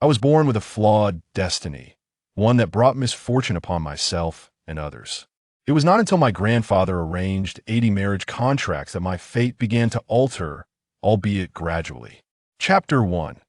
I was born with a flawed destiny, one that brought misfortune upon myself and others. It was not until my grandfather arranged 80 marriage contracts that my fate began to alter, albeit gradually. Chapter 1.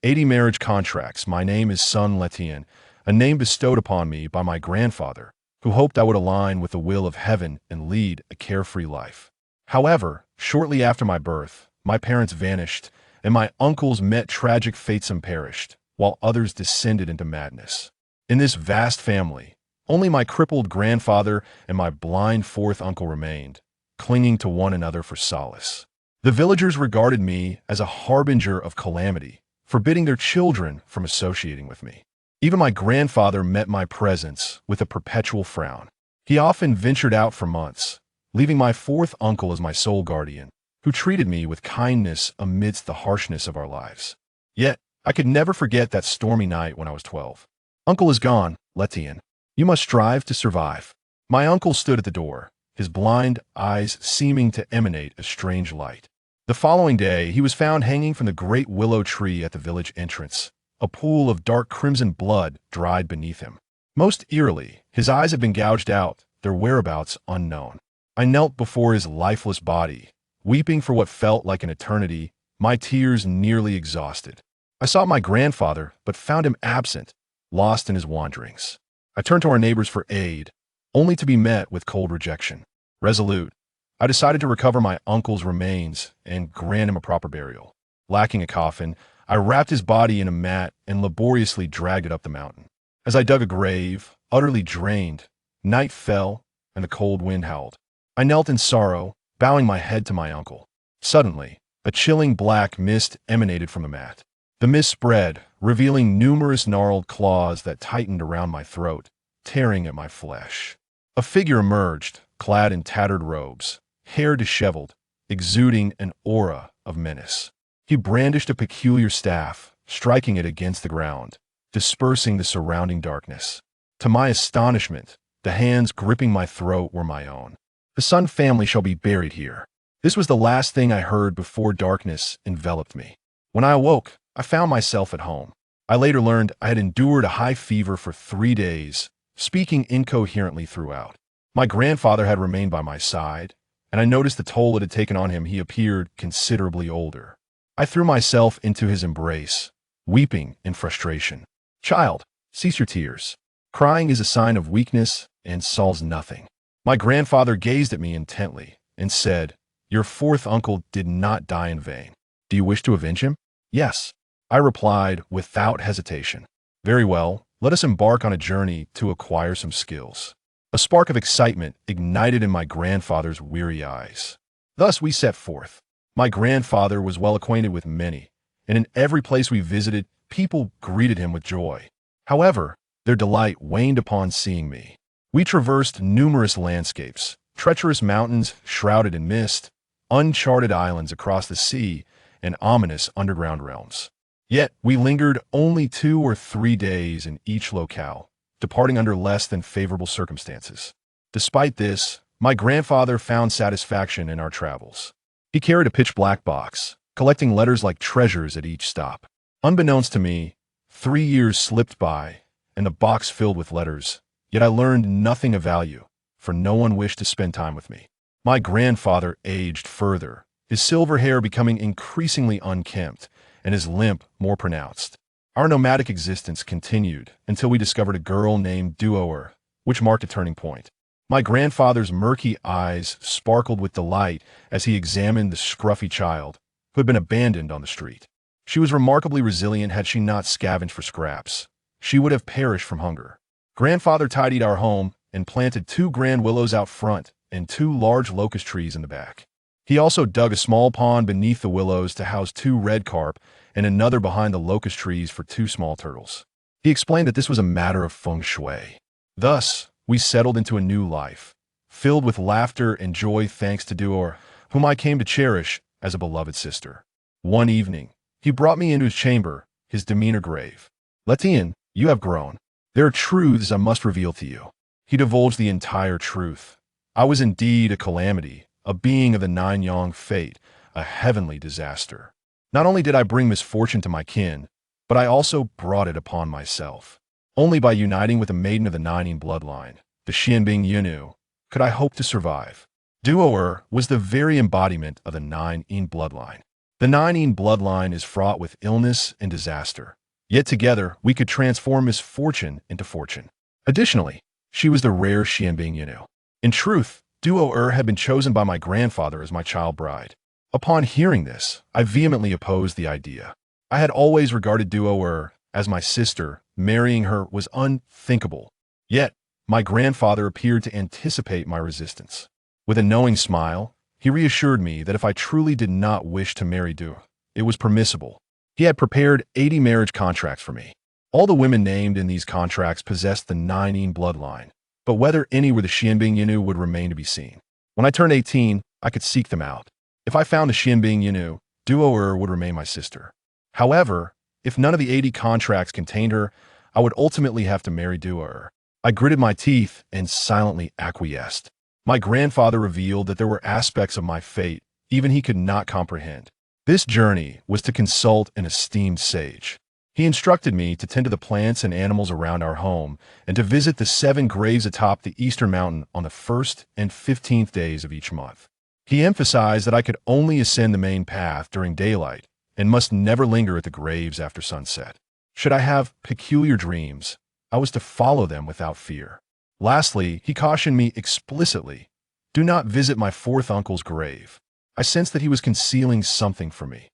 80 marriage contracts. My name is Son Letien, a name bestowed upon me by my grandfather, who hoped I would align with the will of heaven and lead a carefree life. However, shortly after my birth, my parents vanished, and my uncles met tragic fates and perished, while others descended into madness. In this vast family, only my crippled grandfather and my blind fourth uncle remained, clinging to one another for solace. The villagers regarded me as a harbinger of calamity, forbidding their children from associating with me. Even my grandfather met my presence with a perpetual frown. He often ventured out for months, leaving my fourth uncle as my sole guardian, who treated me with kindness amidst the harshness of our lives. Yet, I could never forget that stormy night when I was 12. Uncle is gone, Letien. You must strive to survive. My uncle stood at the door, his blind eyes seeming to emanate a strange light. The following day, he was found hanging from the great willow tree at the village entrance, a pool of dark crimson blood dried beneath him. Most eerily, his eyes had been gouged out, their whereabouts unknown. I knelt before his lifeless body, weeping for what felt like an eternity, my tears nearly exhausted. I sought my grandfather, but found him absent, lost in his wanderings. I turned to our neighbors for aid, only to be met with cold rejection. Resolute, I decided to recover my uncle's remains and grant him a proper burial. Lacking a coffin, I wrapped his body in a mat and laboriously dragged it up the mountain. As I dug a grave, utterly drained, night fell and the cold wind howled. I knelt in sorrow, bowing my head to my uncle. Suddenly, a chilling black mist emanated from the mat. The mist spread, revealing numerous gnarled claws that tightened around my throat, tearing at my flesh. A figure emerged, clad in tattered robes, hair disheveled, exuding an aura of menace. He brandished a peculiar staff, striking it against the ground, dispersing the surrounding darkness. To my astonishment, the hands gripping my throat were my own. The Sun family shall be buried here. This was the last thing I heard before darkness enveloped me. When I awoke, I found myself at home. I later learned I had endured a high fever for 3 days, speaking incoherently throughout. My grandfather had remained by my side, and I noticed the toll it had taken on him. He appeared considerably older. I threw myself into his embrace, weeping in frustration. Child, cease your tears. Crying is a sign of weakness and solves nothing. My grandfather gazed at me intently and said, Your fourth uncle did not die in vain. Do you wish to avenge him? Yes, I replied without hesitation. Very well, let us embark on a journey to acquire some skills. A spark of excitement ignited in my grandfather's weary eyes. Thus we set forth. My grandfather was well acquainted with many, and in every place we visited, people greeted him with joy. However, their delight waned upon seeing me. We traversed numerous landscapes, treacherous mountains shrouded in mist, uncharted islands across the sea, and ominous underground realms. Yet we lingered only 2 or 3 days in each locale, departing under less than favorable circumstances. Despite this, my grandfather found satisfaction in our travels. He carried a pitch-black box, collecting letters like treasures at each stop. Unbeknownst to me, 3 years slipped by, and the box filled with letters, yet I learned nothing of value, for no one wished to spend time with me. My grandfather aged further, his silver hair becoming increasingly unkempt, and his limp more pronounced. Our nomadic existence continued until we discovered a girl named Duoer, which marked a turning point. My grandfather's murky eyes sparkled with delight as he examined the scruffy child, who had been abandoned on the street. She was remarkably resilient. Had she not scavenged for scraps, she would have perished from hunger. Grandfather tidied our home and planted 2 grand willows out front and 2 large locust trees in the back. He also dug a small pond beneath the willows to house 2 red carp and another behind the locust trees for 2 small turtles. He explained that this was a matter of feng shui. Thus, we settled into a new life, filled with laughter and joy thanks to Duor, whom I came to cherish as a beloved sister. One evening, he brought me into his chamber, his demeanor grave. Letien, you have grown. There are truths I must reveal to you. He divulged the entire truth. I was indeed a calamity, a being of the 9-yang fate, a heavenly disaster. Not only did I bring misfortune to my kin, but I also brought it upon myself. Only by uniting with a maiden of the Ninein bloodline, the Xianbing Yunnu, could I hope to survive. Duo was the very embodiment of the Ninein bloodline. The Ninein bloodline is fraught with illness and disaster. Yet together, we could transform misfortune into fortune. Additionally, she was the rare Xianbing Yunnu. In truth, Duo had been chosen by my grandfather as my child bride. Upon hearing this, I vehemently opposed the idea. I had always regarded Duo as my sister. Marrying her was unthinkable. Yet, my grandfather appeared to anticipate my resistance. With a knowing smile, he reassured me that if I truly did not wish to marry Duo, it was permissible. He had prepared 80 marriage contracts for me. All the women named in these contracts possessed the Ninein bloodline, but whether any were the Xianbing Yunnu would remain to be seen. When I turned 18, I could seek them out. If I found the Xianbing Yunnu, Duo would remain my sister. However, if none of the 80 contracts contained her, I would ultimately have to marry Duo. I gritted my teeth and silently acquiesced. My grandfather revealed that there were aspects of my fate even he could not comprehend. This journey was to consult an esteemed sage. He instructed me to tend to the plants and animals around our home and to visit the 7 graves atop the eastern mountain on the 1st and 15th days of each month. He emphasized that I could only ascend the main path during daylight and must never linger at the graves after sunset. Should I have peculiar dreams, I was to follow them without fear. Lastly, he cautioned me explicitly, do not visit my 4th uncle's grave. I sensed that he was concealing something from me.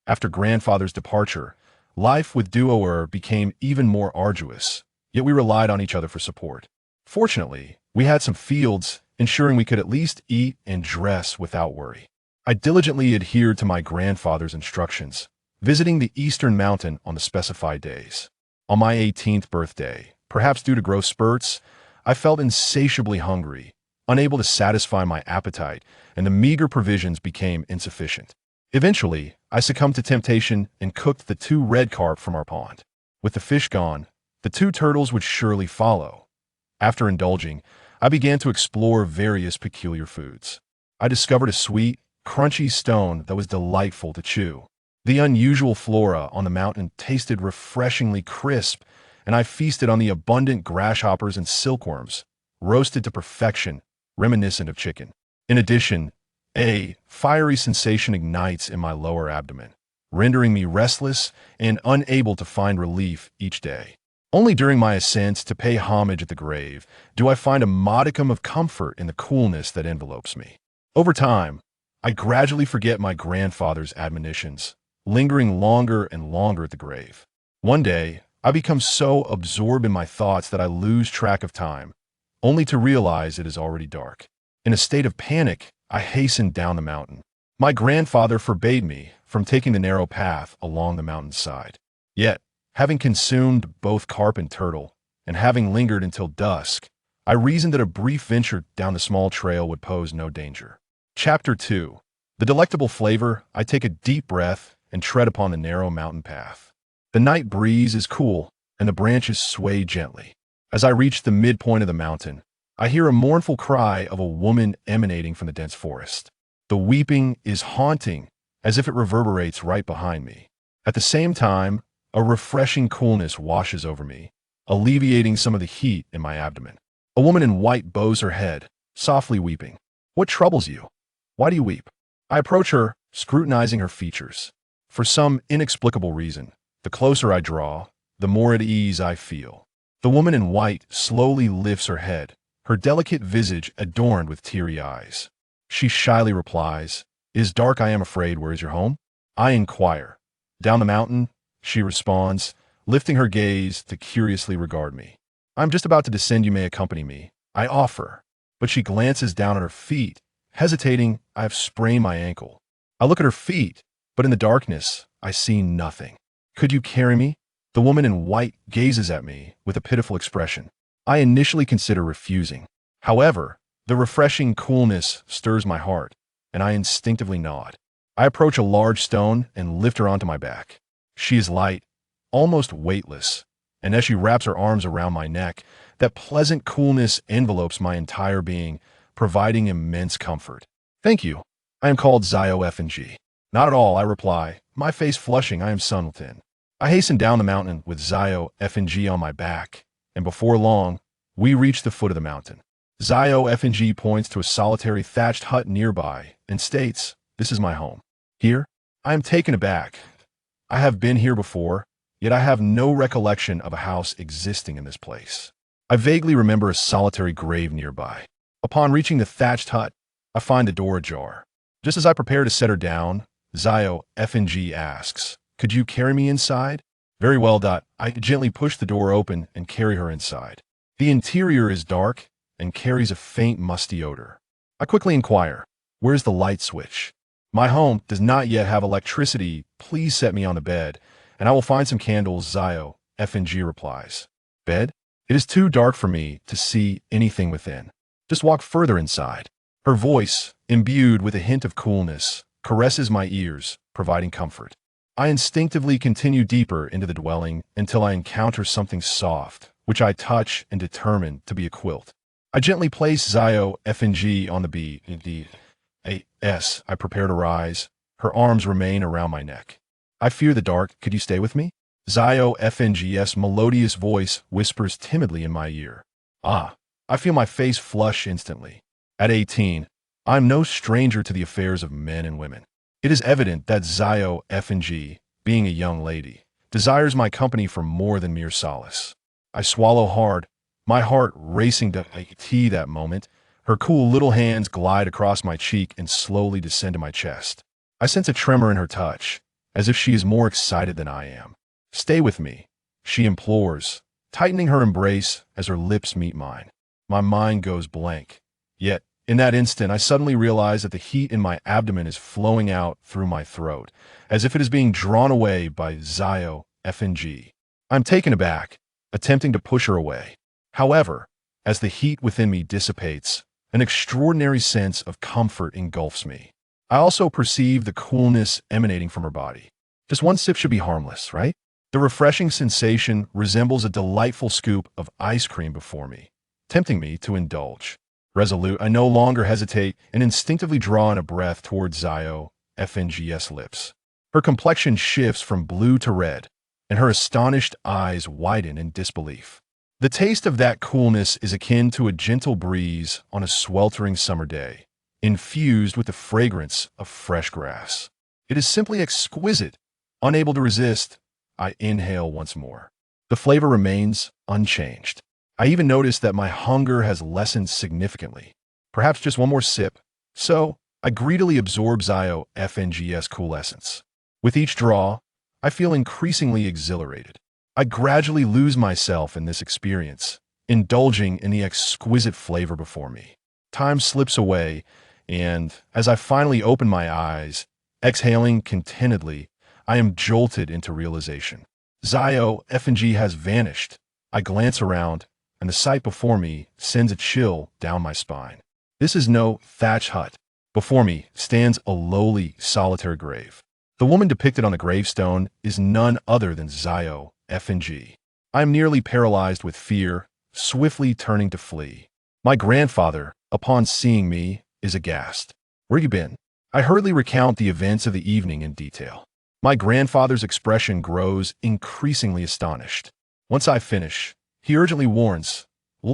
After grandfather's departure, life with Duo became even more arduous, yet we relied on each other for support. Fortunately, we had some fields, ensuring we could at least eat and dress without worry. I diligently adhered to my grandfather's instructions, visiting the eastern mountain on the specified days. On my 18th birthday, perhaps due to growth spurts, I felt insatiably hungry, unable to satisfy my appetite, and the meager provisions became insufficient. Eventually, I succumbed to temptation and cooked the 2 red carp from our pond. With the fish gone, the 2 turtles would surely follow. After indulging, I began to explore various peculiar foods. I discovered a sweet, crunchy stone that was delightful to chew. The unusual flora on the mountain tasted refreshingly crisp, and I feasted on the abundant grasshoppers and silkworms, roasted to perfection, reminiscent of chicken. In addition, a fiery sensation ignites in my lower abdomen, rendering me restless and unable to find relief each day. Only during my ascent to pay homage at the grave do I find a modicum of comfort in the coolness that envelopes me. Over time, I gradually forget my grandfather's admonitions, lingering longer and longer at the grave. One day, I become so absorbed in my thoughts that I lose track of time, only to realize it is already dark. In a state of panic, I hastened down the mountain. My grandfather forbade me from taking the narrow path along the mountainside. Yet, having consumed both carp and turtle, and having lingered until dusk, I reasoned that a brief venture down the small trail would pose no danger. Chapter 2. The delectable flavor, I take a deep breath and tread upon the narrow mountain path. The night breeze is cool, and the branches sway gently. As I reach the midpoint of the mountain, I hear a mournful cry of a woman emanating from the dense forest. The weeping is haunting, as if it reverberates right behind me. At the same time, a refreshing coolness washes over me, alleviating some of the heat in my abdomen. A woman in white bows her head, softly weeping. What troubles you? Why do you weep? I approach her, scrutinizing her features. For some inexplicable reason, the closer I draw, the more at ease I feel. The woman in white slowly lifts her head, her delicate visage adorned with teary eyes. She shyly replies, "It is dark, I am afraid. Where is your home?" I inquire. "Down the mountain," she responds, lifting her gaze to curiously regard me. "I'm just about to descend. You may accompany me," I offer. But she glances down at her feet. Hesitating, I have sprained my ankle. I look at her feet, but in the darkness, I see nothing. "Could you carry me?" The woman in white gazes at me with a pitiful expression. I initially consider refusing. However, the refreshing coolness stirs my heart, and I instinctively nod. I approach a large stone and lift her onto my back. She is light, almost weightless, and as she wraps her arms around my neck, that pleasant coolness envelopes my entire being, providing immense comfort. "Thank you. I am called Zio F and G." "Not at all," I reply, my face flushing. "I am Sunwolton." I hastened down the mountain with Zio, F, and G on my back, and before long, we reached the foot of the mountain. Zio, F, and G points to a solitary thatched hut nearby and states, "This is my home." Here, I am taken aback. I have been here before, yet I have no recollection of a house existing in this place. I vaguely remember a solitary grave nearby. Upon reaching the thatched hut, I find the door ajar. Just as I prepare to set her down, Zio, F, and G asks, "Could you carry me inside?" Very well. I gently push the door open and carry her inside. The interior is dark and carries a faint musty odor. I quickly inquire, "Where's the light switch?" "My home does not yet have electricity. Please set me on the bed, and I will find some candles," Zio, F, and G replies. "Bed? It is too dark for me to see anything within. Just walk further inside." Her voice, imbued with a hint of coolness, caresses my ears, providing comfort. I instinctively continue deeper into the dwelling until I encounter something soft, which I touch and determine to be a quilt. I gently place Zio, F, and G on the S. I prepare to rise. Her arms remain around my neck. "I fear the dark. Could you stay with me?" Zio, F, and G's melodious voice whispers timidly in my ear. I feel my face flush instantly. At 18, I am no stranger to the affairs of men and women. It is evident that Zio, F, and G, being a young lady, desires my company for more than mere solace. I swallow hard, my heart racing to tea that moment. Her cool little hands glide across my cheek and slowly descend to my chest. I sense a tremor in her touch, as if she is more excited than I am. "Stay with me," she implores, tightening her embrace as her lips meet mine. My mind goes blank. Yet, in that instant, I suddenly realize that the heat in my abdomen is flowing out through my throat, as if it is being drawn away by Zio, F, and G. I'm taken aback, attempting to push her away. However, as the heat within me dissipates, an extraordinary sense of comfort engulfs me. I also perceive the coolness emanating from her body. Just one sip should be harmless, right? The refreshing sensation resembles a delightful scoop of ice cream before me, tempting me to indulge. Resolute, I no longer hesitate and instinctively draw in a breath towards Zio, F, and G's lips. Her complexion shifts from blue to red, and her astonished eyes widen in disbelief. The taste of that coolness is akin to a gentle breeze on a sweltering summer day, infused with the fragrance of fresh grass. It is simply exquisite. Unable to resist, I inhale once more. The flavor remains unchanged. I even notice that my hunger has lessened significantly. Perhaps just one more sip. So, I greedily absorb Zio, F, and G's cool essence. With each draw, I feel increasingly exhilarated. I gradually lose myself in this experience, indulging in the exquisite flavor before me. Time slips away, and as I finally open my eyes, exhaling contentedly, I am jolted into realization. Zio, F, and G has vanished. I glance around, and the sight before me sends a chill down my spine. This is no thatch hut. Before me stands a lowly, solitary grave. The woman depicted on the gravestone is none other than Zio, F, and G. I am nearly paralyzed with fear, swiftly turning to flee. My grandfather, upon seeing me, is aghast. "Where you been?" I hurriedly recount the events of the evening in detail. My grandfather's expression grows increasingly astonished. Once I finish, he urgently warns,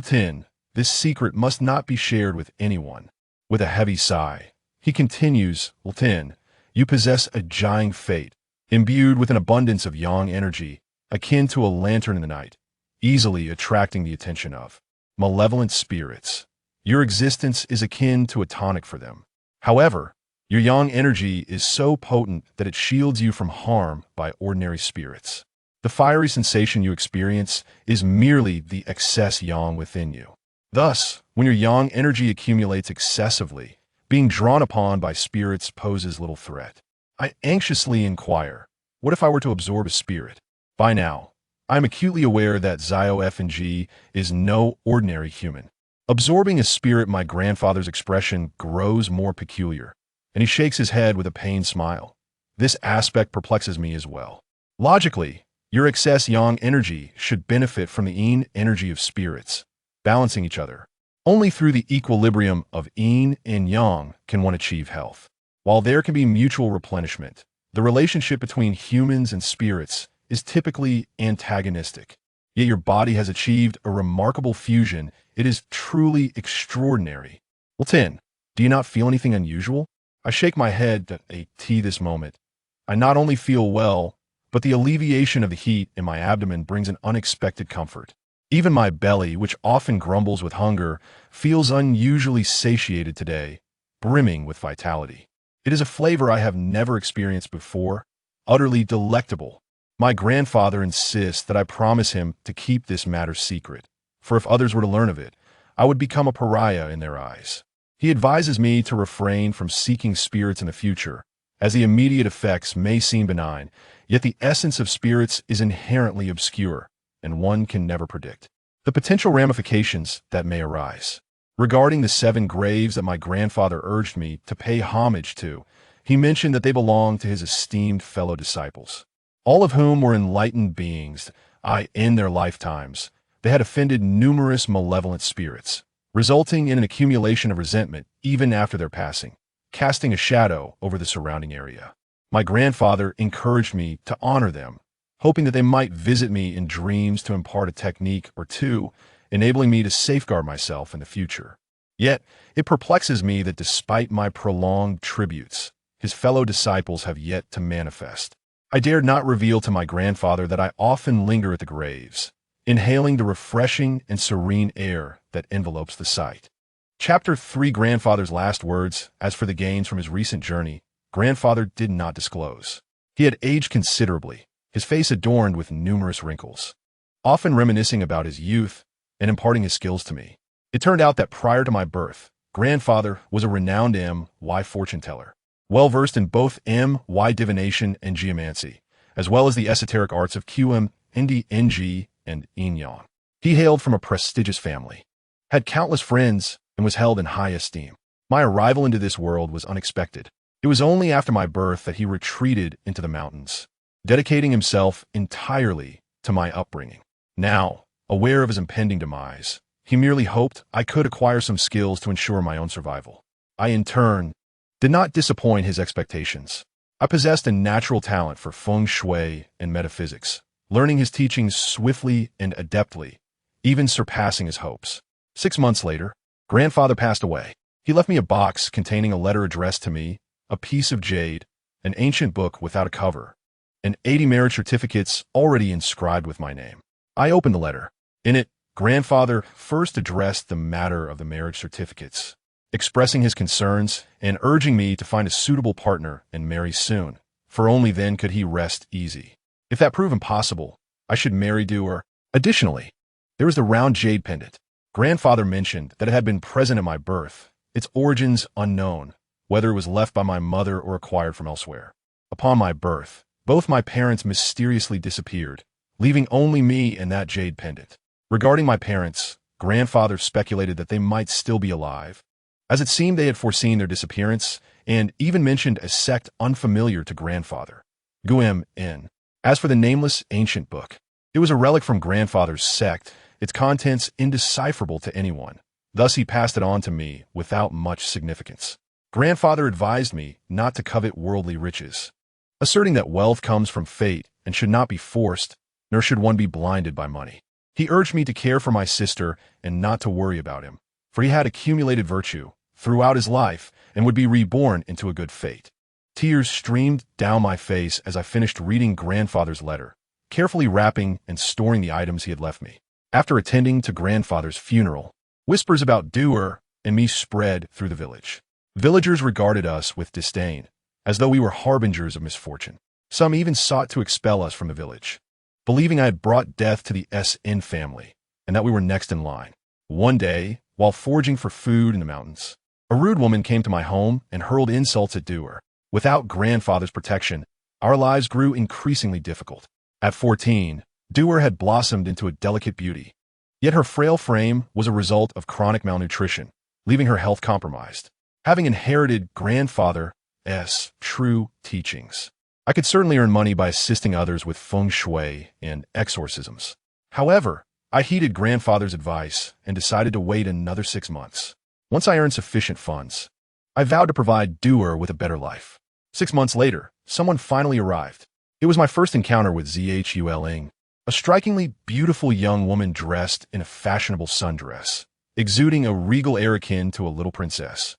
"Tin, this secret must not be shared with anyone." With a heavy sigh, he continues, "Tin, you possess a giant fate, imbued with an abundance of yang energy, akin to a lantern in the night, easily attracting the attention of malevolent spirits. Your existence is akin to a tonic for them. However, your yang energy is so potent that it shields you from harm by ordinary spirits. The fiery sensation you experience is merely the excess yang within you. Thus, when your yang energy accumulates excessively, being drawn upon by spirits poses little threat. I anxiously inquire, what if I were to absorb a spirit? By now, I am acutely aware that Zio, F, and G is no ordinary human. Absorbing a spirit, my grandfather's expression grows more peculiar, and he shakes his head with a pained smile. This aspect perplexes me as well. Logically, your excess yang energy should benefit from the yin energy of spirits, balancing each other. Only through the equilibrium of yin and yang can one achieve health. While there can be mutual replenishment, the relationship between humans and spirits is typically antagonistic. Yet your body has achieved a remarkable fusion. It is truly extraordinary. Well, 10. Do you not feel anything unusual? I shake my head at a T this moment. I not only feel well, but the alleviation of the heat in my abdomen brings an unexpected comfort. Even my belly, which often grumbles with hunger, feels unusually satiated today, brimming with vitality. It is a flavor I have never experienced before, utterly delectable. My grandfather insists that I promise him to keep this matter secret, for if others were to learn of it, I would become a pariah in their eyes. He advises me to refrain from seeking spirits in the future, as the immediate effects may seem benign, yet the essence of spirits is inherently obscure, and one can never predict the potential ramifications that may arise. Regarding the 7 graves that my grandfather urged me to pay homage to, he mentioned that they belonged to his esteemed fellow disciples, all of whom were enlightened beings. In their lifetimes, they had offended numerous malevolent spirits, resulting in an accumulation of resentment even after their passing, casting a shadow over the surrounding area. My grandfather encouraged me to honor them, hoping that they might visit me in dreams to impart a technique or two, enabling me to safeguard myself in the future. Yet, it perplexes me that despite my prolonged tributes, his fellow disciples have yet to manifest. I dared not reveal to my grandfather that I often linger at the graves, inhaling the refreshing and serene air that envelopes the site. Chapter 3. Grandfather's last words. As for the gains from his recent journey, grandfather did not disclose. He had aged considerably, his face adorned with numerous wrinkles, often reminiscing about his youth and imparting his skills to me. It turned out that prior to my birth, grandfather was a renowned M.Y. fortune teller, well-versed in both M.Y. divination and geomancy, as well as the esoteric arts of QM, Indi, NG, and Yin Yang. He hailed from a prestigious family, had countless friends, and was held in high esteem. My arrival into this world was unexpected. It was only after my birth that he retreated into the mountains, dedicating himself entirely to my upbringing. Now, aware of his impending demise, he merely hoped I could acquire some skills to ensure my own survival. I, in turn, did not disappoint his expectations. I possessed a natural talent for feng shui and metaphysics, learning his teachings swiftly and adeptly, even surpassing his hopes. 6 months later, grandfather passed away. He left me a box containing a letter addressed to me, a piece of jade, an ancient book without a cover, and 80 marriage certificates already inscribed with my name. I opened the letter. In it, grandfather first addressed the matter of the marriage certificates, expressing his concerns and urging me to find a suitable partner and marry soon, for only then could he rest easy. If that proved impossible, I should marry Dewar. Additionally, there was the round jade pendant. Grandfather mentioned that it had been present at my birth, its origins unknown, whether it was left by my mother or acquired from elsewhere. Upon my birth, both my parents mysteriously disappeared, leaving only me and that jade pendant. Regarding my parents, grandfather speculated that they might still be alive, as it seemed they had foreseen their disappearance, and even mentioned a sect unfamiliar to grandfather, Guim-In. As for the nameless ancient book, it was a relic from grandfather's sect, its contents indecipherable to anyone. Thus he passed it on to me without much significance. Grandfather advised me not to covet worldly riches, asserting that wealth comes from fate and should not be forced, nor should one be blinded by money. He urged me to care for my sister and not to worry about him, for he had accumulated virtue throughout his life and would be reborn into a good fate. Tears streamed down my face as I finished reading grandfather's letter, carefully wrapping and storing the items he had left me. After attending to grandfather's funeral, whispers about Dewar and me spread through the village. Villagers regarded us with disdain, as though we were harbingers of misfortune. Some even sought to expel us from the village, believing I had brought death to the SN family and that we were next in line. One day, while foraging for food in the mountains, a rude woman came to my home and hurled insults at Dewar. Without grandfather's protection, our lives grew increasingly difficult. At 14, Dewar had blossomed into a delicate beauty, yet her frail frame was a result of chronic malnutrition, leaving her health compromised. Having inherited grandfather's true teachings, I could certainly earn money by assisting others with feng shui and exorcisms. However, I heeded grandfather's advice and decided to wait another 6 months. Once I earned sufficient funds, I vowed to provide Dewar with a better life. 6 months later, someone finally arrived. It was my first encounter with Zhuling, a strikingly beautiful young woman dressed in a fashionable sundress, exuding a regal air akin to a little princess,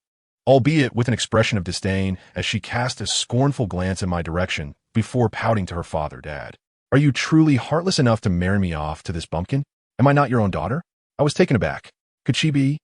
albeit with an expression of disdain as she cast a scornful glance in my direction before pouting to her father, "Dad, are you truly heartless enough to marry me off to this bumpkin? Am I not your own daughter?" I was taken aback. Could she be?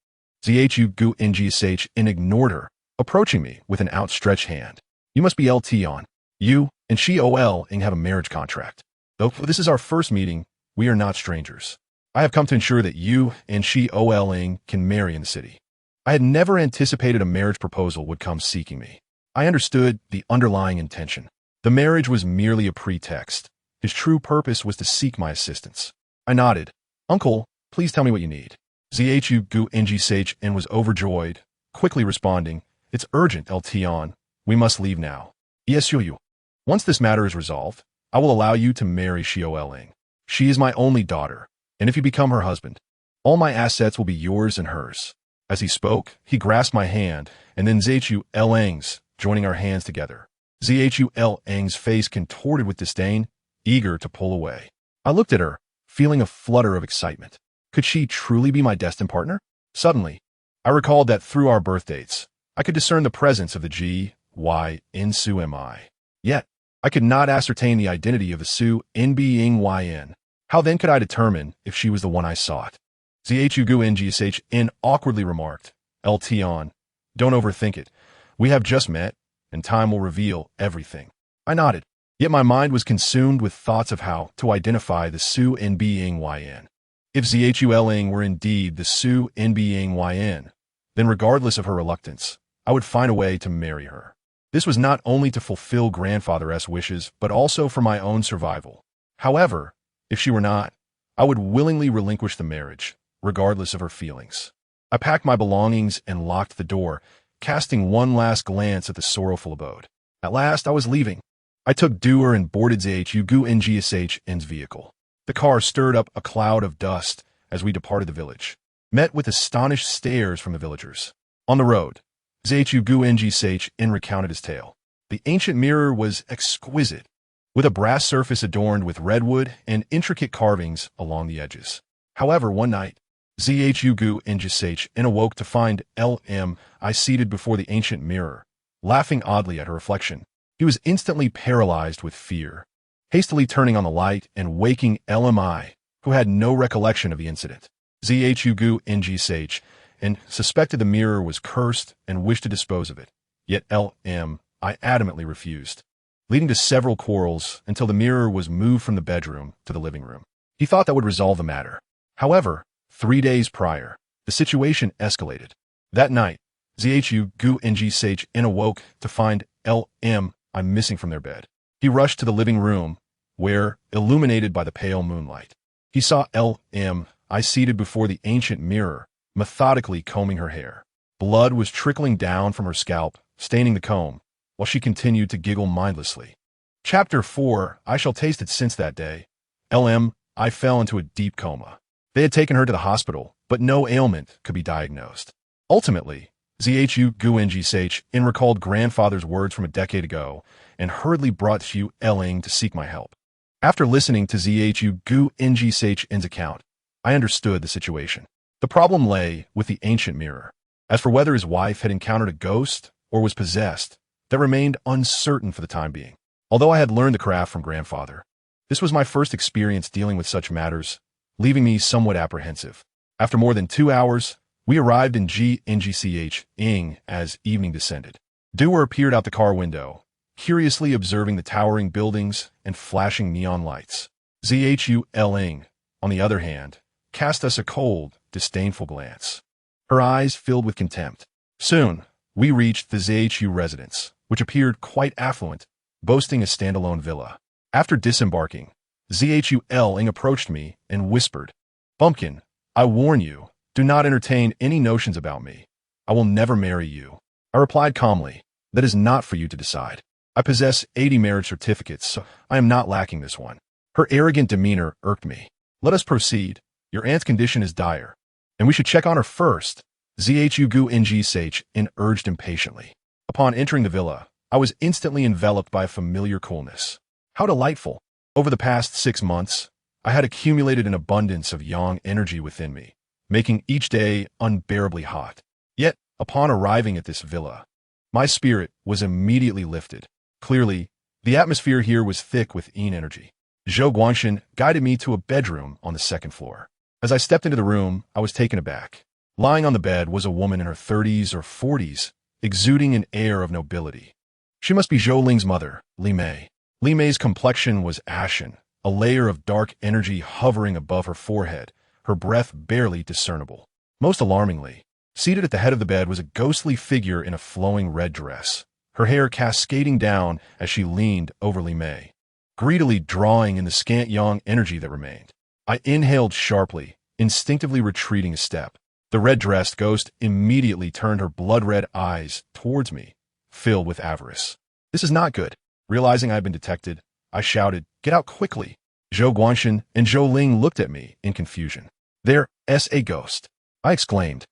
Zhuling ignored her, approaching me with an outstretched hand. "You must be Ltion. You and she have a marriage contract. Though this is our first meeting, we are not strangers. I have come to ensure that you and she can marry in the city." I had never anticipated a marriage proposal would come seeking me. I understood the underlying intention. The marriage was merely a pretext. His true purpose was to seek my assistance. I nodded. "Uncle, please tell me what you need." Zhuling was overjoyed, quickly responding, "It's urgent, Ltion. We must leave now." "Yes, you. Once this matter is resolved, I will allow you to marry Xiaoling. She is my only daughter, and if you become her husband, all my assets will be yours and hers." As he spoke, he grasped my hand, and then Zhuiling's, joining our hands together. Zhuiling's face contorted with disdain, eager to pull away. I looked at her, feeling a flutter of excitement. Could she truly be my destined partner? Suddenly, I recalled that through our birth dates, I could discern the presence of the G, Y, in Su Mi. Yet, I could not ascertain the identity of the Su in being YN. How then could I determine if she was the one I sought? Zhuing awkwardly remarked, "Ltion, don't overthink it. We have just met, and time will reveal everything." I nodded, yet my mind was consumed with thoughts of how to identify the Su in being YN. If Zhuling were indeed the Su in being YN, then regardless of her reluctance, I would find a way to marry her. This was not only to fulfill grandfather's wishes, but also for my own survival. However, if she were not, I would willingly relinquish the marriage, regardless of her feelings. I packed my belongings and locked the door, casting one last glance at the sorrowful abode. At last, I was leaving. I took Dewar and boarded Zhuing's vehicle. The car stirred up a cloud of dust as we departed the village, met with astonished stares from the villagers. On the road, Zhuing recounted his tale. The ancient mirror was exquisite, with a brass surface adorned with redwood and intricate carvings along the edges. However, one night, Zhuing awoke to find Lmi seated before the ancient mirror, laughing oddly at her reflection. He was instantly paralyzed with fear, hastily turning on the light and waking Lmi, who had no recollection of the incident. Zhuing and suspected the mirror was cursed and wished to dispose of it. Yet Lmi adamantly refused, leading to several quarrels until the mirror was moved from the bedroom to the living room. He thought that would resolve the matter. However, 3 days prior, the situation escalated. That night, Zhuing awoke to find Lmi missing from their bed. He rushed to the living room, where, illuminated by the pale moonlight, he saw Lmi seated before the ancient mirror, methodically combing her hair. Blood was trickling down from her scalp, staining the comb, while she continued to giggle mindlessly. Chapter 4. I shall taste it. Since that day, Lmi fell into a deep coma. They had taken her to the hospital, but no ailment could be diagnosed. Ultimately, Zhuing recalled grandfather's words from a decade ago and hurriedly brought Xiaoling to seek my help. After listening to Zhuing's account, I understood the situation. The problem lay with the ancient mirror. As for whether his wife had encountered a ghost or was possessed, that remained uncertain for the time being. Although I had learned the craft from grandfather, this was my first experience dealing with such matters, leaving me somewhat apprehensive. After more than 2 hours, we arrived in Ing as evening descended. Dewar peered out the car window, curiously observing the towering buildings and flashing neon lights. Zhuling, on the other hand, cast us a cold, disdainful glance. Her eyes filled with contempt. Soon, we reached the Zhu residence, which appeared quite affluent, boasting a standalone villa. After disembarking, Zhuling approached me and whispered, "Bumpkin, I warn you, do not entertain any notions about me. I will never marry you." I replied calmly, "That is not for you to decide. I possess 80 marriage certificates, so I am not lacking this one." Her arrogant demeanor irked me. "Let us proceed. Your aunt's condition is dire, and we should check on her first," Zhuing urged impatiently. Upon entering the villa, I was instantly enveloped by a familiar coolness. How delightful! Over the past 6 months, I had accumulated an abundance of yang energy within me, making each day unbearably hot. Yet, upon arriving at this villa, my spirit was immediately lifted. Clearly, the atmosphere here was thick with yin energy. Zhou Guangxin guided me to a bedroom on the second floor. As I stepped into the room, I was taken aback. Lying on the bed was a woman in her 30s or 40s, exuding an air of nobility. She must be Zhou Ling's mother, Li Mei. Li Mei's complexion was ashen, a layer of dark energy hovering above her forehead, her breath barely discernible. Most alarmingly, seated at the head of the bed was a ghostly figure in a flowing red dress, her hair cascading down as she leaned over Li Mei, greedily drawing in the scant yang energy that remained. I inhaled sharply, instinctively retreating a step. The red-dressed ghost immediately turned her blood-red eyes towards me, filled with avarice. This is not good. Realizing I had been detected, I shouted, "Get out quickly!" Zhou Guangxin and Zhou Ling looked at me in confusion. "There's a ghost," I exclaimed.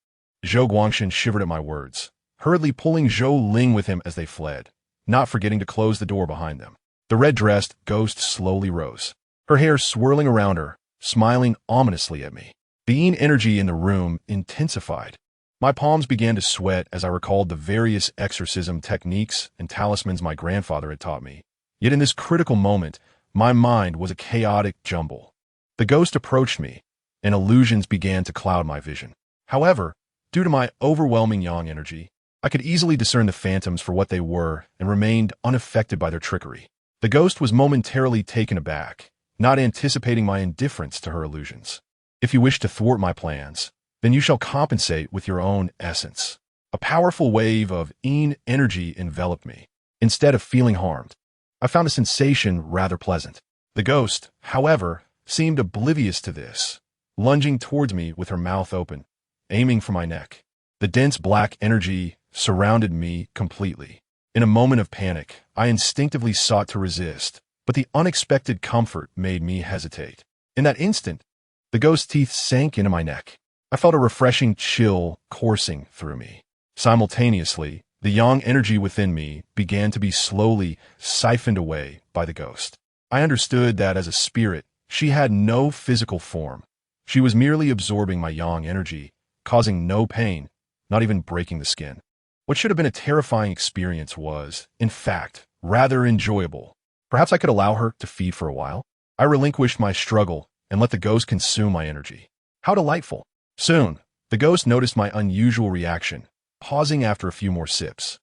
Zhou Guangxin shivered at my words, hurriedly pulling Zhou Ling with him as they fled, not forgetting to close the door behind them. The red-dressed ghost slowly rose, her hair swirling around her, smiling ominously at me. The yin energy in the room intensified. My palms began to sweat as I recalled the various exorcism techniques and talismans my grandfather had taught me. Yet in this critical moment, my mind was a chaotic jumble. The ghost approached me, and illusions began to cloud my vision. However, due to my overwhelming yang energy, I could easily discern the phantoms for what they were and remained unaffected by their trickery. The ghost was momentarily taken aback, not anticipating my indifference to her illusions. "If you wish to thwart my plans, then you shall compensate with your own essence." A powerful wave of yin energy enveloped me. Instead of feeling harmed, I found a sensation rather pleasant. The ghost, however, seemed oblivious to this, lunging towards me with her mouth open, aiming for my neck. The dense black energy surrounded me completely. In a moment of panic, I instinctively sought to resist, but the unexpected comfort made me hesitate. In that instant, the ghost's teeth sank into my neck. I felt a refreshing chill coursing through me. Simultaneously, the yang energy within me began to be slowly siphoned away by the ghost. I understood that as a spirit, she had no physical form. She was merely absorbing my yang energy, causing no pain, not even breaking the skin. What should have been a terrifying experience was, in fact, rather enjoyable. Perhaps I could allow her to feed for a while. I relinquished my struggle and let the ghost consume my energy. How delightful! Soon, the ghost noticed my unusual reaction, pausing after a few more sips.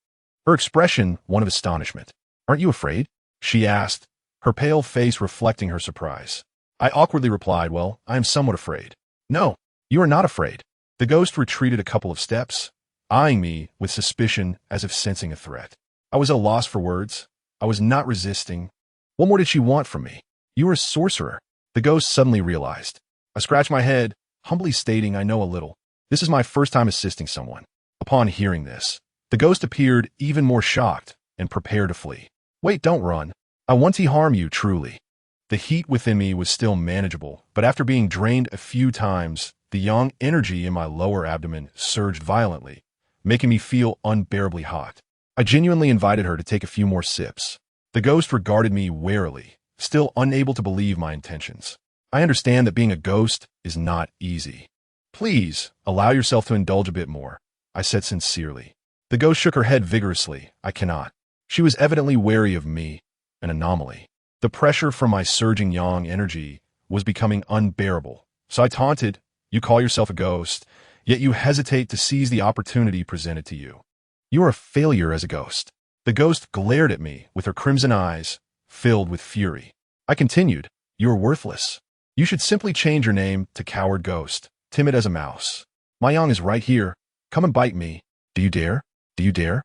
Her expression one of astonishment. "Aren't you afraid?" she asked, her pale face reflecting her surprise. I awkwardly replied, "Well, I am somewhat afraid." "No, you are not afraid." The ghost retreated a couple of steps, eyeing me with suspicion as if sensing a threat. I was at a loss for words. I was not resisting. What more did she want from me? "You are a sorcerer," the ghost suddenly realized. I scratched my head, humbly stating I know a little. This is my first time assisting someone. Upon hearing this, the ghost appeared even more shocked and prepared to flee. "Wait, don't run. I won't harm you, truly." The heat within me was still manageable, but after being drained a few times, the yang energy in my lower abdomen surged violently, making me feel unbearably hot. I genuinely invited her to take a few more sips. The ghost regarded me warily, still unable to believe my intentions. "I understand that being a ghost is not easy. Please, allow yourself to indulge a bit more," I said sincerely. The ghost shook her head vigorously. "I cannot." She was evidently wary of me, an anomaly. The pressure from my surging yang energy was becoming unbearable, so I taunted, "You call yourself a ghost, yet you hesitate to seize the opportunity presented to you. You are a failure as a ghost." The ghost glared at me with her crimson eyes, filled with fury. I continued, "You are worthless. You should simply change your name to Coward Ghost, timid as a mouse. My yang is right here. Come and bite me. Do you dare? Do you dare?"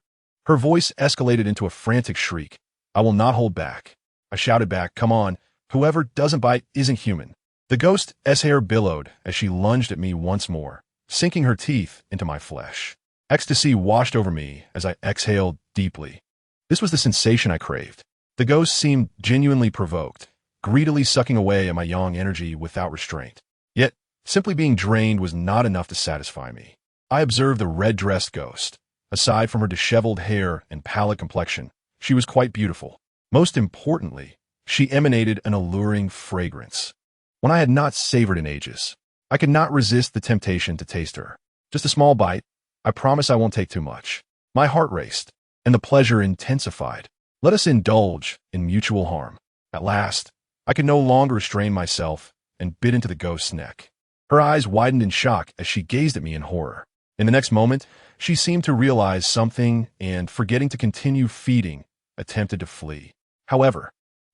Her voice escalated into a frantic shriek. "I will not hold back." I shouted back, "Come on. Whoever doesn't bite isn't human." The ghost's hair billowed as she lunged at me once more, sinking her teeth into my flesh. Ecstasy washed over me as I exhaled deeply. This was the sensation I craved. The ghost seemed genuinely provoked, greedily sucking away at my yang energy without restraint. Yet, simply being drained was not enough to satisfy me. I observed the red-dressed ghost. Aside from her disheveled hair and pallid complexion, she was quite beautiful. Most importantly, She emanated an alluring fragrance, one I had not savored in ages. I could not resist the temptation to taste her. Just a small bite. I promise I won't take too much. My heart raced, and the pleasure intensified. Let us indulge in mutual harm. At last, I could no longer restrain myself and bit into the ghost's neck. Her eyes widened in shock as she gazed at me in horror. In the next moment, she seemed to realize something and, forgetting to continue feeding, attempted to flee. However,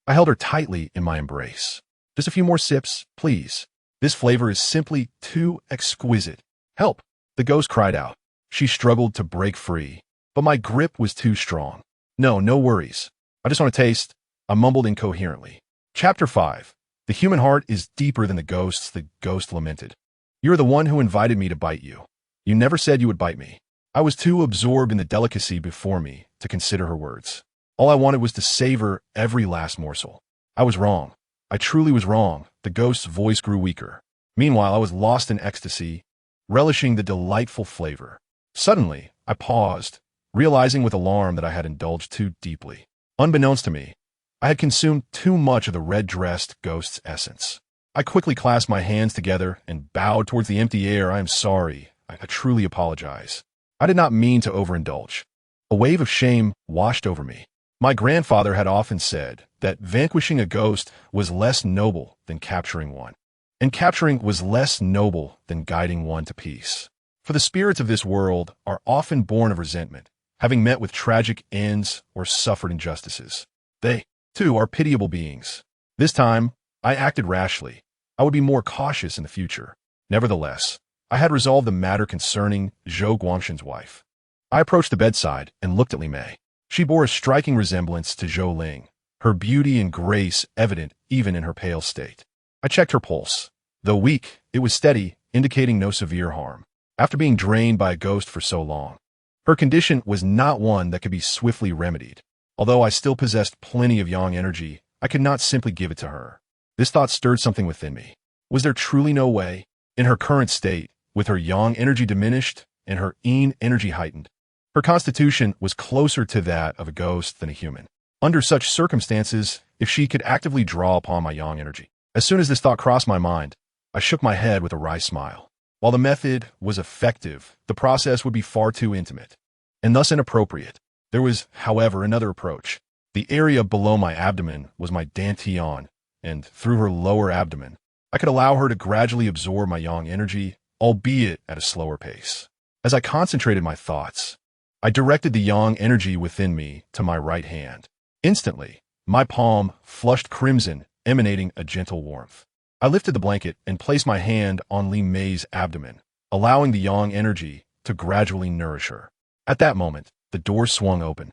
I held her tightly in my embrace. Just a few more sips, please. This flavor is simply too exquisite. Help! The ghost cried out. She struggled to break free, but my grip was too strong. No worries. I just want to taste, I mumbled incoherently. Chapter 5. The human heart is deeper than the ghost lamented. You're the one who invited me to bite you. You never said you would bite me. I was too absorbed in the delicacy before me to consider her words. All I wanted was to savor every last morsel. I was wrong. I truly was wrong. The ghost's voice grew weaker. Meanwhile, I was lost in ecstasy, relishing the delightful flavor. Suddenly, I paused, realizing with alarm that I had indulged too deeply. Unbeknownst to me, I had consumed too much of the red-dressed ghost's essence. I quickly clasped my hands together and bowed towards the empty air. I am sorry. I truly apologize. I did not mean to overindulge. A wave of shame washed over me. My grandfather had often said that vanquishing a ghost was less noble than capturing one, and capturing was less noble than guiding one to peace. For the spirits of this world are often born of resentment, having met with tragic ends or suffered injustices. They, too, are pitiable beings. This time, I acted rashly. I would be more cautious in the future. Nevertheless, I had resolved the matter concerning Zhou Guangshan's wife. I approached the bedside and looked at Li Mei. She bore a striking resemblance to Zhou Ling, her beauty and grace evident even in her pale state. I checked her pulse. Though weak, it was steady, indicating no severe harm. After being drained by a ghost for so long, her condition was not one that could be swiftly remedied. Although I still possessed plenty of yang energy, I could not simply give it to her. This thought stirred something within me. Was there truly no way? In her current state, with her yang energy diminished and her yin energy heightened, her constitution was closer to that of a ghost than a human. Under such circumstances, if she could actively draw upon my yang energy. As soon as this thought crossed my mind, I shook my head with a wry smile. While the method was effective, the process would be far too intimate, and thus inappropriate. There was, however, another approach. The area below my abdomen was my dantian, and through her lower abdomen, I could allow her to gradually absorb my yang energy, albeit at a slower pace. As I concentrated my thoughts, I directed the yang energy within me to my right hand. Instantly, my palm flushed crimson, emanating a gentle warmth. I lifted the blanket and placed my hand on Li Mei's abdomen, allowing the yang energy to gradually nourish her. At that moment, the door swung open.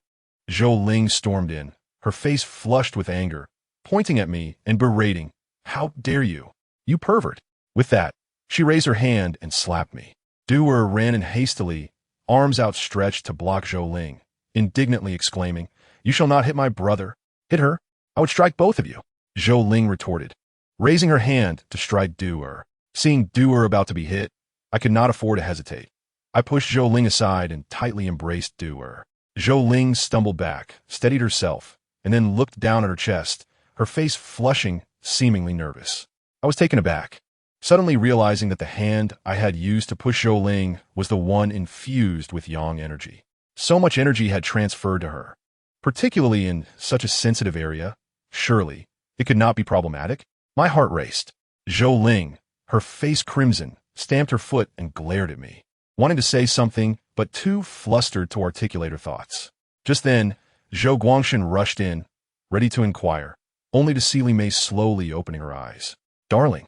Zhou Ling stormed in, her face flushed with anger, pointing at me and berating, "How dare you? You pervert!" With that, she raised her hand and slapped me. Duer ran in hastily, arms outstretched to block Zhou Ling, indignantly exclaiming, "You shall not hit my brother. Hit her. I would strike both of you." Zhou Ling retorted, raising her hand to strike Duer. Seeing Duer about to be hit, I could not afford to hesitate. I pushed Zhou Ling aside and tightly embraced Duer. Zhou Ling stumbled back, steadied herself, and then looked down at her chest, her face flushing, seemingly nervous. I was taken aback, suddenly realizing that the hand I had used to push Zhou Ling was the one infused with yang energy. So much energy had transferred to her, particularly in such a sensitive area. Surely, it could not be problematic. My heart raced. Zhou Ling, her face crimson, stamped her foot and glared at me, wanting to say something, but too flustered to articulate her thoughts. Just then, Zhou Guangshan rushed in, ready to inquire, only to see Li Mei slowly opening her eyes. "Darling."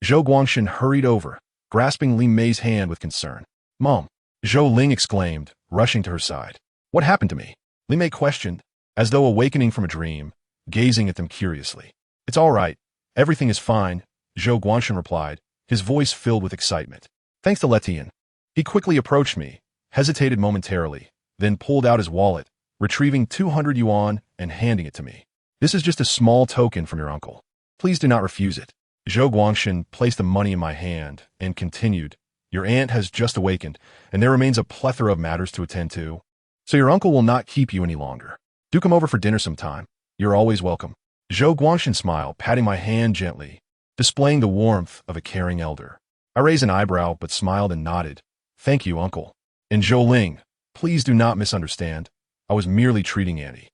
Zhou Guangshan hurried over, grasping Li Mei's hand with concern. "Mom," Zhou Ling exclaimed, rushing to her side. "What happened to me?" Li Mei questioned, as though awakening from a dream, gazing at them curiously. "It's all right. Everything is fine," Zhou Guangshan replied, his voice filled with excitement. "Thanks to Letian." He quickly approached me, hesitated momentarily, then pulled out his wallet, retrieving 200 yuan and handing it to me. "This is just a small token from your uncle. Please do not refuse it." Zhou Guangshan placed the money in my hand and continued, "Your aunt has just awakened, and there remains a plethora of matters to attend to, so your uncle will not keep you any longer. Do come over for dinner sometime. You're always welcome." Zhou Guangxin smiled, patting my hand gently, displaying the warmth of a caring elder. I raised an eyebrow but smiled and nodded. Thank you, uncle. And Zhou Ling, please do not misunderstand. I was merely treating Annie.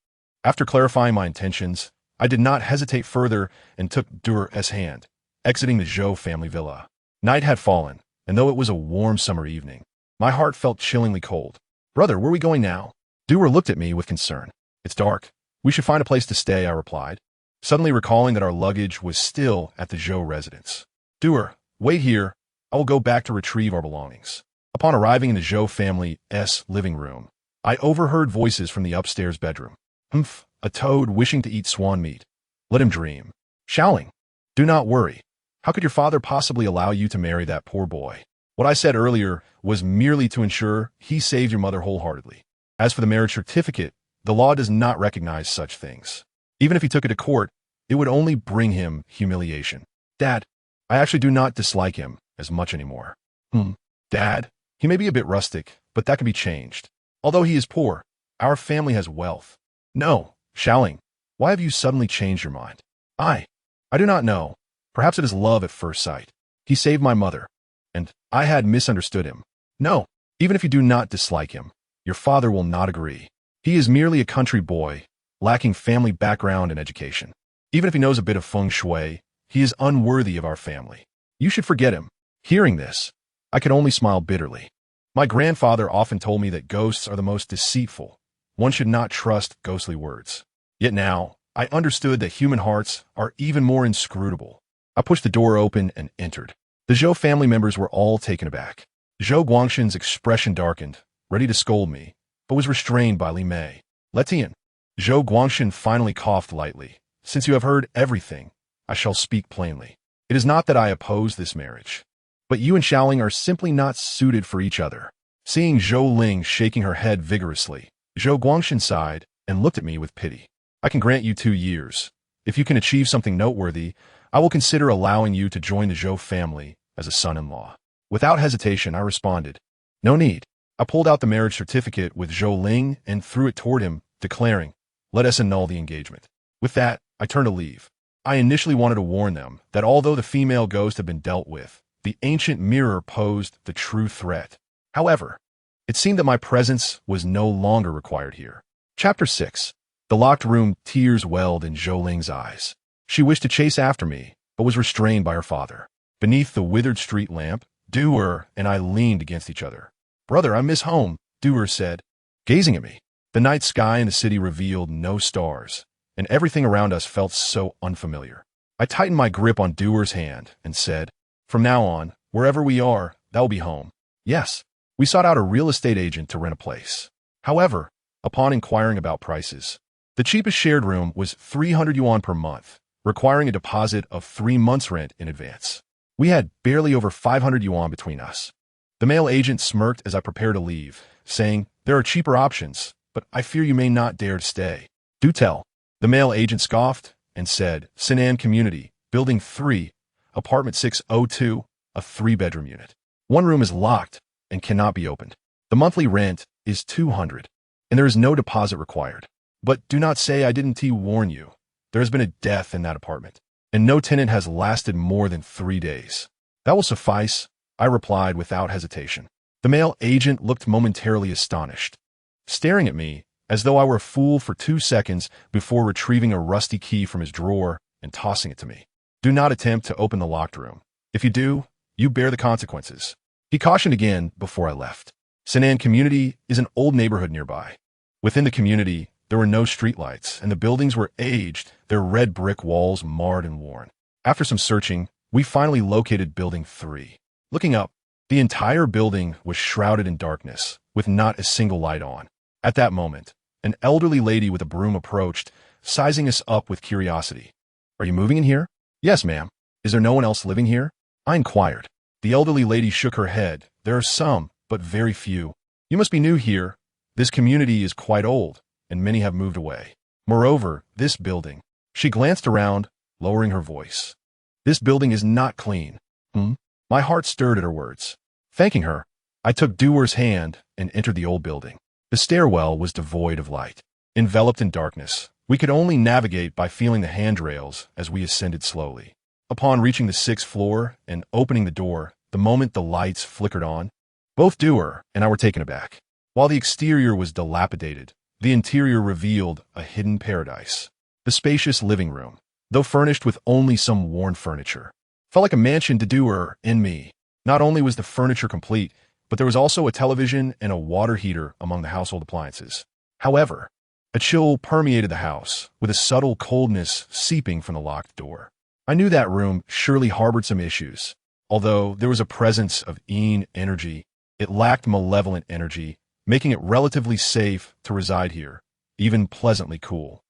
After clarifying my intentions, I did not hesitate further and took Duer's hand, exiting the Zhou family villa. Night had fallen, and though it was a warm summer evening, my heart felt chillingly cold. Brother, where are we going now? Duer looked at me with concern. It's dark. We should find a place to stay, I replied, suddenly recalling that our luggage was still at the Zhou residence. Duer, wait here. I will go back to retrieve our belongings. Upon arriving in the Zhou family's living room, I overheard voices from the upstairs bedroom. Humph, a toad wishing to eat swan meat. Let him dream. Xiaoling, do not worry. How could your father possibly allow you to marry that poor boy? What I said earlier was merely to ensure he saved your mother wholeheartedly. As for the marriage certificate, the law does not recognize such things. Even if he took it to court, it would only bring him humiliation. Dad, I actually do not dislike him as much anymore. Dad, he may be a bit rustic, but that can be changed. Although he is poor, our family has wealth. No, Xiaoling, why have you suddenly changed your mind? I do not know. Perhaps it is love at first sight. He saved my mother, and I had misunderstood him. No, even if you do not dislike him, your father will not agree. He is merely a country boy, lacking family background and education. Even if he knows a bit of feng shui, he is unworthy of our family. You should forget him. Hearing this, I could only smile bitterly. My grandfather often told me that ghosts are the most deceitful. One should not trust ghostly words. Yet now, I understood that human hearts are even more inscrutable. I pushed the door open and entered. The Zhou family members were all taken aback. Zhou Guangxin's expression darkened, ready to scold me, but was restrained by Li Mei. Letian. Zhou Guangxin finally coughed lightly. Since you have heard everything, I shall speak plainly. It is not that I oppose this marriage, but you and Xiaoling are simply not suited for each other. Seeing Zhou Ling shaking her head vigorously, Zhou Guangxin sighed and looked at me with pity. I can grant you 2 years. If you can achieve something noteworthy, I will consider allowing you to join the Zhou family as a son-in-law. Without hesitation, I responded, no need. I pulled out the marriage certificate with Zhou Ling and threw it toward him, declaring, let us annul the engagement. With that, I turned to leave. I initially wanted to warn them that although the female ghost had been dealt with, the ancient mirror posed the true threat. However, it seemed that my presence was no longer required here. Chapter 6. The locked room. Tears welled in Zhou Ling's eyes. She wished to chase after me, but was restrained by her father. Beneath the withered street lamp, Duer and I leaned against each other. Brother, I miss home, Duer said, gazing at me. The night sky in the city revealed no stars, and everything around us felt so unfamiliar. I tightened my grip on Duer's hand and said, from now on, wherever we are, that will be home. Yes, we sought out a real estate agent to rent a place. However, upon inquiring about prices, the cheapest shared room was 300 yuan per month, requiring a deposit of 3 months' rent in advance. We had barely over 500 yuan between us. The male agent smirked as I prepared to leave, saying, there are cheaper options, but I fear you may not dare to stay. Do tell. The male agent scoffed and said, Sinan Community, Building 3, Apartment 602, a 3-bedroom unit. One room is locked and cannot be opened. The monthly rent is 200, and there is no deposit required. But do not say I didn't warn you. There has been a death in that apartment, and no tenant has lasted more than 3 days. That will suffice, I replied without hesitation. The male agent looked momentarily astonished, staring at me as though I were a fool for 2 seconds before retrieving a rusty key from his drawer and tossing it to me. Do not attempt to open the locked room. If you do, you bear the consequences. He cautioned again before I left. Sinan Community is an old neighborhood nearby. Within the community, there were no streetlights, and the buildings were aged, their red brick walls marred and worn. After some searching, we finally located Building 3. Looking up, the entire building was shrouded in darkness, with not a single light on. At that moment, an elderly lady with a broom approached, sizing us up with curiosity. Are you moving in here? Yes, ma'am. Is there no one else living here? I inquired. The elderly lady shook her head. There are some, but very few. You must be new here. This community is quite old, and many have moved away. Moreover, this building. She glanced around, lowering her voice. This building is not clean. My heart stirred at her words. Thanking her, I took Duer's hand and entered the old building. The stairwell was devoid of light. Enveloped in darkness, We could only navigate by feeling the handrails as we ascended slowly. Upon reaching the 6th floor and opening the door, the moment the lights flickered on, both Dewar and I were taken aback. While the exterior was dilapidated, the interior revealed a hidden paradise. The spacious living room, though furnished with only some worn furniture, felt like a mansion to Dewar and me. Not only was the furniture complete, but there was also a television and a water heater among the household appliances. However, a chill permeated the house, with a subtle coldness seeping from the locked door. I knew that room surely harbored some issues. Although there was a presence of energy, it lacked malevolent energy, making it relatively safe to reside here, even pleasantly cool.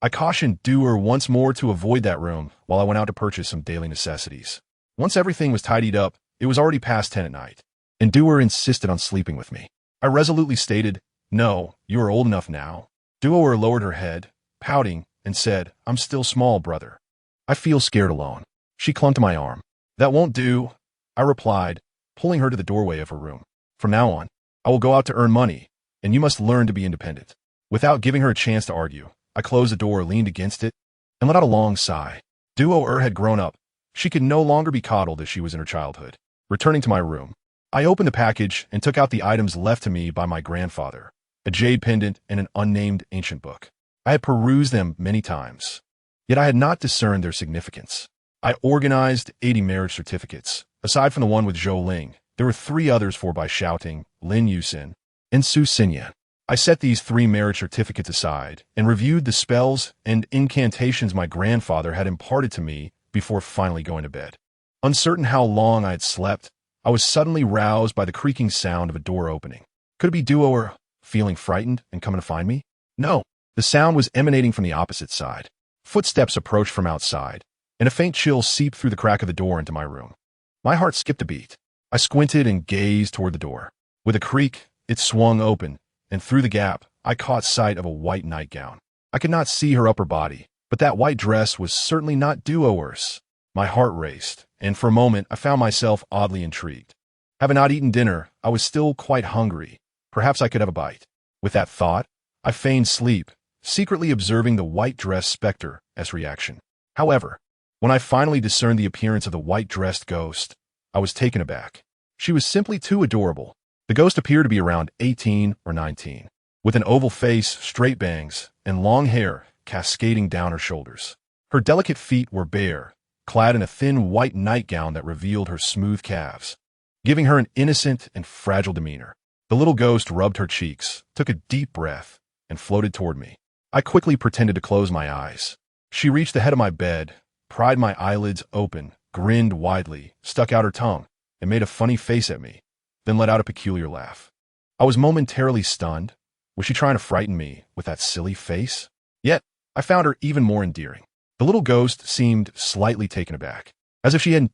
I cautioned Dewar once more to avoid that room while I went out to purchase some daily necessities. Once everything was tidied up, it was already past 10 at night, and Dewar insisted on sleeping with me. I resolutely stated, "No, you are old enough now." Dewar lowered her head, pouting, and said, "I'm still small, brother. I feel scared alone." She clung to my arm. "That won't do," I replied, pulling her to the doorway of her room. "From now on, I will go out to earn money, and you must learn to be independent." Without giving her a chance to argue, I closed the door, leaned against it, and let out a long sigh. Dewar had grown up. She could no longer be coddled as she was in her childhood. Returning to my room, I opened the package and took out the items left to me by my grandfather, a jade pendant and an unnamed ancient book. I had perused them many times, yet I had not discerned their significance. I organized 80 marriage certificates. Aside from the one with Zhou Ling, there were 3 others for Bai Xiaoting, Lin Yusin, and Su Xinyan. I set these 3 marriage certificates aside and reviewed the spells and incantations my grandfather had imparted to me before finally going to bed. Uncertain how long I had slept, I was suddenly roused by the creaking sound of a door opening. Could it be Dewar feeling frightened and coming to find me? No, the sound was emanating from the opposite side. Footsteps approached from outside, and a faint chill seeped through the crack of the door into my room. My heart skipped a beat. I squinted and gazed toward the door. With a creak, it swung open, and through the gap, I caught sight of a white nightgown. I could not see her upper body, but that white dress was certainly not Dewar's. My heart raced, and for a moment I found myself oddly intrigued. Having not eaten dinner, I was still quite hungry. Perhaps I could have a bite. With that thought, I feigned sleep, secretly observing the white dress specter as reaction. However, when I finally discerned the appearance of the white-dressed ghost, I was taken aback. She was simply too adorable. The ghost appeared to be around 18 or 19, with an oval face, straight bangs, and long hair cascading down her shoulders. Her delicate feet were bare, clad in a thin white nightgown that revealed her smooth calves, giving her an innocent and fragile demeanor. The little ghost rubbed her cheeks, took a deep breath, and floated toward me. I quickly pretended to close my eyes. She reached the head of my bed, pried my eyelids open, grinned widely, stuck out her tongue, and made a funny face at me, then let out a peculiar laugh. I was momentarily stunned. Was she trying to frighten me with that silly face? Yet, I found her even more endearing. The little ghost seemed slightly taken aback, as if she had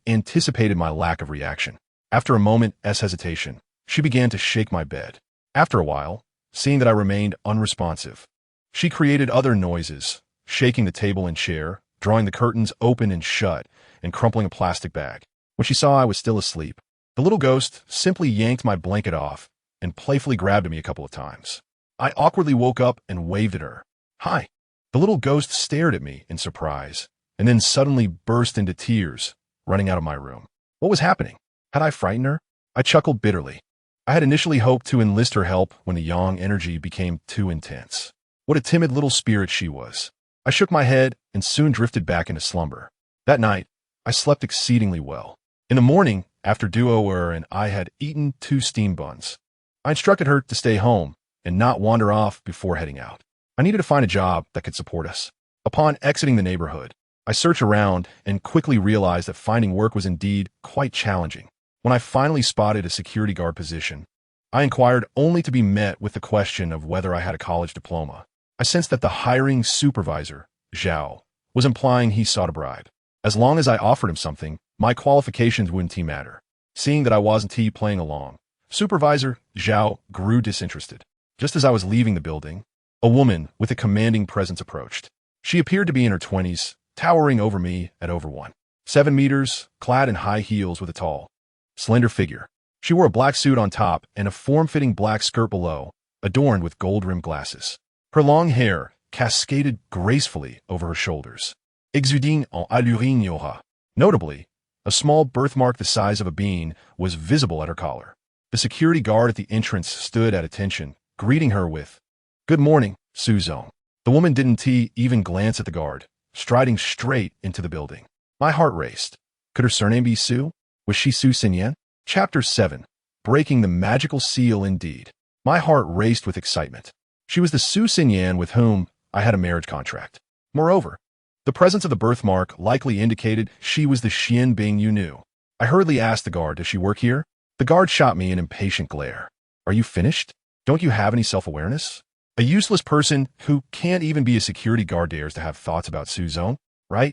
anticipated my lack of reaction. After a moment's hesitation, she began to shake my bed. After a while, seeing that I remained unresponsive, she created other noises, shaking the table and chair, drawing the curtains open and shut, and crumpling a plastic bag. When she saw I was still asleep, the little ghost simply yanked my blanket off and playfully grabbed me a couple of times. I awkwardly woke up and waved at her. "Hi." The little ghost stared at me in surprise, and then suddenly burst into tears, running out of my room. What was happening? Had I frightened her? I chuckled bitterly. I had initially hoped to enlist her help when the yang energy became too intense. What a timid little spirit she was. I shook my head and soon drifted back into slumber. That night, I slept exceedingly well. In the morning, after Duo and I had eaten 2 steamed buns, I instructed her to stay home and not wander off before heading out. I needed to find a job that could support us. Upon exiting the neighborhood, I searched around and quickly realized that finding work was indeed quite challenging. When I finally spotted a security guard position, I inquired only to be met with the question of whether I had a college diploma. I sensed that the hiring supervisor, Zhao, was implying he sought a bribe. As long as I offered him something, my qualifications wouldn't matter. Seeing that I wasn't playing along, Supervisor Zhao grew disinterested. Just as I was leaving the building, a woman with a commanding presence approached. She appeared to be in her 20s, towering over me at over 1.7 meters, clad in high heels with a tall, slender figure. She wore a black suit on top and a form-fitting black skirt below, adorned with gold-rimmed glasses. Her long hair, cascaded gracefully over her shoulders, exuding en allure ignorée. Notably, a small birthmark the size of a bean was visible at her collar. The security guard at the entrance stood at attention, greeting her with, "Good morning, Suzong." The woman didn't even glance at the guard, striding straight into the building. My heart raced. Could her surname be Su? Was she Su Xinyan? Chapter 7. Breaking the magical seal indeed. My heart raced with excitement. She was the Su Xinyan with whom I had a marriage contract. Moreover, the presence of the birthmark likely indicated she was the Xian Bing you knew. I hurriedly asked the guard, "Does she work here?" The guard shot me an impatient glare. "Are you finished? Don't you have any self-awareness? A useless person who can't even be a security guard dares to have thoughts about Suzong, right?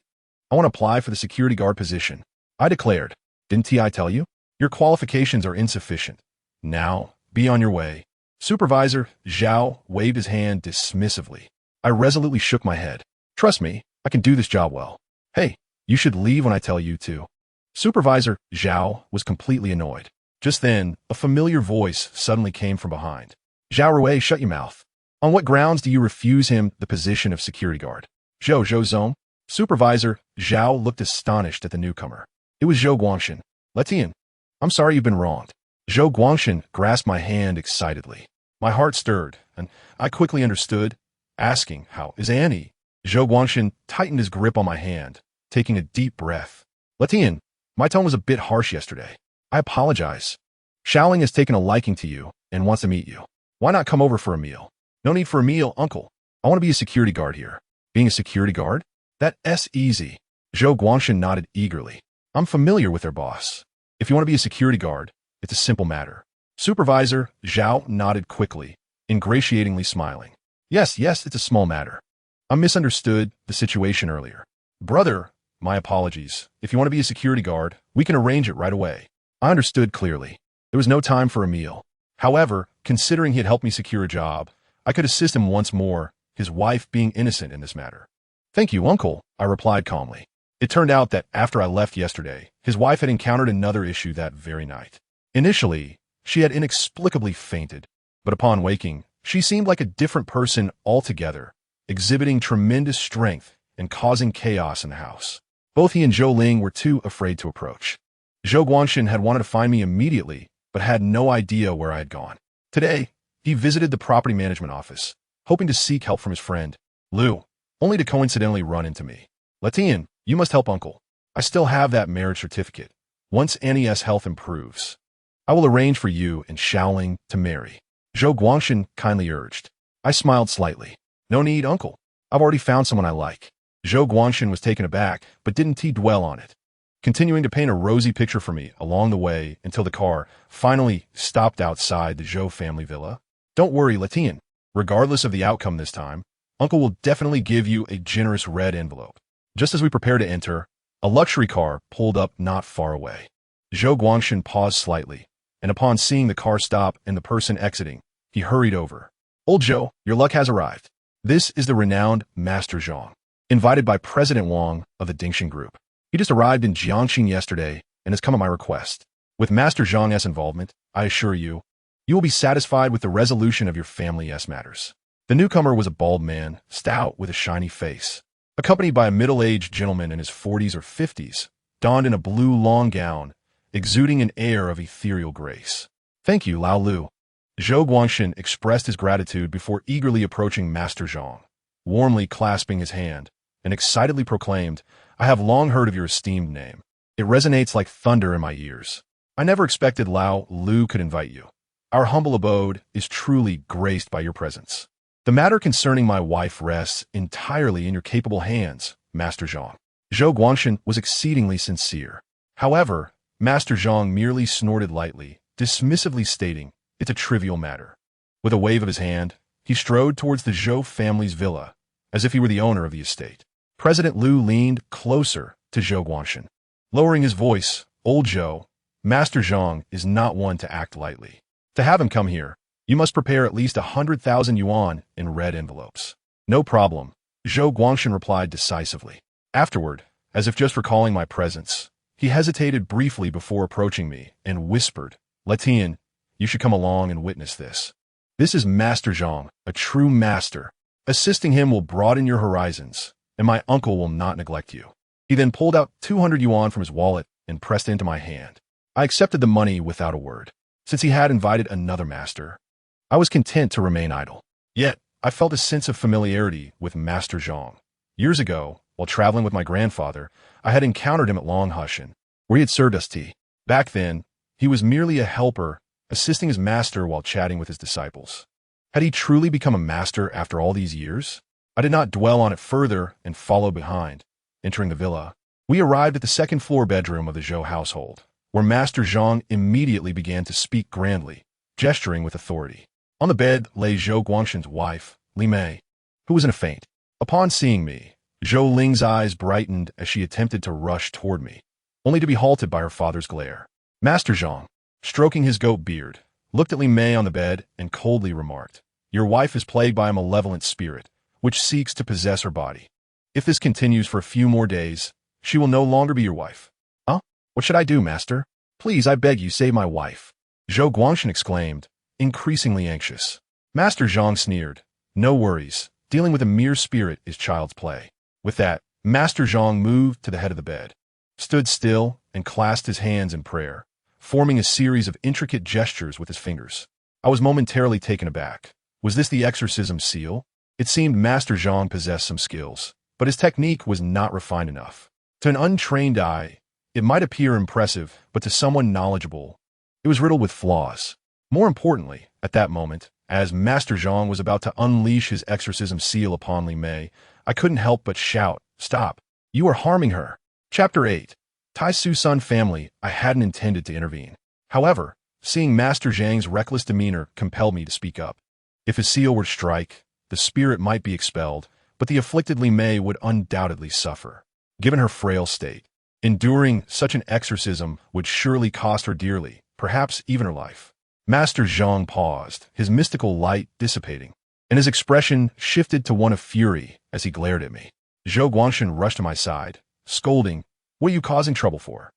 I want to apply for the security guard position." I declared. "Didn't I tell you? Your qualifications are insufficient. Now, be on your way." Supervisor Zhao waved his hand dismissively. I resolutely shook my head. "Trust me, I can do this job well." "Hey, you should leave when I tell you to." Supervisor Zhao was completely annoyed. Just then, a familiar voice suddenly came from behind. "Zhao Rui, shut your mouth. On what grounds do you refuse him the position of security guard?" "Zhou Zhong." Supervisor Zhao looked astonished at the newcomer. It was Zhou Guangshan. "Letian, I'm sorry you've been wronged." Zhou Guangshan grasped my hand excitedly. My heart stirred, and I quickly understood, asking, "How is Annie?" Zhou Guangshan tightened his grip on my hand, taking a deep breath. "Letian, my tone was a bit harsh yesterday. I apologize. Shaoling has taken a liking to you and wants to meet you. Why not come over for a meal?" "No need for a meal, uncle. I want to be a security guard here." "Being a security guard? That's easy." Zhou Guangshan nodded eagerly. "I'm familiar with their boss. If you want to be a security guard, it's a simple matter." Supervisor Zhao nodded quickly, ingratiatingly smiling. Yes, it's a small matter. I misunderstood the situation earlier." "Brother, my apologies. If you want to be a security guard, we can arrange it right away." I understood clearly. There was no time for a meal. However, considering he had helped me secure a job, I could assist him once more, his wife being innocent in this matter. "Thank you, uncle," I replied calmly. It turned out that after I left yesterday, his wife had encountered another issue that very night. Initially, she had inexplicably fainted, but upon waking, she seemed like a different person altogether, exhibiting tremendous strength and causing chaos in the house. Both he and Zhou Ling were too afraid to approach. Zhou Guangshan had wanted to find me immediately, but had no idea where I had gone. Today, he visited the property management office, hoping to seek help from his friend, Liu, only to coincidentally run into me. "Letian, you must help uncle. I still have that marriage certificate. Once Annie's health improves, I will arrange for you and Shaoling to marry," Zhou Guangshan kindly urged. I smiled slightly. "No need, uncle. I've already found someone I like." Zhou Guangshan was taken aback, but didn't dwell on it, continuing to paint a rosy picture for me along the way until the car finally stopped outside the Zhou family villa. "Don't worry, Letian. Regardless of the outcome this time, uncle will definitely give you a generous red envelope." Just as we prepared to enter, a luxury car pulled up not far away. Zhou Guangshan paused slightly, and upon seeing the car stop and the person exiting, he hurried over. "Old Zhou, your luck has arrived. This is the renowned Master Zhang, invited by President Wang of the Dingxin Group. He just arrived in Jiangxin yesterday and has come at my request. With Master Zhang's involvement, I assure you, you will be satisfied with the resolution of your family's matters." The newcomer was a bald man, stout with a shiny face, accompanied by a middle-aged gentleman in his 40s or 50s, donned in a blue long gown, exuding an air of ethereal grace. "Thank you, Lao Lu." Zhou Guangshan expressed his gratitude before eagerly approaching Master Zhang, warmly clasping his hand, and excitedly proclaimed, "I have long heard of your esteemed name. It resonates like thunder in my ears. I never expected Lao Lu could invite you. Our humble abode is truly graced by your presence. The matter concerning my wife rests entirely in your capable hands, Master Zhang." Zhou Guangshan was exceedingly sincere. However, Master Zhang merely snorted lightly, dismissively stating, "It's a trivial matter." With a wave of his hand, he strode towards the Zhou family's villa, as if he were the owner of the estate. President Liu leaned closer to Zhou Guangshan. Lowering his voice, "Old Zhou, Master Zhang is not one to act lightly. To have him come here, you must prepare at least 100,000 yuan in red envelopes." "No problem," Zhou Guangshan replied decisively. Afterward, as if just recalling my presence, he hesitated briefly before approaching me and whispered, "Letian, you should come along and witness this. This is Master Zhang, a true master, Assisting him will broaden your horizons, and my uncle will not neglect you. He then pulled out 200 yuan from his wallet and pressed it into my hand. I accepted the money without a word. Since he had invited another master, I was content to remain idle. Yet, I felt a sense of familiarity with Master Zhang. Years ago, while traveling with my grandfather, I had encountered him at Longhushan, where he had served us tea. Back then, he was merely a helper, assisting his master while chatting with his disciples. Had he truly become a master after all these years? I did not dwell on it further and followed behind. Entering the villa, we arrived at the second-floor bedroom of the Zhou household, where Master Zhang immediately began to speak grandly, gesturing with authority. On the bed lay Zhou Guangshan's wife, Li Mei, who was in a faint. Upon seeing me, Zhou Ling's eyes brightened as she attempted to rush toward me, only to be halted by her father's glare. Master Zhang, stroking his goat beard, looked at Li Mei on the bed and coldly remarked, "Your wife is plagued by a malevolent spirit, which seeks to possess her body. If this continues for a few more days, she will no longer be your wife." "Huh? What should I do, master? Please, I beg you, save my wife," Zhou Guangshan exclaimed, increasingly anxious. Master Zhang sneered, "No worries. Dealing with a mere spirit is child's play." With that, Master Zhang moved to the head of the bed, stood still, and clasped his hands in prayer, forming a series of intricate gestures with his fingers. I was momentarily taken aback. Was this the exorcism seal? It seemed Master Zhang possessed some skills, but his technique was not refined enough. To an untrained eye, it might appear impressive, but to someone knowledgeable, it was riddled with flaws. More importantly, at that moment, as Master Zhang was about to unleash his exorcism seal upon Li Mei, I couldn't help but shout, "Stop! You are harming her!" Chapter 8. Tai Su-sun family. I hadn't intended to intervene. However, seeing Master Zhang's reckless demeanor compelled me to speak up. If his seal were to strike, the spirit might be expelled, but the afflicted Li Mei would undoubtedly suffer. Given her frail state, enduring such an exorcism would surely cost her dearly, perhaps even her life. Master Zhang paused, his mystical light dissipating, and his expression shifted to one of fury as he glared at me. Zhou Guangshan rushed to my side, scolding, "What are you causing trouble for?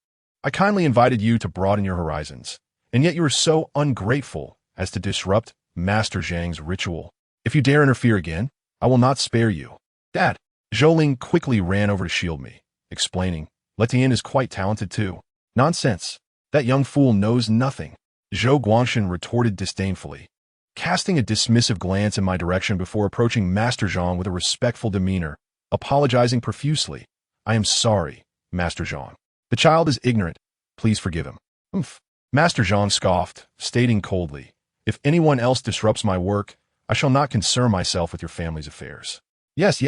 I kindly invited you to broaden your horizons, and yet you are so ungrateful as to disrupt Master Zhang's ritual. If you dare interfere again, I will not spare you." "Dad!" Zhou Ling quickly ran over to shield me, explaining, "Letian is quite talented too." "Nonsense. That young fool knows nothing," Zhou Guangshan retorted disdainfully, casting a dismissive glance in my direction before approaching Master Zhang with a respectful demeanor, apologizing profusely. "I am sorry, Master Zhang. The child is ignorant. Please forgive him." "Umph." Master Zhang scoffed, stating coldly, "If anyone else disrupts my work, I shall not concern myself with your family's affairs." Yes.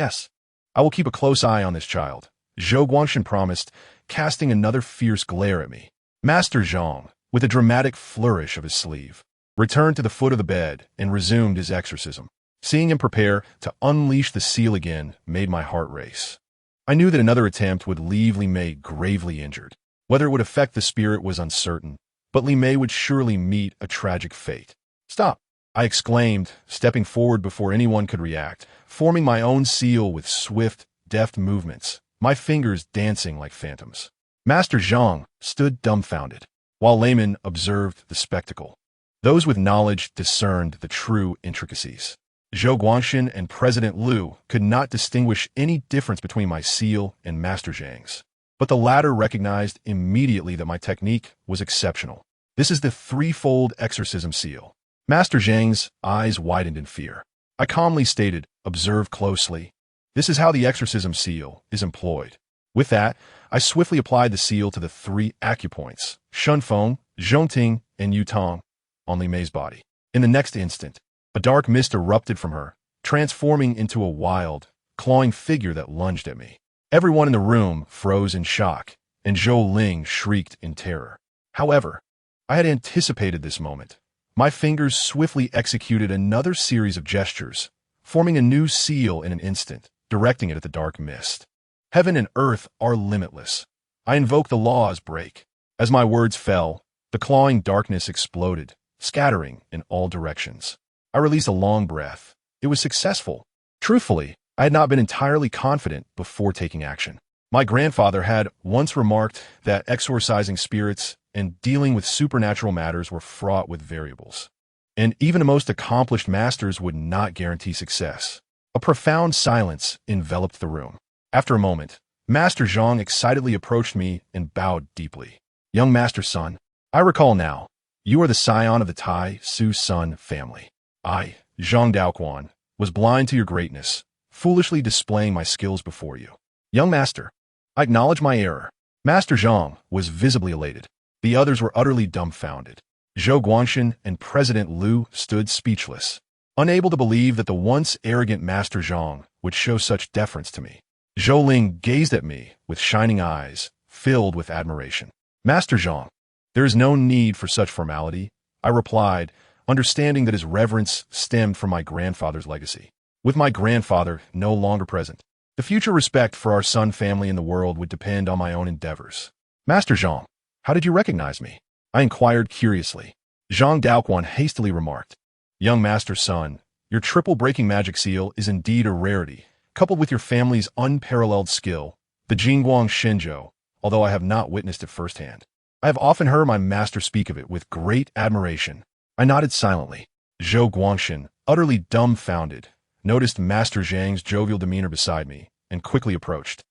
I will keep a close eye on this child," Zhou Guangshan promised, casting another fierce glare at me. Master Zhang, with a dramatic flourish of his sleeve, returned to the foot of the bed and resumed his exorcism. Seeing him prepare to unleash the seal again made my heart race. I knew that another attempt would leave Li Mei gravely injured. Whether it would affect the spirit was uncertain, but Li Mei would surely meet a tragic fate. "Stop!" I exclaimed, stepping forward before anyone could react, forming my own seal with swift, deft movements, my fingers dancing like phantoms. Master Zhang stood dumbfounded, while laymen observed the spectacle. Those with knowledge discerned the true intricacies. Zhou Guangshan and President Liu could not distinguish any difference between my seal and Master Zhang's, but the latter recognized immediately that my technique was exceptional. "This is the threefold exorcism seal." Master Zhang's eyes widened in fear. I calmly stated, "Observe closely. This is how the exorcism seal is employed." With that, I swiftly applied the seal to the three acupoints, Shunfeng, Zhongting, and Yutong, on Li Mei's body. In the next instant, a dark mist erupted from her, transforming into a wild, clawing figure that lunged at me. Everyone in the room froze in shock, and Zhou Ling shrieked in terror. However, I had anticipated this moment. My fingers swiftly executed another series of gestures, forming a new seal in an instant, directing it at the dark mist. Heaven and earth are limitless. I invoke the laws break. As my words fell, the clawing darkness exploded, scattering in all directions. I released a long breath. It was successful. Truthfully, I had not been entirely confident before taking action. My grandfather had once remarked that exorcising spirits and dealing with supernatural matters were fraught with variables, and even the most accomplished masters would not guarantee success. A profound silence enveloped the room. After a moment, Master Zhang excitedly approached me and bowed deeply. Young Master Sun, I recall now. You are the scion of the Tai Su Sun family. I, Zhang Daoquan, was blind to your greatness, foolishly displaying my skills before you. Young Master, I acknowledge my error. Master Zhang was visibly elated. The others were utterly dumbfounded. Zhou Guangxin and President Liu stood speechless, unable to believe that the once arrogant Master Zhang would show such deference to me. Zhou Ling gazed at me with shining eyes, filled with admiration. Master Zhang, there is no need for such formality, I replied, understanding that his reverence stemmed from my grandfather's legacy. With my grandfather no longer present, the future respect for our Sun family in the world would depend on my own endeavors. Master Zhang, how did you recognize me? I inquired curiously. Zhang Daoquan hastily remarked, Young Master Sun, your triple breaking magic seal is indeed a rarity, coupled with your family's unparalleled skill, the Jingguang Shenzhou, although I have not witnessed it firsthand. I have often heard my master speak of it with great admiration. I nodded silently. Zhou Guangxin, utterly dumbfounded, noticed Master Zhang's jovial demeanor beside me and quickly approached.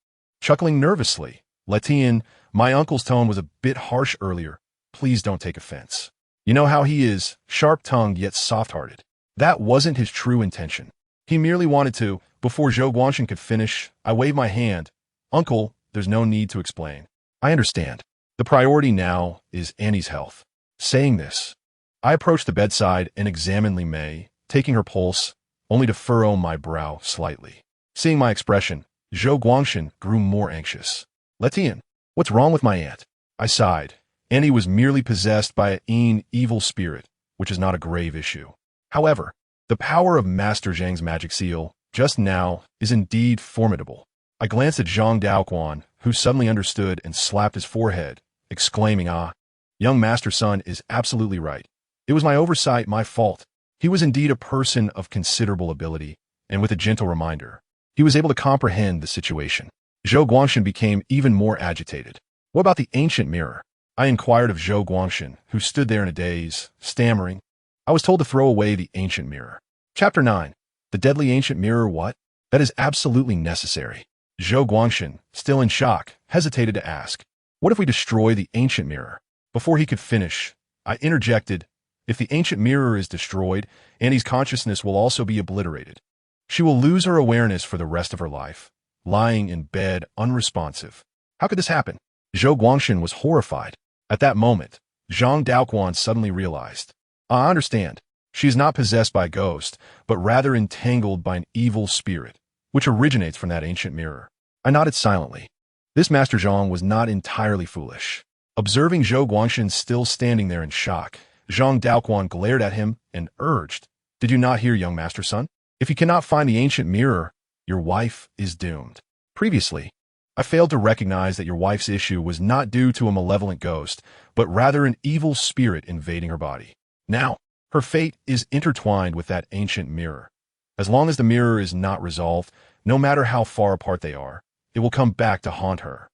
Chuckling nervously, Letian, my uncle's tone was a bit harsh earlier. Please don't take offense. You know how he is, sharp-tongued yet soft-hearted. That wasn't his true intention. He merely wanted to. Before Zhou Guangxin could finish, I waved my hand. Uncle, there's no need to explain. I understand. The priority now is Annie's health. Saying this, I approached the bedside and examined Li Mei, taking her pulse, only to furrow my brow slightly. Seeing my expression, Zhou Guangxin grew more anxious. Letian, what's wrong with my aunt? I sighed. Annie was merely possessed by an evil spirit, which is not a grave issue. However, the power of Master Zhang's magic seal, just now, is indeed formidable. I glanced at Zhang Daoquan, who suddenly understood and slapped his forehead, exclaiming, Ah, young Master Sun is absolutely right. It was my oversight, my fault. He was indeed a person of considerable ability, and with a gentle reminder, he was able to comprehend the situation. Zhou Guangxin became even more agitated. What about the ancient mirror? I inquired of Zhou Guangxin, who stood there in a daze, stammering. I was told to throw away the ancient mirror. Chapter 9. The deadly ancient mirror, what? That is absolutely necessary. Zhou Guangxin, still in shock, hesitated to ask, what if we destroy the ancient mirror? Before he could finish, I interjected, if the ancient mirror is destroyed, Annie's consciousness will also be obliterated. She will lose her awareness for the rest of her life, lying in bed unresponsive. How could this happen? Zhou Guangxin was horrified. At that moment, Zhang Daoquan suddenly realized. I understand. She is not possessed by a ghost, but rather entangled by an evil spirit, which originates from that ancient mirror. I nodded silently. This Master Zhang was not entirely foolish. Observing Zhou Guangxin still standing there in shock, Zhang Daoquan glared at him and urged, Did you not hear, young Master Sun? If you cannot find the ancient mirror, your wife is doomed. Previously, I failed to recognize that your wife's issue was not due to a malevolent ghost, but rather an evil spirit invading her body. Now, her fate is intertwined with that ancient mirror. As long as the mirror is not resolved, no matter how far apart they are, it will come back to haunt her.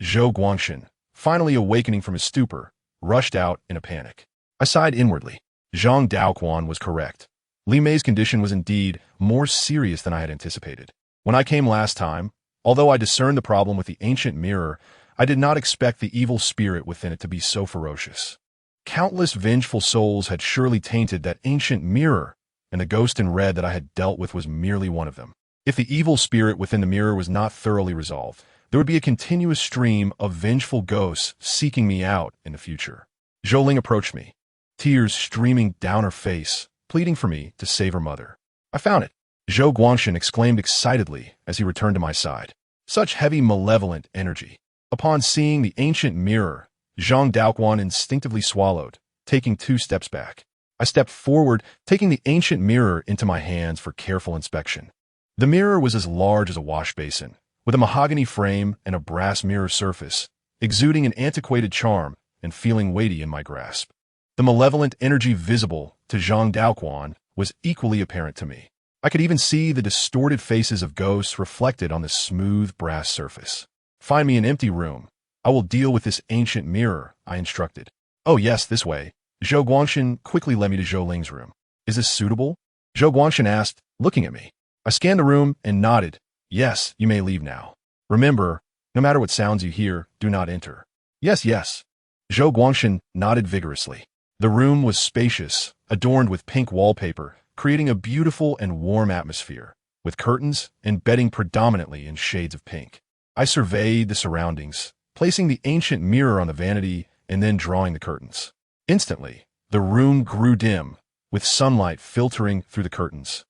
Zhou Guangxin, finally awakening from his stupor, rushed out in a panic. I sighed inwardly. Zhang Daoquan was correct. Li Mei's condition was indeed more serious than I had anticipated. When I came last time, although I discerned the problem with the ancient mirror, I did not expect the evil spirit within it to be so ferocious. Countless vengeful souls had surely tainted that ancient mirror, and the ghost in red that I had dealt with was merely one of them. If the evil spirit within the mirror was not thoroughly resolved, there would be a continuous stream of vengeful ghosts seeking me out in the future. Zhou Ling approached me, tears streaming down her face, pleading for me to save her mother. I found it. Zhou Guangxin exclaimed excitedly as he returned to my side. Such heavy malevolent energy. Upon seeing the ancient mirror, Zhang Daoquan instinctively swallowed, taking 2 steps back. I stepped forward, taking the ancient mirror into my hands for careful inspection. The mirror was as large as a wash basin, with a mahogany frame and a brass mirror surface, exuding an antiquated charm and feeling weighty in my grasp. The malevolent energy visible to Zhang Daoquan was equally apparent to me. I could even see the distorted faces of ghosts reflected on the smooth brass surface. Find me an empty room. I will deal with this ancient mirror, I instructed. Oh yes, this way. Zhou Guangxin quickly led me to Zhou Ling's room. Is this suitable? Zhou Guangxin asked, looking at me. I scanned the room and nodded. Yes, you may leave now. Remember, no matter what sounds you hear, do not enter. Yes, yes. Zhou Guangxin nodded vigorously. The room was spacious, adorned with pink wallpaper, creating a beautiful and warm atmosphere, with curtains and bedding predominantly in shades of pink. I surveyed the surroundings, placing the ancient mirror on the vanity and then drawing the curtains. Instantly, the room grew dim, with sunlight filtering through the curtains,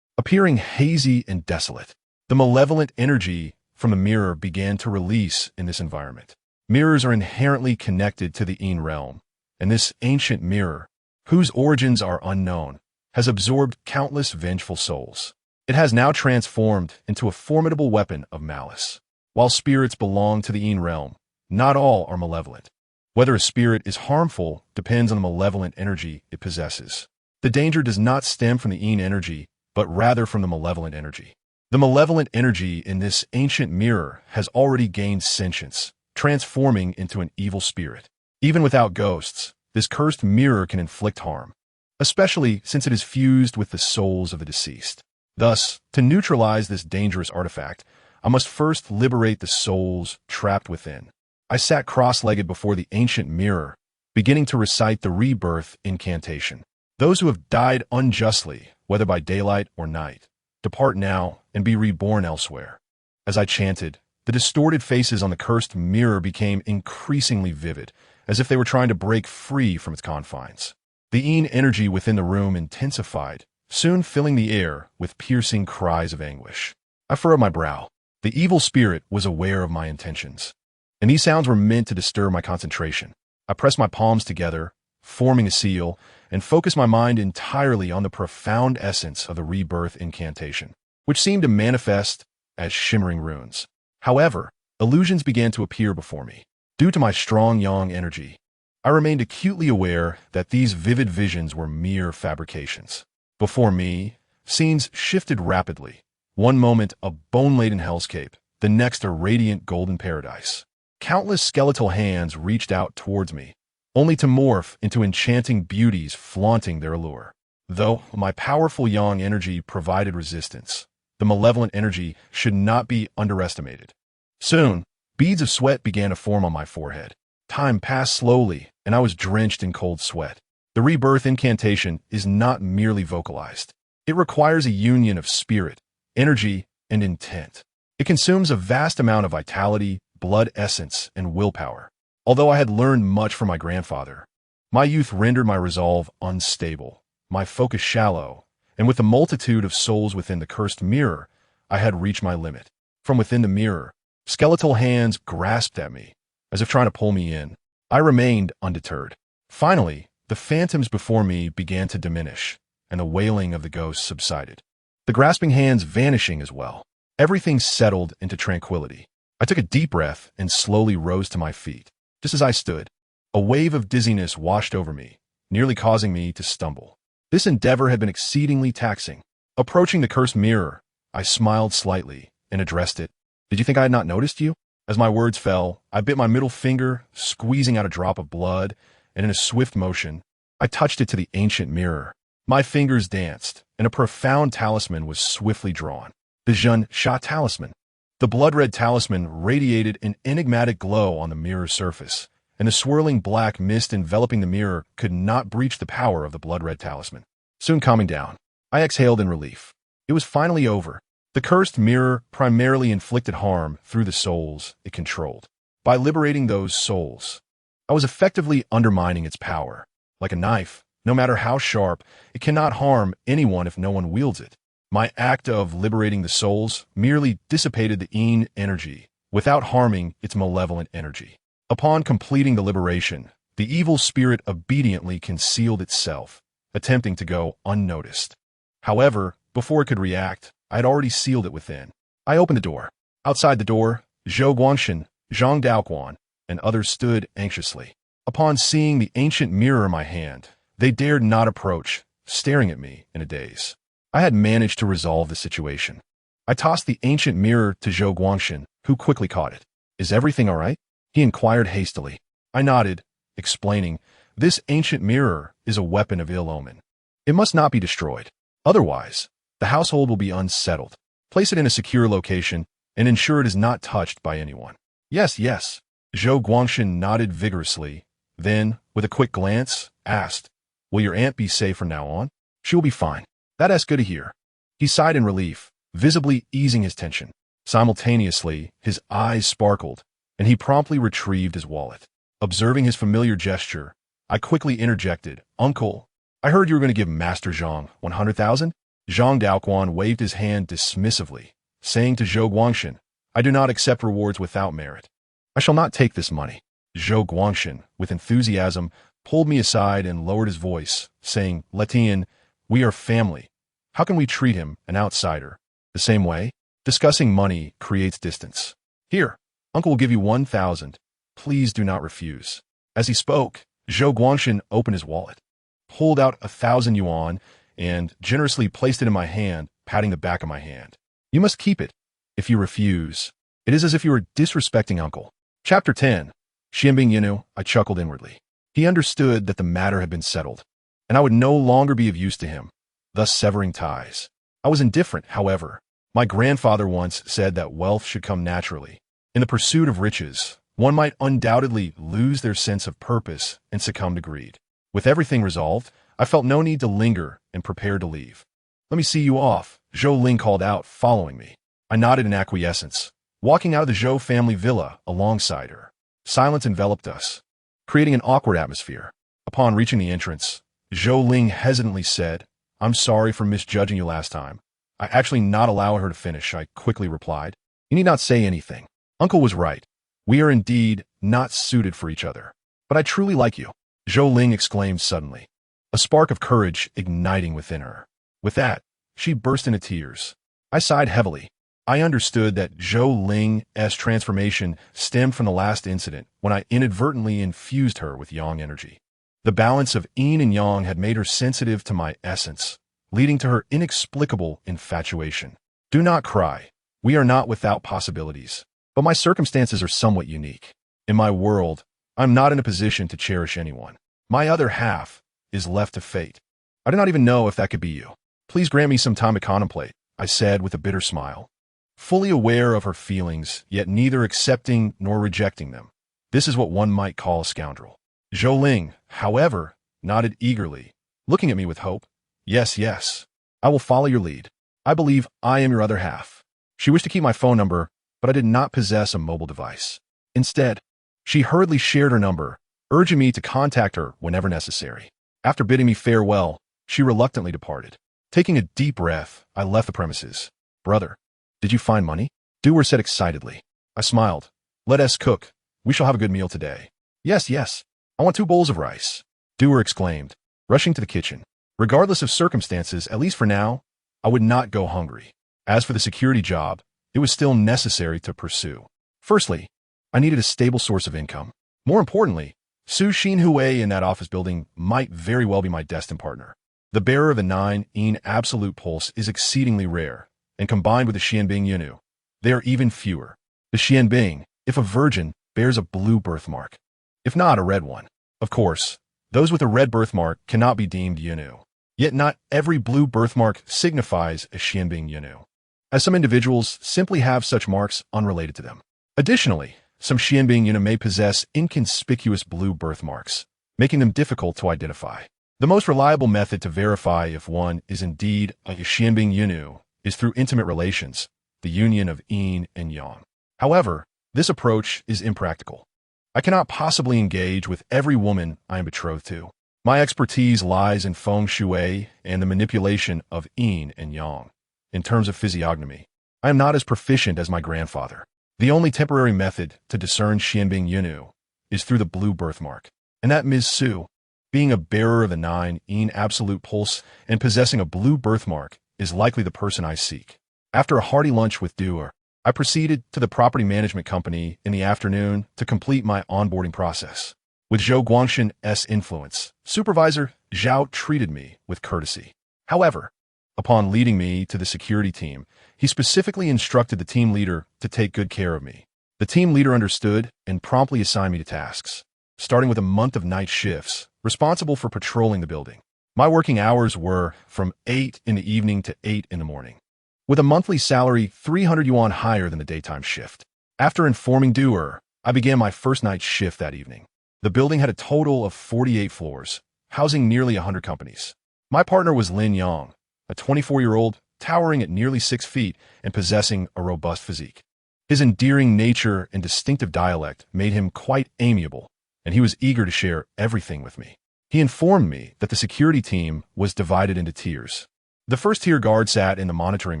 appearing hazy and desolate. The malevolent energy from the mirror began to release in this environment. Mirrors are inherently connected to the Yin realm, and this ancient mirror, whose origins are unknown, has absorbed countless vengeful souls. It has now transformed into a formidable weapon of malice. While spirits belong to the Yin realm, not all are malevolent. Whether a spirit is harmful depends on the malevolent energy it possesses. The danger does not stem from the Yin energy, but rather from the malevolent energy. The malevolent energy in this ancient mirror has already gained sentience, transforming into an evil spirit. Even without ghosts, this cursed mirror can inflict harm, especially since it is fused with the souls of the deceased. Thus, to neutralize this dangerous artifact, I must first liberate the souls trapped within. I sat cross-legged before the ancient mirror, beginning to recite the rebirth incantation. Those who have died unjustly, whether by daylight or night, depart now and be reborn elsewhere. As I chanted, the distorted faces on the cursed mirror became increasingly vivid, as if they were trying to break free from its confines. The Yin energy within the room intensified, soon filling the air with piercing cries of anguish. I furrowed my brow. The evil spirit was aware of my intentions, and these sounds were meant to disturb my concentration. I pressed my palms together, forming a seal, and focused my mind entirely on the profound essence of the rebirth incantation, which seemed to manifest as shimmering runes. However, illusions began to appear before me. Due to my strong yang energy, I remained acutely aware that these vivid visions were mere fabrications. Before me, scenes shifted rapidly. One moment a bone-laden hellscape, the next a radiant golden paradise. Countless skeletal hands reached out towards me, only to morph into enchanting beauties flaunting their allure. Though my powerful yang energy provided resistance, the malevolent energy should not be underestimated. Soon, beads of sweat began to form on my forehead. Time passed slowly, and I was drenched in cold sweat. The rebirth incantation is not merely vocalized. It requires a union of spirit, energy, and intent. It consumes a vast amount of vitality, blood essence, and willpower. Although I had learned much from my grandfather, my youth rendered my resolve unstable, my focus shallow, and with the multitude of souls within the cursed mirror, I had reached my limit. From within the mirror, skeletal hands grasped at me, as if trying to pull me in. I remained undeterred. Finally, the phantoms before me began to diminish, and the wailing of the ghosts subsided, the grasping hands vanishing as well. Everything settled into tranquility. I took a deep breath and slowly rose to my feet. Just as I stood, a wave of dizziness washed over me, nearly causing me to stumble. This endeavor had been exceedingly taxing. Approaching the cursed mirror, I smiled slightly and addressed it. Did you think I had not noticed you? As my words fell, I bit my middle finger, squeezing out a drop of blood, and in a swift motion, I touched it to the ancient mirror. My fingers danced, and a profound talisman was swiftly drawn. The Zhen Sha talisman. The blood-red talisman radiated an enigmatic glow on the mirror's surface, and the swirling black mist enveloping the mirror could not breach the power of the blood-red talisman. Soon calming down, I exhaled in relief. It was finally over. The cursed mirror primarily inflicted harm through the souls it controlled. By liberating those souls, I was effectively undermining its power. Like a knife, no matter how sharp, it cannot harm anyone if no one wields it. My act of liberating the souls merely dissipated the Yin energy without harming its malevolent energy. Upon completing the liberation, the evil spirit obediently concealed itself, attempting to go unnoticed. However, before it could react, I had already sealed it within. I opened the door. Outside the door, Zhou Guangxin, Zhang Daoquan, and others stood anxiously. Upon seeing the ancient mirror in my hand, they dared not approach, staring at me in a daze. I had managed to resolve the situation. I tossed the ancient mirror to Zhou Guangxin, who quickly caught it. Is everything all right? He inquired hastily. I nodded, explaining, this ancient mirror is a weapon of ill omen. It must not be destroyed. Otherwise, The household will be unsettled. Place it in a secure location and ensure it is not touched by anyone. Yes, yes. Zhou Guangshan nodded vigorously, then, with a quick glance, asked, will your aunt be safe from now on? She will be fine. That's good to hear. He sighed in relief, visibly easing his tension. Simultaneously, his eyes sparkled, and he promptly retrieved his wallet. Observing his familiar gesture, I quickly interjected, Uncle, I heard you were going to give Master Zhang 100,000? Zhang Daoquan waved his hand dismissively, saying to Zhou Guangshan, I do not accept rewards without merit. I shall not take this money. Zhou Guangshan, with enthusiasm, pulled me aside and lowered his voice, saying, Letian, we are family. How can we treat him, an outsider, the same way? Discussing money creates distance. Here, Uncle will give you 1,000. Please do not refuse. As he spoke, Zhou Guangshan opened his wallet, pulled out 1,000 yuan, and generously placed it in my hand, patting the back of my hand. You must keep it. If you refuse, it is as if you were disrespecting Uncle. Chapter 10. Xianbing Yinu, I chuckled inwardly. He understood that the matter had been settled, and I would no longer be of use to him, thus severing ties. I was indifferent, however. My grandfather once said that wealth should come naturally. In the pursuit of riches, one might undoubtedly lose their sense of purpose and succumb to greed. With everything resolved, I felt no need to linger and prepared to leave. Let me see you off, Zhou Ling called out, following me. I nodded in acquiescence, walking out of the Zhou family villa alongside her. Silence enveloped us, creating an awkward atmosphere. Upon reaching the entrance, Zhou Ling hesitantly said, I'm sorry for misjudging you last time. I actually not allow her to finish, I quickly replied. You need not say anything. Uncle was right. We are indeed not suited for each other. But I truly like you, Zhou Ling exclaimed suddenly, a spark of courage igniting within her. With that, she burst into tears. I sighed heavily. I understood that Zhou Ling's transformation stemmed from the last incident when I inadvertently infused her with yang energy. The balance of yin and yang had made her sensitive to my essence, leading to her inexplicable infatuation. Do not cry. We are not without possibilities. But my circumstances are somewhat unique. In my world, I'm not in a position to cherish anyone. My other half is left to fate. I do not even know if that could be you. Please grant me some time to contemplate, I said with a bitter smile. Fully aware of her feelings, yet neither accepting nor rejecting them. This is what one might call a scoundrel. Zhou Ling, however, nodded eagerly, looking at me with hope. Yes, yes. I will follow your lead. I believe I am your other half. She wished to keep my phone number, but I did not possess a mobile device. Instead, she hurriedly shared her number, urging me to contact her whenever necessary. After bidding me farewell, she reluctantly departed. Taking a deep breath, I left the premises. Brother, did you find money? Dewar said excitedly. I smiled. Let us cook. We shall have a good meal today. Yes, yes. I want 2 bowls of rice. Dewar exclaimed, rushing to the kitchen. Regardless of circumstances, at least for now, I would not go hungry. As for the security job, it was still necessary to pursue. Firstly, I needed a stable source of income. More importantly, Su Xinhui in that office building might very well be my destined partner. The bearer of the 9-yin absolute pulse is exceedingly rare, and combined with the Xianbing Yunu, they are even fewer. The Xianbing, if a virgin, bears a blue birthmark, if not a red one. Of course, those with a red birthmark cannot be deemed Yunu. Yet not every blue birthmark signifies a Xianbing Yunu, as some individuals simply have such marks unrelated to them. Additionally, some Xianbing Yunu may possess inconspicuous blue birthmarks, making them difficult to identify. The most reliable method to verify if one is indeed a Xianbing Yunu is through intimate relations, the union of yin and yang. However, this approach is impractical. I cannot possibly engage with every woman I am betrothed to. My expertise lies in feng shui and the manipulation of yin and yang. In terms of physiognomy, I am not as proficient as my grandfather. The only temporary method to discern Xianbing Yunu is through the blue birthmark, and that Ms. Su, being a bearer of the 9-yin absolute pulse and possessing a blue birthmark, is likely the person I seek. After a hearty lunch with Dewar, I proceeded to the property management company in the afternoon to complete my onboarding process. With Zhou Guangshan's influence, Supervisor Zhao treated me with courtesy. However, upon leading me to the security team, he specifically instructed the team leader to take good care of me. The team leader understood and promptly assigned me to tasks, starting with a month of night shifts, responsible for patrolling the building. My working hours were from 8 in the evening to 8 in the morning, with a monthly salary 300 yuan higher than the daytime shift. After informing doer, I began my first night shift that evening. The building had a total of 48 floors, housing nearly 100 companies. My partner was Lin Yang, a 24-year-old, towering at nearly 6 feet and possessing a robust physique. His endearing nature and distinctive dialect made him quite amiable, and he was eager to share everything with me. He informed me that the security team was divided into tiers. The first-tier guard sat in the monitoring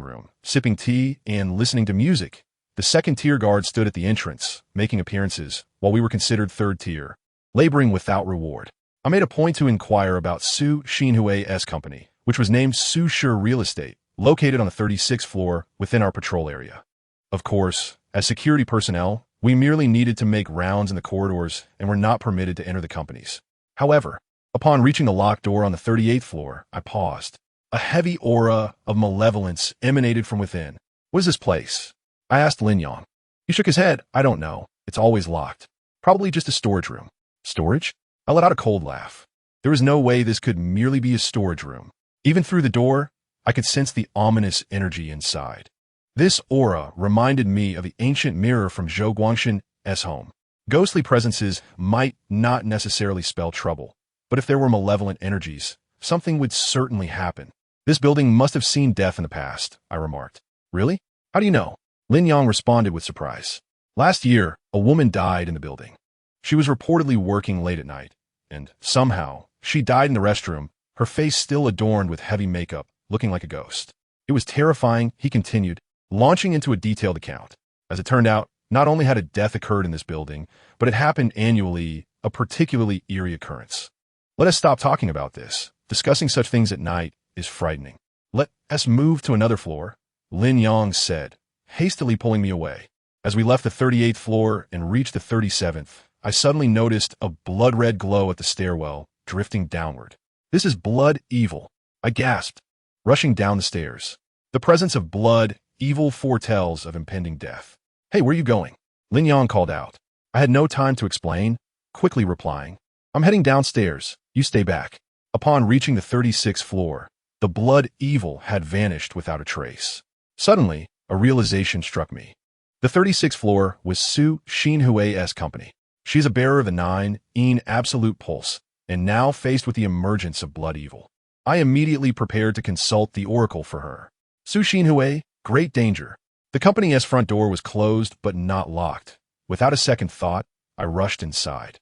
room, sipping tea and listening to music. The second-tier guard stood at the entrance, making appearances, while we were considered third tier, laboring without reward. I made a point to inquire about Su Xinhui's company, which was named Su Shi Real Estate, located on the 36th floor within our patrol area. Of course, as security personnel, we merely needed to make rounds in the corridors and were not permitted to enter the companies. However, upon reaching the locked door on the 38th floor, I paused. A heavy aura of malevolence emanated from within. What is this place? I asked Lin Yang. He shook his head. I don't know. It's always locked. Probably just a storage room. Storage? I let out a cold laugh. There was no way this could merely be a storage room. Even through the door, I could sense the ominous energy inside. This aura reminded me of the ancient mirror from Zhou Guangshan's home. Ghostly presences might not necessarily spell trouble, but if there were malevolent energies, something would certainly happen. This building must have seen death in the past, I remarked. Really? How do you know? Lin Yang responded with surprise. Last year, a woman died in the building. She was reportedly working late at night, and somehow, she died in the restroom, her face still adorned with heavy makeup, looking like a ghost. It was terrifying, he continued, launching into a detailed account. As it turned out, not only had a death occurred in this building, but it happened annually, a particularly eerie occurrence. Let us stop talking about this. Discussing such things at night is frightening. Let us move to another floor, Lin Yang said, hastily pulling me away. As we left the 38th floor and reached the 37th, I suddenly noticed a blood-red glow at the stairwell, drifting downward. This is blood evil, I gasped, rushing down the stairs. The presence of blood, evil foretells of impending death. Hey, where are you going? Lin Yang called out. I had no time to explain, quickly replying, I'm heading downstairs, you stay back. Upon reaching the 36th floor, the blood evil had vanished without a trace. Suddenly, a realization struck me. The 36th floor was Su Xinhui's company. She's a bearer of the 9-in absolute pulse, and now faced with the emergence of blood evil. I immediately prepared to consult the oracle for her. Su Xinhui, great danger. The company's front door was closed but not locked. Without a second thought, I rushed inside.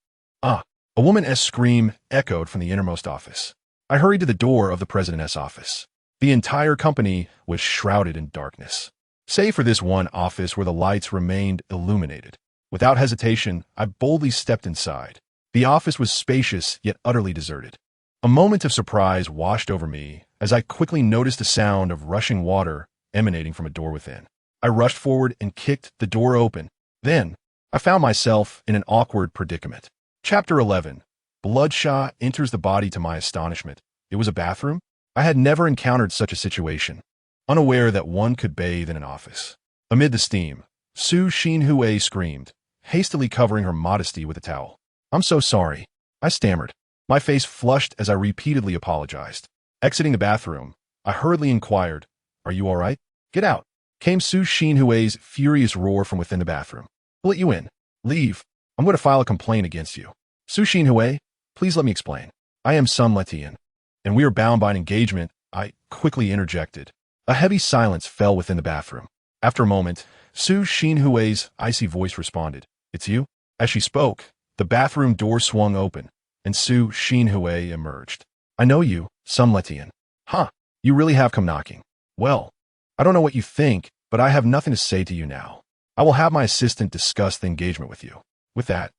A woman's scream echoed from the innermost office. I hurried to the door of the president's office. The entire company was shrouded in darkness, save for this one office where the lights remained illuminated. Without hesitation, I boldly stepped inside. The office was spacious yet utterly deserted. A moment of surprise washed over me as I quickly noticed the sound of rushing water emanating from a door within. I rushed forward and kicked the door open. Then, I found myself in an awkward predicament. Chapter 11. Bloodshot enters the body. To my astonishment, it was a bathroom. I had never encountered such a situation, unaware that one could bathe in an office. Amid the steam, Su Xinhui screamed, hastily covering her modesty with a towel. I'm so sorry, I stammered. My face flushed as I repeatedly apologized. Exiting the bathroom, I hurriedly inquired, Are you all right? Get out, came Su Xinhui's furious roar from within the bathroom. I'll let you in. Leave. I'm going to file a complaint against you. Su Xinhui, please let me explain. I am Sun Letian, and we are bound by an engagement, I quickly interjected. A heavy silence fell within the bathroom. After a moment, Su Xinhui's icy voice responded, It's you? As she spoke, the bathroom door swung open, and Su Xinhui emerged. I know you, Sun Letian. Huh, you really have come knocking. Well, I don't know what you think, but I have nothing to say to you now. I will have my assistant discuss the engagement with you. With that,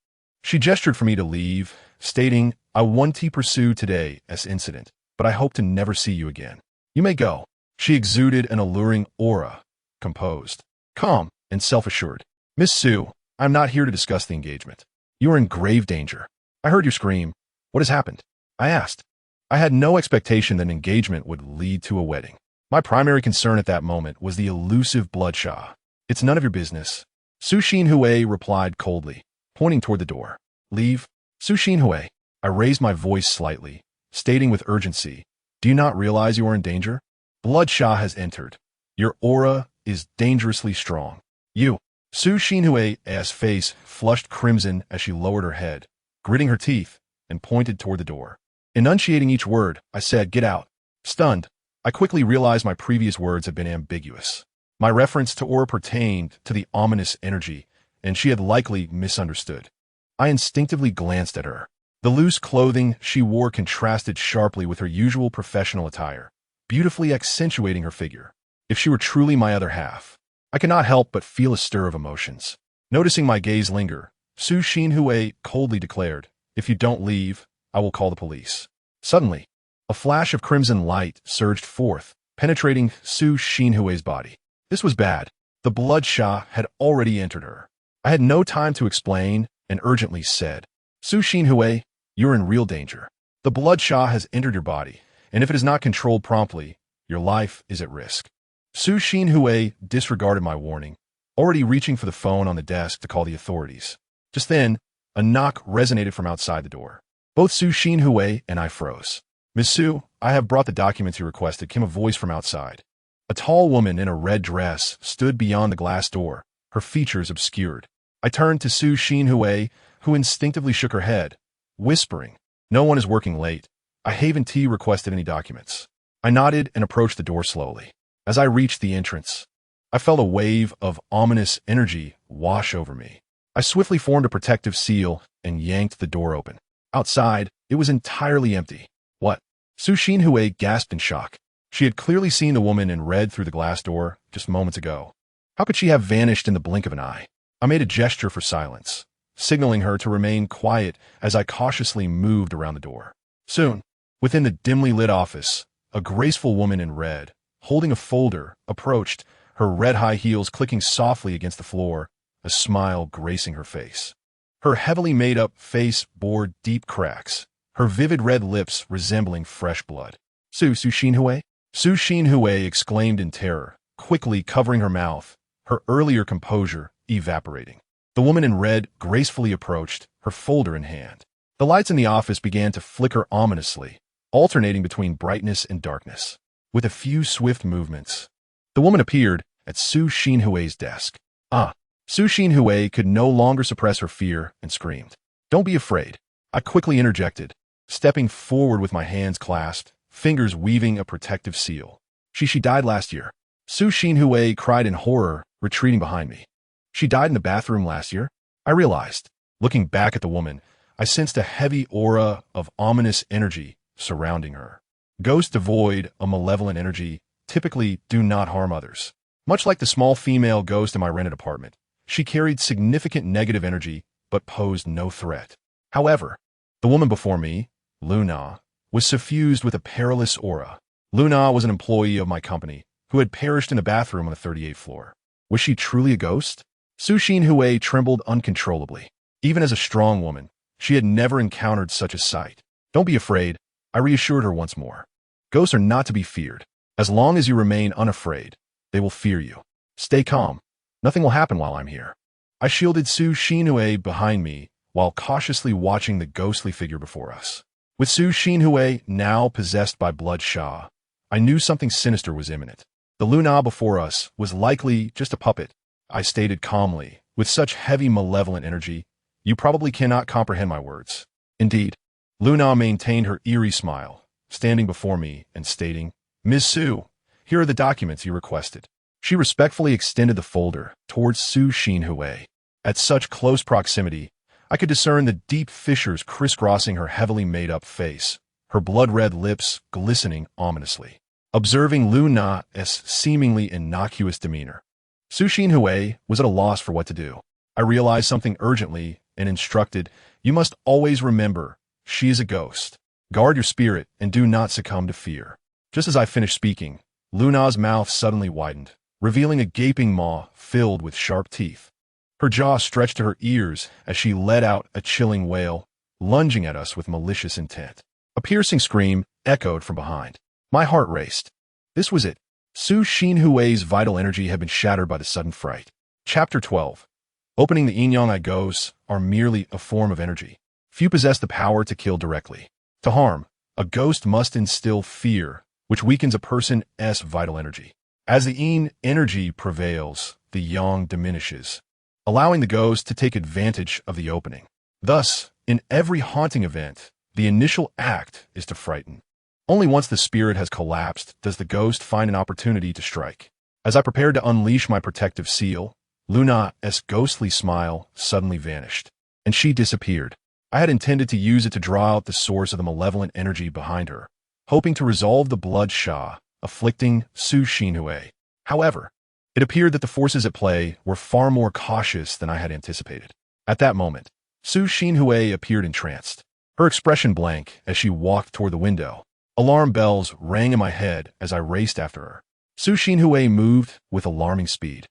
she gestured for me to leave, stating, I want to pursue today as incident, but I hope to never see you again. You may go. She exuded an alluring aura, composed, calm, and self-assured. Miss Su, I'm not here to discuss the engagement. You are in grave danger. I heard you scream. What has happened? I asked. I had no expectation that an engagement would lead to a wedding. My primary concern at that moment was the elusive Bloodshah. It's none of your business. Su Xinhui replied coldly, pointing toward the door. Leave. Su Xinhui. I raised my voice slightly, stating with urgency, "Do you not realize you are in danger? Blood Shah has entered. Your aura is dangerously strong." You. Su Xinhui's face flushed crimson as she lowered her head, gritting her teeth, and pointed toward the door. Enunciating each word, I said, "Get out." Stunned, I quickly realized my previous words had been ambiguous. My reference to aura pertained to the ominous energy, and she had likely misunderstood. I instinctively glanced at her. The loose clothing she wore contrasted sharply with her usual professional attire, beautifully accentuating her figure. If she were truly my other half, I could not help but feel a stir of emotions. Noticing my gaze linger, Su Xinhui coldly declared, "If you don't leave, I will call the police." Suddenly, a flash of crimson light surged forth, penetrating Su Xinhui's body. This was bad. The blood Shah had already entered her. I had no time to explain and urgently said, "Su Xinhui, you're in real danger. The blood Shah has entered your body, and if it is not controlled promptly, your life is at risk." Su Xinhui disregarded my warning, already reaching for the phone on the desk to call the authorities. Just then, a knock resonated from outside the door. Both Su Xinhui and I froze. "Miss Su, I have brought the documents you requested," came a voice from outside. A tall woman in a red dress stood beyond the glass door, her features obscured. I turned to Su Xinhui, who instinctively shook her head, whispering, "No one is working late. I haven't requested any documents." I nodded and approached the door slowly. As I reached the entrance, I felt a wave of ominous energy wash over me. I swiftly formed a protective seal and yanked the door open. Outside, it was entirely empty. "What?" Su Xinhui gasped in shock. She had clearly seen the woman in red through the glass door just moments ago. How could she have vanished in the blink of an eye? I made a gesture for silence, signaling her to remain quiet as I cautiously moved around the door. Soon, within the dimly lit office, a graceful woman in red, holding a folder, approached, her red high heels clicking softly against the floor, a smile gracing her face. Her heavily made-up face bore deep cracks, her vivid red lips resembling fresh blood. Su Xinhui?" Su Xinhui exclaimed in terror, quickly covering her mouth, her earlier composure evaporating. The woman in red gracefully approached, her folder in hand. The lights in the office began to flicker ominously, alternating between brightness and darkness. With a few swift movements, the woman appeared at Su Xinhui's desk. Su Xinhui could no longer suppress her fear and screamed. "Don't be afraid," I quickly interjected, stepping forward with my hands clasped, fingers weaving a protective seal. She died last year." Su Xinhui cried in horror, retreating behind me. "She died in the bathroom last year?" I realized. Looking back at the woman, I sensed a heavy aura of ominous energy surrounding her. Ghosts devoid of malevolent energy typically do not harm others. Much like the small female ghost in my rented apartment, she carried significant negative energy but posed no threat. However, the woman before me, Luna, was suffused with a perilous aura. Luna was an employee of my company who had perished in a bathroom on the 38th floor. Was she truly a ghost? Su Xinhui trembled uncontrollably. Even as a strong woman, she had never encountered such a sight. "Don't be afraid," I reassured her once more. "Ghosts are not to be feared. As long as you remain unafraid, they will fear you. Stay calm. Nothing will happen while I'm here." I shielded Su Xinhui behind me while cautiously watching the ghostly figure before us. With Su Xinhui now possessed by Blood Shah, I knew something sinister was imminent. The Luna before us was likely just a puppet, I stated calmly. With such heavy malevolent energy, you probably cannot comprehend my words. Indeed, Luna maintained her eerie smile, standing before me and stating, "Ms. Su, here are the documents you requested." She respectfully extended the folder towards Su Xinhui. At such close proximity, I could discern the deep fissures crisscrossing her heavily made-up face, her blood-red lips glistening ominously. Observing Luna's seemingly innocuous demeanor, Su Xinhui was at a loss for what to do. I realized something urgently and instructed, "You must always remember, she is a ghost. Guard your spirit and do not succumb to fear." Just as I finished speaking, Luna's mouth suddenly widened, revealing a gaping maw filled with sharp teeth. Her jaw stretched to her ears as she let out a chilling wail, lunging at us with malicious intent. A piercing scream echoed from behind. My heart raced. This was it. Su Xinhui's vital energy had been shattered by the sudden fright. Chapter 12. Opening the Yin-Yang ghosts are merely a form of energy. Few possess the power to kill directly. To harm, A ghost must instill fear, which weakens a person's vital energy. As the yin energy prevails, the yang diminishes, allowing the ghost to take advantage of the opening. Thus, in every haunting event, the initial act is to frighten. Only once the spirit has collapsed does the ghost find an opportunity to strike. As I prepared to unleash my protective seal, Luna's ghostly smile suddenly vanished, and she disappeared. I had intended to use it to draw out the source of the malevolent energy behind her, hoping to resolve the bloodshot afflicting Su Xinhui. However, it appeared that the forces at play were far more cautious than I had anticipated. At that moment, Su Xinhui appeared entranced, her expression blank as she walked toward the window. Alarm bells rang in my head as I raced after her. Su Xinhui moved with alarming speed,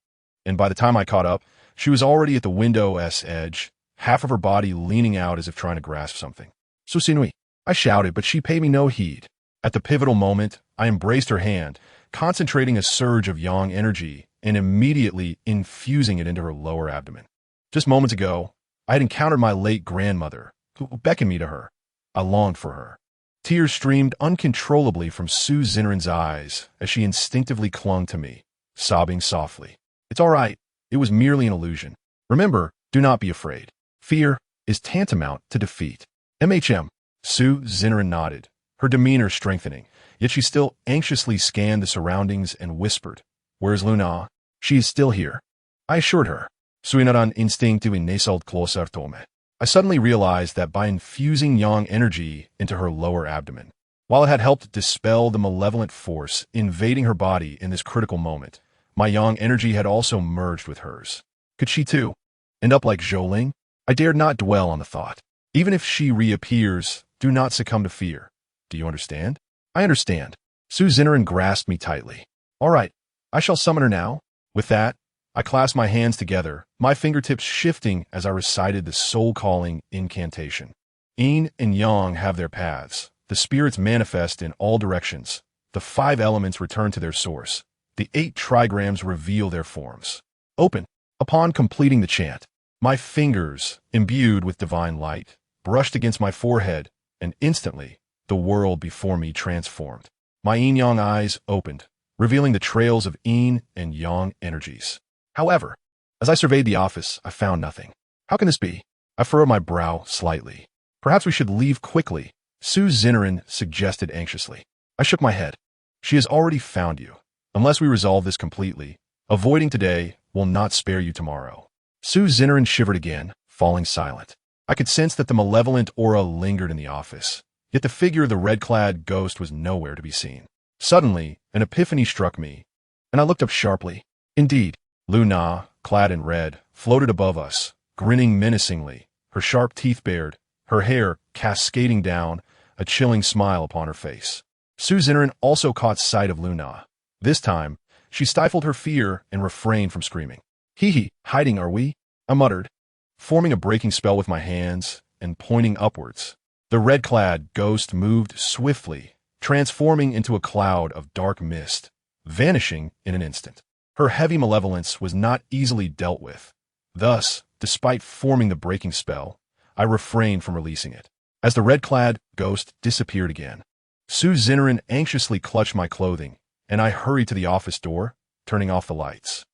and by the time I caught up, she was already at the window's edge, half of her body leaning out as if trying to grasp something. Su Xinhui, I shouted, but she paid me no heed. At the pivotal moment, I embraced her hand, concentrating a surge of yang energy and immediately infusing it into her lower abdomen. Just moments ago, I had encountered my late grandmother, who beckoned me to her. I longed for her. Tears streamed uncontrollably from Su Xinren's eyes as she instinctively clung to me, sobbing softly. It's all right. It was merely an illusion. Remember, do not be afraid. Fear is tantamount to defeat. Su Xinren nodded, her demeanor strengthening, yet she still anxiously scanned the surroundings and whispered, "Where's Luna? She is still here." I assured her. Suinaran instinctive nasalt closer tome. I suddenly realized that by infusing yang energy into her lower abdomen, while it had helped dispel the malevolent force invading her body in this critical moment, my yang energy had also merged with hers. Could she too end up like Zhouling? I dared not dwell on the thought. Even if she reappears, do not succumb to fear. Do you understand? I understand. Su Xinren grasped me tightly. All right, I shall summon her now. With that, I clasped my hands together, my fingertips shifting as I recited the soul-calling incantation. Yin and Yang have their paths. The spirits manifest in all directions. The 5 elements return to their source. The 8 trigrams reveal their forms. Open. Upon completing the chant, my fingers, imbued with divine light, brushed against my forehead, and instantly, the world before me transformed. My yin-yang eyes opened, revealing the trails of yin and yang energies. However, as I surveyed the office, I found nothing. How can this be? I furrowed my brow slightly. Perhaps we should leave quickly, Su Xinren suggested anxiously. I shook my head. She has already found you. Unless we resolve this completely, avoiding today will not spare you tomorrow. Su Xinren shivered again, falling silent. I could sense that the malevolent aura lingered in the office, yet the figure of the red-clad ghost was nowhere to be seen. Suddenly, an epiphany struck me, and I looked up sharply. Indeed, Luna, clad in red, floated above us, grinning menacingly, her sharp teeth bared, her hair cascading down, a chilling smile upon her face. Su Xinren also caught sight of Luna. This time, she stifled her fear and refrained from screaming. Hee, hiding are we? I muttered, forming a breaking spell with my hands and pointing upwards. The red-clad ghost moved swiftly, transforming into a cloud of dark mist, vanishing in an instant. Her heavy malevolence was not easily dealt with. Thus, despite forming the breaking spell, I refrained from releasing it. As the red-clad ghost disappeared again, Su Xinren anxiously clutched my clothing, and I hurried to the office door, turning off the lights.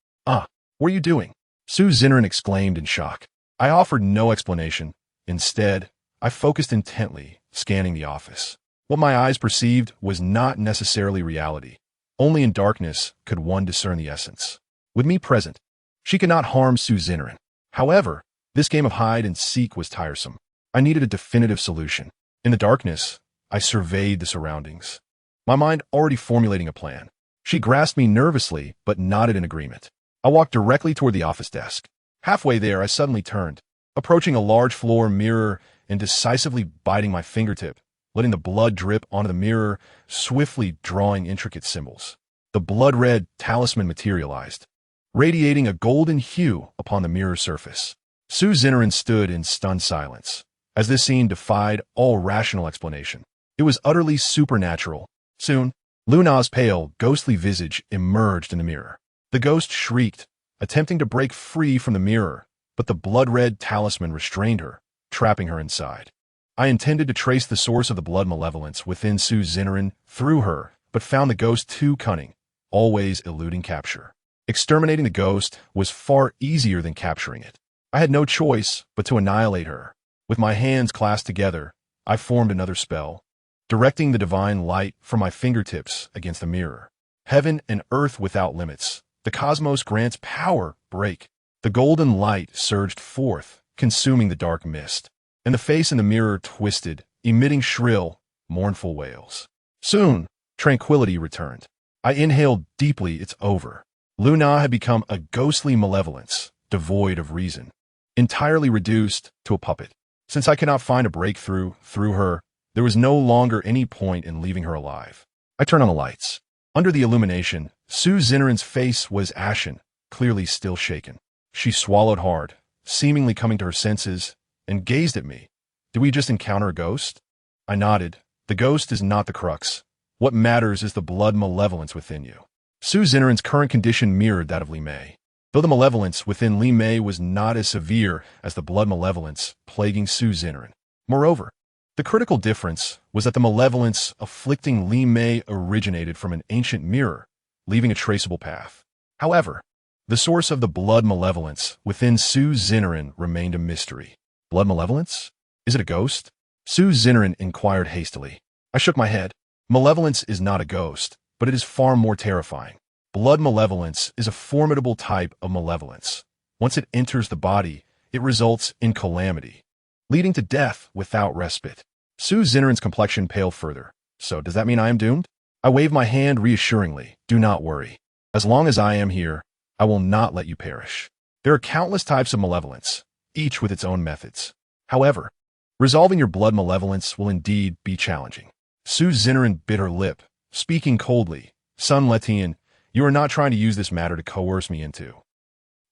What are you doing? Su Xinren exclaimed in shock. I offered no explanation. Instead, I focused intently, scanning the office. What my eyes perceived was not necessarily reality. Only in darkness could one discern the essence. With me present, she could not harm Su Xinren. However, this game of hide and seek was tiresome. I needed a definitive solution. In the darkness, I surveyed the surroundings, my mind already formulating a plan. She grasped me nervously, but nodded in agreement. I walked directly toward the office desk. Halfway there, I suddenly turned, approaching a large floor mirror and decisively biting my fingertip, letting the blood drip onto the mirror, swiftly drawing intricate symbols. The blood-red talisman materialized, radiating a golden hue upon the mirror surface. Su Xinren stood in stunned silence, as this scene defied all rational explanation. It was utterly supernatural. Soon, Luna's pale, ghostly visage emerged in the mirror. The ghost shrieked, attempting to break free from the mirror, but the blood-red talisman restrained her, trapping her inside. I intended to trace the source of the blood malevolence within Su Zinnerin through her, but found the ghost too cunning, always eluding capture. Exterminating the ghost was far easier than capturing it. I had no choice but to annihilate her. With my hands clasped together, I formed another spell, directing the divine light from my fingertips against the mirror. Heaven and earth without limits. The cosmos grants power. Break. The golden light surged forth, consuming the dark mist, and the face in the mirror twisted, emitting shrill, mournful wails. Soon, tranquility returned. I inhaled deeply. It's over. Luna had become a ghostly malevolence, devoid of reason, entirely reduced to a puppet. Since I could not find a breakthrough through her, there was no longer any point in leaving her alive. I turned on the lights. Under the illumination, Su Zinnerin's face was ashen, clearly still shaken. She swallowed hard, seemingly coming to her senses, and gazed at me. Did we just encounter a ghost? I nodded. The ghost is not the crux. What matters is the blood malevolence within you. Su Zinnerin's current condition mirrored that of Li Mei, though the malevolence within Li Mei was not as severe as the blood malevolence plaguing Su Zinnerin. Moreover, the critical difference was that the malevolence afflicting Li Mei originated from an ancient mirror, leaving a traceable path. However, the source of the blood malevolence within Su Zinnerin remained a mystery. Blood malevolence? Is it a ghost? Su Zinnerin inquired hastily. I shook my head. Malevolence is not a ghost, but it is far more terrifying. Blood malevolence is a formidable type of malevolence. Once it enters the body, it results in calamity, leading to death without respite. Su Zinnerin's complexion paled further. So does that mean I am doomed? I waved my hand reassuringly. Do not worry. As long as I am here, I will not let you perish. There are countless types of malevolence, each with its own methods. However, resolving your blood malevolence will indeed be challenging. Su Zinnerin bit her lip, speaking coldly. Son Letian, you are not trying to use this matter to coerce me into.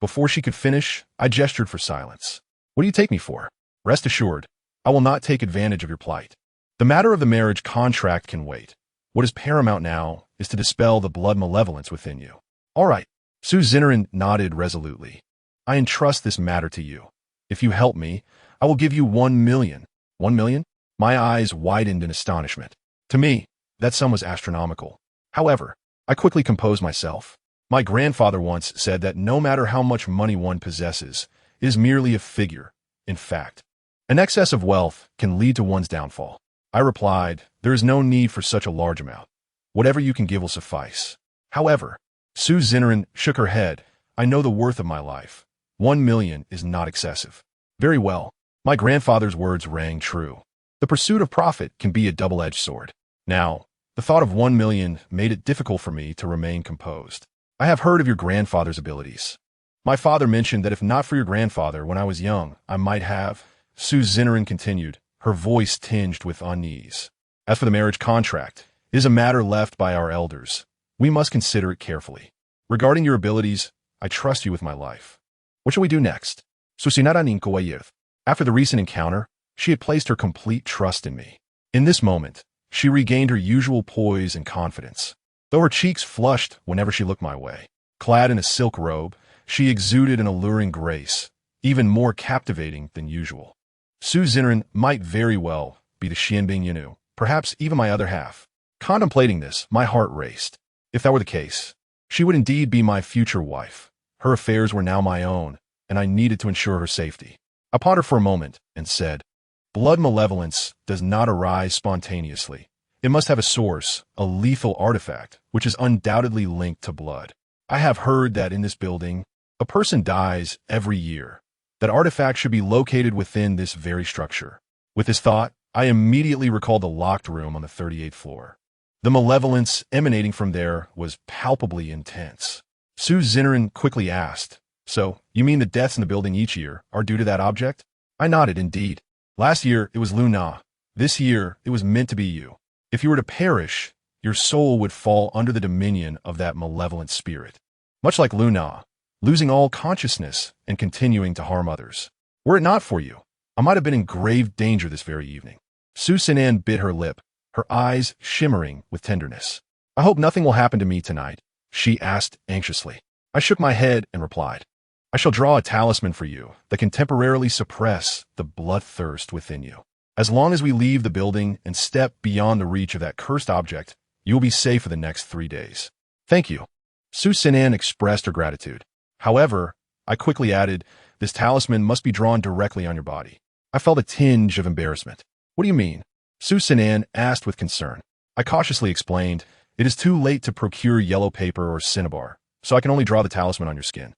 Before she could finish, I gestured for silence. What do you take me for? Rest assured, I will not take advantage of your plight. The matter of the marriage contract can wait. What is paramount now is to dispel the blood malevolence within you. All right. Su Zinnerin nodded resolutely. I entrust this matter to you. If you help me, I will give you 1 million. 1 million? My eyes widened in astonishment. To me, that sum was astronomical. However, I quickly composed myself. My grandfather once said that no matter how much money one possesses, it is merely a figure. In fact, an excess of wealth can lead to one's downfall. I replied, there is no need for such a large amount. Whatever you can give will suffice. However, Su Zinnerin shook her head. I know the worth of my life. 1 million is not excessive. Very well. My grandfather's words rang true. The pursuit of profit can be a double-edged sword. Now, the thought of 1 million made it difficult for me to remain composed. I have heard of your grandfather's abilities. My father mentioned that if not for your grandfather when I was young, I might have. Su Zinnerin continued, her voice tinged with unease. As for the marriage contract, it is a matter left by our elders. We must consider it carefully. Regarding your abilities, I trust you with my life. What shall we do next? After the recent encounter, she had placed her complete trust in me. In this moment, she regained her usual poise and confidence, though her cheeks flushed whenever she looked my way. Clad in a silk robe, she exuded an alluring grace, even more captivating than usual. Su Zinnerin might very well be the Xianbing Yanu, perhaps even my other half. Contemplating this, my heart raced. If that were the case, she would indeed be my future wife. Her affairs were now my own, and I needed to ensure her safety. I pondered for a moment and said, blood malevolence does not arise spontaneously. It must have a source, a lethal artifact, which is undoubtedly linked to blood. I have heard that in this building, a person dies every year. That artifact should be located within this very structure. With this thought, I immediately recalled the locked room on the 38th floor. The malevolence emanating from there was palpably intense. Su Zinnerin quickly asked, so, you mean the deaths in the building each year are due to that object? I nodded, indeed. Last year, it was Luna. This year, it was meant to be you. If you were to perish, your soul would fall under the dominion of that malevolent spirit. Much like Luna, losing all consciousness and continuing to harm others. Were it not for you, I might have been in grave danger this very evening. Su Sinan bit her lip, her eyes shimmering with tenderness. I hope nothing will happen to me tonight, she asked anxiously. I shook my head and replied, I shall draw a talisman for you that can temporarily suppress the bloodthirst within you. As long as we leave the building and step beyond the reach of that cursed object, you will be safe for the next 3 days. Thank you. Su Sinan expressed her gratitude. However, I quickly added, this talisman must be drawn directly on your body. I felt a tinge of embarrassment. What do you mean? Su Sinan asked with concern. I cautiously explained, it is too late to procure yellow paper or cinnabar, so I can only draw the talisman on your skin.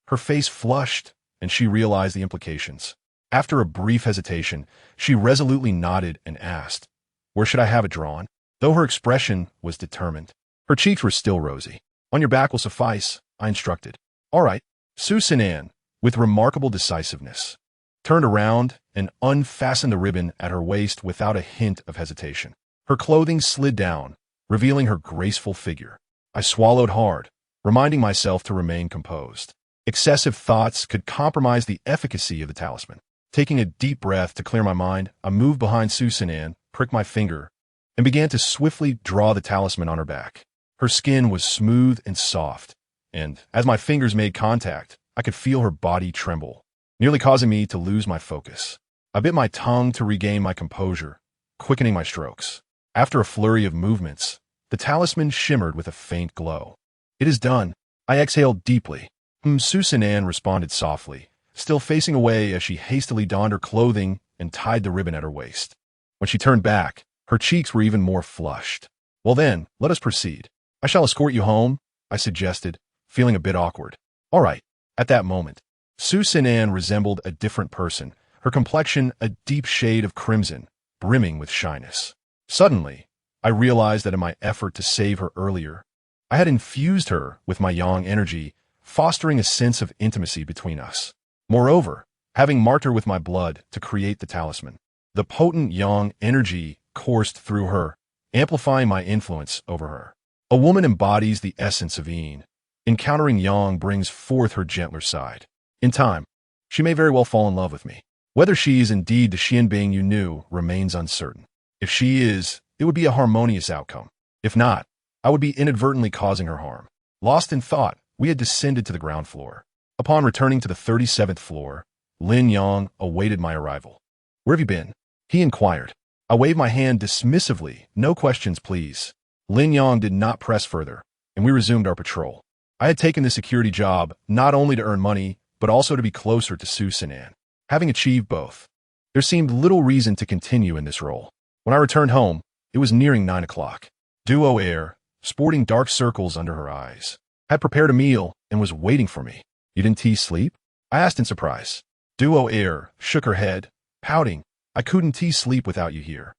Her face flushed, and she realized the implications. After a brief hesitation, she resolutely nodded and asked, where should I have it drawn? Though her expression was determined, her cheeks were still rosy. On your back will suffice, I instructed. All right. Su Sinan, with remarkable decisiveness, turned around and unfastened the ribbon at her waist without a hint of hesitation. Her clothing slid down, revealing her graceful figure. I swallowed hard, reminding myself to remain composed. Excessive thoughts could compromise the efficacy of the talisman. Taking a deep breath to clear my mind, I moved behind Su Sinan, pricked my finger, and began to swiftly draw the talisman on her back. Her skin was smooth and soft, and as my fingers made contact, I could feel her body tremble, nearly causing me to lose my focus. I bit my tongue to regain my composure, quickening my strokes. After a flurry of movements, the talisman shimmered with a faint glow. It is done. I exhaled deeply. Su Sinan responded softly, still facing away as she hastily donned her clothing and tied the ribbon at her waist. When she turned back, her cheeks were even more flushed. Well then, let us proceed. I shall escort you home, I suggested, feeling a bit awkward. All right. At that moment, Su Sinan resembled a different person, her complexion a deep shade of crimson, brimming with shyness. Suddenly, I realized that in my effort to save her earlier, I had infused her with my yang energy, fostering a sense of intimacy between us. Moreover, having marked her with my blood to create the talisman, the potent yang energy coursed through her, amplifying my influence over her. A woman embodies the essence of yin. Encountering yang brings forth her gentler side. In time, she may very well fall in love with me. Whether she is indeed the Xian being you knew remains uncertain. If she is, it would be a harmonious outcome. If not, I would be inadvertently causing her harm. Lost in thought, we had descended to the ground floor. Upon returning to the 37th floor, Lin Yang awaited my arrival. Where have you been? He inquired. I waved my hand dismissively. No questions, please. Lin Yang did not press further, and we resumed our patrol. I had taken the security job not only to earn money, but also to be closer to Su Sinan. Having achieved both, there seemed little reason to continue in this role. When I returned home, it was nearing 9 o'clock. Duo Air, sporting dark circles under her eyes, had prepared a meal and was waiting for me. You didn't sleep? I asked in surprise. Duo Air shook her head, pouting. I couldn't sleep without you here.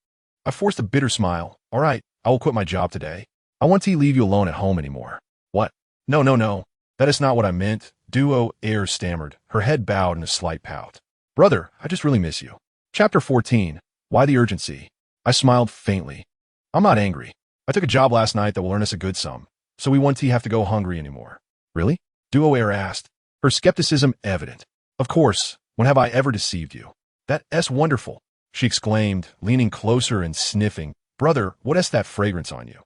I forced a bitter smile. All right, I will quit my job today. I won't leave you alone at home anymore. What? No. That is not what I meant. Duo Air stammered, her head bowed in a slight pout. Brother, I just really miss you. Chapter 14. Why the urgency? I smiled faintly. I'm not angry. I took a job last night that will earn us a good sum, so we won't have to go hungry anymore. Really? Duo Air asked, her skepticism evident. Of course, when have I ever deceived you? That's wonderful, she exclaimed, leaning closer and sniffing. Brother, what is that fragrance on you?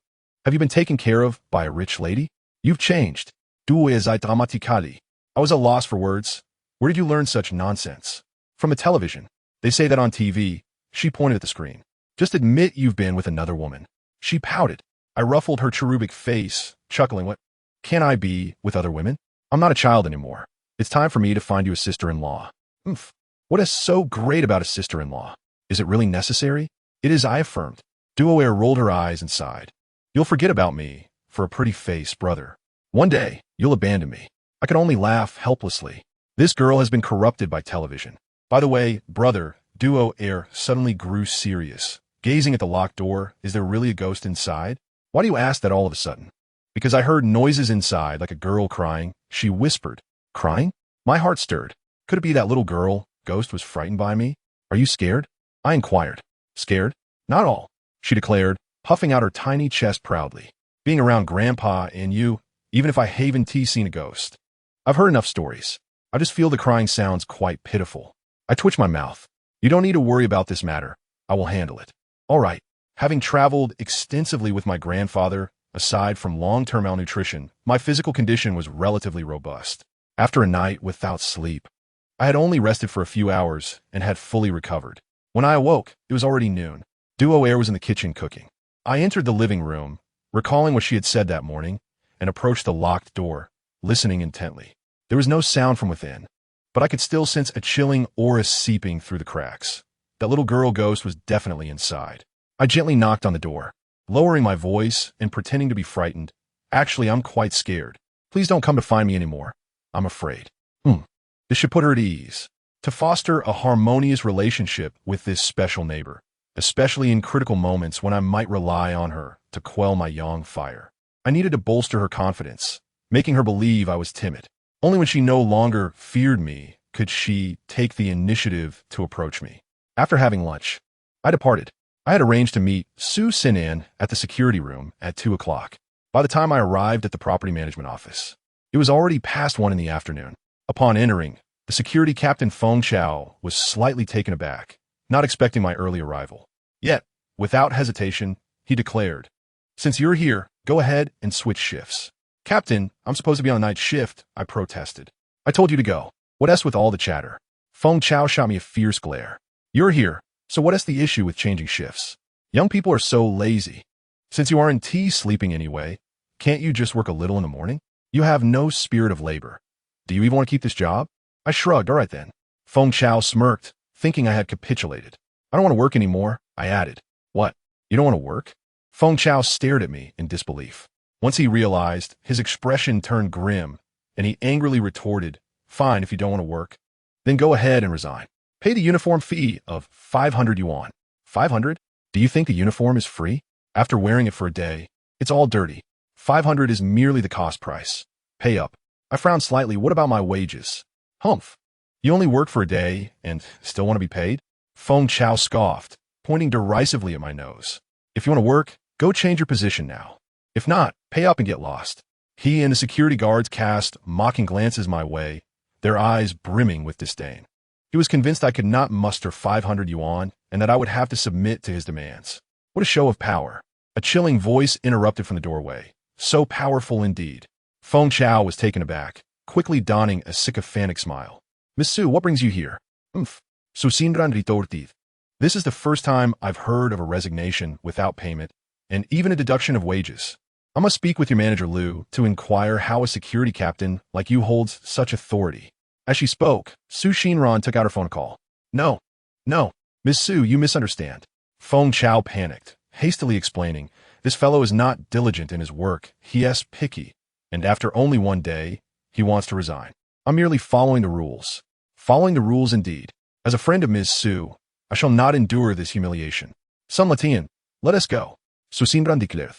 Have you been taken care of by a rich lady? You've changed. Du es dramatically. I was at a loss for words. Where did you learn such nonsense? From the television. They say that on TV. She pointed at the screen. Just admit you've been with another woman. She pouted. I ruffled her cherubic face, chuckling. What? Can I be with other women? I'm not a child anymore. It's time for me to find you a sister-in-law. Oomph. What is so great about a sister-in-law? Is it really necessary? It is, I affirmed. Duo Air rolled her eyes and sighed. You'll forget about me for a pretty face, brother. One day, you'll abandon me. I could only laugh helplessly. This girl has been corrupted by television. By the way, brother, Duo Air suddenly grew serious. Gazing at the locked door, is there really a ghost inside? Why do you ask that all of a sudden? Because I heard noises inside, like a girl crying. She whispered. Crying? My heart stirred. Could it be that little girl? Ghost was frightened by me. Are you scared? I inquired. Scared? Not all, she declared, puffing out her tiny chest proudly. Being around Grandpa and you, even if I haven't seen a ghost. I've heard enough stories. I just feel the crying sounds quite pitiful. I twitch my mouth. You don't need to worry about this matter. I will handle it. All right. Having traveled extensively with my grandfather, aside from long-term malnutrition, my physical condition was relatively robust. After a night without sleep, I had only rested for a few hours and had fully recovered. When I awoke, it was already noon. Duo Air was in the kitchen cooking. I entered the living room, recalling what she had said that morning, and approached the locked door, listening intently. There was no sound from within, but I could still sense a chilling aura seeping through the cracks. That little girl ghost was definitely inside. I gently knocked on the door, lowering my voice and pretending to be frightened. Actually, I'm quite scared. Please don't come to find me anymore. I'm afraid. This should put her at ease. To foster a harmonious relationship with this special neighbor, especially in critical moments when I might rely on her to quell my young fire. I needed to bolster her confidence, making her believe I was timid. Only when she no longer feared me could she take the initiative to approach me. After having lunch, I departed. I had arranged to meet Su Sinan at the security room at 2 o'clock. By the time I arrived at the property management office, it was already past 1 in the afternoon. Upon entering, the security captain Feng Chao was slightly taken aback, not expecting my early arrival. Yet, without hesitation, he declared, "Since you're here, go ahead and switch shifts." "Captain, I'm supposed to be on night shift," I protested. "I told you to go. What else with all the chatter?" Feng Chao shot me a fierce glare. "You're here, so what is the issue with changing shifts? Young people are so lazy. Since you aren't sleeping anyway, can't you just work a little in the morning? You have no spirit of labor. Do you even want to keep this job?" I shrugged. "All right then." Feng Chao smirked, thinking I had capitulated. "I don't want to work anymore," I added. "What? You don't want to work?" Feng Chao stared at me in disbelief. Once he realized, his expression turned grim, and he angrily retorted, "Fine if you don't want to work. Then go ahead and resign. Pay the uniform fee of 500 yuan. 500? Do you think the uniform is free? After wearing it for a day, it's all dirty. 500 is merely the cost price. Pay up." I frowned slightly. "What about my wages?" "Humph. You only work for a day and still want to be paid?" Feng Chao scoffed, pointing derisively at my nose. "If you want to work, go change your position now. If not, pay up and get lost." He and the security guards cast mocking glances my way, their eyes brimming with disdain. He was convinced I could not muster 500 yuan and that I would have to submit to his demands. What a show of power. A chilling voice interrupted from the doorway. So powerful indeed. Feng Chao was taken aback, quickly donning a sycophantic smile. "Miss Su, what brings you here?" "Susindran Betrothed. This is the first time I've heard of a resignation without payment, and even a deduction of wages. I must speak with your manager Liu to inquire how a security captain like you holds such authority." As she spoke, Su Xinran took out her phone call. No, Miss Su, you misunderstand." Feng Chao panicked, hastily explaining, "This fellow is not diligent in his work, he is picky, and after only 1 day, he wants to resign. I'm merely following the rules." Following the rules indeed. As a friend of Ms. Su, I shall not endure this humiliation. "Sun Latian, let us go." Susindran declared,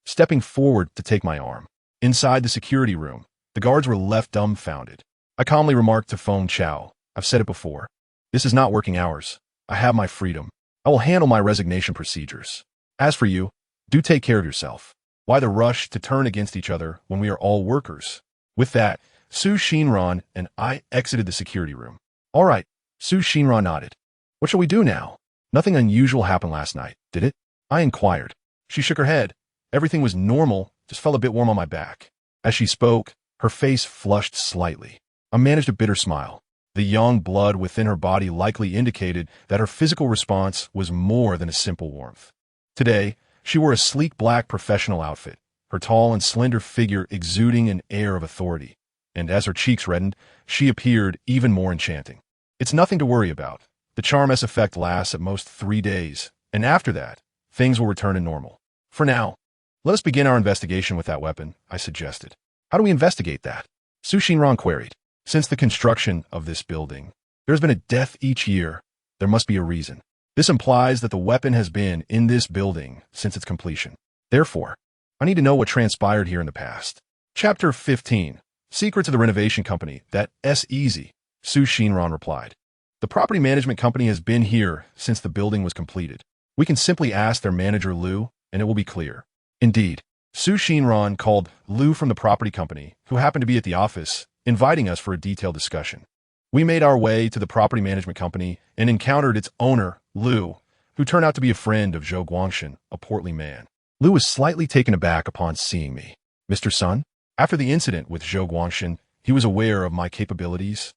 stepping forward to take my arm. Inside the security room, the guards were left dumbfounded. I calmly remarked to Feng Chao, "I've said it before. This is not working hours. I have my freedom. I will handle my resignation procedures. As for you, do take care of yourself. Why the rush to turn against each other when we are all workers?" With that, Su Xinran and I exited the security room. "All right," Su Xinran nodded. "What shall we do now?" "Nothing unusual happened last night, did it?" I inquired. She shook her head. Everything was normal, just felt a bit warm on my back. As she spoke, her face flushed slightly. I managed a bitter smile. The young blood within her body likely indicated that her physical response was more than a simple warmth. Today, she wore a sleek black professional outfit, her tall and slender figure exuding an air of authority. And as her cheeks reddened, she appeared even more enchanting. It's nothing to worry about. The charm-esque effect lasts at most 3 days, and after that, things will return to normal. For now, let us begin our investigation with that weapon, I suggested. How do we investigate that? Su Xinran queried. Since the construction of this building, there has been a death each year. There must be a reason. This implies that the weapon has been in this building since its completion. Therefore, I need to know what transpired here in the past. Chapter 15. Secrets of the Renovation Company. That's easy, Su Xinran replied. The property management company has been here since the building was completed. We can simply ask their manager Liu, and it will be clear. Indeed, Su Xinran called Liu from the property company, who happened to be at the office, inviting us for a detailed discussion. We made our way to the property management company and encountered its owner, Liu, who turned out to be a friend of Zhou Guangshan, a portly man. Liu was slightly taken aback upon seeing me. Mr. Sun? After the incident with Zhou Guangshan, he was aware of my capabilities,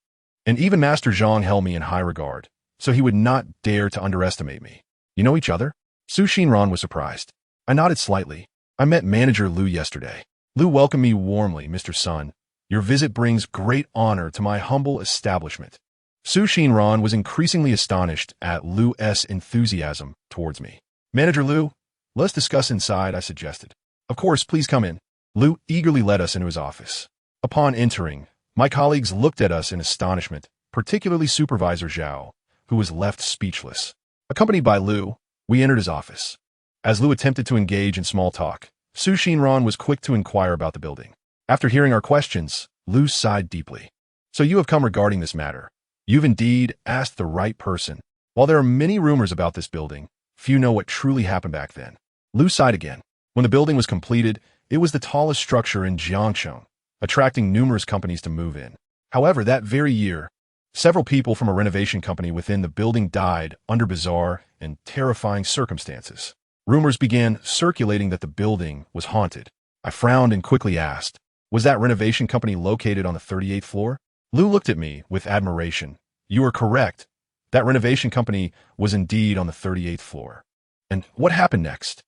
and even Master Zhang held me in high regard, so he would not dare to underestimate me. You know each other? Su Xinran was surprised. I nodded slightly. I met manager Lu yesterday. Lu welcomed me warmly, Mr. Sun. Your visit brings great honor to my humble establishment. Su Xinran was increasingly astonished at Lu's enthusiasm towards me. Manager Lu, let's discuss inside, I suggested. Of course, please come in. Lu eagerly led us into his office. Upon entering, my colleagues looked at us in astonishment, particularly Supervisor Zhao, who was left speechless. Accompanied by Lu, we entered his office. As Lu attempted to engage in small talk, Su Xinran was quick to inquire about the building. After hearing our questions, Lu sighed deeply. So you have come regarding this matter. You've indeed asked the right person. While there are many rumors about this building, few know what truly happened back then. Lu sighed again. When the building was completed, it was the tallest structure in Jiangcheng, attracting numerous companies to move in. However, that very year, several people from a renovation company within the building died under bizarre and terrifying circumstances. Rumors began circulating that the building was haunted. I frowned and quickly asked, was that renovation company located on the 38th floor? Lu looked at me with admiration. You are correct. That renovation company was indeed on the 38th floor. And what happened next?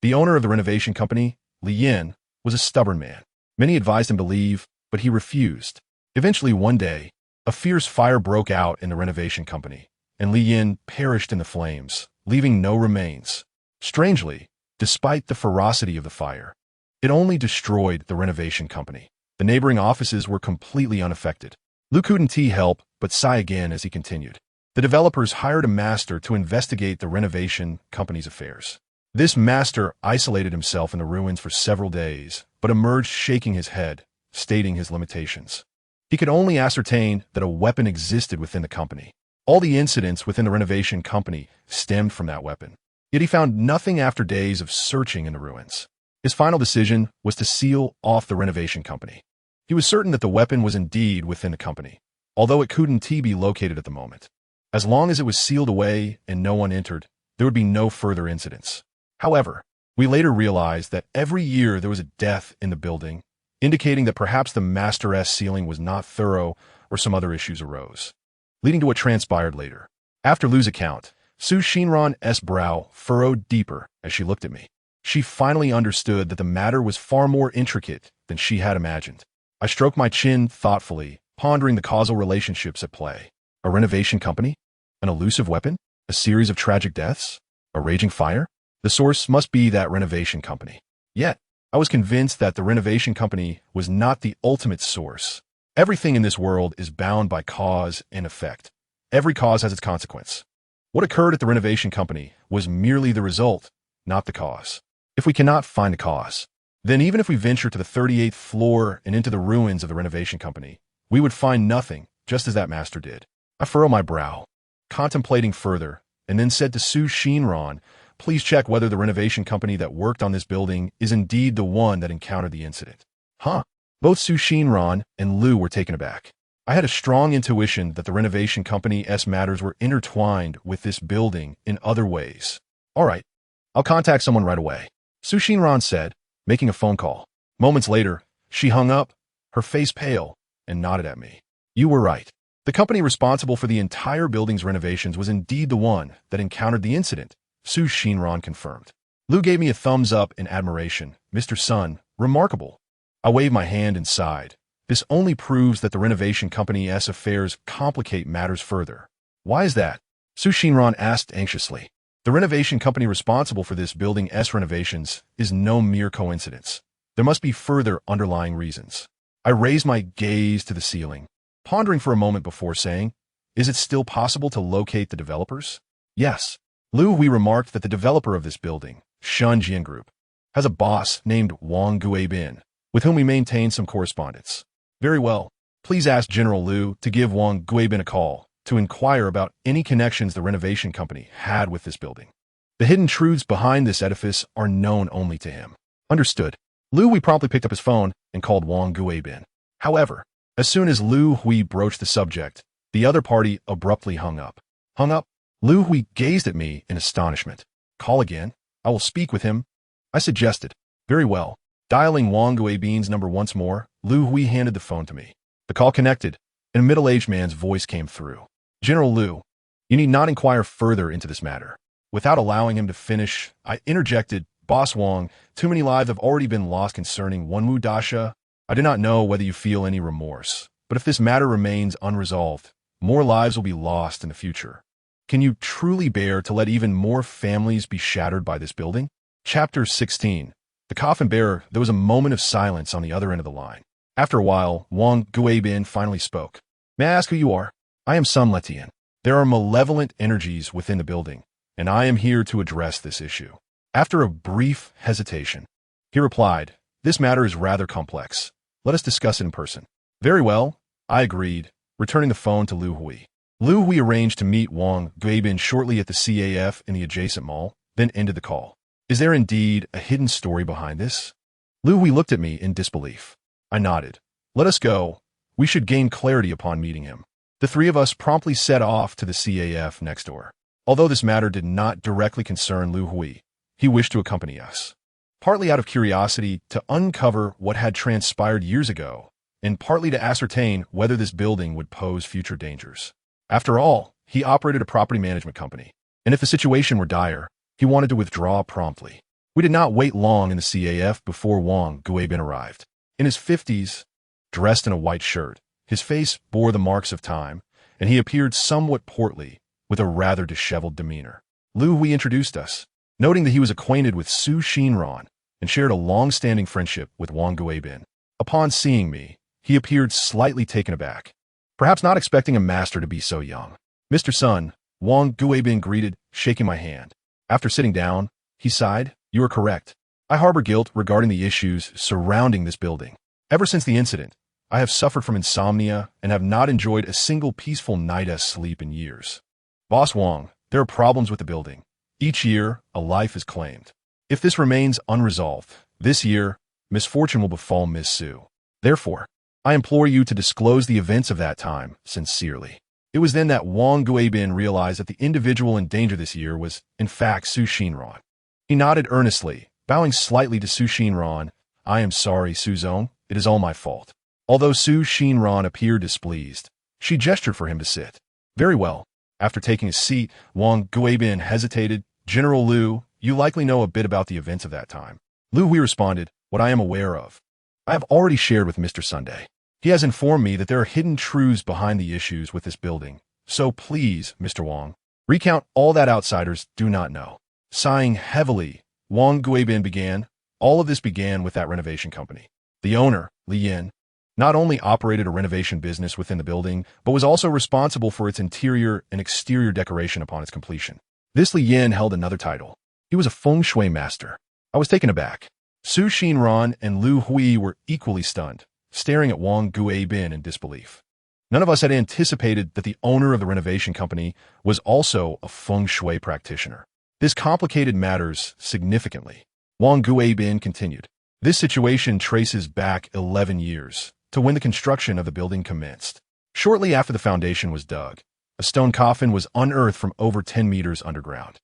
The owner of the renovation company, Li Yin, was a stubborn man. Many advised him to leave, but he refused. Eventually, one day, a fierce fire broke out in the renovation company, and Li Yin perished in the flames, leaving no remains. Strangely, despite the ferocity of the fire, it only destroyed the renovation company. The neighboring offices were completely unaffected. Lu couldn't help but sigh again as he continued. The developers hired a master to investigate the renovation company's affairs. This master isolated himself in the ruins for several days, but emerged shaking his head, stating his limitations. He could only ascertain that a weapon existed within the company. All the incidents within the renovation company stemmed from that weapon. Yet he found nothing after days of searching in the ruins. His final decision was to seal off the renovation company. He was certain that the weapon was indeed within the company, although it couldn't be located at the moment. As long as it was sealed away and no one entered, there would be no further incidents. However, we later realized that every year there was a death in the building, indicating that perhaps the master's sealing was not thorough or some other issues arose, leading to what transpired later. After Lu's account, Su Xinran's brow furrowed deeper as she looked at me. She finally understood that the matter was far more intricate than she had imagined. I stroked my chin thoughtfully, pondering the causal relationships at play. A renovation company? An elusive weapon? A series of tragic deaths? A raging fire? The source must be that renovation company. Yet, I was convinced that the renovation company was not the ultimate source. Everything in this world is bound by cause and effect. Every cause has its consequence. What occurred at the renovation company was merely the result, not the cause. If we cannot find a cause, then even if we venture to the 38th floor and into the ruins of the renovation company, we would find nothing, just as that master did. I furrowed my brow, contemplating further, and then said to Su Xinran, please check whether the renovation company that worked on this building is indeed the one that encountered the incident. Huh? Both Su Xinran and Lu were taken aback. I had a strong intuition that the renovation company's matters were intertwined with this building in other ways. All right, I'll contact someone right away, Su Xinran said, making a phone call. Moments later, she hung up, her face pale, and nodded at me. You were right. The company responsible for the entire building's renovations was indeed the one that encountered the incident, Su Xinran confirmed. Lu gave me a thumbs up in admiration. Mr. Sun, remarkable. I waved my hand and sighed. This only proves that the renovation company's affairs complicate matters further. Why is that? Su Xinran asked anxiously. The renovation company responsible for this building's renovations is no mere coincidence. There must be further underlying reasons. I raised my gaze to the ceiling, pondering for a moment before saying, is it still possible to locate the developers? Yes. Lu, we remarked that the developer of this building, Shunjian Group, has a boss named Wang Guibin, with whom we maintain some correspondence. Very well. Please ask General Lu to give Wang Guibin a call to inquire about any connections the renovation company had with this building. The hidden truths behind this edifice are known only to him. Understood. Lu Hui promptly picked up his phone and called Wang Guibin. However, as soon as Lu Hui broached the subject, the other party abruptly hung up. Hung up? Lu Hui gazed at me in astonishment. Call again. I will speak with him, I suggested. Very well. Dialing Wang Guibin's number once more, Lu Hui handed the phone to me. The call connected, and a middle-aged man's voice came through. General Liu, you need not inquire further into this matter. Without allowing him to finish, I interjected, Boss Wang, too many lives have already been lost concerning Wenwu Dasha. I do not know whether you feel any remorse, but if this matter remains unresolved, more lives will be lost in the future. Can you truly bear to let even more families be shattered by this building? Chapter 16. The coffin bearer. There was a moment of silence on the other end of the line. After a while, Wang Guibin finally spoke. May I ask who you are? I am Sun Letian. There are malevolent energies within the building, and I am here to address this issue. After a brief hesitation, he replied, This matter is rather complex. Let us discuss it in person. Very well, I agreed, returning the phone to Liu Hui. Liu Hui arranged to meet Wang Guibin shortly at the CAF in the adjacent mall, then ended the call. Is there indeed a hidden story behind this? Liu Hui looked at me in disbelief. I nodded. Let us go. We should gain clarity upon meeting him. The three of us promptly set off to the CAF next door. Although this matter did not directly concern Liu Hui, he wished to accompany us. Partly out of curiosity to uncover what had transpired years ago, and partly to ascertain whether this building would pose future dangers. After all, he operated a property management company, and if the situation were dire, he wanted to withdraw promptly. We did not wait long in the CAF before Wang Guibin arrived. In his 50s, dressed in a white shirt, his face bore the marks of time, and he appeared somewhat portly, with a rather disheveled demeanor. Liu Hui introduced us, noting that he was acquainted with Su Xinran and shared a long-standing friendship with Wang Guibin. Upon seeing me, he appeared slightly taken aback, perhaps not expecting a master to be so young. Mr. Sun, Wang Guibin greeted, shaking my hand. After sitting down, he sighed, You are correct. I harbor guilt regarding the issues surrounding this building. Ever since the incident, I have suffered from insomnia and have not enjoyed a single peaceful night's sleep in years. Boss Wang, there are problems with the building. Each year, a life is claimed. If this remains unresolved, this year, misfortune will befall Miss Su. Therefore, I implore you to disclose the events of that time, sincerely. It was then that Wang Guibin realized that the individual in danger this year was, in fact, Su Xinran. He nodded earnestly, bowing slightly to Su Xinran. I am sorry, Su Zong. It is all my fault. Although Su Xinran appeared displeased, she gestured for him to sit. Very well. After taking a seat, Wang Guibin hesitated. General Liu, you likely know a bit about the events of that time. Liu Hui responded, What I am aware of. I have already shared with Mr. Sunday. He has informed me that there are hidden truths behind the issues with this building. So please, Mr. Wang, recount all that outsiders do not know. Sighing heavily, Wang Guibin began. All of this began with that renovation company. The owner, Li Yin, not only operated a renovation business within the building, but was also responsible for its interior and exterior decoration upon its completion. This Li Yin held another title. He was a feng shui master. I was taken aback. Su Xinran and Liu Hui were equally stunned, staring at Wang Guibin in disbelief. None of us had anticipated that the owner of the renovation company was also a feng shui practitioner. This complicated matters significantly. Wang Guibin continued. This situation traces back 11 years to when the construction of the building commenced. Shortly after the foundation was dug, a stone coffin was unearthed from over 10 meters underground.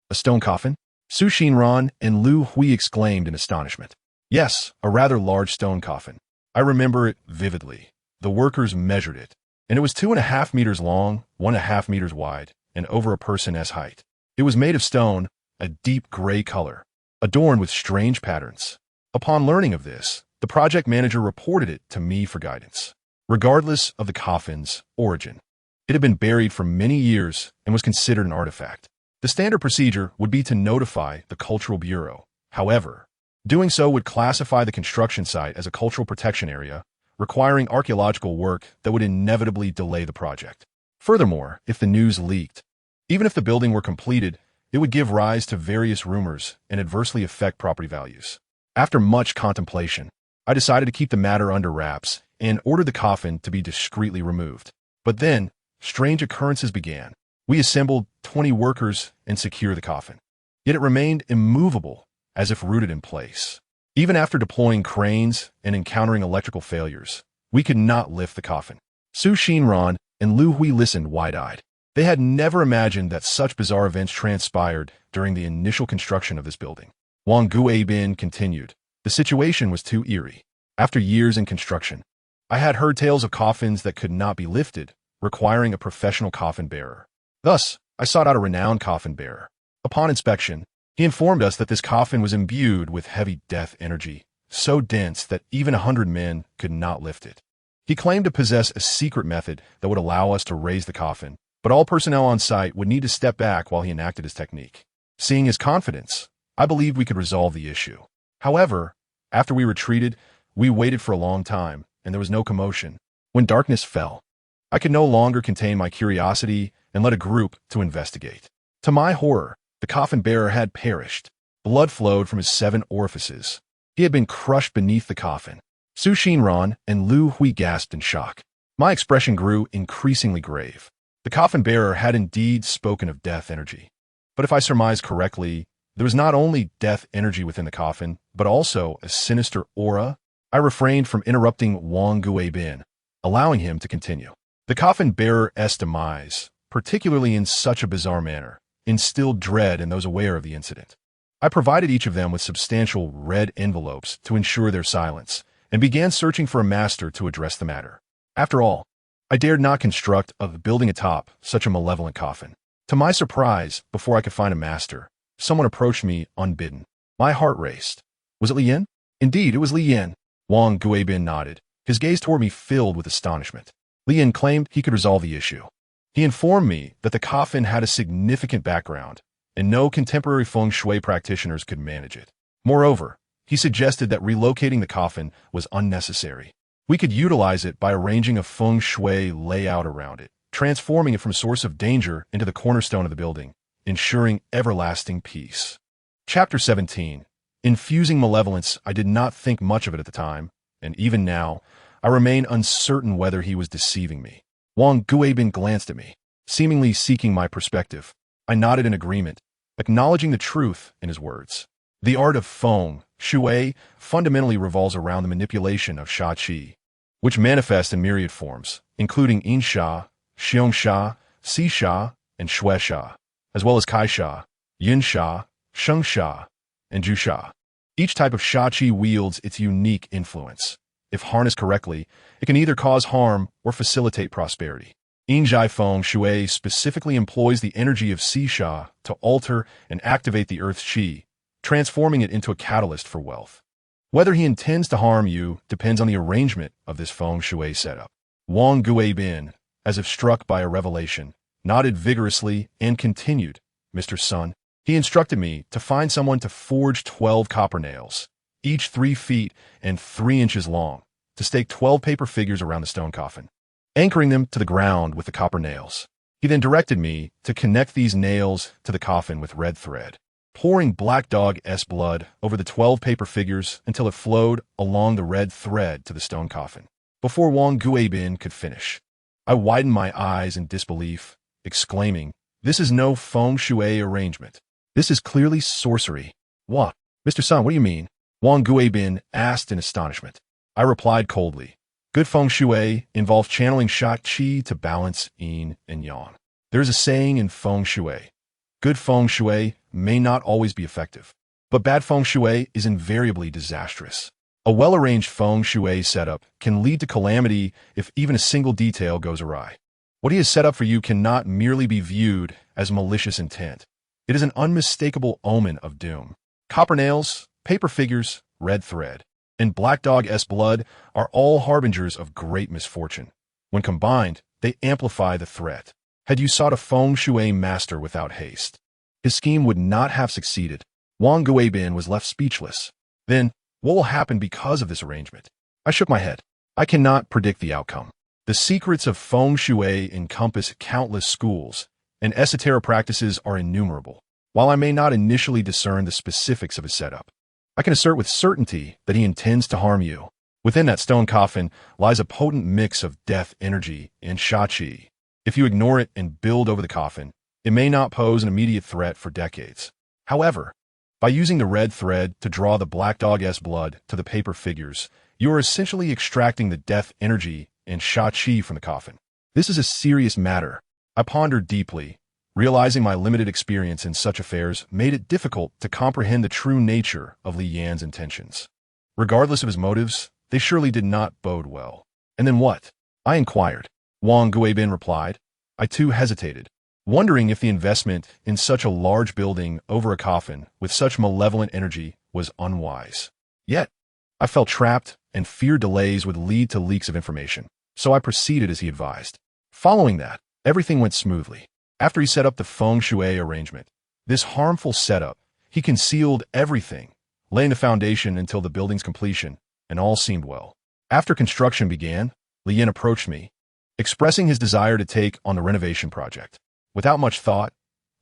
A stone coffin? Su Xinran and Liu Hui exclaimed in astonishment. Yes, a rather large stone coffin. I remember it vividly. The workers measured it, and it was 2.5 meters long, 1.5 meters wide, and over a person's height. It was made of stone, a deep gray color, adorned with strange patterns. Upon learning of this, the project manager reported it to me for guidance. Regardless of the coffin's origin, it had been buried for many years and was considered an artifact. The standard procedure would be to notify the Cultural Bureau. However, doing so would classify the construction site as a cultural protection area, requiring archaeological work that would inevitably delay the project. Furthermore, if the news leaked, even if the building were completed, it would give rise to various rumors and adversely affect property values. After much contemplation, I decided to keep the matter under wraps and ordered the coffin to be discreetly removed. But then, strange occurrences began. We assembled 20 workers and secured the coffin. Yet it remained immovable, as if rooted in place. Even after deploying cranes and encountering electrical failures, we could not lift the coffin. Su Xinran and Liu Hui listened wide-eyed. They had never imagined that such bizarre events transpired during the initial construction of this building. Wang Guibin continued. The situation was too eerie. After years in construction, I had heard tales of coffins that could not be lifted, requiring a professional coffin bearer. Thus, I sought out a renowned coffin bearer. Upon inspection, he informed us that this coffin was imbued with heavy death energy, so dense that even 100 men could not lift it. He claimed to possess a secret method that would allow us to raise the coffin, but all personnel on site would need to step back while he enacted his technique. Seeing his confidence, I believed we could resolve the issue. However, after we retreated, we waited for a long time, and there was no commotion. When darkness fell, I could no longer contain my curiosity and led a group to investigate. To my horror, the coffin bearer had perished. Blood flowed from his 7 orifices. He had been crushed beneath the coffin. Su Xinran and Lu Hui gasped in shock. My expression grew increasingly grave. The coffin bearer had indeed spoken of death energy. But if I surmised correctly, there was not only death energy within the coffin, but also a sinister aura. I refrained from interrupting Wang Guibin, allowing him to continue. The coffin bearer's demise, particularly in such a bizarre manner, instilled dread in those aware of the incident. I provided each of them with substantial red envelopes to ensure their silence, and began searching for a master to address the matter. After all, I dared not construct a building atop such a malevolent coffin. To my surprise, before I could find a master, someone approached me unbidden. My heart raced. Was it Li Yin? Indeed, it was Li Yin. Wang Guibin nodded, his gaze toward me filled with astonishment. Li Yin claimed he could resolve the issue. He informed me that the coffin had a significant background, and no contemporary feng shui practitioners could manage it. Moreover, he suggested that relocating the coffin was unnecessary. We could utilize it by arranging a feng shui layout around it, transforming it from a source of danger into the cornerstone of the building, ensuring everlasting peace. Chapter 17. Infusing malevolence. I did not think much of it at the time, and even now, I remain uncertain whether he was deceiving me. Wang Guibin glanced at me, seemingly seeking my perspective. I nodded in agreement, acknowledging the truth in his words. The art of feng shui fundamentally revolves around the manipulation of sha qi, which manifests in myriad forms, including yin sha, xiong sha, si sha, and shui sha, as well as kai sha, yin sha, sheng sha, and ju sha. Each type of sha qi wields its unique influence. If harnessed correctly, it can either cause harm or facilitate prosperity. Yinzhai feng shui specifically employs the energy of si sha to alter and activate the earth's qi, transforming it into a catalyst for wealth. Whether he intends to harm you depends on the arrangement of this feng shui setup. Wang Guibin, as if struck by a revelation, nodded vigorously and continued, Mr. Sun. He instructed me to find someone to forge 12 copper nails, each 3 feet and 3 inches long, to stake 12 paper figures around the stone coffin, anchoring them to the ground with the copper nails. He then directed me to connect these nails to the coffin with red thread, pouring black dog's blood over the 12 paper figures until it flowed along the red thread to the stone coffin. Before Wang Guibin could finish, I widened my eyes in disbelief, exclaiming, "This is no feng shui arrangement. This is clearly sorcery." "What? Mr. Sun, what do you mean?" Wang Guibin asked in astonishment. I replied coldly, "Good feng shui involves channeling sha qi to balance yin and yang. There is a saying in feng shui, good feng shui may not always be effective, but bad feng shui is invariably disastrous. A well-arranged feng shui setup can lead to calamity if even a single detail goes awry. What he has set up for you cannot merely be viewed as malicious intent. It is an unmistakable omen of doom. Copper nails, paper figures, red thread, and black dog's blood are all harbingers of great misfortune. When combined, they amplify the threat. Had you sought a feng shui master without haste, his scheme would not have succeeded." Wang Guibin was left speechless. "Then, what will happen because of this arrangement?" I shook my head. "I cannot predict the outcome. The secrets of feng shui encompass countless schools, and esoteric practices are innumerable. While I may not initially discern the specifics of his setup, I can assert with certainty that he intends to harm you. Within that stone coffin lies a potent mix of death energy and sha qi. If you ignore it and build over the coffin, it may not pose an immediate threat for decades. However, by using the red thread to draw the black dog's blood to the paper figures, you are essentially extracting the death energy and sha qi from the coffin. This is a serious matter." I pondered deeply, realizing my limited experience in such affairs made it difficult to comprehend the true nature of Li Yan's intentions. Regardless of his motives, they surely did not bode well. "And then what?" I inquired. Wang Guibin replied. I too hesitated, wondering if the investment in such a large building over a coffin with such malevolent energy was unwise. Yet, I felt trapped and feared delays would lead to leaks of information, so I proceeded as he advised. Following that, everything went smoothly. After he set up the feng shui arrangement, this harmful setup, he concealed everything, laying the foundation until the building's completion, and all seemed well. After construction began, Li Yin approached me, expressing his desire to take on the renovation project. Without much thought,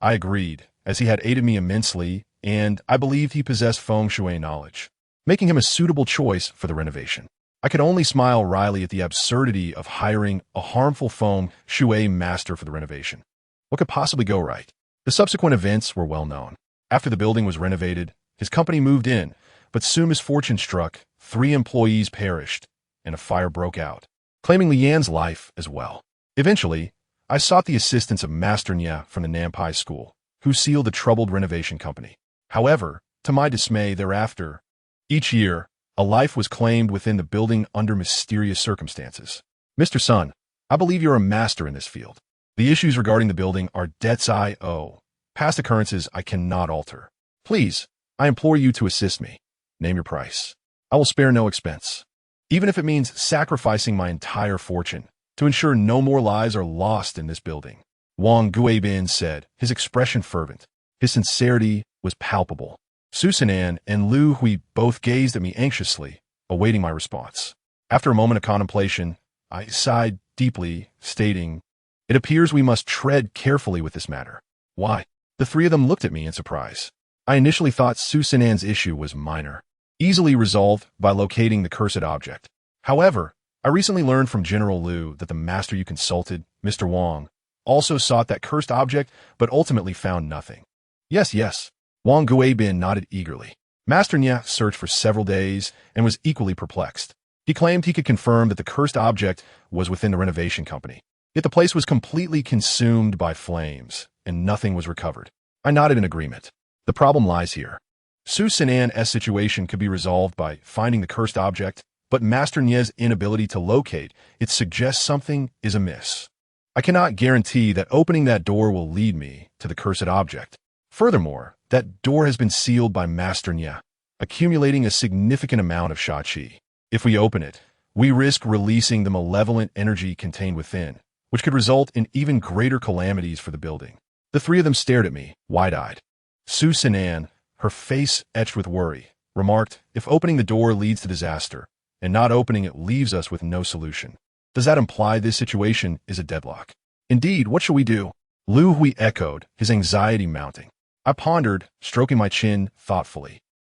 I agreed, as he had aided me immensely, and I believed he possessed feng shui knowledge, making him a suitable choice for the renovation. I could only smile wryly at the absurdity of hiring a harmful feng shui master for the renovation. What could possibly go right? The subsequent events were well known. After the building was renovated, his company moved in, but soon misfortune struck, 3 employees perished, and a fire broke out, claiming Li Yan's life as well. Eventually, I sought the assistance of Master Nya from the Nampai school, who sealed the troubled renovation company. However, to my dismay thereafter, each year, a life was claimed within the building under mysterious circumstances. Mr. Sun, I believe you're a master in this field. The issues regarding the building are debts I owe. Past occurrences I cannot alter. Please, I implore you to assist me. Name your price. I will spare no expense, even if it means sacrificing my entire fortune to ensure no more lives are lost in this building. Wang Guibin said, his expression fervent. His sincerity was palpable. Su Sinan and Lu Hui both gazed at me anxiously, awaiting my response. After a moment of contemplation, I sighed deeply, stating, it appears we must tread carefully with this matter. Why? The 3 of them looked at me in surprise. I initially thought Su Sinan's issue was minor, easily resolved by locating the cursed object. However, I recently learned from General Liu that the master you consulted, Mr. Wang, also sought that cursed object but ultimately found nothing. Yes. Wang Guibin nodded eagerly. Master Nya searched for several days and was equally perplexed. He claimed he could confirm that the cursed object was within the renovation company. Yet the place was completely consumed by flames, and nothing was recovered. I nodded in agreement. The problem lies here. Su Sinan's situation could be resolved by finding the cursed object, but Master Nye's inability to locate it suggests something is amiss. I cannot guarantee that opening that door will lead me to the cursed object. Furthermore, that door has been sealed by Master Nye, accumulating a significant amount of sha qi. If we open it, we risk releasing the malevolent energy contained within, which could result in even greater calamities for the building. The 3 of them stared at me, wide-eyed. Su Sinan, her face etched with worry, remarked, if opening the door leads to disaster, and not opening it leaves us with no solution, does that imply this situation is a deadlock? Indeed, what shall we do? Lu Hui echoed, his anxiety mounting. I pondered, stroking my chin thoughtfully.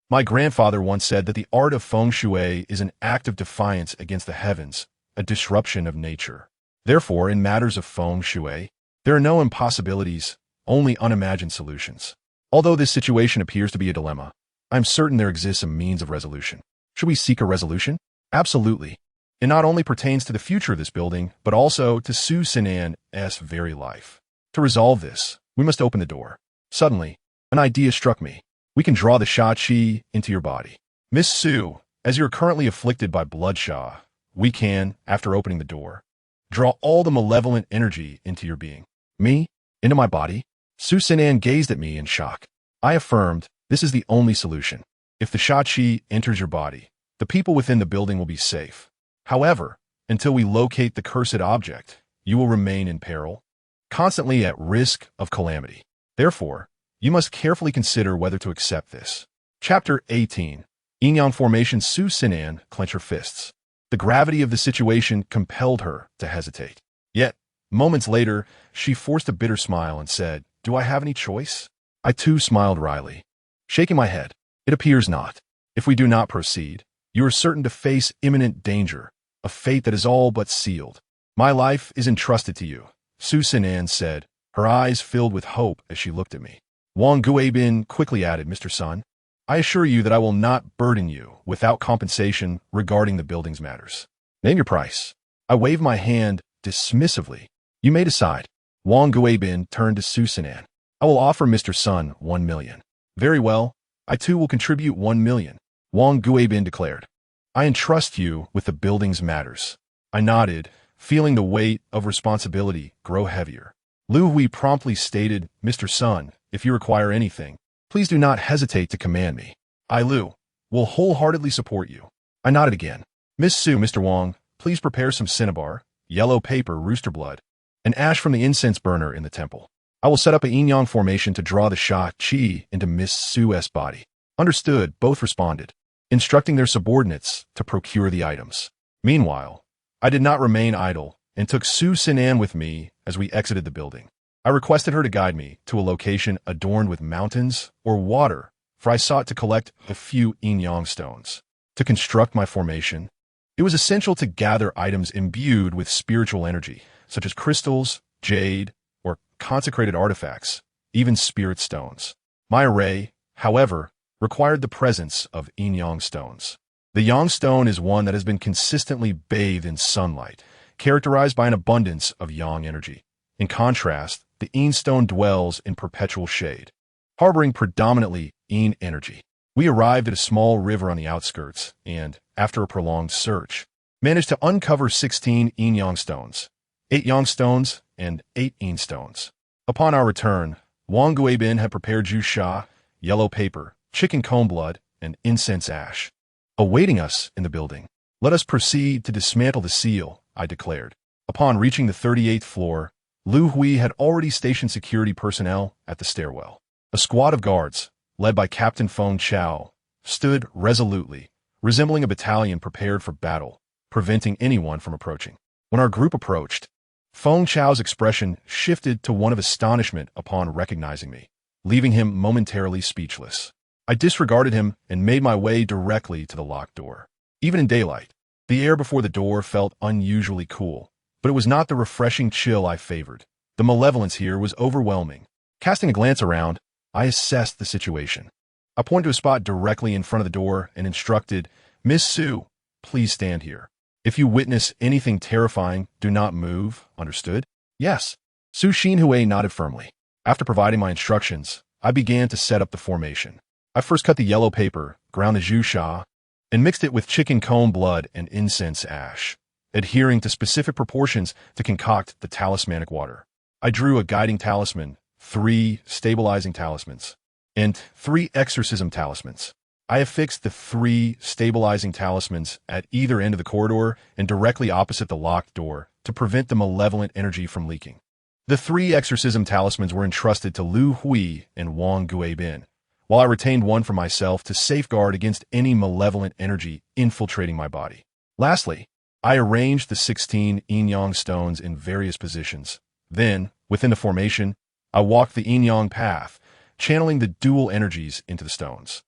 My grandfather once said that the art of feng shui is an act of defiance against the heavens, a disruption of nature. Therefore, in matters of feng shui, there are no impossibilities, only unimagined solutions. Although this situation appears to be a dilemma, I am certain there exists a means of resolution. Should we seek a resolution? Absolutely. It not only pertains to the future of this building, but also to Su Sinan's very life. To resolve this, we must open the door. Suddenly, an idea struck me. We can draw the sha qi into your body. Miss Su, as you are currently afflicted by blood sha, we can, after opening the door, draw all the malevolent energy into your being. Me? Into my body? Su Sinan gazed at me in shock. I affirmed, this is the only solution. If the sha qi enters your body, the people within the building will be safe. However, until we locate the cursed object, you will remain in peril, constantly at risk of calamity. Therefore, you must carefully consider whether to accept this. Chapter 18. Yin-Yang Formation. Su Sinan clenched her fists. The gravity of the situation compelled her to hesitate. Yet, moments later, she forced a bitter smile and said, do I have any choice? I too smiled wryly, shaking my head. It appears not. If we do not proceed, you are certain to face imminent danger, a fate that is all but sealed. My life is entrusted to you, Su Sinan said, her eyes filled with hope as she looked at me. Wang Guibin quickly added, Mr. Sun, I assure you that I will not burden you without compensation regarding the building's matters. Name your price. I waved my hand dismissively. You may decide. Wang Guibin turned to Su Sinan. I will offer Mr. Sun 1 million. Very well. I too will contribute 1 million. Wang Guibin declared. I entrust you with the building's matters. I nodded, feeling the weight of responsibility grow heavier. Lu Hui promptly stated, "Mr. Sun, if you require anything, please do not hesitate to command me. I, Lu, will wholeheartedly support you." I nodded again. "Miss Su, Mr. Wong, please prepare some cinnabar, yellow paper, rooster blood, and ash from the incense burner in the temple. I will set up a yin-yang formation to draw the Sha Qi into Miss Su's body." "Understood," both responded, instructing their subordinates to procure the items. Meanwhile, I did not remain idle and took Su Sinan with me as we exited the building. I requested her to guide me to a location adorned with mountains or water, for I sought to collect a few yin-yang stones. To construct my formation, it was essential to gather items imbued with spiritual energy, such as crystals, jade, or consecrated artifacts, even spirit stones. My array, however, required the presence of yin-yang stones. The yang stone is one that has been consistently bathed in sunlight, characterized by an abundance of yang energy. In contrast, the yin stone dwells in perpetual shade, harboring predominantly yin energy. We arrived at a small river on the outskirts and, after a prolonged search, managed to uncover 16 yin-yang stones, 8 yang stones, and 8 yin stones. Upon our return, Wang Guibin had prepared Ju Sha, yellow paper, chicken comb blood, and incense ash, awaiting us in the building. "Let us proceed to dismantle the seal," I declared. Upon reaching the 38th floor, Lu Hui had already stationed security personnel at the stairwell. A squad of guards, led by Captain Feng Chao, stood resolutely, resembling a battalion prepared for battle, preventing anyone from approaching. When our group approached, Feng Chao's expression shifted to one of astonishment upon recognizing me, leaving him momentarily speechless. I disregarded him and made my way directly to the locked door. Even in daylight, the air before the door felt unusually cool, but it was not the refreshing chill I favored. The malevolence here was overwhelming. Casting a glance around, I assessed the situation. I pointed to a spot directly in front of the door and instructed, "Miss Su, please stand here. If you witness anything terrifying, do not move, understood?" "Yes." Su Xinhui nodded firmly. After providing my instructions, I began to set up the formation. I first cut the yellow paper, ground the Ju Sha, and mixed it with chicken comb blood and incense ash, adhering to specific proportions to concoct the talismanic water. I drew a guiding talisman, 3 stabilizing talismans, and 3 exorcism talismans. I affixed the 3 stabilizing talismans at either end of the corridor and directly opposite the locked door to prevent the malevolent energy from leaking. The 3 exorcism talismans were entrusted to Lu Hui and Wang Guibin, while I retained one for myself to safeguard against any malevolent energy infiltrating my body. Lastly, I arranged the 16 yin-yang stones in various positions. Then, within the formation, I walked the yin-yang path, channeling the dual energies into the stones.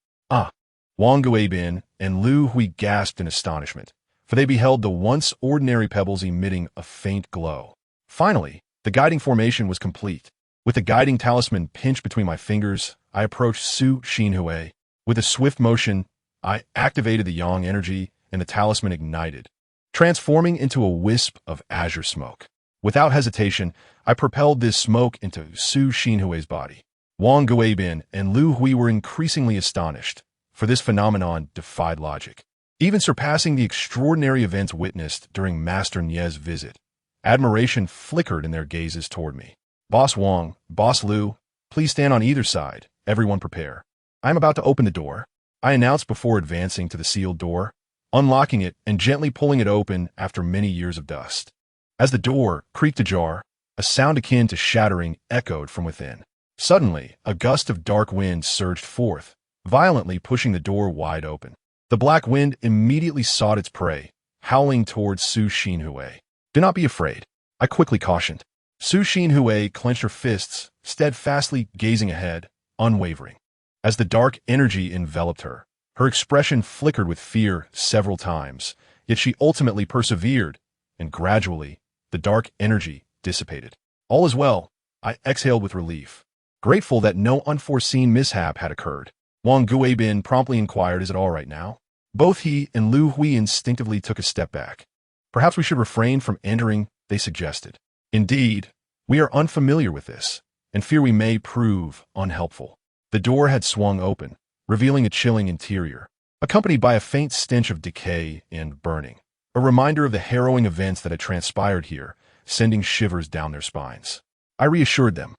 Wang Guibin and Lu Hui gasped in astonishment, for they beheld the once ordinary pebbles emitting a faint glow. Finally, the guiding formation was complete. With the guiding talisman pinched between my fingers, I approached Su Xinhui. With a swift motion, I activated the yang energy, and the talisman ignited, transforming into a wisp of azure smoke. Without hesitation, I propelled this smoke into Su Xinhui's body. Wang Guibin and Lu Hui were increasingly astonished, for this phenomenon defied logic, even surpassing the extraordinary events witnessed during Master Nie's visit. Admiration flickered in their gazes toward me. "Boss Wang, Boss Lu, please stand on either side. Everyone prepare. I am about to open the door," I announced before advancing to the sealed door, unlocking it and gently pulling it open after many years of dust. As the door creaked ajar, a sound akin to shattering echoed from within. Suddenly, a gust of dark wind surged forth, violently pushing the door wide open. The black wind immediately sought its prey, howling towards Su Xinhui. "Do not be afraid," I quickly cautioned. Su Xinhui clenched her fists, steadfastly gazing ahead, unwavering. As the dark energy enveloped her, her expression flickered with fear several times, yet she ultimately persevered, and gradually, the dark energy dissipated. "All is well," I exhaled with relief, grateful that no unforeseen mishap had occurred. Wang Guibin promptly inquired, "Is it all right now?" Both he and Lu Hui instinctively took a step back. "Perhaps we should refrain from entering," they suggested. "Indeed, we are unfamiliar with this, and fear we may prove unhelpful." The door had swung open, revealing a chilling interior, accompanied by a faint stench of decay and burning. a reminder of the harrowing events that had transpired here, sending shivers down their spines. I reassured them.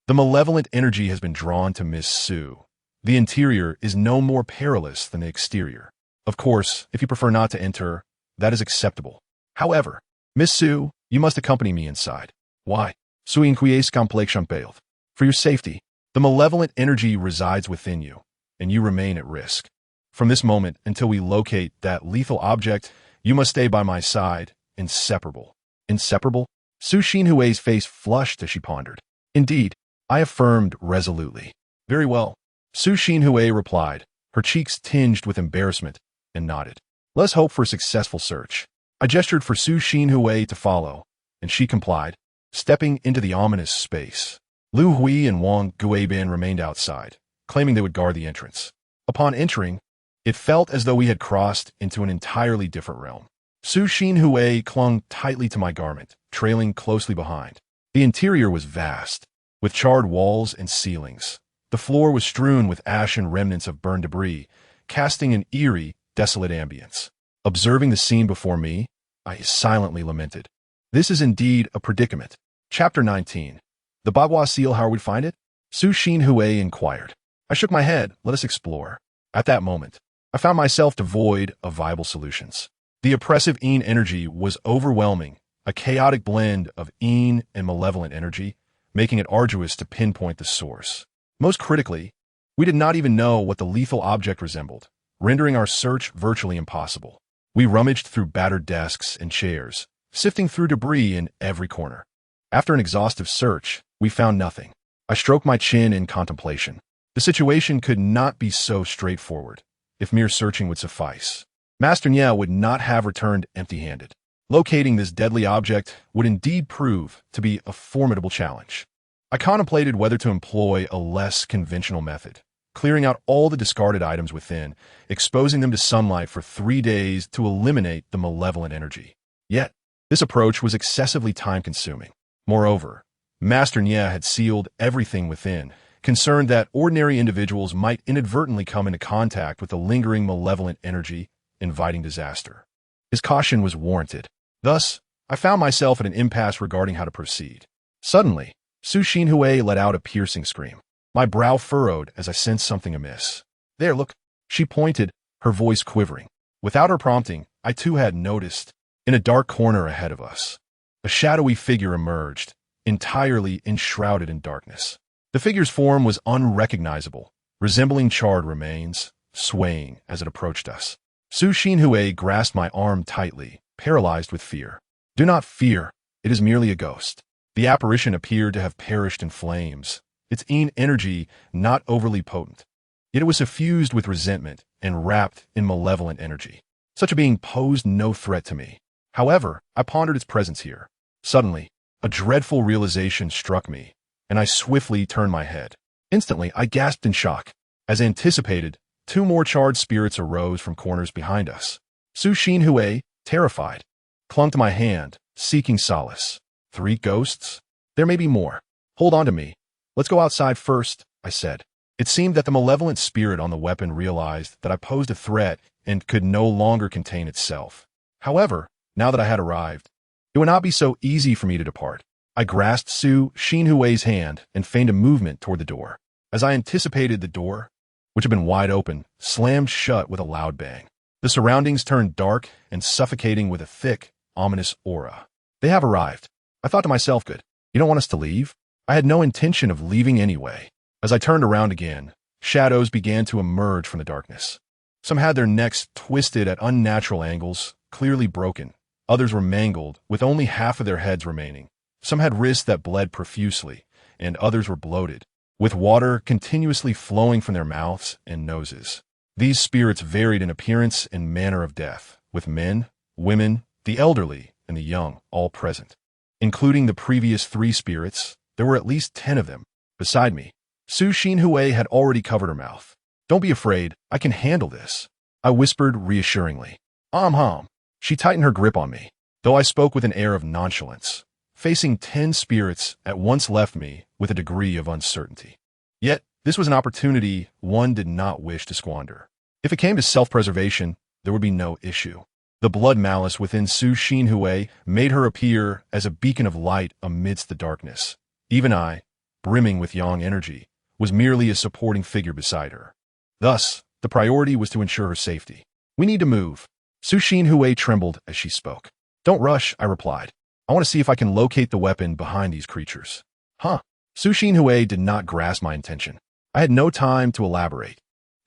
The malevolent energy has been drawn to Miss Sue. The interior is no more perilous than the exterior. Of course, if you prefer not to enter, that is acceptable. However, Miss Sue, you must accompany me inside. Why? Sui inquies complexion paled. For your safety, the malevolent energy resides within you, and you remain at risk. From this moment until we locate that lethal object, you must stay by my side, inseparable. Inseparable? Su Xinhui's face flushed as she pondered. Indeed, I affirmed resolutely. Very well. Su Xinhui replied, her cheeks tinged with embarrassment, and nodded. Let's hope for a successful search. I gestured for Su Xinhui to follow, and she complied, stepping into the ominous space. Lu Hui and Wang Guibin remained outside, claiming they would guard the entrance. Upon entering, it felt as though we had crossed into an entirely different realm. Su Xinhui clung tightly to my garment, trailing closely behind. The interior was vast, with charred walls and ceilings. The floor was strewn with ash and remnants of burned debris, casting an eerie, desolate ambience. Observing the scene before me, I silently lamented. This is indeed a predicament. Chapter 19. The Bagua seal, how would we find it? Su Xinhui inquired. I shook my head. Let us explore. At that moment, I found myself devoid of viable solutions. The oppressive Yin energy was overwhelming, a chaotic blend of Yin and malevolent energy, making it arduous to pinpoint the source. Most critically, we did not even know what the lethal object resembled, rendering our search virtually impossible. We rummaged through battered desks and chairs, sifting through debris in every corner. After an exhaustive search, we found nothing. I stroked my chin in contemplation. The situation could not be so straightforward, if mere searching would suffice. Master Nya would not have returned empty-handed. Locating this deadly object would indeed prove to be a formidable challenge. I contemplated whether to employ a less conventional method, clearing out all the discarded items within, exposing them to sunlight for 3 days to eliminate the malevolent energy. Yet, this approach was excessively time-consuming. Moreover, Master Nya had sealed everything within, concerned that ordinary individuals might inadvertently come into contact with the lingering malevolent energy, inviting disaster. His caution was warranted. Thus, I found myself at an impasse regarding how to proceed. Suddenly, Su Xinhui let out a piercing scream. My brow furrowed as I sensed something amiss. There, look. She pointed, her voice quivering. Without her prompting, I too had noticed. In a dark corner ahead of us, a shadowy figure emerged, entirely enshrouded in darkness. The figure's form was unrecognizable, resembling charred remains, swaying as it approached us. Su Xinhui grasped my arm tightly, paralyzed with fear. Do not fear, it is merely a ghost. The apparition appeared to have perished in flames, its Yin energy not overly potent. Yet it was suffused with resentment and wrapped in malevolent energy. Such a being posed no threat to me. However, I pondered its presence here. Suddenly, a dreadful realization struck me, and I swiftly turned my head. Instantly, I gasped in shock. As anticipated, 2 more charred spirits arose from corners behind us. Su Xinhui, terrified, clung to my hand, seeking solace. 3 ghosts? There may be more. Hold on to me. Let's go outside first, I said. It seemed that the malevolent spirit on the weapon realized that I posed a threat and could no longer contain itself. However, now that I had arrived, it would not be so easy for me to depart. I grasped Su Xinhui's hand and feigned a movement toward the door. As I anticipated, the door, which had been wide open, slammed shut with a loud bang. The surroundings turned dark and suffocating with a thick, ominous aura. They have arrived. I thought to myself, good. You don't want us to leave? I had no intention of leaving anyway. As I turned around again, shadows began to emerge from the darkness. Some had their necks twisted at unnatural angles, clearly broken. Others were mangled, with only half of their heads remaining. Some had wrists that bled profusely, and others were bloated, with water continuously flowing from their mouths and noses. These spirits varied in appearance and manner of death, with men, women, the elderly, and the young all present. Including the previous 3 spirits, there were at least 10 of them. Beside me, Su Xinhui had already covered her mouth. Don't be afraid, I can handle this, I whispered reassuringly. Hum. She tightened her grip on me, though I spoke with an air of nonchalance. Facing 10 spirits at once left me with a degree of uncertainty. Yet, this was an opportunity one did not wish to squander. If it came to self-preservation, there would be no issue. The blood malice within Su Xinhui made her appear as a beacon of light amidst the darkness. Even I, brimming with yang energy, was merely a supporting figure beside her. Thus, the priority was to ensure her safety. We need to move. Su Xinhui trembled as she spoke. Don't rush, I replied. I want to see if I can locate the weapon behind these creatures. Huh? Su Xinhui did not grasp my intention. I had no time to elaborate.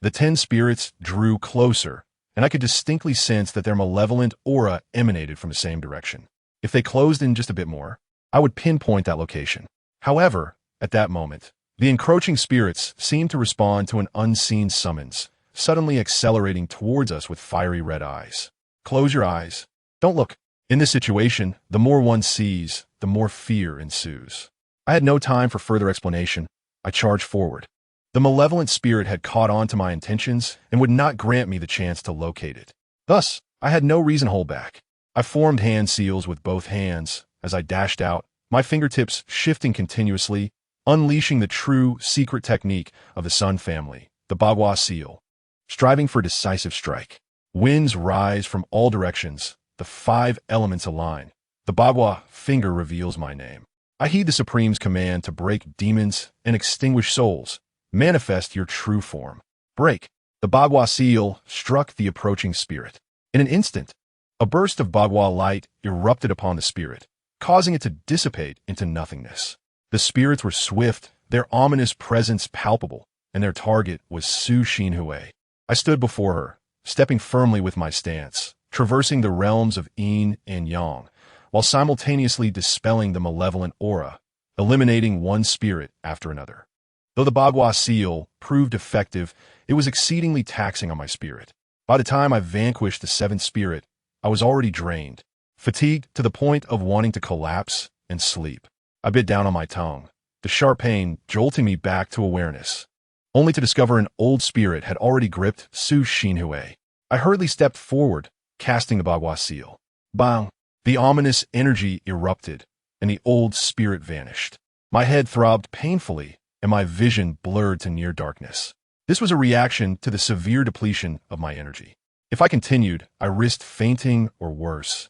The 10 spirits drew closer, and I could distinctly sense that their malevolent aura emanated from the same direction. If they closed in just a bit more, I would pinpoint that location. However, at that moment, the encroaching spirits seemed to respond to an unseen summons, suddenly accelerating towards us with fiery red eyes. Close your eyes. Don't look. In this situation, the more one sees, the more fear ensues. I had no time for further explanation. I charged forward. The malevolent spirit had caught on to my intentions and would not grant me the chance to locate it. Thus, I had no reason to hold back. I formed hand seals with both hands as I dashed out, my fingertips shifting continuously, unleashing the true secret technique of the Sun family, the Bagua seal. Striving for decisive strike. Winds rise from all directions. The 5 elements align. The Bagua finger reveals my name. I heed the Supreme's command to break demons and extinguish souls. Manifest your true form. Break. The Bagua seal struck the approaching spirit. In an instant, a burst of Bagua light erupted upon the spirit, causing it to dissipate into nothingness. The spirits were swift, their ominous presence palpable, and their target was Su Xinhui. I stood before her, stepping firmly with my stance, traversing the realms of yin and yang, while simultaneously dispelling the malevolent aura, eliminating one spirit after another. Though the Bagua seal proved effective, it was exceedingly taxing on my spirit. By the time I vanquished the 7th spirit, I was already drained, fatigued to the point of wanting to collapse and sleep. I bit down on my tongue, the sharp pain jolting me back to awareness, only to discover an old spirit had already gripped Su Xinhui. I hurriedly stepped forward, casting the Bagua seal. Bang! The ominous energy erupted, and the old spirit vanished. My head throbbed painfully, and my vision blurred to near darkness. This was a reaction to the severe depletion of my energy. If I continued, I risked fainting or worse,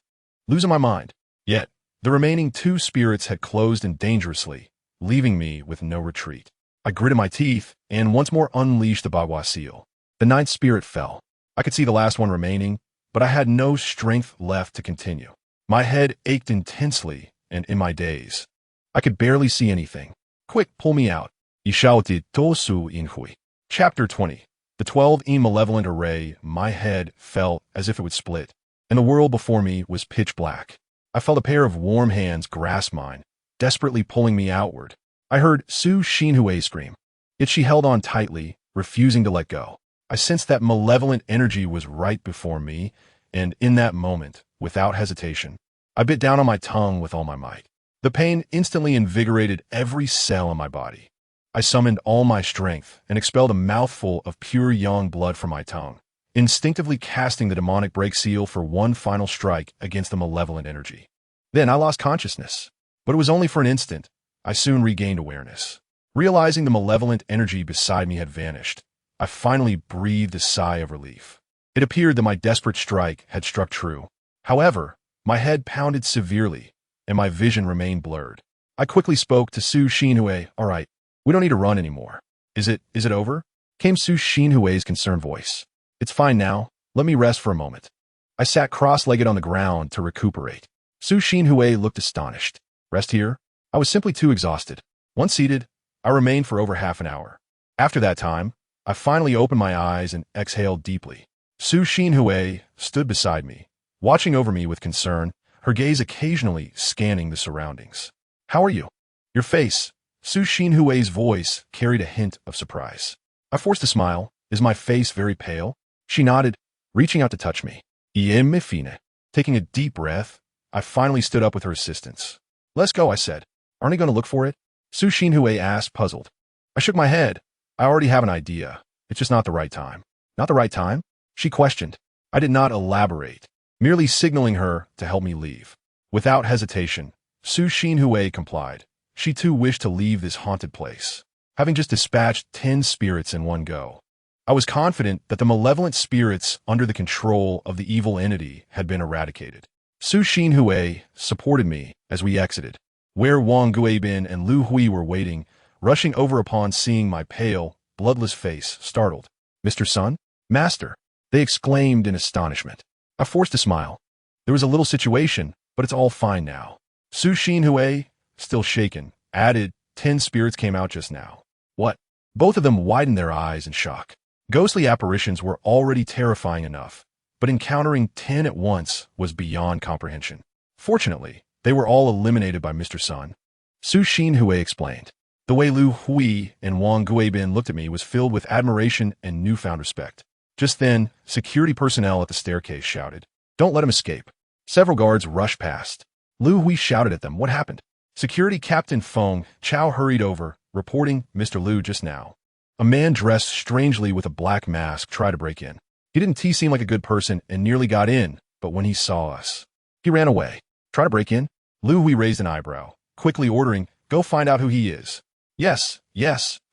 losing my mind. Yet, the remaining 2 spirits had closed in dangerously, leaving me with no retreat. I gritted my teeth and once more unleashed the Bagua seal. The 9th spirit fell. I could see the last one remaining, but I had no strength left to continue. My head ached intensely and in my daze. I could barely see anything. Quick, pull me out. He shouted, Tosu Inhui. Chapter 20. The 12 malevolent array, my head felt as if it would split, and the world before me was pitch black. I felt a pair of warm hands grasp mine, desperately pulling me outward. I heard Su Xinhui scream, yet she held on tightly, refusing to let go. I sensed that malevolent energy was right before me, and in that moment, without hesitation, I bit down on my tongue with all my might. The pain instantly invigorated every cell in my body. I summoned all my strength and expelled a mouthful of pure yang blood from my tongue, instinctively casting the demonic break seal for one final strike against the malevolent energy. Then I lost consciousness, but it was only for an instant. I soon regained awareness. Realizing the malevolent energy beside me had vanished, I finally breathed a sigh of relief. It appeared that my desperate strike had struck true. However, my head pounded severely, and my vision remained blurred. I quickly spoke to Su Xinhui. All right, we don't need to run anymore. Is it over? Came Su Xinhui's concerned voice. It's fine now. Let me rest for a moment. I sat cross-legged on the ground to recuperate. Su Xinhui looked astonished. Rest here? I was simply too exhausted. Once seated, I remained for over half an hour. After that time, I finally opened my eyes and exhaled deeply. Su Xinhui stood beside me, watching over me with concern, her gaze occasionally scanning the surroundings. How are you? Your face. Su Xinhui's voice carried a hint of surprise. I forced a smile. Is my face very pale? She nodded, reaching out to touch me. Iem fine. Taking a deep breath, I finally stood up with her assistance. Let's go, I said. Aren't you going to look for it? Su Xinhui asked, puzzled. I shook my head. I already have an idea. It's just not the right time. Not the right time? She questioned. I did not elaborate, merely signaling her to help me leave. Without hesitation, Su Xinhui complied. She too wished to leave this haunted place, having just dispatched 10 spirits in one go. I was confident that the malevolent spirits under the control of the evil entity had been eradicated. Su Xinhui supported me as we exited, where Wang Guibin and Lu Hui were waiting, rushing over upon seeing my pale, bloodless face, startled. "Mr. Sun? Master!" they exclaimed in astonishment. I forced a smile. "There was a little situation, but it's all fine now." Su Xinhui, still shaken, added, 10 spirits came out just now." "What?" Both of them widened their eyes in shock. Ghostly apparitions were already terrifying enough, but encountering 10 at once was beyond comprehension. Fortunately, they were all eliminated by Mr. Sun. Su Xinhui explained. The way Lu Hui and Wang Guibin looked at me was filled with admiration and newfound respect. Just then, security personnel at the staircase shouted, "Don't let him escape." Several guards rushed past. Lu Hui shouted at them, "What happened?" Security Captain Feng Chao hurried over, reporting, "Mr. Lu just now. A man dressed strangely with a black mask tried to break in. He didn't seem like a good person and nearly got in, but when he saw us, he ran away." "Try to break in?" Lu Hui raised an eyebrow, quickly ordering, "Go find out who he is." Yes,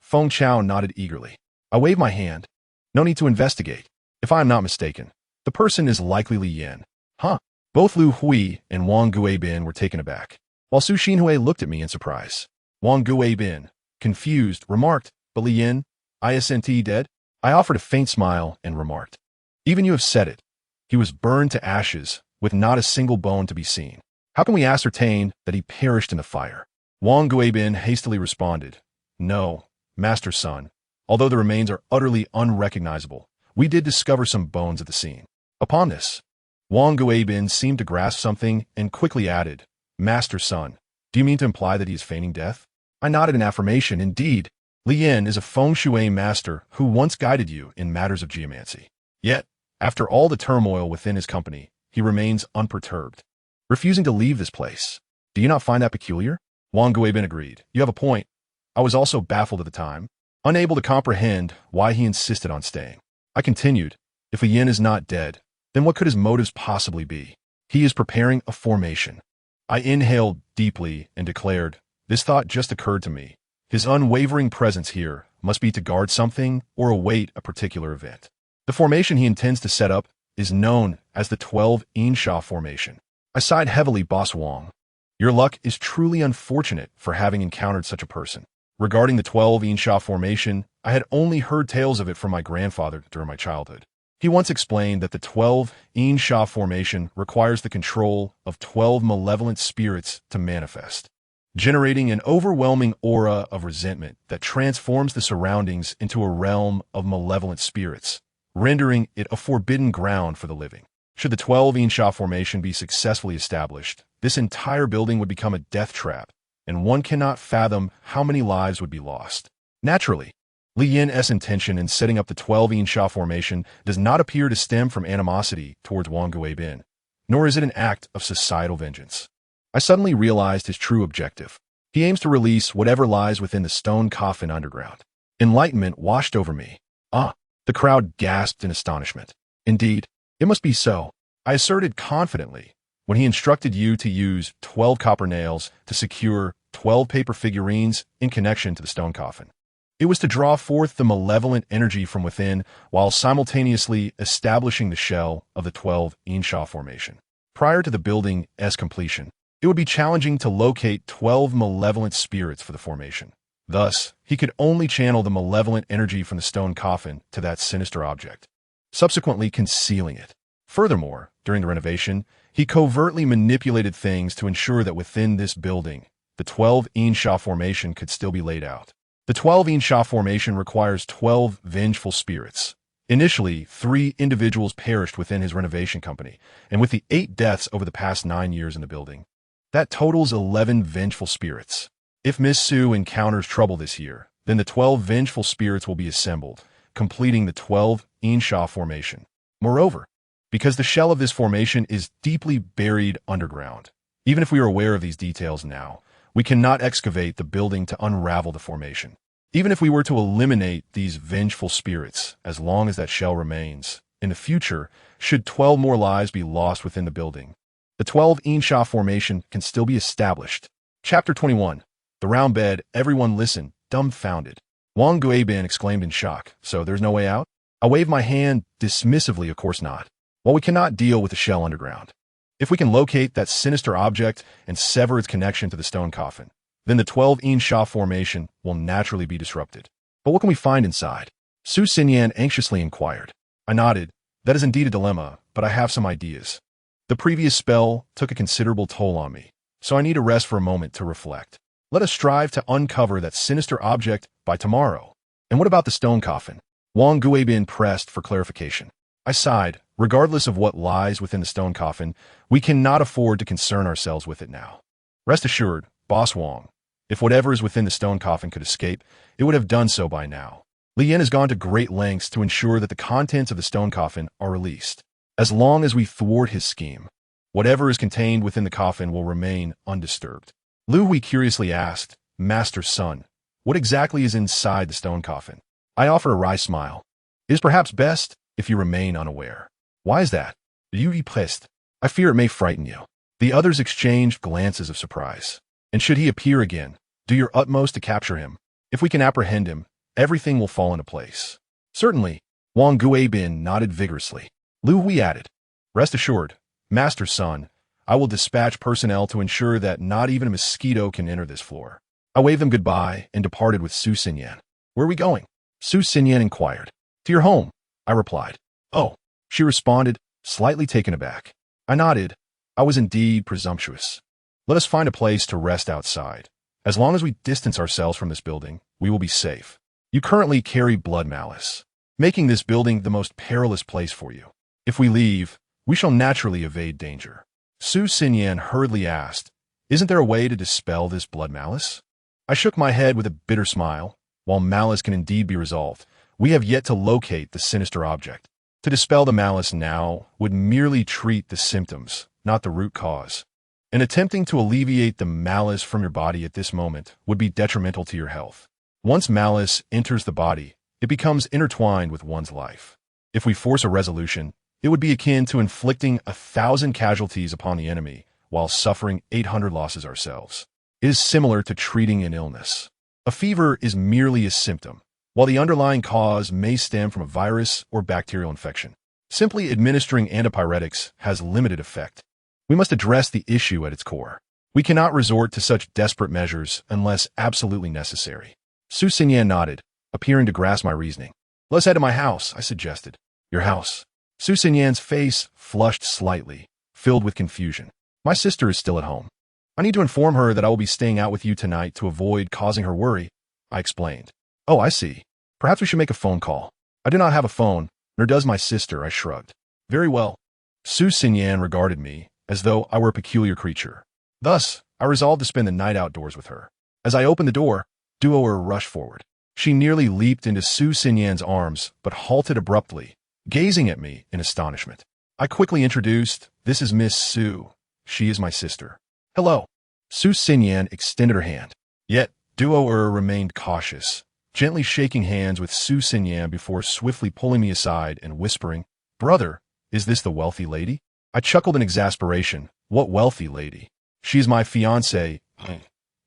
Feng Chao nodded eagerly. I waved my hand. "No need to investigate. If I am not mistaken, the person is likely Li Yin." "Huh?" Both Lu Hui and Wang Guibin were taken aback, while Su Xinhui looked at me in surprise. Wang Guibin, confused, remarked, "But Li Yin, isn't he dead?" I offered a faint smile and remarked, "Even you have said it. He was burned to ashes, with not a single bone to be seen. How can we ascertain that he perished in the fire?" Wang Guibin hastily responded, "No, Master Sun. Although the remains are utterly unrecognizable, we did discover some bones at the scene." Upon this, Wang Guibin seemed to grasp something and quickly added, "Master Sun, do you mean to imply that he is feigning death?" I nodded in affirmation. "Indeed, Li Yin is a feng shui master who once guided you in matters of geomancy. Yet, after all the turmoil within his company, he remains unperturbed, refusing to leave this place. Do you not find that peculiar?" Wang Guibin agreed. "You have a point. I was also baffled at the time, unable to comprehend why he insisted on staying." I continued, "If Li Yin is not dead, then what could his motives possibly be? He is preparing a formation." I inhaled deeply and declared, "This thought just occurred to me. His unwavering presence here must be to guard something or await a particular event. The formation he intends to set up is known as the 12 Insha formation." I sighed heavily. "Boss Wang, your luck is truly unfortunate for having encountered such a person." Regarding the 12 Insha formation, I had only heard tales of it from my grandfather during my childhood. He once explained that the 12 Insha formation requires the control of 12 malevolent spirits to manifest, generating an overwhelming aura of resentment that transforms the surroundings into a realm of malevolent spirits, rendering it a forbidden ground for the living. Should the 12 Insha formation be successfully established, this entire building would become a death trap, and one cannot fathom how many lives would be lost. Naturally, Li Yin's intention in setting up the 12 Insha formation does not appear to stem from animosity towards Wang Guibin, nor is it an act of societal vengeance. I suddenly realized his true objective. He aims to release whatever lies within the stone coffin underground. Enlightenment washed over me. "Ah!" The crowd gasped in astonishment. "Indeed, it must be so," I asserted confidently, "when he instructed you to use 12 copper nails to secure 12 paper figurines in connection to the stone coffin. It was to draw forth the malevolent energy from within while simultaneously establishing the shell of the 12 Insha formation. Prior to the building's completion, it would be challenging to locate 12 malevolent spirits for the formation. Thus, he could only channel the malevolent energy from the stone coffin to that sinister object, subsequently concealing it. Furthermore, during the renovation, he covertly manipulated things to ensure that within this building, the 12 Insha formation could still be laid out. The 12 Insha formation requires 12 vengeful spirits. Initially, 3 individuals perished within his renovation company, and with the 8 deaths over the past 9 years in the building, that totals 11 vengeful spirits. If Miss Su encounters trouble this year, then the 12 vengeful spirits will be assembled, completing the 12 Insha formation. Moreover, because the shell of this formation is deeply buried underground, even if we are aware of these details now, we cannot excavate the building to unravel the formation. Even if we were to eliminate these vengeful spirits, as long as that shell remains, in the future, should 12 more lives be lost within the building, the 12 Insha formation can still be established. Chapter 21. The round bed. Everyone listened, dumbfounded. Wang Guibin exclaimed in shock. "So there's no way out?" I waved my hand dismissively, of course not. While we cannot deal with the shell underground, if we can locate that sinister object and sever its connection to the stone coffin, then the 12 Shah formation will naturally be disrupted. But what can we find inside? Su Xinyan anxiously inquired. I nodded. That is indeed a dilemma, but I have some ideas. The previous spell took a considerable toll on me, so I need a rest for a moment to reflect. Let us strive to uncover that sinister object by tomorrow. And what about the stone coffin? Wang Guibin pressed for clarification. I sighed. Regardless of what lies within the stone coffin, we cannot afford to concern ourselves with it now. Rest assured, Boss Wang, if whatever is within the stone coffin could escape, it would have done so by now. Li Yin has gone to great lengths to ensure that the contents of the stone coffin are released. As long as we thwart his scheme, whatever is contained within the coffin will remain undisturbed. Lu Hui curiously asked, Master Sun, what exactly is inside the stone coffin? I offered a wry smile. It is perhaps best if you remain unaware. Why is that? You be pissed. I fear it may frighten you. The others exchanged glances of surprise. And should he appear again, do your utmost to capture him. If we can apprehend him, everything will fall into place. Certainly, Wang Guibin nodded vigorously. Lu Hui added, Rest assured, Master Sun, I will dispatch personnel to ensure that not even a mosquito can enter this floor. I waved them goodbye and departed with Su Xinyan. Where are we going? Su Xinyan inquired. To your home, I replied. Oh, she responded, slightly taken aback. I nodded. I was indeed presumptuous. Let us find a place to rest outside. As long as we distance ourselves from this building, we will be safe. You currently carry blood malice, making this building the most perilous place for you. If we leave, we shall naturally evade danger. Su Xinyan hurriedly asked, Isn't there a way to dispel this blood malice? I shook my head with a bitter smile. While malice can indeed be resolved, we have yet to locate the sinister object. To dispel the malice now would merely treat the symptoms, not the root cause. And attempting to alleviate the malice from your body at this moment would be detrimental to your health. Once malice enters the body, it becomes intertwined with one's life. If we force a resolution, it would be akin to inflicting 1,000 casualties upon the enemy while suffering 800 losses ourselves. It is similar to treating an illness. A fever is merely a symptom, while the underlying cause may stem from a virus or bacterial infection. Simply administering antipyretics has limited effect. We must address the issue at its core. We cannot resort to such desperate measures unless absolutely necessary. Su Xinyan nodded, appearing to grasp my reasoning. Let's head to my house, I suggested. Your house? Su Xinyan's face flushed slightly, filled with confusion. My sister is still at home. I need to inform her that I will be staying out with you tonight to avoid causing her worry, I explained. Oh, I see. Perhaps we should make a phone call. I do not have a phone, nor does my sister, I shrugged. Very well. Su Xinyan regarded me as though I were a peculiar creature. Thus, I resolved to spend the night outdoors with her. As I opened the door, Duoer rushed forward. She nearly leaped into Su Xinyan's arms, but halted abruptly, gazing at me in astonishment. I quickly introduced, This is Miss Su. She is my sister. Hello. Su Xinyan extended her hand. Yet, Duoer remained cautious, gently shaking hands with Su Xinyan before swiftly pulling me aside and whispering, Brother, is this the wealthy lady? I chuckled in exasperation. What wealthy lady? She is my fiancée.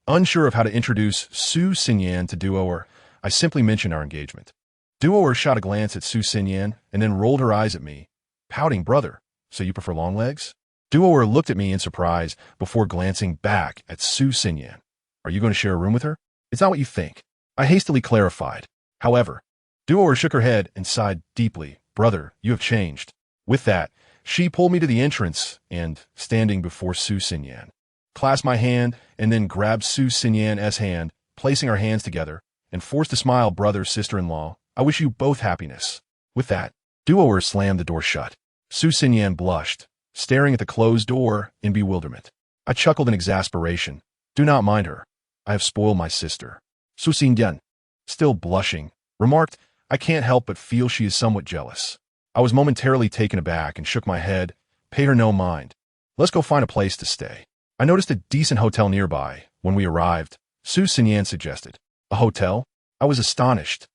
Unsure of how to introduce Su Xinyan to Duoer, I simply mentioned our engagement. Duoer shot a glance at Su Xinyan and then rolled her eyes at me, pouting, Brother, so you prefer long legs? Duoer looked at me in surprise before glancing back at Su Xinyan. Are you going to share a room with her? It's not what you think. I hastily clarified. However, Duoer shook her head and sighed deeply. Brother, you have changed. With that, she pulled me to the entrance and, standing before Su Xinyan, clasped my hand and then grabbed Su Xinyan's hand, placing our hands together, and forced a smile, Brother, sister-in-law, I wish you both happiness. With that, Duoer slammed the door shut. Su Xinyan blushed, staring at the closed door in bewilderment. I chuckled in exasperation. Do not mind her. I have spoiled my sister. Su Xinyan, still blushing, remarked, I can't help but feel she is somewhat jealous. I was momentarily taken aback and shook my head, paid her no mind. Let's go find a place to stay. I noticed a decent hotel nearby. When we arrived, Su Xinyan suggested. A hotel? I was astonished.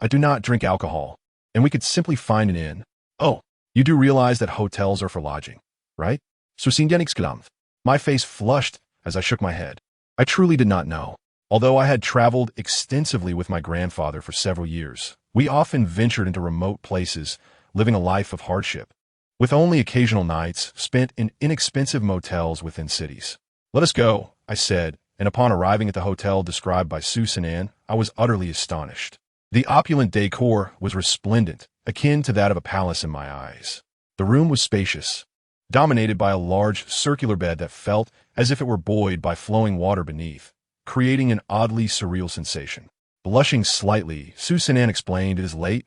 I do not drink alcohol, and we could simply find an inn. Oh, you do realize that hotels are for lodging, right? Su Xinyan exclaimed. My face flushed as I shook my head. I truly did not know. Although I had traveled extensively with my grandfather for several years, we often ventured into remote places, living a life of hardship, with only occasional nights spent in inexpensive motels within cities. "Let us go," I said, and upon arriving at the hotel described by Susanan, I was utterly astonished. The opulent decor was resplendent, akin to that of a palace in my eyes. The room was spacious, dominated by a large circular bed that felt as if it were buoyed by flowing water beneath, creating an oddly surreal sensation. Blushing slightly, Susanan explained, "It is late,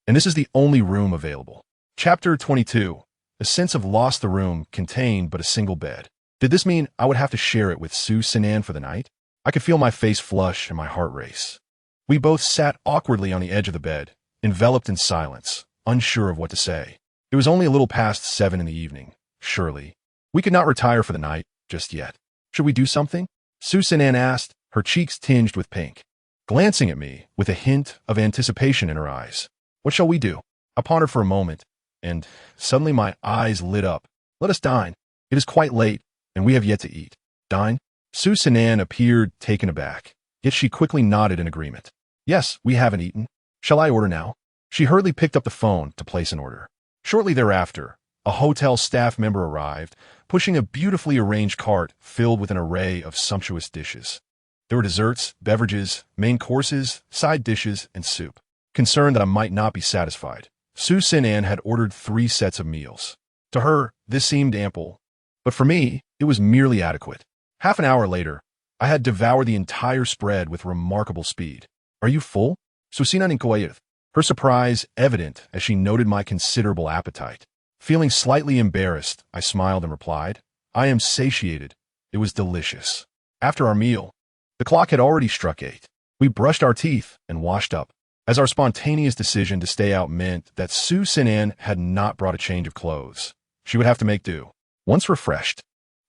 and this is the only room available." Chapter 22. A sense of loss. The room contained but a single bed. Did this mean I would have to share it with Susanan for the night? I could feel my face flush and my heart race. We both sat awkwardly on the edge of the bed, enveloped in silence, unsure of what to say. It was only a little past 7 in the evening. Surely, we could not retire for the night just yet. "Should we do something?" Susanan asked, her cheeks tinged with pink, glancing at me with a hint of anticipation in her eyes. "What shall we do?" I pondered for a moment, and suddenly my eyes lit up. "Let us dine. It is quite late, and we have yet to eat." "Dine?" Susanan appeared taken aback, yet she quickly nodded in agreement. "Yes, we haven't eaten. Shall I order now?" She hurriedly picked up the phone to place an order. Shortly thereafter, a hotel staff member arrived, pushing a beautifully arranged cart filled with an array of sumptuous dishes. There were desserts, beverages, main courses, side dishes, and soup. Concerned that I might not be satisfied, Susanan had ordered 3 sets of meals. To her, this seemed ample, but for me, it was merely adequate. Half an hour later, I had devoured the entire spread with remarkable speed. "Are you full?" Susanan inquired, her surprise evident as she noted my considerable appetite. Feeling slightly embarrassed, I smiled and replied, "I am satiated. It was delicious." After our meal, the clock had already struck 8. We brushed our teeth and washed up, as our spontaneous decision to stay out meant that Susanan had not brought a change of clothes. She would have to make do. Once refreshed,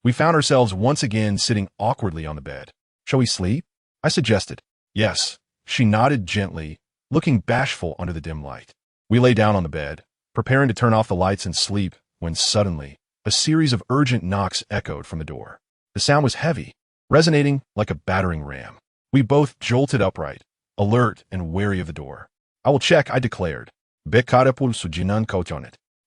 we found ourselves once again sitting awkwardly on the bed. "Shall we sleep?" I suggested. "Yes." She nodded gently, looking bashful under the dim light. We lay down on the bed, preparing to turn off the lights and sleep, when suddenly, a series of urgent knocks echoed from the door. The sound was heavy, resonating like a battering ram. We both jolted upright, alert and wary of the door. "I will check," I declared.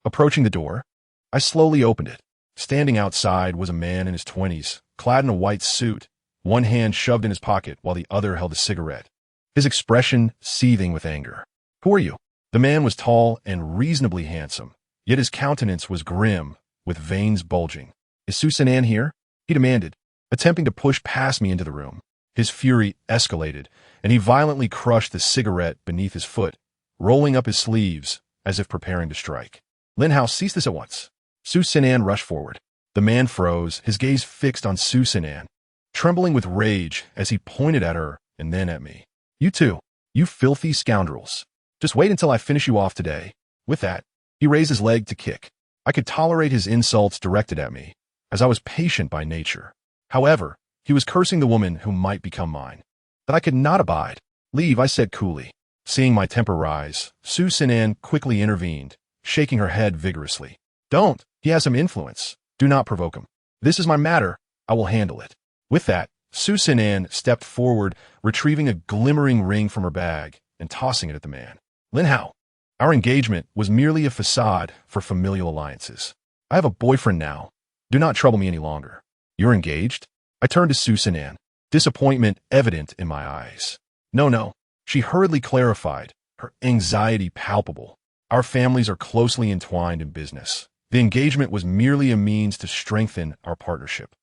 Approaching the door, I slowly opened it. Standing outside was a man in his 20s, clad in a white suit, one hand shoved in his pocket while the other held a cigarette, his expression seething with anger. "Who are you?" The man was tall and reasonably handsome, yet his countenance was grim, with veins bulging. "Is Susanan here?" he demanded, attempting to push past me into the room. His fury escalated, and he violently crushed the cigarette beneath his foot, rolling up his sleeves as if preparing to strike. "Linhao, cease this at once." Susanan rushed forward. The man froze, his gaze fixed on Susanan, trembling with rage as he pointed at her and then at me. "You two, you filthy scoundrels. Just wait until I finish you off today." With that, he raised his leg to kick. I could tolerate his insults directed at me, as I was patient by nature. However, he was cursing the woman who might become mine, that I could not abide. "Leave," I said coolly. Seeing my temper rise, Susanan quickly intervened, shaking her head vigorously. "Don't. He has some influence. Do not provoke him. This is my matter. I will handle it." With that, Susanan stepped forward, retrieving a glimmering ring from her bag and tossing it at the man. "Linhao, our engagement was merely a facade for familial alliances. I have a boyfriend now. Do not trouble me any longer." "You're engaged?" I turned to Susanan, disappointment evident in my eyes. No, she hurriedly clarified, her anxiety palpable. "Our families are closely entwined in business. The engagement was merely a means to strengthen our partnership.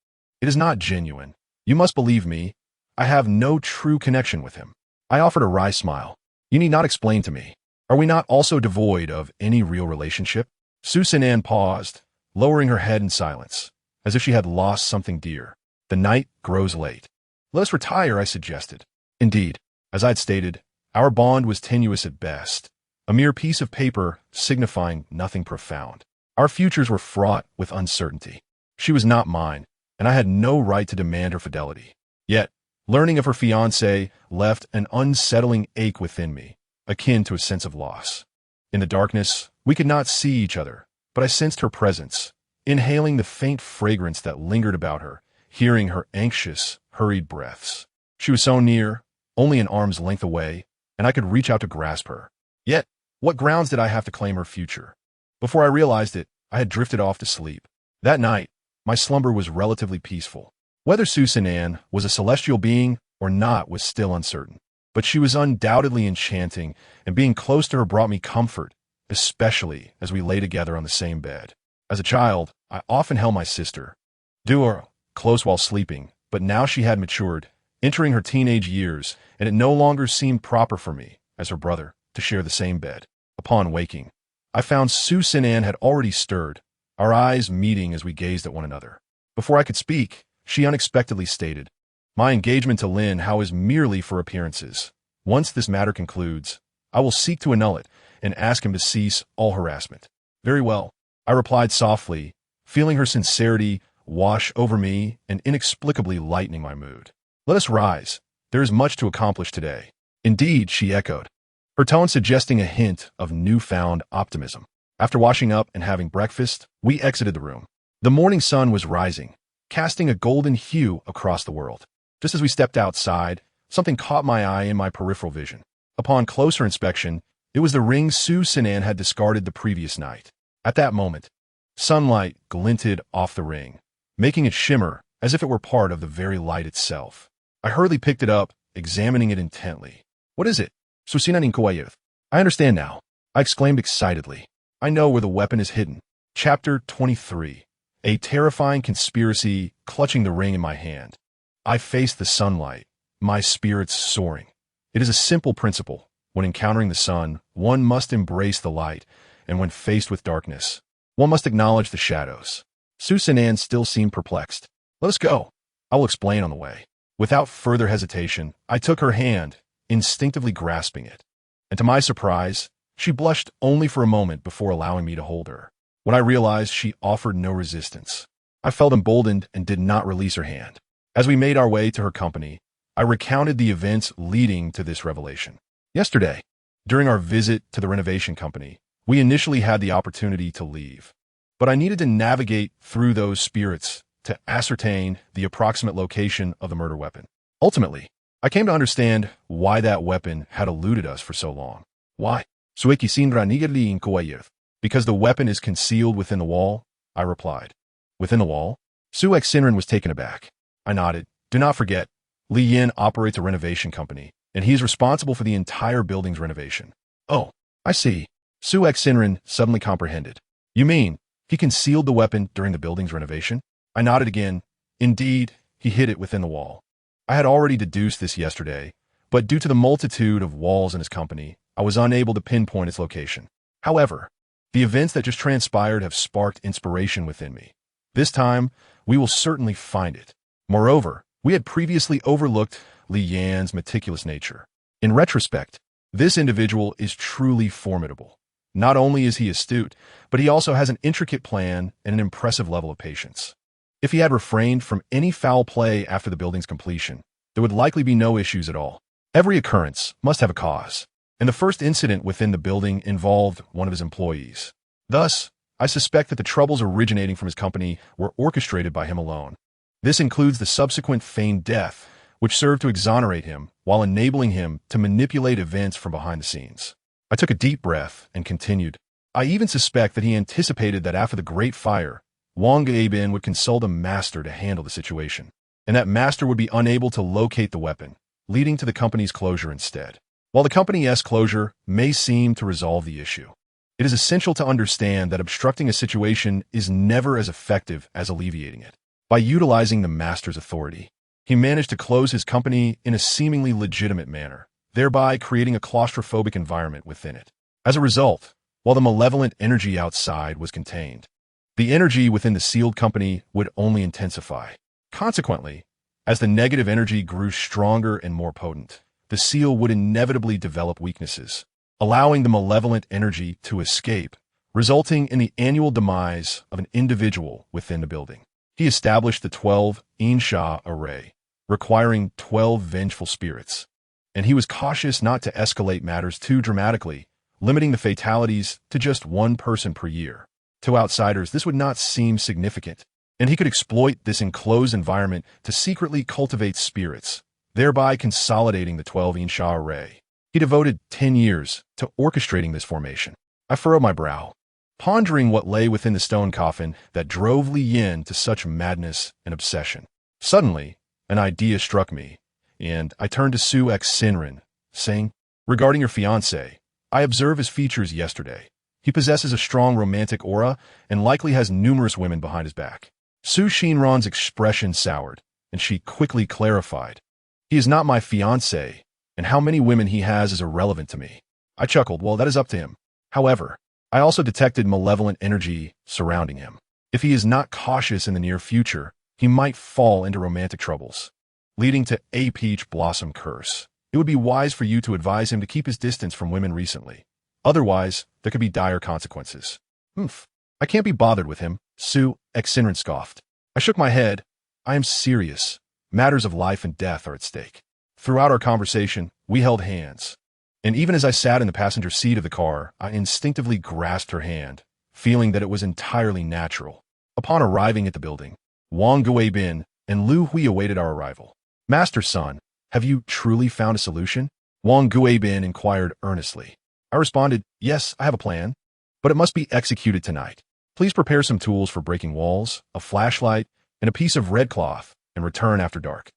It is not genuine. You must believe me. I have no true connection with him." I offered a wry smile. "You need not explain to me. Are we not also devoid of any real relationship?" Susanan paused, lowering her head in silence, as if she had lost something dear. "The night grows late. Let us retire," I suggested. Indeed, as I had stated, our bond was tenuous at best, a mere piece of paper signifying nothing profound. Our futures were fraught with uncertainty. She was not mine, and I had no right to demand her fidelity. Yet, learning of her fiancé left an unsettling ache within me, akin to a sense of loss. In the darkness, we could not see each other, but I sensed her presence, inhaling the faint fragrance that lingered about her, hearing her anxious, hurried breaths. She was so near, only an arm's length away, and I could reach out to grasp her. Yet, what grounds did I have to claim her future? Before I realized it, I had drifted off to sleep. That night, my slumber was relatively peaceful. Whether Su Sinan was a celestial being or not was still uncertain. But she was undoubtedly enchanting, and being close to her brought me comfort, especially as we lay together on the same bed. As a child, I often held my sister, Duo, close while sleeping, but now she had matured, entering her teenage years, and it no longer seemed proper for me, as her brother, to share the same bed. Upon waking, I found Su Sinan had already stirred, our eyes meeting as we gazed at one another. Before I could speak, she unexpectedly stated, "My engagement to Lin Hao is merely for appearances. Once this matter concludes, I will seek to annul it and ask him to cease all harassment." "Very well," I replied softly, feeling her sincerity wash over me and inexplicably lightening my mood. "Let us rise. There is much to accomplish today." "Indeed," she echoed, her tone suggesting a hint of newfound optimism. After washing up and having breakfast, we exited the room. The morning sun was rising, casting a golden hue across the world. Just as we stepped outside, something caught my eye in my peripheral vision. Upon closer inspection, it was the ring Su Sinan had discarded the previous night. At that moment, sunlight glinted off the ring, making it shimmer as if it were part of the very light itself. I hurriedly picked it up, examining it intently. "What is it?" "Su Sinan inquired. "I understand now," I exclaimed excitedly. "I know where the weapon is hidden." Chapter 23. A terrifying conspiracy clutching the ring in my hand. I faced the sunlight, my spirits soaring. It is a simple principle. When encountering the sun, one must embrace the light, and when faced with darkness, one must acknowledge the shadows. Su Sinan still seemed perplexed. "Let us go. I will explain on the way." Without further hesitation, I took her hand, instinctively grasping it. And to my surprise, she blushed only for a moment before allowing me to hold her. When I realized she offered no resistance, I felt emboldened and did not release her hand. As we made our way to her company, I recounted the events leading to this revelation. Yesterday, during our visit to the renovation company, we initially had the opportunity to leave, but I needed to navigate through those spirits to ascertain the approximate location of the murder weapon. Ultimately, I came to understand why that weapon had eluded us for so long. "Why?" "Sueki Sindra Nigerli inquired. "Because the weapon is concealed within the wall," I replied. "Within the wall?" Suek Sinran was taken aback. I nodded. "Do not forget, Li Yin operates a renovation company, and he is responsible for the entire building's renovation." "Oh, I see." Suek Sinran suddenly comprehended. "You mean he concealed the weapon during the building's renovation?" I nodded again. "Indeed, he hid it within the wall." I had already deduced this yesterday, but due to the multitude of walls in his company, I was unable to pinpoint its location. However, the events that just transpired have sparked inspiration within me. This time, we will certainly find it. Moreover, we had previously overlooked Li Yan's meticulous nature. In retrospect, this individual is truly formidable. Not only is he astute, but he also has an intricate plan and an impressive level of patience. If he had refrained from any foul play after the building's completion, there would likely be no issues at all. Every occurrence must have a cause, and the first incident within the building involved one of his employees. Thus, I suspect that the troubles originating from his company were orchestrated by him alone. This includes the subsequent feigned death, which served to exonerate him while enabling him to manipulate events from behind the scenes. I took a deep breath and continued. I even suspect that he anticipated that after the Great Fire, Wang Gaibin would consult a master to handle the situation, and that master would be unable to locate the weapon, leading to the company's closure instead. While the company's closure may seem to resolve the issue, it is essential to understand that obstructing a situation is never as effective as alleviating it. By utilizing the master's authority, he managed to close his company in a seemingly legitimate manner, thereby creating a claustrophobic environment within it. As a result, while the malevolent energy outside was contained, the energy within the sealed company would only intensify. Consequently, as the negative energy grew stronger and more potent, the seal would inevitably develop weaknesses, allowing the malevolent energy to escape, resulting in the annual demise of an individual within the building. He established the 12 Insha array, requiring 12 vengeful spirits, and he was cautious not to escalate matters too dramatically, limiting the fatalities to just one person per year. To outsiders, this would not seem significant, and he could exploit this enclosed environment to secretly cultivate spirits, thereby consolidating the 12-inch array. He devoted 10 years to orchestrating this formation. I furrowed my brow, pondering what lay within the stone coffin that drove Li Yin to such madness and obsession. Suddenly, an idea struck me, and I turned to Su X Sinrin, saying, "Regarding your fiancé, I observed his features yesterday. He possesses a strong romantic aura and likely has numerous women behind his back." Su Xinran's expression soured, and she quickly clarified, "He is not my fiancé, and how many women he has is irrelevant to me." I chuckled, "Well, that is up to him." However, I also detected malevolent energy surrounding him. If he is not cautious in the near future, he might fall into romantic troubles, leading to a peach blossom curse. It would be wise for you to advise him to keep his distance from women recently. Otherwise, there could be dire consequences. I can't be bothered with him," Su Xinren scoffed. I shook my head. "I am serious. Matters of life and death are at stake." Throughout our conversation, we held hands. And even as I sat in the passenger seat of the car, I instinctively grasped her hand, feeling that it was entirely natural. Upon arriving at the building, Wang Guibin and Lu Hui awaited our arrival. "Master Sun, have you truly found a solution?" Wang Guibin inquired earnestly. I responded, "Yes, I have a plan, but it must be executed tonight. Please prepare some tools for breaking walls, a flashlight, and a piece of red cloth, and return after dark."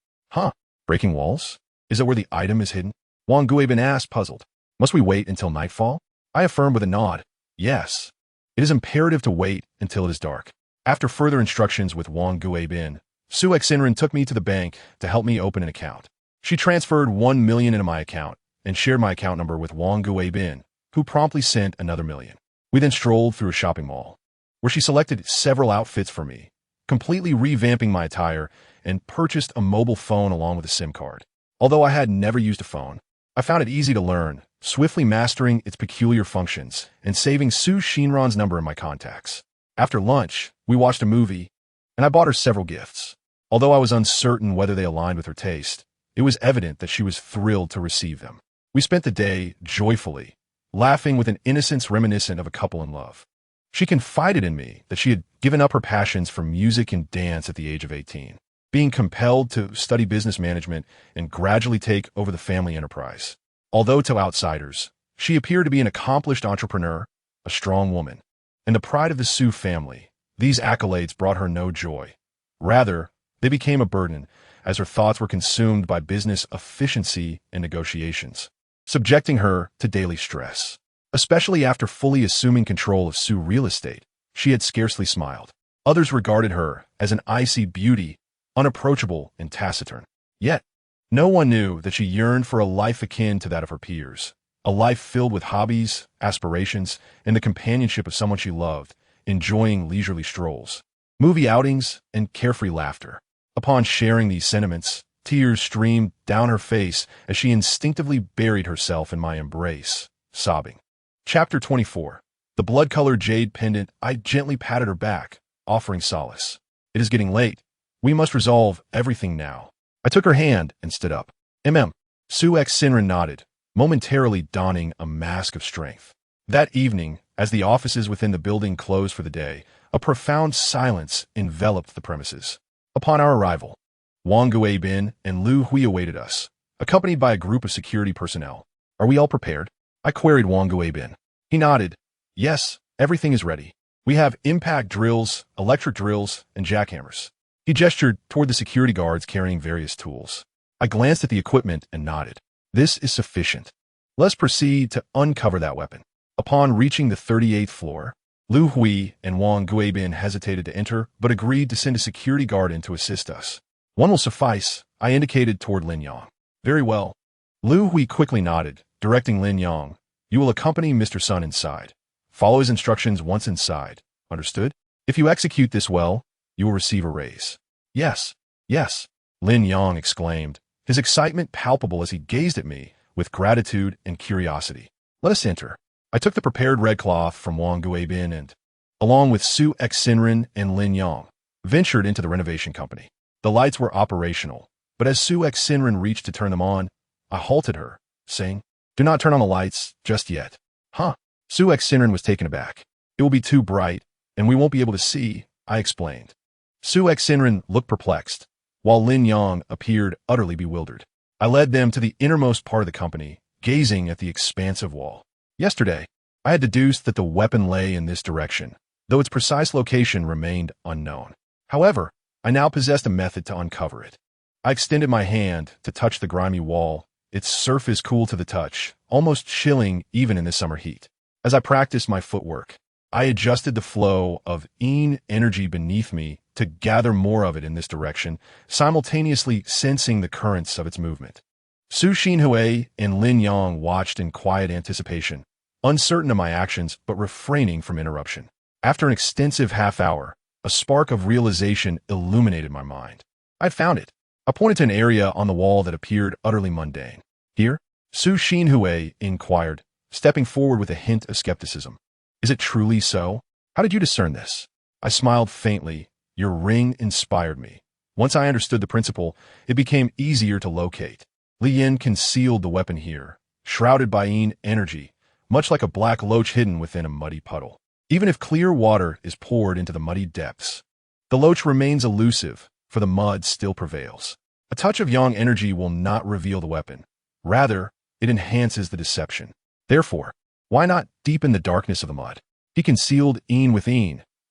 Breaking walls? Is that where the item is hidden? Wang Guibin asked, puzzled. "Must we wait until nightfall?" I affirmed with a nod. "Yes. It is imperative to wait until it is dark." After further instructions with Wang Guibin, Su Xinren took me to the bank to help me open an account. She transferred 1 million into my account and shared my account number with Wang Guibin, who promptly sent another 1 million. We then strolled through a shopping mall, where she selected several outfits for me, completely revamping my attire, and purchased a mobile phone along with a SIM card. Although I had never used a phone, I found it easy to learn, swiftly mastering its peculiar functions and saving Su Xinran's number in my contacts. After lunch, we watched a movie, and I bought her several gifts. Although I was uncertain whether they aligned with her taste, it was evident that she was thrilled to receive them. We spent the day joyfully, laughing with an innocence reminiscent of a couple in love. She confided in me that she had given up her passions for music and dance at the age of 18, being compelled to study business management and gradually take over the family enterprise. Although to outsiders, she appeared to be an accomplished entrepreneur, a strong woman, and the pride of the Su family. These accolades brought her no joy. Rather, they became a burden, as her thoughts were consumed by business efficiency and negotiations, subjecting her to daily stress. Especially after fully assuming control of Su real estate, she had scarcely smiled. Others regarded her as an icy beauty, unapproachable and taciturn. Yet, no one knew that she yearned for a life akin to that of her peers, a life filled with hobbies, aspirations, and the companionship of someone she loved, enjoying leisurely strolls, movie outings, and carefree laughter. Upon sharing these sentiments, tears streamed down her face as she instinctively buried herself in my embrace, sobbing. Chapter 24. The blood-colored jade pendant. I gently patted her back, offering solace. "It is getting late. We must resolve everything now." I took her hand and stood up. Su Xinren nodded, momentarily donning a mask of strength. That evening, as the offices within the building closed for the day, a profound silence enveloped the premises. Upon our arrival, Wang Guibin and Lu Hui awaited us, accompanied by a group of security personnel. "Are we all prepared?" I queried Wang Guibin. He nodded. "Yes, everything is ready. We have impact drills, electric drills, and jackhammers." He gestured toward the security guards carrying various tools. I glanced at the equipment and nodded. "This is sufficient. Let's proceed to uncover that weapon." Upon reaching the 38th floor, Lu Hui and Wang Guibin hesitated to enter, but agreed to send a security guard in to assist us. "One will suffice," I indicated toward Lin Yang. "Very well." Lu Hui quickly nodded, directing Lin Yang. "You will accompany Mr. Sun inside. Follow his instructions once inside. Understood? If you execute this well, you will receive a raise." "Yes, yes," Lin Yang exclaimed, his excitement palpable as he gazed at me with gratitude and curiosity. "Let us enter." I took the prepared red cloth from Wang Guibin and, along with Su Xinren and Lin Yang, ventured into the renovation company. The lights were operational, but as Su Xinren reached to turn them on, I halted her, saying, "Do not turn on the lights just yet." Su Xinren was taken aback. "It will be too bright, and we won't be able to see," I explained. Su Xinren looked perplexed, while Lin Yang appeared utterly bewildered. I led them to the innermost part of the company, gazing at the expansive wall. Yesterday, I had deduced that the weapon lay in this direction, though its precise location remained unknown. However, I now possessed a method to uncover it. I extended my hand to touch the grimy wall, its surface cool to the touch, almost chilling even in the summer heat. As I practiced my footwork, I adjusted the flow of energy beneath me to gather more of it in this direction, simultaneously sensing the currents of its movement. Su Xinhui and Lin Yang watched in quiet anticipation, uncertain of my actions but refraining from interruption. After an extensive half-hour, a spark of realization illuminated my mind. I'd found it. I pointed to an area on the wall that appeared utterly mundane. Here? Su Xinhui inquired, stepping forward with a hint of skepticism. Is it truly so? How did you discern this? I smiled faintly. Your ring inspired me. Once I understood the principle, it became easier to locate. Li Yin concealed the weapon here, shrouded by energy, much like a black loach hidden within a muddy puddle. Even if clear water is poured into the muddy depths, the loach remains elusive, for the mud still prevails. A touch of yang energy will not reveal the weapon. Rather, it enhances the deception. Therefore, why not deepen the darkness of the mud? He concealed with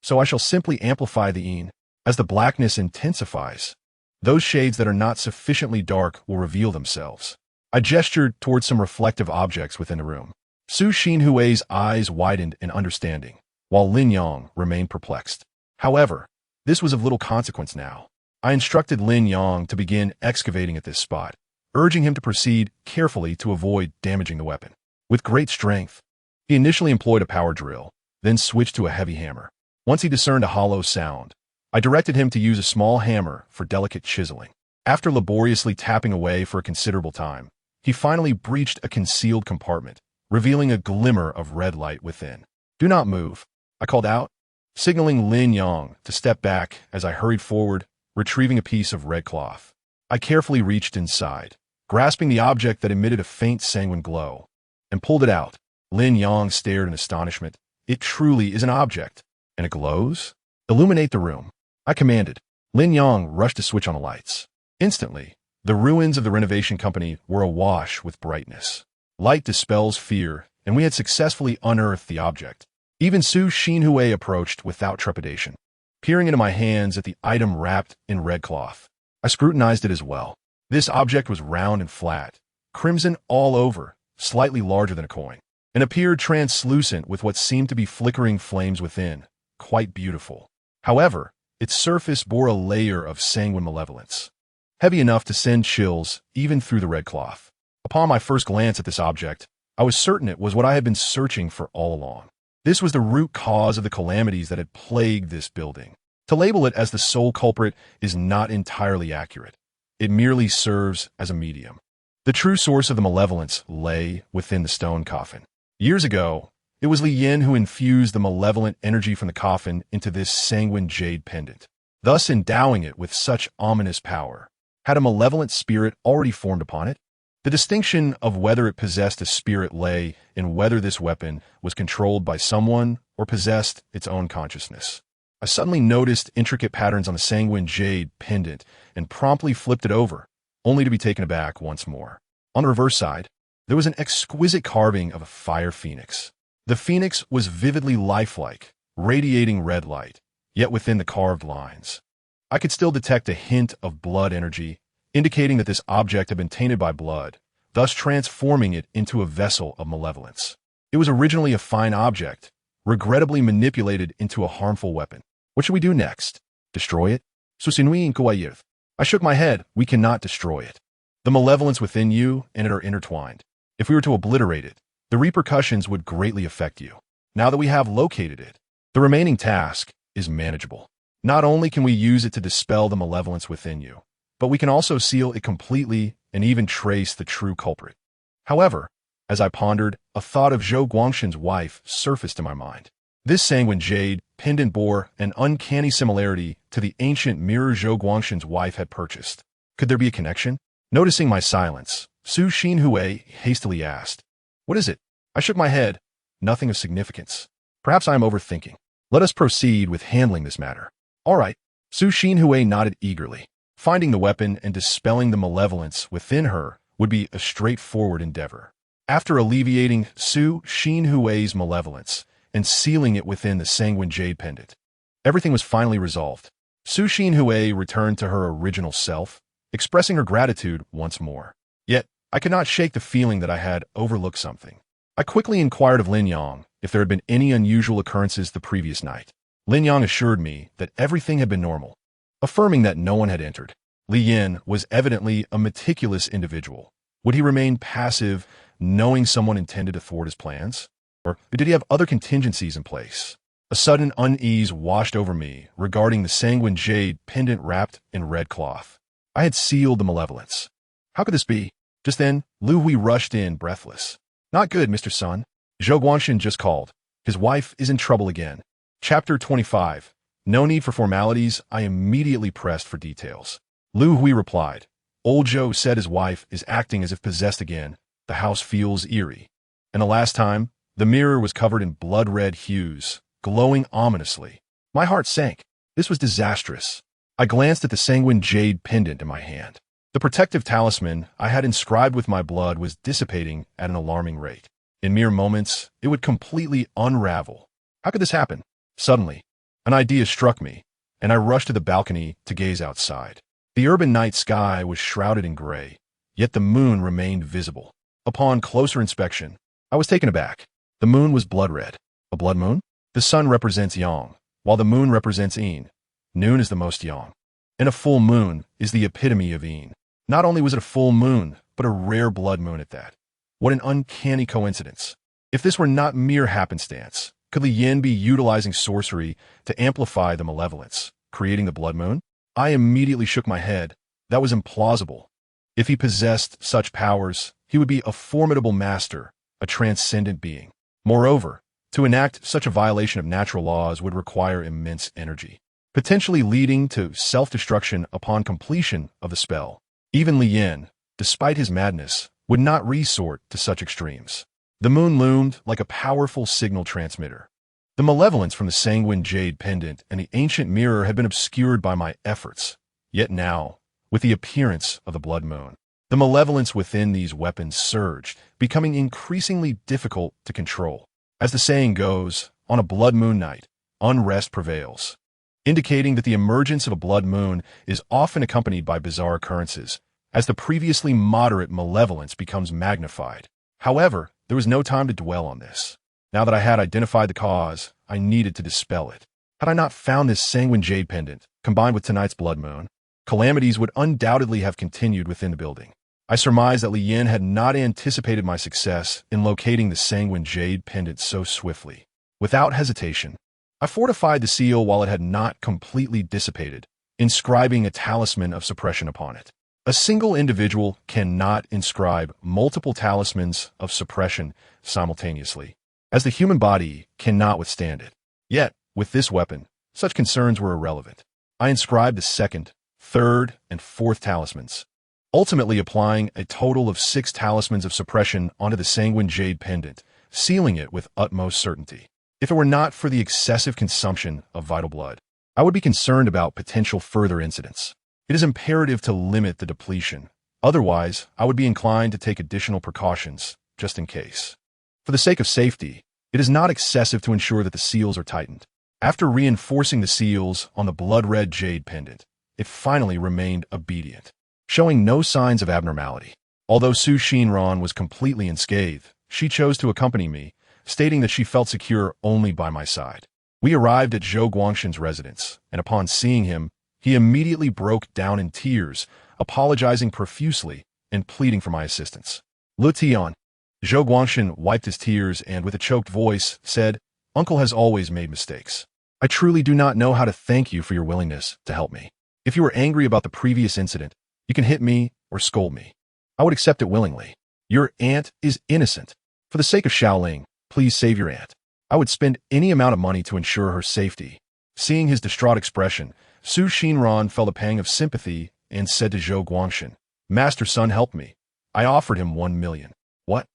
so I shall simply amplify the as the blackness intensifies. Those shades that are not sufficiently dark will reveal themselves. I gestured towards some reflective objects within the room. Su Xinhui's eyes widened in understanding, while Lin Yang remained perplexed. However, this was of little consequence now. I instructed Lin Yang to begin excavating at this spot, urging him to proceed carefully to avoid damaging the weapon. With great strength, he initially employed a power drill, then switched to a heavy hammer. Once he discerned a hollow sound, I directed him to use a small hammer for delicate chiseling. After laboriously tapping away for a considerable time, he finally breached a concealed compartment, revealing a glimmer of red light within. Do not move, I called out, signaling Lin Yang to step back as I hurried forward, retrieving a piece of red cloth. I carefully reached inside, grasping the object that emitted a faint sanguine glow, and pulled it out. Lin Yang stared in astonishment. It truly is an object, and it glows? Illuminate the room, I commanded. Lin Yang rushed to switch on the lights. Instantly, the ruins of the renovation company were awash with brightness. Light dispels fear, and we had successfully unearthed the object. Even Su Xinhui approached without trepidation, peering into my hands at the item wrapped in red cloth. I scrutinized it as well. This object was round and flat, crimson all over, slightly larger than a coin, and appeared translucent with what seemed to be flickering flames within. Quite beautiful. However, its surface bore a layer of sanguine malevolence, heavy enough to send chills even through the red cloth. Upon my first glance at this object, I was certain it was what I had been searching for all along. This was the root cause of the calamities that had plagued this building. To label it as the sole culprit is not entirely accurate. It merely serves as a medium. The true source of the malevolence lay within the stone coffin. Years ago, it was Li Yin who infused the malevolent energy from the coffin into this sanguine jade pendant, thus endowing it with such ominous power. Had a malevolent spirit already formed upon it? The distinction of whether it possessed a spirit lay in whether this weapon was controlled by someone or possessed its own consciousness. I suddenly noticed intricate patterns on the sanguine jade pendant and promptly flipped it over, only to be taken aback once more. On the reverse side, there was an exquisite carving of a fire phoenix. The phoenix was vividly lifelike, radiating red light, yet within the carved lines, I could still detect a hint of blood energy, indicating that this object had been tainted by blood, thus transforming it into a vessel of malevolence. It was originally a fine object, regrettably manipulated into a harmful weapon. What should we do next? Destroy it? I shook my head. We cannot destroy it. The malevolence within you and it are intertwined. If we were to obliterate it, the repercussions would greatly affect you. Now that we have located it, the remaining task is manageable. Not only can we use it to dispel the malevolence within you, but we can also seal it completely and even trace the true culprit. However, as I pondered, a thought of Zhou Guangxin's wife surfaced in my mind. This sanguine jade pendant bore an uncanny similarity to the ancient mirror Zhou Guangxin's wife had purchased. Could there be a connection? Noticing my silence, Su Xinhui hastily asked, "What is it?" I shook my head. Nothing of significance. Perhaps I am overthinking. Let us proceed with handling this matter. All right. Su Xinhui nodded eagerly. Finding the weapon and dispelling the malevolence within her would be a straightforward endeavor. After alleviating Su Xinhui's malevolence and sealing it within the sanguine jade pendant, everything was finally resolved. Su Xinhui returned to her original self, expressing her gratitude once more. Yet, I could not shake the feeling that I had overlooked something. I quickly inquired of Lin Yang if there had been any unusual occurrences the previous night. Lin Yang assured me that everything had been normal, affirming that no one had entered. Li Yin was evidently a meticulous individual. Would he remain passive, knowing someone intended to thwart his plans? Or did he have other contingencies in place? A sudden unease washed over me regarding the sanguine jade pendant wrapped in red cloth. I had sealed the malevolence. How could this be? Just then, Lu Hui rushed in, breathless. Not good, Mr. Sun. Zhou Guangxin just called. His wife is in trouble again. Chapter 25. No need for formalities. I immediately pressed for details. Lu Hui replied. Old Zhou said his wife is acting as if possessed again. The house feels eerie. And the last time, the mirror was covered in blood-red hues, glowing ominously. My heart sank. This was disastrous. I glanced at the sanguine jade pendant in my hand. The protective talisman I had inscribed with my blood was dissipating at an alarming rate. In mere moments, it would completely unravel. How could this happen? Suddenly, an idea struck me, and I rushed to the balcony to gaze outside. The urban night sky was shrouded in gray, yet the moon remained visible. Upon closer inspection, I was taken aback. The moon was blood red. A blood moon? The sun represents yang, while the moon represents yin. Noon is the most yang, and a full moon is the epitome of yin. Not only was it a full moon, but a rare blood moon at that. What an uncanny coincidence. If this were not mere happenstance, could Li Yin be utilizing sorcery to amplify the malevolence, creating the blood moon? I immediately shook my head. That was implausible. If he possessed such powers, he would be a formidable master, a transcendent being. Moreover, to enact such a violation of natural laws would require immense energy, potentially leading to self-destruction upon completion of the spell. Even Li Yin, despite his madness, would not resort to such extremes. The moon loomed like a powerful signal transmitter. The malevolence from the sanguine jade pendant and the ancient mirror had been obscured by my efforts. Yet now, with the appearance of the blood moon, the malevolence within these weapons surged, becoming increasingly difficult to control. As the saying goes, on a blood moon night, unrest prevails, indicating that the emergence of a blood moon is often accompanied by bizarre occurrences, as the previously moderate malevolence becomes magnified. However, there was no time to dwell on this. Now that I had identified the cause, I needed to dispel it. Had I not found this sanguine jade pendant, combined with tonight's blood moon, calamities would undoubtedly have continued within the building. I surmised that Li Yin had not anticipated my success in locating the sanguine jade pendant so swiftly. Without hesitation, I fortified the seal while it had not completely dissipated, inscribing a talisman of suppression upon it. A single individual cannot inscribe multiple talismans of suppression simultaneously, as the human body cannot withstand it. Yet, with this weapon, such concerns were irrelevant. I inscribed the second, third, and fourth talismans, ultimately applying a total of 6 talismans of suppression onto the sanguine jade pendant, sealing it with utmost certainty. If it were not for the excessive consumption of vital blood, I would be concerned about potential further incidents. It is imperative to limit the depletion. Otherwise, I would be inclined to take additional precautions, just in case. For the sake of safety, it is not excessive to ensure that the seals are tightened. After reinforcing the seals on the blood-red jade pendant, it finally remained obedient, showing no signs of abnormality. Although Su Xinran was completely unscathed, she chose to accompany me, stating that she felt secure only by my side. We arrived at Zhou Guangxin's residence, and upon seeing him, he immediately broke down in tears, apologizing profusely and pleading for my assistance. Lu Tian. Zhou Guangxin wiped his tears and, with a choked voice, said, Uncle has always made mistakes. I truly do not know how to thank you for your willingness to help me. If you were angry about the previous incident, you can hit me or scold me. I would accept it willingly. Your aunt is innocent. For the sake of Xiaoling, please save your aunt. I would spend any amount of money to ensure her safety. Seeing his distraught expression, Su Xinran felt a pang of sympathy and said to Zhou Guangxin, Master Sun helped me. I offered him 1 million. What?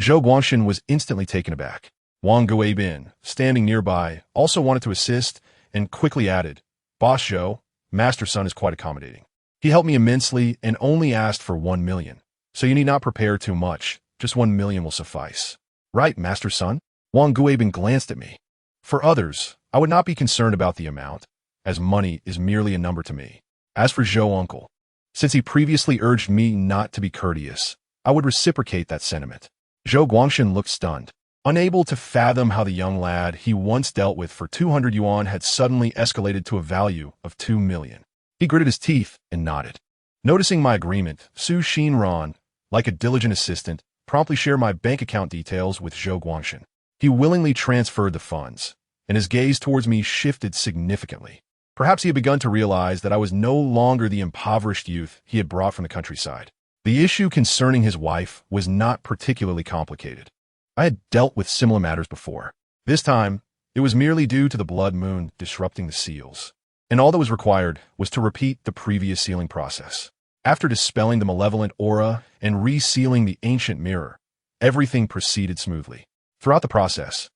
Zhou Guangxin was instantly taken aback. Wang Guibin, standing nearby, also wanted to assist and quickly added, Boss Zhou, Master Sun is quite accommodating. He helped me immensely and only asked for 1 million. So you need not prepare too much. Just 1 million will suffice. Right, master son? Wang Guibin glanced at me. For others, I would not be concerned about the amount, as money is merely a number to me. As for Zhou uncle, since he previously urged me not to be courteous, I would reciprocate that sentiment. Zhou Guangshan looked stunned, unable to fathom how the young lad he once dealt with for 200 yuan had suddenly escalated to a value of 2 million. He gritted his teeth and nodded. Noticing my agreement, Su Xinran, like a diligent assistant, promptly shared my bank account details with Zhou Guangshan. He willingly transferred the funds, and his gaze towards me shifted significantly. Perhaps he had begun to realize that I was no longer the impoverished youth he had brought from the countryside. The issue concerning his wife was not particularly complicated. I had dealt with similar matters before. This time, it was merely due to the blood moon disrupting the seals, and all that was required was to repeat the previous sealing process. After dispelling the malevolent aura and resealing the ancient mirror, everything proceeded smoothly. Throughout the process,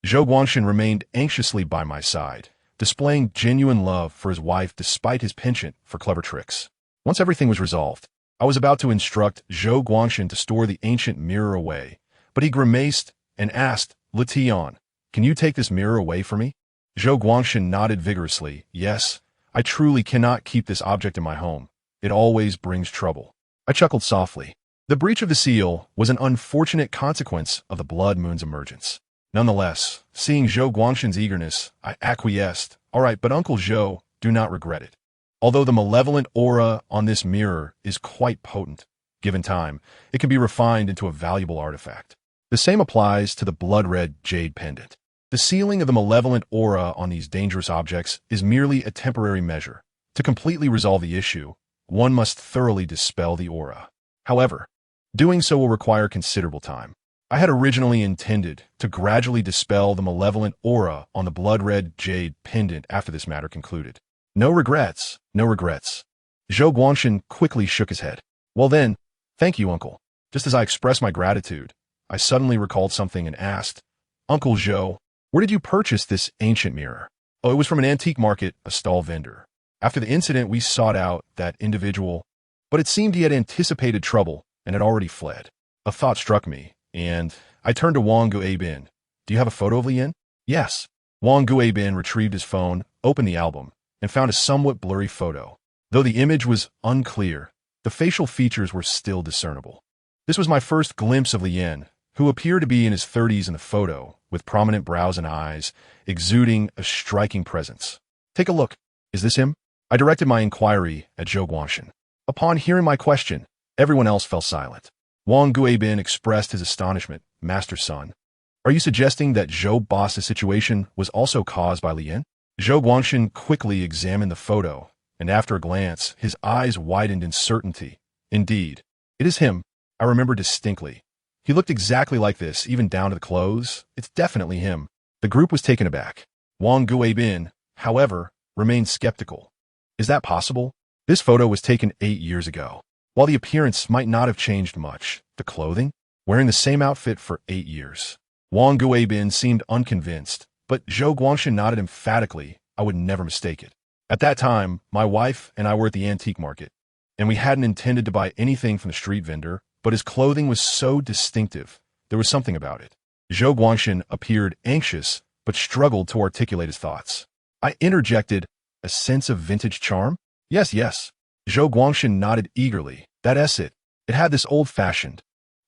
Zhou Guangshan remained anxiously by my side, displaying genuine love for his wife despite his penchant for clever tricks. Once everything was resolved, I was about to instruct Zhou Guangshan to store the ancient mirror away, but he grimaced and asked, "Letian, can you take this mirror away for me?" Zhou Guangshan nodded vigorously. "Yes, I truly cannot keep this object in my home. It always brings trouble." I chuckled softly. The breach of the seal was an unfortunate consequence of the blood moon's emergence. Nonetheless, seeing Zhou Guangshan's eagerness, I acquiesced. "All right, but Uncle Zhou, do not regret it. Although the malevolent aura on this mirror is quite potent, given time, it can be refined into a valuable artifact. The same applies to the blood-red jade pendant. The sealing of the malevolent aura on these dangerous objects is merely a temporary measure. To completely resolve the issue, one must thoroughly dispel the aura. However, doing so will require considerable time. I had originally intended to gradually dispel the malevolent aura on the blood-red jade pendant after this matter concluded. No regrets, no regrets." Zhou Guangshan quickly shook his head. "Well then, thank you, uncle." Just as I expressed my gratitude, I suddenly recalled something and asked, "Uncle Zhou, where did you purchase this ancient mirror?" "Oh, it was from an antique market, a stall vendor. After the incident, we sought out that individual, but it seemed he had anticipated trouble and had already fled." A thought struck me, and I turned to Wang Guibin. "Do you have a photo of Lian?" "Yes." Wang Guibin retrieved his phone, opened the album, and found a somewhat blurry photo. Though the image was unclear, the facial features were still discernible. This was my first glimpse of Lian, who appeared to be in his 30s in the photo, with prominent brows and eyes, exuding a striking presence. "Take a look. Is this him?" I directed my inquiry at Zhou Guangshan. Upon hearing my question, everyone else fell silent. Wang Guibin expressed his astonishment. "Master son, are you suggesting that Zhou Boss's situation was also caused by Lian?" Zhou Guangshan quickly examined the photo, and after a glance, his eyes widened in certainty. "Indeed, it is him. I remember distinctly. He looked exactly like this, even down to the clothes. It's definitely him." The group was taken aback. Wang Guibin, however, remained skeptical. "Is that possible? This photo was taken 8 years ago. While the appearance might not have changed much, the clothing? Wearing the same outfit for 8 years. Wang Guibin seemed unconvinced, but Zhou Guangshan nodded emphatically. "I would never mistake it. At that time, my wife and I were at the antique market, and we hadn't intended to buy anything from the street vendor, but his clothing was so distinctive, there was something about it." Zhou Guangshan appeared anxious, but struggled to articulate his thoughts. I interjected, "A sense of vintage charm?" Yes. Zhou Guangshan nodded eagerly. "That's it. It had this old-fashioned,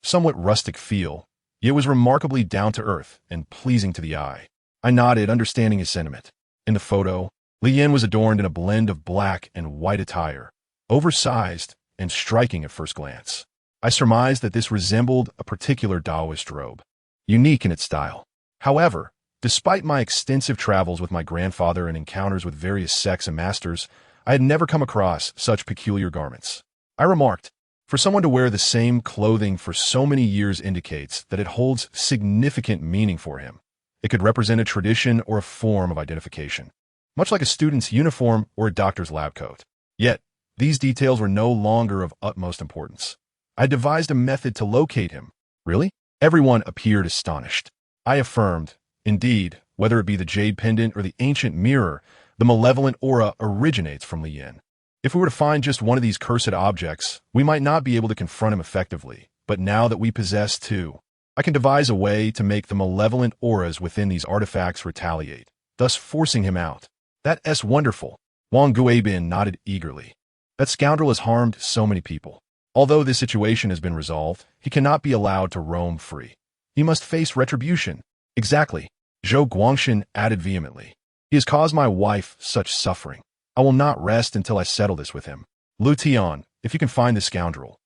somewhat rustic feel. It was remarkably down-to-earth and pleasing to the eye." I nodded, understanding his sentiment. In the photo, Lian was adorned in a blend of black and white attire, oversized and striking at first glance. I surmised that this resembled a particular Taoist robe, unique in its style. However, despite my extensive travels with my grandfather and encounters with various sects and masters, I had never come across such peculiar garments. I remarked, "For someone to wear the same clothing for so many years indicates that it holds significant meaning for him. It could represent a tradition or a form of identification, much like a student's uniform or a doctor's lab coat." Yet, these details were no longer of utmost importance. I devised a method to locate him. "Really?" Everyone appeared astonished. I affirmed, "Indeed, whether it be the jade pendant or the ancient mirror, the malevolent aura originates from Lian. If we were to find just one of these cursed objects, we might not be able to confront him effectively. But now that we possess two, I can devise a way to make the malevolent auras within these artifacts retaliate, thus forcing him out. That's wonderful. Wang Guibin nodded eagerly. That scoundrel has harmed so many people. Although this situation has been resolved, he cannot be allowed to roam free. He must face retribution. Exactly, Zhou Guangshan added vehemently. He has caused my wife such suffering. I will not rest until I settle this with him. Lu Tian, if you can find this scoundrel,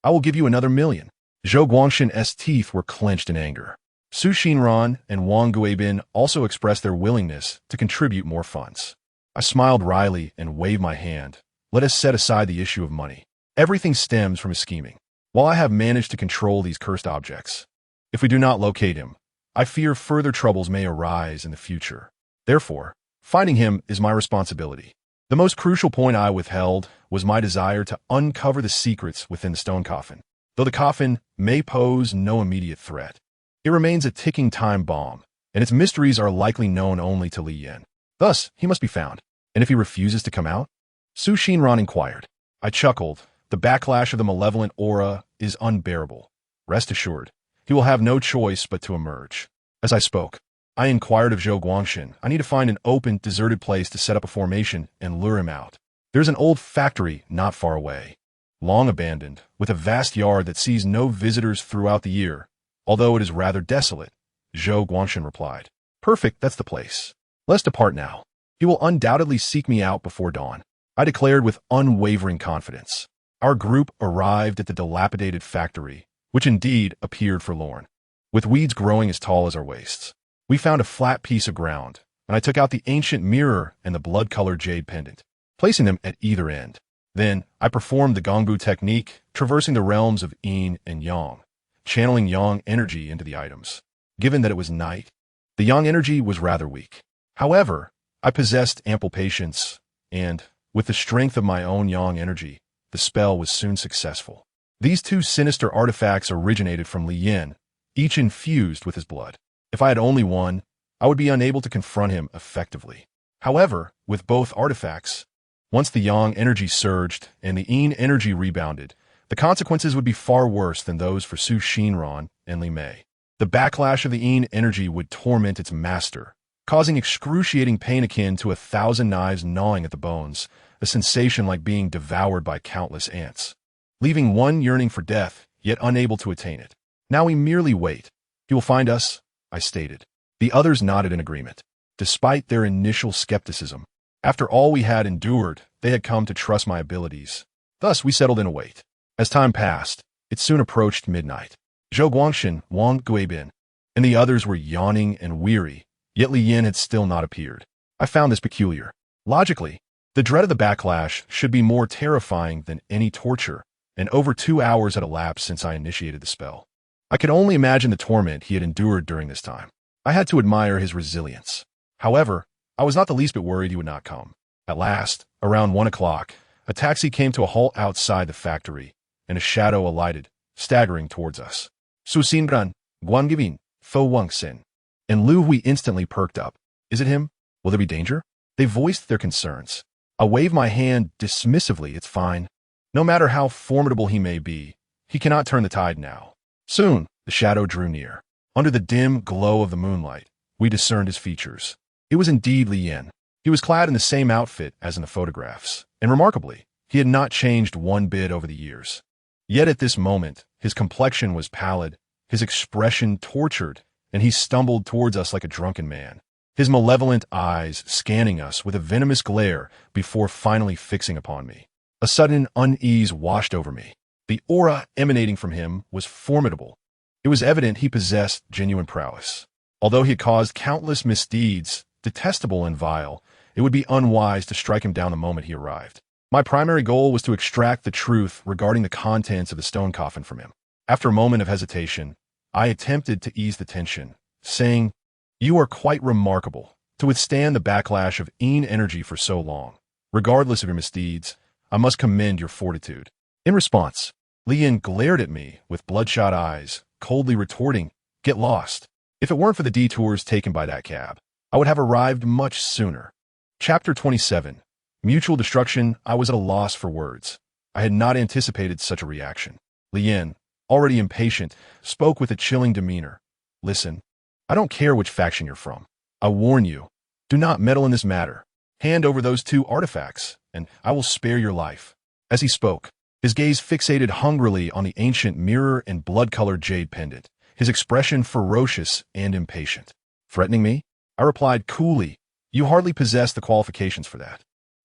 I will give you another 1,000,000. Zhou Guangshan's teeth were clenched in anger. Su Xinran and Wang Guibin also expressed their willingness to contribute more funds. I smiled wryly and waved my hand. Let us set aside the issue of money. Everything stems from his scheming. While I have managed to control these cursed objects, if we do not locate him, I fear further troubles may arise in the future. Therefore, finding him is my responsibility. The most crucial point I withheld was my desire to uncover the secrets within the stone coffin. Though the coffin may pose no immediate threat, it remains a ticking time bomb, and its mysteries are likely known only to Li Yan. Thus, he must be found. And if he refuses to come out? Su Xinran inquired. I chuckled. The backlash of the malevolent aura is unbearable. Rest assured, he will have no choice but to emerge. As I spoke, I inquired of Zhou Guangshan. I need to find an open, deserted place to set up a formation and lure him out. There's an old factory not far away, long abandoned, with a vast yard that sees no visitors throughout the year, although it is rather desolate, Zhou Guangshan replied. Perfect, that's the place. Let's depart now. He will undoubtedly seek me out before dawn, I declared with unwavering confidence. Our group arrived at the dilapidated factory, which indeed appeared forlorn, with weeds growing as tall as our waists. We found a flat piece of ground, and I took out the ancient mirror and the blood-colored jade pendant, placing them at either end. Then, I performed the Gongbu technique, traversing the realms of yin and yang, channeling yang energy into the items. Given that it was night, the yang energy was rather weak. However, I possessed ample patience, and, with the strength of my own yang energy, the spell was soon successful. These two sinister artifacts originated from Li Yan, each infused with his blood. If I had only one, I would be unable to confront him effectively. However, with both artifacts, once the yang energy surged and the yin energy rebounded, the consequences would be far worse than those for Su Xinran and Li Mei. The backlash of the yin energy would torment its master, causing excruciating pain akin to 1,000 knives gnawing at the bones, a sensation like being devoured by countless ants, leaving one yearning for death, yet unable to attain it. Now we merely wait. He will find us, I stated. The others nodded in agreement. Despite their initial skepticism, after all we had endured, they had come to trust my abilities. Thus, we settled in a wait. As time passed, it soon approached midnight. Zhou Guangshan, Wang Guibin, and the others were yawning and weary, yet Li Yan had still not appeared. I found this peculiar. Logically, the dread of the backlash should be more terrifying than any torture, and over 2 hours had elapsed since I initiated the spell. I could only imagine the torment he had endured during this time. I had to admire his resilience. However, I was not the least bit worried he would not come. At last, around 1 o'clock, a taxi came to a halt outside the factory, and a shadow alighted, staggering towards us. Su Xinran, Guangibin, Fo Wangxin, and Lu Hui instantly perked up. Is it him? Will there be danger? They voiced their concerns. I waved my hand dismissively. It's fine. No matter how formidable he may be, he cannot turn the tide now. Soon, the shadow drew near. Under the dim glow of the moonlight, we discerned his features. It was indeed Li Yan. He was clad in the same outfit as in the photographs, and remarkably, he had not changed one bit over the years. Yet at this moment, his complexion was pallid, his expression tortured, and he stumbled towards us like a drunken man, his malevolent eyes scanning us with a venomous glare before finally fixing upon me. A sudden unease washed over me. The aura emanating from him was formidable. It was evident he possessed genuine prowess. Although he had caused countless misdeeds, detestable and vile, it would be unwise to strike him down the moment he arrived. My primary goal was to extract the truth regarding the contents of the stone coffin from him. After a moment of hesitation, I attempted to ease the tension, saying, "You are quite remarkable to withstand the backlash of yin energy for so long. Regardless of your misdeeds, I must commend your fortitude." In response, Li Yan glared at me with bloodshot eyes, coldly retorting, "Get lost. If it weren't for the detours taken by that cab, I would have arrived much sooner." Chapter 27. Mutual destruction. I was at a loss for words. I had not anticipated such a reaction. Lien, already impatient, spoke with a chilling demeanor. Listen, I don't care which faction you're from. I warn you, do not meddle in this matter. Hand over those two artifacts, and I will spare your life. As he spoke, his gaze fixated hungrily on the ancient mirror and blood-colored jade pendant, his expression ferocious and impatient. Threatening me? I replied coolly, you hardly possess the qualifications for that.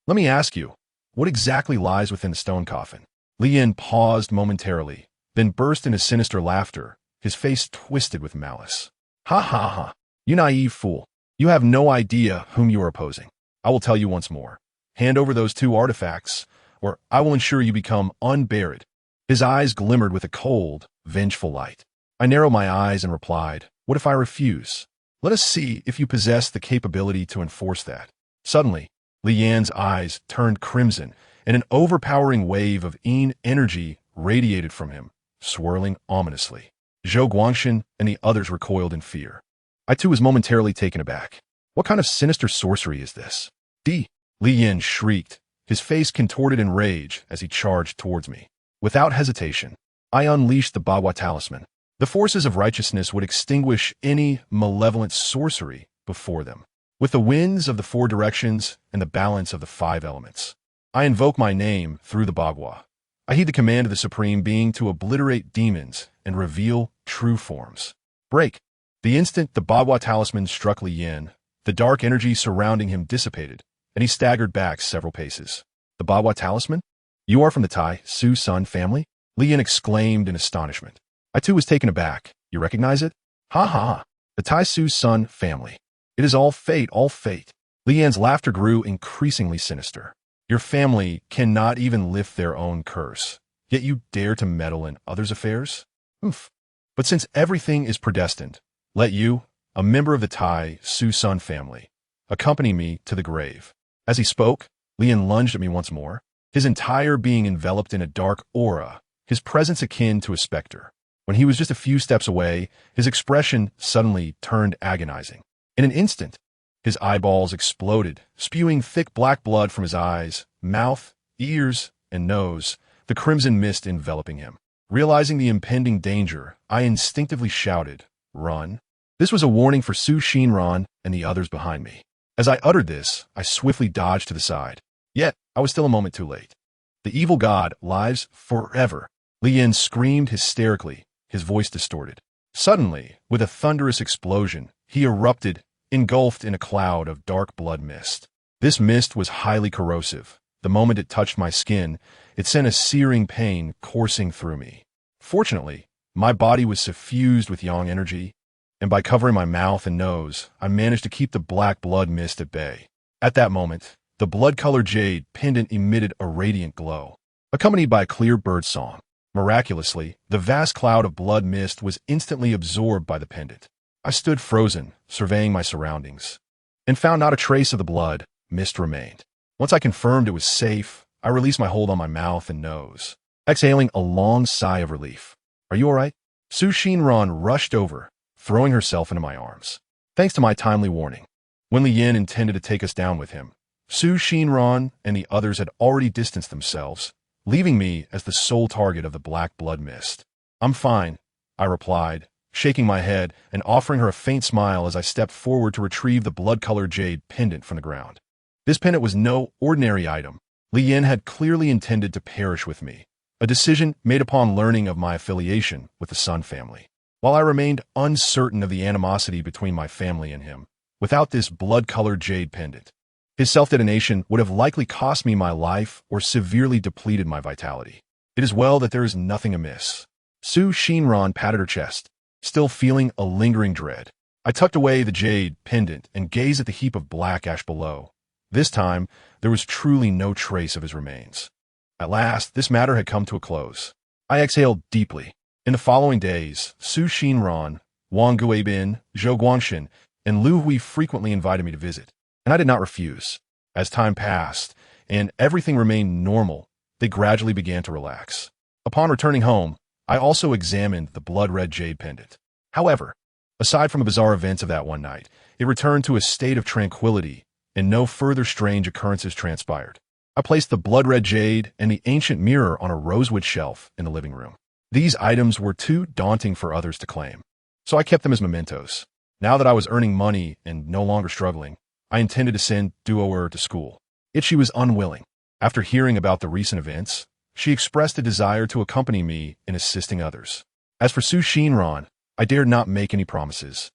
Let me ask you, what exactly lies within the stone coffin? Lien paused momentarily, then burst into sinister laughter, his face twisted with malice. Ha ha ha, you naive fool. You have no idea whom you are opposing. I will tell you once more. Hand over those two artifacts, or I will ensure you become unburied. His eyes glimmered with a cold, vengeful light. I narrowed my eyes and replied, what if I refuse? Let us see if you possess the capability to enforce that. Suddenly, Lian's eyes turned crimson, and an overpowering wave of energy radiated from him, swirling ominously. Zhou Guangshan and the others recoiled in fear. I too was momentarily taken aback. What kind of sinister sorcery is this? Li Yin shrieked, his face contorted in rage as he charged towards me. Without hesitation, I unleashed the Bagua talisman. The forces of righteousness would extinguish any malevolent sorcery before them. With the winds of the four directions and the balance of the five elements, I invoke my name through the Bagua. I heed the command of the Supreme Being to obliterate demons and reveal true forms. Break. The instant the Bagua talisman struck Li Yin, the dark energy surrounding him dissipated, and he staggered back several paces. The Bagua talisman? You are from the Tai Su Sun family? Li Yin exclaimed in astonishment. I too was taken aback. You recognize it? Ha ha. The Tai Su Sun family. It is all fate, all fate. Li Yan's laughter grew increasingly sinister. Your family cannot even lift their own curse, yet you dare to meddle in others' affairs? Oof. But since everything is predestined, let you, a member of the Tai Su Sun family, accompany me to the grave. As he spoke, Li Yan lunged at me once more, his entire being enveloped in a dark aura, his presence akin to a specter. When he was just a few steps away, his expression suddenly turned agonizing. In an instant, his eyeballs exploded, spewing thick black blood from his eyes, mouth, ears, and nose, the crimson mist enveloping him. Realizing the impending danger, I instinctively shouted, "Run!" This was a warning for Su Shinran and the others behind me. As I uttered this, I swiftly dodged to the side. Yet, I was still a moment too late. The evil god lives forever. Li Yin screamed hysterically, his voice distorted. Suddenly, with a thunderous explosion, he erupted, engulfed in a cloud of dark blood mist. This mist was highly corrosive. The moment it touched my skin, it sent a searing pain coursing through me. Fortunately, my body was suffused with yang energy, and by covering my mouth and nose, I managed to keep the black blood mist at bay. At that moment, the blood-colored jade pendant emitted a radiant glow, accompanied by a clear bird song. Miraculously, the vast cloud of blood mist was instantly absorbed by the pendant. I stood frozen, surveying my surroundings, and found not a trace of the blood mist remained. Once I confirmed it was safe, I released my hold on my mouth and nose, exhaling a long sigh of relief. Are you all right? Su Shinran rushed over, throwing herself into my arms. Thanks to my timely warning, when Li Yin intended to take us down with him, Su Shinran and the others had already distanced themselves, leaving me as the sole target of the black blood mist. I'm fine, I replied, shaking my head and offering her a faint smile as I stepped forward to retrieve the blood-colored jade pendant from the ground. This pendant was no ordinary item. Li Yin had clearly intended to perish with me, a decision made upon learning of my affiliation with the Sun family. While I remained uncertain of the animosity between my family and him, without this blood-colored jade pendant, his self-detonation would have likely cost me my life or severely depleted my vitality. It is well that there is nothing amiss. Su Shinran patted her chest, still feeling a lingering dread. I tucked away the jade pendant and gazed at the heap of black ash below. This time, there was truly no trace of his remains. At last, this matter had come to a close. I exhaled deeply. In the following days, Su Shinran, Wang Guibin, Zhou Guangshan, and Lu Hui frequently invited me to visit, and I did not refuse. As time passed, and everything remained normal, they gradually began to relax. Upon returning home, I also examined the blood-red jade pendant. However, aside from the bizarre events of that one night, it returned to a state of tranquility, and no further strange occurrences transpired. I placed the blood-red jade and the ancient mirror on a rosewood shelf in the living room. These items were too daunting for others to claim, so I kept them as mementos. Now that I was earning money and no longer struggling, I intended to send Duoer to school. Yet she was unwilling. After hearing about the recent events, she expressed a desire to accompany me in assisting others. As for Su Shinran, I dared not make any promises,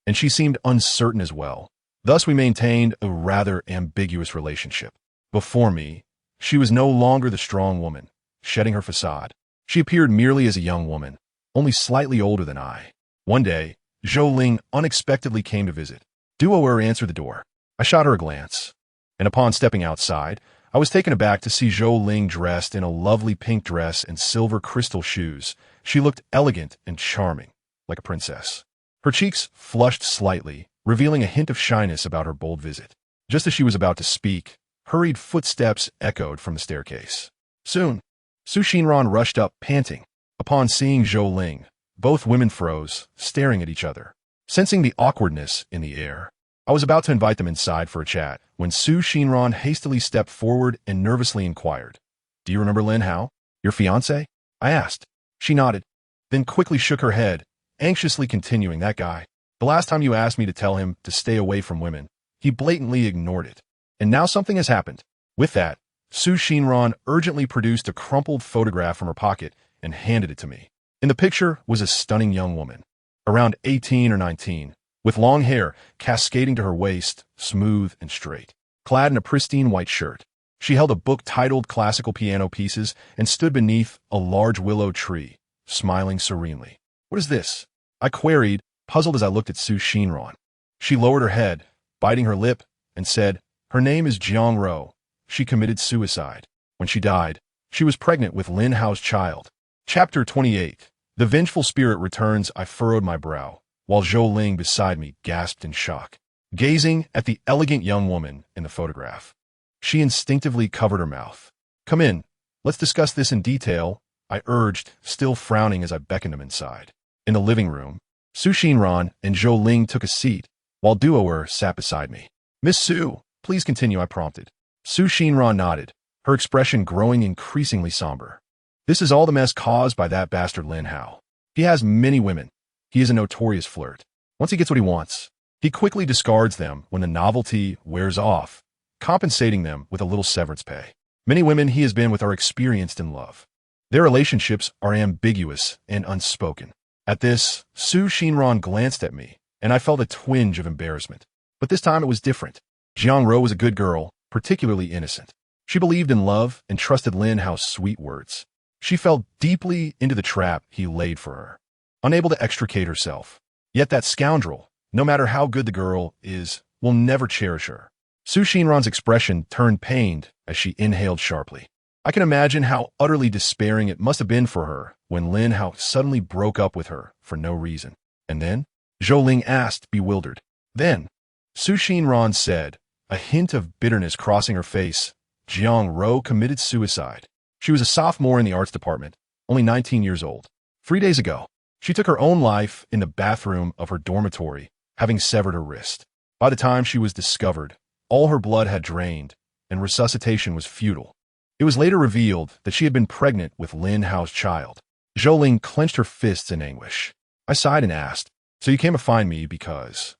and she seemed uncertain as well. Thus we maintained a rather ambiguous relationship. Before me, she was no longer the strong woman, shedding her facade. She appeared merely as a young woman, only slightly older than I. One day, Zhou Ling unexpectedly came to visit. Duoer answered the door. I shot her a glance, and upon stepping outside, I was taken aback to see Zhou Ling dressed in a lovely pink dress and silver crystal shoes. She looked elegant and charming, like a princess. Her cheeks flushed slightly, revealing a hint of shyness about her bold visit. Just as she was about to speak, hurried footsteps echoed from the staircase. Soon, Su Shinran rushed up, panting. Upon seeing Zhou Ling, both women froze, staring at each other. Sensing the awkwardness in the air, I was about to invite them inside for a chat when Su Shinran hastily stepped forward and nervously inquired, "Do you remember Lin Hao, your fiancé?" I asked. She nodded, then quickly shook her head, anxiously continuing, "That guy. The last time you asked me to tell him to stay away from women, he blatantly ignored it. And now something has happened." With that, Su Shinran urgently produced a crumpled photograph from her pocket and handed it to me. In the picture was a stunning young woman, around 18 or 19, with long hair cascading to her waist, smooth and straight. Clad in a pristine white shirt, she held a book titled Classical Piano Pieces and stood beneath a large willow tree, smiling serenely. "What is this?" I queried, puzzled as I looked at Su Shinran. She lowered her head, biting her lip, and said, "Her name is Jiang Ro. She committed suicide. When she died, she was pregnant with Lin Hao's child." Chapter 28. The vengeful spirit returns. I furrowed my brow, while Zhou Ling beside me gasped in shock, gazing at the elegant young woman in the photograph. She instinctively covered her mouth. "Come in. Let's discuss this in detail," I urged, still frowning as I beckoned him inside. In the living room, Su Shinran and Zhou Ling took a seat, while Duoer sat beside me. "Miss Su, please continue," I prompted. Su Shinran nodded, her expression growing increasingly somber. "This is all the mess caused by that bastard Lin Hao. He has many women. He is a notorious flirt. Once he gets what he wants, he quickly discards them when the novelty wears off, compensating them with a little severance pay. Many women he has been with are experienced in love. Their relationships are ambiguous and unspoken." At this, Su Shinran glanced at me, and I felt a twinge of embarrassment. But this time it was different. Jiang Ro was a good girl, particularly innocent. She believed in love and trusted Lin Hao's sweet words. She fell deeply into the trap he laid for her, unable to extricate herself. Yet that scoundrel, no matter how good the girl is, will never cherish her. Su Shinran's expression turned pained as she inhaled sharply. I can imagine how utterly despairing it must have been for her when Lin Hao suddenly broke up with her for no reason. "And then?" Zhou Ling asked, bewildered. "Then," Su Shinran said, a hint of bitterness crossing her face, "Jiang Ro committed suicide. She was a sophomore in the arts department, only 19 years old. 3 days ago, she took her own life in the bathroom of her dormitory, having severed her wrist. By the time she was discovered, all her blood had drained, and resuscitation was futile. It was later revealed that she had been pregnant with Lin Hao's child." Zhou Ling clenched her fists in anguish. I sighed and asked, "So you came to find me because—"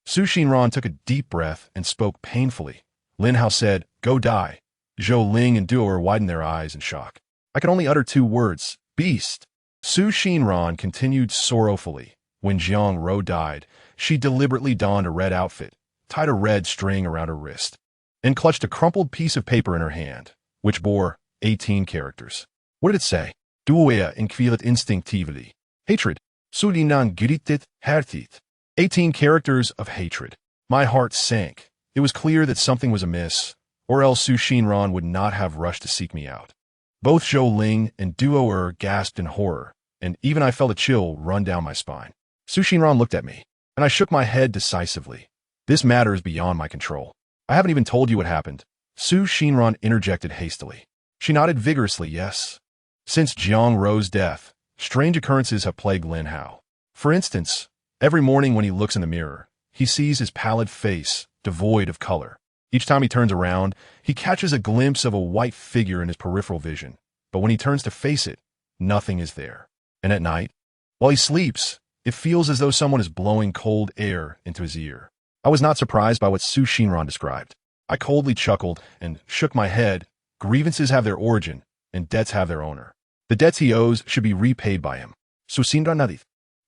Su Shinran took a deep breath and spoke painfully. Lin Hao said, "Go die." Zhou Ling and Duoer widened their eyes in shock. I could only utter 2 words, "Beast." Su Shinran continued sorrowfully. "When Jiang Ro died, she deliberately donned a red outfit, tied a red string around her wrist, and clutched a crumpled piece of paper in her hand, which bore 18 characters. What did it say? Duoer inquirit instinctively. Hatred. Sulinan gritet hertit. 18 characters of hatred. My heart sank. It was clear that something was amiss, or else Su Shinran would not have rushed to seek me out. Both Zhou Ling and Duoer gasped in horror, and even I felt a chill run down my spine. Su Shinran looked at me, and I shook my head decisively. "This matter is beyond my control. I haven't even told you what happened." Su Shinran interjected hastily. She nodded vigorously, yes. "Since Jiang Ro's death, strange occurrences have plagued Lin Hao. For instance, every morning when he looks in the mirror, he sees his pallid face, devoid of color. Each time he turns around, he catches a glimpse of a white figure in his peripheral vision. But when he turns to face it, nothing is there. And at night, while he sleeps, it feels as though someone is blowing cold air into his ear. I was not surprised by what Su Shinran described. I coldly chuckled and shook my head. Grievances have their origin, and debts have their owner. The debts he owes should be repaid by him. Su Shinran nadith.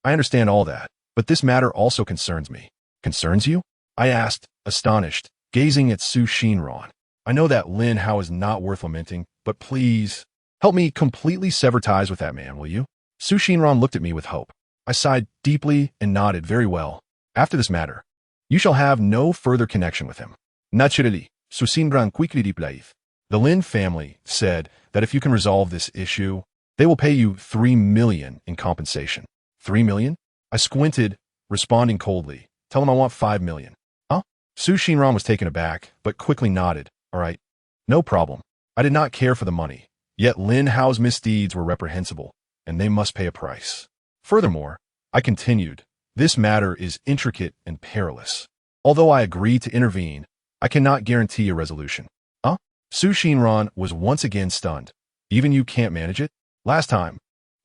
I understand all that, but this matter also concerns me. Concerns you? I asked, astonished, gazing at Su Shinran. I know that Lin Hao is not worth lamenting, but please, help me completely sever ties with that man, will you? Su Shinran looked at me with hope. I sighed deeply and nodded. Very well. After this matter, you shall have no further connection with him. Naturally, Su Shinran quickly replied. The Lin family said that if you can resolve this issue, they will pay you 3 million in compensation. 3 million? I squinted, responding coldly. Tell him I want 5 million. Huh? Su Shinran was taken aback, but quickly nodded. All right. No problem. I did not care for the money. Yet Lin Hao's misdeeds were reprehensible, and they must pay a price. Furthermore, I continued, this matter is intricate and perilous. Although I agreed to intervene, I cannot guarantee a resolution. Huh? Su Shinran was once again stunned. Even you can't manage it? Last time,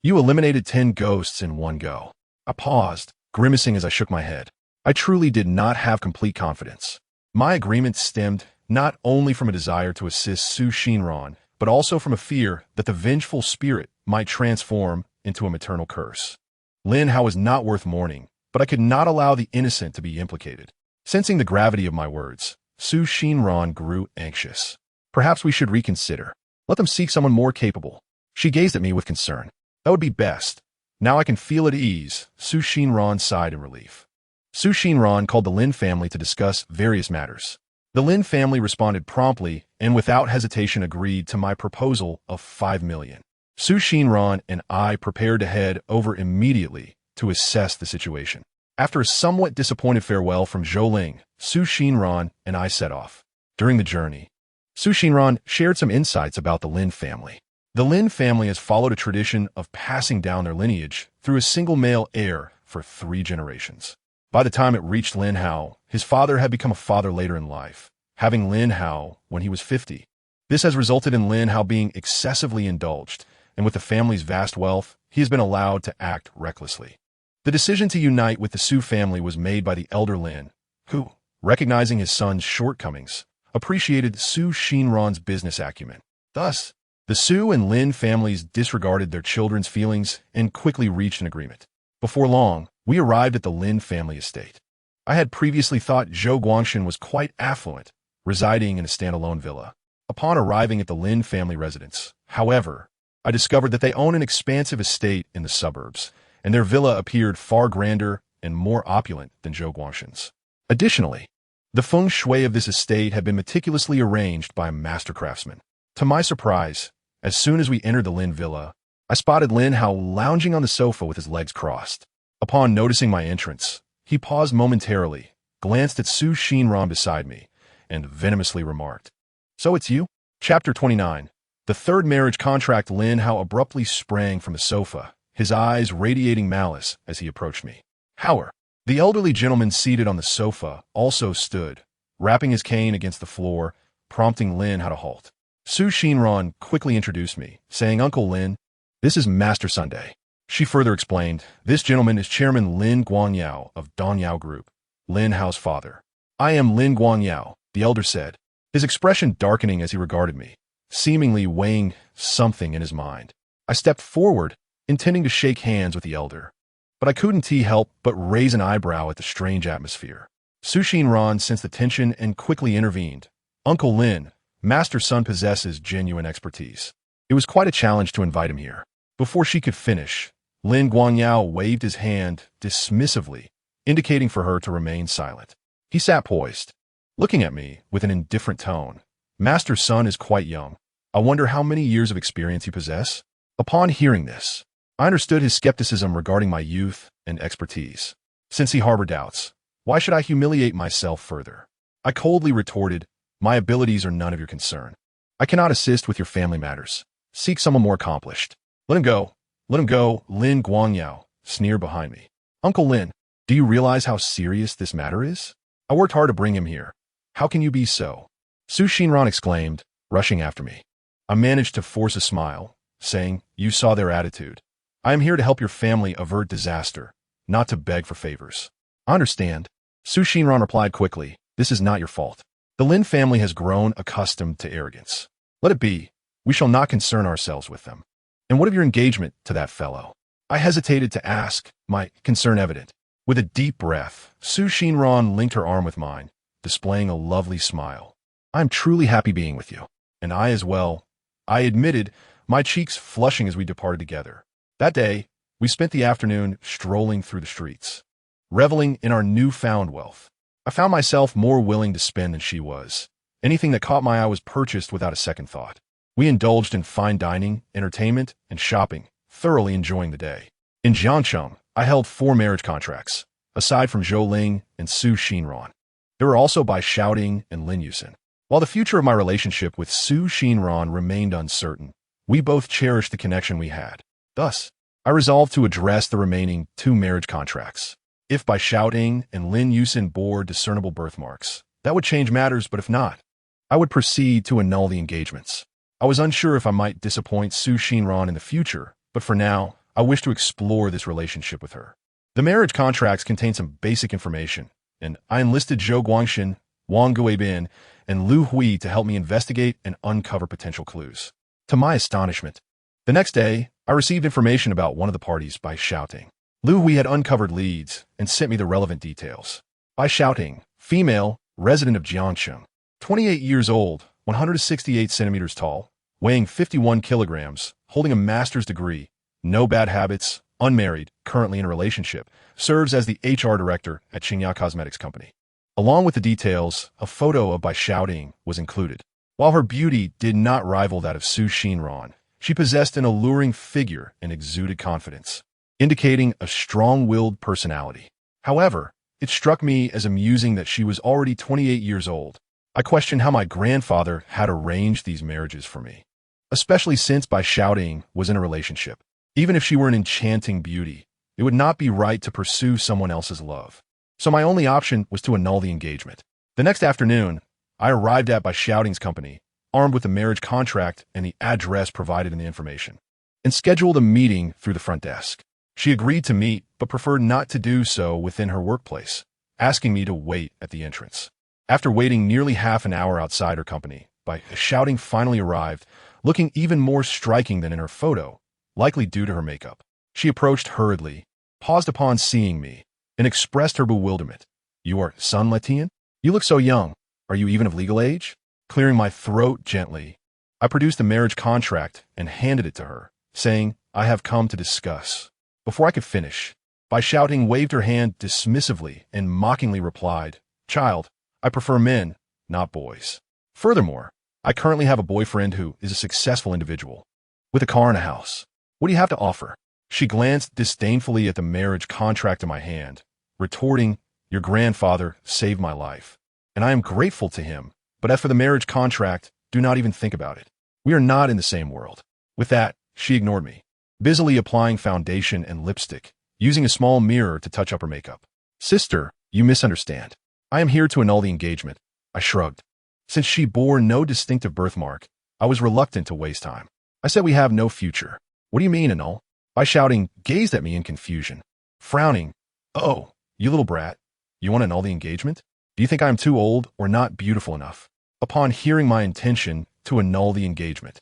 you eliminated 10 ghosts in one go. I paused, grimacing as I shook my head. I truly did not have complete confidence. My agreement stemmed not only from a desire to assist Su Shinran, but also from a fear that the vengeful spirit might transform into a maternal curse. Lin Hao was not worth mourning, but I could not allow the innocent to be implicated. Sensing the gravity of my words, Su Shinran grew anxious. Perhaps we should reconsider. Let them seek someone more capable. She gazed at me with concern. That would be best. Now I can feel at ease. Su Shinran sighed in relief. Su Shinran called the Lin family to discuss various matters. The Lin family responded promptly and without hesitation agreed to my proposal of 5 million. Su Shinran and I prepared to head over immediately to assess the situation. After a somewhat disappointed farewell from Zhou, Su Shinran and I set off. During the journey, Su Shinran shared some insights about the Lin family. The Lin family has followed a tradition of passing down their lineage through a single male heir for 3 generations. By the time it reached Lin Hao, his father had become a father later in life, having Lin Hao when he was 50. This has resulted in Lin Hao being excessively indulged, and with the family's vast wealth, he has been allowed to act recklessly. The decision to unite with the Su family was made by the elder Lin, who, recognizing his son's shortcomings, appreciated Su Shinran's business acumen. Thus, the Su and Lin families disregarded their children's feelings and quickly reached an agreement. Before long, we arrived at the Lin family estate. I had previously thought Zhou Guangshan was quite affluent, residing in a standalone villa. Upon arriving at the Lin family residence, however, I discovered that they own an expansive estate in the suburbs, and their villa appeared far grander and more opulent than Zhou Guangshan's. Additionally, the feng shui of this estate had been meticulously arranged by a master craftsman. To my surprise, as soon as we entered the Lin villa, I spotted Lin Hao lounging on the sofa with his legs crossed. Upon noticing my entrance, he paused momentarily, glanced at Su Shinran beside me, and venomously remarked, "So it's you?" Chapter 29. The third marriage contract. Lin Hao abruptly sprang from the sofa, his eyes radiating malice as he approached me. However, the elderly gentleman seated on the sofa also stood, rapping his cane against the floor, prompting Lin Hao to halt. Su Shinran quickly introduced me, saying, "Uncle Lin, this is Master Sunday." She further explained, "This gentleman is Chairman Lin Guangyao of Donyao Group, Lin Hao's father." "I am Lin Guangyao," the elder said, his expression darkening as he regarded me, seemingly weighing something in his mind. I stepped forward, intending to shake hands with the elder, but I couldn't help but raise an eyebrow at the strange atmosphere. Su Shinran sensed the tension and quickly intervened. "Uncle Lin, Master's son possesses genuine expertise. It was quite a challenge to invite him here." Before she could finish, Lin Guangyao waved his hand dismissively, indicating for her to remain silent. He sat poised, looking at me with an indifferent tone. "Master's son is quite young. I wonder how many years of experience he possesses?" Upon hearing this, I understood his skepticism regarding my youth and expertise. Since he harbored doubts, why should I humiliate myself further? I coldly retorted, "My abilities are none of your concern. I cannot assist with your family matters. Seek someone more accomplished." "Let him go. Let him go," Lin Guangyao sneered behind me. "Uncle Lin, do you realize how serious this matter is? I worked hard to bring him here. How can you be so? Su Shinran exclaimed, rushing after me. I managed to force a smile, saying, you saw their attitude. I am here to help your family avert disaster, not to beg for favors. I understand. Su Shinran replied quickly, this is not your fault. The Lin family has grown accustomed to arrogance. Let it be. We shall not concern ourselves with them. And what of your engagement to that fellow? I hesitated to ask, my concern evident. With a deep breath, Su Shinran linked her arm with mine, displaying a lovely smile. I am truly happy being with you. And I as well, I admitted, my cheeks flushing as we departed together. That day, we spent the afternoon strolling through the streets, reveling in our newfound wealth. I found myself more willing to spend than she was. Anything that caught my eye was purchased without a second thought. We indulged in fine dining, entertainment, and shopping, thoroughly enjoying the day. In Jiangcheng, I held 4 marriage contracts, aside from Zhou Ling and Su Shinran. There were also Bai Xiaoting and Lin Yusin. While the future of my relationship with Su Shinran remained uncertain, we both cherished the connection we had. Thus, I resolved to address the remaining 2 marriage contracts. If Bai Xiaoting and Lin Yusin bore discernible birthmarks, that would change matters, but if not, I would proceed to annul the engagements. I was unsure if I might disappoint Su Shinran in the future, but for now, I wish to explore this relationship with her. The marriage contracts contain some basic information, and I enlisted Zhou Guangxin, Wang Guibin, and Lu Hui to help me investigate and uncover potential clues. To my astonishment, the next day, I received information about one of the parties by shouting. Lu Hui had uncovered leads and sent me the relevant details. By shouting, female, resident of Jiangcheng, 28 years old, 168 centimeters tall, weighing 51 kilograms, holding a master's degree, no bad habits, unmarried, currently in a relationship, serves as the HR director at Qingya Cosmetics Company. Along with the details, a photo of Bai Xiaoting was included. While her beauty did not rival that of Su Shinran, she possessed an alluring figure and exuded confidence, indicating a strong-willed personality. However, it struck me as amusing that she was already 28 years old. I questioned how my grandfather had arranged these marriages for me, especially since Bai Xiaoting was in a relationship. Even if she were an enchanting beauty, it would not be right to pursue someone else's love. So my only option was to annul the engagement. The next afternoon, I arrived at Bai Xiaoting's company, armed with the marriage contract and the address provided in the information, and scheduled a meeting through the front desk. She agreed to meet, but preferred not to do so within her workplace, asking me to wait at the entrance. After waiting nearly half an hour outside her company, Bai Xiaoting finally arrived, looking even more striking than in her photo, likely due to her makeup. She approached hurriedly, paused upon seeing me, and expressed her bewilderment. You are Sun Letian? You look so young. Are you even of legal age? Clearing my throat gently, I produced the marriage contract and handed it to her, saying, I have come to discuss. Before I could finish, Bai Xiaoting waved her hand dismissively and mockingly replied, Child, I prefer men, not boys. Furthermore, I currently have a boyfriend who is a successful individual, with a car and a house. What do you have to offer? She glanced disdainfully at the marriage contract in my hand, retorting, Your grandfather saved my life, and I am grateful to him, but as for the marriage contract, do not even think about it. We are not in the same world. With that, she ignored me, busily applying foundation and lipstick, using a small mirror to touch up her makeup. Sister, you misunderstand. I am here to annul the engagement. I shrugged. Since she bore no distinctive birthmark, I was reluctant to waste time. I said we have no future. What do you mean, annul? Bai Xiaoting gazed at me in confusion, frowning. Oh, you little brat. You want to annul the engagement? Do you think I am too old or not beautiful enough? Upon hearing my intention to annul the engagement,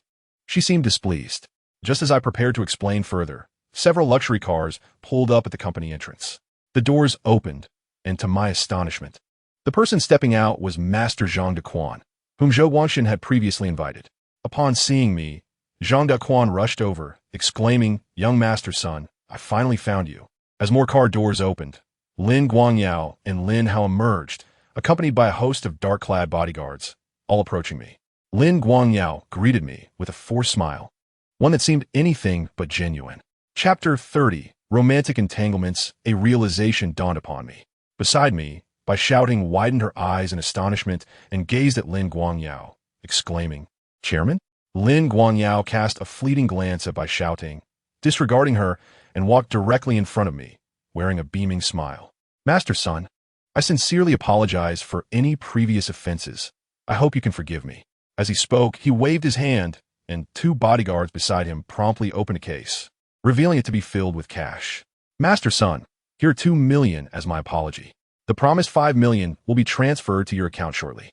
she seemed displeased. Just as I prepared to explain further, several luxury cars pulled up at the company entrance. The doors opened, and to my astonishment, the person stepping out was Master Zhang Dequan, whom Zhou Guangxin had previously invited. Upon seeing me, Zhang Dequan rushed over, exclaiming, Young master's son, I finally found you. As more car doors opened, Lin Guangyao and Lin Hao emerged, accompanied by a host of dark-clad bodyguards, all approaching me. Lin Guangyao greeted me with a forced smile, one that seemed anything but genuine. Chapter 30, Romantic Entanglements, a realization dawned upon me. Beside me, Bai Xiaoting widened her eyes in astonishment and gazed at Lin Guangyao, exclaiming, Chairman? Lin Guangyao cast a fleeting glance at Bai Xiaoting, disregarding her, and walked directly in front of me, wearing a beaming smile. Master son, I sincerely apologize for any previous offenses. I hope you can forgive me. As he spoke, he waved his hand, and 2 bodyguards beside him promptly opened a case, revealing it to be filled with cash. Master Son, here are 2 million as my apology. The promised 5 million will be transferred to your account shortly.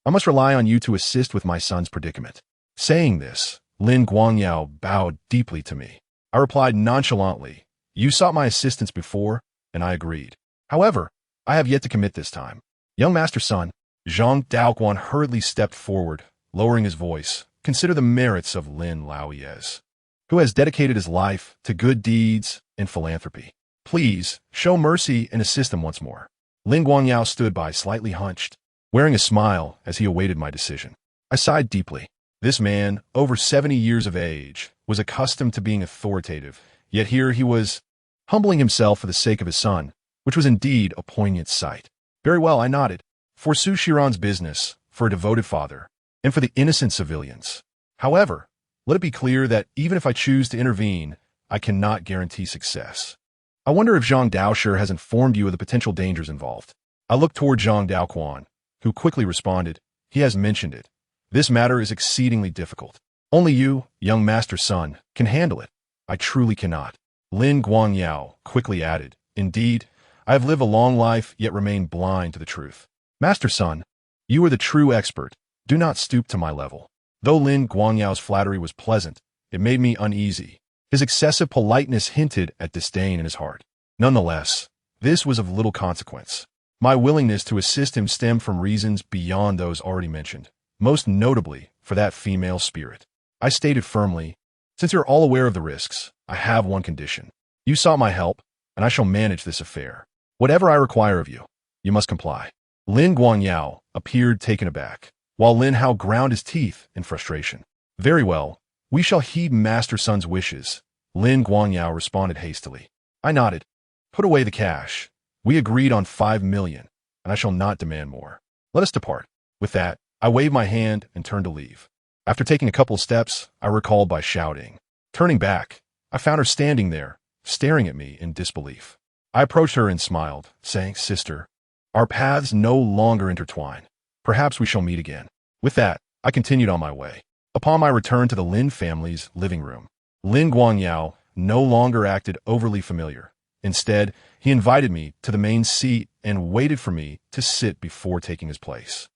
I must rely on you to assist with my son's predicament. Saying this, Lin Guangyao bowed deeply to me. I replied nonchalantly, you sought my assistance before, and I agreed. However, I have yet to commit this time. Young Master Son, Zhang Daoquan hurriedly stepped forward, lowering his voice. Consider the merits of Lin Laoyes, who has dedicated his life to good deeds and philanthropy. Please, show mercy and assist him once more. Lin Guangyao stood by, slightly hunched, wearing a smile as he awaited my decision. I sighed deeply. This man, over 70 years of age, was accustomed to being authoritative, yet here he was, humbling himself for the sake of his son, which was indeed a poignant sight. Very well, I nodded. For Su Shiran's business, for a devoted father, and for the innocent civilians. However, let it be clear that even if I choose to intervene, I cannot guarantee success. I wonder if Zhang Daoshi has informed you of the potential dangers involved. I looked toward Zhang Daoquan, who quickly responded, he has mentioned it. This matter is exceedingly difficult. Only you, young Master Son, can handle it. I truly cannot. Lin Guangyao quickly added, indeed, I have lived a long life yet remain blind to the truth. Master Son, you are the true expert. Do not stoop to my level. Though Lin Guangyao's flattery was pleasant, it made me uneasy. His excessive politeness hinted at disdain in his heart. Nonetheless, this was of little consequence. My willingness to assist him stemmed from reasons beyond those already mentioned, most notably for that female spirit. I stated firmly, since you're all aware of the risks, I have one condition. You sought my help, and I shall manage this affair. Whatever I require of you, you must comply. Lin Guangyao appeared taken aback, while Lin Hao ground his teeth in frustration. Very well, we shall heed Master Son's wishes, Lin Guangyao responded hastily. I nodded. Put away the cash. We agreed on 5 million, and I shall not demand more. Let us depart. With that, I waved my hand and turned to leave. After taking a couple of steps, I recalled by shouting. Turning back, I found her standing there, staring at me in disbelief. I approached her and smiled, saying, Sister, our paths no longer intertwine. Perhaps we shall meet again. With that, I continued on my way. Upon my return to the Lin family's living room, Lin Guangyao no longer acted overly familiar. Instead, he invited me to the main seat and waited for me to sit before taking his place.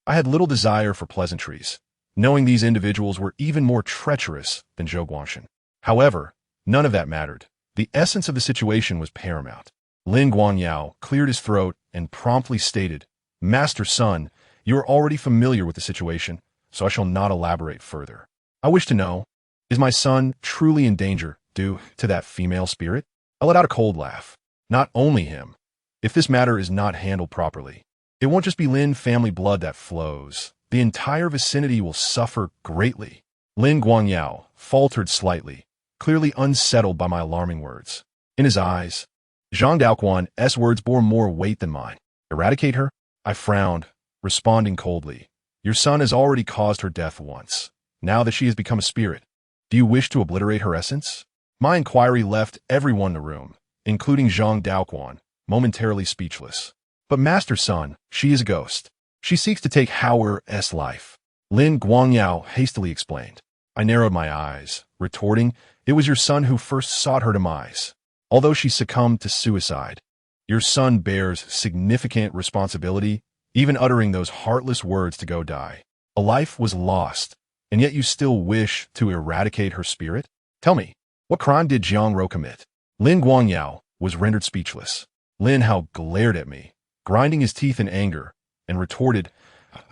I had little desire for pleasantries, knowing these individuals were even more treacherous than Zhou Guangshan. However, none of that mattered. The essence of the situation was paramount. Lin Guangyao cleared his throat and promptly stated, Master Son, you are already familiar with the situation, so I shall not elaborate further. I wish to know, is my son truly in danger due to that female spirit? I let out a cold laugh. Not only him. If this matter is not handled properly, it won't just be Lin family blood that flows. The entire vicinity will suffer greatly. Lin Guangyao faltered slightly, clearly unsettled by my alarming words. In his eyes, Zhang Daoquan's words bore more weight than mine. Eradicate her? I frowned, responding coldly. Your son has already caused her death once. Now that she has become a spirit, do you wish to obliterate her essence? My inquiry left everyone in the room, including Zhang Daoquan, momentarily speechless. But Master Son, she is a ghost. She seeks to take Hauer's life. Lin Guangyao hastily explained. I narrowed my eyes, retorting, it was your son who first sought her demise. Although she succumbed to suicide, your son bears significant responsibility, even uttering those heartless words to go die. A life was lost, and yet you still wish to eradicate her spirit? Tell me, what crime did Jiang Ro commit? Lin Guangyao was rendered speechless. Lin Hao glared at me, grinding his teeth in anger, and retorted,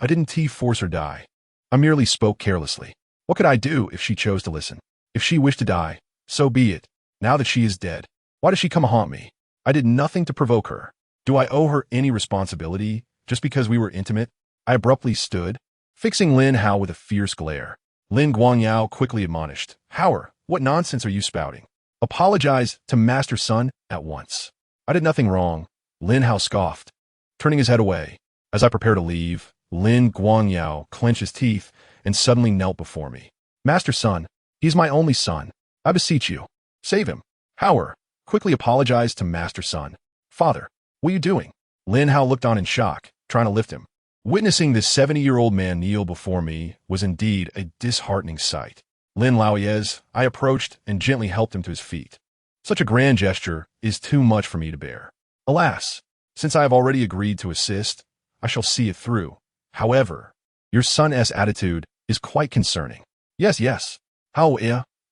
I didn't force her die. I merely spoke carelessly. What could I do if she chose to listen? If she wished to die, so be it. Now that she is dead, why does she come haunt me? I did nothing to provoke her. Do I owe her any responsibility just because we were intimate? I abruptly stood, fixing Lin Hao with a fierce glare. Lin Guangyao quickly admonished, Hauer, what nonsense are you spouting? Apologize to Master Son at once. I did nothing wrong. Lin Hao scoffed, turning his head away. As I prepared to leave, Lin Guangyao clenched his teeth and suddenly knelt before me. Master Son, he is my only son. I beseech you, save him. Hauer quickly apologized to Master Son. Father, what are you doing? Lin Hao looked on in shock, trying to lift him. Witnessing this 70-year-old man kneel before me was indeed a disheartening sight. Lin Laoyes, I approached and gently helped him to his feet. Such a grand gesture is too much for me to bear. Alas, since I have already agreed to assist, I shall see it through. However, your son's attitude is quite concerning. Yes. How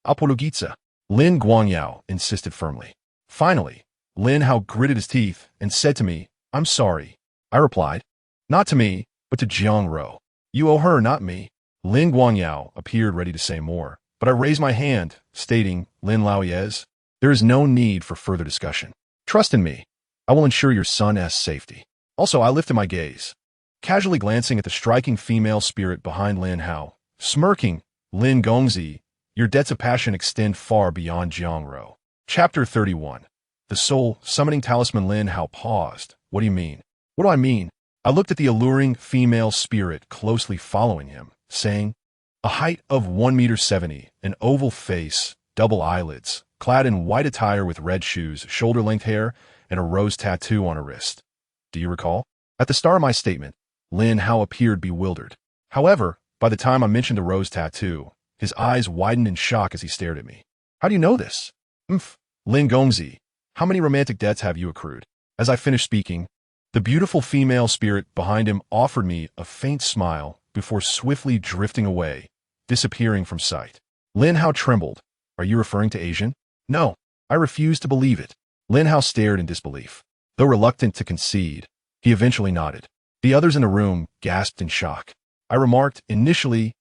apologitsa? Lin Guangyao insisted firmly. Finally, Lin Hao gritted his teeth and said to me, I'm sorry. I replied, not to me, but to Jiang Ro. You owe her, not me. Lin Guangyao appeared ready to say more, but I raised my hand, stating, Lin Laoyes, there is no need for further discussion. Trust in me. I will ensure your son's safety. Also, I lifted my gaze, casually glancing at the striking female spirit behind Lin Hao. Smirking, Lin Gongzi, your debts of passion extend far beyond Jiangro. Chapter 31. The soul summoning talisman. Lin Hao paused. What do you mean? What do I mean? I looked at the alluring female spirit closely following him, saying, a height of 1.70 meters, an oval face, double eyelids, clad in white attire with red shoes, shoulder-length hair, and a rose tattoo on her wrist. Do you recall? At the start of my statement, Lin Hao appeared bewildered. However, by the time I mentioned the rose tattoo, his eyes widened in shock as he stared at me. How do you know this? Lin Gongzi, how many romantic debts have you accrued? As I finished speaking, the beautiful female spirit behind him offered me a faint smile before swiftly drifting away, disappearing from sight. Lin Hao trembled. Are you referring to Asian? No, I refused to believe it. Lin Hao stared in disbelief. Though reluctant to concede, he eventually nodded. The others in the room gasped in shock. I remarked, initially,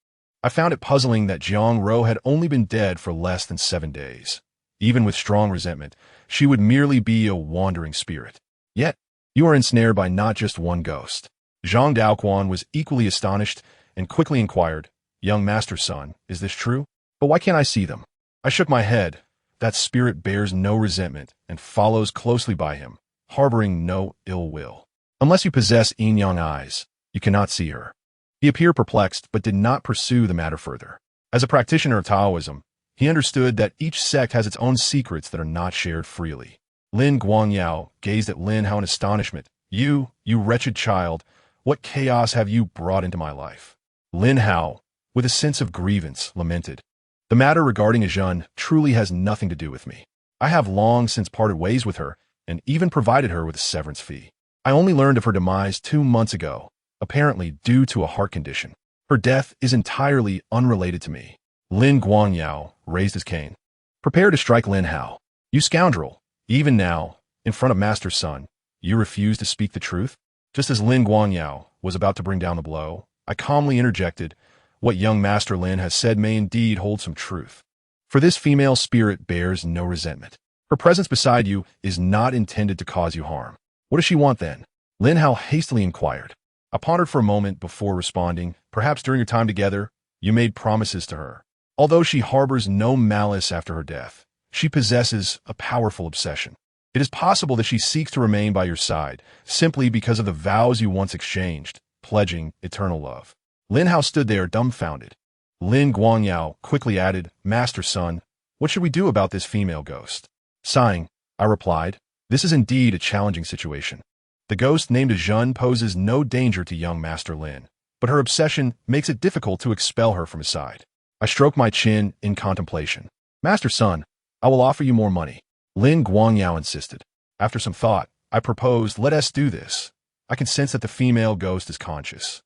I found it puzzling that Jiang Ro had only been dead for less than 7 days. Even with strong resentment, she would merely be a wandering spirit. Yet, you are ensnared by not just one ghost. Zhang Daoquan was equally astonished and quickly inquired, young master's son, is this true? But why can't I see them? I shook my head. That spirit bears no resentment and follows closely by him, harboring no ill will. Unless you possess yin-yang eyes, you cannot see her. He appeared perplexed but did not pursue the matter further. As a practitioner of Taoism, he understood that each sect has its own secrets that are not shared freely. Lin Guangyao gazed at Lin Hao in astonishment. You wretched child, what chaos have you brought into my life? Lin Hao, with a sense of grievance, lamented. The matter regarding Ajun truly has nothing to do with me. I have long since parted ways with her and even provided her with a severance fee. I only learned of her demise 2 months ago, apparently due to a heart condition. Her death is entirely unrelated to me. Lin Guangyao raised his cane. Prepare to strike Lin Hao. You scoundrel, even now, in front of Master's son, you refuse to speak the truth? Just as Lin Guangyao was about to bring down the blow, I calmly interjected, what young Master Lin has said may indeed hold some truth. For this female spirit bears no resentment. Her presence beside you is not intended to cause you harm. What does she want then? Lin Hao hastily inquired. I pondered for a moment before responding. Perhaps during your time together, you made promises to her. Although she harbors no malice after her death, she possesses a powerful obsession. It is possible that she seeks to remain by your side simply because of the vows you once exchanged, pledging eternal love. Lin Hao stood there dumbfounded. Lin Guangyao quickly added, Master son, what should we do about this female ghost? Sighing, I replied, this is indeed a challenging situation. The ghost named Ajun poses no danger to young Master Lin, but her obsession makes it difficult to expel her from his side. I stroked my chin in contemplation. Master son, I will offer you more money. Lin Guangyao insisted. After some thought, I proposed, let us do this. I can sense that the female ghost is conscious.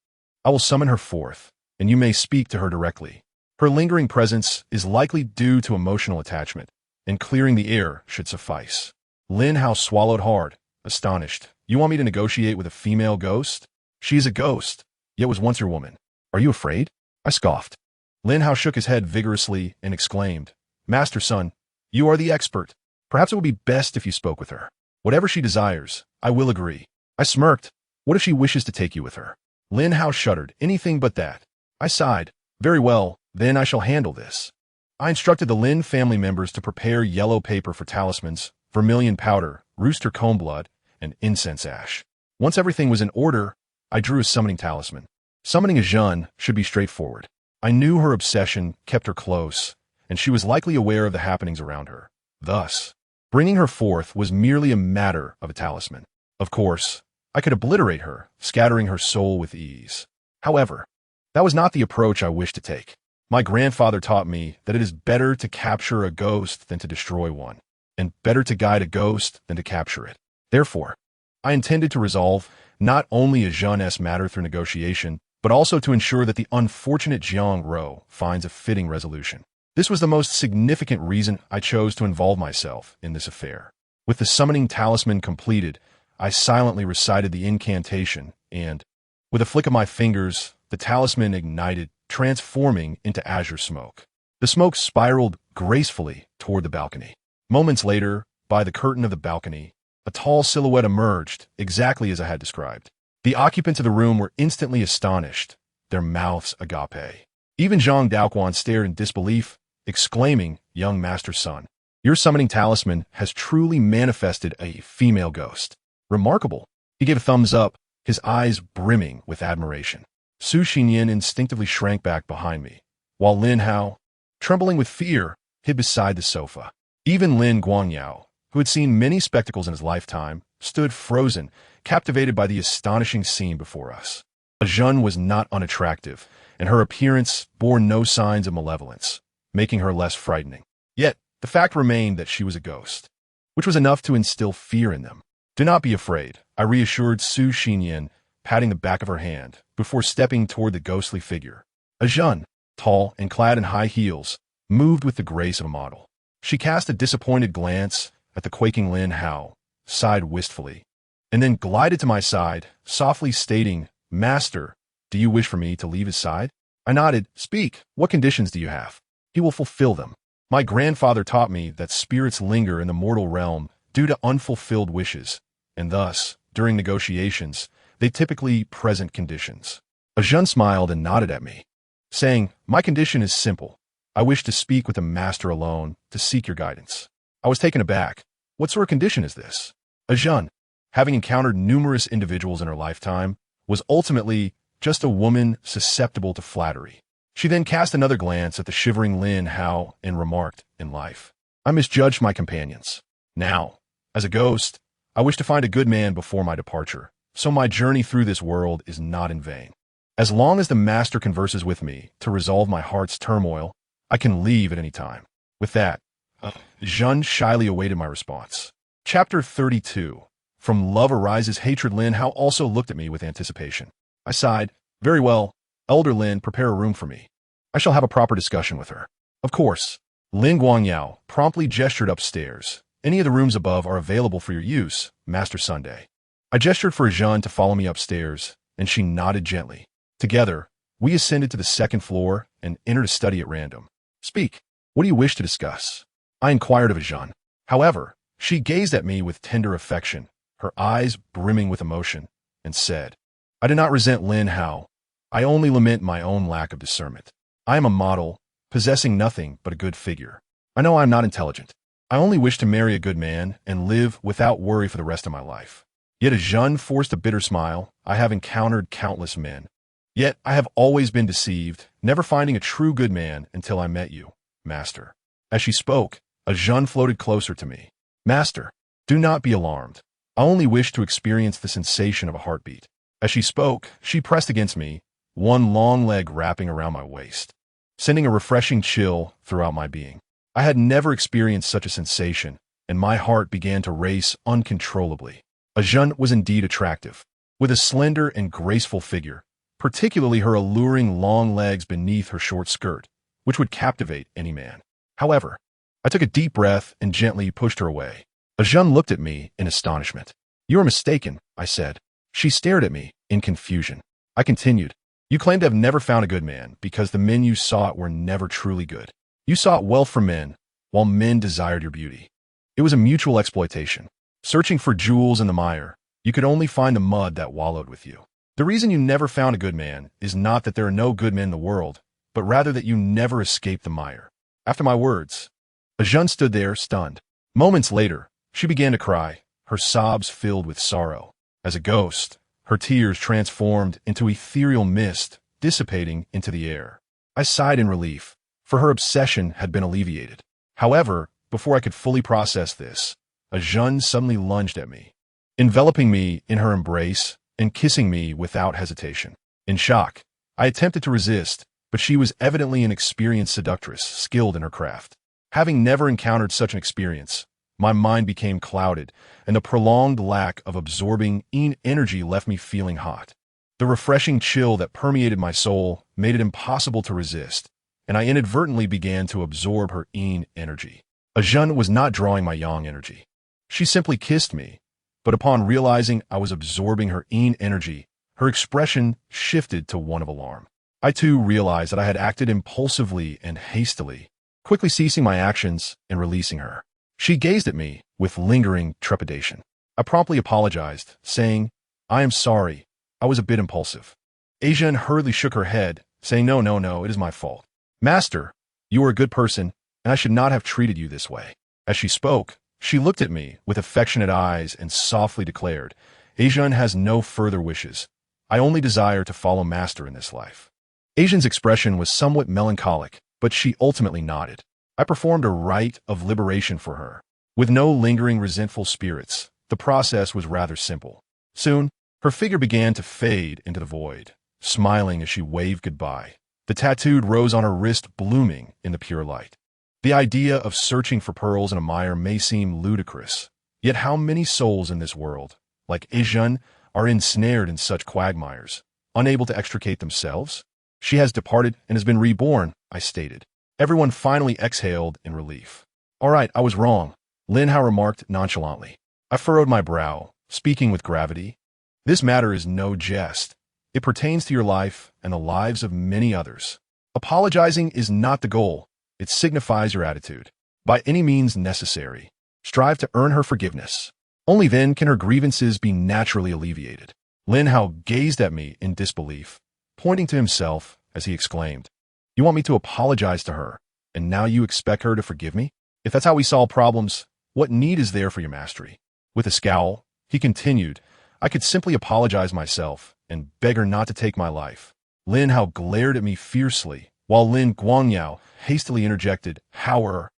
I will summon her forth, and you may speak to her directly. Her lingering presence is likely due to emotional attachment, and clearing the air should suffice. Lin Hao swallowed hard, astonished. You want me to negotiate with a female ghost? She is a ghost, yet was once your woman. Are you afraid? I scoffed. Lin Hao shook his head vigorously and exclaimed, Master son, you are the expert. Perhaps it would be best if you spoke with her. Whatever she desires, I will agree. I smirked. What if she wishes to take you with her? Lin Hao shuddered. Anything but that. I sighed. Very well, then I shall handle this. I instructed the Lin family members to prepare yellow paper for talismans, vermilion powder, rooster comb blood, and incense ash. Once everything was in order, I drew a summoning talisman. Summoning Ajun should be straightforward. I knew her obsession kept her close, and she was likely aware of the happenings around her. Thus, bringing her forth was merely a matter of a talisman. Of course, I could obliterate her, scattering her soul with ease. However, that was not the approach I wished to take. My grandfather taught me that it is better to capture a ghost than to destroy one, and better to guide a ghost than to capture it. Therefore, I intended to resolve not only a Jean's matter through negotiation, but also to ensure that the unfortunate Jiang Ro finds a fitting resolution. This was the most significant reason I chose to involve myself in this affair. With the summoning talisman completed, I silently recited the incantation, and, with a flick of my fingers, the talisman ignited, transforming into azure smoke. The smoke spiraled gracefully toward the balcony. Moments later, by the curtain of the balcony, a tall silhouette emerged, exactly as I had described. The occupants of the room were instantly astonished, their mouths agape. Even Zhang Daoquan stared in disbelief, exclaiming, "Young master son, your summoning talisman has truly manifested a female ghost. Remarkable." He gave a thumbs up, his eyes brimming with admiration. Su Xinyan instinctively shrank back behind me, while Lin Hao, trembling with fear, hid beside the sofa. Even Lin Guangyao, who had seen many spectacles in his lifetime, stood frozen, captivated by the astonishing scene before us. Ajun was not unattractive, and her appearance bore no signs of malevolence, making her less frightening. Yet, the fact remained that she was a ghost, which was enough to instill fear in them. "Do not be afraid," I reassured Su Xinyan, patting the back of her hand, before stepping toward the ghostly figure. Ajun, tall and clad in high heels, moved with the grace of a model. She cast a disappointed glance at the quaking Lin Hao, sighed wistfully, and then glided to my side, softly stating, "Master, do you wish for me to leave his side?" I nodded. "Speak. What conditions do you have?" "He will fulfill them. My grandfather taught me that spirits linger in the mortal realm due to unfulfilled wishes, and thus, during negotiations, they typically present conditions." Ajun smiled and nodded at me, saying, "My condition is simple. I wish to speak with the master alone to seek your guidance." I was taken aback. "What sort of condition is this?" Ajun, having encountered numerous individuals in her lifetime, was ultimately just a woman susceptible to flattery. She then cast another glance at the shivering Lin Hao and remarked, "In life, I misjudged my companions. Now, as a ghost, I wish to find a good man before my departure, so my journey through this world is not in vain. As long as the master converses with me to resolve my heart's turmoil, I can leave at any time." With that, Jun shyly awaited my response. Chapter 32. From Love Arises Hatred. Lin Hao also looked at me with anticipation. I sighed. "Very well. Elder Lin, prepare a room for me. I shall have a proper discussion with her." "Of course." Lin Guangyao promptly gestured upstairs. "Any of the rooms above are available for your use, Master Sunday." I gestured for Jun to follow me upstairs, and she nodded gently. Together, we ascended to the second floor and entered a study at random. "Speak. What do you wish to discuss?" I inquired of Ajun. However, she gazed at me with tender affection, her eyes brimming with emotion, and said, "I do not resent Lin Hao. I only lament my own lack of discernment. I am a model, possessing nothing but a good figure. I know I am not intelligent. I only wish to marry a good man and live without worry for the rest of my life." Yet Ajun forced a bitter smile. "I have encountered countless men. Yet I have always been deceived, never finding a true good man until I met you, Master." As she spoke, Ajun floated closer to me. "Master, do not be alarmed. I only wish to experience the sensation of a heartbeat." As she spoke, she pressed against me, one long leg wrapping around my waist, sending a refreshing chill throughout my being. I had never experienced such a sensation, and my heart began to race uncontrollably. Ajun was indeed attractive, with a slender and graceful figure, particularly her alluring long legs beneath her short skirt, which would captivate any man. However, I took a deep breath and gently pushed her away. Ajun looked at me in astonishment. "You are mistaken," I said. She stared at me in confusion. I continued, "You claim to have never found a good man because the men you sought were never truly good. You sought wealth from men, while men desired your beauty. It was a mutual exploitation. Searching for jewels in the mire, you could only find the mud that wallowed with you. The reason you never found a good man is not that there are no good men in the world, but rather that you never escaped the mire." After my words, Ajun stood there, stunned. Moments later, she began to cry, her sobs filled with sorrow. As a ghost, her tears transformed into ethereal mist, dissipating into the air. I sighed in relief, for her obsession had been alleviated. However, before I could fully process this, Ajun suddenly lunged at me. enveloping me in her embrace and kissing me without hesitation. In shock, I attempted to resist, but she was evidently an experienced seductress, skilled in her craft. Having never encountered such an experience, my mind became clouded, and the prolonged lack of absorbing energy left me feeling hot. The refreshing chill that permeated my soul made it impossible to resist, and I inadvertently began to absorb her energy. Ajun was not drawing my yang energy. She simply kissed me, but upon realizing I was absorbing her energy, her expression shifted to one of alarm. I too realized that I had acted impulsively and hastily, quickly ceasing my actions and releasing her. She gazed at me with lingering trepidation. I promptly apologized, saying, "I am sorry. I was a bit impulsive." Ajun hurriedly shook her head, saying, No, it is my fault. Master, you are a good person, and I should not have treated you this way." As she spoke, she looked at me with affectionate eyes and softly declared, "Ajun has no further wishes. I only desire to follow Master in this life." Ajun's expression was somewhat melancholic, but she ultimately nodded. I performed a rite of liberation for her. With no lingering resentful spirits, the process was rather simple. Soon, her figure began to fade into the void, smiling as she waved goodbye, the tattooed rose on her wrist blooming in the pure light. The idea of searching for pearls in a mire may seem ludicrous, yet how many souls in this world, like Ajun, are ensnared in such quagmires, unable to extricate themselves? "She has departed and has been reborn," I stated. Everyone finally exhaled in relief. "All right, I was wrong," Lin Hao remarked nonchalantly. I furrowed my brow, speaking with gravity. "This matter is no jest. It pertains to your life and the lives of many others. Apologizing is not the goal. It signifies your attitude. By any means necessary, strive to earn her forgiveness. Only then can her grievances be naturally alleviated." Lin Hao gazed at me in disbelief, pointing to himself as he exclaimed, "You want me to apologize to her, and now you expect her to forgive me? If that's how we solve problems, what need is there for your mastery?" With a scowl, he continued, "I could simply apologize myself and beg her not to take my life." Lin Hao glared at me fiercely, while Lin Guangyao hastily interjected, How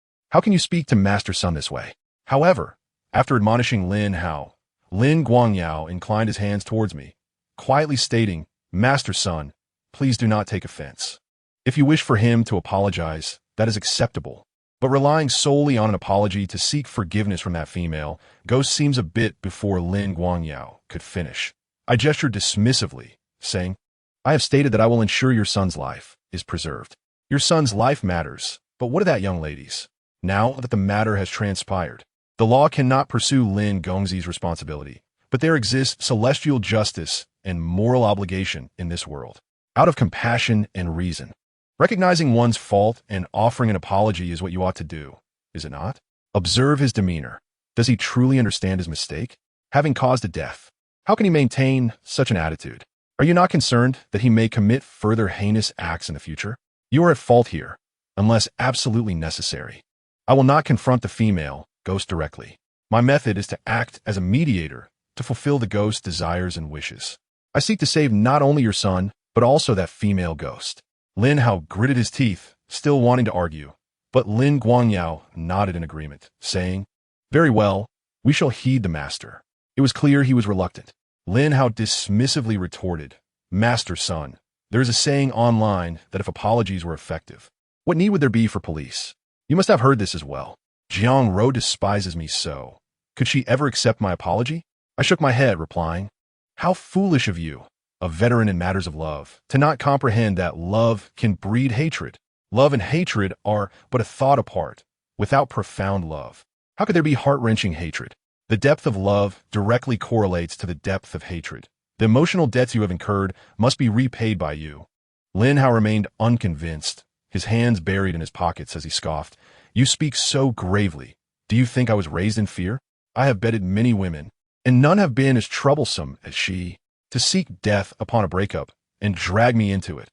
can you speak to Master Sun this way?" However, after admonishing Lin Hao, Lin Guangyao inclined his hands towards me, quietly stating, "Master Sun, please do not take offense. If you wish for him to apologize, that is acceptable. But relying solely on an apology to seek forgiveness from that female, Ghost seems a bit." Before Lin Guangyao could finish, I gestured dismissively, saying, "I have stated that I will ensure your son's life is preserved. Your son's life matters, but what of that young lady's? Now that the matter has transpired, the law cannot pursue Lin Gongzi's responsibility, but there exists celestial justice and moral obligation in this world. Out of compassion and reason, recognizing one's fault and offering an apology is what you ought to do, is it not? Observe his demeanor. Does he truly understand his mistake? Having caused a death, how can he maintain such an attitude? Are you not concerned that he may commit further heinous acts in the future? You are at fault here, unless absolutely necessary. I will not confront the female ghost directly. My method is to act as a mediator to fulfill the ghost's desires and wishes. I seek to save not only your son, but also that female ghost." Lin Hao gritted his teeth, still wanting to argue, but Lin Guangyao nodded in agreement, saying, "Very well, we shall heed the master." It was clear he was reluctant. Lin Hao dismissively retorted, "Master Sun, there is a saying online that if apologies were effective, what need would there be for police? You must have heard this as well. Jiang Ro despises me so. Could she ever accept my apology?" I shook my head, replying, "How foolish of you, a veteran in matters of love, to not comprehend that love can breed hatred. Love and hatred are but a thought apart. Without profound love, how could there be heart-wrenching hatred? The depth of love directly correlates to the depth of hatred. The emotional debts you have incurred must be repaid by you." Lin Hao remained unconvinced, his hands buried in his pockets as he scoffed, "You speak so gravely. Do you think I was raised in fear? I have bedded many women, and none have been as troublesome as she. To seek death upon a breakup and drag me into it.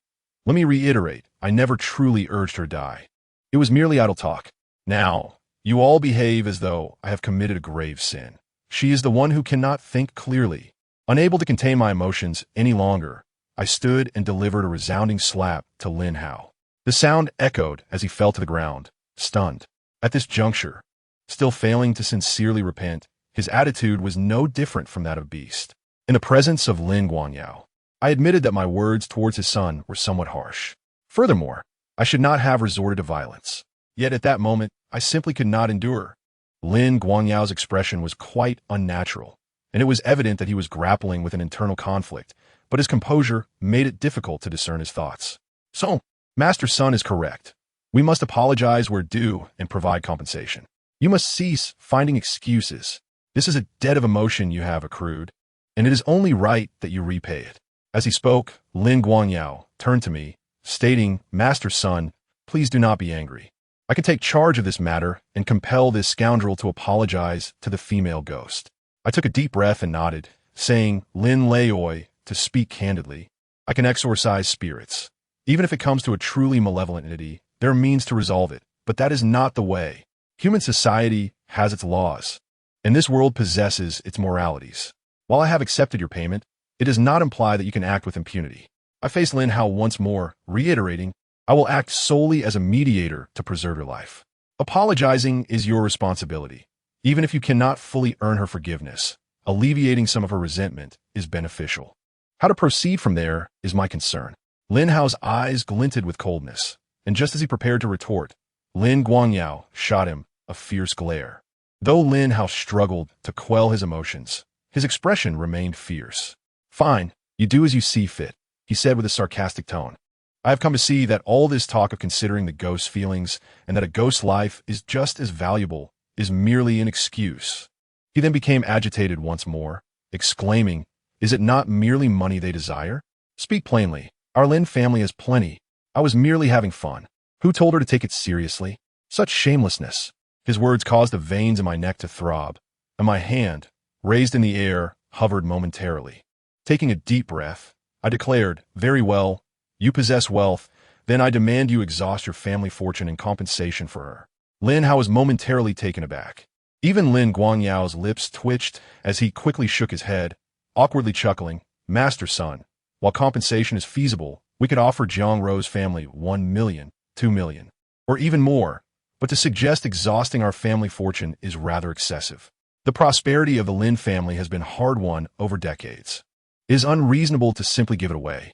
Let me reiterate, I never truly urged her die. It was merely idle talk. Now, you all behave as though I have committed a grave sin. She is the one who cannot think clearly." Unable to contain my emotions any longer, I stood and delivered a resounding slap to Lin Hao. The sound echoed as he fell to the ground, stunned. At this juncture, still failing to sincerely repent, His attitude was no different from that of a beast. In the presence of Lin Guangyao, I admitted that my words towards his son were somewhat harsh. Furthermore, I should not have resorted to violence. Yet at that moment, I simply could not endure. Lin Guangyao's expression was quite unnatural, and it was evident that he was grappling with an internal conflict, but his composure made it difficult to discern his thoughts. So, Master Sun is correct. We must apologize where due and provide compensation. You must cease finding excuses. This is a debt of emotion you have accrued, and it is only right that you repay it. As he spoke, Lin Guangyao turned to me, stating, Master Sun, please do not be angry. I can take charge of this matter and compel this scoundrel to apologize to the female ghost. I took a deep breath and nodded, saying, Lin Laoi, to speak candidly, I can exorcise spirits. Even if it comes to a truly malevolent entity, there are means to resolve it, but that is not the way. Human society has its laws, and this world possesses its moralities. While I have accepted your payment, it does not imply that you can act with impunity. I faced Lin Hao once more, reiterating, I will act solely as a mediator to preserve your life. Apologizing is your responsibility. Even if you cannot fully earn her forgiveness, alleviating some of her resentment is beneficial. How to proceed from there is my concern. Lin Hao's eyes glinted with coldness, and just as he prepared to retort, Lin Guangyao shot him a fierce glare. Though Lin Hao struggled to quell his emotions, his expression remained fierce. Fine, you do as you see fit, he said with a sarcastic tone. I have come to see that all this talk of considering the ghost's feelings and that a ghost's life is just as valuable is merely an excuse. He then became agitated once more, exclaiming, Is it not merely money they desire? Speak plainly. Our Lin family has plenty. I was merely having fun. Who told her to take it seriously? Such shamelessness. His words caused the veins in my neck to throb, and my hand, raised in the air, hovered momentarily. Taking a deep breath, I declared, Very well, you possess wealth, then I demand you exhaust your family fortune in compensation for her. Lin Hao was momentarily taken aback. Even Lin Guangyao's lips twitched as he quickly shook his head, awkwardly chuckling, Master Sun, while compensation is feasible, we could offer Jiang Rou's family 1 million, 2 million, or even more, but to suggest exhausting our family fortune is rather excessive. The prosperity of the Lin family has been hard-won over decades. It is unreasonable to simply give it away.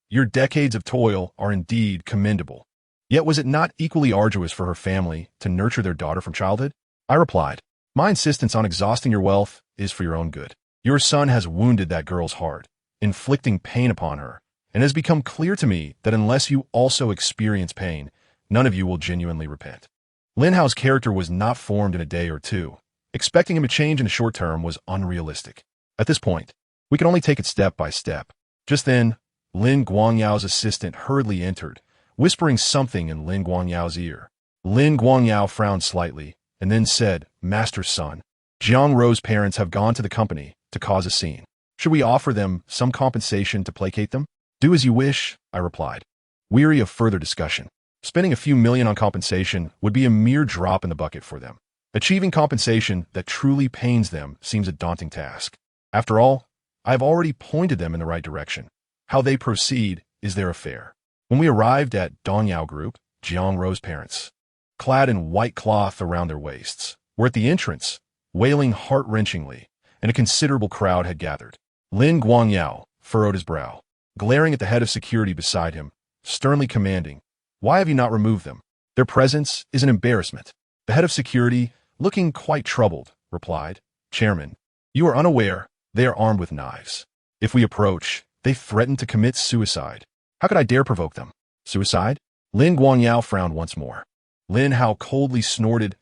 Your decades of toil are indeed commendable. Yet was it not equally arduous for her family to nurture their daughter from childhood? I replied, My insistence on exhausting your wealth is for your own good. Your son has wounded that girl's heart, inflicting pain upon her, and it has become clear to me that unless you also experience pain, none of you will genuinely repent. Lin Hao's character was not formed in a day or two. Expecting him to change in the short term was unrealistic. At this point, we could only take it step by step. Just then, Lin Guangyao's assistant hurriedly entered, whispering something in Lin Guangyao's ear. Lin Guangyao frowned slightly, and then said, Master Sun, Jiang Rou's parents have gone to the company to cause a scene. Should we offer them some compensation to placate them? Do as you wish, I replied, weary of further discussion. Spending a few million on compensation would be a mere drop in the bucket for them. Achieving compensation that truly pains them seems a daunting task. After all, I have already pointed them in the right direction. How they proceed is their affair. When we arrived at Dongyao Group, Jiang Rou's parents, clad in white cloth around their waists, were at the entrance, wailing heart-wrenchingly, and a considerable crowd had gathered. Lin Guangyao furrowed his brow, glaring at the head of security beside him, sternly commanding, Why have you not removed them? Their presence is an embarrassment. The head of security, looking quite troubled, replied, Chairman, you are unaware they are armed with knives. If we approach, they threaten to commit suicide. How could I dare provoke them? Suicide? Lin Guangyao frowned once more. Lin Hao coldly snorted,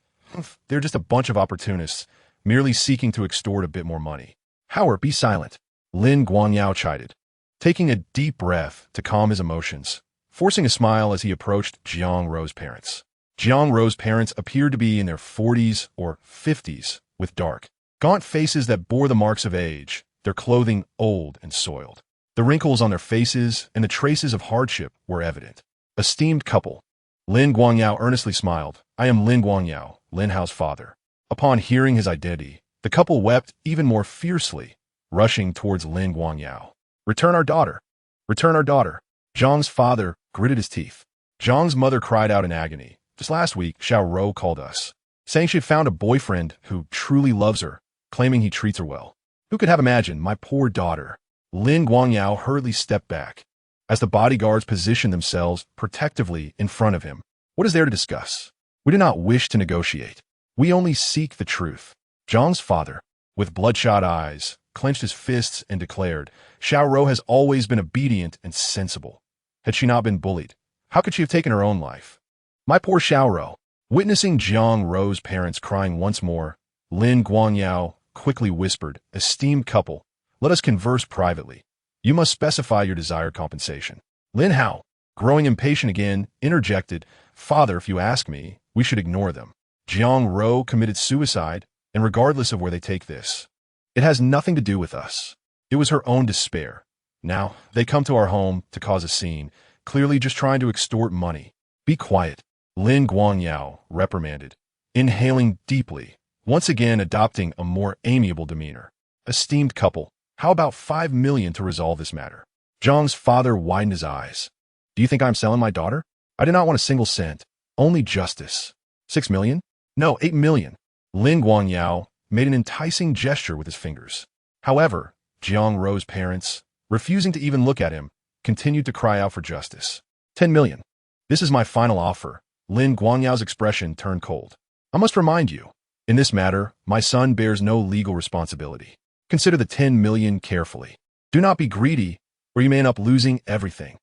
They're just a bunch of opportunists, merely seeking to extort a bit more money. Howard, be silent. Lin Guangyao chided, taking a deep breath to calm his emotions, forcing a smile as he approached Jiang Rou's parents. Jiang Rou's parents appeared to be in their 40s or 50s, with dark, gaunt faces that bore the marks of age, their clothing old and soiled. The wrinkles on their faces and the traces of hardship were evident. Esteemed couple. Lin Guangyao earnestly smiled. I am Lin Guangyao, Lin Hao's father. Upon hearing his identity, the couple wept even more fiercely, rushing towards Lin Guangyao. Return our daughter. Return our daughter. Zhang's father gritted his teeth. Zhang's mother cried out in agony. Just last week, Xiao Rou called us, saying she had found a boyfriend who truly loves her, claiming he treats her well. Who could have imagined my poor daughter? Lin Guangyao hurriedly stepped back as the bodyguards positioned themselves protectively in front of him. What is there to discuss? We do not wish to negotiate. We only seek the truth. Zhang's father, with bloodshot eyes, clenched his fists and declared, Xiao Rou has always been obedient and sensible. Had she not been bullied, how could she have taken her own life? My poor Xiao Rou. Witnessing Jiang Rou's parents crying once more, Lin Guangyao quickly whispered, Esteemed couple, let us converse privately. You must specify your desired compensation. Lin Hao, growing impatient again, interjected, Father, if you ask me, we should ignore them. Jiang Rou committed suicide, and regardless of where they take this, it has nothing to do with us. It was her own despair. Now, they come to our home to cause a scene, clearly just trying to extort money. Be quiet, Lin Guangyao reprimanded, inhaling deeply, once again adopting a more amiable demeanor. Esteemed couple, how about 5 million to resolve this matter? Zhang's father widened his eyes. Do you think I'm selling my daughter? I do not want a single cent, only justice. 6 million? No, 8 million. Lin Guangyao made an enticing gesture with his fingers. However, Jiang Rou's parents, refusing to even look at him, continued to cry out for justice. 10 million. This is my final offer. Lin Guangyao's expression turned cold. I must remind you, in this matter, my son bears no legal responsibility. Consider the 10 million carefully. Do not be greedy, or you may end up losing everything.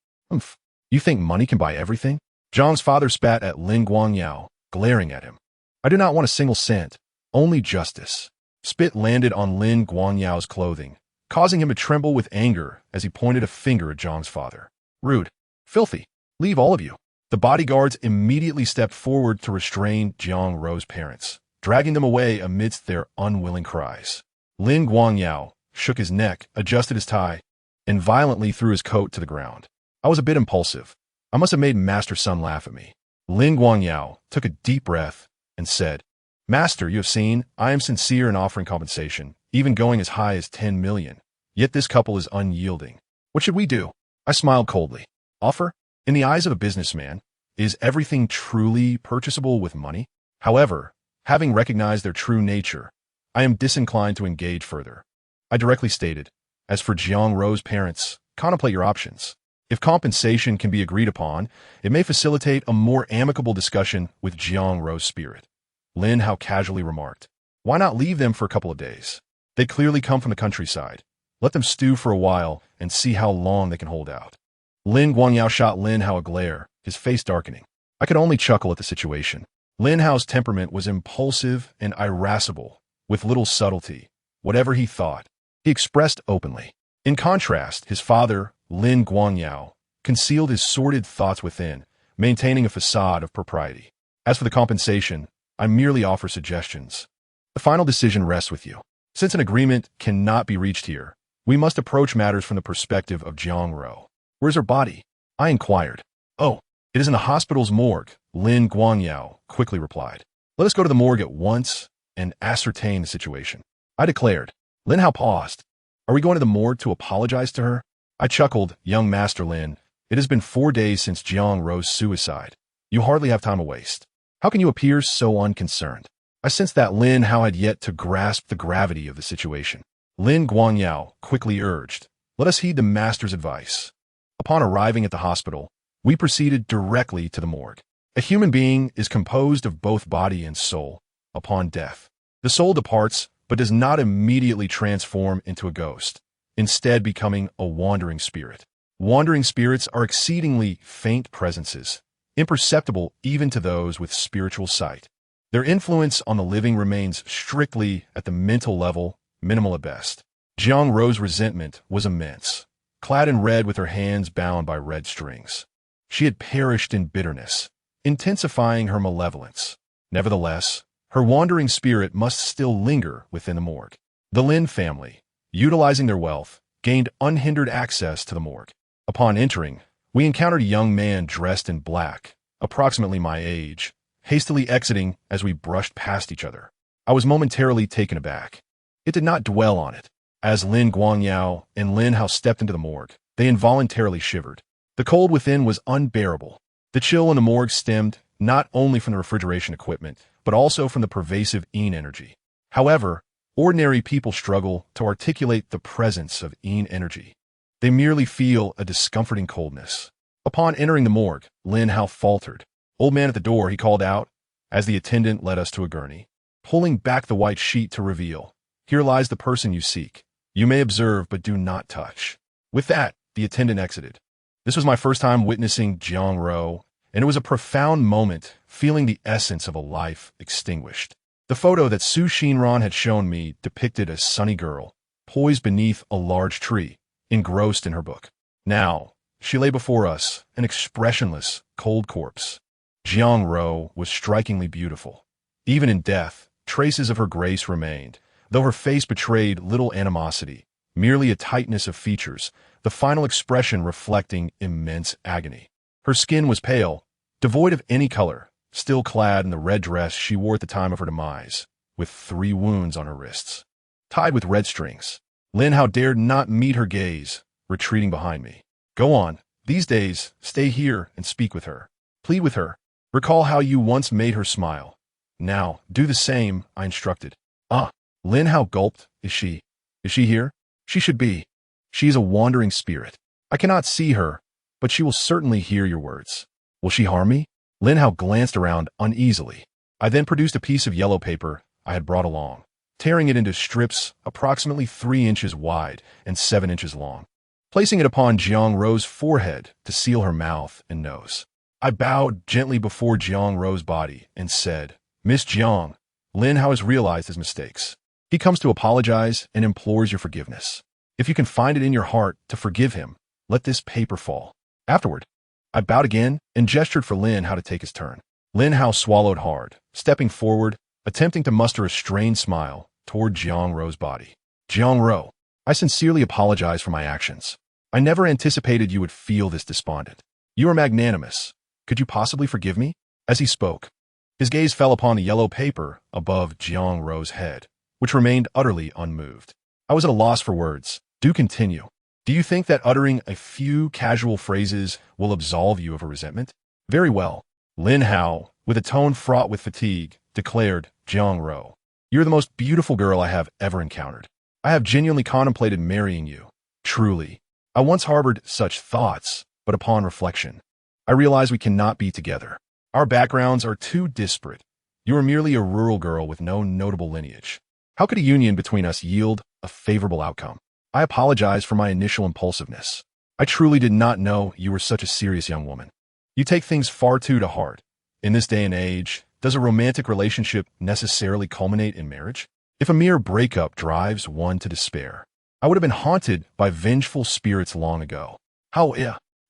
You think money can buy everything? Zhang's father spat at Lin Guangyao, glaring at him. I do not want a single cent, only justice. Spit landed on Lin Guangyao's clothing, causing him to tremble with anger as he pointed a finger at Zhang's father. Rude. Filthy. Leave all of you. The bodyguards immediately stepped forward to restrain Jiang Rou's parents, dragging them away amidst their unwilling cries. Lin Guangyao shook his neck, adjusted his tie, and violently threw his coat to the ground. I was a bit impulsive. I must have made Master Sun laugh at me. Lin Guangyao took a deep breath and said, Master, you have seen, I am sincere in offering compensation, even going as high as 10 million. Yet this couple is unyielding. What should we do? I smiled coldly. Offer? In the eyes of a businessman, is everything truly purchasable with money? However, having recognized their true nature, I am disinclined to engage further. I directly stated, as for Jiang Rou's parents, contemplate your options. If compensation can be agreed upon, it may facilitate a more amicable discussion with Jiang Rou's spirit. Lin Hao casually remarked, why not leave them for a couple of days? They clearly come from the countryside. Let them stew for a while and see how long they can hold out. Lin Guangyao shot Lin Hao a glare, his face darkening. I could only chuckle at the situation. Lin Hao's temperament was impulsive and irascible, with little subtlety. Whatever he thought, he expressed openly. In contrast, his father, Lin Guangyao, concealed his sordid thoughts within, maintaining a facade of propriety. As for the compensation, I merely offer suggestions. The final decision rests with you. Since an agreement cannot be reached here, we must approach matters from the perspective of Jiang Rou. Where's her body? I inquired. Oh, it is in the hospital's morgue, Lin Guangyao quickly replied. Let us go to the morgue at once and ascertain the situation. I declared. Lin Hao paused. Are we going to the morgue to apologize to her? I chuckled, young Master Lin. It has been 4 days since Jiang Rou's suicide. You hardly have time to waste. How can you appear so unconcerned? I sensed that Lin Hao had yet to grasp the gravity of the situation. Lin Guangyao quickly urged, let us heed the master's advice. Upon arriving at the hospital, we proceeded directly to the morgue. A human being is composed of both body and soul. Upon death, the soul departs, but does not immediately transform into a ghost, instead becoming a wandering spirit. Wandering spirits are exceedingly faint presences, imperceptible even to those with spiritual sight. Their influence on the living remains strictly at the mental level, minimal at best. Jiang Rou's resentment was immense, clad in red with her hands bound by red strings. She had perished in bitterness, intensifying her malevolence. Nevertheless, her wandering spirit must still linger within the morgue. The Lin family, utilizing their wealth, gained unhindered access to the morgue. Upon entering, we encountered a young man dressed in black, approximately my age, hastily exiting as we brushed past each other. I was momentarily taken aback. It did not dwell on it. As Lin Guangyao and Lin Hao stepped into the morgue, they involuntarily shivered. The cold within was unbearable. The chill in the morgue stemmed not only from the refrigeration equipment, but also from the pervasive energy. However, Ordinary people struggle to articulate the presence of yin energy. They merely feel a discomforting coldness. Upon entering the morgue, Lin Hao faltered. "Old man at the door," he called out, as the attendant led us to a gurney, pulling back the white sheet to reveal, "Here lies the person you seek. You may observe, but do not touch." With that, the attendant exited. This was my first time witnessing Jiang Ro, and it was a profound moment, feeling the essence of a life extinguished. The photo that Su Xinran had shown me depicted a sunny girl, poised beneath a large tree, engrossed in her book. Now, she lay before us, an expressionless, cold corpse. Jiang Ro was strikingly beautiful. Even in death, traces of her grace remained, though her face betrayed little animosity, merely a tightness of features, the final expression reflecting immense agony. Her skin was pale, devoid of any color, still clad in the red dress she wore at the time of her demise, with 3 wounds on her wrists, tied with red strings. Lin Hao dared not meet her gaze, retreating behind me. "Go on. These days, stay here and speak with her. Plead with her. Recall how you once made her smile. Now, do the same," I instructed. "Ah." Lin Hao gulped. Is she here? She should be. She is a wandering spirit. I cannot see her, but she will certainly hear your words." "Will she harm me?" Lin Hao glanced around uneasily. I then produced a piece of yellow paper I had brought along, tearing it into strips approximately 3 inches wide and 7 inches long, placing it upon Jiang Ro's forehead to seal her mouth and nose. I bowed gently before Jiang Ro's body and said, "Miss Jiang, Lin Hao has realized his mistakes. He comes to apologize and implores your forgiveness. If you can find it in your heart to forgive him, let this paper fall." Afterward, I bowed again and gestured for Lin Hao to take his turn. Lin Hao swallowed hard, stepping forward, attempting to muster a strained smile toward Jiang Ro's body. "Jiang Ro, I sincerely apologize for my actions. I never anticipated you would feel this despondent. You are magnanimous. Could you possibly forgive me?" As he spoke, his gaze fell upon the yellow paper above Jiang Ro's head, which remained utterly unmoved. I was at a loss for words. "Do continue. Do you think that uttering a few casual phrases will absolve you of a resentment?" "Very well." Lin Hao, with a tone fraught with fatigue, declared, "Jiang Ro, you're the most beautiful girl I have ever encountered. I have genuinely contemplated marrying you. Truly, I once harbored such thoughts, but upon reflection, I realize we cannot be together. Our backgrounds are too disparate. You are merely a rural girl with no notable lineage. How could a union between us yield a favorable outcome? I apologize for my initial impulsiveness. I truly did not know you were such a serious young woman. You take things far too to heart. In this day and age, does a romantic relationship necessarily culminate in marriage? If a mere breakup drives one to despair, I would have been haunted by vengeful spirits long ago.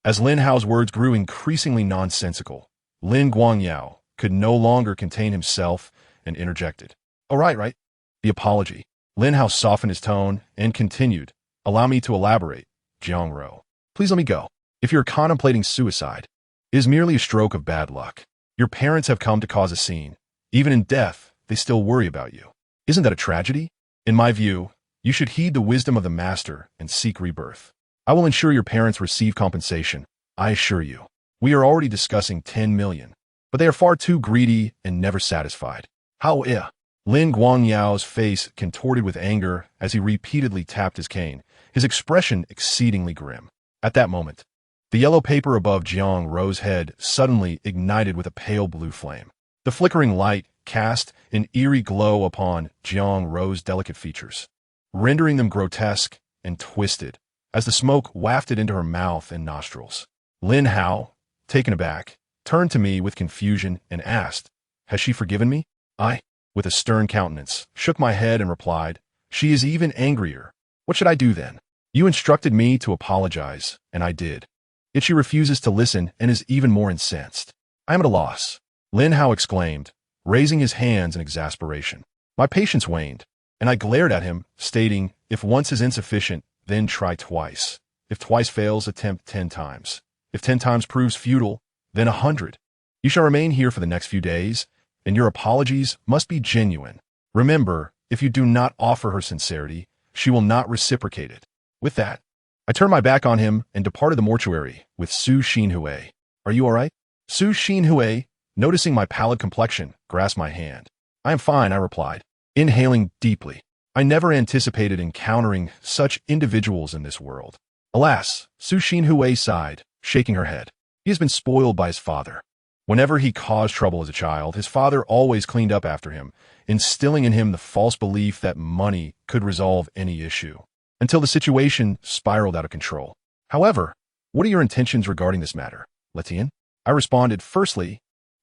As Lin Hao's words grew increasingly nonsensical, Lin Guangyao could no longer contain himself and interjected. "Oh, right. The apology." Lin Hao softened his tone and continued, "Allow me to elaborate, Jiang Ro. Please let me go. If you're contemplating suicide, it is merely a stroke of bad luck. Your parents have come to cause a scene. Even in death, they still worry about you. Isn't that a tragedy? In my view, you should heed the wisdom of the master and seek rebirth. I will ensure your parents receive compensation, I assure you. We are already discussing 10 million, but they are far too greedy and never satisfied." Lin Guangyao's face contorted with anger as he repeatedly tapped his cane, his expression exceedingly grim. At that moment, the yellow paper above Jiang Ro's head suddenly ignited with a pale blue flame. The flickering light cast an eerie glow upon Jiang Ro's delicate features, rendering them grotesque and twisted as the smoke wafted into her mouth and nostrils. Lin Hao, taken aback, turned to me with confusion and asked, "Has she forgiven me?" I, with a stern countenance, shook my head and replied, "She is even angrier. What should I do then? You instructed me to apologize, and I did. Yet she refuses to listen and is even more incensed. I am at a loss." Lin Hao exclaimed, raising his hands in exasperation. My patience waned, and I glared at him, stating, "If once is insufficient, then try twice. If twice fails, attempt 10 times. If 10 times proves futile, then 100. You shall remain here for the next few days, and your apologies must be genuine. Remember, if you do not offer her sincerity, she will not reciprocate it." With that, I turned my back on him and departed the mortuary with Su Xinhui. "Are you all right?" Su Xinhui, noticing my pallid complexion, grasped my hand. "I am fine," I replied, inhaling deeply. I never anticipated encountering such individuals in this world. Alas, Su Xinhui sighed, shaking her head. He has been spoiled by his father. Whenever he caused trouble as a child, his father always cleaned up after him, instilling in him the false belief that money could resolve any issue, until the situation spiraled out of control. However, what are your intentions regarding this matter, Letian? I responded, firstly,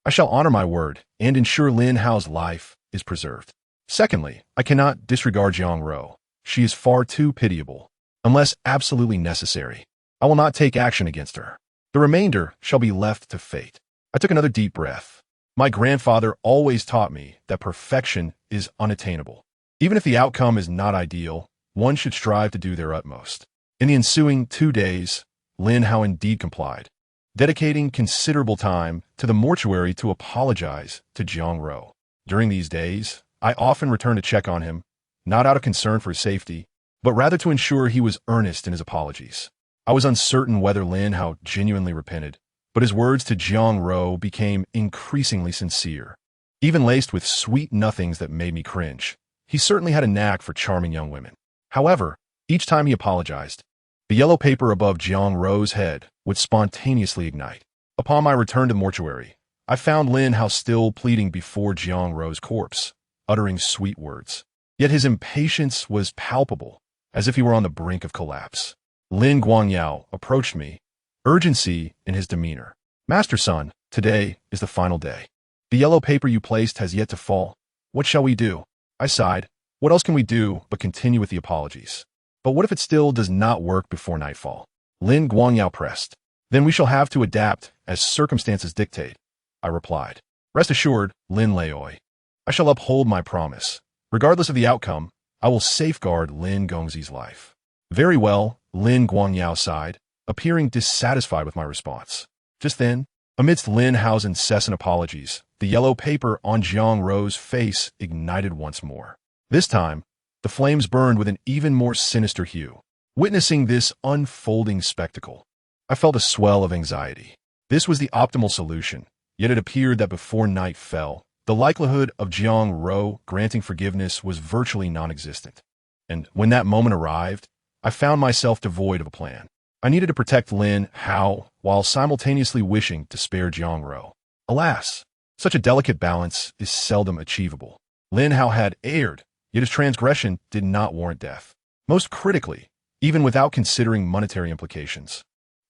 I shall honor my word and ensure Lin Hao's life is preserved. Secondly, I cannot disregard Jiang Ro. She is far too pitiable. Unless absolutely necessary, I will not take action against her. The remainder shall be left to fate. I took another deep breath. My grandfather always taught me that perfection is unattainable. Even if the outcome is not ideal, one should strive to do their utmost. In the ensuing 2 days, Lin Hao indeed complied, dedicating considerable time to the mortuary to apologize to Jiang Ro. During these days, I often returned to check on him, not out of concern for his safety, but rather to ensure he was earnest in his apologies. I was uncertain whether Lin Hao genuinely repented, but his words to Jiang Ro became increasingly sincere, even laced with sweet nothings that made me cringe. He certainly had a knack for charming young women. However, each time he apologized, the yellow paper above Jiang Ro's head would spontaneously ignite. Upon my return to the mortuary, I found Lin Hao still pleading before Jiang Ro's corpse, uttering sweet words. Yet his impatience was palpable, as if he were on the brink of collapse. Lin Guangyao approached me, urgency in his demeanor. Master Sun, today is the final day. The yellow paper you placed has yet to fall. What shall we do? I sighed. What else can we do but continue with the apologies? But what if it still does not work before nightfall? Lin Guangyao pressed. Then we shall have to adapt as circumstances dictate, I replied. Rest assured, Lin Laoi, I shall uphold my promise. Regardless of the outcome, I will safeguard Lin Gongzi's life. Very well, Lin Guangyao sighed, appearing dissatisfied with my response. Just then, amidst Lin Hao's incessant apologies, the yellow paper on Jiang Ro's face ignited once more. This time, the flames burned with an even more sinister hue. Witnessing this unfolding spectacle, I felt a swell of anxiety. This was the optimal solution, yet it appeared that before night fell, the likelihood of Jiang Ro granting forgiveness was virtually non-existent. And when that moment arrived, I found myself devoid of a plan. I needed to protect Lin Hao while simultaneously wishing to spare Jiang Ro. Alas, such a delicate balance is seldom achievable. Lin Hao had erred, yet his transgression did not warrant death. Most critically, even without considering monetary implications,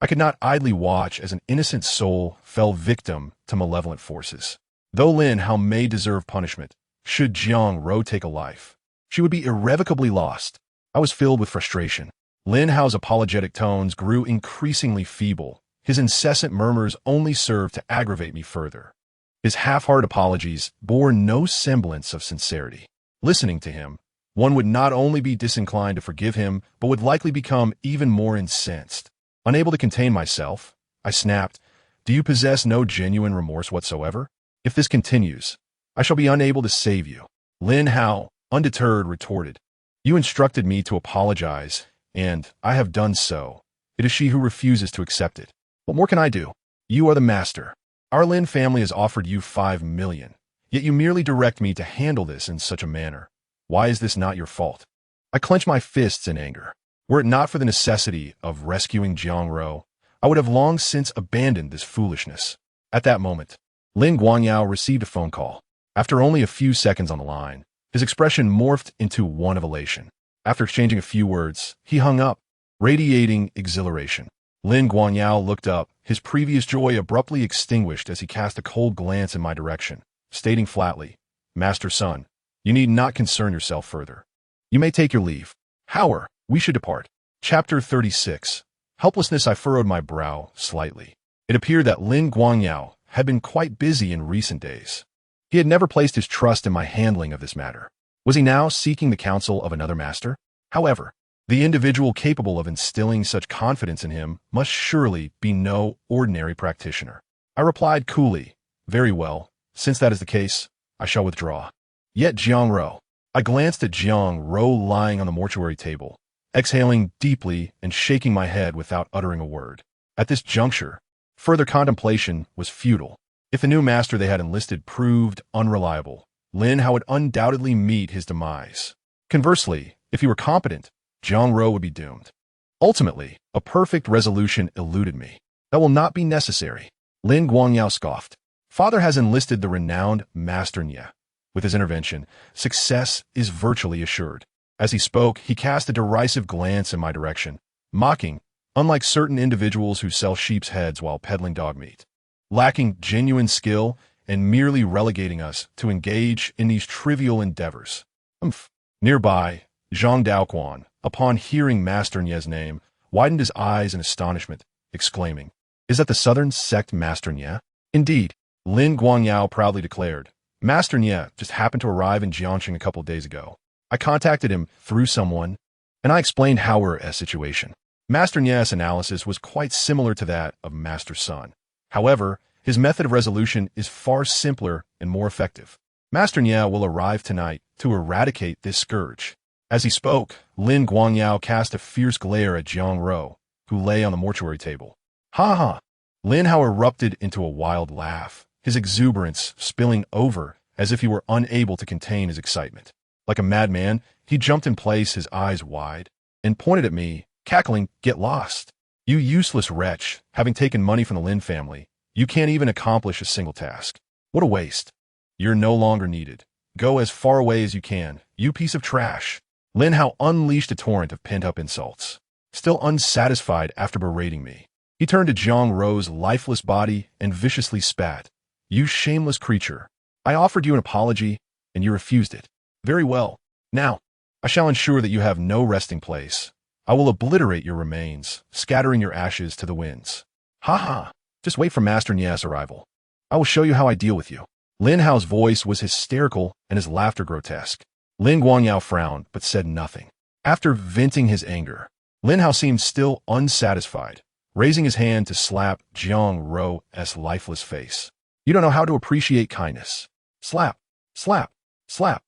I could not idly watch as an innocent soul fell victim to malevolent forces. Though Lin Hao may deserve punishment, should Jiang Ro take a life, she would be irrevocably lost. I was filled with frustration. Lin Hao's apologetic tones grew increasingly feeble. His incessant murmurs only served to aggravate me further. His half-hearted apologies bore no semblance of sincerity. Listening to him, one would not only be disinclined to forgive him, but would likely become even more incensed. Unable to contain myself, I snapped, "Do you possess no genuine remorse whatsoever? If this continues, I shall be unable to save you." Lin Hao, undeterred, retorted, "You instructed me to apologize, and I have done so. It is she who refuses to accept it. What more can I do? You are the master. Our Lin family has offered you 5 million, yet you merely direct me to handle this in such a manner. Why is this not your fault?" I clenched my fists in anger. Were it not for the necessity of rescuing Jiang Ro, I would have long since abandoned this foolishness. At that moment, Lin Guangyao received a phone call. After only a few seconds on the line, his expression morphed into one of elation. After exchanging a few words, he hung up, radiating exhilaration. Lin Guangyao looked up, his previous joy abruptly extinguished as he cast a cold glance in my direction, stating flatly, "Master Sun, you need not concern yourself further. You may take your leave. However, we should depart." Chapter 36. Helplessness. I furrowed my brow slightly. It appeared that Lin Guangyao had been quite busy in recent days. He had never placed his trust in my handling of this matter. Was he now seeking the counsel of another master? However, the individual capable of instilling such confidence in him must surely be no ordinary practitioner. I replied coolly, "Very well, since that is the case, I shall withdraw." Yet Jiang Ro. I glanced at Jiang Ro lying on the mortuary table, exhaling deeply and shaking my head without uttering a word. At this juncture, further contemplation was futile. If the new master they had enlisted proved unreliable, Lin Hao would undoubtedly meet his demise. Conversely, if he were competent, Jiang Ro would be doomed. Ultimately, a perfect resolution eluded me. That will not be necessary. Lin Guangyao scoffed. Father has enlisted the renowned Master Nye. With his intervention, success is virtually assured. As he spoke, he cast a derisive glance in my direction, mocking, unlike certain individuals who sell sheep's heads while peddling dog meat, lacking genuine skill and merely relegating us to engage in these trivial endeavors. Nearby, Zhang Daoquan, upon hearing Master Nye's name, widened his eyes in astonishment, exclaiming, "Is that the southern sect Master Nye?" "Indeed," Lin Guangyao proudly declared. "Master Nye just happened to arrive in Jiangxing a couple days ago. I contacted him through someone, and I explained our situation. Master Nye's analysis was quite similar to that of Master Sun. However, his method of resolution is far simpler and more effective. Master Nye will arrive tonight to eradicate this scourge." As he spoke, Lin Guangyao cast a fierce glare at Jiang Ro, who lay on the mortuary table. "Ha ha!" Lin Hao erupted into a wild laugh, his exuberance spilling over as if he were unable to contain his excitement. Like a madman, he jumped in place, his eyes wide, and pointed at me, cackling, "Get lost. You useless wretch, having taken money from the Lin family, you can't even accomplish a single task. What a waste. You're no longer needed. Go as far away as you can, you piece of trash." Lin Hao unleashed a torrent of pent-up insults. Still unsatisfied after berating me, he turned to Jiang Ro's lifeless body and viciously spat. "You shameless creature. I offered you an apology, and you refused it. Very well. Now, I shall ensure that you have no resting place. I will obliterate your remains, scattering your ashes to the winds. Ha ha! Just wait for Master Nye's arrival. I will show you how I deal with you." Lin Hao's voice was hysterical and his laughter grotesque. Lin Guangyao frowned, but said nothing. After venting his anger, Lin Hao seemed still unsatisfied, raising his hand to slap Jiang Ro's lifeless face. "You don't know how to appreciate kindness." Slap, slap, slap.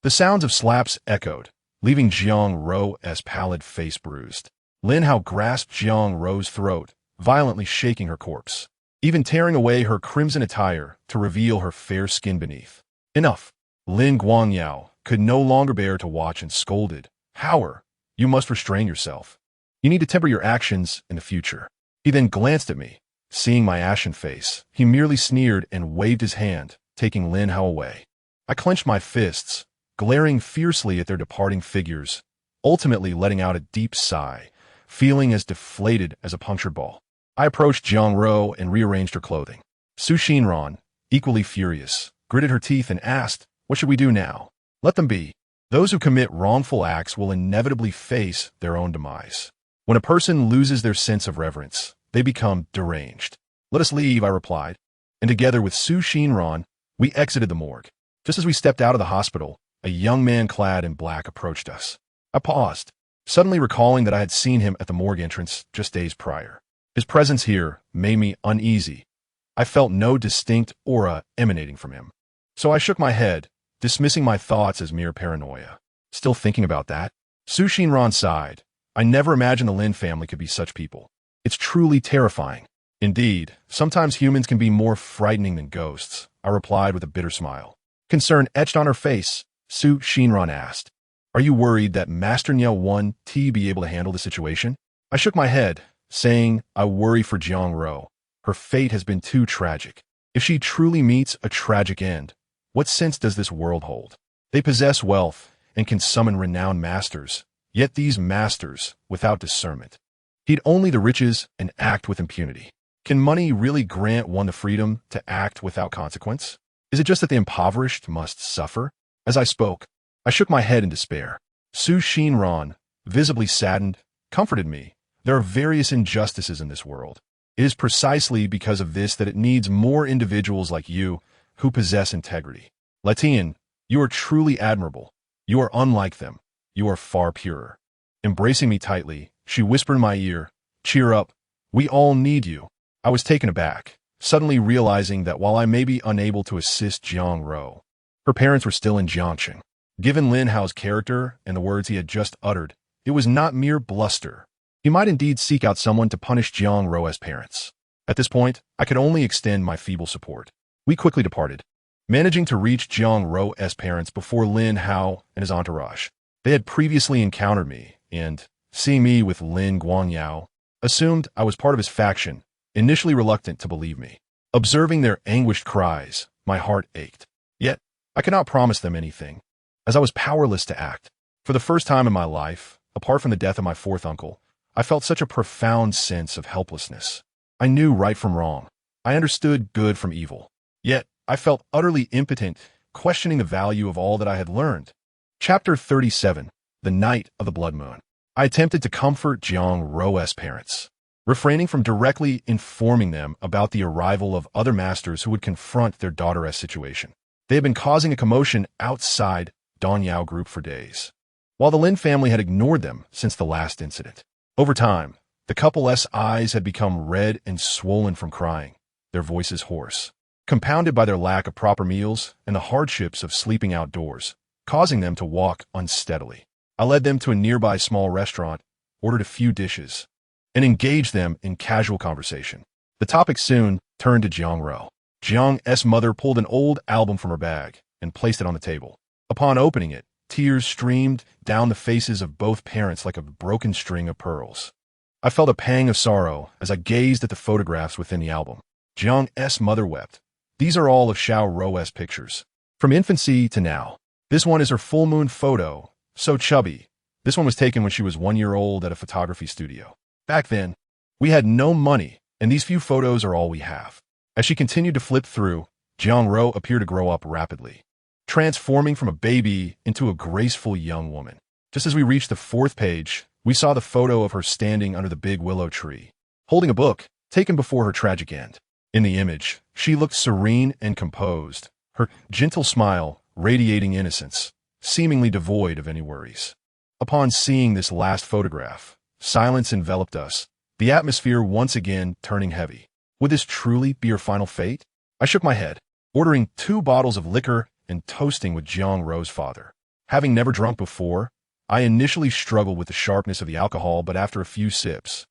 The sounds of slaps echoed, leaving Jiang Ro's pallid face bruised. Lin Hao grasped Jiang Ro's throat, violently shaking her corpse, even tearing away her crimson attire to reveal her fair skin beneath. "Enough!" Lin Guangyao could no longer bear to watch and scolded. "Howard, you must restrain yourself. You need to temper your actions in the future." He then glanced at me. Seeing my ashen face, he merely sneered and waved his hand, taking Lin Hao away. I clenched my fists, glaring fiercely at their departing figures, ultimately letting out a deep sigh, feeling as deflated as a punctured ball. I approached Jiang Ro and rearranged her clothing. Su Xinran, equally furious, gritted her teeth and asked, "What should we do now?" "Let them be. Those who commit wrongful acts will inevitably face their own demise. When a person loses their sense of reverence, they become deranged." "Let us leave," I replied, and together with Su Xinran, we exited the morgue. Just as we stepped out of the hospital, a young man clad in black approached us. I paused, suddenly recalling that I had seen him at the morgue entrance just days prior. His presence here made me uneasy. I felt no distinct aura emanating from him. So I shook my head, dismissing my thoughts as mere paranoia. "Still thinking about that?" Su Xinran sighed. "I never imagined the Lin family could be such people. It's truly terrifying." "Indeed, sometimes humans can be more frightening than ghosts," I replied with a bitter smile. Concern etched on her face, Su Xinran asked, "Are you worried that Master Nye won't be able to handle the situation?" I shook my head, saying, "I worry for Jiang Ro. Her fate has been too tragic. If she truly meets a tragic end, what sense does this world hold? They possess wealth and can summon renowned masters, yet these masters, without discernment, heed only the riches and act with impunity. Can money really grant one the freedom to act without consequence? Is it just that the impoverished must suffer?" As I spoke, I shook my head in despair. Su Xinran, visibly saddened, comforted me. "There are various injustices in this world. It is precisely because of this that it needs more individuals like you who possess integrity. Letian, you are truly admirable. You are unlike them. You are far purer." Embracing me tightly, she whispered in my ear, "Cheer up. We all need you." I was taken aback, suddenly realizing that while I may be unable to assist Jiang Ro, her parents were still in Jiangxing. Given Lin Hao's character and the words he had just uttered, it was not mere bluster. He might indeed seek out someone to punish Jiang Ro's parents. At this point, I could only extend my feeble support. We quickly departed, managing to reach Jiang Ro's parents before Lin Hao and his entourage. They had previously encountered me, and, seeing me with Lin Guangyao, assumed I was part of his faction, initially reluctant to believe me. Observing their anguished cries, my heart ached. Yet, I could not promise them anything, as I was powerless to act. For the first time in my life, apart from the death of my fourth uncle, I felt such a profound sense of helplessness. I knew right from wrong. I understood good from evil. Yet, I felt utterly impotent, questioning the value of all that I had learned. Chapter 37. The Night of the Blood Moon. I attempted to comfort Jiang Roe's parents, refraining from directly informing them about the arrival of other masters who would confront their daughter's situation. They had been causing a commotion outside Donyao Group for days, while the Lin family had ignored them since the last incident. Over time, the couple's eyes had become red and swollen from crying, their voices hoarse, compounded by their lack of proper meals and the hardships of sleeping outdoors, causing them to walk unsteadily. I led them to a nearby small restaurant, ordered a few dishes, and engaged them in casual conversation. The topic soon turned to Jiang Ro. Jiang's mother pulled an old album from her bag and placed it on the table. Upon opening it, tears streamed down the faces of both parents like a broken string of pearls. I felt a pang of sorrow as I gazed at the photographs within the album. Jiang's mother wept. These are all of Xiao Roe's pictures, from infancy to now. This one is her full moon photo, so chubby. This one was taken when she was 1 year old at a photography studio. Back then, we had no money, and these few photos are all we have. As she continued to flip through, Jiang Ro appeared to grow up rapidly, transforming from a baby into a graceful young woman. Just as we reached the 4th page, we saw the photo of her standing under the big willow tree, holding a book taken before her tragic end. In the image, she looked serene and composed, her gentle smile radiating innocence, seemingly devoid of any worries. Upon seeing this last photograph, silence enveloped us, the atmosphere once again turning heavy. Would this truly be her final fate? I shook my head, ordering 2 bottles of liquor and toasting with Jiang Roe's father. Having never drunk before, I initially struggled with the sharpness of the alcohol, but after a few sips,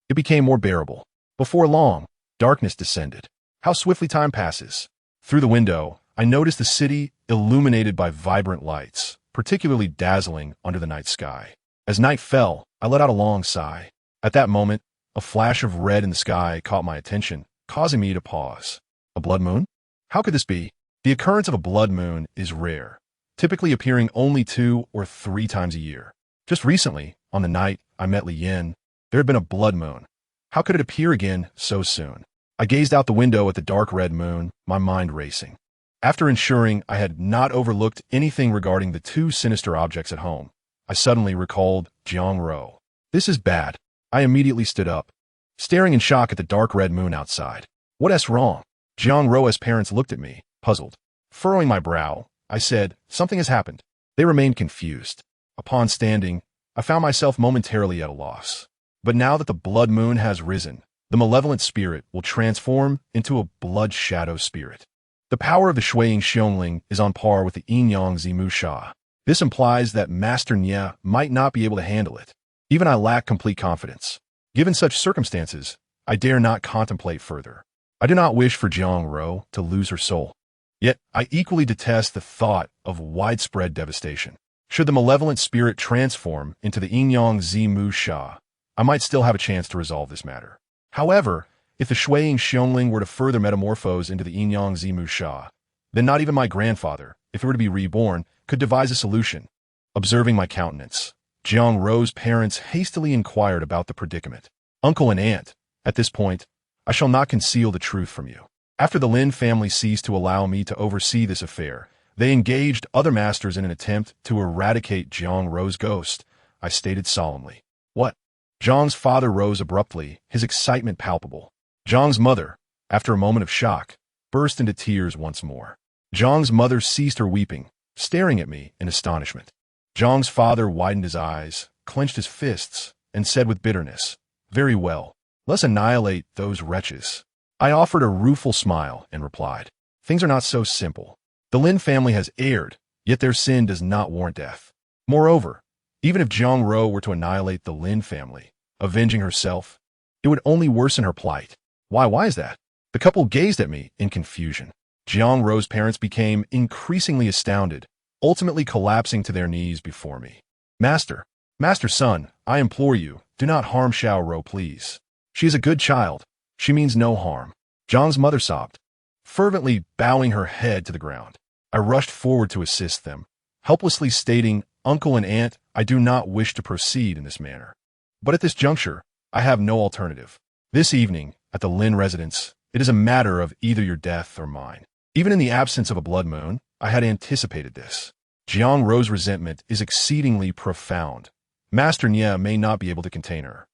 it became more bearable. Before long, darkness descended. How swiftly time passes. Through the window, I noticed the city illuminated by vibrant lights, particularly dazzling under the night sky. As night fell, I let out a long sigh. At that moment, a flash of red in the sky caught my attention, causing me to pause. A blood moon? How could this be? The occurrence of a blood moon is rare, typically appearing only 2 or 3 times a year. Just recently, on the night I met Li Yin, there had been a blood moon. How could it appear again so soon? I gazed out the window at the dark red moon, my mind racing. After ensuring I had not overlooked anything regarding the 2 sinister objects at home, I suddenly recalled Jiang Ro. This is bad. I immediately stood up, staring in shock at the dark red moon outside. What's wrong? Jiang Roe's parents looked at me, puzzled. Furrowing my brow, I said, something has happened. They remained confused. Upon standing, I found myself momentarily at a loss. But now that the blood moon has risen, the malevolent spirit will transform into a blood shadow spirit. The power of the Shuiying Xiongling is on par with the Yin-Yang Zimu Sha. This implies that Master Nye might not be able to handle it. Even I lack complete confidence. Given such circumstances, I dare not contemplate further. I do not wish for Jiang Ro to lose her soul. Yet, I equally detest the thought of widespread devastation. Should the malevolent spirit transform into the Yin-Yang Zimu Sha, I might still have a chance to resolve this matter. However, if the Shuiying Xiongling were to further metamorphose into the Yin-Yang Zimu Sha, then not even my grandfather, if he were to be reborn, could devise a solution. Observing my countenance, Jiang Roe's parents hastily inquired about the predicament. Uncle and aunt, at this point, I shall not conceal the truth from you. After the Lin family ceased to allow me to oversee this affair, they engaged other masters in an attempt to eradicate Jiang Roe's ghost. I stated solemnly. What? Jiang's father rose abruptly, his excitement palpable. Jiang's mother, after a moment of shock, burst into tears once more. Jiang's mother ceased her weeping, staring at me in astonishment. Jiang's father widened his eyes, clenched his fists, and said with bitterness, Very well, let's annihilate those wretches. I offered a rueful smile and replied, Things are not so simple. The Lin family has erred, yet their sin does not warrant death. Moreover, even if Jiang Ro were to annihilate the Lin family, avenging herself, it would only worsen her plight. Why is that? The couple gazed at me in confusion. Jiang Roe's parents became increasingly astounded, ultimately collapsing to their knees before me. Master, Master son, I implore you, do not harm Xiao Ro, please. She is a good child. She means no harm. Zhang's mother sobbed, fervently bowing her head to the ground. I rushed forward to assist them, helplessly stating, Uncle and Aunt, I do not wish to proceed in this manner. But at this juncture, I have no alternative. This evening, at the Lin residence, it is a matter of either your death or mine. Even in the absence of a blood moon, I had anticipated this. Jiang Ro's resentment is exceedingly profound. Master Nye may not be able to contain her.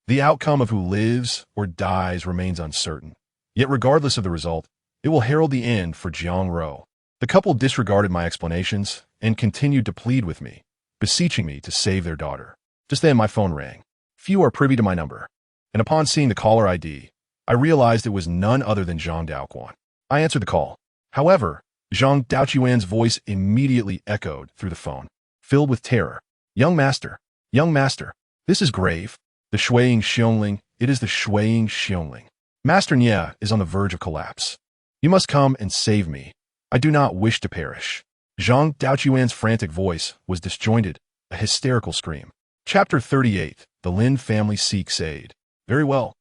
The outcome of who lives or dies remains uncertain. Yet regardless of the result, it will herald the end for Jiang Ro. The couple disregarded my explanations and continued to plead with me, beseeching me to save their daughter. Just then my phone rang. Few are privy to my number, and upon seeing the caller ID, I realized it was none other than Zhang Daoquan. I answered the call. However, Zhang Daoquan's voice immediately echoed through the phone, filled with terror. Young master, this is grave. The Shuiying Xiongling, it is the Shuiying Xiongling. Master Nye is on the verge of collapse. You must come and save me. I do not wish to perish. Zhang Daoquan's frantic voice was disjointed, a hysterical scream. Chapter 38. The Lin family seeks aid. Very well.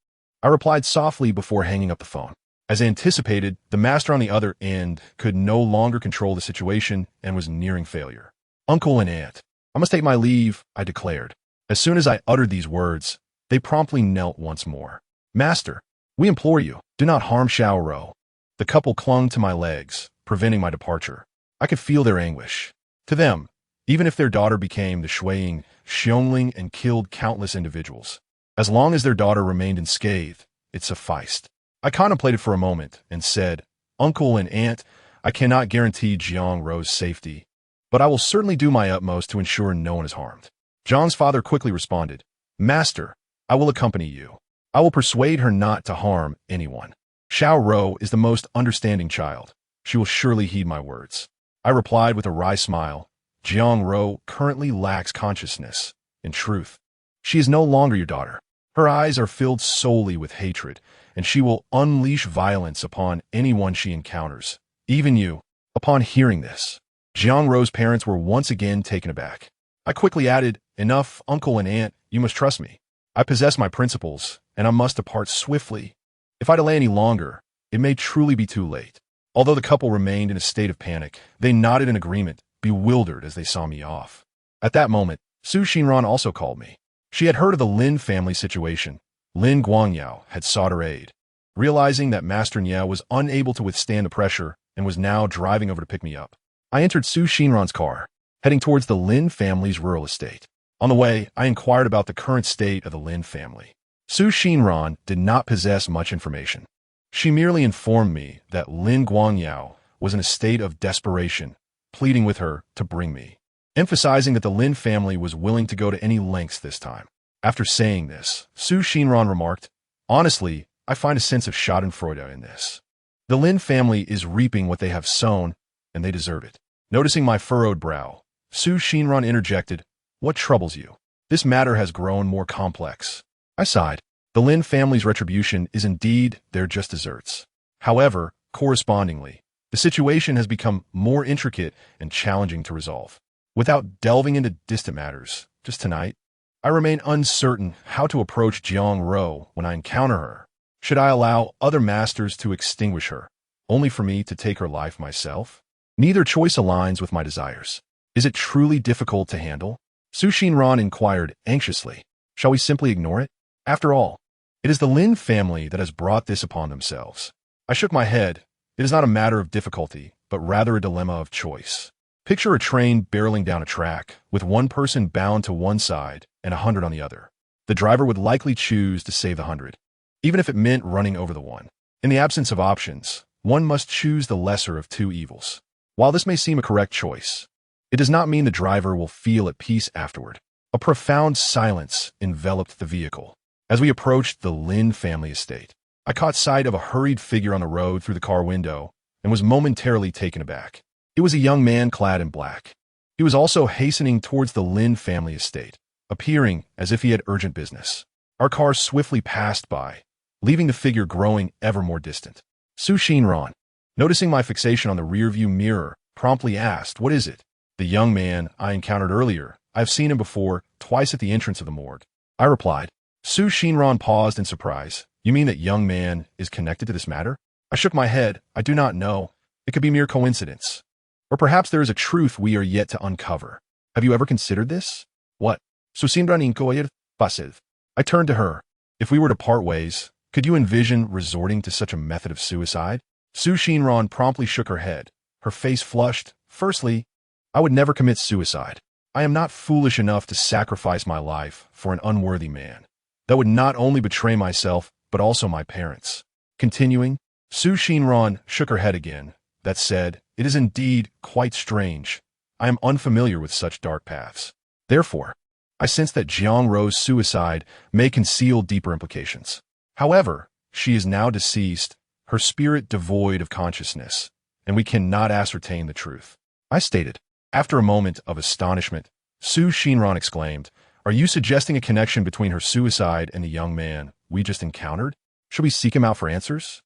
I replied softly before hanging up the phone. As anticipated, the master on the other end could no longer control the situation and was nearing failure. Uncle and Aunt, I must take my leave, I declared. As soon as I uttered these words, they promptly knelt once more. Master, we implore you, do not harm Xiao Ro. The couple clung to my legs, preventing my departure. I could feel their anguish. To them, even if their daughter became the Shuiying Xiongling and killed countless individuals, as long as their daughter remained unscathed, it sufficed. I contemplated for a moment and said, Uncle and Aunt, I cannot guarantee Jiang Ro's safety, but I will certainly do my utmost to ensure no one is harmed. Zhang's father quickly responded, Master, I will accompany you. I will persuade her not to harm anyone. Xiao Ro is the most understanding child. She will surely heed my words. I replied with a wry smile, Jiang Ro currently lacks consciousness. In truth, she is no longer your daughter. Her eyes are filled solely with hatred, and she will unleash violence upon anyone she encounters, even you. Upon hearing this, Jiang Ro's parents were once again taken aback. I quickly added, Enough, Uncle and Aunt, you must trust me. I possess my principles, and I must depart swiftly. If I delay any longer, it may truly be too late. Although the couple remained in a state of panic, they nodded in agreement, bewildered as they saw me off. At that moment, Su Xinran also called me. She had heard of the Lin family situation. Lin Guangyao had sought her aid. Realizing that Master Nye was unable to withstand the pressure and was now driving over to pick me up, I entered Su Xinran's car, heading towards the Lin family's rural estate. On the way, I inquired about the current state of the Lin family. Su Xinran did not possess much information. She merely informed me that Lin Guangyao was in a state of desperation, pleading with her to bring me, emphasizing that the Lin family was willing to go to any lengths this time. After saying this, Su Xinran remarked, Honestly, I find a sense of schadenfreude in this. The Lin family is reaping what they have sown, and they deserve it. Noticing my furrowed brow, Su Xinran interjected, What troubles you? This matter has grown more complex. I sighed. The Lin family's retribution is indeed their just desserts. However, correspondingly, the situation has become more intricate and challenging to resolve. Without delving into distant matters, just tonight, I remain uncertain how to approach Jiang Ro when I encounter her. Should I allow other masters to extinguish her, only for me to take her life myself? Neither choice aligns with my desires. Is it truly difficult to handle? Su Xinran inquired anxiously. Shall we simply ignore it? After all, it is the Lin family that has brought this upon themselves. I shook my head. It is not a matter of difficulty, but rather a dilemma of choice. Picture a train barreling down a track, with one person bound to one side and 100 on the other. The driver would likely choose to save the 100, even if it meant running over the one. In the absence of options, one must choose the lesser of two evils. While this may seem a correct choice, it does not mean the driver will feel at peace afterward. A profound silence enveloped the vehicle. As we approached the Lin family estate, I caught sight of a hurried figure on the road through the car window and was momentarily taken aback. It was a young man clad in black. He was also hastening towards the Lin family estate, appearing as if he had urgent business. Our car swiftly passed by, leaving the figure growing ever more distant. Su Xinran, noticing my fixation on the rearview mirror, promptly asked, What is it? The young man I encountered earlier I've seen him before, twice at the entrance of the morgue. I replied. Su Shinran paused in surprise. You mean that young man is connected to this matter? I shook my head. I do not know. It could be mere coincidence. Or perhaps there is a truth we are yet to uncover. Have you ever considered this? What? Su Shinran inquired. Pasiv. I turned to her. If we were to part ways, could you envision resorting to such a method of suicide? Su Shinran promptly shook her head. Her face flushed. Firstly, I would never commit suicide. I am not foolish enough to sacrifice my life for an unworthy man. That would not only betray myself, but also my parents. Continuing, Su Shinran shook her head again. That said, it is indeed quite strange. I am unfamiliar with such dark paths. Therefore, I sense that Jiang Rou's suicide may conceal deeper implications. However, she is now deceased, her spirit devoid of consciousness, and we cannot ascertain the truth. I stated. After a moment of astonishment, Su Shinran exclaimed, Are you suggesting a connection between her suicide and the young man we just encountered? Should we seek him out for answers?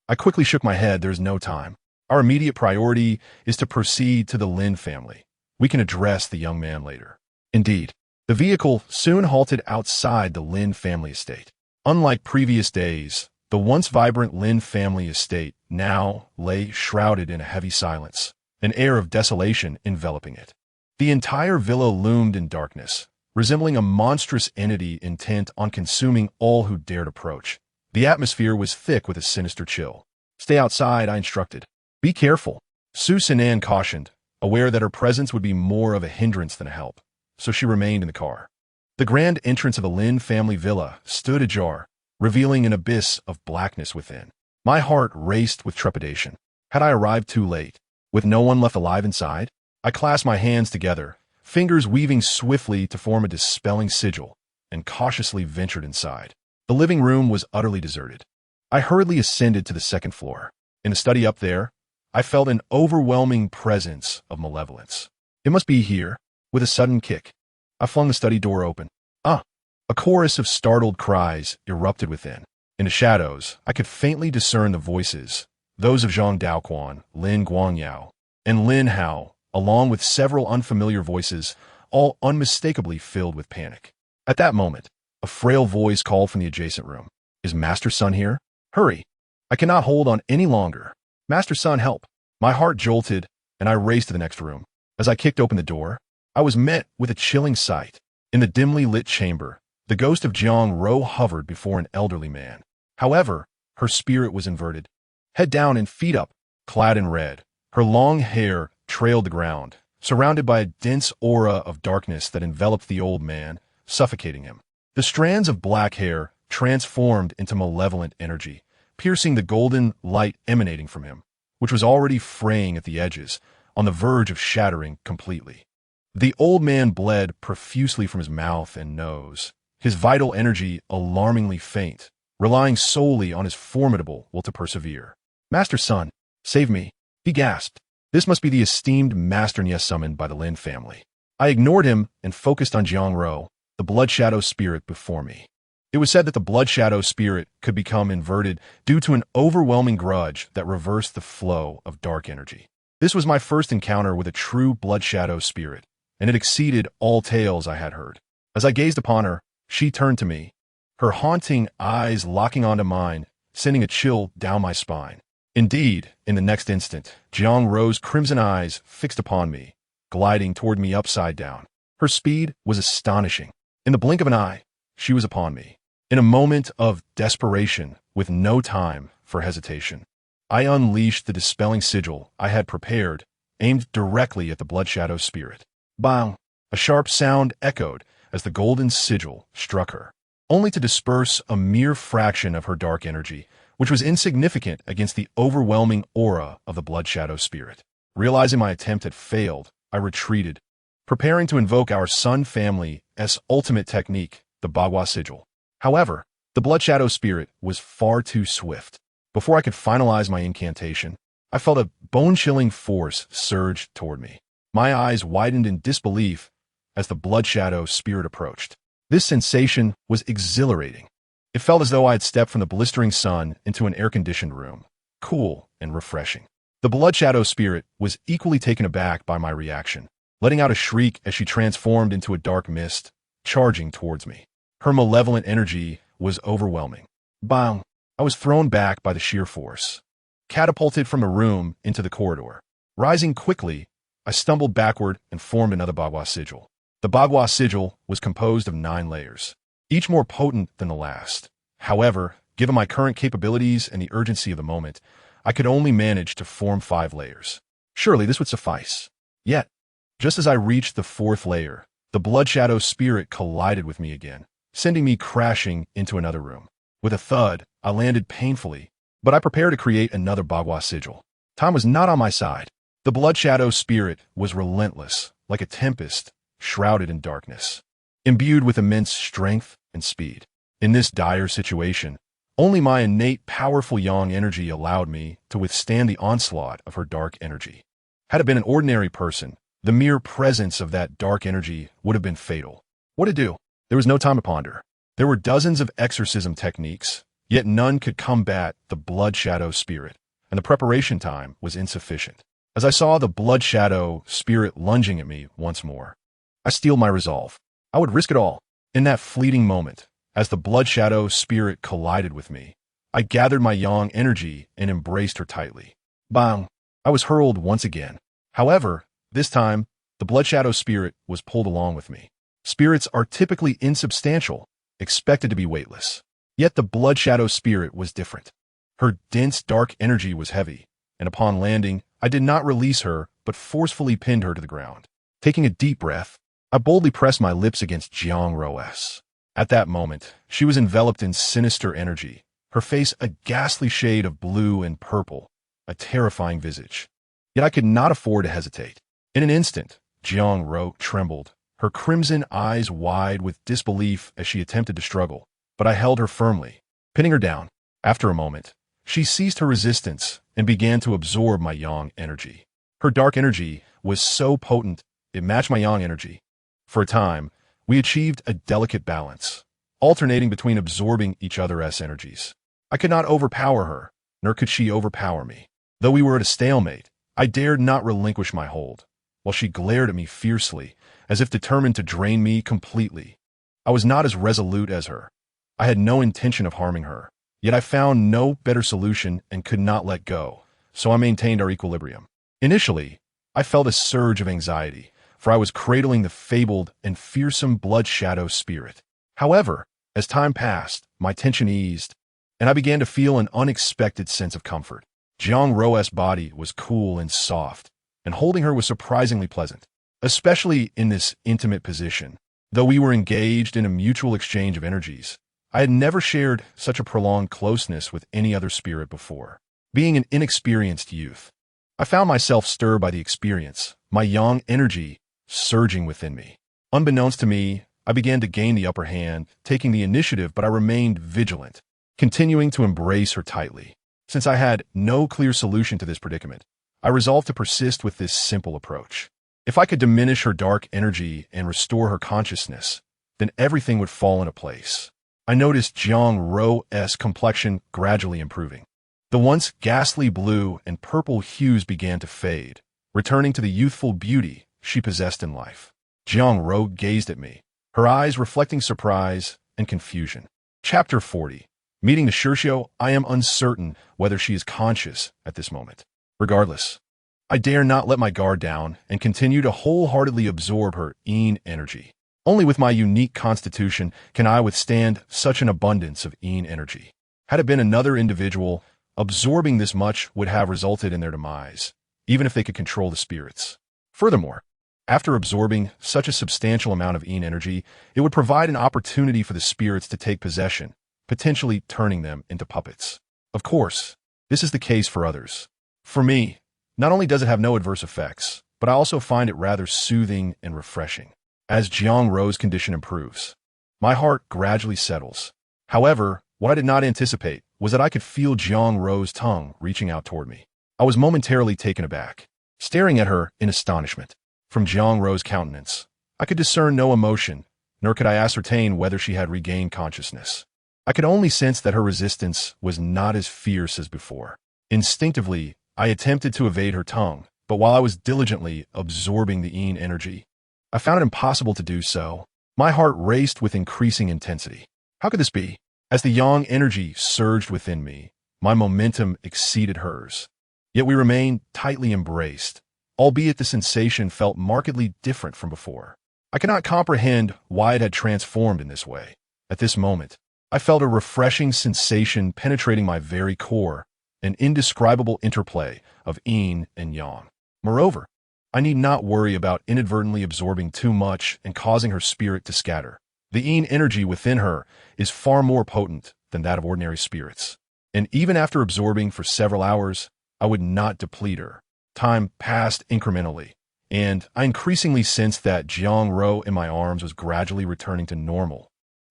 I quickly shook my head. There's no time. Our immediate priority is to proceed to the Lin family. We can address the young man later. Indeed, the vehicle soon halted outside the Lin family estate. Unlike previous days, the once vibrant Lin family estate now lay shrouded in a heavy silence, an air of desolation enveloping it. The entire villa loomed in darkness, resembling a monstrous entity intent on consuming all who dared approach. The atmosphere was thick with a sinister chill. Stay outside, I instructed. Be careful, Su Sinan cautioned, aware that her presence would be more of a hindrance than a help, so she remained in the car. The grand entrance of the Lin family villa stood ajar, revealing an abyss of blackness within. My heart raced with trepidation. Had I arrived too late? With no one left alive inside? I clasped my hands together, fingers weaving swiftly to form a dispelling sigil, and cautiously ventured inside. The living room was utterly deserted. I hurriedly ascended to the second floor. In the study up there, I felt an overwhelming presence of malevolence. It must be here. With a sudden kick, I flung the study door open. Ah! A chorus of startled cries erupted within. In the shadows, I could faintly discern the voices, those of Zhang Daoquan, Lin Guangyao, and Lin Hao, along with several unfamiliar voices, all unmistakably filled with panic. At that moment, a frail voice called from the adjacent room. Is Master Sun here? Hurry! I cannot hold on any longer. Master Sun, help! My heart jolted, and I raced to the next room. As I kicked open the door, I was met with a chilling sight. In the dimly lit chamber, the ghost of Jiang Rou hovered before an elderly man. However, her spirit was inverted. Head down and feet up, clad in red. Her long hair trailed the ground, surrounded by a dense aura of darkness that enveloped the old man, suffocating him. The strands of black hair transformed into malevolent energy, piercing the golden light emanating from him, which was already fraying at the edges, on the verge of shattering completely. The old man bled profusely from his mouth and nose, his vital energy alarmingly faint, relying solely on his formidable will to persevere. Master Sun, save me, he gasped. This must be the esteemed Master Nye summoned by the Lin family. I ignored him and focused on Jiang Rou, the blood shadow spirit before me. It was said that the blood shadow spirit could become inverted due to an overwhelming grudge that reversed the flow of dark energy. This was my first encounter with a true blood shadow spirit, and it exceeded all tales I had heard. As I gazed upon her, she turned to me, her haunting eyes locking onto mine, sending a chill down my spine. Indeed, in the next instant, Jiang Rou's crimson eyes fixed upon me, gliding toward me upside down. Her speed was astonishing. In the blink of an eye, she was upon me. In a moment of desperation, with no time for hesitation, I unleashed the dispelling sigil I had prepared, aimed directly at the blood shadow spirit. Bang! A sharp sound echoed as the golden sigil struck her, only to disperse a mere fraction of her dark energy, which was insignificant against the overwhelming aura of the blood shadow spirit. Realizing my attempt had failed, I retreated, preparing to invoke our Sun family's ultimate technique, the Bagua sigil. However, the blood shadow spirit was far too swift. Before I could finalize my incantation, I felt a bone-chilling force surge toward me. My eyes widened in disbelief as the blood shadow spirit approached. This sensation was exhilarating. It felt as though I had stepped from the blistering sun into an air-conditioned room, cool and refreshing. The blood shadow spirit was equally taken aback by my reaction. letting out a shriek as she transformed into a dark mist, charging towards me. Her malevolent energy was overwhelming. Bang! I was thrown back by the sheer force, catapulted from the room into the corridor. Rising quickly, I stumbled backward and formed another Bagua sigil. The Bagua sigil was composed of 9 layers, each more potent than the last. However, given my current capabilities and the urgency of the moment, I could only manage to form 5 layers. Surely this would suffice. Yet, just as I reached the 4th layer, the Blood Shadow spirit collided with me again, sending me crashing into another room. With a thud, I landed painfully, but I prepared to create another Bagua sigil. Time was not on my side. The Blood Shadow spirit was relentless, like a tempest, shrouded in darkness, imbued with immense strength and speed. In this dire situation, only my innate powerful yang energy allowed me to withstand the onslaught of her dark energy. Had it been an ordinary person, the mere presence of that dark energy would have been fatal. What to do? There was no time to ponder. There were dozens of exorcism techniques, yet none could combat the Blood Shadow spirit, and the preparation time was insufficient. As I saw the Blood Shadow spirit lunging at me once more, I steeled my resolve. I would risk it all. In that fleeting moment, as the Blood Shadow spirit collided with me, I gathered my yang energy and embraced her tightly. Bang! I was hurled once again. However, this time, the Blood Shadow spirit was pulled along with me. Spirits are typically insubstantial, expected to be weightless. Yet the Blood Shadow spirit was different. Her dense dark energy was heavy, and upon landing, I did not release her, but forcefully pinned her to the ground. Taking a deep breath, I boldly pressed my lips against Jiang Roes. At that moment, she was enveloped in sinister energy, her face a ghastly shade of blue and purple, a terrifying visage. Yet I could not afford to hesitate. In an instant, Jiang Ro trembled, her crimson eyes wide with disbelief as she attempted to struggle, but I held her firmly, pinning her down. After a moment, she ceased her resistance and began to absorb my yang energy. Her dark energy was so potent, it matched my yang energy. For a time, we achieved a delicate balance, alternating between absorbing each other's energies. I could not overpower her, nor could she overpower me. Though we were at a stalemate, I dared not relinquish my hold, while she glared at me fiercely, as if determined to drain me completely. I was not as resolute as her. I had no intention of harming her, yet I found no better solution and could not let go, so I maintained our equilibrium. Initially, I felt a surge of anxiety, for I was cradling the fabled and fearsome Blood Shadow spirit. However, as time passed, my tension eased, and I began to feel an unexpected sense of comfort. Jiang Ro's body was cool and soft, and holding her was surprisingly pleasant, especially in this intimate position. Though we were engaged in a mutual exchange of energies, I had never shared such a prolonged closeness with any other spirit before. Being an inexperienced youth, I found myself stirred by the experience, my yang energy surging within me. Unbeknownst to me, I began to gain the upper hand, taking the initiative, but I remained vigilant, continuing to embrace her tightly. Since I had no clear solution to this predicament, I resolved to persist with this simple approach. If I could diminish her dark energy and restore her consciousness, then everything would fall into place. I noticed Jiang Ro's complexion gradually improving. The once ghastly blue and purple hues began to fade, returning to the youthful beauty she possessed in life. Jiang Ro gazed at me, her eyes reflecting surprise and confusion. Chapter 40. Meeting the Shirshio, I am uncertain whether she is conscious at this moment. Regardless, I dare not let my guard down and continue to wholeheartedly absorb her Yin energy. Only with my unique constitution can I withstand such an abundance of Yin energy. Had it been another individual, absorbing this much would have resulted in their demise, even if they could control the spirits. Furthermore, after absorbing such a substantial amount of Yin energy, it would provide an opportunity for the spirits to take possession, potentially turning them into puppets. Of course, this is the case for others. For me, not only does it have no adverse effects, but I also find it rather soothing and refreshing. As Jiang Ro's condition improves, my heart gradually settles. However, what I did not anticipate was that I could feel Jiang Ro's tongue reaching out toward me. I was momentarily taken aback, staring at her in astonishment. From Jiang Ro's countenance, I could discern no emotion, nor could I ascertain whether she had regained consciousness. I could only sense that her resistance was not as fierce as before. Instinctively, I attempted to evade her tongue, but while I was diligently absorbing the yin energy, I found it impossible to do so. My heart raced with increasing intensity. How could this be? As the yang energy surged within me, my momentum exceeded hers. Yet we remained tightly embraced, albeit the sensation felt markedly different from before. I cannot comprehend why it had transformed in this way. At this moment, I felt a refreshing sensation penetrating my very core, an indescribable interplay of yin and yang. Moreover, I need not worry about inadvertently absorbing too much and causing her spirit to scatter. The yin energy within her is far more potent than that of ordinary spirits. And even after absorbing for several hours, I would not deplete her. Time passed incrementally, and I increasingly sensed that Jiang Ro in my arms was gradually returning to normal,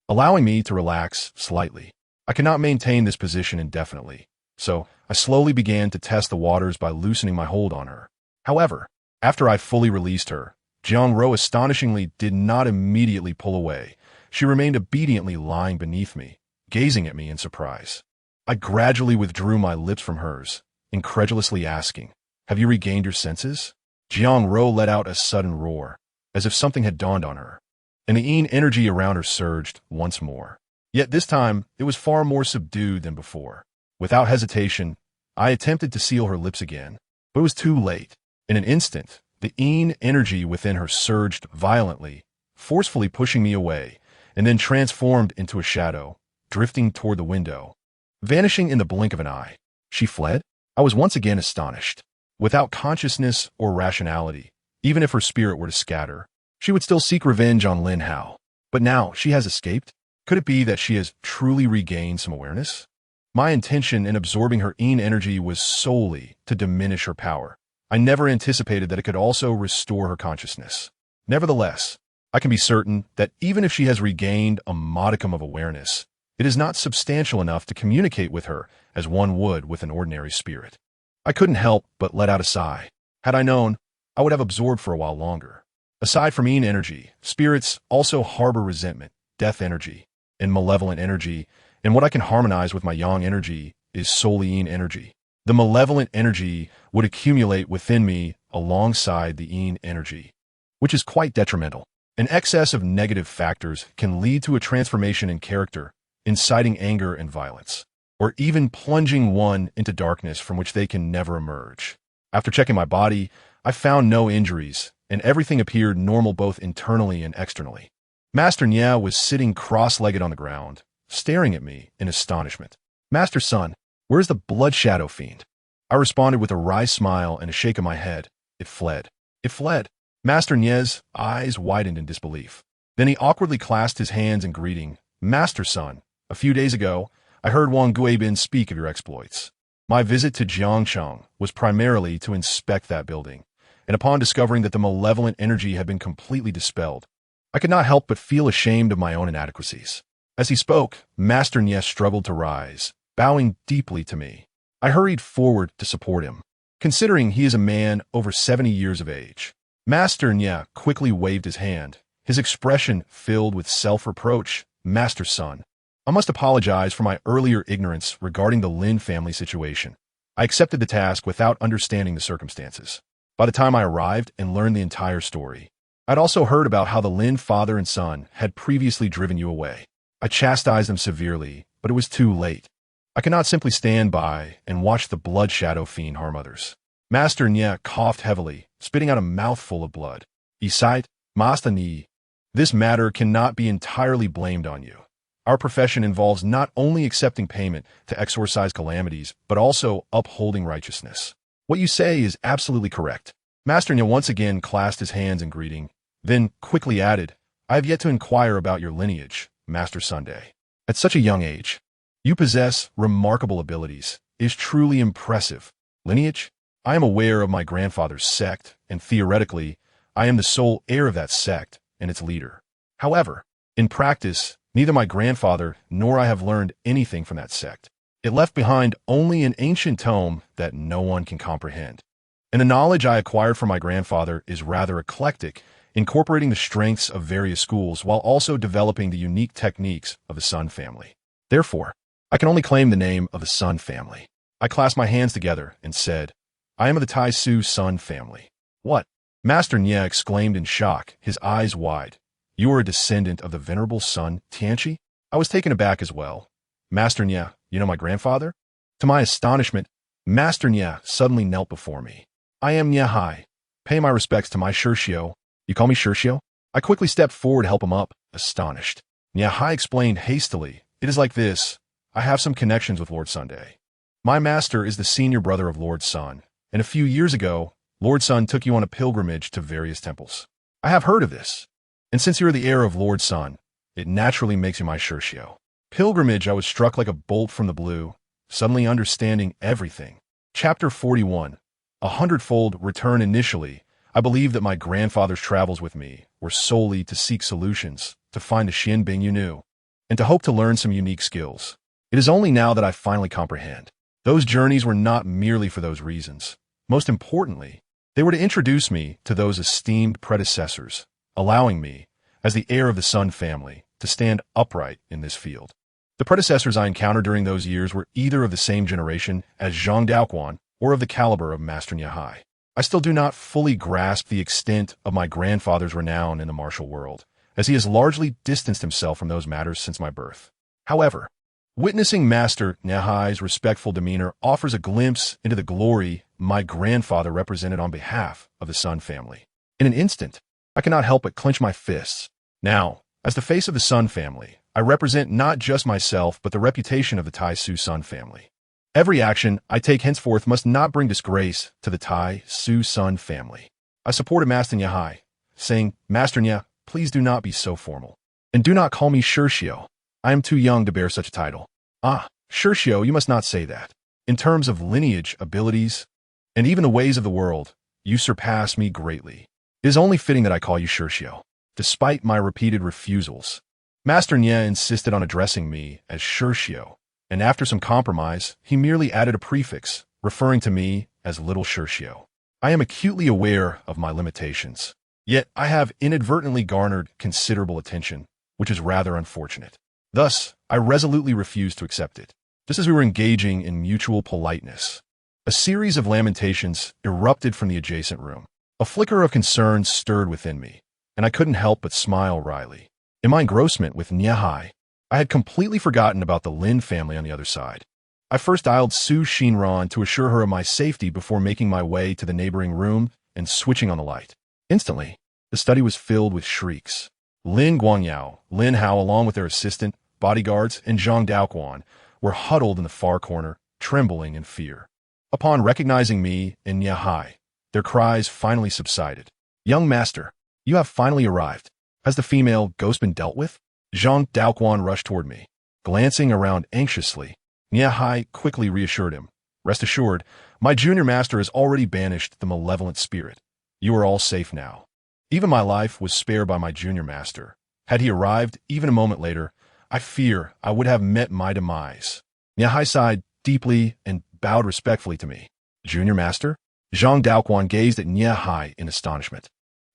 allowing me to relax slightly. I cannot maintain this position indefinitely, so I slowly began to test the waters by loosening my hold on her. However, after I fully released her, Jiang Ro astonishingly did not immediately pull away. She remained obediently lying beneath me, gazing at me in surprise. I gradually withdrew my lips from hers, incredulously asking, "Have you regained your senses?" Jiang Ro let out a sudden roar, as if something had dawned on her, and the yin energy around her surged once more. Yet this time, it was far more subdued than before. Without hesitation, I attempted to seal her lips again, but it was too late. In an instant, the yin energy within her surged violently, forcefully pushing me away, and then transformed into a shadow, drifting toward the window, vanishing in the blink of an eye. She fled? I was once again astonished. Without consciousness or rationality, even if her spirit were to scatter, she would still seek revenge on Lin Hao. But now she has escaped? Could it be that she has truly regained some awareness? My intention in absorbing her yin energy was solely to diminish her power. I never anticipated that it could also restore her consciousness. Nevertheless, I can be certain that even if she has regained a modicum of awareness, it is not substantial enough to communicate with her as one would with an ordinary spirit. I couldn't help but let out a sigh. Had I known, I would have absorbed for a while longer. Aside from yin energy, spirits also harbor resentment, death energy, and malevolent energy, and what I can harmonize with my yang energy is solely yin energy. The malevolent energy would accumulate within me alongside the yin energy, which is quite detrimental. An excess of negative factors can lead to a transformation in character, inciting anger and violence, or even plunging one into darkness from which they can never emerge. After checking my body, I found no injuries, and everything appeared normal both internally and externally. Master Nya was sitting cross-legged on the ground, staring at me in astonishment. "Master Sun, where's the blood shadow fiend?" I responded with a wry smile and a shake of my head. It fled. It fled. Master Nye's eyes widened in disbelief. Then he awkwardly clasped his hands in greeting. "Master Sun, a few days ago, I heard Wang Guibin speak of your exploits. My visit to Jiangcheng was primarily to inspect that building, and upon discovering that the malevolent energy had been completely dispelled, I could not help but feel ashamed of my own inadequacies." As he spoke, Master Nye struggled to rise, bowing deeply to me. I hurried forward to support him, considering he is a man over 70 years of age. Master Nye quickly waved his hand, his expression filled with self-reproach. "Master Sun, I must apologize for my earlier ignorance regarding the Lin family situation. I accepted the task without understanding the circumstances. By the time I arrived and learned the entire story, I'd also heard about how the Lin father and son had previously driven you away. I chastised them severely, but it was too late. I cannot simply stand by and watch the blood shadow fiend harm others." Master Nye coughed heavily, spitting out a mouthful of blood. "Isait, Master Ni, this matter cannot be entirely blamed on you. Our profession involves not only accepting payment to exorcise calamities, but also upholding righteousness. What you say is absolutely correct." Master Nye once again clasped his hands in greeting, then quickly added, "I have yet to inquire about your lineage, Master Sunday. At such a young age, you possess remarkable abilities. It is truly impressive. Lineage? I am aware of my grandfather's sect, and theoretically, I am the sole heir of that sect and its leader. However, in practice, neither my grandfather nor I have learned anything from that sect. It left behind only an ancient tome that no one can comprehend. And the knowledge I acquired from my grandfather is rather eclectic, incorporating the strengths of various schools while also developing the unique techniques of the Sun family. Therefore, I can only claim the name of the Sun family." I clasped my hands together and said, I am of the Tai Su Sun family. What? Master Nye exclaimed in shock, his eyes wide. You are a descendant of the venerable Sun Tianchi? I was taken aback as well. Master Nye, you know my grandfather? To my astonishment, Master Nye suddenly knelt before me. I am Nye Hai. Pay my respects to my Shirshio. You call me Shirshio? I quickly stepped forward to help him up, astonished. Nye Hai explained hastily, it is like this. I have some connections with Lord Sunday. My master is the senior brother of Lord Sun, and a few years ago, Lord Sun took you on a pilgrimage to various temples. I have heard of this, and since you are the heir of Lord Sun, it naturally makes you my Shirshio. Pilgrimage, I was struck like a bolt from the blue, suddenly understanding everything. Chapter 41. A hundredfold return. Initially, I believed that my grandfather's travels with me were solely to seek solutions, to find the Xin Bing you knew, and to hope to learn some unique skills. It is only now that I finally comprehend. Those journeys were not merely for those reasons. Most importantly, they were to introduce me to those esteemed predecessors, allowing me, as the heir of the Sun family, to stand upright in this field. The predecessors I encountered during those years were either of the same generation as Zhang Daoquan or of the caliber of Master Nye Hai. I still do not fully grasp the extent of my grandfather's renown in the martial world, as he has largely distanced himself from those matters since my birth. However, witnessing Master Nye Hai's respectful demeanor offers a glimpse into the glory my grandfather represented on behalf of the Sun family. In an instant, I cannot help but clench my fists. Now, as the face of the Sun family, I represent not just myself but the reputation of the Tai Su Sun family. Every action I take henceforth must not bring disgrace to the Tai Su Sun family. I supported Master Nye Hai, saying, Master Nye, please do not be so formal. And do not call me Shirshio. I am too young to bear such a title. Ah, Shirshio, you must not say that. In terms of lineage, abilities, and even the ways of the world, you surpass me greatly. It is only fitting that I call you Shirshio. Despite my repeated refusals, Master Nye insisted on addressing me as Shirshio, and after some compromise, he merely added a prefix, referring to me as Little Shirshio. I am acutely aware of my limitations, yet I have inadvertently garnered considerable attention, which is rather unfortunate. Thus, I resolutely refused to accept it. Just as we were engaging in mutual politeness, a series of lamentations erupted from the adjacent room. A flicker of concern stirred within me, and I couldn't help but smile wryly. In my engrossment with Nye Hai, I had completely forgotten about the Lin family on the other side. I first dialed Su Xinran to assure her of my safety before making my way to the neighboring room and switching on the light. Instantly, the study was filled with shrieks. Lin Guangyao, Lin Hao, along with their assistant, bodyguards, and Zhang Daoquan were huddled in the far corner, trembling in fear. Upon recognizing me and Nye Hai, their cries finally subsided. Young master, you have finally arrived. Has the female ghost been dealt with? Zhang Daoquan rushed toward me. Glancing around anxiously, Nye Hai quickly reassured him. Rest assured, my junior master has already banished the malevolent spirit. You are all safe now. Even my life was spared by my junior master. Had he arrived even a moment later, I fear I would have met my demise. Nye Hai sighed deeply and bowed respectfully to me. Junior master? Zhang Daoquan gazed at Nye Hai in astonishment.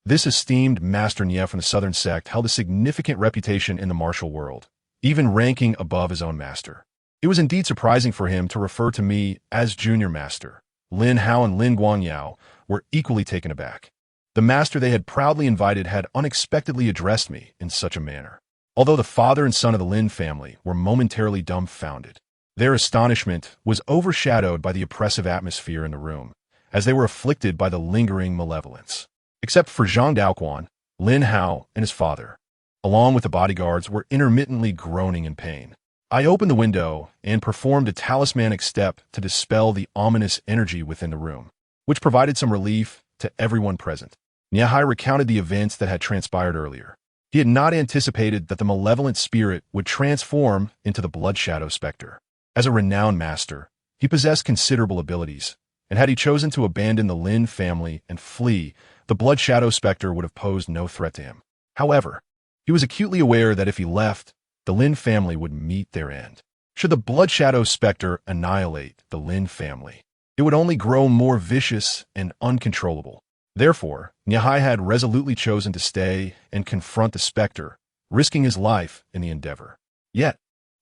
This esteemed Master Nye from the southern sect held a significant reputation in the martial world, even ranking above his own master. It was indeed surprising for him to refer to me as junior master. Lin Hao and Lin Guangyao were equally taken aback. The master they had proudly invited had unexpectedly addressed me in such a manner. Although the father and son of the Lin family were momentarily dumbfounded, their astonishment was overshadowed by the oppressive atmosphere in the room, as they were afflicted by the lingering malevolence. Except for Zhang Daoquan, Lin Hao, and his father, along with the bodyguards, were intermittently groaning in pain. I opened the window and performed a talismanic step to dispel the ominous energy within the room, which provided some relief to everyone present. Nye Hai recounted the events that had transpired earlier. He had not anticipated that the malevolent spirit would transform into the Blood Shadow Spectre. As a renowned master, he possessed considerable abilities, and had he chosen to abandon the Lin family and flee, the Blood Shadow Spectre would have posed no threat to him. However, he was acutely aware that if he left, the Lin family would meet their end. Should the Blood Shadow Spectre annihilate the Lin family, it would only grow more vicious and uncontrollable. Therefore, Nye Hai had resolutely chosen to stay and confront the spectre, risking his life in the endeavor. Yet,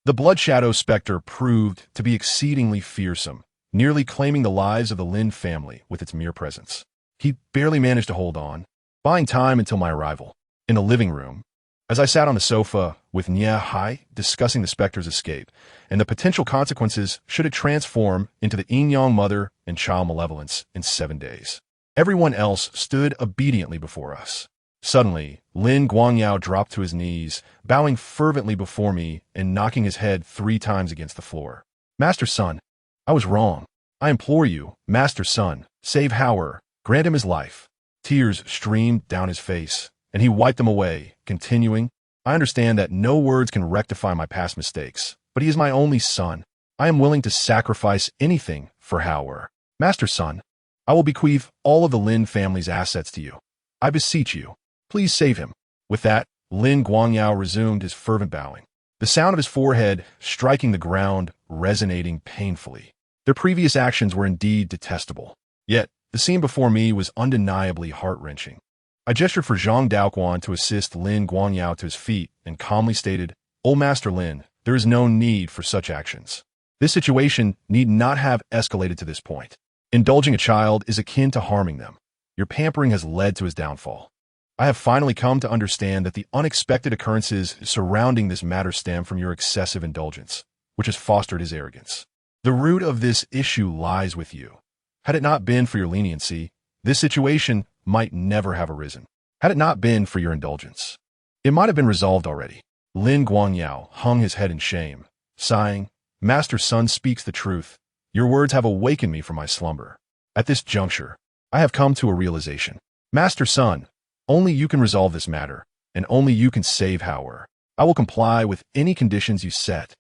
the Blood Shadow Spectre proved to be exceedingly fearsome, nearly claiming the lives of the Lin family with its mere presence. He barely managed to hold on, buying time until my arrival. In the living room, as I sat on the sofa with Nya Hai discussing the specter's escape and the potential consequences should it transform into the yin-yang mother and child malevolence in 7 days. Everyone else stood obediently before us. Suddenly, Lin Guangyao dropped to his knees, bowing fervently before me and knocking his head 3 times against the floor. Master Sun, I was wrong. I implore you, Master Sun, save Howard, grant him his life. Tears streamed down his face, and he wiped them away, continuing, I understand that no words can rectify my past mistakes, but he is my only son. I am willing to sacrifice anything for Howard. Master Sun, I will bequeath all of the Lin family's assets to you. I beseech you, please save him. With that, Lin Guangyao resumed his fervent bowing, the sound of his forehead striking the ground resonating painfully. Their previous actions were indeed detestable, yet the scene before me was undeniably heart-wrenching. I gestured for Zhang Daoquan to assist Lin Guangyao to his feet and calmly stated, "Old Master Lin, there is no need for such actions. This situation need not have escalated to this point. Indulging a child is akin to harming them. Your pampering has led to his downfall. I have finally come to understand that the unexpected occurrences surrounding this matter stem from your excessive indulgence, which has fostered his arrogance. The root of this issue lies with you. Had it not been for your leniency, this situation might never have arisen. Had it not been for your indulgence, it might have been resolved already." Lin Guangyao hung his head in shame, sighing, "Master Sun speaks the truth. Your words have awakened me from my slumber. At this juncture, I have come to a realization. Master Sun, only you can resolve this matter, and only you can save Howard. I will comply with any conditions you set."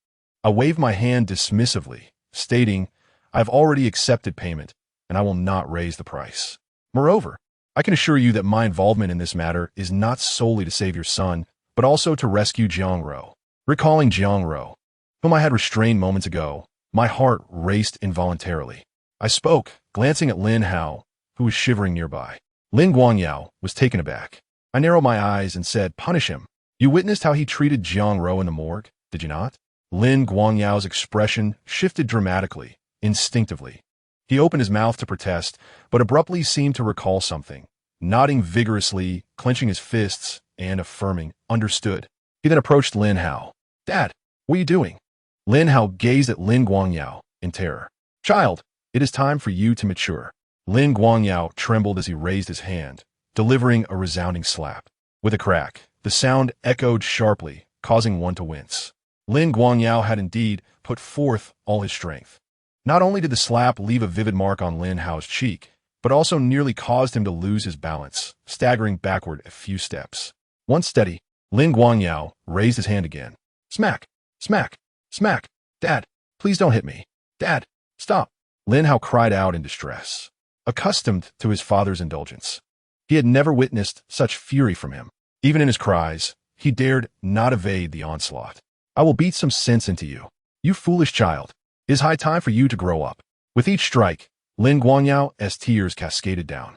I waved my hand dismissively, stating, "I have already accepted payment, and I will not raise the price. Moreover, I can assure you that my involvement in this matter is not solely to save your son, but also to rescue Jiang Ro." Recalling Jiang Ro, whom I had restrained moments ago, my heart raced involuntarily. I spoke, glancing at Lin Hao, who was shivering nearby. Lin Guangyao was taken aback. I narrowed my eyes and said, "Punish him. You witnessed how he treated Jiang Ro in the morgue, did you not?" Lin Guangyao's expression shifted dramatically, instinctively. He opened his mouth to protest, but abruptly seemed to recall something, nodding vigorously, clenching his fists, and affirming, "Understood." He then approached Lin Hao. "Dad, what are you doing?" Lin Hao gazed at Lin Guangyao in terror. "Child, it is time for you to mature." Lin Guangyao trembled as he raised his hand, delivering a resounding slap. With a crack, the sound echoed sharply, causing one to wince. Lin Guangyao had indeed put forth all his strength. Not only did the slap leave a vivid mark on Lin Hao's cheek, but also nearly caused him to lose his balance, staggering backward a few steps. Once steady, Lin Guangyao raised his hand again. "Smack! Smack! Smack! Dad, please don't hit me. Dad, stop!" Lin Hao cried out in distress. Accustomed to his father's indulgence, he had never witnessed such fury from him. Even in his cries, he dared not evade the onslaught. "I will beat some sense into you. You foolish child. It is high time for you to grow up." With each strike, Lin Guangyao's tears cascaded down.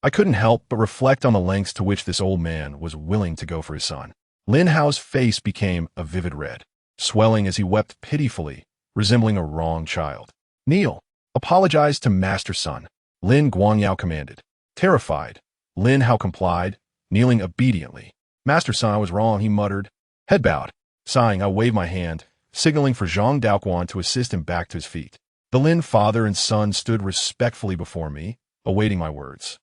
I couldn't help but reflect on the lengths to which this old man was willing to go for his son. Lin Hao's face became a vivid red, swelling as he wept pitifully, resembling a wronged child. "Kneel. Apologize to Master Sun," Lin Guangyao commanded. Terrified, Lin Hao complied, kneeling obediently. "Master Sun, I was wrong," he muttered. Head bowed. Sighing, I waved my hand, signaling for Zhang Daoquan to assist him back to his feet. The Lin father and son stood respectfully before me, awaiting my words.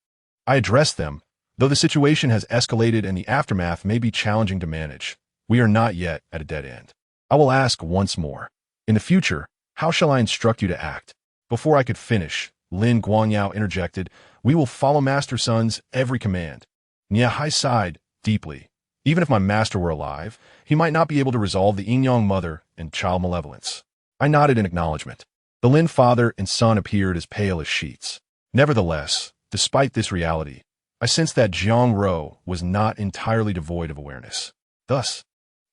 I addressed them, though the situation has escalated and the aftermath may be challenging to manage. We are not yet at a dead end. I will ask once more. In the future, how shall I instruct you to act? Before I could finish, Lin Guangyao interjected, "We will follow Master Sun's every command." Nya sighed deeply. Even if my master were alive, he might not be able to resolve the yin-yang mother and child malevolence. I nodded in acknowledgement. The Lin father and son appeared as pale as sheets. Nevertheless, despite this reality, I sensed that Jiang Ro was not entirely devoid of awareness. Thus,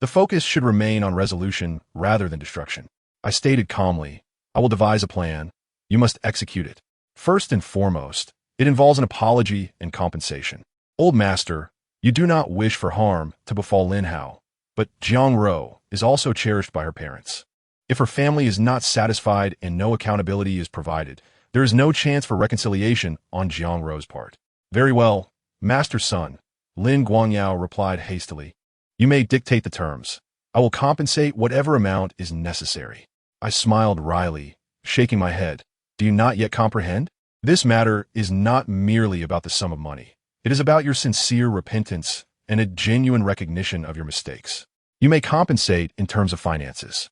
the focus should remain on resolution rather than destruction. I stated calmly, "I will devise a plan. You must execute it. First and foremost, it involves an apology and compensation. Old master, you do not wish for harm to befall Lin Hao, but Jiang Ro is also cherished by her parents. If her family is not satisfied and no accountability is provided, there is no chance for reconciliation on Jiang Rou's part. Very well, Master Sun, Lin Guangyao replied hastily. You may dictate the terms. I will compensate whatever amount is necessary. I smiled wryly, shaking my head. Do you not yet comprehend? This matter is not merely about the sum of money. It is about your sincere repentance and a genuine recognition of your mistakes. You may compensate in terms of finances.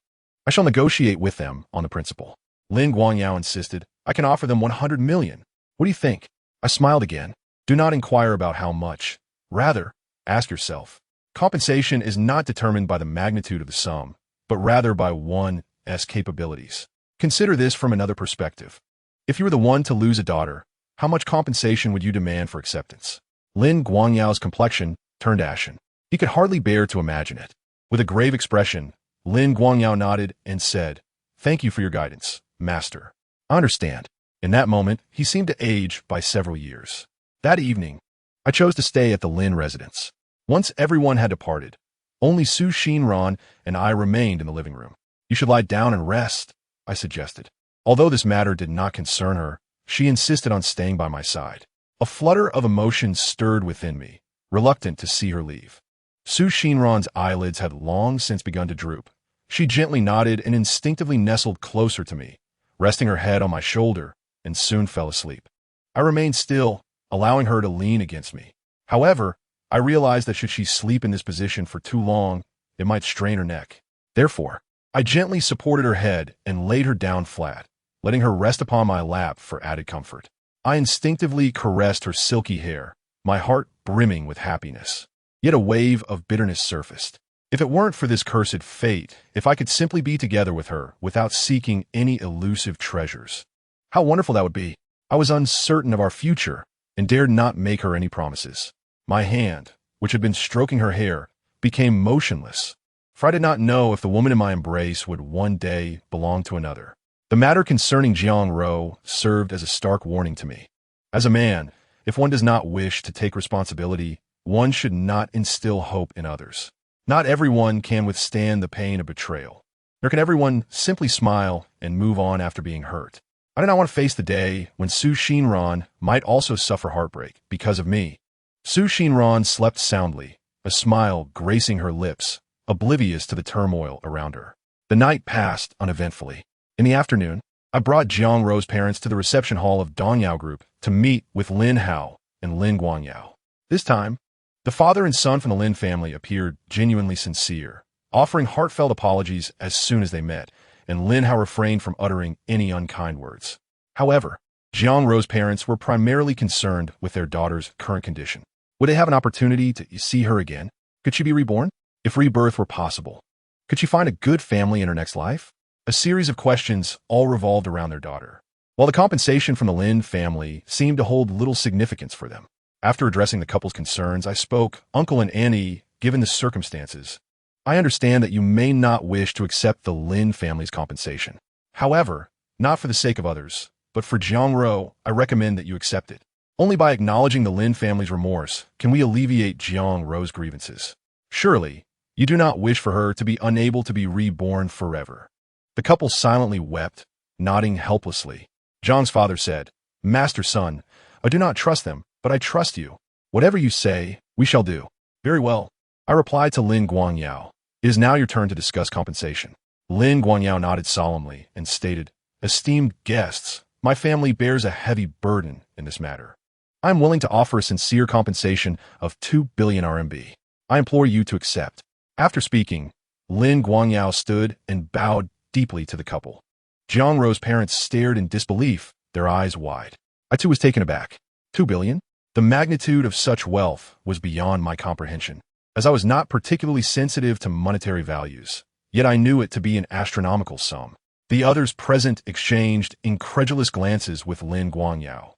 I shall negotiate with them on the principle. Lin Guangyao insisted. I can offer them 100 million. What do you think? I smiled again. Do not inquire about how much. Rather, ask yourself. Compensation is not determined by the magnitude of the sum, but rather by one's capabilities. Consider this from another perspective. If you were the one to lose a daughter, how much compensation would you demand for acceptance? Lin Guangyao's complexion turned ashen. He could hardly bear to imagine it. With a grave expression, Lin Guangyao nodded and said, Thank you for your guidance, Master. I understand. In that moment, he seemed to age by several years. That evening, I chose to stay at the Lin residence. Once everyone had departed, only Su Xinran and I remained in the living room. You should lie down and rest, I suggested. Although this matter did not concern her, she insisted on staying by my side. A flutter of emotion stirred within me, reluctant to see her leave. Su Xinran's eyelids had long since begun to droop. She gently nodded and instinctively nestled closer to me, resting her head on my shoulder, and soon fell asleep. I remained still, allowing her to lean against me. However, I realized that should she sleep in this position for too long, it might strain her neck. Therefore, I gently supported her head and laid her down flat, letting her rest upon my lap for added comfort. I instinctively caressed her silky hair, my heart brimming with happiness. Yet a wave of bitterness surfaced. If it weren't for this cursed fate, if I could simply be together with her without seeking any elusive treasures, how wonderful that would be. I was uncertain of our future and dared not make her any promises. My hand, which had been stroking her hair, became motionless, for I did not know if the woman in my embrace would one day belong to another. The matter concerning Jiang Rou served as a stark warning to me. As a man, if one does not wish to take responsibility, one should not instill hope in others. Not everyone can withstand the pain of betrayal. Nor can everyone simply smile and move on after being hurt. I did not want to face the day when Su Xinran might also suffer heartbreak because of me. Su Xinran slept soundly, a smile gracing her lips, oblivious to the turmoil around her. The night passed uneventfully. In the afternoon, I brought Jiang Rou's parents to the reception hall of Dongyao Group to meet with Lin Hao and Lin Guangyao. This time, the father and son from the Lin family appeared genuinely sincere, offering heartfelt apologies as soon as they met, and Lin Hao refrained from uttering any unkind words. However, Jiang Rou's parents were primarily concerned with their daughter's current condition. Would they have an opportunity to see her again? Could she be reborn? If rebirth were possible, could she find a good family in her next life? A series of questions all revolved around their daughter. While the compensation from the Lin family seemed to hold little significance for them, after addressing the couple's concerns, I spoke, Uncle and Annie, given the circumstances, I understand that you may not wish to accept the Lin family's compensation. However, not for the sake of others, but for Jiang Rou, I recommend that you accept it. Only by acknowledging the Lin family's remorse can we alleviate Jiang Rou's grievances. Surely, you do not wish for her to be unable to be reborn forever. The couple silently wept, nodding helplessly. Jiang's father said, Master Sun, I do not trust them, but I trust you. Whatever you say, we shall do. Very well. I replied to Lin Guangyao. It is now your turn to discuss compensation. Lin Guangyao nodded solemnly and stated, Esteemed guests, my family bears a heavy burden in this matter. I am willing to offer a sincere compensation of 2 billion RMB. I implore you to accept. After speaking, Lin Guangyao stood and bowed deeply to the couple. Jiang Rou's parents stared in disbelief, their eyes wide. I too was taken aback. 2 billion? The magnitude of such wealth was beyond my comprehension, as I was not particularly sensitive to monetary values, yet I knew it to be an astronomical sum. The others present exchanged incredulous glances with Lin Guangyao.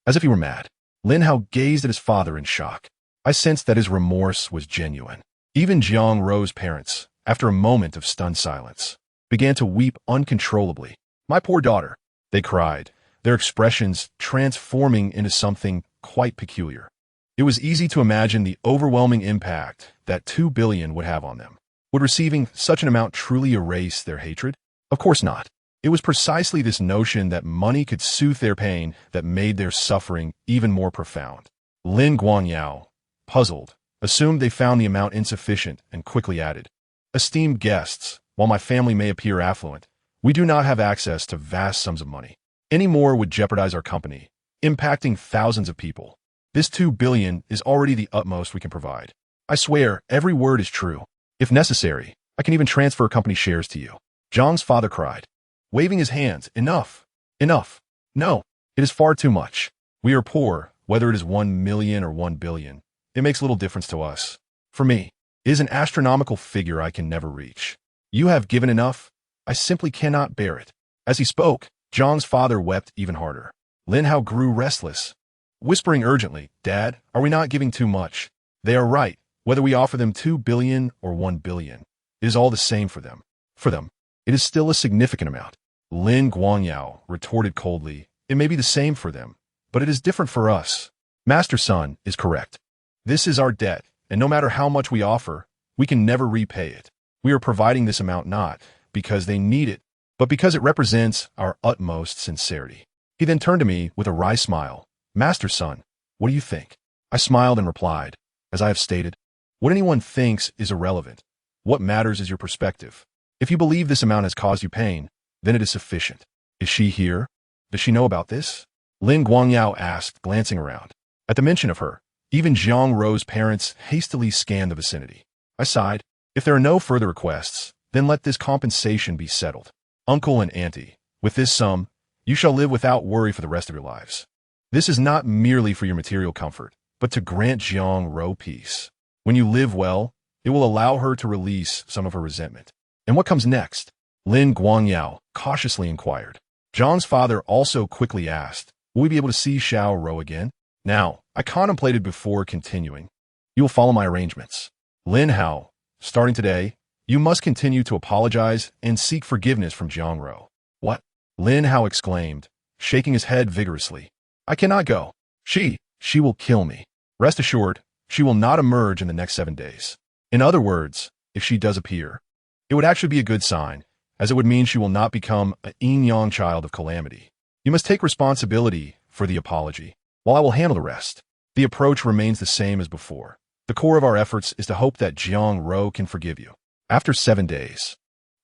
As if he were mad, Lin Hao gazed at his father in shock. I sensed that his remorse was genuine. Even Jiang Rou's parents, after a moment of stunned silence, began to weep uncontrollably. My poor daughter, they cried, their expressions transforming into something quite peculiar. It was easy to imagine the overwhelming impact that 2 billion would have on them. Would receiving such an amount truly erase their hatred? Of course not. It was precisely this notion that money could soothe their pain that made their suffering even more profound. Lin Guangyao, puzzled, assumed they found the amount insufficient and quickly added, "Esteemed guests, while my family may appear affluent, we do not have access to vast sums of money. Any more would jeopardize our company, impacting thousands of people. This 2 billion is already the utmost we can provide. I swear, every word is true. If necessary, I can even transfer company shares to you." Zhang's father cried, waving his hands. "Enough! Enough! No, it is far too much. We are poor, whether it is 1 million or 1 billion. It makes little difference to us. For me, it is an astronomical figure I can never reach. You have given enough. I simply cannot bear it." As he spoke, Zhang's father wept even harder. Lin Hao grew restless, whispering urgently, "Dad, are we not giving too much? They are right. Whether we offer them 2 billion or 1 billion, it is all the same for them. For them, it is still a significant amount." Lin Guangyao retorted coldly, "It may be the same for them, but it is different for us. Master Sun is correct. This is our debt, and no matter how much we offer, we can never repay it. We are providing this amount not because they need it, but because it represents our utmost sincerity." He then turned to me with a wry smile. "Master Sun, what do you think?" I smiled and replied, "As I have stated, what anyone thinks is irrelevant. What matters is your perspective. If you believe this amount has caused you pain, then it is sufficient. Is she here? Does she know about this?" Lin Guangyao asked, glancing around. At the mention of her, even Zhang Rou's parents hastily scanned the vicinity. I sighed. If there are no further requests, then let this compensation be settled. Uncle and auntie, with this sum, you shall live without worry for the rest of your lives. This is not merely for your material comfort, but to grant Zhang Rou peace. When you live well, it will allow her to release some of her resentment. And what comes next? Lin Guangyao cautiously inquired. Zhang's father also quickly asked, "Will we be able to see Xiao Rou again?" Now, I contemplated before continuing. "You will follow my arrangements. Lin Hao, starting today, you must continue to apologize and seek forgiveness from Zhang Rou." "What?" Lin Hao exclaimed, shaking his head vigorously. "I cannot go. She will kill me. Rest assured, she will not emerge in the next 7 days. In other words, if she does appear, it would actually be a good sign, as it would mean she will not become a yin-yang child of calamity. You must take responsibility for the apology, while I will handle the rest." The approach remains the same as before. The core of our efforts is to hope that Zhang Rou can forgive you. After 7 days,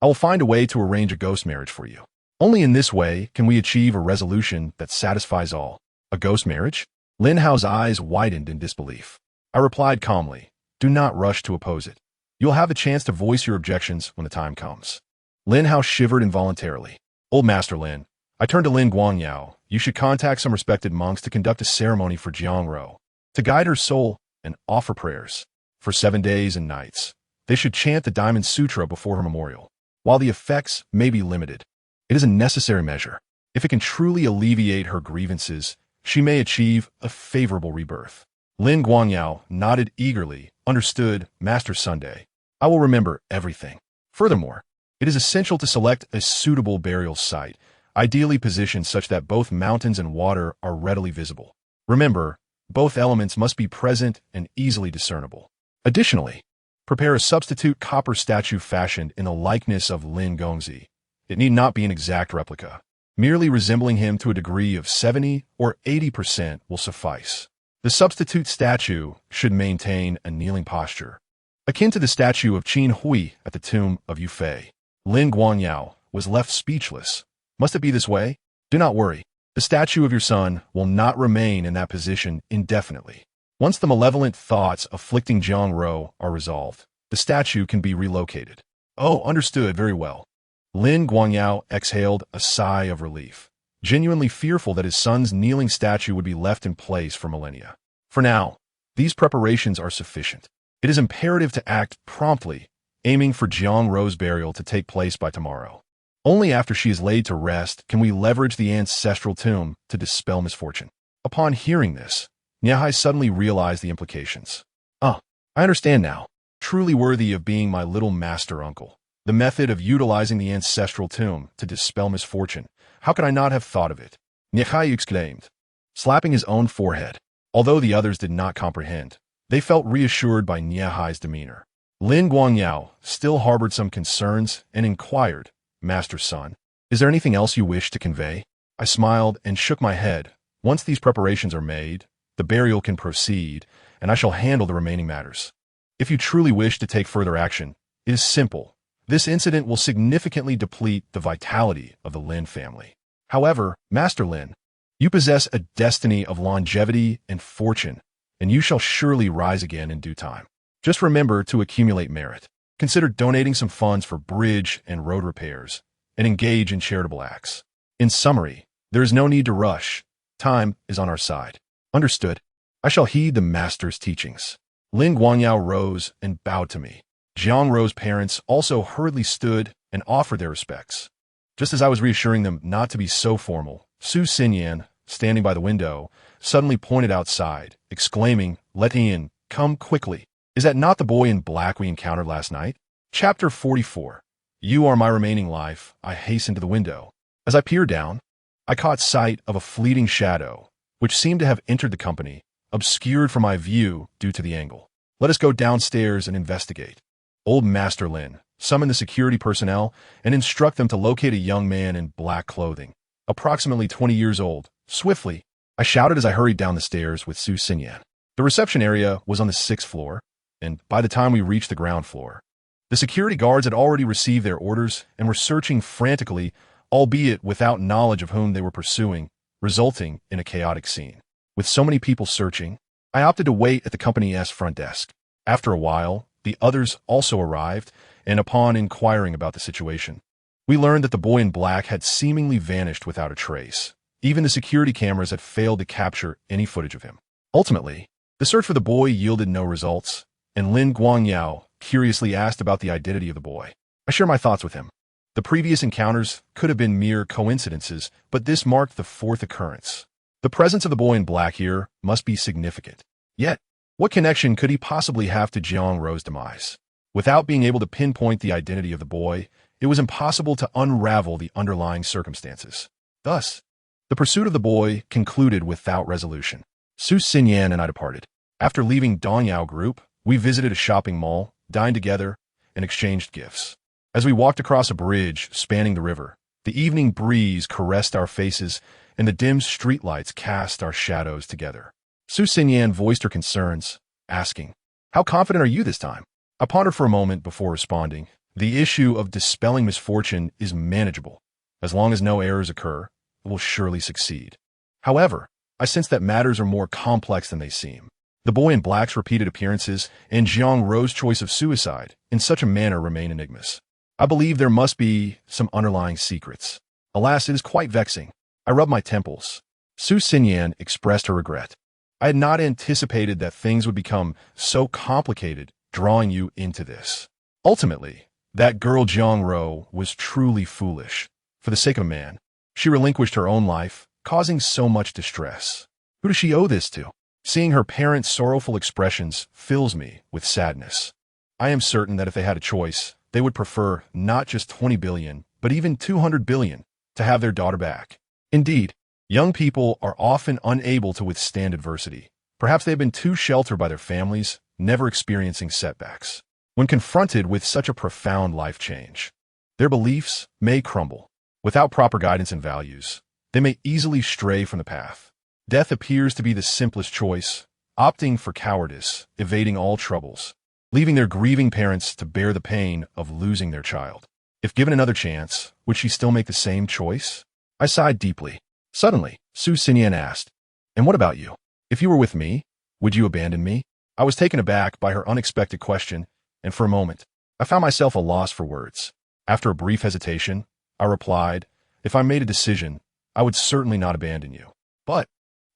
I will find a way to arrange a ghost marriage for you. Only in this way can we achieve a resolution that satisfies all. A ghost marriage? Lin Hao's eyes widened in disbelief. I replied calmly, "Do not rush to oppose it. You'll have the chance to voice your objections when the time comes." Lin Hao shivered involuntarily. "Old Master Lin," I turned to Lin Guangyao, "you should contact some respected monks to conduct a ceremony for Zhang Rou, to guide her soul and offer prayers. For 7 days and nights, they should chant the Diamond Sutra before her memorial. While the effects may be limited, it is a necessary measure. If it can truly alleviate her grievances, she may achieve a favorable rebirth." Lin Guangyao nodded eagerly. "Understood, Master Sunday. I will remember everything. Furthermore, it is essential to select a suitable burial site, ideally positioned such that both mountains and water are readily visible. Remember, both elements must be present and easily discernible. Additionally, prepare a substitute copper statue fashioned in the likeness of Lin Gongzi. It need not be an exact replica. Merely resembling him to a degree of 70 or 80% will suffice. The substitute statue should maintain a kneeling posture, akin to the statue of Qin Hui at the tomb of Yufei." Lin Guangyao was left speechless. "Must it be this way? Do not worry. The statue of your son will not remain in that position indefinitely. Once the malevolent thoughts afflicting Zhang Rou are resolved, the statue can be relocated." "Oh, understood very well." Lin Guangyao exhaled a sigh of relief, genuinely fearful that his son's kneeling statue would be left in place for millennia. For now, these preparations are sufficient. It is imperative to act promptly, aiming for Zhang Rou's burial to take place by tomorrow. Only after she is laid to rest can we leverage the ancestral tomb to dispel misfortune. Upon hearing this, Niahai suddenly realized the implications. "Ah, I understand now. Truly worthy of being my little master uncle. The method of utilizing the ancestral tomb to dispel misfortune. How could I not have thought of it?" Niahai exclaimed, slapping his own forehead. Although the others did not comprehend, they felt reassured by Niahai's demeanor. Lin Guangyao still harbored some concerns and inquired, master's son. Is there anything else you wish to convey? I smiled and shook my head. Once these preparations are made, the burial can proceed, and I shall handle the remaining matters. If you truly wish to take further action, it is simple. This incident will significantly deplete the vitality of the Lin family. However, Master Lin, you possess a destiny of longevity and fortune, and you shall surely rise again in due time. Just remember to accumulate merit. Consider donating some funds for bridge and road repairs, and engage in charitable acts. In summary, there is no need to rush. Time is on our side. Understood. I shall heed the master's teachings. Lin Guangyao rose and bowed to me. Jiang Rou's parents also hurriedly stood and offered their respects. Just as I was reassuring them not to be so formal, Su Xinyan, standing by the window, suddenly pointed outside, exclaiming, "Let in, come quickly. Is that not the boy in black we encountered last night?" Chapter 44. You are my remaining life. I hastened to the window. As I peered down, I caught sight of a fleeting shadow, which seemed to have entered the company, obscured from my view due to the angle. Let us go downstairs and investigate. Old Master Lin, summon the security personnel and instruct them to locate a young man in black clothing, approximately 20 years old. Swiftly, I shouted as I hurried down the stairs with Su Xinyan. The reception area was on the 6th floor, and by the time we reached the ground floor, the security guards had already received their orders and were searching frantically, albeit without knowledge of whom they were pursuing, resulting in a chaotic scene. With so many people searching, I opted to wait at the company's front desk. After a while, the others also arrived, and upon inquiring about the situation, we learned that the boy in black had seemingly vanished without a trace. Even the security cameras had failed to capture any footage of him. Ultimately, the search for the boy yielded no results, and Lin Guangyao curiously asked about the identity of the boy. I share my thoughts with him. The previous encounters could have been mere coincidences, but this marked the 4th occurrence. The presence of the boy in black here must be significant. Yet, what connection could he possibly have to Jiang Rou's demise? Without being able to pinpoint the identity of the boy, it was impossible to unravel the underlying circumstances. Thus, the pursuit of the boy concluded without resolution. Su Xinyan and I departed. After leaving Dongyao Group, we visited a shopping mall, dined together, and exchanged gifts. As we walked across a bridge spanning the river, the evening breeze caressed our faces, and the dim streetlights cast our shadows together. Su Xinyan voiced her concerns, asking, "How confident are you this time?" I pondered for a moment before responding. The issue of dispelling misfortune is manageable. As long as no errors occur, it will surely succeed. However, I sense that matters are more complex than they seem. The boy in black's repeated appearances and Jiang Rou's choice of suicide in such a manner remain enigmas. I believe there must be some underlying secrets. Alas, it is quite vexing. I rubbed my temples. Su Xinyan expressed her regret. I had not anticipated that things would become so complicated, drawing you into this. Ultimately, that girl Jiang Rou was truly foolish. For the sake of a man, she relinquished her own life, causing so much distress. Who does she owe this to? Seeing her parents' sorrowful expressions fills me with sadness. I am certain that if they had a choice, they would prefer not just 20 billion, but even 200 billion to have their daughter back. Indeed, young people are often unable to withstand adversity. Perhaps they have been too sheltered by their families, never experiencing setbacks. When confronted with such a profound life change, their beliefs may crumble. Without proper guidance and values, they may easily stray from the path. Death appears to be the simplest choice, opting for cowardice, evading all troubles, leaving their grieving parents to bear the pain of losing their child. If given another chance, would she still make the same choice? I sighed deeply. Suddenly, Su Xinyan asked, "And what about you? If you were with me, would you abandon me?" I was taken aback by her unexpected question, and for a moment, I found myself a loss for words. After a brief hesitation, I replied, "If I made a decision, I would certainly not abandon you. But,"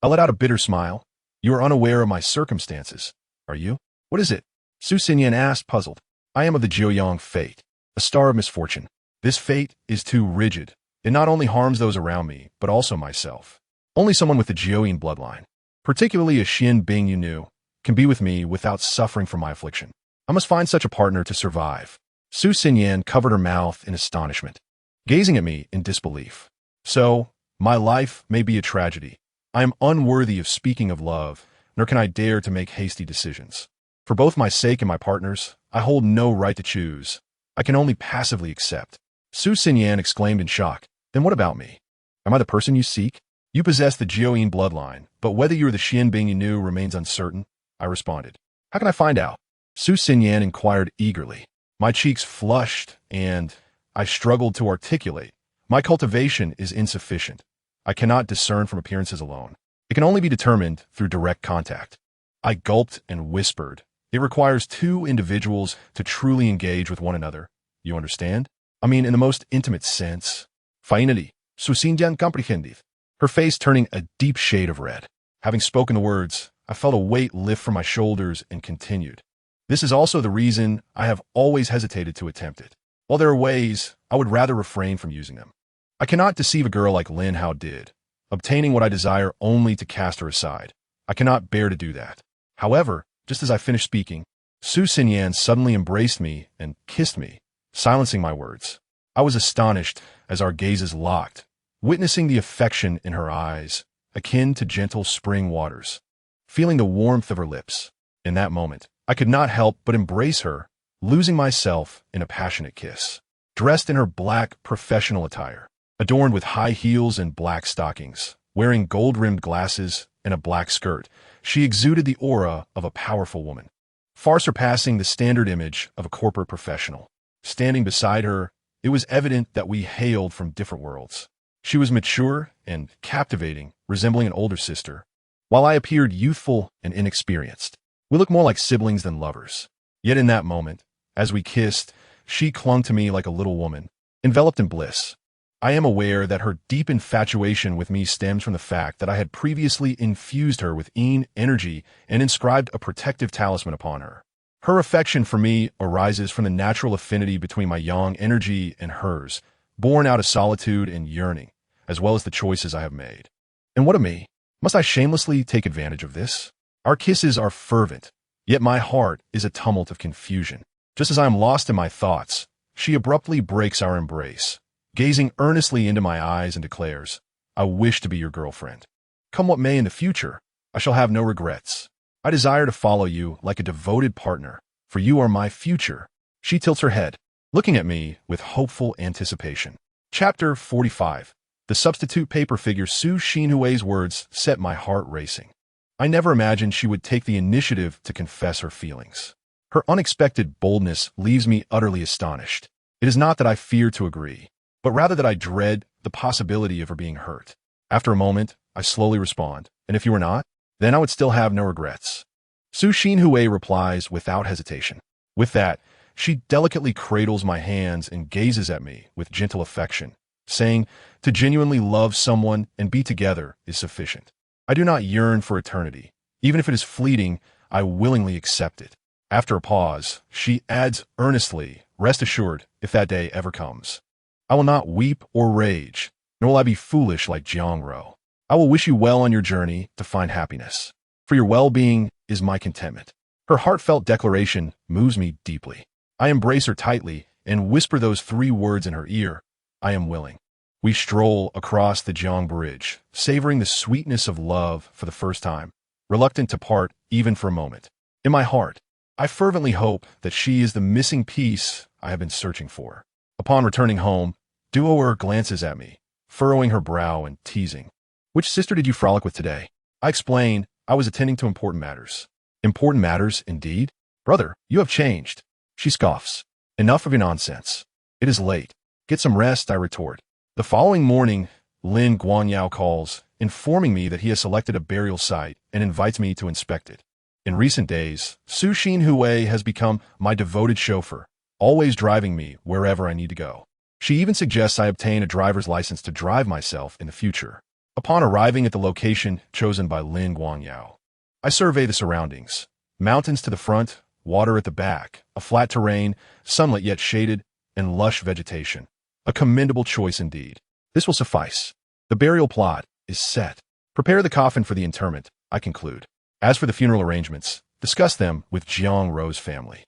I let out a bitter smile, "you are unaware of my circumstances, are you?" "What is it?" Su Xinyan asked, puzzled. "I am of the Jiuyang fate, a star of misfortune. This fate is too rigid. It not only harms those around me, but also myself. Only someone with the Jiuyin bloodline, particularly a Xin Bing you knew, can be with me without suffering from my affliction. I must find such a partner to survive." Su Xinyan covered her mouth in astonishment, gazing at me in disbelief. "So, my life may be a tragedy. I am unworthy of speaking of love, nor can I dare to make hasty decisions. For both my sake and my partner's, I hold no right to choose. I can only passively accept." Su Xinyan exclaimed in shock. Then what about me? Am I the person you seek? You possess the Jiuyin bloodline, but whether you are the Xian Bing you knew remains uncertain, I responded. How can I find out? Su Xinyan inquired eagerly. My cheeks flushed, and I struggled to articulate. My cultivation is insufficient. I cannot discern from appearances alone. It can only be determined through direct contact. I gulped and whispered. It requires two individuals to truly engage with one another. You understand? I mean, in the most intimate sense. Finally, Su Xinyan comprehended, her face turning a deep shade of red. Having spoken the words, I felt a weight lift from my shoulders and continued. This is also the reason I have always hesitated to attempt it. While there are ways, I would rather refrain from using them. I cannot deceive a girl like Lin Hao did, obtaining what I desire only to cast her aside. I cannot bear to do that. However, just as I finished speaking, Su Xinyan suddenly embraced me and kissed me, silencing my words. I was astonished as our gazes locked, witnessing the affection in her eyes, akin to gentle spring waters, feeling the warmth of her lips. In that moment, I could not help but embrace her, losing myself in a passionate kiss. Dressed in her black professional attire, adorned with high heels and black stockings, wearing gold-rimmed glasses and a black skirt, she exuded the aura of a powerful woman, far surpassing the standard image of a corporate professional. Standing beside her, it was evident that we hailed from different worlds. She was mature and captivating, resembling an older sister, while I appeared youthful and inexperienced. We looked more like siblings than lovers. Yet in that moment, as we kissed, she clung to me like a little woman, enveloped in bliss. I am aware that her deep infatuation with me stems from the fact that I had previously infused her with Yin energy and inscribed a protective talisman upon her. Her affection for me arises from the natural affinity between my yang energy and hers, born out of solitude and yearning, as well as the choices I have made. And what of me? Must I shamelessly take advantage of this? Our kisses are fervent, yet my heart is a tumult of confusion. Just as I am lost in my thoughts, she abruptly breaks our embrace, gazing earnestly into my eyes and declares, I wish to be your girlfriend. Come what may in the future, I shall have no regrets. I desire to follow you like a devoted partner, for you are my future. She tilts her head, looking at me with hopeful anticipation. Chapter 45. The substitute paper figure. Su Xinhui's words set my heart racing. I never imagined she would take the initiative to confess her feelings. Her unexpected boldness leaves me utterly astonished. It is not that I fear to agree, but rather that I dread the possibility of her being hurt. After a moment, I slowly respond, and if you were not, then I would still have no regrets. Su Xinhui replies without hesitation. With that, she delicately cradles my hands and gazes at me with gentle affection, saying, to genuinely love someone and be together is sufficient. I do not yearn for eternity. Even if it is fleeting, I willingly accept it. After a pause, she adds earnestly, rest assured, if that day ever comes, I will not weep or rage, nor will I be foolish like Jiangro. I will wish you well on your journey to find happiness. For your well-being is my contentment. Her heartfelt declaration moves me deeply. I embrace her tightly and whisper those 3 words in her ear, I am willing. We stroll across the Jiang Bridge, savoring the sweetness of love for the first time, reluctant to part even for a moment. In my heart, I fervently hope that she is the missing piece I have been searching for. Upon returning home, Duoer glances at me, furrowing her brow and teasing. Which sister did you frolic with today? I explain I was attending to important matters. Important matters, indeed? Brother, you have changed. She scoffs. Enough of your nonsense. It is late. Get some rest, I retort. The following morning, Lin Guanyao calls, informing me that he has selected a burial site and invites me to inspect it. In recent days, Su Xinhui has become my devoted chauffeur, always driving me wherever I need to go. She even suggests I obtain a driver's license to drive myself in the future. Upon arriving at the location chosen by Lin Guanyao, I survey the surroundings. Mountains to the front, water at the back, a flat terrain, sunlit yet shaded, and lush vegetation. A commendable choice indeed. This will suffice. The burial plot is set. Prepare the coffin for the interment, I conclude. As for the funeral arrangements, discuss them with Jiang Ro's family.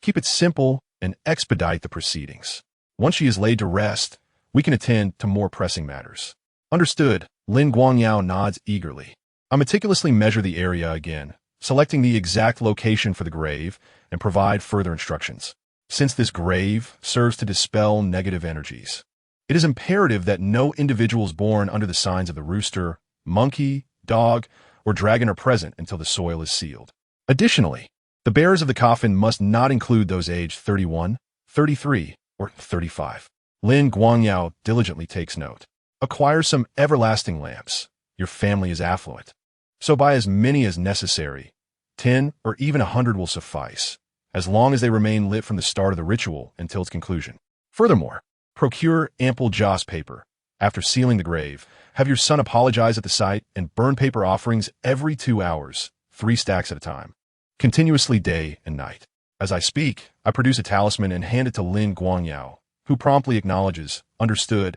Keep it simple and expedite the proceedings. Once she is laid to rest, we can attend to more pressing matters. Understood. Lin Guanyao nods eagerly. I meticulously measure the area again, selecting the exact location for the grave, and provide further instructions. since this grave serves to dispel negative energies. It is imperative that no individuals born under the signs of the rooster, monkey, dog, or dragon are present until the soil is sealed. Additionally, the bearers of the coffin must not include those aged 31, 33, or 35. Lin Guangyao diligently takes note. Acquire some everlasting lamps. Your family is affluent, so buy as many as necessary. 10 or even 100 will suffice, as long as they remain lit from the start of the ritual until its conclusion. Furthermore, procure ample joss paper. After sealing the grave, have your son apologize at the site and burn paper offerings every 2 hours, 3 stacks at a time, continuously day and night. As I speak, I produce a talisman and hand it to Lin Guangyao, who promptly acknowledges, understood,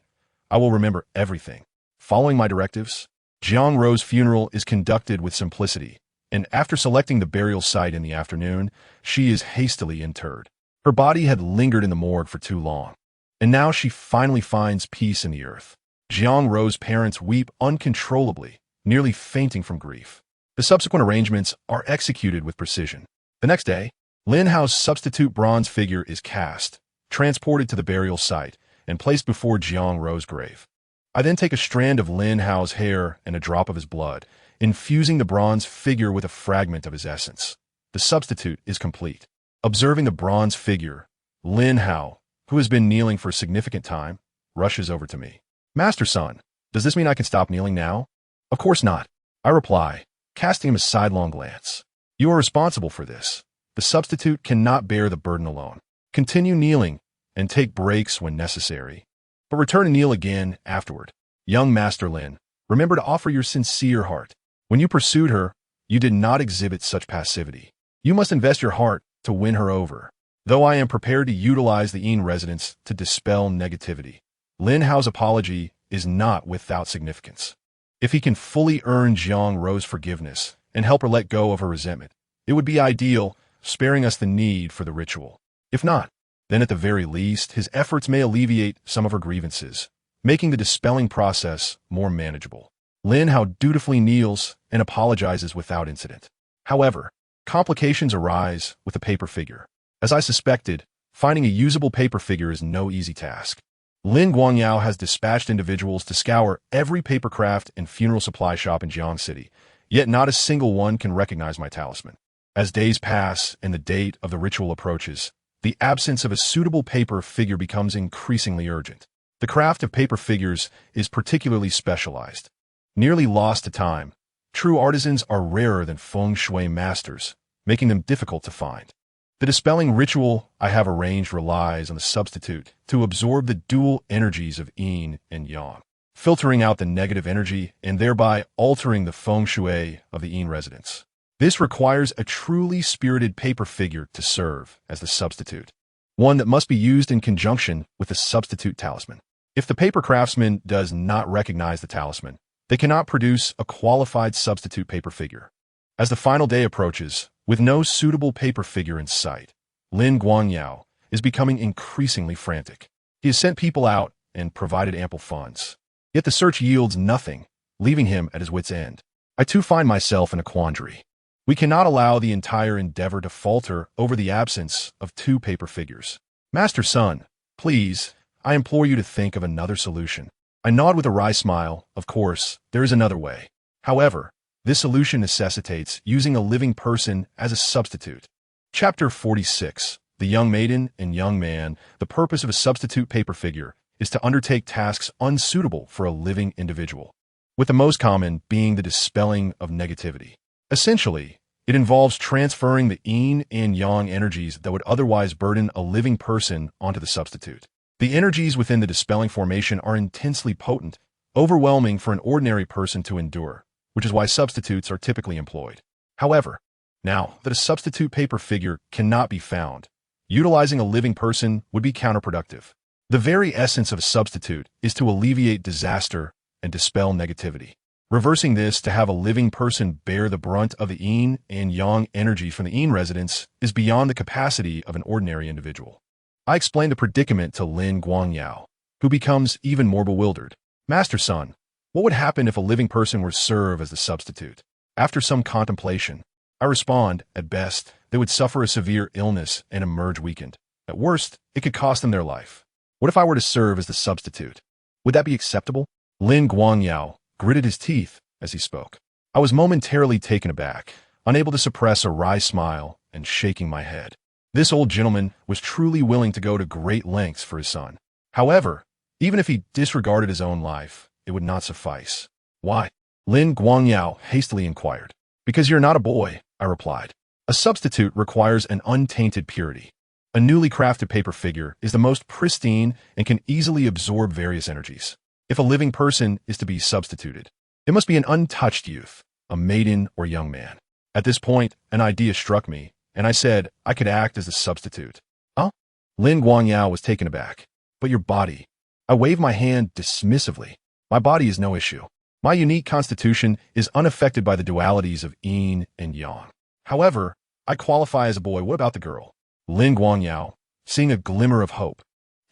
I will remember everything. Following my directives, Jiang Rou's funeral is conducted with simplicity, and after selecting the burial site in the afternoon, she is hastily interred. Her body had lingered in the morgue for too long, and now she finally finds peace in the earth. Jiang Rou's parents weep uncontrollably, nearly fainting from grief. The subsequent arrangements are executed with precision. The next day, Lin Hao's substitute bronze figure is cast, transported to the burial site, and placed before Jiang Rou's grave. I then take a strand of Lin Hao's hair and a drop of his blood, infusing the bronze figure with a fragment of his essence. The substitute is complete. Observing the bronze figure, Lin Hao, who has been kneeling for a significant time, rushes over to me. Master Son, does this mean I can stop kneeling now? Of course not, I reply, casting him a sidelong glance. You are responsible for this. The substitute cannot bear the burden alone. Continue kneeling and take breaks when necessary, but return to kneel again afterward. Young Master Lin, remember to offer your sincere heart. When you pursued her, you did not exhibit such passivity. You must invest your heart to win her over. Though I am prepared to utilize the Yin residence to dispel negativity, Lin Hao's apology is not without significance. If he can fully earn Jiang Rou's forgiveness and help her let go of her resentment, it would be ideal, sparing us the need for the ritual. If not, then at the very least, his efforts may alleviate some of her grievances, making the dispelling process more manageable. Lin Hao dutifully kneels and apologizes without incident. However, complications arise with the paper figure. As I suspected, finding a usable paper figure is no easy task. Lin Guangyao has dispatched individuals to scour every papercraft and funeral supply shop in Jiang City, yet not a single one can recognize my talisman. As days pass and the date of the ritual approaches, the absence of a suitable paper figure becomes increasingly urgent. The craft of paper figures is particularly specialized. Nearly lost to time, true artisans are rarer than feng shui masters, making them difficult to find. The dispelling ritual I have arranged relies on the substitute to absorb the dual energies of yin and yang, filtering out the negative energy and thereby altering the feng shui of the yin residence. This requires a truly spirited paper figure to serve as the substitute, one that must be used in conjunction with the substitute talisman. If the paper craftsman does not recognize the talisman, they cannot produce a qualified substitute paper figure. As the final day approaches, with no suitable paper figure in sight, Lin Guangyao is becoming increasingly frantic. He has sent people out and provided ample funds. Yet the search yields nothing, leaving him at his wit's end. I too find myself in a quandary. We cannot allow the entire endeavor to falter over the absence of 2 paper figures. Master Son, please, I implore you to think of another solution. I nod with a wry smile. Of course, there is another way. However, this solution necessitates using a living person as a substitute. Chapter 46. The Young Maiden and Young Man. The purpose of a substitute paper figure is to undertake tasks unsuitable for a living individual, with the most common being the dispelling of negativity. Essentially, it involves transferring the yin and yang energies that would otherwise burden a living person onto the substitute. The energies within the dispelling formation are intensely potent, overwhelming for an ordinary person to endure, which is why substitutes are typically employed. However, now that a substitute paper figure cannot be found, utilizing a living person would be counterproductive. The very essence of a substitute is to alleviate disaster and dispel negativity. Reversing this to have a living person bear the brunt of the yin and yang energy from the yin residence is beyond the capacity of an ordinary individual. I explained the predicament to Lin Guangyao, who becomes even more bewildered. Master Son, what would happen if a living person were to serve as the substitute? After some contemplation, I respond, at best, they would suffer a severe illness and emerge weakened. At worst, it could cost them their life. What if I were to serve as the substitute? Would that be acceptable? Lin Guangyao gritted his teeth as he spoke. I was momentarily taken aback, unable to suppress a wry smile and shaking my head. This old gentleman was truly willing to go to great lengths for his son. However, even if he disregarded his own life, it would not suffice. Why? Lin Guangyao hastily inquired. Because you're not a boy, I replied. A substitute requires an untainted purity. A newly crafted paper figure is the most pristine and can easily absorb various energies. If a living person is to be substituted, it must be an untouched youth, a maiden or young man. At this point, an idea struck me, and I said I could act as the substitute. Huh? Lin Guangyao was taken aback. But your body. I waved my hand dismissively. My body is no issue. My unique constitution is unaffected by the dualities of yin and yang. However, I qualify as a boy. What about the girl? Lin Guangyao, seeing a glimmer of hope,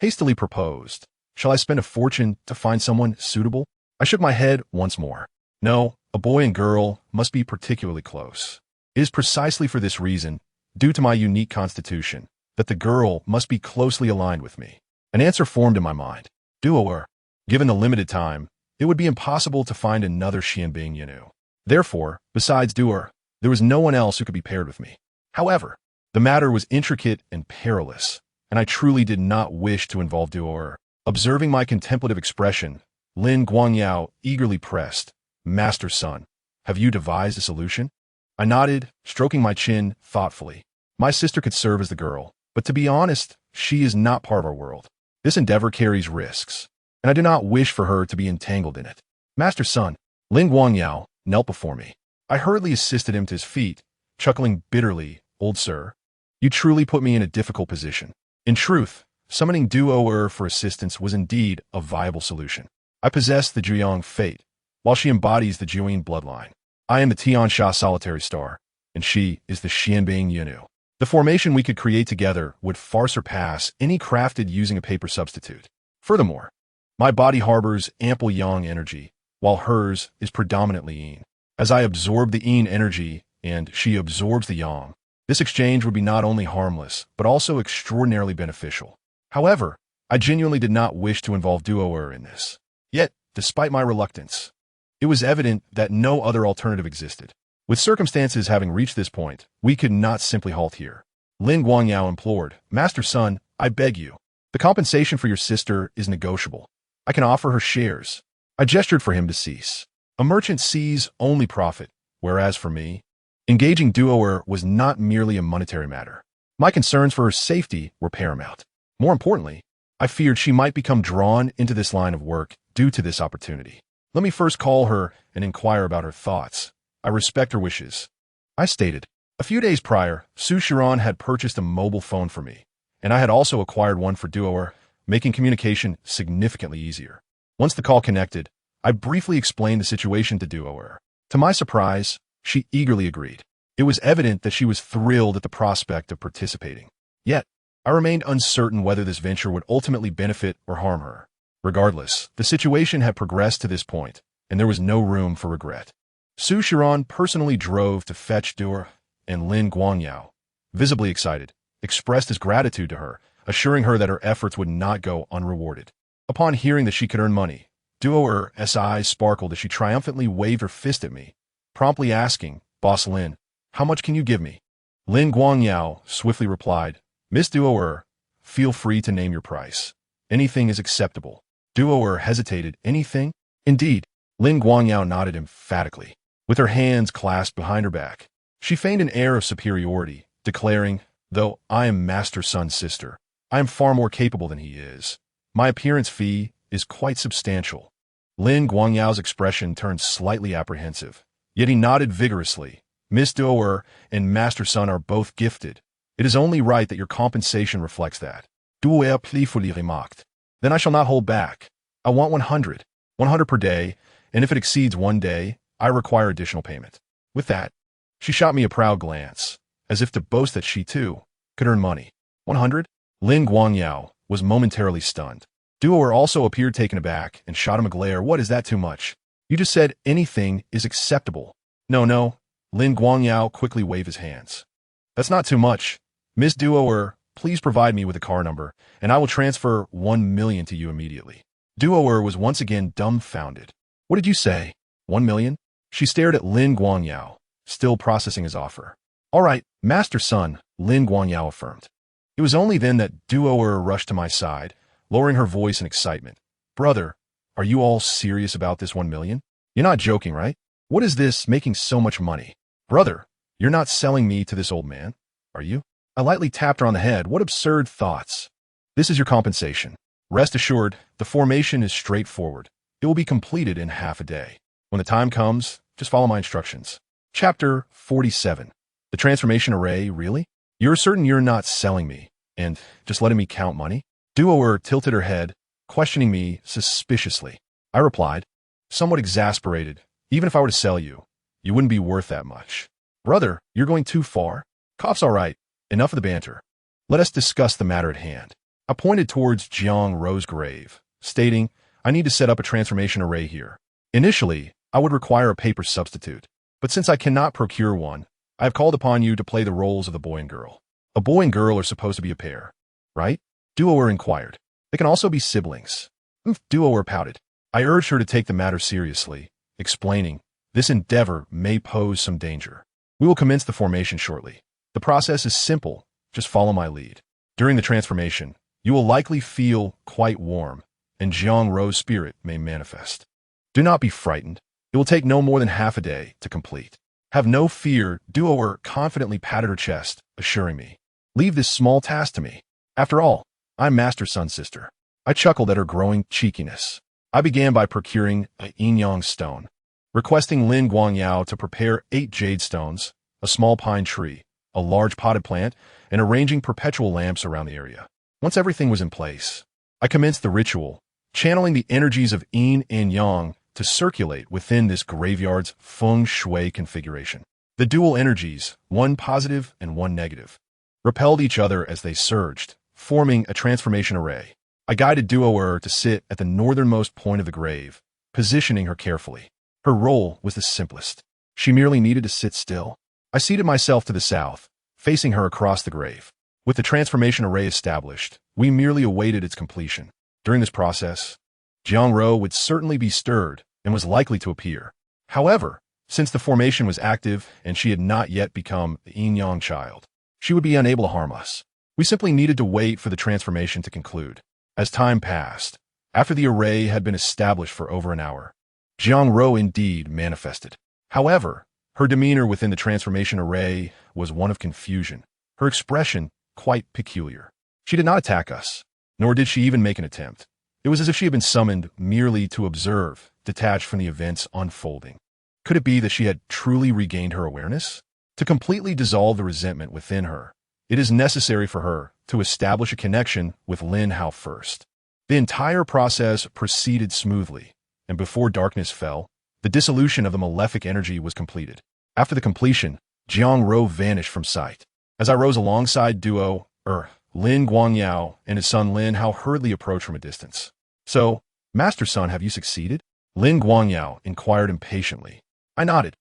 hastily proposed. Shall I spend a fortune to find someone suitable? I shook my head once more. No, a boy and girl must be particularly close. It is precisely for this reason, due to my unique constitution, that the girl must be closely aligned with me. An answer formed in my mind. Duoer. Given the limited time, it would be impossible to find another Xianbing Yanu. Therefore, besides Duer, there was no one else who could be paired with me. However, the matter was intricate and perilous, and I truly did not wish to involve Duoer. Observing my contemplative expression, Lin Guangyao eagerly pressed, Master Son, have you devised a solution? I nodded, stroking my chin thoughtfully. My sister could serve as the girl, but to be honest, she is not part of our world. This endeavor carries risks, and I do not wish for her to be entangled in it. Master Son, Lin Guangyao knelt before me. I hurriedly assisted him to his feet, chuckling bitterly, Old sir, you truly put me in a difficult position. In truth, summoning Duoer for assistance was indeed a viable solution. I possess the Zhuyang fate, while she embodies the Jiuyin bloodline. I am the Tiansha solitary star, and she is the Xianbing Yunu. The formation we could create together would far surpass any crafted using a paper substitute. Furthermore, my body harbors ample yang energy, while hers is predominantly yin. As I absorb the yin energy and she absorbs the yang, this exchange would be not only harmless, but also extraordinarily beneficial. However, I genuinely did not wish to involve Duoer in this. Yet, despite my reluctance, it was evident that no other alternative existed. With circumstances having reached this point, we could not simply halt here. Lin Guangyao implored, Master Son, I beg you. The compensation for your sister is negotiable. I can offer her shares. I gestured for him to cease. A merchant sees only profit, whereas for me, engaging Duoer was not merely a monetary matter. My concerns for her safety were paramount. More importantly, I feared she might become drawn into this line of work due to this opportunity. Let me first call her and inquire about her thoughts. I respect her wishes. I stated. A few days prior, Su Shiran had purchased a mobile phone for me, and I had also acquired one for Duoer, making communication significantly easier. Once the call connected, I briefly explained the situation to Duoer. To my surprise, she eagerly agreed. It was evident that she was thrilled at the prospect of participating. Yet, I remained uncertain whether this venture would ultimately benefit or harm her. Regardless, the situation had progressed to this point, and there was no room for regret. Su Shiran personally drove to fetch Duoer, and Lin Guangyao, visibly excited, expressed his gratitude to her, assuring her that her efforts would not go unrewarded. Upon hearing that she could earn money, Duoer's eyes sparkled as she triumphantly waved her fist at me, promptly asking, Boss Lin, how much can you give me? Lin Guangyao swiftly replied, Miss Duoer, feel free to name your price. Anything is acceptable. Duoer hesitated. Anything? Indeed. Lin Guangyao nodded emphatically, with her hands clasped behind her back. She feigned an air of superiority, declaring, though I am Master Sun's sister, I am far more capable than he is. My appearance fee is quite substantial. Lin Guangyao's expression turned slightly apprehensive, yet he nodded vigorously. Miss Duoer and Master Sun are both gifted. It is only right that your compensation reflects that. Duoer playfully remarked. Then I shall not hold back. I want 100. 100 per day, and if it exceeds 1 day, I require additional payment. With that, she shot me a proud glance, as if to boast that she, too, could earn money. 100? Lin Guangyao was momentarily stunned. Duoer also appeared taken aback and shot him a glare. What is that too much? You just said anything is acceptable. No. Lin Guangyao quickly waved his hands. That's not too much. Miss Duoer Please provide me with a car number, and I will transfer 1 million to you immediately. Duo was once again dumbfounded. What did you say? 1 million? She stared at Lin Guangyao, still processing his offer. All right, master son, Lin Guangyao affirmed. It was only then that Duo rushed to my side, lowering her voice in excitement. Brother, are you all serious about this 1 million? You're not joking, right? What is this making so much money? Brother, you're not selling me to this old man, are you? I lightly tapped her on the head. What absurd thoughts. This is your compensation. Rest assured, the formation is straightforward. It will be completed in half a day. When the time comes, just follow my instructions. Chapter 47. The transformation array, really? You're certain you're not selling me and just letting me count money? Duo tilted her head, questioning me suspiciously. I replied, somewhat exasperated. Even if I were to sell you, you wouldn't be worth that much. Brother, you're going too far. Cough's all right. Enough of the banter. Let us discuss the matter at hand. I pointed towards Jiang Ro's grave, stating, I need to set up a transformation array here. Initially, I would require a paper substitute, but since I cannot procure one, I have called upon you to play the roles of the boy and girl. A boy and girl are supposed to be a pair, right? Duo inquired. They can also be siblings. Duo pouted. I urged her to take the matter seriously, explaining, this endeavor may pose some danger. We will commence the formation shortly. The process is simple, just follow my lead. During the transformation, you will likely feel quite warm, and Jiang Ro's spirit may manifest. Do not be frightened. It will take no more than half a day to complete. Have no fear, Duo confidently patted her chest, assuring me. Leave this small task to me. After all, I'm Master Sun's sister. I chuckled at her growing cheekiness. I began by procuring a yin-yang stone, requesting Lin Guangyao to prepare 8 jade stones, a small pine tree, a large potted plant, and arranging perpetual lamps around the area. Once everything was in place, I commenced the ritual, channeling the energies of yin and yang to circulate within this graveyard's feng shui configuration. The dual energies, one positive and one negative, repelled each other as they surged, forming a transformation array. I guided Duo to sit at the northernmost point of the grave, positioning her carefully. Her role was the simplest. She merely needed to sit still. I seated myself to the south, facing her across the grave. With the transformation array established, we merely awaited its completion. During this process, Jiang Ro would certainly be stirred and was likely to appear. However, since the formation was active and she had not yet become the yin-yang child, she would be unable to harm us. We simply needed to wait for the transformation to conclude. As time passed, after the array had been established for over an hour, Jiang Ro indeed manifested. However, her demeanor within the transformation array was one of confusion, her expression quite peculiar. She did not attack us, nor did she even make an attempt. It was as if she had been summoned merely to observe, detached from the events unfolding. Could it be that she had truly regained her awareness? To completely dissolve the resentment within her, it is necessary for her to establish a connection with Lin Hao first. The entire process proceeded smoothly, and before darkness fell, the dissolution of the malefic energy was completed. After the completion, Jiang Ro vanished from sight. As I rose alongside Duo, Lin Guangyao and his son Lin Hao hurriedly approached from a distance. So, Master Sun, have you succeeded? Lin Guangyao inquired impatiently. I nodded.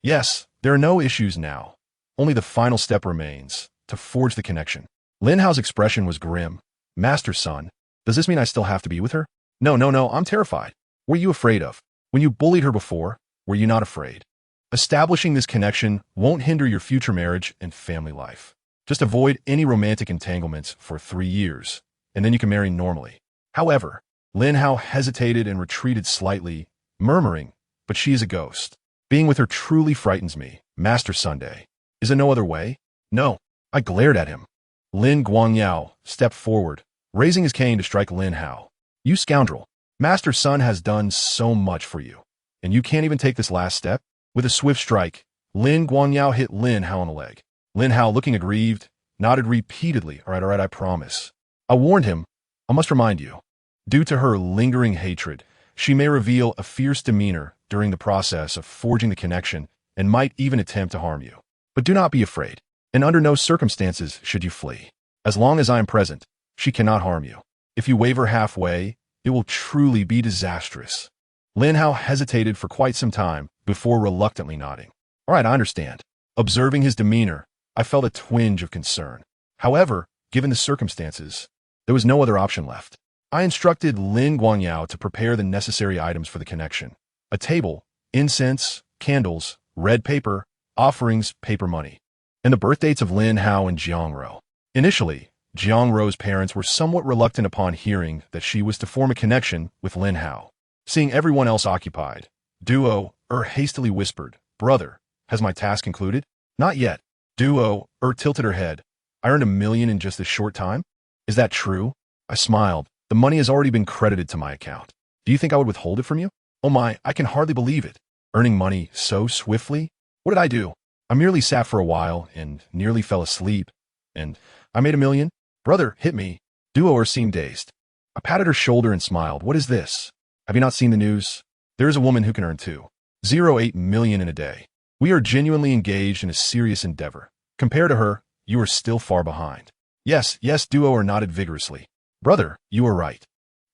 Yes, there are no issues now. Only the final step remains, to forge the connection. Lin Hao's expression was grim. Master Sun, does this mean I still have to be with her? No, I'm terrified. What are you afraid of? When you bullied her before, were you not afraid? Establishing this connection won't hinder your future marriage and family life. Just avoid any romantic entanglements for 3 years, and then you can marry normally. However, Lin Hao hesitated and retreated slightly, murmuring, but she is a ghost. Being with her truly frightens me, Master Sunday. Is there no other way? No. I glared at him. Lin Guangyao stepped forward, raising his cane to strike Lin Hao. You scoundrel. Master Sun has done so much for you, and you can't even take this last step? With a swift strike, Lin Guangyao hit Lin Hao on the leg. Lin Hao, looking aggrieved, nodded repeatedly. All right, I promise. I warned him. I must remind you. Due to her lingering hatred, she may reveal a fierce demeanor during the process of forging the connection and might even attempt to harm you. But do not be afraid, and under no circumstances should you flee. As long as I am present, she cannot harm you. If you waver halfway, it will truly be disastrous. Lin Hao hesitated for quite some time before reluctantly nodding. All right, I understand. Observing his demeanor, I felt a twinge of concern. However, given the circumstances, there was no other option left. I instructed Lin Guangyao to prepare the necessary items for the connection: a table, incense, candles, red paper, offerings, paper money, and the birth dates of Lin Hao and Jiang Ro. Initially, Jiang Ro's parents were somewhat reluctant upon hearing that she was to form a connection with Lin Hao. Seeing everyone else occupied, Duo hastily whispered, "Brother, has my task concluded?" "Not yet." Duo tilted her head. "I earned $1 million in just this short time? Is that true?" I smiled. "The money has already been credited to my account. Do you think I would withhold it from you?" "Oh my, I can hardly believe it. Earning money so swiftly? What did I do?" "I merely sat for a while and nearly fell asleep, and I made $1 million. Brother, hit me." Duo seemed dazed. I patted her shoulder and smiled. "What is this? Have you not seen the news? There is a woman who can earn 2.08 million in a day. We are genuinely engaged in a serious endeavor. Compared to her, you are still far behind." Yes, Duo nodded vigorously. "Brother, you are right.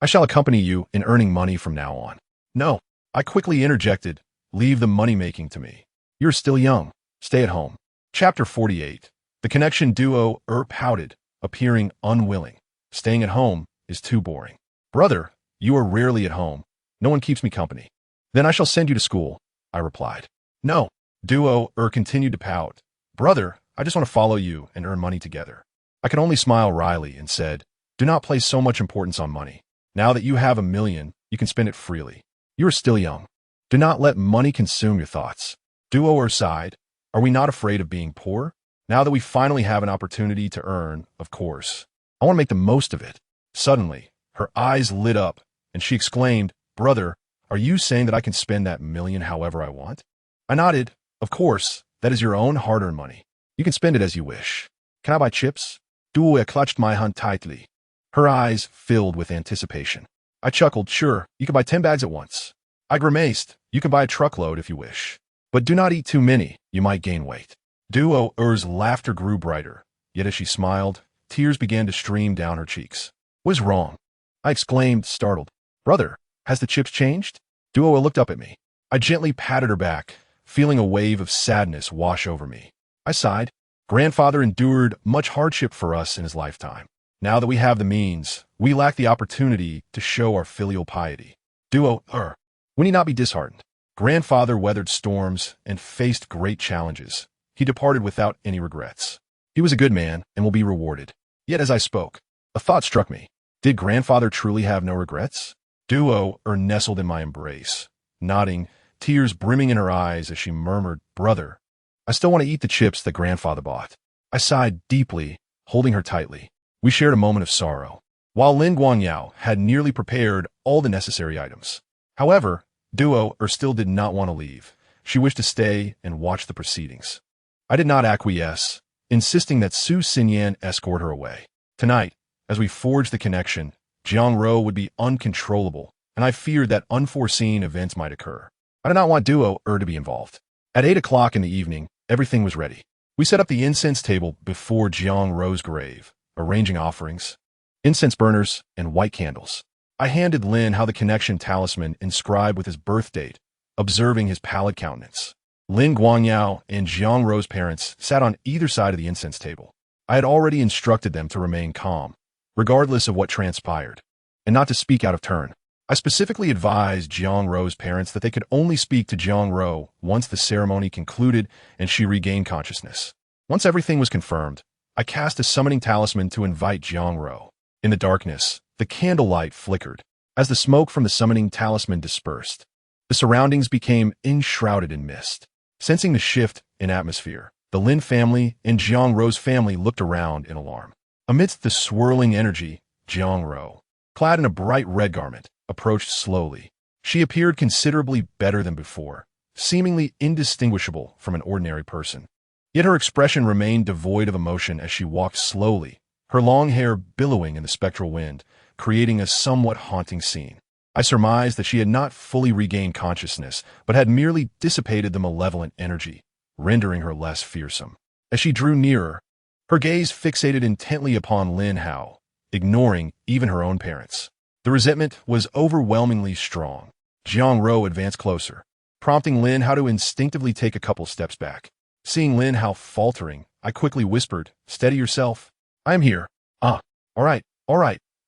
I shall accompany you in earning money from now on." "No," I quickly interjected. "Leave the money-making to me. You're still young. Stay at home." Chapter 48. The connection. Duo pouted, appearing unwilling. "Staying at home is too boring." "Brother, you are rarely at home. No one keeps me company." "Then I shall send you to school," I replied. "No." Duo continued to pout. "Brother, I just want to follow you and earn money together." I could only smile wryly and said, "Do not place so much importance on money. Now that you have $1 million, you can spend it freely. You are still young. Do not let money consume your thoughts." Duo sighed. "Are we not afraid of being poor? Now that we finally have an opportunity to earn, of course. I want to make the most of it." Suddenly, her eyes lit up, and she exclaimed, "Brother, are you saying that I can spend that $1 million however I want?" I nodded. "Of course, that is your own hard-earned money. You can spend it as you wish. Can I buy chips?" Duo clutched my hand tightly. Her eyes filled with anticipation. I chuckled. "Sure, you can buy 10 bags at once." I grimaced. "You can buy a truckload if you wish. But do not eat too many, you might gain weight." Duo's laughter grew brighter, yet as she smiled, tears began to stream down her cheeks. "What is wrong?" I exclaimed, startled. "Brother, has the chips changed?" Duo looked up at me. I gently patted her back, feeling a wave of sadness wash over me. I sighed. Grandfather endured much hardship for us in his lifetime. Now that we have the means, we lack the opportunity to show our filial piety. Duo, we need not be disheartened. Grandfather weathered storms and faced great challenges. He departed without any regrets. He was a good man and will be rewarded. Yet as I spoke, a thought struck me. Did grandfather truly have no regrets? Duo nestled in my embrace, nodding, tears brimming in her eyes as she murmured, "Brother, I still want to eat the chips that grandfather bought." I sighed deeply, holding her tightly. We shared a moment of sorrow, while Lin Guangyao had nearly prepared all the necessary items. However, Duo still did not want to leave. She wished to stay and watch the proceedings. I did not acquiesce, insisting that Su Xinyan escort her away. Tonight, as we forged the connection, Jiang Ro would be uncontrollable, and I feared that unforeseen events might occur. I did not want Duo to be involved. At 8 o'clock in the evening, everything was ready. We set up the incense table before Jiang Ro's grave, arranging offerings, incense burners, and white candles. I handed Lin Hao the connection talisman inscribed with his birth date, observing his pallid countenance. Lin Guangyao and Jiang Ro's parents sat on either side of the incense table. I had already instructed them to remain calm, regardless of what transpired, and not to speak out of turn. I specifically advised Jiang Ro's parents that they could only speak to Jiang Ro once the ceremony concluded and she regained consciousness. Once everything was confirmed, I cast a summoning talisman to invite Jiang Ro. In the darkness, the candlelight flickered. As the smoke from the summoning talisman dispersed, the surroundings became enshrouded in mist. Sensing the shift in atmosphere, the Lin family and Jiang Ro's family looked around in alarm. Amidst the swirling energy, Jiang Ro, clad in a bright red garment, approached slowly. She appeared considerably better than before, seemingly indistinguishable from an ordinary person. Yet her expression remained devoid of emotion as she walked slowly, her long hair billowing in the spectral wind, creating a somewhat haunting scene. I surmised that she had not fully regained consciousness, but had merely dissipated the malevolent energy, rendering her less fearsome. As she drew nearer, her gaze fixated intently upon Lin Hao, ignoring even her own parents. The resentment was overwhelmingly strong. Jiang Ro advanced closer, prompting Lin Hao to instinctively take a couple steps back. Seeing Lin Hao faltering, I quickly whispered, "Steady yourself. I am here." Ah, all right.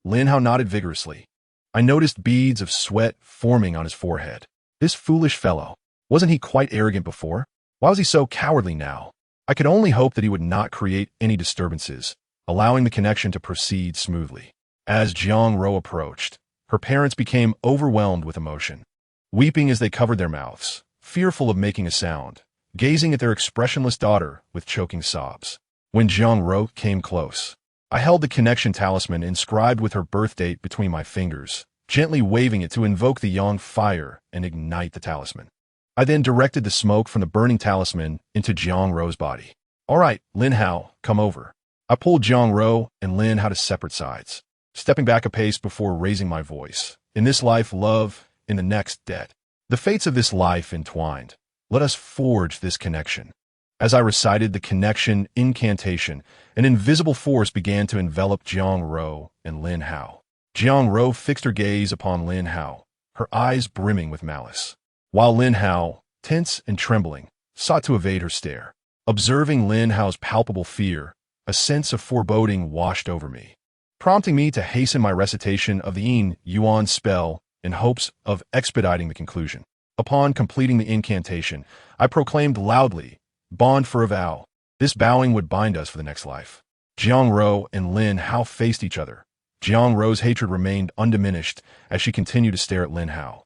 Lin Hao nodded vigorously. I noticed beads of sweat forming on his forehead. This foolish fellow. Wasn't he quite arrogant before? Why was he so cowardly now? I could only hope that he would not create any disturbances, allowing the connection to proceed smoothly. As Jiang Ro approached, her parents became overwhelmed with emotion, weeping as they covered their mouths, fearful of making a sound, gazing at their expressionless daughter with choking sobs. When Jiang Ro came close, I held the connection talisman inscribed with her birth date between my fingers, gently waving it to invoke the yang fire and ignite the talisman. I then directed the smoke from the burning talisman into Jiang Ro's body. All right, Lin Hao, come over. I pulled Jiang Ro and Lin Hao to separate sides, stepping back a pace before raising my voice. In this life, love. In the next, debt. The fates of this life entwined. Let us forge this connection. As I recited the connection incantation, an invisible force began to envelop Jiang Ro and Lin Hao. Jiang Ro fixed her gaze upon Lin Hao, her eyes brimming with malice, while Lin Hao, tense and trembling, sought to evade her stare. Observing Lin Hao's palpable fear, a sense of foreboding washed over me, prompting me to hasten my recitation of the Yin Yuan spell in hopes of expediting the conclusion. Upon completing the incantation, I proclaimed loudly, "Bond for a vow." This bowing would bind us for the next life. Jiang Ro and Lin Hao faced each other. Jiang Ro's hatred remained undiminished as she continued to stare at Lin Hao,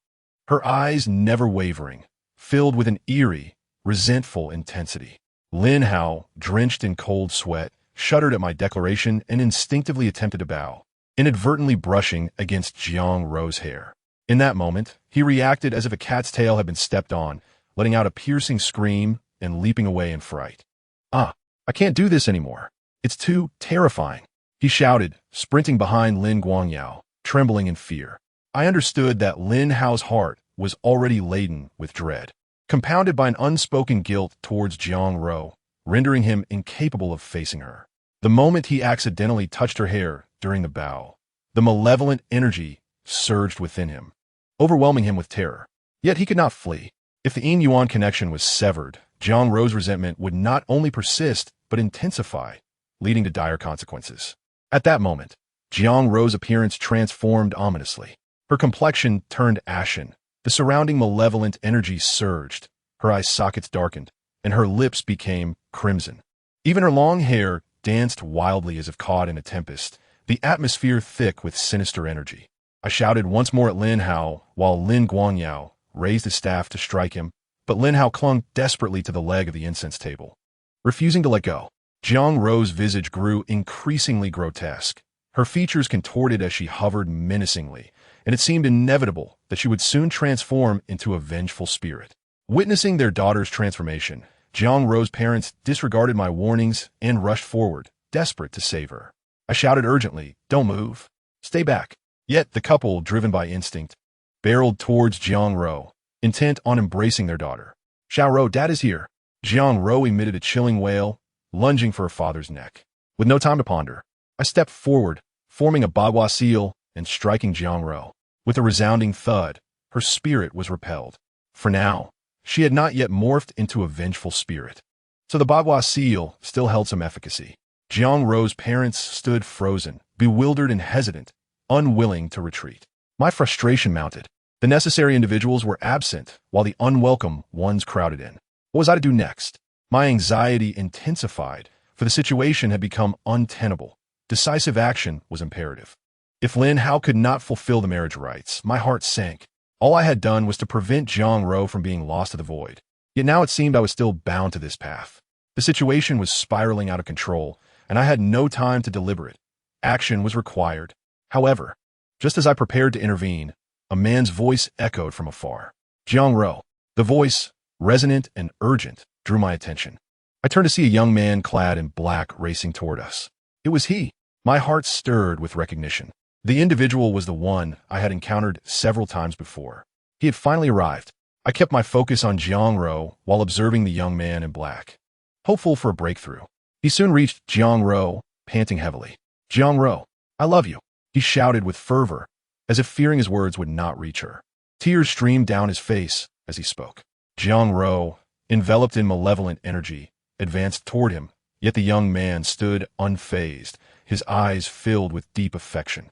her eyes never wavering, filled with an eerie, resentful intensity. Lin Hao, drenched in cold sweat, shuddered at my declaration and instinctively attempted to bow, inadvertently brushing against Jiang Ro's hair. In that moment, he reacted as if a cat's tail had been stepped on, letting out a piercing scream and leaping away in fright. "Ah, I can't do this anymore. It's too terrifying," he shouted, sprinting behind Lin Guangyao, trembling in fear. I understood that Lin Hao's heart was already laden with dread, compounded by an unspoken guilt towards Jiang Ro, rendering him incapable of facing her. The moment he accidentally touched her hair during the bow, the malevolent energy surged within him, overwhelming him with terror. Yet he could not flee. If the Yin-Yuan connection was severed, Jiang Ro's resentment would not only persist, but intensify, leading to dire consequences. At that moment, Jiang Ro's appearance transformed ominously. Her complexion turned ashen, the surrounding malevolent energy surged, her eye sockets darkened, and her lips became crimson. Even her long hair danced wildly as if caught in a tempest, the atmosphere thick with sinister energy. I shouted once more at Lin Hao, while Lin Guangyao raised his staff to strike him, but Lin Hao clung desperately to the leg of the incense table, refusing to let go. Jiang Ro's visage grew increasingly grotesque, her features contorted as she hovered menacingly, and it seemed inevitable that she would soon transform into a vengeful spirit. Witnessing their daughter's transformation, Jiang Ro's parents disregarded my warnings and rushed forward, desperate to save her. I shouted urgently, "Don't move. Stay back." Yet the couple, driven by instinct, barreled towards Jiang Ro, intent on embracing their daughter. "Xiao Ro, Dad is here." Jiang Ro emitted a chilling wail, lunging for her father's neck. With no time to ponder, I stepped forward, forming a bagua seal and striking Jiang Ro. With a resounding thud, her spirit was repelled. For now, she had not yet morphed into a vengeful spirit, so the bagua seal still held some efficacy. Jiang Ro's parents stood frozen, bewildered and hesitant, unwilling to retreat. My frustration mounted. The necessary individuals were absent, while the unwelcome ones crowded in. What was I to do next? My anxiety intensified, for the situation had become untenable. Decisive action was imperative. If Lin Hao could not fulfill the marriage rites, my heart sank. All I had done was to prevent Jiang Ro from being lost to the void. Yet now it seemed I was still bound to this path. The situation was spiraling out of control, and I had no time to deliberate. Action was required. However, just as I prepared to intervene, a man's voice echoed from afar. "Jiang Ro." The voice, resonant and urgent, drew my attention. I turned to see a young man clad in black racing toward us. It was he. My heart stirred with recognition. The individual was the one I had encountered several times before. He had finally arrived. I kept my focus on Jiang Ro while observing the young man in black, hopeful for a breakthrough. He soon reached Jiang Ro, panting heavily. "Jiang Ro, I love you," he shouted with fervor, as if fearing his words would not reach her. Tears streamed down his face as he spoke. Jiang Ro, enveloped in malevolent energy, advanced toward him, Yet the young man stood unfazed, his eyes filled with deep affection.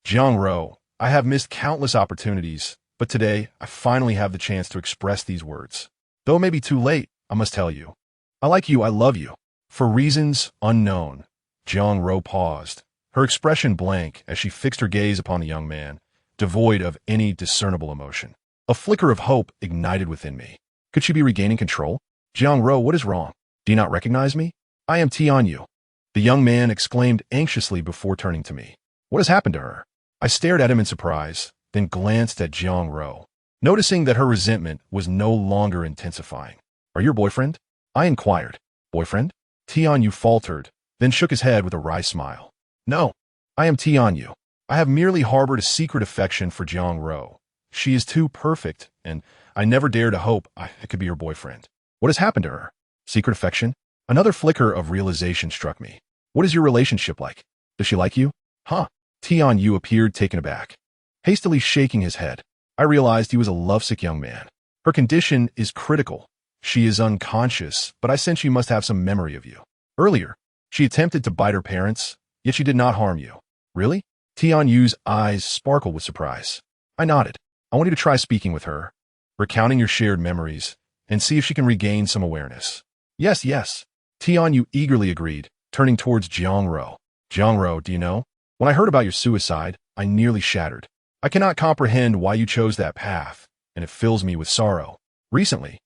Jiang Ro, I have missed countless opportunities, but today I finally have the chance to express these words. Though it may be too late, I must tell you. I like you, I love you. For reasons unknown. Jiang Ro paused, her expression blank as she fixed her gaze upon the young man, devoid of any discernible emotion. A flicker of hope ignited within me. Could she be regaining control? Jiang Ro, what is wrong? Do you not recognize me? I am Tianyu. The young man exclaimed anxiously before turning to me. What has happened to her? I stared at him in surprise, then glanced at Jiang Ro, noticing that her resentment was no longer intensifying. Are you your boyfriend? I inquired. Boyfriend? Tianyu faltered, then shook his head with a wry smile. No, I am Tianyu. I have merely harbored a secret affection for Jiang Ro. She is too perfect, and I never dare to hope I could be her boyfriend. What has happened to her? Secret affection? Another flicker of realization struck me. What is your relationship like? Does she like you? Huh? Tianyu appeared taken aback, hastily shaking his head. I realized he was a lovesick young man. Her condition is critical. She is unconscious, but I sense she must have some memory of you. Earlier, she attempted to bite her parents, yet she did not harm you. Really? Tianyu's eyes sparkled with surprise. I nodded. I want you to try speaking with her, recounting your shared memories, and see if she can regain some awareness. Yes, yes. Tianyu eagerly agreed, turning towards Jiang Ro. Jiang Ro, do you know? When I heard about your suicide, I nearly shattered. I cannot comprehend why you chose that path, and it fills me with sorrow. Recently,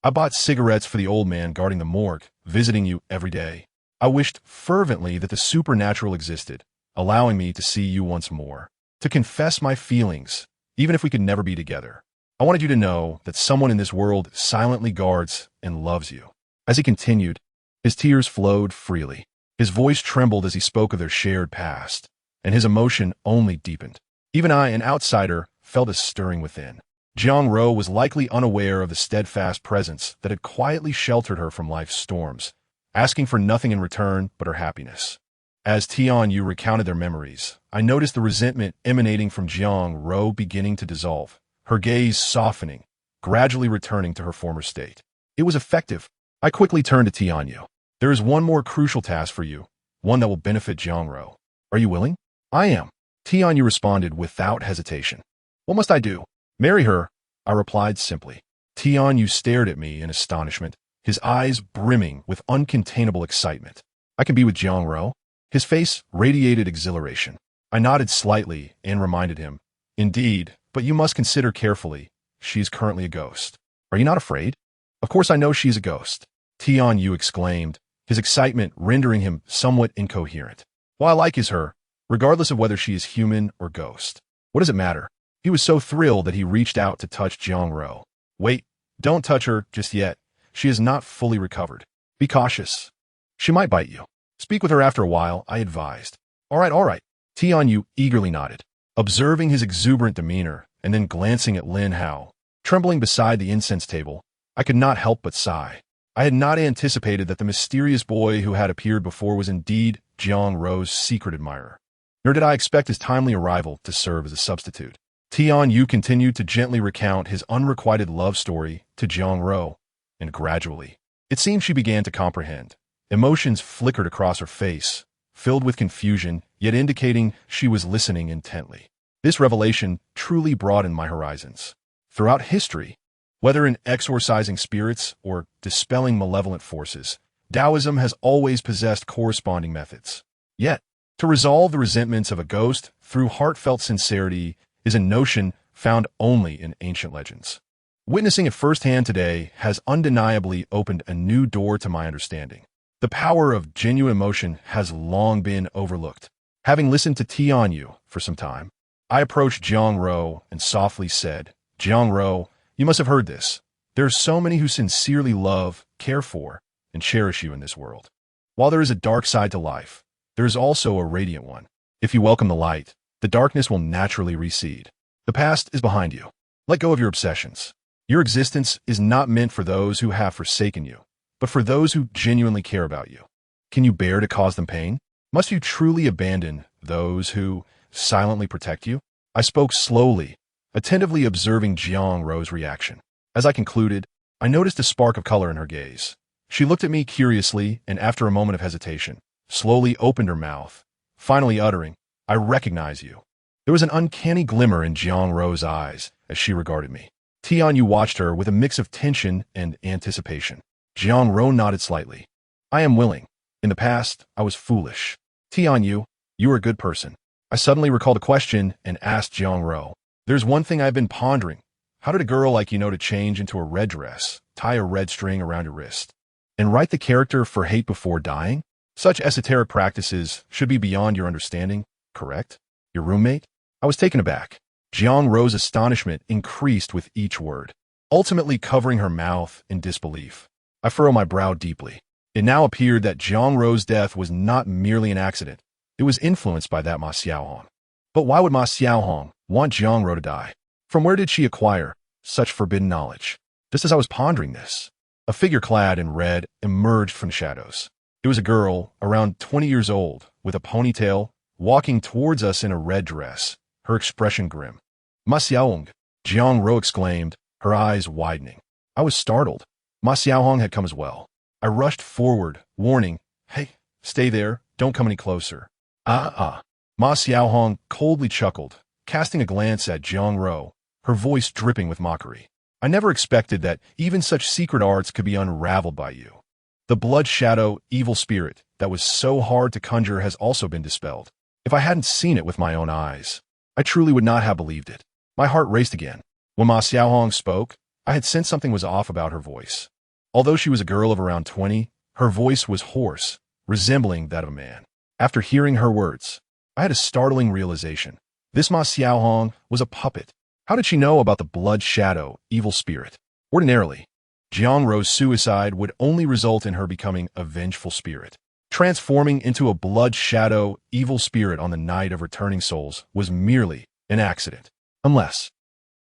I bought cigarettes for the old man guarding the morgue, visiting you every day. I wished fervently that the supernatural existed, allowing me to see you once more, to confess my feelings, even if we could never be together. I wanted you to know that someone in this world silently guards and loves you. As he continued, his tears flowed freely. His voice trembled as he spoke of their shared past, and his emotion only deepened. Even I, an outsider, felt a stirring within. Jiang Ro was likely unaware of the steadfast presence that had quietly sheltered her from life's storms, asking for nothing in return but her happiness. As Tianyu recounted their memories, I noticed the resentment emanating from Jiang Ro beginning to dissolve, her gaze softening, gradually returning to her former state. It was effective. I quickly turned to Tianyu. There is one more crucial task for you, one that will benefit Jiang Ro. Are you willing? I am. Tianyu responded without hesitation. What must I do? Marry her, I replied simply. Tianyu stared at me in astonishment, his eyes brimming with uncontainable excitement. I can be with Jiang Ro? His face radiated exhilaration. I nodded slightly and reminded him, Indeed, but you must consider carefully. She is currently a ghost. Are you not afraid? Of course I know she is a ghost. Tianyu exclaimed, his excitement rendering him somewhat incoherent. What I like is her, regardless of whether she is human or ghost. What does it matter? He was so thrilled that he reached out to touch Jiang Ro. Wait, don't touch her just yet. She is not fully recovered. Be cautious. She might bite you. Speak with her after a while, I advised. All right. Tianyu eagerly nodded, observing his exuberant demeanor and then glancing at Lin Hao. Trembling beside the incense table, I could not help but sigh. I had not anticipated that the mysterious boy who had appeared before was indeed Jiang Ro's secret admirer. Nor did I expect his timely arrival to serve as a substitute. Tianyu continued to gently recount his unrequited love story to Jiang Ro, and gradually, it seemed she began to comprehend. Emotions flickered across her face, filled with confusion, yet indicating she was listening intently. This revelation truly broadened my horizons. Throughout history, whether in exorcising spirits or dispelling malevolent forces, Taoism has always possessed corresponding methods. Yet, to resolve the resentments of a ghost through heartfelt sincerity is a notion found only in ancient legends. Witnessing it firsthand today has undeniably opened a new door to my understanding. The power of genuine emotion has long been overlooked. Having listened to Tianyu for some time, I approached Jiang Ro and softly said, Jiang Ro, you must have heard this. There are so many who sincerely love, care for, and cherish you in this world. While there is a dark side to life, there is also a radiant one. If you welcome the light, the darkness will naturally recede. The past is behind you. Let go of your obsessions. Your existence is not meant for those who have forsaken you, but for those who genuinely care about you. Can you bear to cause them pain? Must you truly abandon those who silently protect you? I spoke slowly, attentively observing Jiang Ro's reaction. As I concluded, I noticed a spark of color in her gaze, She looked at me curiously and after a moment of hesitation, slowly opened her mouth, finally uttering, "I recognize you." There was an uncanny glimmer in Jiang Ro's eyes as she regarded me. Tianyu watched her with a mix of tension and anticipation. Jiang Ro nodded slightly. "I am willing. In the past, I was foolish." "Tianyu, you are a good person." I suddenly recalled a question and asked Jiang Ro. "There's one thing I've been pondering. How did a girl like you know to change into a red dress, tie a red string around your wrist, and write the character for hate before dying? Such esoteric practices should be beyond your understanding, correct? Your roommate?" I was taken aback. Jiang Ro's astonishment increased with each word, ultimately covering her mouth in disbelief. I furrowed my brow deeply. It now appeared that Jiang Ro's death was not merely an accident. It was influenced by that Ma Xiaohong. But why would Ma Xiaohong want Jiang Ro to die? From where did she acquire such forbidden knowledge? Just as I was pondering this, a figure clad in red emerged from the shadows. It was a girl, around 20 years old, with a ponytail, walking towards us in a red dress, her expression grim. "Ma Xiaohong!" Jiang Ro exclaimed, her eyes widening. I was startled. Ma Xiaohong had come as well. I rushed forward, warning, "Hey, stay there, don't come any closer." Ma Xiaohong coldly chuckled, casting a glance at Jiang Ro, her voice dripping with mockery. "I never expected that even such secret arts could be unraveled by you. The blood shadow, evil spirit, that was so hard to conjure has also been dispelled. If I hadn't seen it with my own eyes, I truly would not have believed it." My heart raced again. When Ma Xiaohong spoke, I had sensed something was off about her voice. Although she was a girl of around 20, her voice was hoarse, resembling that of a man. After hearing her words, I had a startling realization. This Ma Xiaohong was a puppet. How did she know about the blood shadow, evil spirit? Ordinarily, Jiang Ro's suicide would only result in her becoming a vengeful spirit. Transforming into a blood shadow, evil spirit on the night of returning souls was merely an accident. Unless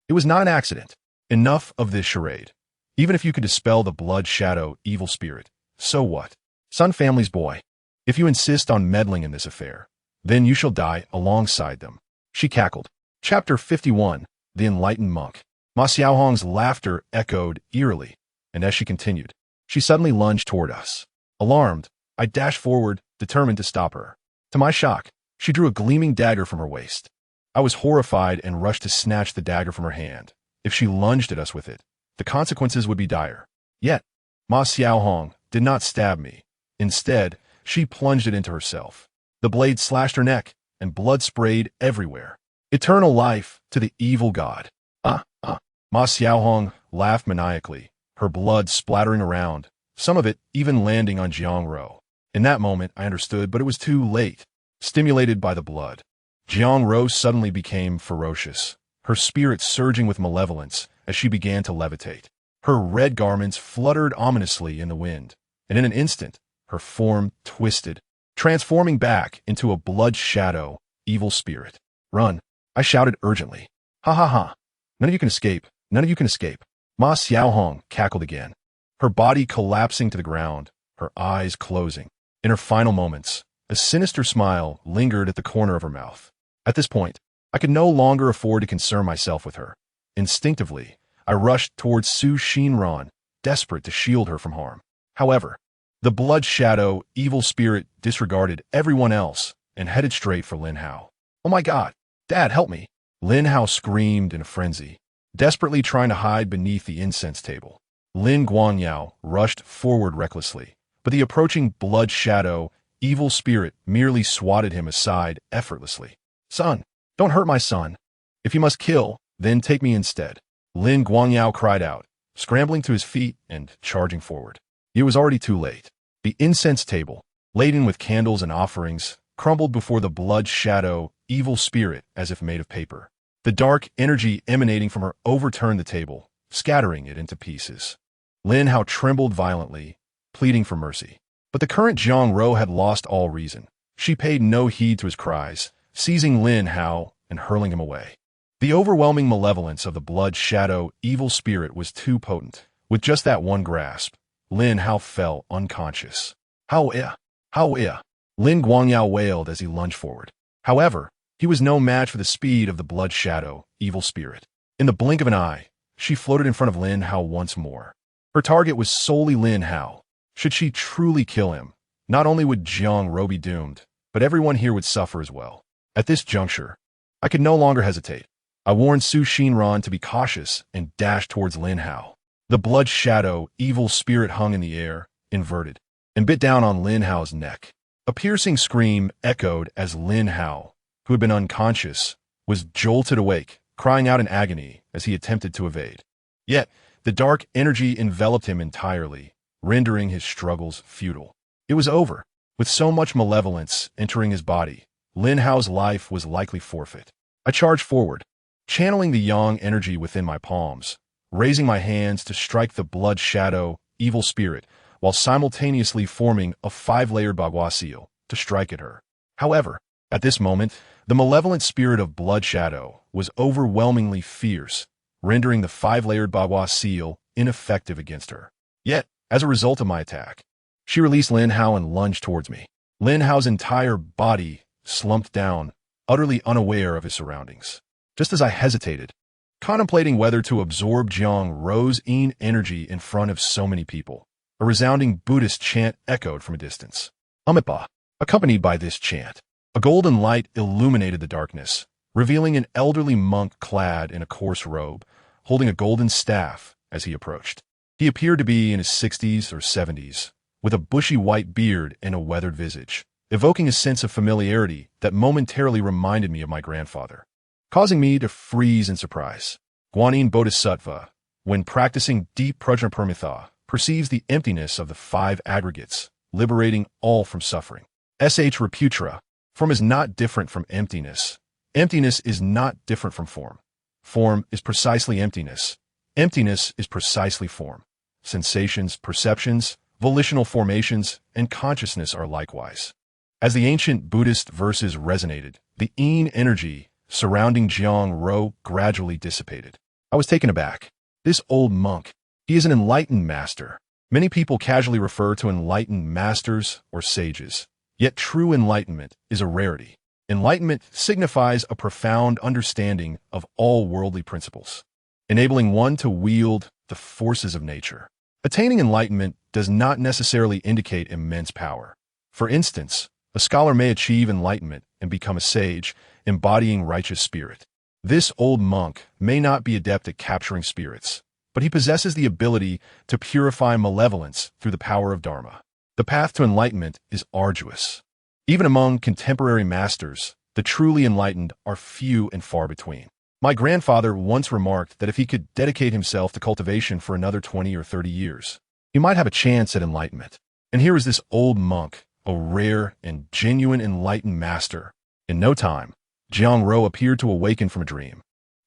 it was not an accident. Enough of this charade. Even if you could dispel the blood shadow, evil spirit, so what? Sun Family's boy. If you insist on meddling in this affair, then you shall die alongside them. She cackled. Chapter 51, The Enlightened Monk. Ma Xiaohong's laughter echoed eerily, and as she continued, she suddenly lunged toward us. Alarmed, I dashed forward, determined to stop her. To my shock, she drew a gleaming dagger from her waist. I was horrified and rushed to snatch the dagger from her hand. If she lunged at us with it, the consequences would be dire. Yet, Ma Xiaohong did not stab me. Instead, she plunged it into herself. The blade slashed her neck, and blood sprayed everywhere. Eternal life to the evil god. Ma Xiaohong laughed maniacally, her blood splattering around, some of it even landing on Jiang Ro. In that moment, I understood, but it was too late. Stimulated by the blood, Jiang Ro suddenly became ferocious, her spirit surging with malevolence as she began to levitate. Her red garments fluttered ominously in the wind, and in an instant, her form twisted, transforming back into a blood shadow, evil spirit. "Run!" I shouted urgently. "Ha ha ha! None of you can escape! None of you can escape!" Ma Xiaohong cackled again, her body collapsing to the ground, her eyes closing. In her final moments, a sinister smile lingered at the corner of her mouth. At this point, I could no longer afford to concern myself with her. Instinctively, I rushed towards Su Xinran, desperate to shield her from harm. However, the blood shadow, evil spirit disregarded everyone else and headed straight for Lin Hao. "Oh my God! Dad, help me!" Lin Hao screamed in a frenzy, desperately trying to hide beneath the incense table. Lin Guangyao rushed forward recklessly, but the approaching blood shadow, evil spirit merely swatted him aside effortlessly. "Son, don't hurt my son. If you must kill, then take me instead," Lin Guangyao cried out, scrambling to his feet and charging forward. It was already too late. The incense table, laden with candles and offerings, crumbled before the blood shadow, evil spirit as if made of paper. The dark energy emanating from her overturned the table, scattering it into pieces. Lin Hao trembled violently, pleading for mercy. But the current Jiang Ro had lost all reason. She paid no heed to his cries, seizing Lin Hao and hurling him away. The overwhelming malevolence of the blood shadow, evil spirit was too potent. With just that one grasp, Lin Hao fell unconscious. How-ia! How-ia! Lin Guangyao wailed as he lunged forward. However, he was no match for the speed of the blood shadow, evil spirit. In the blink of an eye, she floated in front of Lin Hao once more. Her target was solely Lin Hao. Should she truly kill him, not only would Jiang Ro be doomed, but everyone here would suffer as well. At this juncture, I could no longer hesitate. I warned Su Xinran to be cautious and dashed towards Lin Hao. The blood shadow, evil spirit hung in the air, inverted, and bit down on Lin Hao's neck. A piercing scream echoed as Lin Hao, who had been unconscious, was jolted awake, crying out in agony as he attempted to evade. Yet, the dark energy enveloped him entirely, rendering his struggles futile. It was over. With so much malevolence entering his body, Lin Hao's life was likely forfeit. I charged forward, channeling the yang energy within my palms, raising my hands to strike the blood shadow, evil spirit, while simultaneously forming a 5-layered bagua seal to strike at her. However, at this moment, the malevolent spirit of blood shadow was overwhelmingly fierce, rendering the 5-layered bagua seal ineffective against her. Yet, as a result of my attack, she released Lin Hao and lunged towards me. Lin Hao's entire body slumped down, utterly unaware of his surroundings. Just as I hesitated, contemplating whether to absorb Jiang Ro's energy in front of so many people, a resounding Buddhist chant echoed from a distance. Amipa. Accompanied by this chant, a golden light illuminated the darkness, revealing an elderly monk clad in a coarse robe, holding a golden staff as he approached. He appeared to be in his 60s or 70s, with a bushy white beard and a weathered visage, evoking a sense of familiarity that momentarily reminded me of my grandfather, causing me to freeze in surprise. Guanyin Bodhisattva, when practicing deep prajnaparamita, perceives the emptiness of the 5 aggregates, liberating all from suffering. Sh. Reputra, form is not different from emptiness. Emptiness is not different from form. Form is precisely emptiness. Emptiness is precisely form. Sensations, perceptions, volitional formations, and consciousness are likewise. As the ancient Buddhist verses resonated, the yin energy surrounding Jiang Ro gradually dissipated. I was taken aback. This old monk, he is an enlightened master. Many people casually refer to enlightened masters or sages. Yet true enlightenment is a rarity. Enlightenment signifies a profound understanding of all worldly principles, enabling one to wield the forces of nature. Attaining enlightenment does not necessarily indicate immense power. For instance, a scholar may achieve enlightenment and become a sage, embodying righteous spirit. This old monk may not be adept at capturing spirits, but he possesses the ability to purify malevolence through the power of Dharma. The path to enlightenment is arduous. Even among contemporary masters, the truly enlightened are few and far between. My grandfather once remarked that if he could dedicate himself to cultivation for another 20 or 30 years, he might have a chance at enlightenment. And here is this old monk, a rare and genuine enlightened master. In no time, Jiang Ro appeared to awaken from a dream,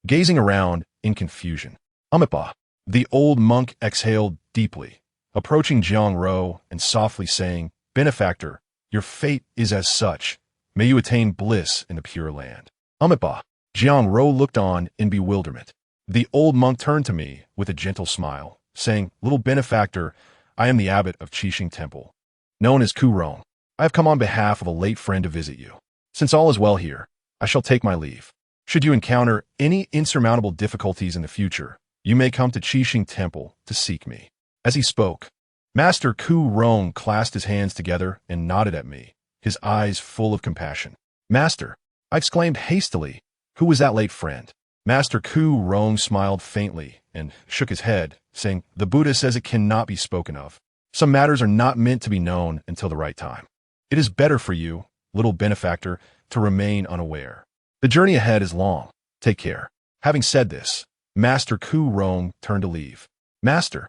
gazing around in confusion. Amipa. The old monk exhaled deeply, approaching Jiang Ro and softly saying, "Benefactor, your fate is as such. May you attain bliss in the Pure Land." Amipa. Jiang Ro looked on in bewilderment. The old monk turned to me with a gentle smile, saying, "Little benefactor, I am the abbot of Qixing Temple, known as Ku Rong. I have come on behalf of a late friend to visit you. Since all is well here, I shall take my leave. Should you encounter any insurmountable difficulties in the future, you may come to Qixing Temple to seek me." As he spoke, Master Ku Rong clasped his hands together and nodded at me, his eyes full of compassion. "Master," I exclaimed hastily, "who was that late friend?" Master Ku Rong smiled faintly and shook his head, saying, "The Buddha says it cannot be spoken of. Some matters are not meant to be known until the right time. It is better for you, little benefactor, to remain unaware. The journey ahead is long. Take care." Having said this, Master Ku Rong turned to leave. Master,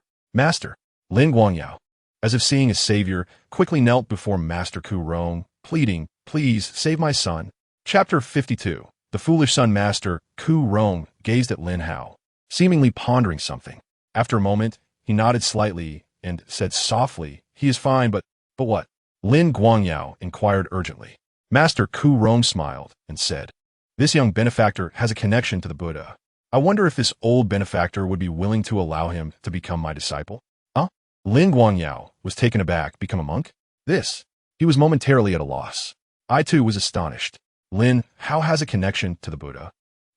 Lin Guangyao, as if seeing his savior, quickly knelt before Master Ku Rong, pleading, "Please save my son." Chapter 52. The foolish son. Master Ku Rong gazed at Lin Hao, seemingly pondering something. After a moment, he nodded slightly and said softly, "He is fine, but what?" Lin Guangyao inquired urgently. Master Ku Rong smiled and said, "This young benefactor has a connection to the Buddha. I wonder if this old benefactor would be willing to allow him to become my disciple." Huh? Lin Guangyao was taken aback. Become a monk? This? He was momentarily at a loss. I too was astonished. Lin, how has a connection to the Buddha?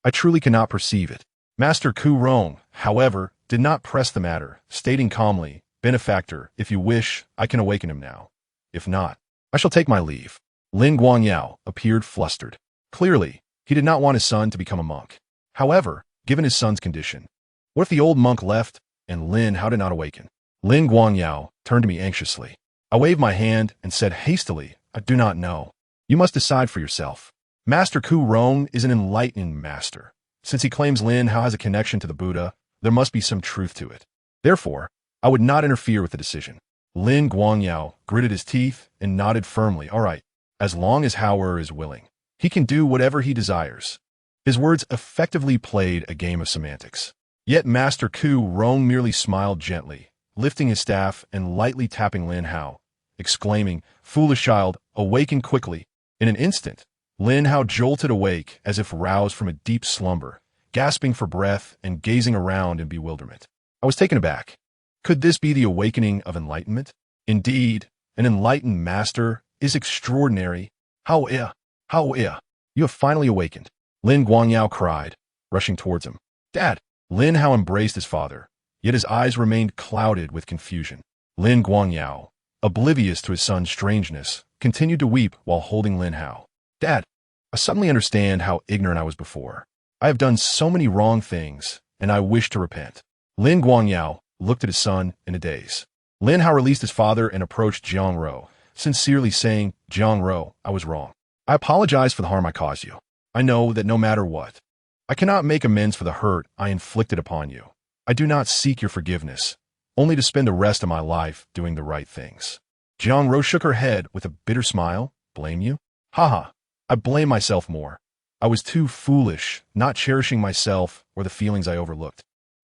I truly cannot perceive it. Master Ku Rong, however, did not press the matter, stating calmly, Benefactor, if you wish, I can awaken him now. If not, I shall take my leave. Lin Guangyao appeared flustered. Clearly, he did not want his son to become a monk. However, given his son's condition, what if the old monk left and Lin Hao did not awaken? Lin Guangyao turned to me anxiously. I waved my hand and said hastily, I do not know. You must decide for yourself. Master Ku Rong is an enlightened master. Since he claims Lin Hao has a connection to the Buddha, there must be some truth to it. Therefore, I would not interfere with the decision. Lin Guangyao gritted his teeth and nodded firmly. All right, as long as Hao is willing, he can do whatever he desires. His words effectively played a game of semantics. Yet Master Ku Rong merely smiled gently, lifting his staff and lightly tapping Lin Hao, exclaiming, Foolish child, awaken quickly. In an instant, Lin Hao jolted awake as if roused from a deep slumber, gasping for breath and gazing around in bewilderment. I was taken aback. Could this be the awakening of enlightenment? Indeed, an enlightened master is extraordinary. Hao, you have finally awakened. Lin Guangyao cried, rushing towards him. Dad! Lin Hao embraced his father, yet his eyes remained clouded with confusion. Lin Guangyao, oblivious to his son's strangeness, continued to weep while holding Lin Hao. Dad, I suddenly understand how ignorant I was before. I have done so many wrong things, and I wish to repent. Lin Guangyao looked at his son in a daze. Lin Hao released his father and approached Jiang Ro, sincerely saying, Jiang Ro, I was wrong. I apologize for the harm I caused you. I know that no matter what, I cannot make amends for the hurt I inflicted upon you. I do not seek your forgiveness, only to spend the rest of my life doing the right things. Jiang Ro shook her head with a bitter smile. Blame you? Haha, I blame myself more. I was too foolish, not cherishing myself or the feelings I overlooked.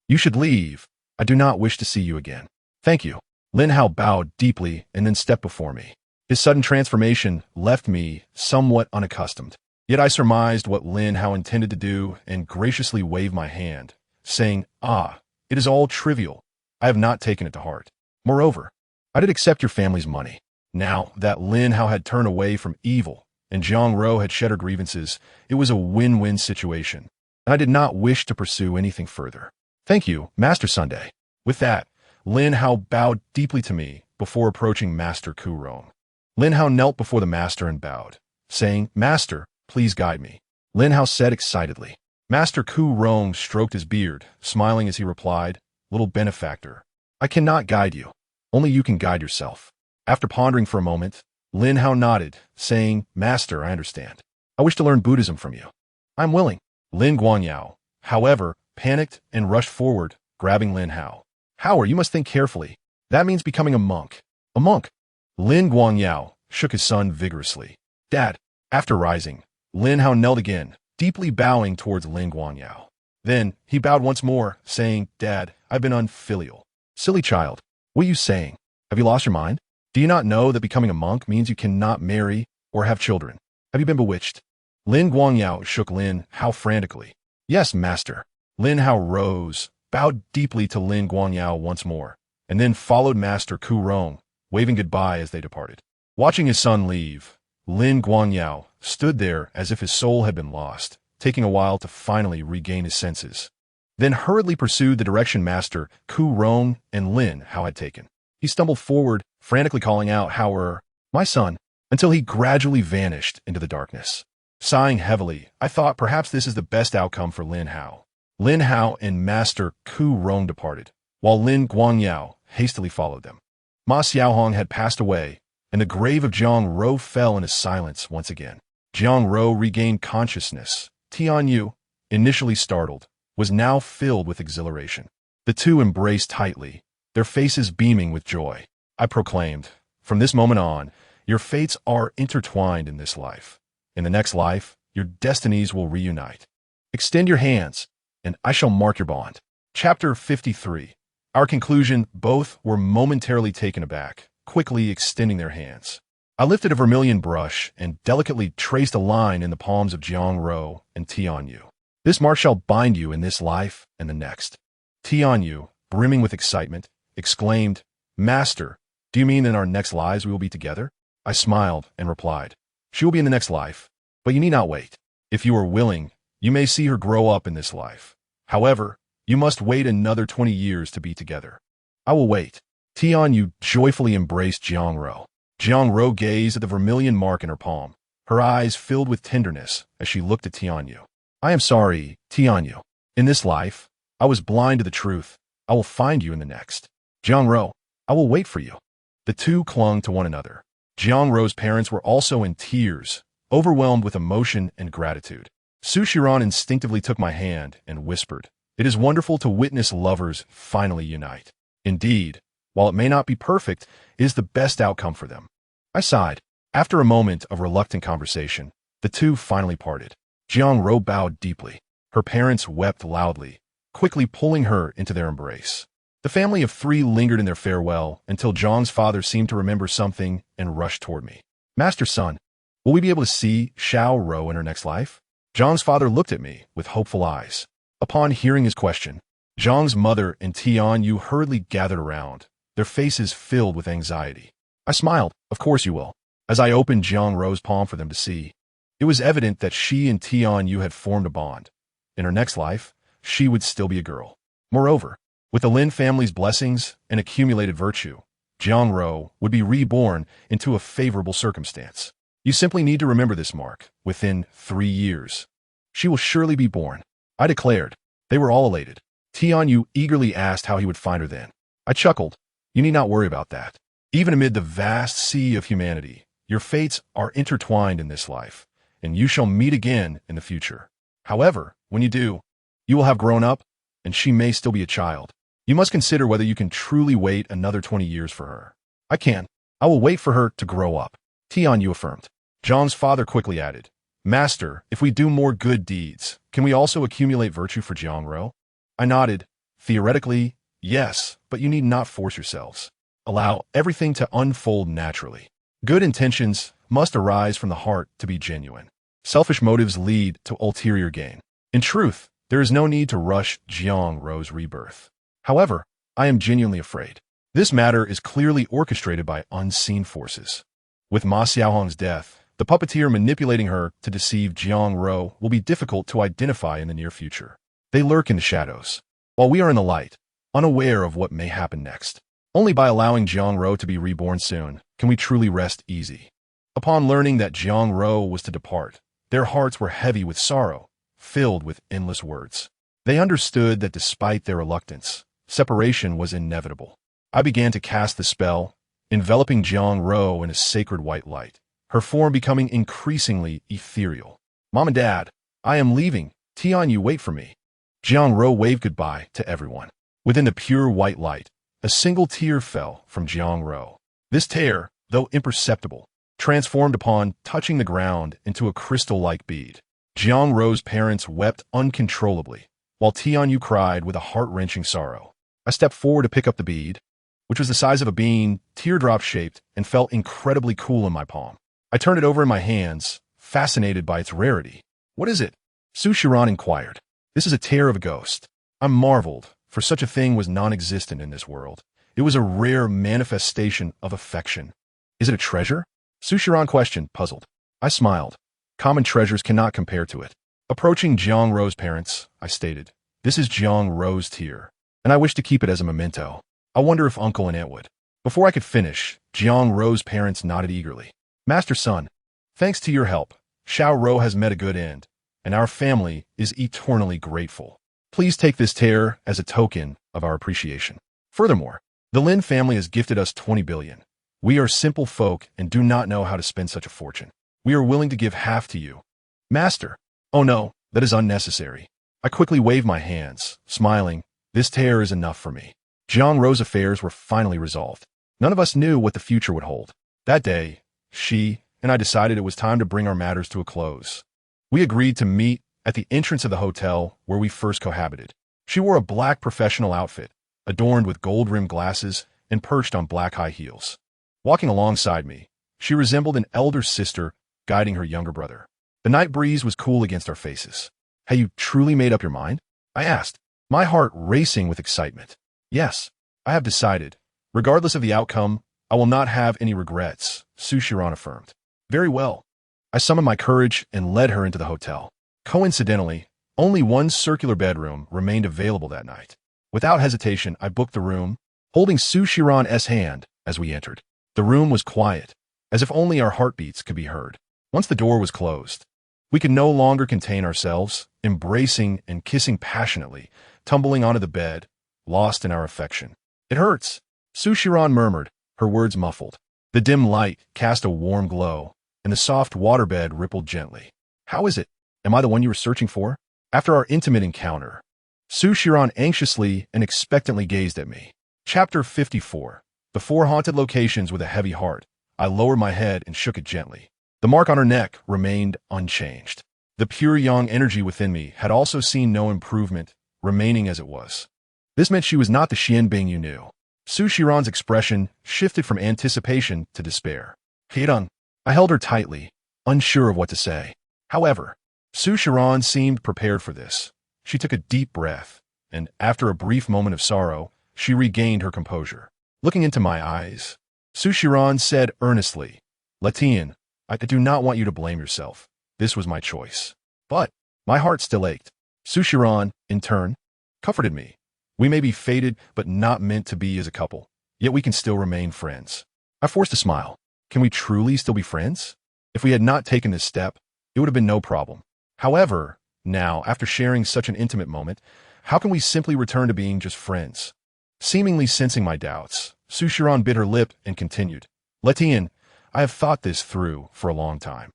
You should leave. I do not wish to see you again. Thank you. Lin Hao bowed deeply and then stepped before me. His sudden transformation left me somewhat unaccustomed. Yet I surmised what Lin Hao intended to do and graciously waved my hand, saying, it is all trivial. I have not taken it to heart. Moreover, I did accept your family's money. Now that Lin Hao had turned away from evil and Jiang Ro had shed her grievances, it was a win-win situation, and I did not wish to pursue anything further. Thank you, Master Sunday. With that, Lin Hao bowed deeply to me before approaching Master Ku Rong. Lin Hao knelt before the master and bowed, saying, Master, please guide me. Lin Hao said excitedly. Master Ku Rong stroked his beard, smiling as he replied, Little benefactor, I cannot guide you. Only you can guide yourself. After pondering for a moment, Lin Hao nodded, saying, Master, I understand. I wish to learn Buddhism from you. I'm willing. Lin Guangyao, however, panicked and rushed forward, grabbing Lin Hao. Hao, you must think carefully. That means becoming a monk. A monk? Lin Guangyao shook his son vigorously. Dad. After rising, Lin Hao knelt again, deeply bowing towards Lin Guangyao. Then he bowed once more, saying, Dad, I've been unfilial. Silly child, what are you saying? Have you lost your mind? Do you not know that becoming a monk means you cannot marry or have children? Have you been bewitched? Lin Guangyao shook Lin Hao frantically. Yes, master. Lin Hao rose, bowed deeply to Lin Guangyao once more, and then followed Master Ku Rong, waving goodbye as they departed. Watching his son leave, Lin Guangyao stood there as if his soul had been lost, taking a while to finally regain his senses. Then hurriedly pursued the direction Master Ku Rong and Lin Hao had taken. He stumbled forward, frantically calling out, Hao, my son, until he gradually vanished into the darkness. Sighing heavily, I thought perhaps this is the best outcome for Lin Hao. Lin Hao and Master Ku Rong departed, while Lin Guangyao hastily followed them. Ma Xiaohong had passed away, and the grave of Jiang Ro fell into silence once again. Jiang Ro regained consciousness. Tian Yu, initially startled, was now filled with exhilaration. The two embraced tightly, their faces beaming with joy. I proclaimed, from this moment on, your fates are intertwined in this life. In the next life, your destinies will reunite. Extend your hands, and I shall mark your bond. Chapter 53. Our conclusion, both were momentarily taken aback, quickly extending their hands. I lifted a vermilion brush and delicately traced a line in the palms of Jiang Ro and Tian Yu. This mark shall bind you in this life and the next. Tian Yu, brimming with excitement, exclaimed, Master, do you mean in our next lives we will be together? I smiled and replied, She will be in the next life, but you need not wait. If you are willing, you may see her grow up in this life. However, you must wait another 20 years to be together. I will wait. Tianyu joyfully embraced Jiangro. Jiangro gazed at the vermilion mark in her palm, her eyes filled with tenderness as she looked at Tianyu. I am sorry, Tianyu. In this life, I was blind to the truth. I will find you in the next. Jiangro, I will wait for you. The two clung to one another. Jiangro's parents were also in tears, overwhelmed with emotion and gratitude. Sushiran instinctively took my hand and whispered, "It is wonderful to witness lovers finally unite. Indeed, while it may not be perfect, it is the best outcome for them." I sighed. After a moment of reluctant conversation, the two finally parted. Jiangro bowed deeply. Her parents wept loudly, quickly pulling her into their embrace. The family of three lingered in their farewell until Zhang's father seemed to remember something and rushed toward me. "Master Son, will we be able to see Xiao Rou in her next life?" Zhang's father looked at me with hopeful eyes. Upon hearing his question, Zhang's mother and Tianyu hurriedly gathered around, their faces filled with anxiety. I smiled. "Of course you will." As I opened Jiangrou's palm for them to see, it was evident that she and Tianyu had formed a bond. In her next life, she would still be a girl. Moreover, with the Lin family's blessings and accumulated virtue, Jiangrou would be reborn into a favorable circumstance. You simply need to remember this, Mark. Within 3 years, she will surely be born, I declared. They were all elated. Tianyu eagerly asked how he would find her then. I chuckled. You need not worry about that. Even amid the vast sea of humanity, your fates are intertwined in this life, and you shall meet again in the future. However, when you do, you will have grown up, and she may still be a child. You must consider whether you can truly wait another 20 years for her. I can. I will wait for her to grow up, Tianyu affirmed. Zhang's father quickly added, Master, if we do more good deeds, can we also accumulate virtue for Jiangrou? I nodded. Theoretically, yes, but you need not force yourselves. Allow everything to unfold naturally. Good intentions must arise from the heart to be genuine. Selfish motives lead to ulterior gain. In truth, there is no need to rush Jiangrou's rebirth. However, I am genuinely afraid. This matter is clearly orchestrated by unseen forces. With Ma Xiaohong's death, the puppeteer manipulating her to deceive Jiangrou will be difficult to identify in the near future. They lurk in the shadows, while we are in the light, unaware of what may happen next. Only by allowing Jiangrou to be reborn soon can we truly rest easy. Upon learning that Jiangrou was to depart, their hearts were heavy with sorrow, filled with endless words. They understood that despite their reluctance, separation was inevitable. I began to cast the spell, enveloping Jiangrou in a sacred white light, her form becoming increasingly ethereal. Mom and Dad, I am leaving. Tianyu, wait for me. Jiangrou waved goodbye to everyone. Within the pure white light, a single tear fell from Jiangrou. This tear, though imperceptible, transformed upon touching the ground into a crystal-like bead. Jiangrou's parents wept uncontrollably, while Tianyu cried with a heart-wrenching sorrow. I stepped forward to pick up the bead, which was the size of a bean, teardrop-shaped, and felt incredibly cool in my palm. I turned it over in my hands, fascinated by its rarity. What is it? Sushiran inquired. This is a tear of a ghost. I marveled, for such a thing was non-existent in this world. It was a rare manifestation of affection. Is it a treasure? Sushiran questioned, puzzled. I smiled. Common treasures cannot compare to it. Approaching Jiangrou's parents, I stated, This is Jiangrou's tear, and I wish to keep it as a memento. I wonder if Uncle and Aunt would. Before I could finish, Jiangrou's parents nodded eagerly. Master Son, thanks to your help, Xiao Rou has met a good end, and our family is eternally grateful. Please take this tear as a token of our appreciation. Furthermore, the Lin family has gifted us 20 billion. We are simple folk and do not know how to spend such a fortune. We are willing to give half to you. Master, oh no, that is unnecessary. I quickly waved my hands, smiling. This tear is enough for me. Jiangrou's affairs were finally resolved. None of us knew what the future would hold. That day, she and I decided it was time to bring our matters to a close. We agreed to meet at the entrance of the hotel where we first cohabited. She wore a black professional outfit, adorned with gold-rimmed glasses and perched on black high heels. Walking alongside me, she resembled an elder sister guiding her younger brother. The night breeze was cool against our faces. Have you truly made up your mind? I asked, my heart racing with excitement. Yes, I have decided. Regardless of the outcome, I will not have any regrets, Sushiran affirmed. Very well. I summoned my courage and led her into the hotel. Coincidentally, only one circular bedroom remained available that night. Without hesitation, I booked the room, holding Su Shiran's hand as we entered. The room was quiet, as if only our heartbeats could be heard. Once the door was closed, we could no longer contain ourselves, embracing and kissing passionately, tumbling onto the bed, lost in our affection. "It hurts," Su Shiran murmured, her words muffled. The dim light cast a warm glow, and the soft waterbed rippled gently. "How is it? Am I the one you were searching for?" After our intimate encounter, Su Shiran anxiously and expectantly gazed at me. Chapter 54. Before haunted locations with a heavy heart, I lowered my head and shook it gently. The mark on her neck remained unchanged. The pure yang energy within me had also seen no improvement, remaining as it was. This meant she was not the Xianbing you knew. Su Shiran's expression shifted from anticipation to despair. "Hiran." I held her tightly, unsure of what to say. However, Su Shiran seemed prepared for this. She took a deep breath, and after a brief moment of sorrow, she regained her composure. Looking into my eyes, Su Shiran said earnestly, "Letian, I do not want you to blame yourself. This was my choice." But my heart still ached. Su Shiran, in turn, comforted me. "We may be fated but not meant to be as a couple, yet we can still remain friends." I forced a smile. Can we truly still be friends? If we had not taken this step, it would have been no problem. However, now, after sharing such an intimate moment, how can we simply return to being just friends? Seemingly sensing my doubts, Su Shiran bit her lip and continued, "Letian, I have thought this through for a long time.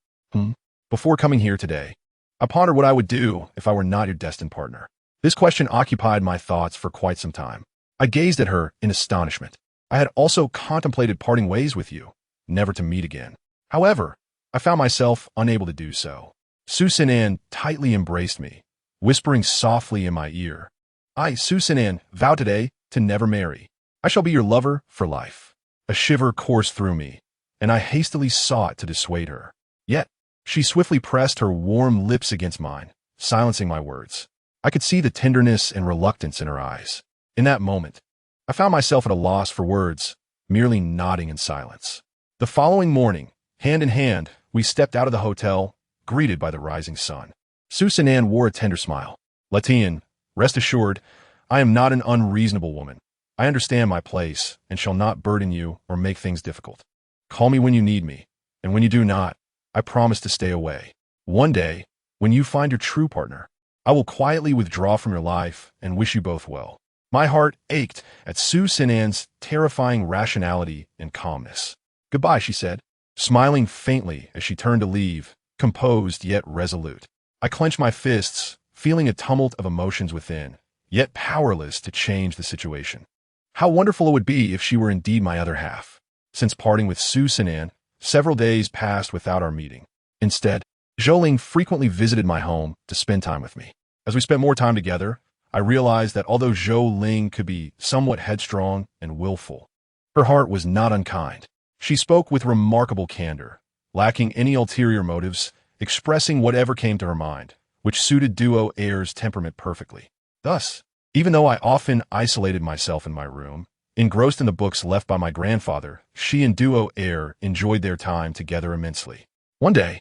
Before coming here today, I pondered what I would do if I were not your destined partner." This question occupied my thoughts for quite some time. I gazed at her in astonishment. I had also contemplated parting ways with you, never to meet again. However, I found myself unable to do so. Su Sinan tightly embraced me, whispering softly in my ear, "I, Su Sinan, vow today to never marry. I shall be your lover for life." A shiver coursed through me, and I hastily sought to dissuade her. Yet, she swiftly pressed her warm lips against mine, silencing my words. I could see the tenderness and reluctance in her eyes. In that moment, I found myself at a loss for words, merely nodding in silence. The following morning, hand in hand, we stepped out of the hotel, greeted by the rising sun. Su Sinan wore a tender smile. "Letian, rest assured, I am not an unreasonable woman. I understand my place and shall not burden you or make things difficult. Call me when you need me, and when you do not, I promise to stay away. One day, when you find your true partner, I will quietly withdraw from your life and wish you both well." My heart ached at Su Sinan's terrifying rationality and calmness. "Goodbye," she said, smiling faintly as she turned to leave, composed yet resolute. I clenched my fists, feeling a tumult of emotions within, yet powerless to change the situation. How wonderful it would be if she were indeed my other half. Since parting with Su Sinan, several days passed without our meeting. Instead, Zhou frequently visited my home to spend time with me. As we spent more time together, I realized that although Zhou could be somewhat headstrong and willful, her heart was not unkind. She spoke with remarkable candor, lacking any ulterior motives, expressing whatever came to her mind, which suited Duo Air's temperament perfectly. Thus, even though I often isolated myself in my room, engrossed in the books left by my grandfather, she and Duo Air enjoyed their time together immensely. One day,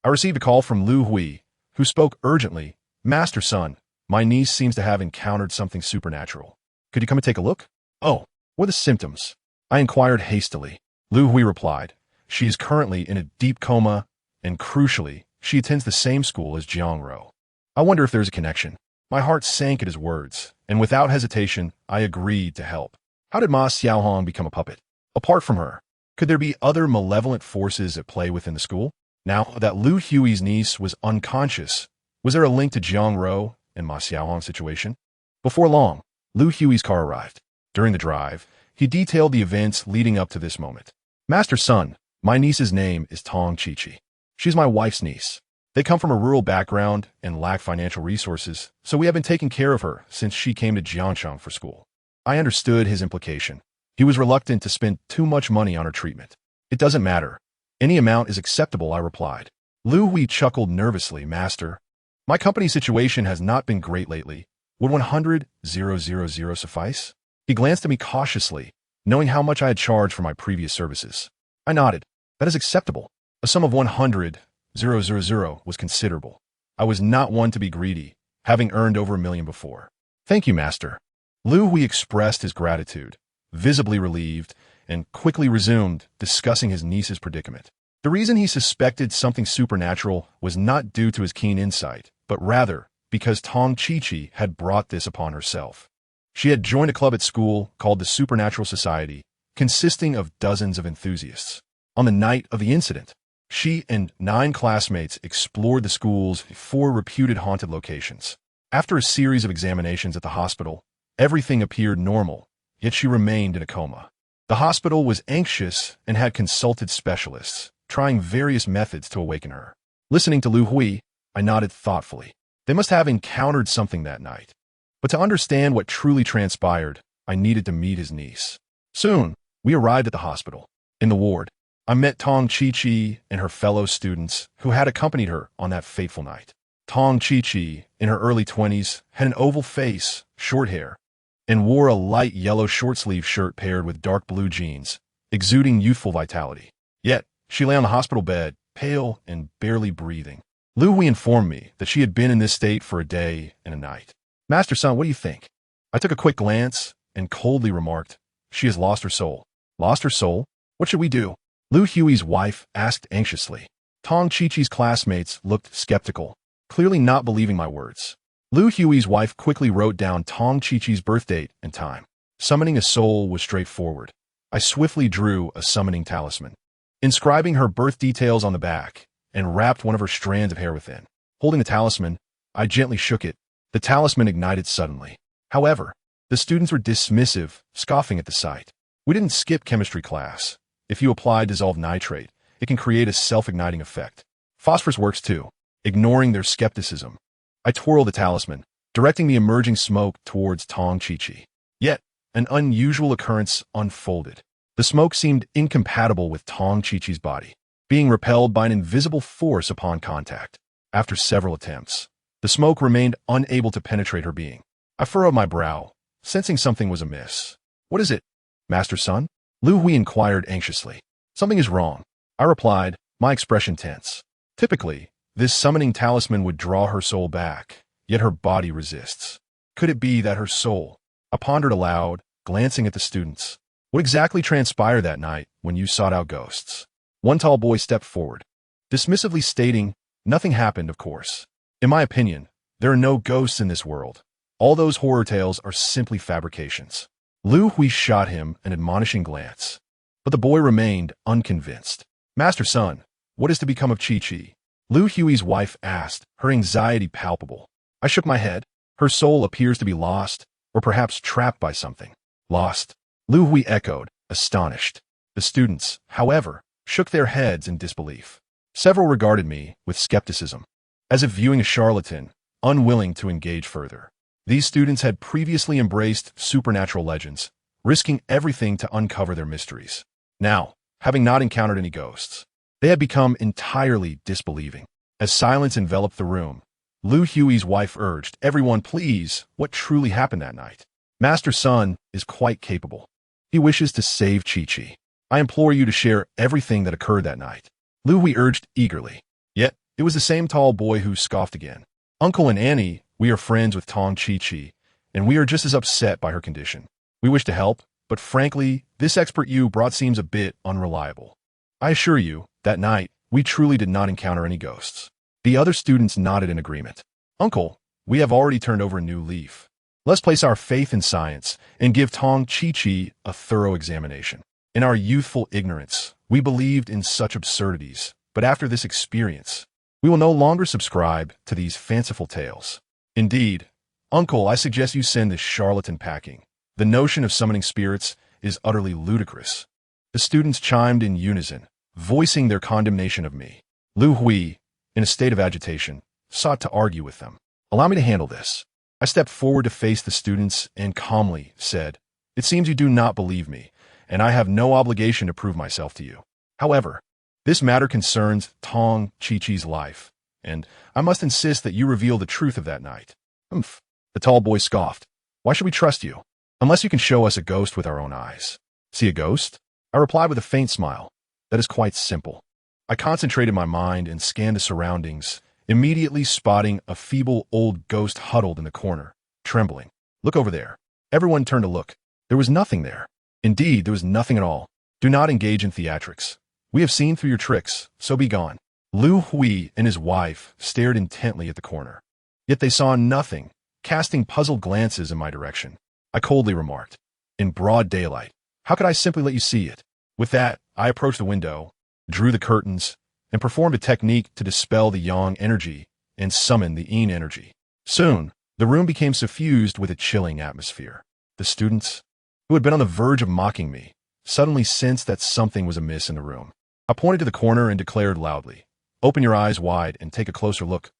I received a call from Lu Hui, who spoke urgently. "Master Sun, my niece seems to have encountered something supernatural. Could you come and take a look?" "Oh, what are the symptoms?" I inquired hastily. Lu Hui replied, "She is currently in a deep coma, and crucially, she attends the same school as Jiang Ro. I wonder if there's a connection." My heart sank at his words, and without hesitation, I agreed to help. How did Ma Xiaohong become a puppet? Apart from her, could there be other malevolent forces at play within the school? Now that Lu Hui's niece was unconscious, was there a link to Jiang Ro and Ma Xiaohong's situation? Before long, Lu Hui's car arrived. During the drive, he detailed the events leading up to this moment. "Master Sun, my niece's name is Tong Chi-Chi. She's my wife's niece. They come from a rural background and lack financial resources, so we have been taking care of her since she came to Jiangcheng for school." I understood his implication. He was reluctant to spend too much money on her treatment. "It doesn't matter. Any amount is acceptable," I replied. Lu Hui chuckled nervously. "Master, my company's situation has not been great lately. Would 100,000 suffice?" He glanced at me cautiously, knowing how much I had charged for my previous services. I nodded. "That is acceptable." A sum of 100,000 was considerable. I was not one to be greedy, having earned over 1 million before. "Thank you, master." Lu Hui expressed his gratitude, visibly relieved, and quickly resumed, discussing his niece's predicament. The reason he suspected something supernatural was not due to his keen insight, but rather because Tong Chi-Chi had brought this upon herself. She had joined a club at school called the Supernatural Society, consisting of dozens of enthusiasts. On the night of the incident, she and 9 classmates explored the school's 4 reputed haunted locations. After a series of examinations at the hospital, everything appeared normal, yet she remained in a coma. The hospital was anxious and had consulted specialists, trying various methods to awaken her. Listening to Lu Hui, I nodded thoughtfully. They must have encountered something that night. But to understand what truly transpired, I needed to meet his niece. Soon, we arrived at the hospital. In the ward, I met Tong Chi-Chi and her fellow students who had accompanied her on that fateful night. Tong Chi-Chi, in her early 20s, had an oval face, short hair, and wore a light yellow short-sleeve shirt paired with dark blue jeans, exuding youthful vitality. Yet, she lay on the hospital bed, pale and barely breathing. Lu Hui informed me that she had been in this state for a day and a night. Master Son, what do you think? I took a quick glance and coldly remarked, she has lost her soul. Lost her soul? What should we do? Lu Hui's wife asked anxiously. Tong Chi-Chi's classmates looked skeptical, clearly not believing my words. Lu Hui's wife quickly wrote down Tong Chi-Chi's birth date and time. Summoning a soul was straightforward. I swiftly drew a summoning talisman, inscribing her birth details on the back, and wrapped one of her strands of hair within. Holding the talisman, I gently shook it. The talisman ignited suddenly. However, the students were dismissive, scoffing at the sight. We didn't skip chemistry class. If you apply dissolved nitrate, it can create a self-igniting effect. Phosphorus works too. Ignoring their skepticism, I twirled the talisman, directing the emerging smoke towards Tong Chi-Chi. Yet, an unusual occurrence unfolded. The smoke seemed incompatible with Tong Chi-Chi's body, being repelled by an invisible force upon contact. After several attempts, the smoke remained unable to penetrate her being. I furrowed my brow, sensing something was amiss. What is it, Master Son? Lu Hui inquired anxiously. Something is wrong, I replied, my expression tense. Typically, this summoning talisman would draw her soul back, yet her body resists. Could it be that her soul? I pondered aloud, glancing at the students. What exactly transpired that night when you sought out ghosts? One tall boy stepped forward, dismissively stating, nothing happened, of course. In my opinion, there are no ghosts in this world. All those horror tales are simply fabrications. Lu Hui shot him an admonishing glance, but the boy remained unconvinced. Master Son, what is to become of Chi-Chi? Lu Hui's wife asked, her anxiety palpable. I shook my head. Her soul appears to be lost, or perhaps trapped by something. Lost? Lu Hui echoed, astonished. The students, however, shook their heads in disbelief. Several regarded me with skepticism, as if viewing a charlatan, unwilling to engage further. These students had previously embraced supernatural legends, risking everything to uncover their mysteries. Now, having not encountered any ghosts, they had become entirely disbelieving. As silence enveloped the room, Lu Hui's wife urged, everyone please, what truly happened that night? Master Son is quite capable. He wishes to save Chi-Chi. I implore you to share everything that occurred that night. Lu Hui urged eagerly. Yet, it was the same tall boy who scoffed again. Uncle and Annie, we are friends with Tong Chi-Chi, and we are just as upset by her condition. We wish to help, but frankly, this expert you brought seems a bit unreliable. I assure you, that night, we truly did not encounter any ghosts. The other students nodded in agreement. Uncle, we have already turned over a new leaf. Let's place our faith in science and give Tong Chi-Chi a thorough examination. In our youthful ignorance, we believed in such absurdities, but after this experience, we will no longer subscribe to these fanciful tales. Indeed, Uncle, I suggest you send this charlatan packing. The notion of summoning spirits is utterly ludicrous. The students chimed in unison, voicing their condemnation of me. Lu Hui, in a state of agitation, sought to argue with them. Allow me to handle this. I stepped forward to face the students and calmly said, it seems you do not believe me, and I have no obligation to prove myself to you. However, this matter concerns Tong Chi-Chi's life, and I must insist that you reveal the truth of that night. Humph. The tall boy scoffed. Why should we trust you? Unless you can show us a ghost with our own eyes. See a ghost? I replied with a faint smile. That is quite simple. I concentrated my mind and scanned the surroundings, immediately spotting a feeble old ghost huddled in the corner, trembling. Look over there. Everyone turned to look. There was nothing there. Indeed, there was nothing at all. Do not engage in theatrics. We have seen through your tricks, so be gone. Lu Hui and his wife stared intently at the corner. Yet they saw nothing, casting puzzled glances in my direction. I coldly remarked, in broad daylight, how could I simply let you see it? With that, I approached the window, drew the curtains, and performed a technique to dispel the yang energy and summon the yin energy. Soon, the room became suffused with a chilling atmosphere. The students, who had been on the verge of mocking me, suddenly sensed that something was amiss in the room. I pointed to the corner and declared loudly, "Open your eyes wide and take a closer look.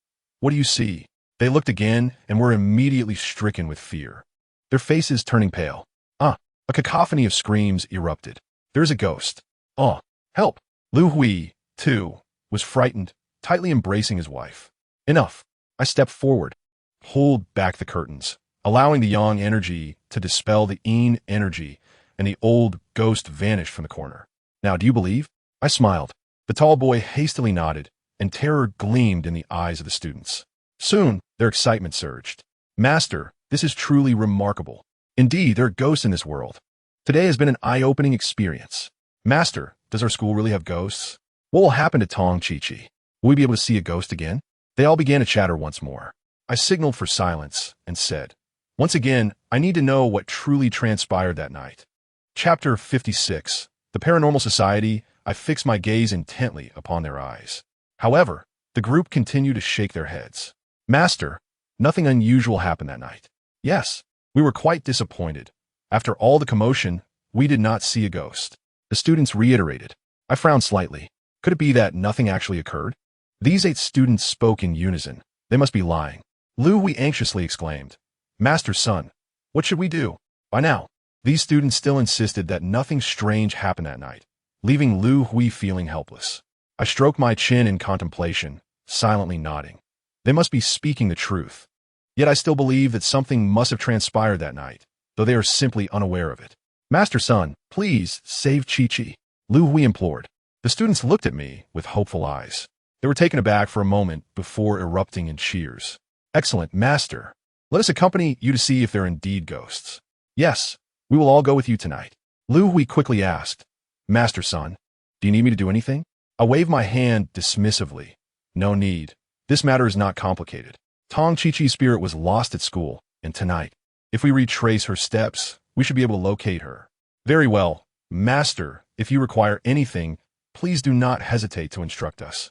What do you see?" They looked again and were immediately stricken with fear, their faces turning pale. A cacophony of screams erupted. "There's a ghost. Oh, help!" Lu Hui, too, was frightened, tightly embracing his wife. Enough. I stepped forward, pulled back the curtains, allowing the yang energy to dispel the yin energy, and the old ghost vanished from the corner. "Now, do you believe?" I smiled. The tall boy hastily nodded, and terror gleamed in the eyes of the students. Soon, their excitement surged. "Master, this is truly remarkable. Indeed, there are ghosts in this world. Today has been an eye-opening experience. Master, does our school really have ghosts? What will happen to Tong Chi-Chi? Will we be able to see a ghost again?" They all began to chatter once more. I signaled for silence and said, "Once again, I need to know what truly transpired that night." Chapter 56. The Paranormal Society. I fixed my gaze intently upon their eyes. However, the group continued to shake their heads. "Master, nothing unusual happened that night." "Yes, we were quite disappointed. After all the commotion, we did not see a ghost." The students reiterated. I frowned slightly. Could it be that nothing actually occurred? These 8 students spoke in unison. They must be lying. Lu Hui anxiously exclaimed, "Master's son, what should we do?" By now, these students still insisted that nothing strange happened that night, leaving Lu Hui feeling helpless. I stroked my chin in contemplation, silently nodding. They must be speaking the truth. Yet I still believe that something must have transpired that night, though they are simply unaware of it. "Master son, please save Chi-Chi," Lu Hui implored. The students looked at me with hopeful eyes. They were taken aback for a moment before erupting in cheers. "Excellent, Master. Let us accompany you to see if they're indeed ghosts." "Yes, we will all go with you tonight." Lu Hui quickly asked, "Master son, do you need me to do anything?" I waved my hand dismissively. "No need. This matter is not complicated. Tong Chi-Chi's spirit was lost at school, and tonight, if we retrace her steps, we should be able to locate her." "Very well. Master, if you require anything, please do not hesitate to instruct us."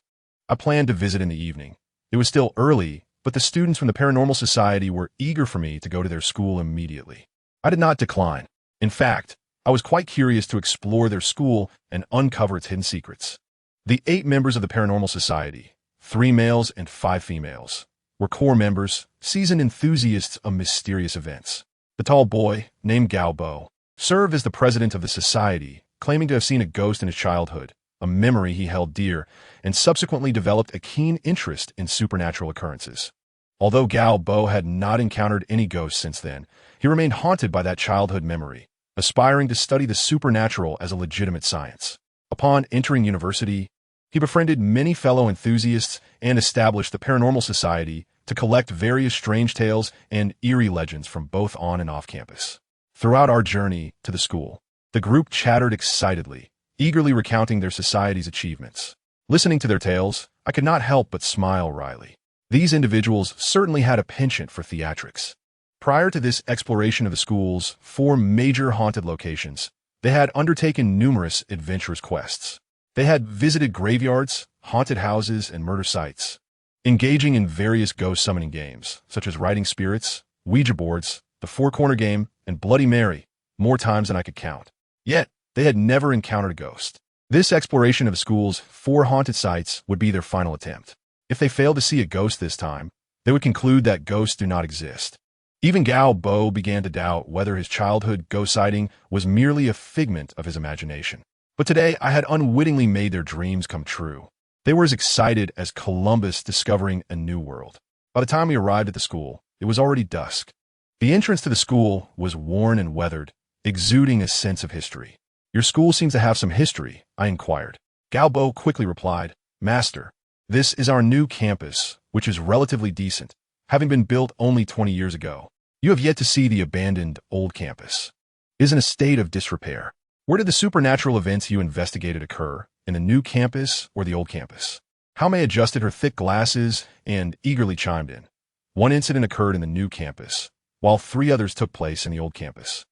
I planned to visit in the evening. It was still early, but the students from the Paranormal Society were eager for me to go to their school immediately. I did not decline. In fact, I was quite curious to explore their school and uncover its hidden secrets. The 8 members of the Paranormal Society, 3 males and 5 females, were core members, seasoned enthusiasts of mysterious events. The tall boy, named Gao Bo, served as the president of the society, claiming to have seen a ghost in his childhood, a memory he held dear, and subsequently developed a keen interest in supernatural occurrences. Although Gao Bo had not encountered any ghosts since then, he remained haunted by that childhood memory, aspiring to study the supernatural as a legitimate science. Upon entering university, he befriended many fellow enthusiasts and established the Paranormal Society to collect various strange tales and eerie legends from both on and off campus. Throughout our journey to the school, the group chattered excitedly, eagerly recounting their society's achievements. Listening to their tales, I could not help but smile wryly. These individuals certainly had a penchant for theatrics. Prior to this exploration of the school's 4 major haunted locations, they had undertaken numerous adventurous quests. They had visited graveyards, haunted houses, and murder sites, engaging in various ghost summoning games, such as writing spirits, Ouija boards, the Four-Corner Game, and Bloody Mary, more times than I could count. Yet, they had never encountered a ghost. This exploration of the school's 4 haunted sites would be their final attempt. If they failed to see a ghost this time, they would conclude that ghosts do not exist. Even Gao Bo began to doubt whether his childhood ghost sighting was merely a figment of his imagination. But today, I had unwittingly made their dreams come true. They were as excited as Columbus discovering a new world. By the time we arrived at the school, it was already dusk. The entrance to the school was worn and weathered, exuding a sense of history. "Your school seems to have some history," I inquired. Gao Bo quickly replied, "Master, this is our new campus, which is relatively decent, having been built only 20 years ago. You have yet to see the abandoned old campus." is in a state of disrepair. Where did the supernatural events you investigated occur, in the new campus or the old campus? How May adjusted her thick glasses and eagerly chimed in. One incident occurred in the new campus, while 3 others took place in the old campus.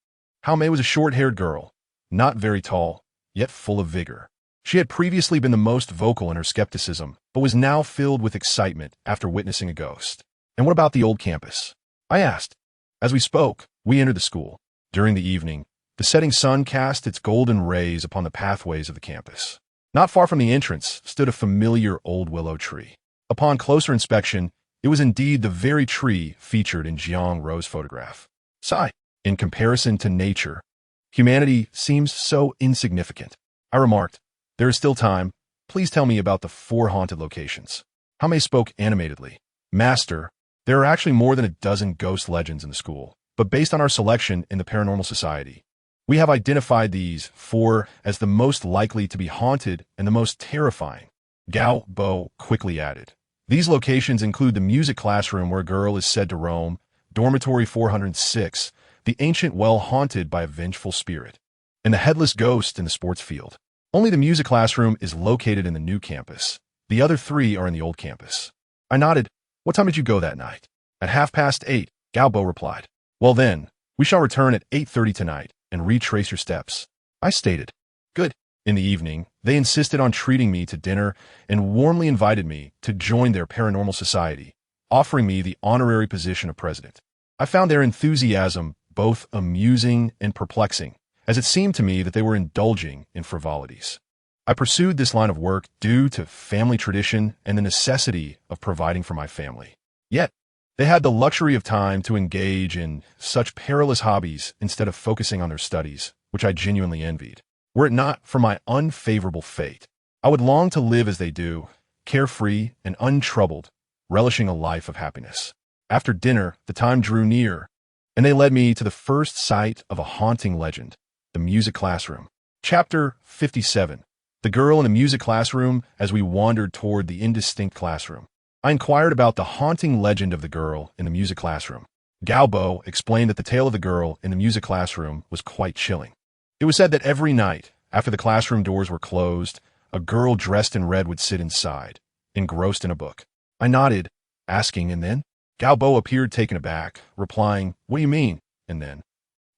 How May was a short-haired girl, not very tall, yet full of vigor. She had previously been the most vocal in her skepticism, but was now filled with excitement after witnessing a ghost. And what about the old campus? I asked. As we spoke, we entered the school. During the evening, the setting sun cast its golden rays upon the pathways of the campus. Not far from the entrance stood a familiar old willow tree. Upon closer inspection, it was indeed the very tree featured in Jiang Ro's photograph. Sigh. In comparison to nature, humanity seems so insignificant. I remarked, there is still time. Please tell me about the 4 haunted locations. How May spoke animatedly. Master, there are actually more than a dozen ghost legends in the school, but based on our selection in the Paranormal Society, we have identified these 4 as the most likely to be haunted and the most terrifying. Gao Bo quickly added. These locations include the music classroom where a girl is said to roam, dormitory 406, the ancient well haunted by a vengeful spirit, and the headless ghost in the sports field. Only the music classroom is located in the new campus. The other 3 are in the old campus. I nodded. What time did you go that night? At 8:30, Gao Bo replied. Well then, we shall return at 8:30 tonight and retrace your steps. I stated. Good. In the evening, they insisted on treating me to dinner and warmly invited me to join their Paranormal Society, offering me the honorary position of president. I found their enthusiasm both amusing and perplexing, as it seemed to me that they were indulging in frivolities. I pursued this line of work due to family tradition and the necessity of providing for my family. Yet, they had the luxury of time to engage in such perilous hobbies instead of focusing on their studies, which I genuinely envied. Were it not for my unfavorable fate, I would long to live as they do, carefree and untroubled, relishing a life of happiness. After dinner, the time drew near, and they led me to the first sight of a haunting legend, the music classroom. Chapter 57. The girl in the music classroom as we wandered toward the indistinct classroom. I inquired about the haunting legend of the girl in the music classroom. Gao Bo explained that the tale of the girl in the music classroom was quite chilling. It was said that every night, after the classroom doors were closed, a girl dressed in red would sit inside, engrossed in a book. I nodded, asking, and then? Gao Bo appeared taken aback, replying, what do you mean, and then?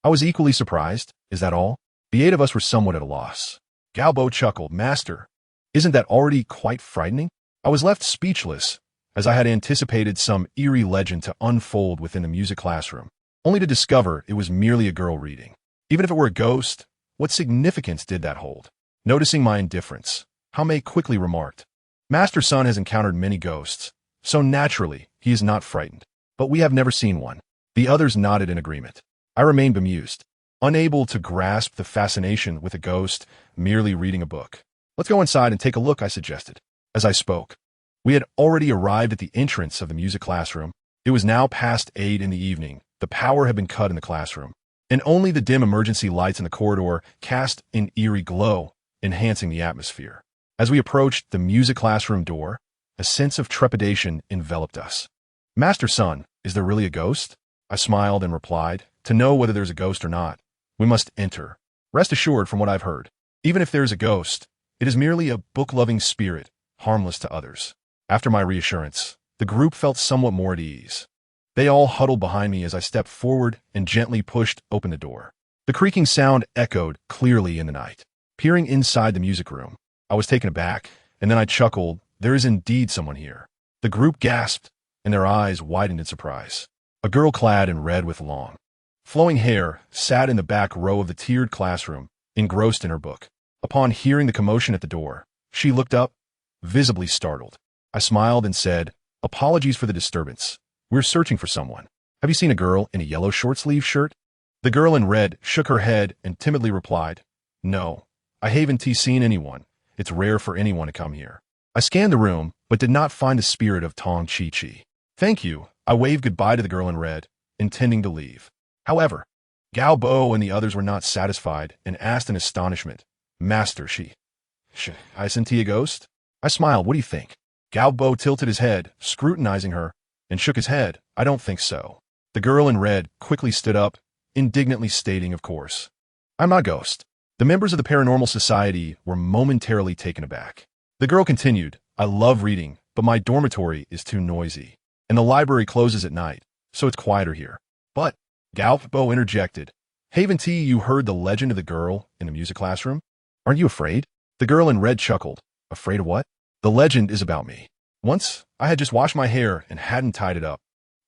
I was equally surprised. Is that all? The 8 of us were somewhat at a loss. Gao Bo chuckled. Master, isn't that already quite frightening? I was left speechless, as I had anticipated some eerie legend to unfold within the music classroom, only to discover it was merely a girl reading. Even if it were a ghost, what significance did that hold? Noticing my indifference, How May quickly remarked, Master Sun has encountered many ghosts, so naturally he is not frightened, but we have never seen one. The others nodded in agreement. I remained bemused, unable to grasp the fascination with a ghost merely reading a book. Let's go inside and take a look, I suggested. As I spoke, we had already arrived at the entrance of the music classroom. It was now past 8 in the evening. The power had been cut in the classroom, and only the dim emergency lights in the corridor cast an eerie glow, enhancing the atmosphere. As we approached the music classroom door, a sense of trepidation enveloped us. Master Sun, is there really a ghost? I smiled and replied, to know whether there's a ghost or not, we must enter. Rest assured from what I've heard, even if there is a ghost, it is merely a book-loving spirit, harmless to others. After my reassurance, the group felt somewhat more at ease. They all huddled behind me as I stepped forward and gently pushed open the door. The creaking sound echoed clearly in the night. Peering inside the music room, I was taken aback, and then I chuckled, there is indeed someone here. The group gasped, and their eyes widened in surprise. A girl clad in red with long, flowing hair sat in the back row of the tiered classroom, engrossed in her book. Upon hearing the commotion at the door, she looked up, visibly startled. I smiled and said, apologies for the disturbance. We're searching for someone. Have you seen a girl in a yellow short-sleeve shirt? The girl in red shook her head and timidly replied, no, I haven't seen anyone. It's rare for anyone to come here. I scanned the room, but did not find the spirit of Tong Chi-Chi. Thank you. I waved goodbye to the girl in red, intending to leave. However, Gao Bo and the others were not satisfied and asked in astonishment, Master, isn't he a ghost? I smiled. What do you think? Gao Bo tilted his head, scrutinizing her, and shook his head. I don't think so. The girl in red quickly stood up, indignantly stating, of course. I'm not a ghost. The members of the paranormal society were momentarily taken aback. The girl continued, I love reading, but my dormitory is too noisy. And the library closes at night, so it's quieter here. But, Galpo interjected, Haven T, you heard the legend of the girl in the music classroom? Aren't you afraid? The girl in red chuckled. Afraid of what? The legend is about me. Once, I had just washed my hair and hadn't tied it up,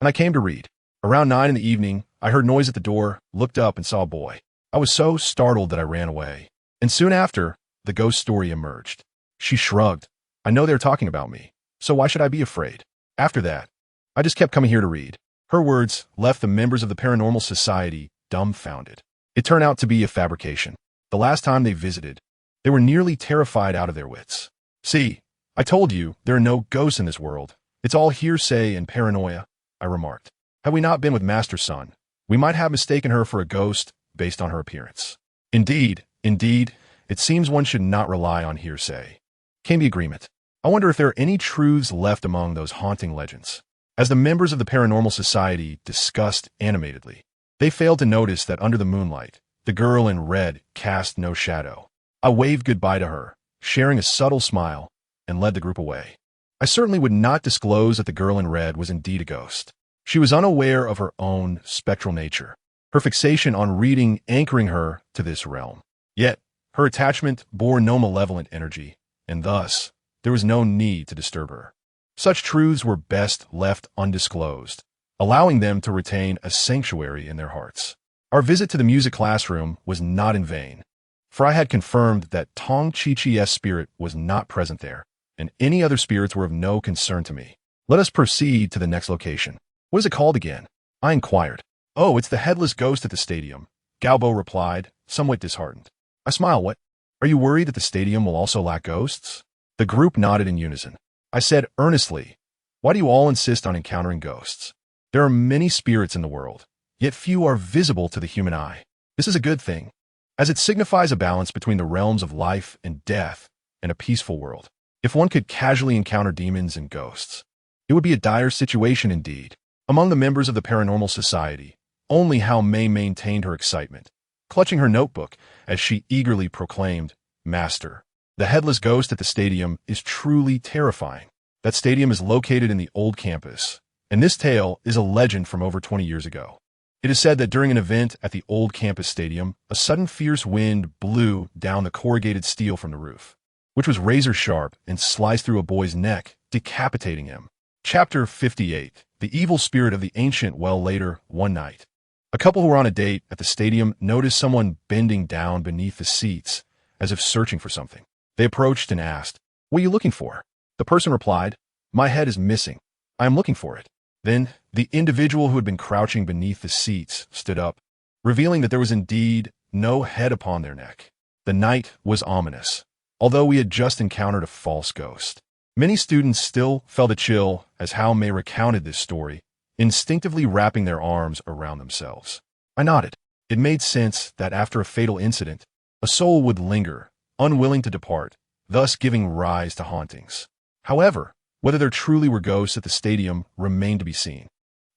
and I came to read. Around 9 in the evening, I heard noise at the door, looked up and saw a boy. I was so startled that I ran away. And soon after, the ghost story emerged. She shrugged. I know they're talking about me, so why should I be afraid? After that, I just kept coming here to read. Her words left the members of the paranormal society dumbfounded. It turned out to be a fabrication. The last time they visited, they were nearly terrified out of their wits. See, I told you there are no ghosts in this world. It's all hearsay and paranoia, I remarked. Had we not been with Master Sun, we might have mistaken her for a ghost based on her appearance. Indeed, it seems one should not rely on hearsay. Came the agreement. I wonder if there are any truths left among those haunting legends. As the members of the paranormal society discussed animatedly, they failed to notice that under the moonlight, the girl in red cast no shadow. I waved goodbye to her, sharing a subtle smile, and led the group away. I certainly would not disclose that the girl in red was indeed a ghost. She was unaware of her own spectral nature, her fixation on reading anchoring her to this realm. Yet, her attachment bore no malevolent energy, and thus, there was no need to disturb her. Such truths were best left undisclosed, allowing them to retain a sanctuary in their hearts. Our visit to the music classroom was not in vain, for I had confirmed that Tong Chi-Chi's spirit was not present there, and any other spirits were of no concern to me. Let us proceed to the next location. What is it called again? I inquired. Oh, it's the headless ghost at the stadium, Galbo replied, somewhat disheartened. I smiled. What? Are you worried that the stadium will also lack ghosts? The group nodded in unison. I said earnestly, why do you all insist on encountering ghosts? There are many spirits in the world, yet few are visible to the human eye. This is a good thing, as it signifies a balance between the realms of life and death and a peaceful world. If one could casually encounter demons and ghosts, it would be a dire situation indeed. Among the members of the paranormal society, only Hao Mei maintained her excitement, clutching her notebook as she eagerly proclaimed, Master, the headless ghost at the stadium is truly terrifying. That stadium is located in the old campus, and this tale is a legend from over 20 years ago. It is said that during an event at the old campus stadium, a sudden fierce wind blew down the corrugated steel from the roof, which was razor sharp and sliced through a boy's neck, decapitating him. Chapter 58. The Evil Spirit of the Ancient Well. Later, one night, a couple who were on a date at the stadium noticed someone bending down beneath the seats as if searching for something. They approached and asked, What are you looking for? The person replied, My head is missing. I am looking for it. Then, the individual who had been crouching beneath the seats stood up, revealing that there was indeed no head upon their neck. The night was ominous, although we had just encountered a false ghost. Many students still felt a chill as Hao Mei recounted this story, instinctively wrapping their arms around themselves. I nodded. It made sense that after a fatal incident, a soul would linger, unwilling to depart, thus giving rise to hauntings. However, whether there truly were ghosts at the stadium remained to be seen.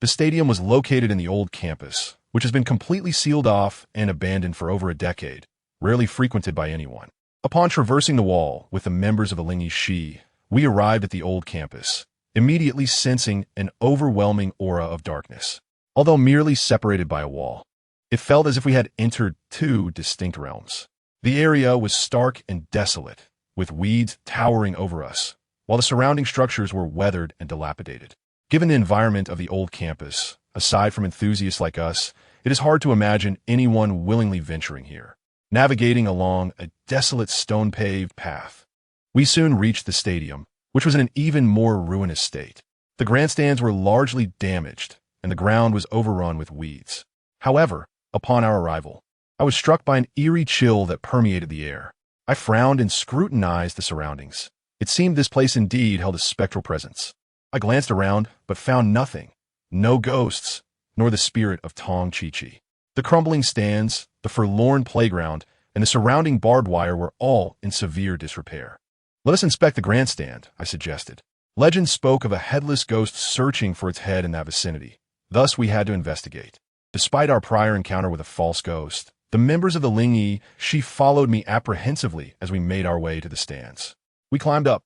The stadium was located in the old campus, which has been completely sealed off and abandoned for over a decade, rarely frequented by anyone. Upon traversing the wall with the members of the Lingyi Shi, we arrived at the old campus, immediately sensing an overwhelming aura of darkness. Although merely separated by a wall, it felt as if we had entered two distinct realms. The area was stark and desolate, with weeds towering over us, while the surrounding structures were weathered and dilapidated. Given the environment of the old campus, aside from enthusiasts like us, it is hard to imagine anyone willingly venturing here. Navigating along a desolate stone-paved path, we soon reached the stadium, which was in an even more ruinous state. The grandstands were largely damaged, and the ground was overrun with weeds. However, upon our arrival, I was struck by an eerie chill that permeated the air. I frowned and scrutinized the surroundings. It seemed this place indeed held a spectral presence. I glanced around, but found nothing. No ghosts, nor the spirit of Tong Chi-Chi. The crumbling stands, the forlorn playground, and the surrounding barbed wire were all in severe disrepair. Let us inspect the grandstand, I suggested. Legend spoke of a headless ghost searching for its head in that vicinity. Thus we had to investigate. Despite our prior encounter with a false ghost, The members of the Ling Shi followed me apprehensively as we made our way to the stands. We climbed up,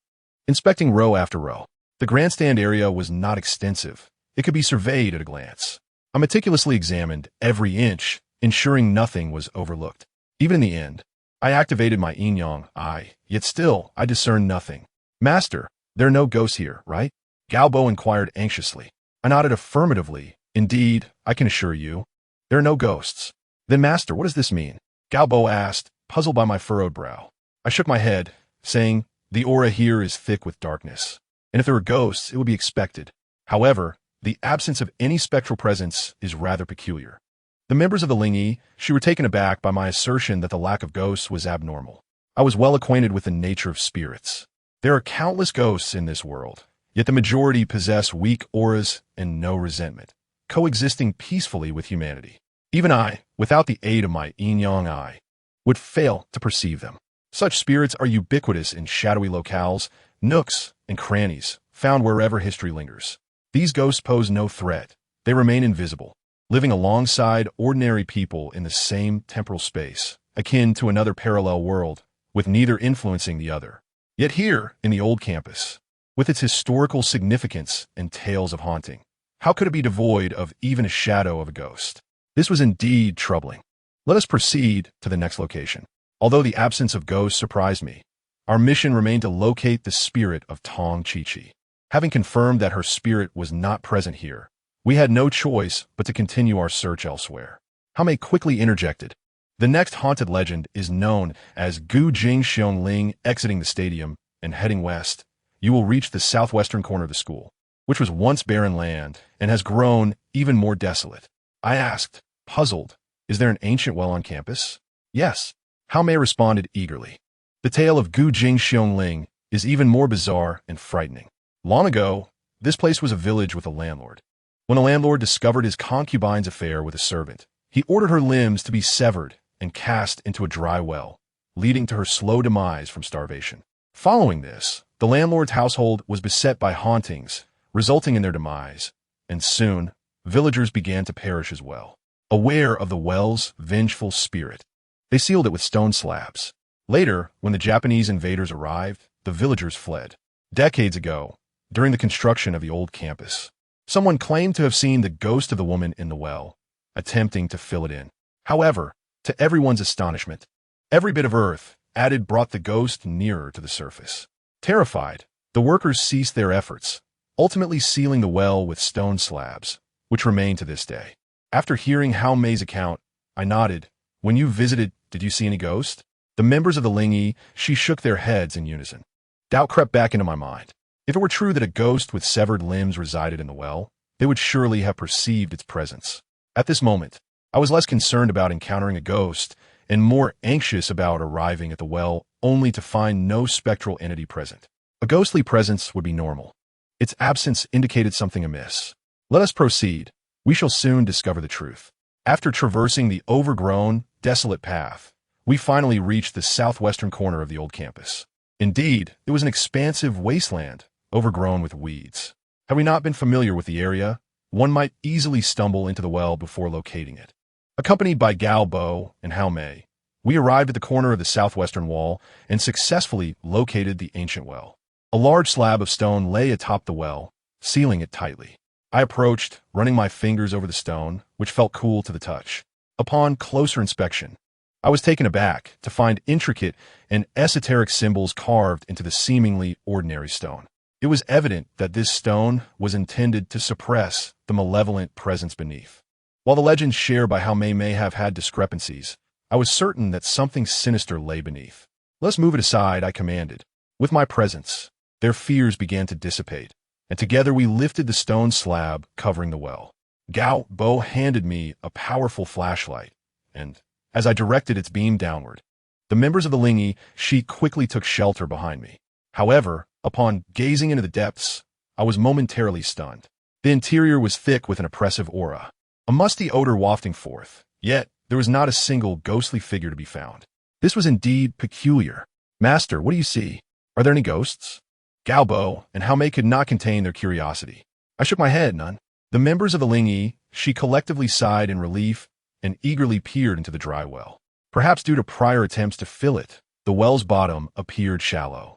inspecting row after row. The grandstand area was not extensive. It could be surveyed at a glance. I meticulously examined every inch, ensuring nothing was overlooked. Even in the end, I activated my yin-yang eye, yet still I discerned nothing. Master, there are no ghosts here, right? Galbo inquired anxiously. I nodded affirmatively. Indeed, I can assure you, there are no ghosts. Then, Master, what does this mean? Galbo asked, puzzled by my furrowed brow. I shook my head, saying, the aura here is thick with darkness, and if there were ghosts, it would be expected. However, the absence of any spectral presence is rather peculiar. The members of the Ling Shi were taken aback by my assertion that the lack of ghosts was abnormal. I was well acquainted with the nature of spirits. There are countless ghosts in this world, yet the majority possess weak auras and no resentment, coexisting peacefully with humanity. Even I, without the aid of my yin-yang eye, would fail to perceive them. Such spirits are ubiquitous in shadowy locales, nooks, and crannies, found wherever history lingers. These ghosts pose no threat. They remain invisible, living alongside ordinary people in the same temporal space, akin to another parallel world, with neither influencing the other. Yet here, in the old campus, with its historical significance and tales of haunting, how could it be devoid of even a shadow of a ghost? This was indeed troubling. Let us proceed to the next location. Although the absence of ghosts surprised me, our mission remained to locate the spirit of Tong Chi-Chi. Having confirmed that her spirit was not present here, we had no choice but to continue our search elsewhere. Hame quickly interjected. The next haunted legend is known as Gu Jing Xiong Ling. Exiting the stadium and heading west, you will reach the southwestern corner of the school, which was once barren land and has grown even more desolate. I asked, puzzled, is there an ancient well on campus? Yes. Hame responded eagerly. The tale of Gu Jing Xiong Ling is even more bizarre and frightening. Long ago, this place was a village with a landlord. When the landlord discovered his concubine's affair with a servant, he ordered her limbs to be severed and cast into a dry well, leading to her slow demise from starvation. Following this, the landlord's household was beset by hauntings, resulting in their demise, and soon, villagers began to perish as well. Aware of the well's vengeful spirit, they sealed it with stone slabs. Later, when the Japanese invaders arrived, the villagers fled. Decades ago, during the construction of the old campus, someone claimed to have seen the ghost of the woman in the well, attempting to fill it in. However, to everyone's astonishment, every bit of earth added brought the ghost nearer to the surface. Terrified, the workers ceased their efforts, ultimately sealing the well with stone slabs, which remain to this day. After hearing Hao Mei's account, I nodded. When you visited, did you see any ghost? The members of the Ling Shi shook their heads in unison. Doubt crept back into my mind. If it were true that a ghost with severed limbs resided in the well, they would surely have perceived its presence. At this moment, I was less concerned about encountering a ghost and more anxious about arriving at the well only to find no spectral entity present. A ghostly presence would be normal. Its absence indicated something amiss. Let us proceed. We shall soon discover the truth. After traversing the overgrown, desolate path, we finally reached the southwestern corner of the old campus. Indeed, it was an expansive wasteland, overgrown with weeds. Had we not been familiar with the area, one might easily stumble into the well before locating it. Accompanied by Gao Bo and Hao Mei, we arrived at the corner of the southwestern wall and successfully located the ancient well. A large slab of stone lay atop the well, sealing it tightly. I approached, running my fingers over the stone, which felt cool to the touch. Upon closer inspection, I was taken aback to find intricate and esoteric symbols carved into the seemingly ordinary stone. It was evident that this stone was intended to suppress the malevolent presence beneath. While the legends shared by Hao Mei may have had discrepancies, I was certain that something sinister lay beneath. Let's move it aside, I commanded. With my presence, their fears began to dissipate, and together we lifted the stone slab covering the well. Gao Bo handed me a powerful flashlight, and, as I directed its beam downward, the members of the Ling Shi quickly took shelter behind me. However, upon gazing into the depths, I was momentarily stunned. The interior was thick with an oppressive aura, a musty odor wafting forth, yet there was not a single ghostly figure to be found. This was indeed peculiar. Master, what do you see? Are there any ghosts? Gao Bo and Hao Mei could not contain their curiosity. I shook my head, none. The members of the Ling Shi collectively sighed in relief and eagerly peered into the dry well. Perhaps due to prior attempts to fill it, the well's bottom appeared shallow,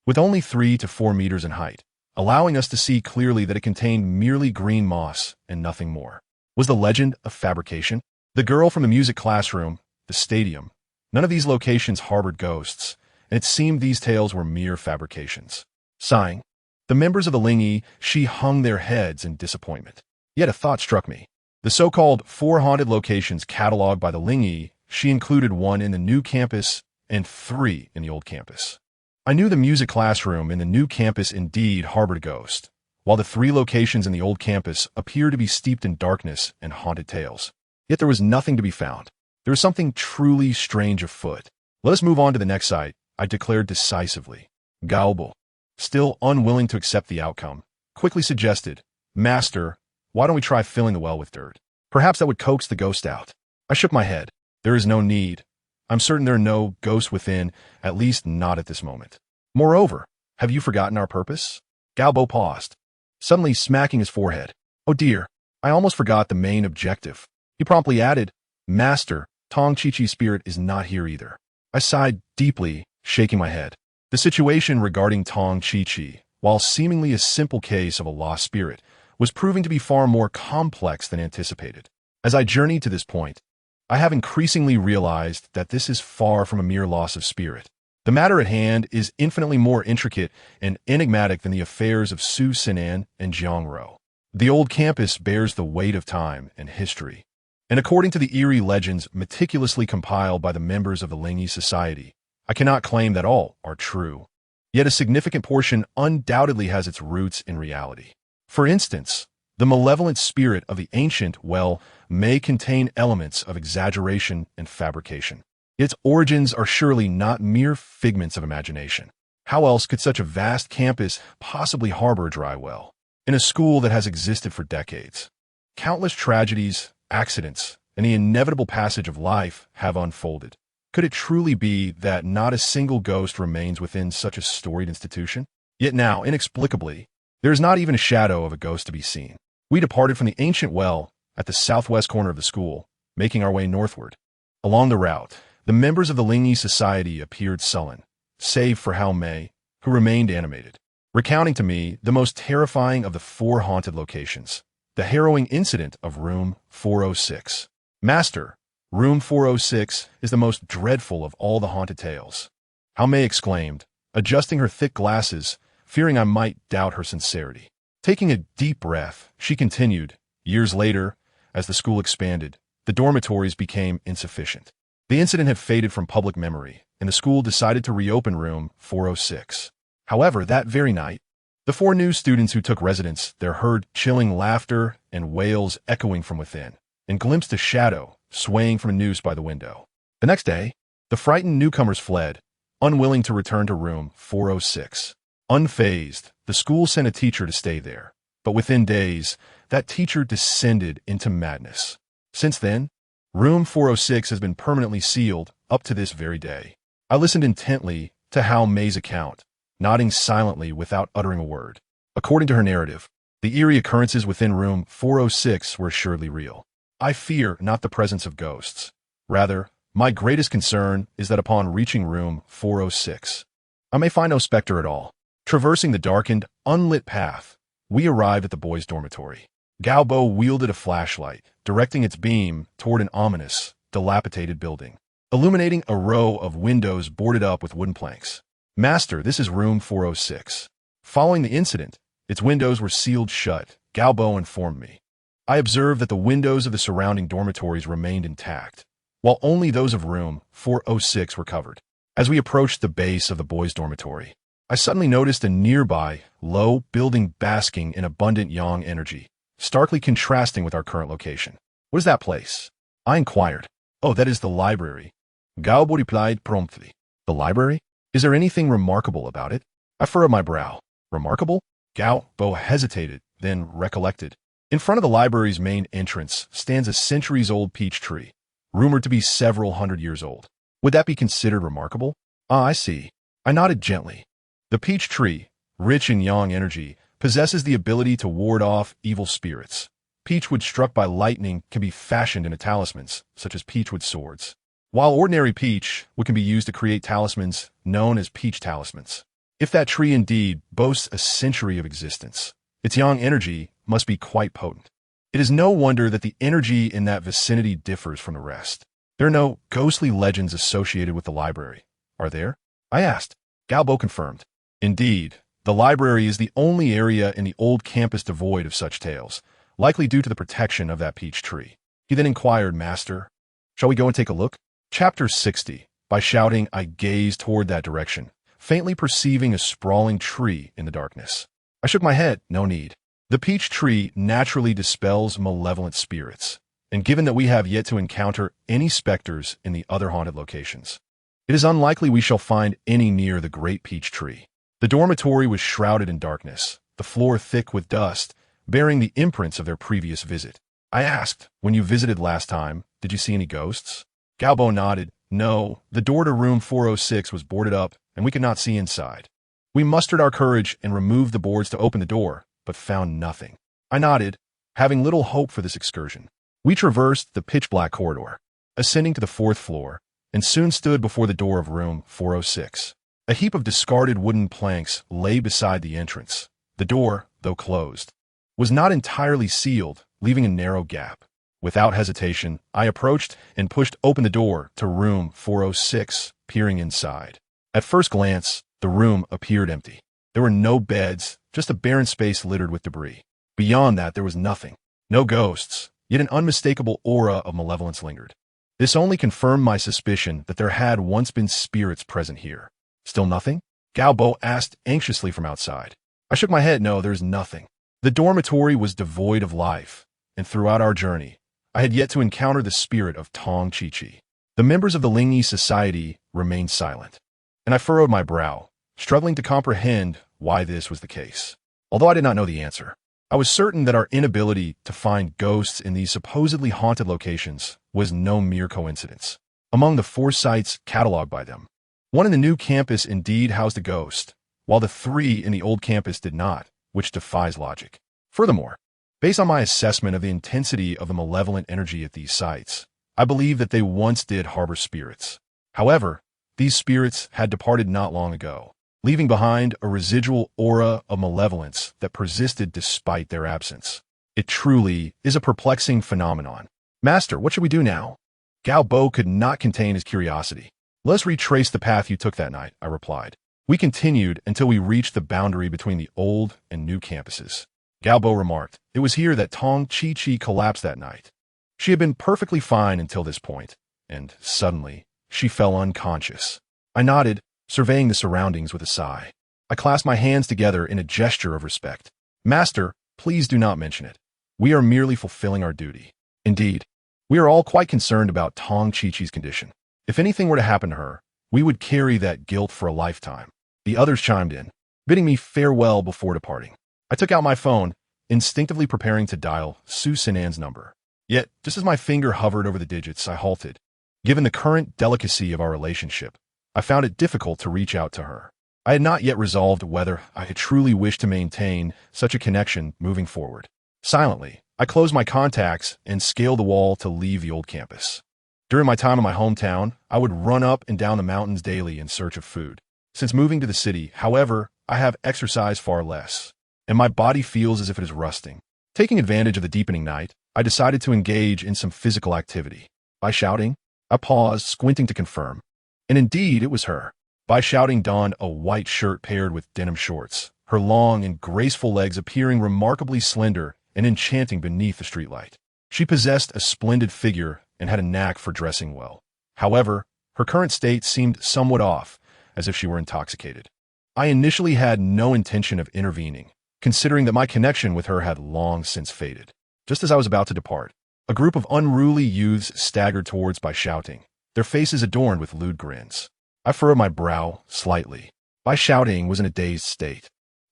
with only 3 to 4 meters in height, allowing us to see clearly that it contained merely green moss and nothing more. Was the legend a fabrication? The girl from the music classroom, the stadium, none of these locations harbored ghosts, and it seemed these tales were mere fabrications. Sighing, the members of the Lingy she hung their heads in disappointment. Yet a thought struck me. The so-called 4 haunted locations cataloged by the Lingy she included 1 in the new campus and 3 in the old campus. I knew the music classroom in the new campus indeed harbored a ghost, while the 3 locations in the old campus appeared to be steeped in darkness and haunted tales. Yet there was nothing to be found. There was something truly strange afoot. Let us move on to the next site, I declared decisively. Galbo, still unwilling to accept the outcome, quickly suggested, Master, why don't we try filling the well with dirt? Perhaps that would coax the ghost out. I shook my head. There is no need. I'm certain there are no ghosts within, at least not at this moment. Moreover, have you forgotten our purpose? Galbo paused, suddenly smacking his forehead. Oh dear, I almost forgot the main objective. He promptly added, Master, Tong Chi-Chi's spirit is not here either. I sighed deeply, shaking my head. The situation regarding Tong Chi-Chi, while seemingly a simple case of a lost spirit, was proving to be far more complex than anticipated. As I journeyed to this point, I have increasingly realized that this is far from a mere loss of spirit. The matter at hand is infinitely more intricate and enigmatic than the affairs of Su Sinan and Jiangrou. The old campus bears the weight of time and history, and according to the eerie legends meticulously compiled by the members of the Lingy Society, I cannot claim that all are true. Yet a significant portion undoubtedly has its roots in reality. For instance, the malevolent spirit of the ancient well may contain elements of exaggeration and fabrication. Its origins are surely not mere figments of imagination. How else could such a vast campus possibly harbor a dry well? In a school that has existed for decades, countless tragedies, accidents, and the inevitable passage of life have unfolded. Could it truly be that not a single ghost remains within such a storied institution? Yet now, inexplicably, there is not even a shadow of a ghost to be seen. We departed from the ancient well at the southwest corner of the school, making our way northward. Along the route, the members of the Lingy Society appeared sullen, save for Hao Mei, who remained animated, recounting to me the most terrifying of the 4 haunted locations, the harrowing incident of room 406. Master, room 406 is the most dreadful of all the haunted tales, Hao Mei exclaimed, adjusting her thick glasses, fearing I might doubt her sincerity. Taking a deep breath, she continued, years later, as the school expanded, the dormitories became insufficient. The incident had faded from public memory, and the school decided to reopen room 406. However, that very night, the 4 new students who took residence there heard chilling laughter and wails echoing from within, and glimpsed a shadow swaying from a noose by the window. The next day, the frightened newcomers fled, unwilling to return to room 406. Unfazed, the school sent a teacher to stay there, but within days, that teacher descended into madness. Since then, room 406 has been permanently sealed up to this very day. I listened intently to Hao Mei's account, nodding silently without uttering a word. According to her narrative, the eerie occurrences within room 406 were assuredly real. I fear not the presence of ghosts. Rather, my greatest concern is that upon reaching room 406, I may find no specter at all. Traversing the darkened, unlit path, we arrived at the boys' dormitory. Galbo wielded a flashlight, directing its beam toward an ominous, dilapidated building, illuminating a row of windows boarded up with wooden planks. Master, this is room 406. Following the incident, its windows were sealed shut, Galbo informed me. I observed that the windows of the surrounding dormitories remained intact, while only those of room 406 were covered. As we approached the base of the boys' dormitory, I suddenly noticed a nearby, low building basking in abundant yang energy, starkly contrasting with our current location. What is that place? I inquired. Oh, that is the library. Galbo replied promptly. The library? Is there anything remarkable about it? I furrowed my brow. Remarkable? Galbo hesitated, then recollected. In front of the library's main entrance stands a centuries-old peach tree, rumored to be several hundred years old. Would that be considered remarkable? Ah, I see. I nodded gently. The peach tree, rich in yang energy, possesses the ability to ward off evil spirits, Peachwood struck by lightning can be fashioned into talismans, such as peachwood swords, while ordinary peach wood can be used to create talismans known as peach talismans. If that tree indeed boasts a century of existence, its yang energy must be quite potent. It is no wonder that the energy in that vicinity differs from the rest. There are no ghostly legends associated with the library, are there? I asked. Galbo confirmed. Indeed, the library is the only area in the old campus devoid of such tales, likely due to the protection of that peach tree. He then inquired, Master, shall we go and take a look? Chapter 60. By shouting, I gazed toward that direction, faintly perceiving a sprawling tree in the darkness. I shook my head. No need. The peach tree naturally dispels malevolent spirits, and given that we have yet to encounter any specters in the other haunted locations, it is unlikely we shall find any near the great peach tree. The dormitory was shrouded in darkness, the floor thick with dust, bearing the imprints of their previous visit. I asked, when you visited last time, did you see any ghosts? Galbo nodded. No, the door to room 406 was boarded up, and we could not see inside. We mustered our courage and removed the boards to open the door, but found nothing. I nodded, having little hope for this excursion. We traversed the pitch-black corridor, ascending to the 4th floor, and soon stood before the door of room 406. A heap of discarded wooden planks lay beside the entrance. The door, though closed, was not entirely sealed, leaving a narrow gap. Without hesitation, I approached and pushed open the door to room 406, peering inside. At first glance, the room appeared empty. There were no beds, just a barren space littered with debris. Beyond that, there was nothing. No ghosts, yet an unmistakable aura of malevolence lingered. This only confirmed my suspicion that there had once been spirits present here. Still nothing? Galbo asked anxiously from outside. I shook my head. No, there's nothing. The dormitory was devoid of life, and throughout our journey, I had yet to encounter the spirit of Tong Chi-Chi. The members of the Lingyi Society remained silent, and I furrowed my brow, struggling to comprehend why this was the case. Although I did not know the answer, I was certain that our inability to find ghosts in these supposedly haunted locations was no mere coincidence. Among the 4 sites cataloged by them, one in the new campus indeed housed a ghost, while the 3 in the old campus did not, which defies logic. Furthermore, based on my assessment of the intensity of the malevolent energy at these sites, I believe that they once did harbor spirits. However, these spirits had departed not long ago, leaving behind a residual aura of malevolence that persisted despite their absence. It truly is a perplexing phenomenon. Master, what should we do now? Galbo could not contain his curiosity. Let's retrace the path you took that night, I replied. We continued until we reached the boundary between the old and new campuses. Galbo remarked, it was here that Tong Chi-Chi collapsed that night. She had been perfectly fine until this point, and suddenly, she fell unconscious. I nodded, surveying the surroundings with a sigh. I clasped my hands together in a gesture of respect. Master, please do not mention it. We are merely fulfilling our duty. Indeed, we are all quite concerned about Tong Chi-Chi's condition. If anything were to happen to her, we would carry that guilt for a lifetime. The others chimed in, bidding me farewell before departing. I took out my phone, instinctively preparing to dial Su Sinan's number. Yet, just as my finger hovered over the digits, I halted. Given the current delicacy of our relationship, I found it difficult to reach out to her. I had not yet resolved whether I had truly wished to maintain such a connection moving forward. Silently, I closed my contacts and scaled the wall to leave the old campus. During my time in my hometown, I would run up and down the mountains daily in search of food. Since moving to the city, however, I have exercised far less, and my body feels as if it is rusting. Taking advantage of the deepening night, I decided to engage in some physical activity. By shouting, I paused, squinting to confirm. And indeed, it was her. By shouting donned a white shirt paired with denim shorts, her long and graceful legs appearing remarkably slender and enchanting beneath the streetlight. She possessed a splendid figure and had a knack for dressing well. However, her current state seemed somewhat off, as if she were intoxicated. I initially had no intention of intervening, considering that my connection with her had long since faded. Just as I was about to depart, a group of unruly youths staggered towards by shouting, their faces adorned with lewd grins. I furrowed my brow slightly. By shouting was in a dazed state.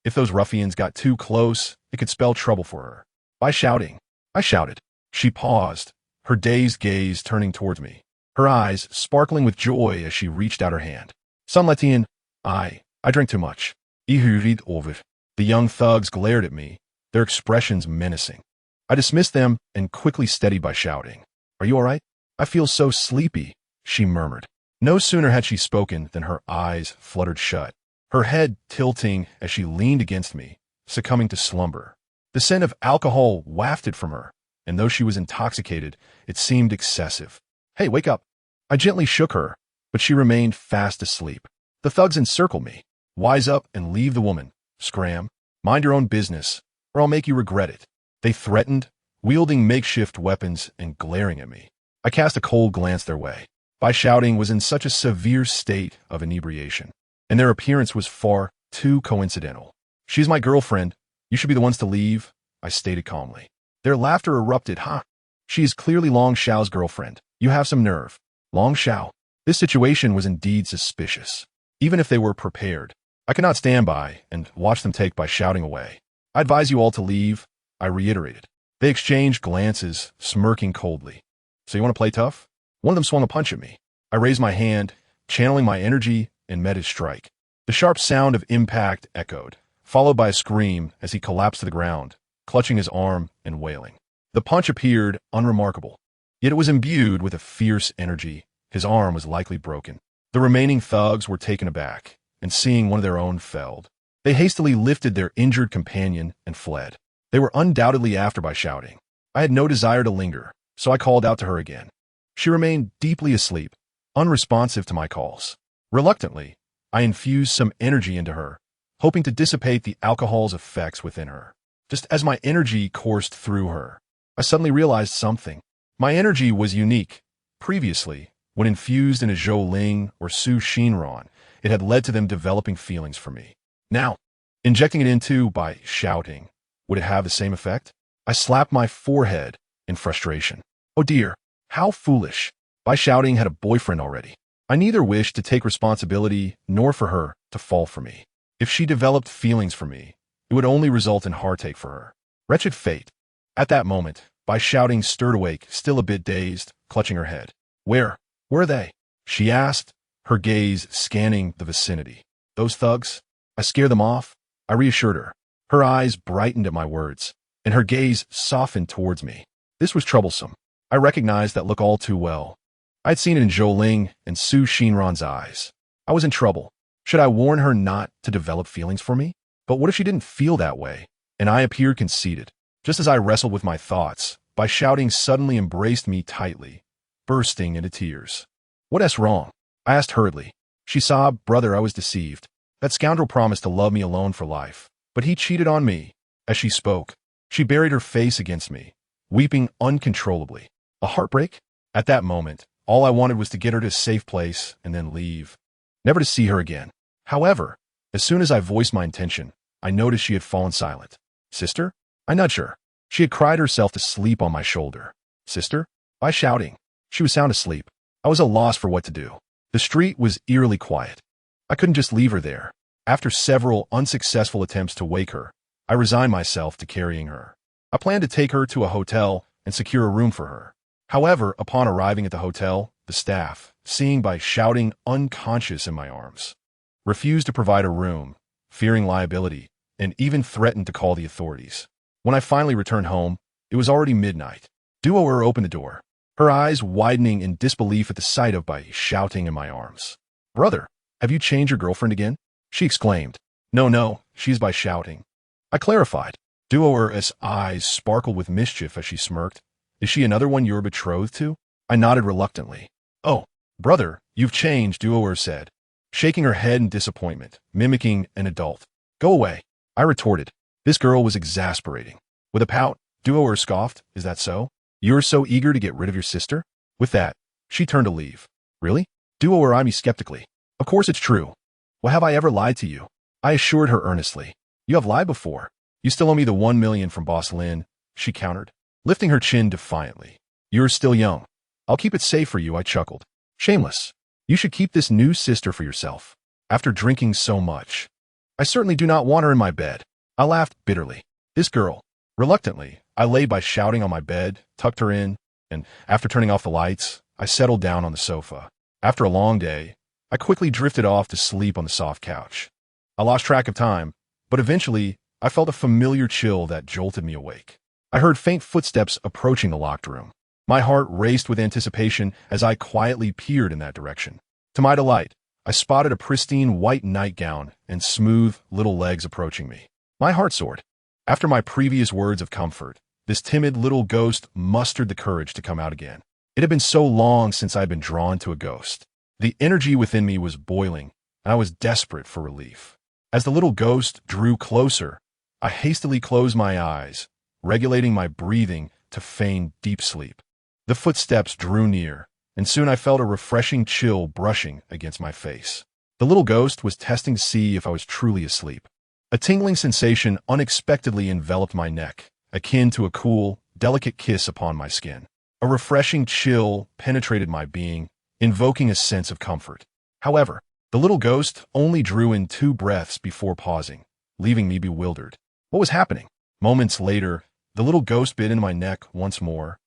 If those ruffians got too close, it could spell trouble for her. By shouting, I shouted. She paused, her dazed gaze turning towards me, her eyes sparkling with joy as she reached out her hand. Son Letian, I drink too much. The young thugs glared at me, their expressions menacing. I dismissed them and quickly steadied by shouting, "Are you all right? I feel so sleepy," she murmured. No sooner had she spoken than her eyes fluttered shut, her head tilting as she leaned against me, succumbing to slumber. The scent of alcohol wafted from her, and though she was intoxicated, it seemed excessive. "Hey, wake up." I gently shook her, but she remained fast asleep. The thugs encircled me. "Wise up and leave the woman. Scram. Mind your own business, or I'll make you regret it." They threatened, wielding makeshift weapons and glaring at me. I cast a cold glance their way. By shouting was in such a severe state of inebriation, and their appearance was far too coincidental. "She's my girlfriend. You should be the ones to leave," I stated calmly. Their laughter erupted. "Huh? She is clearly Long Xiao's girlfriend. You have some nerve." Long Xiao. This situation was indeed suspicious. Even if they were prepared, I could not stand by and watch them take by shouting away. "I advise you all to leave," I reiterated. They exchanged glances, smirking coldly. "So you want to play tough?" One of them swung a punch at me. I raised my hand, channeling my energy, and met his strike. The sharp sound of impact echoed, followed by a scream as he collapsed to the ground, clutching his arm and wailing. The punch appeared unremarkable, yet it was imbued with a fierce energy. His arm was likely broken. The remaining thugs were taken aback, and seeing one of their own felled, they hastily lifted their injured companion and fled. They were undoubtedly after by shouting. I had no desire to linger, so I called out to her again. She remained deeply asleep, unresponsive to my calls. Reluctantly, I infused some energy into her, hoping to dissipate the alcohol's effects within her. Just as my energy coursed through her, I suddenly realized something. My energy was unique. Previously, when infused in a Zhou Ling or Su Xinran, it had led to them developing feelings for me. Now, injecting it into by shouting, would it have the same effect? I slapped my forehead in frustration. Oh dear, how foolish. By shouting had a boyfriend already. I neither wished to take responsibility nor for her to fall for me. If she developed feelings for me, it would only result in heartache for her. Wretched fate. At that moment, by shouting stirred awake, still a bit dazed, clutching her head. Where are they?" she asked, her gaze scanning the vicinity. "Those thugs? I scare them off?" I reassured her. Her eyes brightened at my words, and her gaze softened towards me. This was troublesome. I recognized that look all too well. I had seen it in Zhou Ling and Su Xinran's eyes. I was in trouble. Should I warn her not to develop feelings for me? But what if she didn't feel that way? And I appeared conceited. Just as I wrestled with my thoughts, by shouting suddenly embraced me tightly, bursting into tears. "What's wrong?" I asked hurriedly. She sobbed, "Brother, I was deceived. That scoundrel promised to love me alone for life, but he cheated on me." As she spoke, she buried her face against me, weeping uncontrollably. A heartbreak? At that moment, all I wanted was to get her to a safe place and then leave, never to see her again. However, as soon as I voiced my intention, I noticed she had fallen silent. "Sister?" I nudged her. She had cried herself to sleep on my shoulder. "Sister?" By shouting, she was sound asleep. I was at a loss for what to do. The street was eerily quiet. I couldn't just leave her there. After several unsuccessful attempts to wake her, I resigned myself to carrying her. I planned to take her to a hotel and secure a room for her. However, upon arriving at the hotel, the staff, seeing by shouting unconscious in my arms, refused to provide a room, fearing liability, and even threatened to call the authorities. When I finally returned home, it was already midnight. Duo opened the door, her eyes widening in disbelief at the sight of by shouting in my arms. "Brother, have you changed your girlfriend again?" she exclaimed. No, she's by shouting." I clarified. Duo's eyes sparkled with mischief as she smirked. "Is she another one you're betrothed to?" I nodded reluctantly. "Oh, brother, you've changed," Duo said, shaking her head in disappointment, mimicking an adult. "Go away," I retorted. This girl was exasperating. With a pout, Duo scoffed. "Is that so? You're so eager to get rid of your sister?" With that, she turned to leave. "Really?" Duo eyed me skeptically. "Of course it's true. Well, have I ever lied to you?" I assured her earnestly. "You have lied before. You still owe me the 1 million from Boss Lin," she countered, lifting her chin defiantly. "You're still young. I'll keep it safe for you," I chuckled. "Shameless. You should keep this new sister for yourself. After drinking so much, I certainly do not want her in my bed." I laughed bitterly. This girl. Reluctantly, I lay by shouting on my bed, tucked her in, and after turning off the lights, I settled down on the sofa. After a long day, I quickly drifted off to sleep on the soft couch. I lost track of time, but eventually I felt a familiar chill that jolted me awake. I heard faint footsteps approaching the locked room. My heart raced with anticipation as I quietly peered in that direction. To my delight, I spotted a pristine white nightgown and smooth little legs approaching me. My heart soared. After my previous words of comfort, this timid little ghost mustered the courage to come out again. It had been so long since I had been drawn to a ghost. The energy within me was boiling, and I was desperate for relief. As the little ghost drew closer, I hastily closed my eyes, regulating my breathing to feign deep sleep. The footsteps drew near, and soon I felt a refreshing chill brushing against my face. The little ghost was testing to see if I was truly asleep. A tingling sensation unexpectedly enveloped my neck, akin to a cool, delicate kiss upon my skin. A refreshing chill penetrated my being, invoking a sense of comfort. However, the little ghost only drew in 2 breaths before pausing, leaving me bewildered. What was happening? Moments later, the little ghost bit into my neck once more,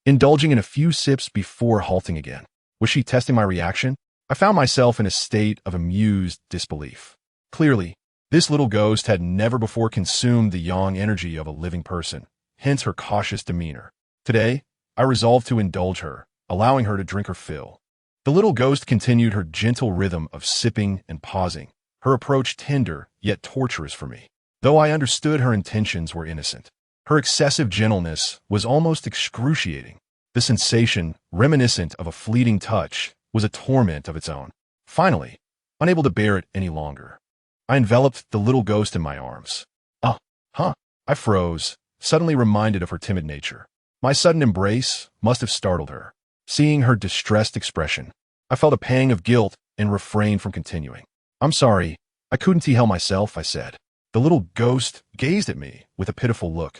indulging in a few sips before halting again. Was she testing my reaction? I found myself in a state of amused disbelief. Clearly, this little ghost had never before consumed the yang energy of a living person, hence her cautious demeanor. Today, I resolved to indulge her, allowing her to drink her fill. The little ghost continued her gentle rhythm of sipping and pausing, her approach tender yet torturous for me. Though I understood her intentions were innocent, her excessive gentleness was almost excruciating. The sensation, reminiscent of a fleeting touch, was a torment of its own. Finally, unable to bear it any longer, I enveloped the little ghost in my arms. I froze, suddenly reminded of her timid nature. My sudden embrace must have startled her. Seeing her distressed expression, I felt a pang of guilt and refrained from continuing. "I'm sorry, I couldn't help myself," I said. The little ghost gazed at me with a pitiful look.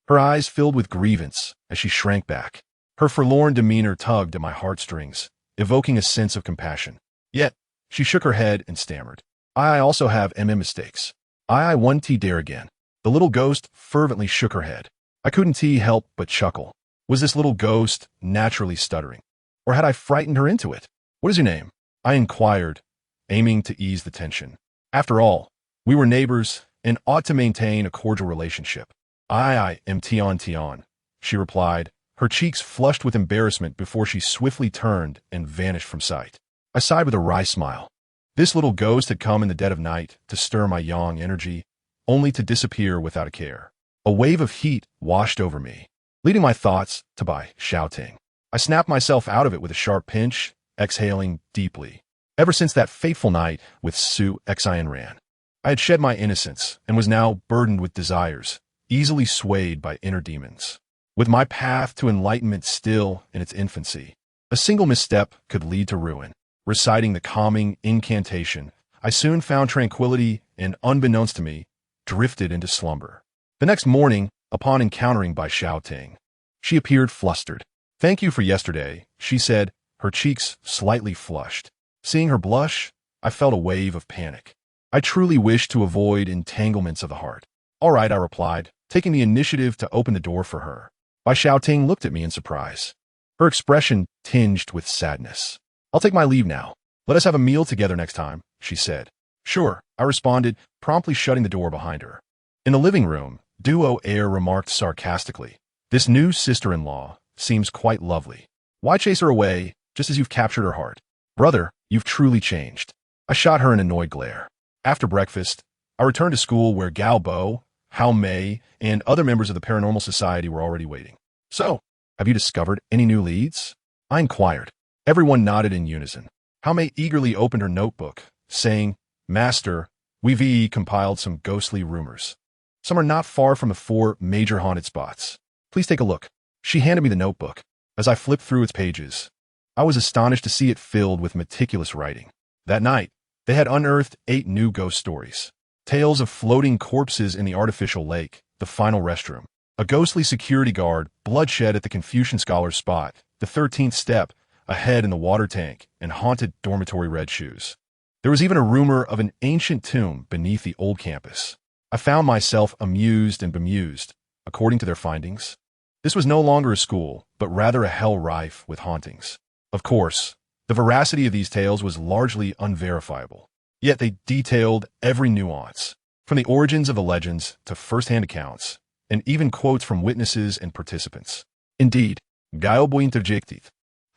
Her eyes filled with grievance as she shrank back. Her forlorn demeanor tugged at my heartstrings, evoking a sense of compassion. Yet, she shook her head and stammered. "I also have mistakes. I won't dare again." The little ghost fervently shook her head. I couldn't help but chuckle. Was this little ghost naturally stuttering? Or had I frightened her into it? "What is your name?" I inquired, aiming to ease the tension. After all, we were neighbors and ought to maintain a cordial relationship. I am Tion," she replied, her cheeks flushed with embarrassment before she swiftly turned and vanished from sight. I sighed with a wry smile. This little ghost had come in the dead of night to stir my yang energy, only to disappear without a care. A wave of heat washed over me, leading my thoughts to Bai Xiaoting. I snapped myself out of it with a sharp pinch, exhaling deeply. Ever since that fateful night with Su Xianran, I had shed my innocence and was now burdened with desires, easily swayed by inner demons. With my path to enlightenment still in its infancy, a single misstep could lead to ruin. Reciting the calming incantation, I soon found tranquility and, unbeknownst to me, drifted into slumber. The next morning, upon encountering Bai Xiaoting, she appeared flustered. "Thank you for yesterday," she said, her cheeks slightly flushed. Seeing her blush, I felt a wave of panic. I truly wished to avoid entanglements of the heart. "All right," I replied, taking the initiative to open the door for her. Bai Xiaoting looked at me in surprise, her expression tinged with sadness. "I'll take my leave now. Let us have a meal together next time," she said. "Sure," I responded, promptly shutting the door behind her. In the living room, Duo Air remarked sarcastically, "This new sister-in-law seems quite lovely. Why chase her away just as you've captured her heart? Brother, you've truly changed." I shot her an annoyed glare. After breakfast, I returned to school where Gao Bo, Hao Mei, and other members of the Paranormal Society were already waiting. "So, have you discovered any new leads?" I inquired. Everyone nodded in unison. Hao Mei eagerly opened her notebook, saying, "Master, we've compiled some ghostly rumors. Some are not far from the 4 major haunted spots. Please take a look." She handed me the notebook. As I flipped through its pages, I was astonished to see it filled with meticulous writing. That night, they had unearthed 8 new ghost stories. Tales of floating corpses in the artificial lake, the final restroom, a ghostly security guard, bloodshed at the Confucian scholar's spot, the 13th step, a head in the water tank, and haunted dormitory red shoes. There was even a rumor of an ancient tomb beneath the old campus. I found myself amused and bemused, according to their findings. This was no longer a school, but rather a hell rife with hauntings. Of course, the veracity of these tales was largely unverifiable, yet they detailed every nuance, from the origins of the legends to first-hand accounts, and even quotes from witnesses and participants. Indeed, Gail interjected.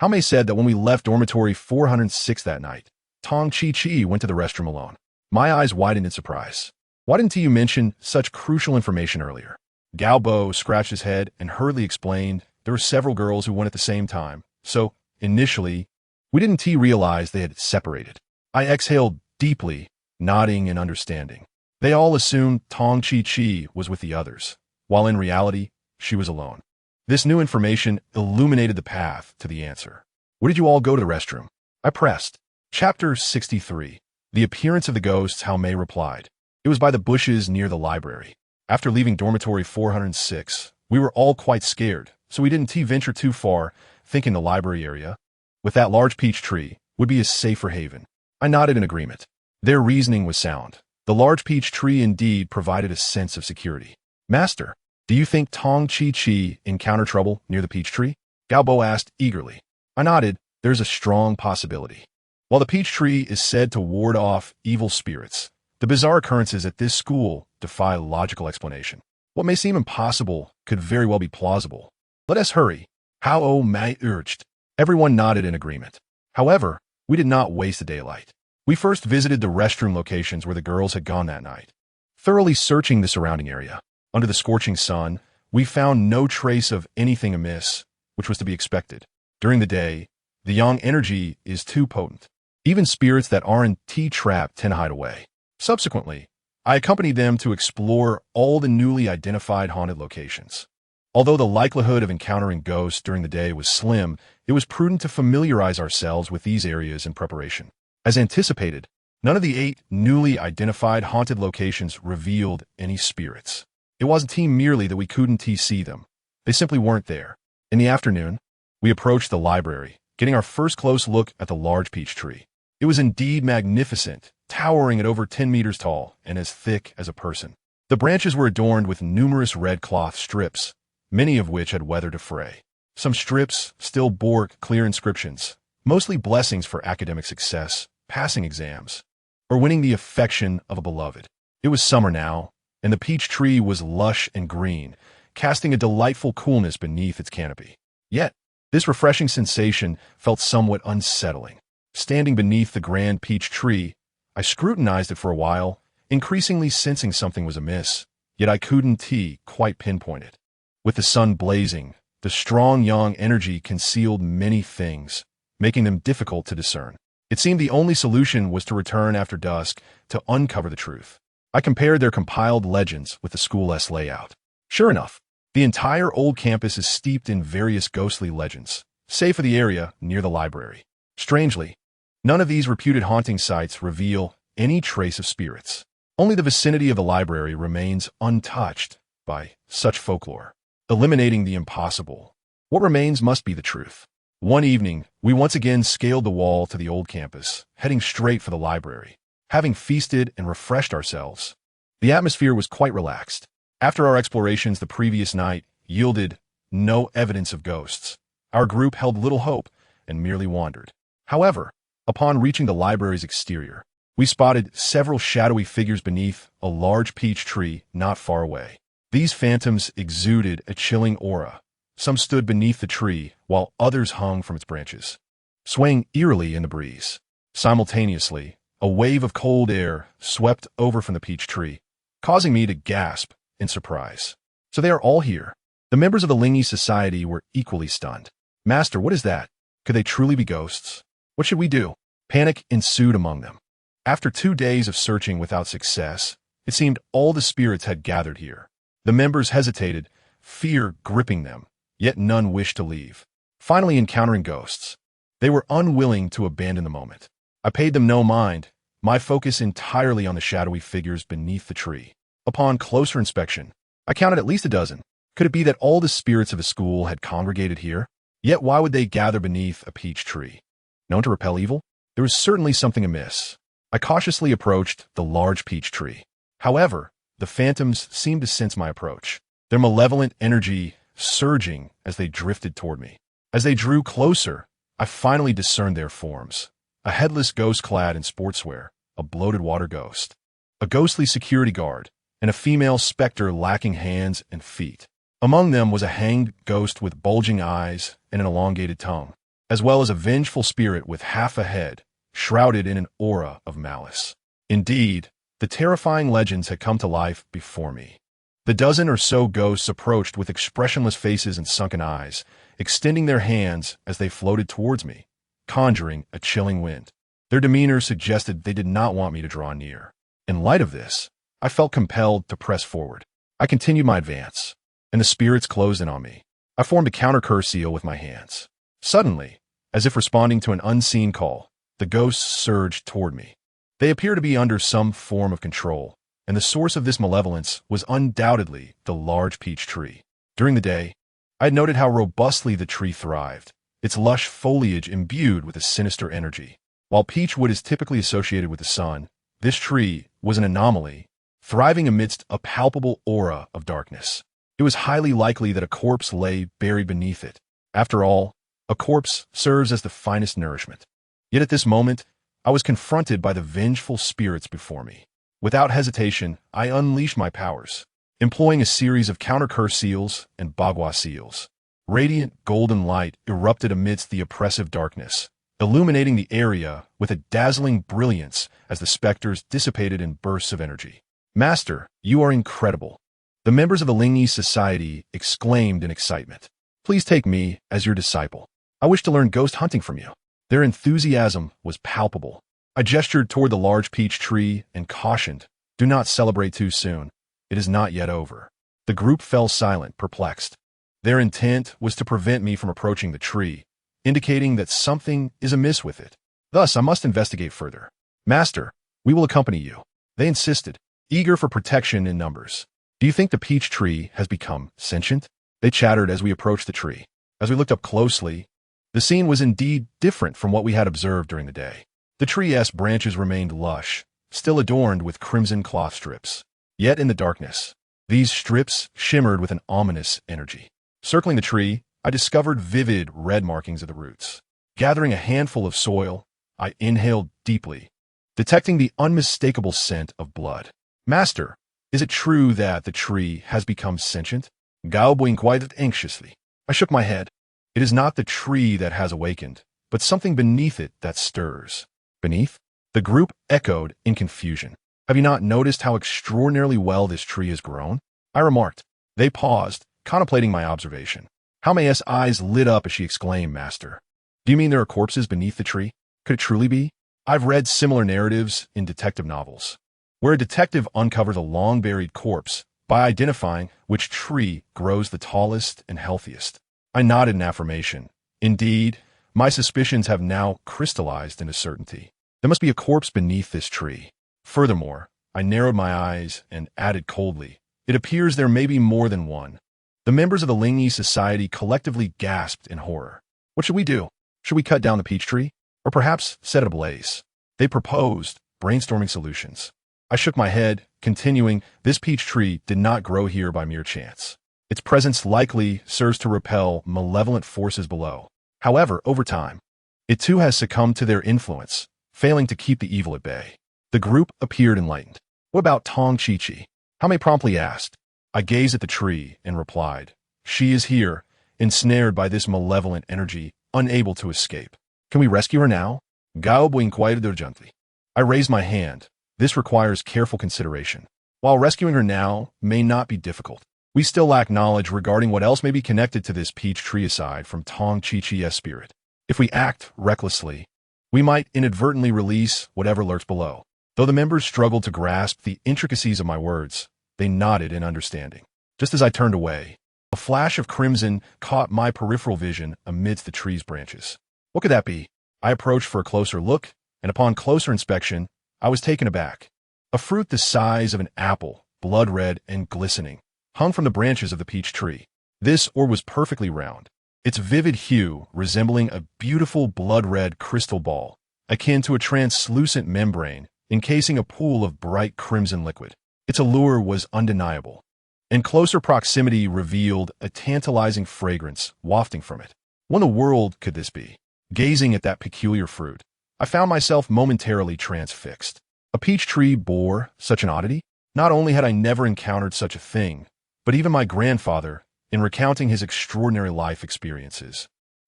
Jaume said that when we left dormitory 406 that night, Tong Chi went to the restroom alone. My eyes widened in surprise. Why didn't you mention such crucial information earlier? Galbo scratched his head and hurriedly explained there were several girls who went at the same time, so, initially, we didn't realize they had separated. I exhaled deeply, nodding and understanding. They all assumed Tong Chi was with the others, while in reality, she was alone. This new information illuminated the path to the answer. Where did you all go to the restroom? I pressed. Chapter 63. The Appearance of the Ghosts, Jaume replied. It was by the bushes near the library. After leaving dormitory 406, we were all quite scared, so we didn't venture too far, thinking the library area, with that large peach tree, would be a safer haven. I nodded in agreement. Their reasoning was sound. The large peach tree indeed provided a sense of security. Master, do you think Tong Chi encountered trouble near the peach tree? Galbo asked eagerly. I nodded. There's a strong possibility. While the peach tree is said to ward off evil spirits, the bizarre occurrences at this school defy logical explanation. What may seem impossible could very well be plausible. Let us hurry. Hao Mai urged. Everyone nodded in agreement. However, we did not waste the daylight. We first visited the restroom locations where the girls had gone that night. Thoroughly searching the surrounding area, under the scorching sun, we found no trace of anything amiss, which was to be expected. During the day, the yang energy is too potent. Even spirits that aren't trapped tend to hide away. Subsequently, I accompanied them to explore all the newly identified haunted locations. Although the likelihood of encountering ghosts during the day was slim, it was prudent to familiarize ourselves with these areas in preparation. As anticipated, none of the 8 newly identified haunted locations revealed any spirits. It wasn't merely that we couldn't see them. They simply weren't there. In the afternoon, we approached the library, getting our first close look at the large peach tree. It was indeed magnificent, towering at over 10 meters tall and as thick as a person. The branches were adorned with numerous red cloth strips, many of which had weathered a fray. Some strips still bore clear inscriptions, mostly blessings for academic success, passing exams, or winning the affection of a beloved. It was summer now, and the peach tree was lush and green, casting a delightful coolness beneath its canopy. Yet, this refreshing sensation felt somewhat unsettling. Standing beneath the grand peach tree, I scrutinized it for a while, increasingly sensing something was amiss, yet I couldn't quite pinpoint it. With the sun blazing, the strong yang energy concealed many things, making them difficult to discern. It seemed the only solution was to return after dusk to uncover the truth. I compared their compiled legends with the school's layout. Sure enough, the entire old campus is steeped in various ghostly legends, save for the area near the library. Strangely, none of these reputed haunting sites reveal any trace of spirits. Only the vicinity of the library remains untouched by such folklore. Eliminating the impossible, what remains must be the truth. One evening, we once again scaled the wall to the old campus, heading straight for the library. Having feasted and refreshed ourselves, the atmosphere was quite relaxed. After our explorations the previous night yielded no evidence of ghosts, our group held little hope and merely wandered. However, upon reaching the library's exterior, we spotted several shadowy figures beneath a large peach tree not far away. These phantoms exuded a chilling aura. Some stood beneath the tree, while others hung from its branches, swaying eerily in the breeze. Simultaneously, a wave of cold air swept over from the peach tree, causing me to gasp in surprise. So they are all here. The members of the Lingy Society were equally stunned. Master, what is that? Could they truly be ghosts? What should we do? Panic ensued among them. After 2 days of searching without success, it seemed all the spirits had gathered here. The members hesitated, fear gripping them, yet none wished to leave. Finally encountering ghosts, they were unwilling to abandon the moment. I paid them no mind, my focus entirely on the shadowy figures beneath the tree. Upon closer inspection, I counted at least a dozen. Could it be that all the spirits of the school had congregated here? Yet why would they gather beneath a peach tree? Known to repel evil? There was certainly something amiss. I cautiously approached the large peach tree. However, the phantoms seemed to sense my approach, their malevolent energy surging as they drifted toward me. As they drew closer, I finally discerned their forms. A headless ghost clad in sportswear, a bloated water ghost, a ghostly security guard, and a female specter lacking hands and feet. Among them was a hanged ghost with bulging eyes and an elongated tongue, as well as a vengeful spirit with half a head, shrouded in an aura of malice. Indeed, the terrifying legends had come to life before me. The dozen or so ghosts approached with expressionless faces and sunken eyes, extending their hands as they floated towards me, conjuring a chilling wind. Their demeanor suggested they did not want me to draw near. In light of this, I felt compelled to press forward. I continued my advance, and the spirits closed in on me. I formed a counter-curse seal with my hands. Suddenly, as if responding to an unseen call, the ghosts surged toward me. They appeared to be under some form of control, and the source of this malevolence was undoubtedly the large peach tree. During the day, I had noted how robustly the tree thrived, its lush foliage imbued with a sinister energy. While peach wood is typically associated with the sun, this tree was an anomaly, thriving amidst a palpable aura of darkness. It was highly likely that a corpse lay buried beneath it. After all, a corpse serves as the finest nourishment. Yet at this moment, I was confronted by the vengeful spirits before me. Without hesitation, I unleashed my powers, employing a series of counter-curse seals and bagua seals. Radiant golden light erupted amidst the oppressive darkness, illuminating the area with a dazzling brilliance as the specters dissipated in bursts of energy. "Master, you are incredible," the members of the Lingyi Society exclaimed in excitement. "Please take me as your disciple. I wish to learn ghost hunting from you." Their enthusiasm was palpable. I gestured toward the large peach tree and cautioned, "Do not celebrate too soon. It is not yet over." The group fell silent, perplexed. Their intent was to prevent me from approaching the tree, indicating that something is amiss with it. Thus, I must investigate further. "Master, we will accompany you," they insisted, eager for protection in numbers. "Do you think the peach tree has become sentient?" They chattered as we approached the tree. As we looked up closely, the scene was indeed different from what we had observed during the day. The tree's branches remained lush, still adorned with crimson cloth strips. Yet in the darkness, these strips shimmered with an ominous energy. Circling the tree, I discovered vivid red markings of the roots. Gathering a handful of soil, I inhaled deeply, detecting the unmistakable scent of blood. "Master, is it true that the tree has become sentient?" Gao inquired anxiously. I shook my head. "It is not the tree that has awakened, but something beneath it that stirs." "Beneath?" The group echoed in confusion. "Have you not noticed how extraordinarily well this tree has grown?" I remarked. They paused, contemplating my observation. Haume's eyes lit up as she exclaimed, "Master, do you mean there are corpses beneath the tree? Could it truly be?" I've read similar narratives in detective novels, where a detective uncovers a long-buried corpse by identifying which tree grows the tallest and healthiest. I nodded in affirmation. Indeed, my suspicions have now crystallized into certainty. There must be a corpse beneath this tree. Furthermore, I narrowed my eyes and added coldly, "It appears there may be more than one." The members of the Lingyi Society collectively gasped in horror. "What should we do? Should we cut down the peach tree? Or perhaps set it ablaze?" They proposed, brainstorming solutions. I shook my head, continuing, "This peach tree did not grow here by mere chance. Its presence likely serves to repel malevolent forces below. However, over time, it too has succumbed to their influence, failing to keep the evil at bay." The group appeared enlightened. "What about Tong Chi-Chi?" Haume promptly asked. I gazed at the tree and replied, "She is here, ensnared by this malevolent energy, unable to escape. Can we rescue her now?" Gao inquired urgently. I raised my hand. "This requires careful consideration. While rescuing her now may not be difficult, we still lack knowledge regarding what else may be connected to this peach tree aside from Tong Chi-Chi's spirit. If we act recklessly, we might inadvertently release whatever lurks below." Though the members struggled to grasp the intricacies of my words, they nodded in understanding. Just as I turned away, a flash of crimson caught my peripheral vision amidst the tree's branches. What could that be? I approached for a closer look, and upon closer inspection, I was taken aback. A fruit the size of an apple, blood red and glistening, hung from the branches of the peach tree. This orb was perfectly round, its vivid hue resembling a beautiful blood-red crystal ball, akin to a translucent membrane encasing a pool of bright crimson liquid. Its allure was undeniable, and closer proximity revealed a tantalizing fragrance wafting from it. What in the world could this be? Gazing at that peculiar fruit, I found myself momentarily transfixed. A peach tree bore such an oddity? Not only had I never encountered such a thing, but even my grandfather, in recounting his extraordinary life experiences,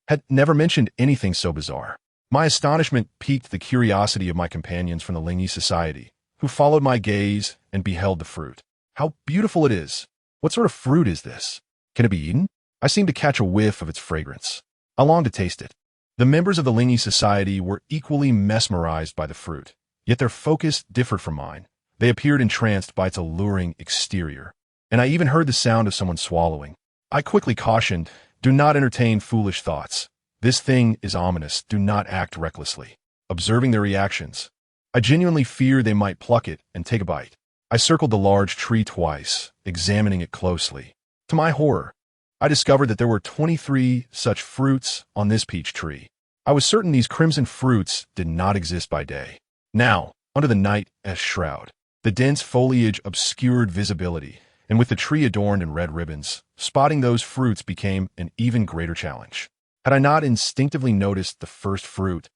had never mentioned anything so bizarre. My astonishment piqued the curiosity of my companions from the Lingy Society, who followed my gaze and beheld the fruit. How beautiful it is! What sort of fruit is this? Can it be eaten? I seemed to catch a whiff of its fragrance. I longed to taste it. The members of the Lingy Society were equally mesmerized by the fruit, yet their focus differed from mine. They appeared entranced by its alluring exterior, and I even heard the sound of someone swallowing. I quickly cautioned, do not entertain foolish thoughts. This thing is ominous, do not act recklessly. Observing their reactions, I genuinely feared they might pluck it and take a bite. I circled the large tree twice, examining it closely. To my horror, I discovered that there were 23 such fruits on this peach tree. I was certain these crimson fruits did not exist by day. Now, under the night-esque shroud, the dense foliage obscured visibility, and with the tree adorned in red ribbons, spotting those fruits became an even greater challenge. Had I not instinctively noticed the first fruit,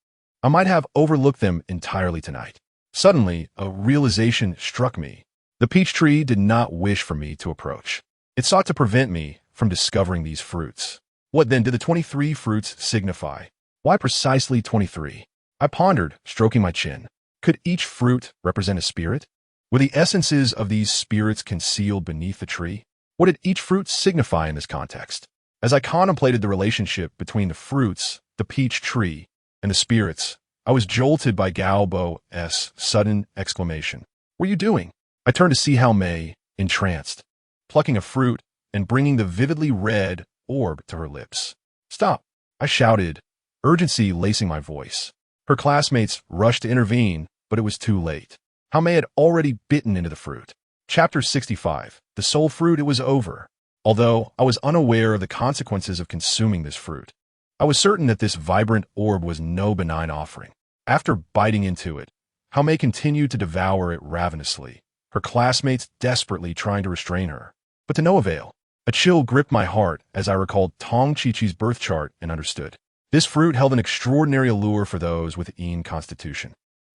I might have overlooked them entirely tonight. Suddenly, a realization struck me. The peach tree did not wish for me to approach. It sought to prevent me from discovering these fruits. What then did the 23 fruits signify? Why precisely 23? I pondered, stroking my chin. Could each fruit represent a spirit? Were the essences of these spirits concealed beneath the tree? What did each fruit signify in this context? As I contemplated the relationship between the fruits, the peach tree, and the spirits, I was jolted by Galbo's sudden exclamation. What are you doing? I turned to see How Mei, entranced, plucking a fruit and bringing the vividly red orb to her lips. Stop! I shouted, urgency lacing my voice. Her classmates rushed to intervene, but it was too late. How Mei had already bitten into the fruit. Chapter 65. The soul fruit, it was over. Although I was unaware of the consequences of consuming this fruit, I was certain that this vibrant orb was no benign offering. After biting into it, How Mei continued to devour it ravenously, her classmates desperately trying to restrain her. But to no avail. A chill gripped my heart as I recalled Tong Chi-Chi's birth chart and understood. This fruit held an extraordinary allure for those with Yin constitution.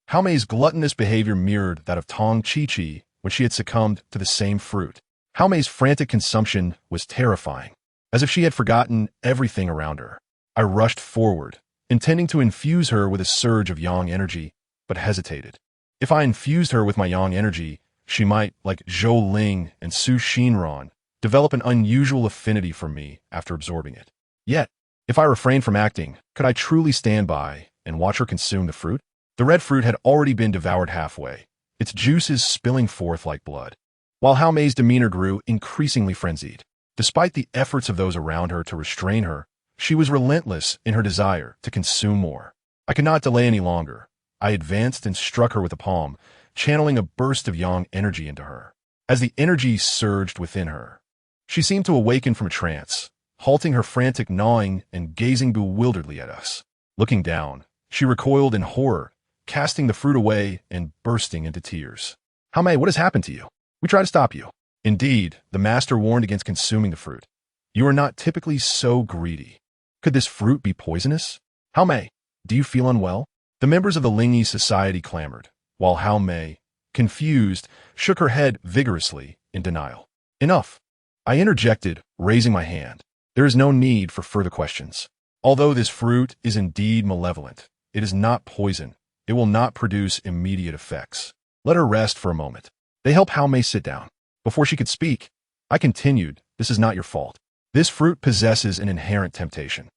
How Mei's gluttonous behavior mirrored that of Tong Chi-Chi when she had succumbed to the same fruit. How Mei's frantic consumption was terrifying, as if she had forgotten everything around her. I rushed forward, intending to infuse her with a surge of yang energy, but hesitated. If I infused her with my yang energy, she might, like Zhou Ling and Su Xinran, develop an unusual affinity for me after absorbing it. Yet, if I refrained from acting, could I truly stand by and watch her consume the fruit? The red fruit had already been devoured halfway, its juices spilling forth like blood. While How Mei's demeanor grew increasingly frenzied, despite the efforts of those around her to restrain her, she was relentless in her desire to consume more. I could not delay any longer. I advanced and struck her with a palm, channeling a burst of yang energy into her. As the energy surged within her, she seemed to awaken from a trance, halting her frantic gnawing and gazing bewilderedly at us. Looking down, she recoiled in horror, casting the fruit away and bursting into tears. How Mei, what has happened to you? We tried to stop you. Indeed, the master warned against consuming the fruit. You are not typically so greedy. Could this fruit be poisonous? How Mei, do you feel unwell? The members of the Lingy Society clamored, while How Mei, confused, shook her head vigorously in denial. Enough. I interjected, raising my hand. There is no need for further questions. Although this fruit is indeed malevolent, it is not poison. It will not produce immediate effects. Let her rest for a moment. They helped How Mei sit down. Before she could speak, I continued, this is not your fault. This fruit possesses an inherent temptation.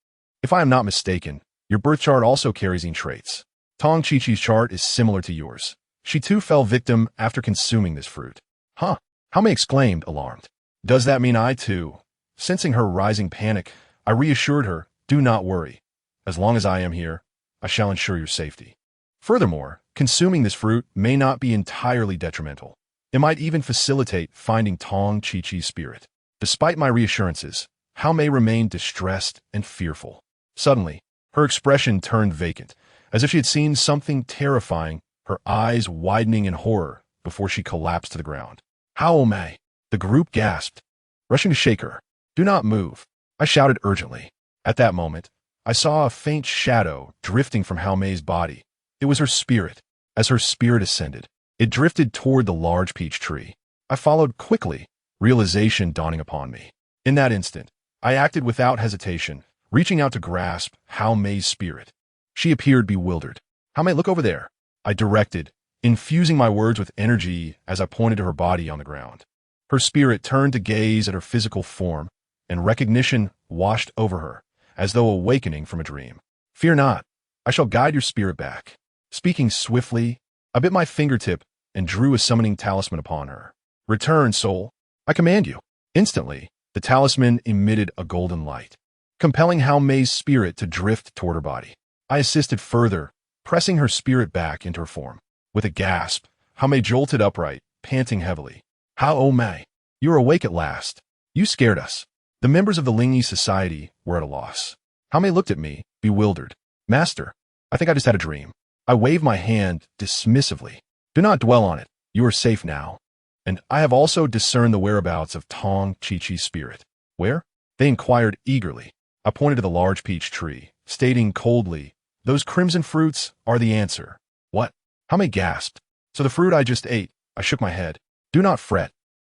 If I am not mistaken, your birth chart also carries Yin traits. Tong Chi-Chi's chart is similar to yours. She too fell victim after consuming this fruit. Huh? How Mei exclaimed, alarmed. Does that mean I too? Sensing her rising panic, I reassured her, do not worry. As long as I am here, I shall ensure your safety. Furthermore, consuming this fruit may not be entirely detrimental. It might even facilitate finding Tong Chi-Chi's spirit. Despite my reassurances, How Mei remained distressed and fearful. Suddenly, her expression turned vacant, as if she had seen something terrifying, her eyes widening in horror before she collapsed to the ground. How Mei? The group gasped, rushing to shake her. Do not move, I shouted urgently. At that moment, I saw a faint shadow drifting from How Mei's body. It was her spirit. As her spirit ascended, it drifted toward the large peach tree. I followed quickly, realization dawning upon me. In that instant, I acted without hesitation, reaching out to grasp Hao Mei's spirit. She appeared bewildered. "Hao Mei, look over there," I directed, infusing my words with energy as I pointed to her body on the ground. Her spirit turned to gaze at her physical form, and recognition washed over her, as though awakening from a dream. "Fear not, I shall guide your spirit back." Speaking swiftly, I bit my fingertip and drew a summoning talisman upon her. "Return, soul, I command you." Instantly, the talisman emitted a golden light, compelling Hao Mei's spirit to drift toward her body. I assisted further, pressing her spirit back into her form. With a gasp, Hao Mei jolted upright, panting heavily. "Hao Mei, you are awake at last. You scared us." The members of the Lingyi Society were at a loss. Hao Mei looked at me, bewildered. "Master, I think I just had a dream." I waved my hand dismissively. "Do not dwell on it. You are safe now. And I have also discerned the whereabouts of Tong Chi-Chi's spirit." "Where?" They inquired eagerly. I pointed to the large peach tree, stating coldly, "Those crimson fruits are the answer." "What?" Hao Mei gasped. "So the fruit I just ate." I shook my head. "Do not fret.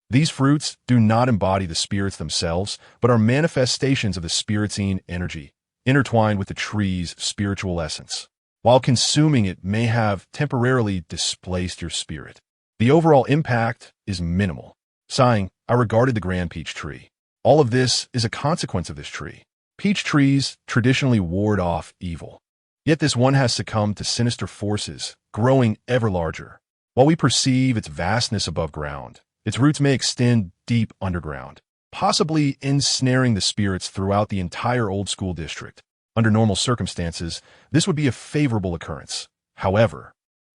These fruits do not embody the spirits themselves, but are manifestations of the spiritsine energy, intertwined with the tree's spiritual essence. While consuming it may have temporarily displaced your spirit, the overall impact is minimal." Sighing, I regarded the grand peach tree. "All of this is a consequence of this tree. Peach trees traditionally ward off evil. Yet this one has succumbed to sinister forces, growing ever larger. While we perceive its vastness above ground, its roots may extend deep underground, possibly ensnaring the spirits throughout the entire old school district. Under normal circumstances, this would be a favorable occurrence. However,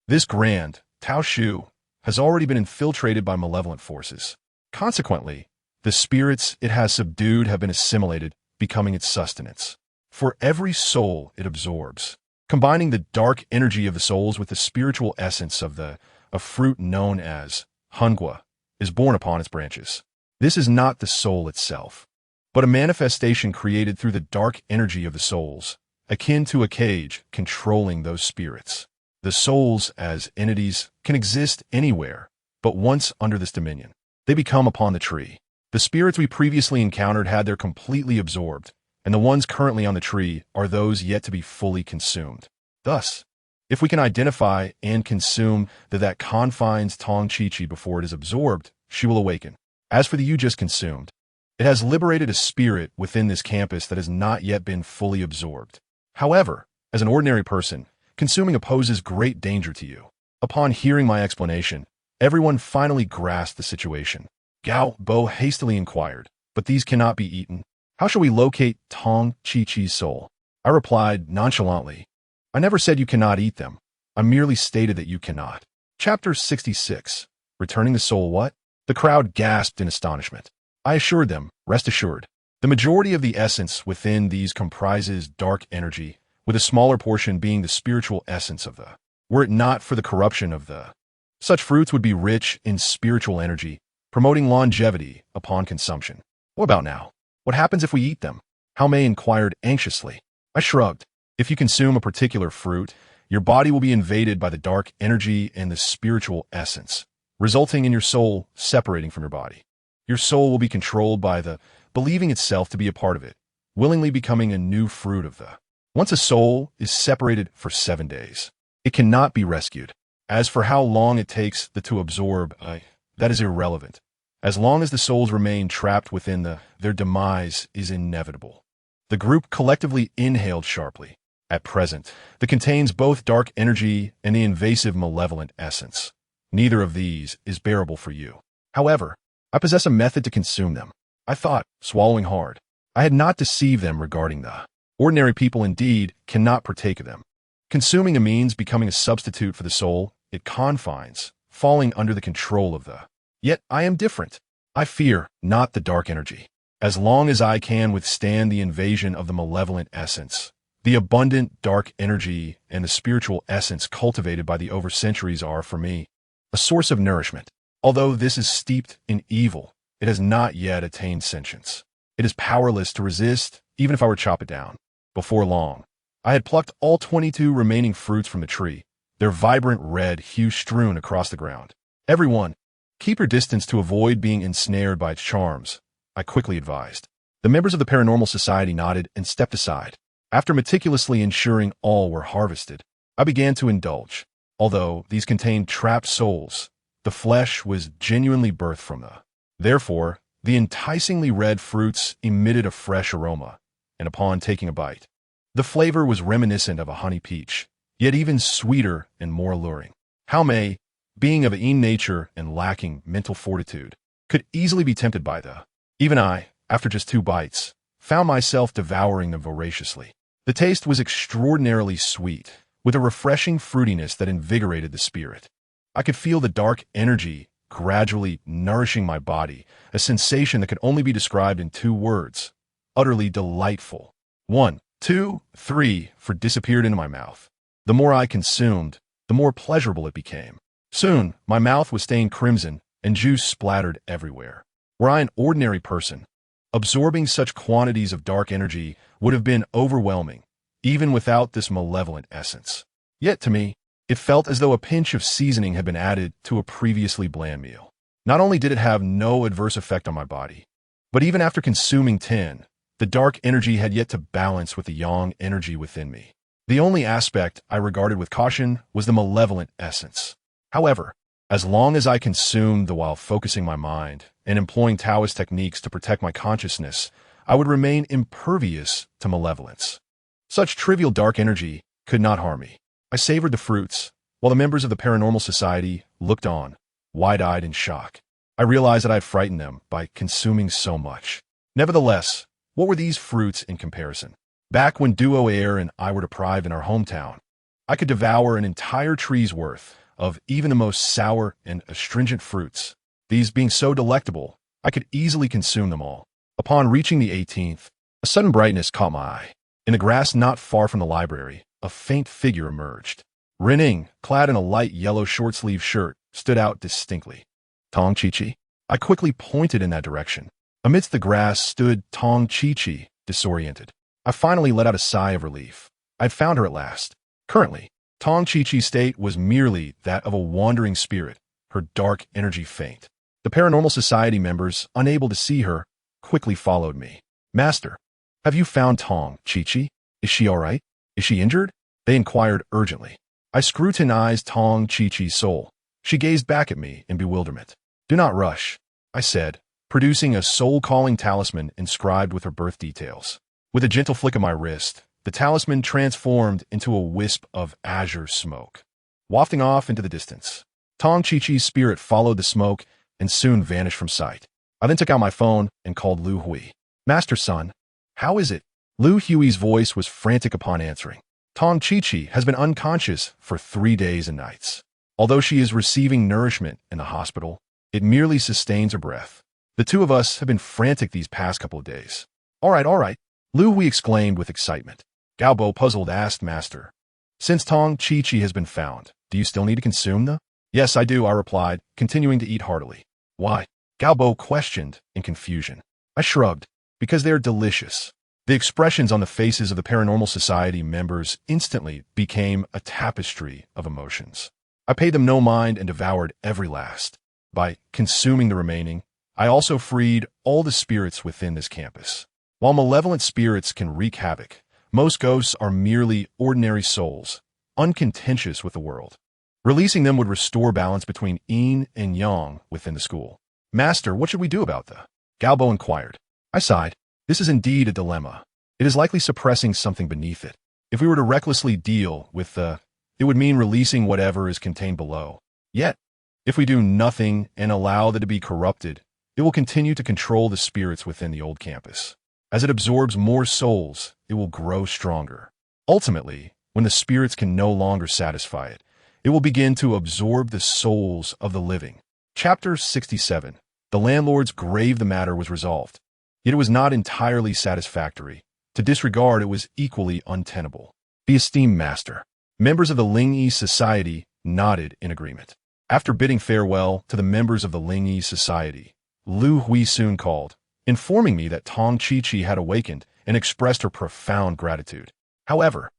this grand Tao Shu has already been infiltrated by malevolent forces. Consequently, the spirits it has subdued have been assimilated, becoming its sustenance. For every soul it absorbs, combining the dark energy of the souls with the spiritual essence of a fruit known as Hungwa, is born upon its branches. This is not the soul itself, but a manifestation created through the dark energy of the souls, akin to a cage controlling those spirits. The souls, as entities, can exist anywhere, but once under this dominion, they become upon the tree. The spirits we previously encountered had their completely absorbed, and the ones currently on the tree are those yet to be fully consumed. Thus, if we can identify and consume that confines Tong Chi-Chi before it is absorbed, she will awaken. As for the you just consumed, it has liberated a spirit within this campus that has not yet been fully absorbed. However, as an ordinary person, consuming it poses great danger to you. Upon hearing my explanation, everyone finally grasped the situation. Gao Bo hastily inquired, "But these cannot be eaten. How shall we locate Tong Chi-Chi's soul?" I replied nonchalantly, "I never said you cannot eat them. I merely stated that you cannot." Chapter 66. Returning the soul what? The crowd gasped in astonishment. I assured them, rest assured, the majority of the essence within these comprises dark energy, with a smaller portion being the spiritual essence of the. Were it not for the corruption of the. Such fruits would be rich in spiritual energy, promoting longevity upon consumption. What about now? What happens if we eat them? Hao Mei inquired anxiously. I shrugged. If you consume a particular fruit, your body will be invaded by the dark energy and the spiritual essence, resulting in your soul separating from your body. Your soul will be controlled by the believing itself to be a part of it, willingly becoming a new fruit of the. Once a soul is separated for 7 days, it cannot be rescued. As for how long it takes to absorb, that is irrelevant. As long as the souls remain trapped within their demise is inevitable. The group collectively inhaled sharply. At present, that contains both dark energy and the invasive malevolent essence. Neither of these is bearable for you. However, I possess a method to consume them. I thought, swallowing hard. I had not deceived them regarding the. Ordinary people indeed cannot partake of them. Consuming a means becoming a substitute for the soul, it confines, falling under the control of the. Yet I am different. I fear not the dark energy. As long as I can withstand the invasion of the malevolent essence, the abundant dark energy and the spiritual essence cultivated by the over centuries are, for me, a source of nourishment. Although this is steeped in evil, it has not yet attained sentience. It is powerless to resist, even if I were to chop it down. Before long, I had plucked all 22 remaining fruits from the tree, their vibrant red hue strewn across the ground. Everyone, Keep your distance to avoid being ensnared by its charms, I quickly advised. The members of the Paranormal Society nodded and stepped aside. After meticulously ensuring all were harvested, I began to indulge. Although these contained trapped souls, the flesh was genuinely birthed from them. Therefore, the enticingly red fruits emitted a fresh aroma, and upon taking a bite, the flavor was reminiscent of a honey peach, yet even sweeter and more alluring. How may, being of mean nature and lacking mental fortitude, could easily be tempted by the. Even I, after just 2 bites, found myself devouring them voraciously. The taste was extraordinarily sweet, with a refreshing fruitiness that invigorated the spirit. I could feel the dark energy gradually nourishing my body, a sensation that could only be described in 2 words: utterly delightful. 1, 2, 3 for disappeared into my mouth. The more I consumed, the more pleasurable it became. Soon, my mouth was stained crimson, and juice splattered everywhere. Were I an ordinary person, absorbing such quantities of dark energy would have been overwhelming, even without this malevolent essence. Yet to me, it felt as though a pinch of seasoning had been added to a previously bland meal. Not only did it have no adverse effect on my body, but even after consuming 10, the dark energy had yet to balance with the yang energy within me. The only aspect I regarded with caution was the malevolent essence. However, as long as I consumed the while focusing my mind and employing Taoist techniques to protect my consciousness, I would remain impervious to malevolence. Such trivial dark energy could not harm me. I savored the fruits, while the members of the Paranormal Society looked on, wide-eyed in shock. I realized that I had frightened them by consuming so much. Nevertheless, what were these fruits in comparison? Back when Duo Air and I were deprived in our hometown, I could devour an entire tree's worth of even the most sour and astringent fruits. These being so delectable, I could easily consume them all. Upon reaching the 18th, a sudden brightness caught my eye. In the grass not far from the library, a faint figure emerged. Renning, clad in a light yellow short-sleeved shirt, stood out distinctly. Tong Chi-Chi. I quickly pointed in that direction. Amidst the grass stood Tong Chi-Chi, disoriented. I finally let out a sigh of relief. I'd found her at last. Currently, Tong Chi-Chi's state was merely that of a wandering spirit, her dark energy faint. The Paranormal Society members, unable to see her, quickly followed me. Master, have you found Tong Chi-Chi? Is she all right? Is she injured? They inquired urgently. I scrutinized Tong Chi-Chi's soul. She gazed back at me in bewilderment. Do not rush, I said, producing a soul-calling talisman inscribed with her birth details. With a gentle flick of my wrist, the talisman transformed into a wisp of azure smoke, wafting off into the distance. Tong Chi-Chi's spirit followed the smoke and soon vanished from sight. I then took out my phone and called Lu Hui. Master son, how is it? Lu Hui's voice was frantic upon answering. Tong Chi-Chi has been unconscious for 3 days and nights. Although she is receiving nourishment in the hospital, it merely sustains her breath. The 2 of us have been frantic these past couple of days. All right, Lu Hui exclaimed with excitement. Gao Bo, puzzled, asked Master, since Tong Chi-Chi has been found, do you still need to consume them? Yes, I do, I replied, continuing to eat heartily. Why? Gao Bo questioned in confusion. I shrugged. Because they are delicious. The expressions on the faces of the Paranormal Society members instantly became a tapestry of emotions. I paid them no mind and devoured every last. By consuming the remaining, I also freed all the spirits within this campus. While malevolent spirits can wreak havoc, most ghosts are merely ordinary souls, uncontentious with the world. Releasing them would restore balance between yin and yang within the school. Master, what should we do about the? Gao Bo inquired. I sighed. This is indeed a dilemma. It is likely suppressing something beneath it. If we were to recklessly deal with the, it would mean releasing whatever is contained below. Yet, if we do nothing and allow that to be corrupted, it will continue to control the spirits within the old campus. As it absorbs more souls, it will grow stronger. Ultimately, when the spirits can no longer satisfy it, it will begin to absorb the souls of the living. Chapter 67. The landlord's grave the matter was resolved. Yet it was not entirely satisfactory. To disregard it was equally untenable. The esteemed master. Members of the Lingyi Society nodded in agreement. After bidding farewell to the members of the Lingyi Society, Lu Hui soon called, informing me that Tong Chi-Chi had awakened and expressed her profound gratitude. However,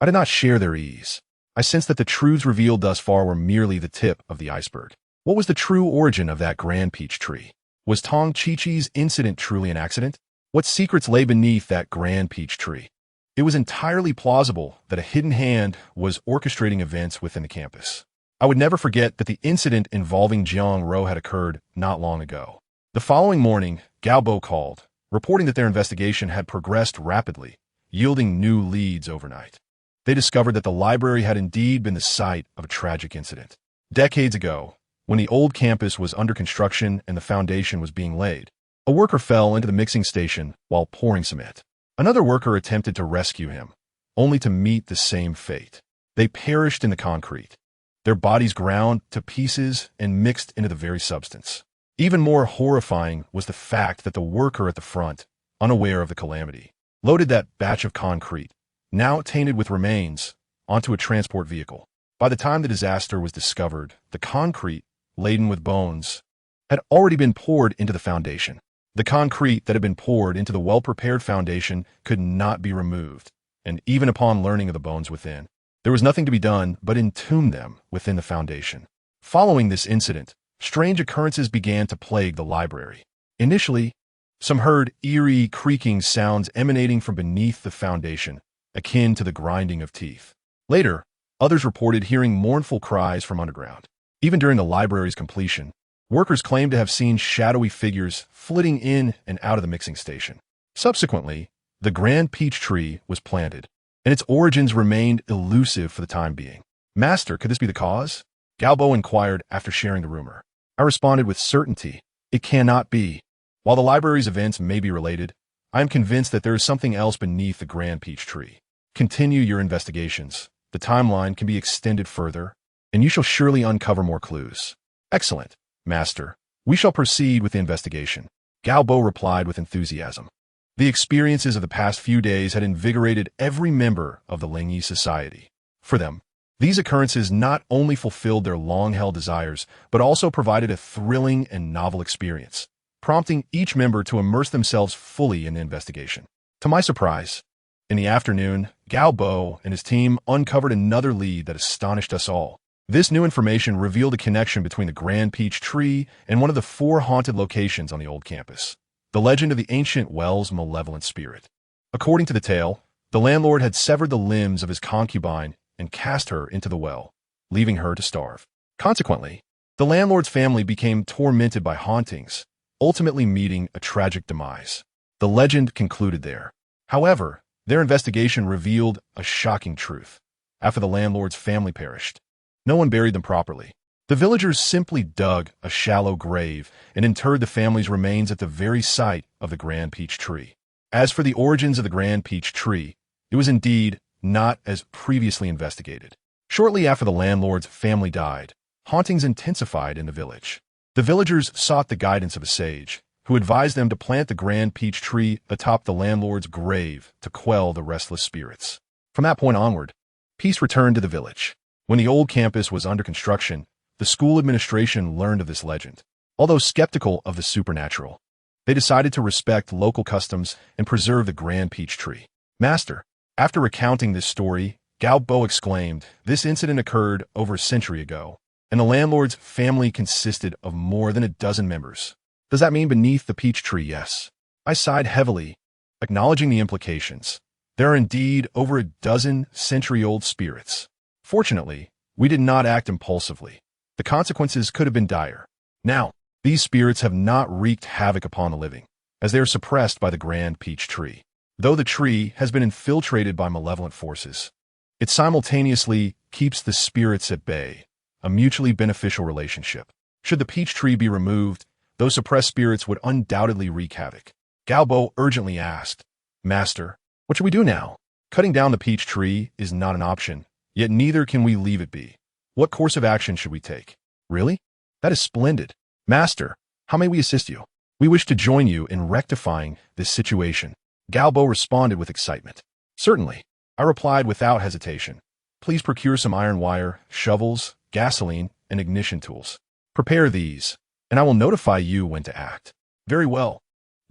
I did not share their ease. I sensed that the truths revealed thus far were merely the tip of the iceberg. What was the true origin of that grand peach tree? Was Tong Chi-Chi's incident truly an accident? What secrets lay beneath that grand peach tree? It was entirely plausible that a hidden hand was orchestrating events within the campus. I would never forget that the incident involving Jiang Ro had occurred not long ago. The following morning, Galbo called, reporting that their investigation had progressed rapidly, yielding new leads overnight. They discovered that the library had indeed been the site of a tragic incident. Decades ago, when the old campus was under construction and the foundation was being laid, a worker fell into the mixing station while pouring cement. Another worker attempted to rescue him, only to meet the same fate. They perished in the concrete, their bodies ground to pieces and mixed into the very substance. Even more horrifying was the fact that the worker at the front, unaware of the calamity, loaded that batch of concrete, now tainted with remains, onto a transport vehicle. By the time the disaster was discovered, the concrete, laden with bones, had already been poured into the foundation. The concrete that had been poured into the well-prepared foundation could not be removed, and even upon learning of the bones within, there was nothing to be done but entomb them within the foundation. Following this incident, strange occurrences began to plague the library. Initially, some heard eerie creaking sounds emanating from beneath the foundation, akin to the grinding of teeth. Later, others reported hearing mournful cries from underground. Even during the library's completion, workers claimed to have seen shadowy figures flitting in and out of the mixing station. Subsequently, the grand peach tree was planted, and its origins remained elusive for the time being. Master, could this be the cause? Galbo inquired after sharing the rumor. I responded with certainty, it cannot be. While the library's events may be related, I am convinced that there is something else beneath the grand peach tree. Continue your investigations. The timeline can be extended further, and you shall surely uncover more clues. Excellent, Master. We shall proceed with the investigation. Galbo replied with enthusiasm. The experiences of the past few days had invigorated every member of the Lingyi society. For them, these occurrences not only fulfilled their long-held desires, but also provided a thrilling and novel experience, prompting each member to immerse themselves fully in the investigation. To my surprise, in the afternoon, Galbo and his team uncovered another lead that astonished us all. This new information revealed a connection between the Grand Peach Tree and one of the 4 haunted locations on the old campus, the legend of the ancient well's malevolent spirit. According to the tale, the landlord had severed the limbs of his concubine and cast her into the well, leaving her to starve. Consequently, the landlord's family became tormented by hauntings, ultimately meeting a tragic demise. The legend concluded there. However, their investigation revealed a shocking truth. After the landlord's family perished, no one buried them properly. The villagers simply dug a shallow grave and interred the family's remains at the very site of the Grand Peach Tree. As for the origins of the Grand Peach Tree, it was indeed not as previously investigated. Shortly after the landlord's family died, hauntings intensified in the village. The villagers sought the guidance of a sage, who advised them to plant the Grand Peach Tree atop the landlord's grave to quell the restless spirits. From that point onward, peace returned to the village. When the old campus was under construction, the school administration learned of this legend. Although skeptical of the supernatural, they decided to respect local customs and preserve the Grand Peach Tree. Master, after recounting this story, Galbo exclaimed, this incident occurred over a century ago, and the landlord's family consisted of more than a dozen members. Does that mean beneath the peach tree? Yes. I sighed heavily, acknowledging the implications. There are indeed over a dozen century-old spirits. Fortunately, we did not act impulsively. The consequences could have been dire. Now, these spirits have not wreaked havoc upon the living, as they are suppressed by the Grand Peach Tree. Though the tree has been infiltrated by malevolent forces, it simultaneously keeps the spirits at bay, a mutually beneficial relationship. Should the peach tree be removed, those suppressed spirits would undoubtedly wreak havoc. Galbo urgently asked, Master, what should we do now? Cutting down the peach tree is not an option, yet neither can we leave it be. What course of action should we take? Really? That is splendid. Master, how may we assist you? We wish to join you in rectifying this situation. Galbo responded with excitement. Certainly, I replied without hesitation. Please procure some iron wire, shovels, gasoline, and ignition tools. Prepare these, and I will notify you when to act. Very well.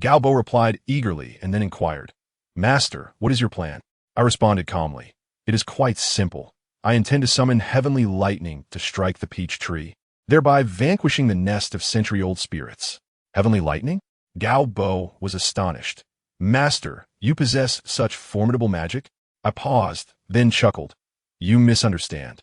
Galbo replied eagerly and then inquired, Master, what is your plan? I responded calmly. It is quite simple. I intend to summon heavenly lightning to strike the peach tree. thereby vanquishing the nest of century-old spirits. Heavenly lightning? Gao Bo was astonished. Master, you possess such formidable magic? I paused, then chuckled. You misunderstand.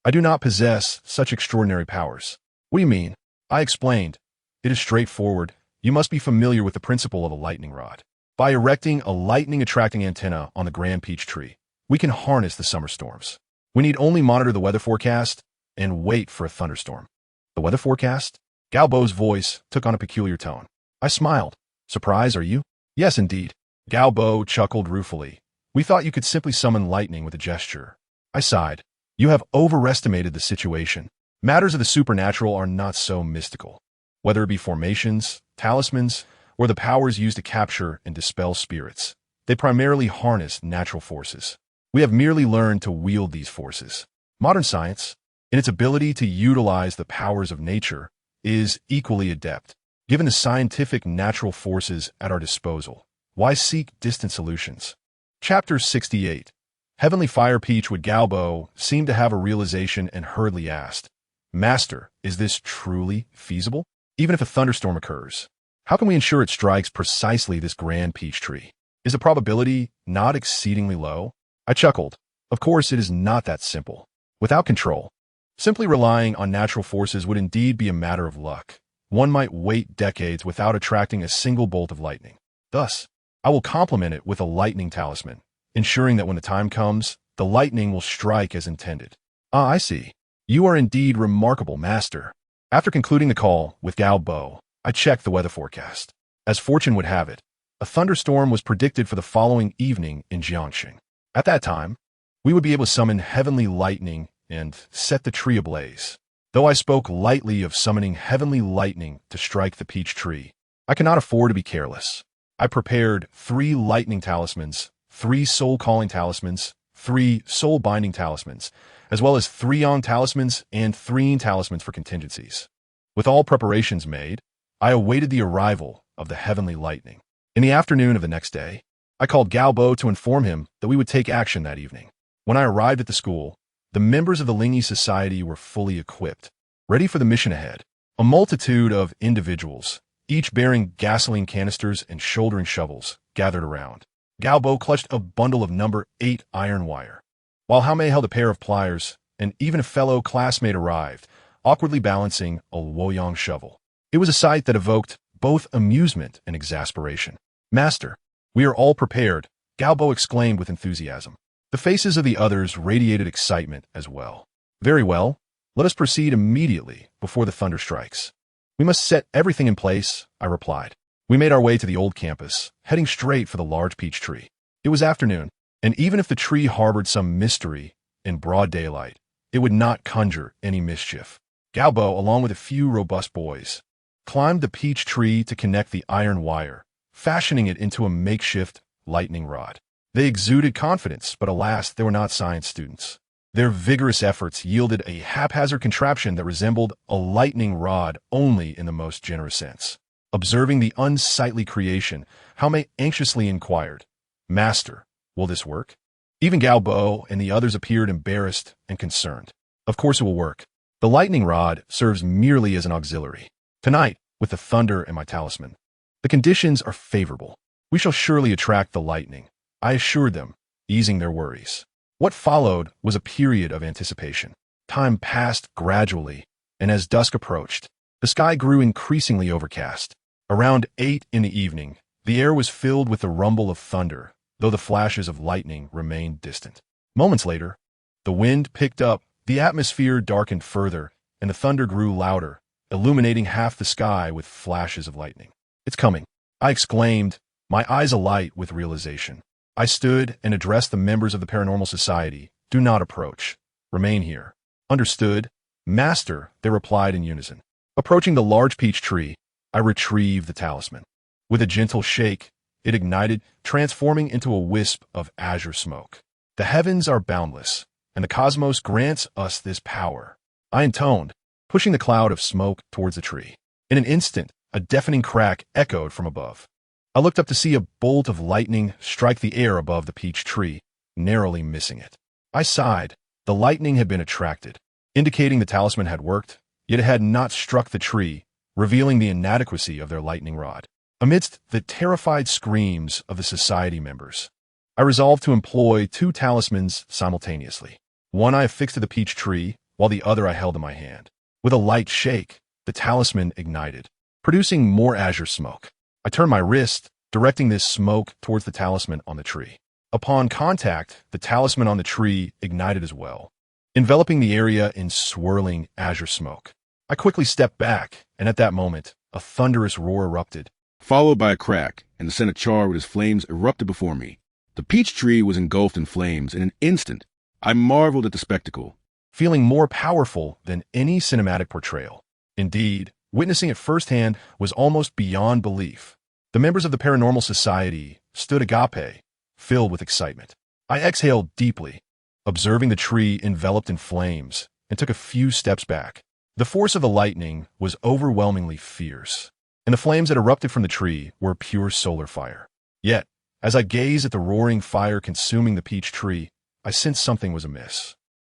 I do not possess such extraordinary powers. What do you mean? I explained. It is straightforward. You must be familiar with the principle of a lightning rod. By erecting a lightning-attracting antenna on the grand peach tree, we can harness the summer storms. We need only monitor the weather forecast and wait for a thunderstorm. The weather forecast? Gao Bo's voice took on a peculiar tone. I smiled. Surprised, are you? Yes, indeed. Gao Bo chuckled ruefully. We thought you could simply summon lightning with a gesture. I sighed. You have overestimated the situation. Matters of the supernatural are not so mystical. Whether it be formations, talismans, or the powers used to capture and dispel spirits, they primarily harness natural forces. We have merely learned to wield these forces. Modern science, in its ability to utilize the powers of nature, is equally adept. Given the scientific natural forces at our disposal, why seek distant solutions? Chapter 68. Heavenly Fire Peach with Gao Bo seemed to have a realization and hurriedly asked, Master, is this truly feasible? Even if a thunderstorm occurs, how can we ensure it strikes precisely this grand peach tree? Is the probability not exceedingly low? I chuckled. Of course, it is not that simple. Without control, simply relying on natural forces would indeed be a matter of luck. One might wait decades without attracting a single bolt of lightning. Thus, I will complement it with a lightning talisman, ensuring that when the time comes, the lightning will strike as intended. Ah, I see. You are indeed remarkable, Master. After concluding the call with Gao Bo, I checked the weather forecast. As fortune would have it, a thunderstorm was predicted for the following evening in Jiangxing. At that time, we would be able to summon heavenly lightning and set the tree ablaze. Though I spoke lightly of summoning heavenly lightning to strike the peach tree, I cannot afford to be careless. I prepared 3 lightning talismans, 3 soul-calling talismans, 3 soul-binding talismans, as well as 3 yang talismans and 3 talismans for contingencies. With all preparations made, I awaited the arrival of the heavenly lightning. In the afternoon of the next day, I called Gao Bo to inform him that we would take action that evening. When I arrived at the school, the members of the Lingi Society were fully equipped, ready for the mission ahead. A multitude of individuals, each bearing gasoline canisters and shouldering shovels, gathered around. Gao Bo clutched a bundle of number 8 iron wire, while Hao Mei held a pair of pliers, and even a fellow classmate arrived, awkwardly balancing a Luoyang shovel. It was a sight that evoked both amusement and exasperation. Master, we are all prepared, Gao Bo exclaimed with enthusiasm. The faces of the others radiated excitement as well. Very well, let us proceed immediately before the thunder strikes. We must set everything in place, I replied. We made our way to the old campus, heading straight for the large peach tree. It was afternoon, and even if the tree harbored some mystery in broad daylight, it would not conjure any mischief. Gao Bo, along with a few robust boys, climbed the peach tree to connect the iron wire, fashioning it into a makeshift lightning rod. They exuded confidence, but alas, they were not science students. Their vigorous efforts yielded a haphazard contraption that resembled a lightning rod only in the most generous sense. Observing the unsightly creation, Hao Mei anxiously inquired, Master, will this work? Even Gao Bo and the others appeared embarrassed and concerned. Of course it will work. The lightning rod serves merely as an auxiliary. Tonight, with the thunder and my talisman, the conditions are favorable. We shall surely attract the lightning, I assured them, easing their worries. What followed was a period of anticipation. Time passed gradually, and as dusk approached, the sky grew increasingly overcast. Around 8 in the evening, the air was filled with the rumble of thunder, though the flashes of lightning remained distant. Moments later, the wind picked up, the atmosphere darkened further, and the thunder grew louder, illuminating half the sky with flashes of lightning. It's coming, I exclaimed, my eyes alight with realization. I stood and addressed the members of the Paranormal Society. Do not approach. Remain here. Understood, Master, they replied in unison. Approaching the large peach tree, I retrieved the talisman. With a gentle shake, it ignited, transforming into a wisp of azure smoke. The heavens are boundless, and the cosmos grants us this power, I intoned, pushing the cloud of smoke towards the tree. In an instant, a deafening crack echoed from above. I looked up to see a bolt of lightning strike the air above the peach tree, narrowly missing it. I sighed. The lightning had been attracted, indicating the talisman had worked, yet it had not struck the tree, revealing the inadequacy of their lightning rod. Amidst the terrified screams of the society members, I resolved to employ 2 talismans simultaneously. One I affixed to the peach tree, while the other I held in my hand. With a light shake, the talisman ignited, producing more azure smoke. I turned my wrist, directing this smoke towards the talisman on the tree. Upon contact, the talisman on the tree ignited as well, enveloping the area in swirling azure smoke. I quickly stepped back, and at that moment, a thunderous roar erupted, followed by a crack, and the scent of char with its flames erupted before me. The peach tree was engulfed in flames in an instant. I marveled at the spectacle, feeling more powerful than any cinematic portrayal. Indeed, witnessing it firsthand was almost beyond belief. The members of the Paranormal Society stood agape, filled with excitement. I exhaled deeply, observing the tree enveloped in flames, and took a few steps back. The force of the lightning was overwhelmingly fierce, and the flames that erupted from the tree were pure solar fire. Yet, as I gazed at the roaring fire consuming the peach tree, I sensed something was amiss.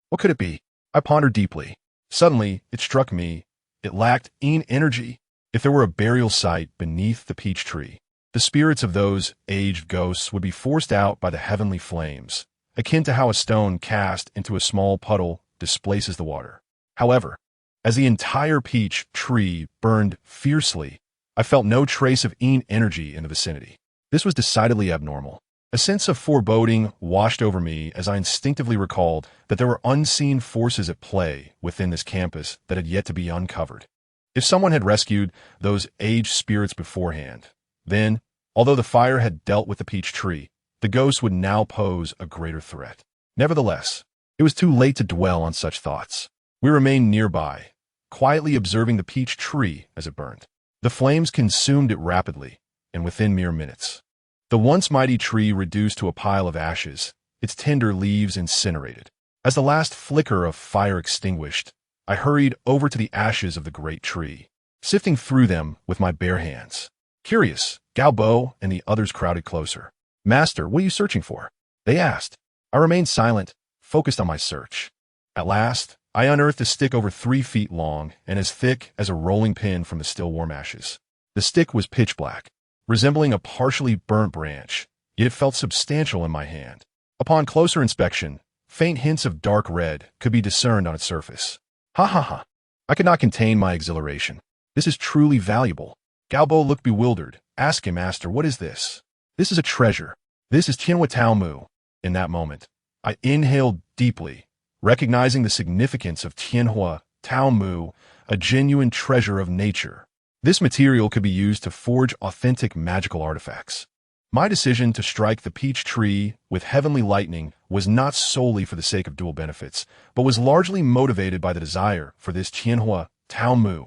What could it be? I pondered deeply. Suddenly, it struck me. It lacked energy. If there were a burial site beneath the peach tree, the spirits of those aged ghosts would be forced out by the heavenly flames, akin to how a stone cast into a small puddle displaces the water. However, as the entire peach tree burned fiercely, I felt no trace of energy in the vicinity. This was decidedly abnormal. A sense of foreboding washed over me as I instinctively recalled that there were unseen forces at play within this campus that had yet to be uncovered. If someone had rescued those aged spirits beforehand, then, although the fire had dealt with the peach tree, the ghosts would now pose a greater threat. Nevertheless, it was too late to dwell on such thoughts. We remained nearby, quietly observing the peach tree as it burned. The flames consumed it rapidly, and within mere minutes, the once mighty tree reduced to a pile of ashes, its tender leaves incinerated. As the last flicker of fire extinguished, I hurried over to the ashes of the great tree, sifting through them with my bare hands. Curious, Galbo and the others crowded closer. "Master, what are you searching for?" they asked. I remained silent, focused on my search. At last, I unearthed a stick over 3 feet long and as thick as a rolling pin from the still warm ashes. The stick was pitch black, resembling a partially burnt branch, yet it felt substantial in my hand. Upon closer inspection, faint hints of dark red could be discerned on its surface. Ha ha ha! I could not contain my exhilaration. This is truly valuable. Galbo looked bewildered. "Ask him, Master, what is this?" "This is a treasure. This is Tianhua Tao Mu." In that moment, I inhaled deeply, recognizing the significance of Tianhua Tao Mu, a genuine treasure of nature. This material could be used to forge authentic magical artifacts. My decision to strike the peach tree with heavenly lightning was not solely for the sake of dual benefits, but was largely motivated by the desire for this Tianhua Tao Mu.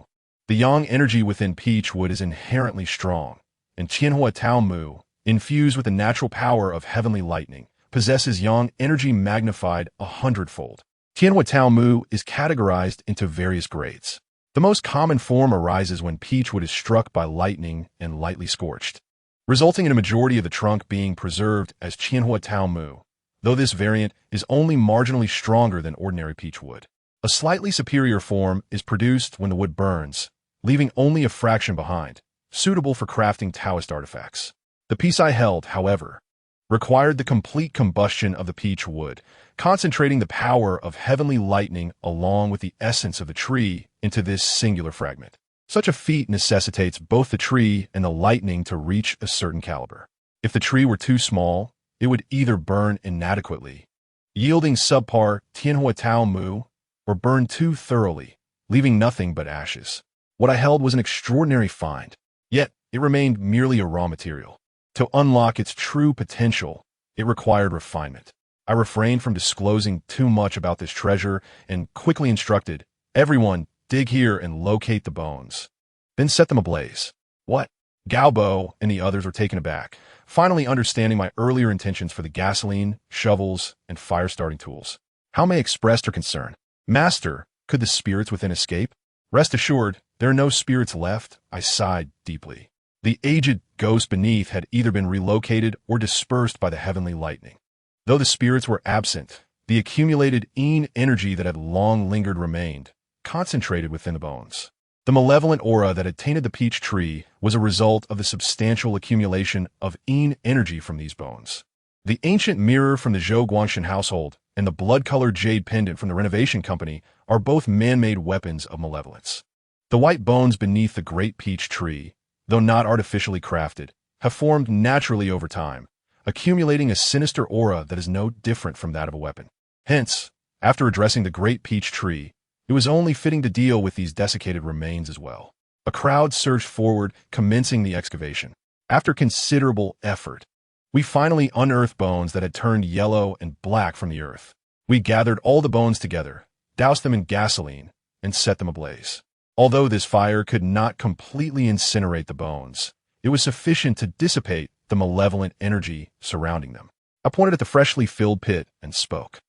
The yang energy within peach wood is inherently strong, and Tianhua Tao Mu, infused with the natural power of heavenly lightning, possesses yang energy magnified 100-fold. Tianhua Tao Mu is categorized into various grades. The most common form arises when peach wood is struck by lightning and lightly scorched, resulting in a majority of the trunk being preserved as Tianhua Tao Mu, though this variant is only marginally stronger than ordinary peach wood. A slightly superior form is produced when the wood burns, leaving only a fraction behind, suitable for crafting Taoist artifacts. The piece I held, however, required the complete combustion of the peach wood, concentrating the power of heavenly lightning along with the essence of the tree into this singular fragment. Such a feat necessitates both the tree and the lightning to reach a certain caliber. If the tree were too small, it would either burn inadequately, yielding subpar Tianhua Tao Mu, or burn too thoroughly, leaving nothing but ashes. What I held was an extraordinary find, yet it remained merely a raw material. To unlock its true potential, it required refinement. I refrained from disclosing too much about this treasure and quickly instructed, "Everyone, dig here and locate the bones. Then set them ablaze." "What?" Galbo and the others were taken aback, finally understanding my earlier intentions for the gasoline, shovels, and fire-starting tools. How may I express their concern? "Master, could the spirits within escape?" "Rest assured, there are no spirits left." I sighed deeply. The aged ghosts beneath had either been relocated or dispersed by the heavenly lightning. Though the spirits were absent, the accumulated energy that had long lingered remained, concentrated within the bones. The malevolent aura that had tainted the peach tree was a result of the substantial accumulation of yin energy from these bones. The ancient mirror from the Zhou Guangshan household and the blood-colored jade pendant from the renovation company are both man-made weapons of malevolence. The white bones beneath the great peach tree, though not artificially crafted, have formed naturally over time, accumulating a sinister aura that is no different from that of a weapon. Hence, after addressing the great peach tree, it was only fitting to deal with these desiccated remains as well. A crowd surged forward, commencing the excavation. After considerable effort, we finally unearthed bones that had turned yellow and black from the earth. We gathered all the bones together, doused them in gasoline, and set them ablaze. Although this fire could not completely incinerate the bones, it was sufficient to dissipate the malevolent energy surrounding them. I pointed at the freshly filled pit and spoke.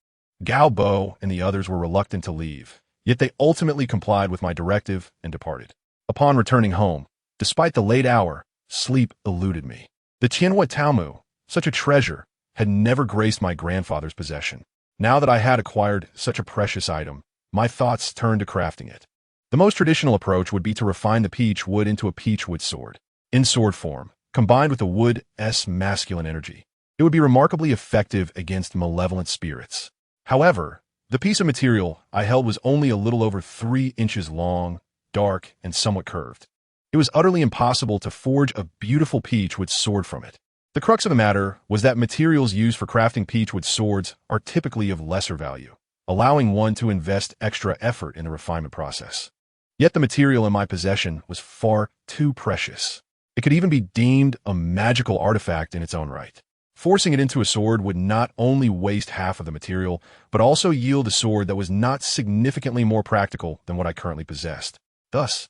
Gao Bo and the others were reluctant to leave, yet they ultimately complied with my directive and departed. Upon returning home, despite the late hour, sleep eluded me. The Tianhua Taomu, such a treasure, had never graced my grandfather's possession. Now that I had acquired such a precious item, my thoughts turned to crafting it. The most traditional approach would be to refine the peach wood into a peach wood sword. In sword form, combined with the wood's masculine energy, it would be remarkably effective against malevolent spirits. However, the piece of material I held was only a little over 3 inches long, dark, and somewhat curved. It was utterly impossible to forge a beautiful peach wood sword from it. The crux of the matter was that materials used for crafting peach wood swords are typically of lesser value, allowing one to invest extra effort in the refinement process. Yet the material in my possession was far too precious. It could even be deemed a magical artifact in its own right. Forcing it into a sword would not only waste half of the material, but also yield a sword that was not significantly more practical than what I currently possessed. Thus,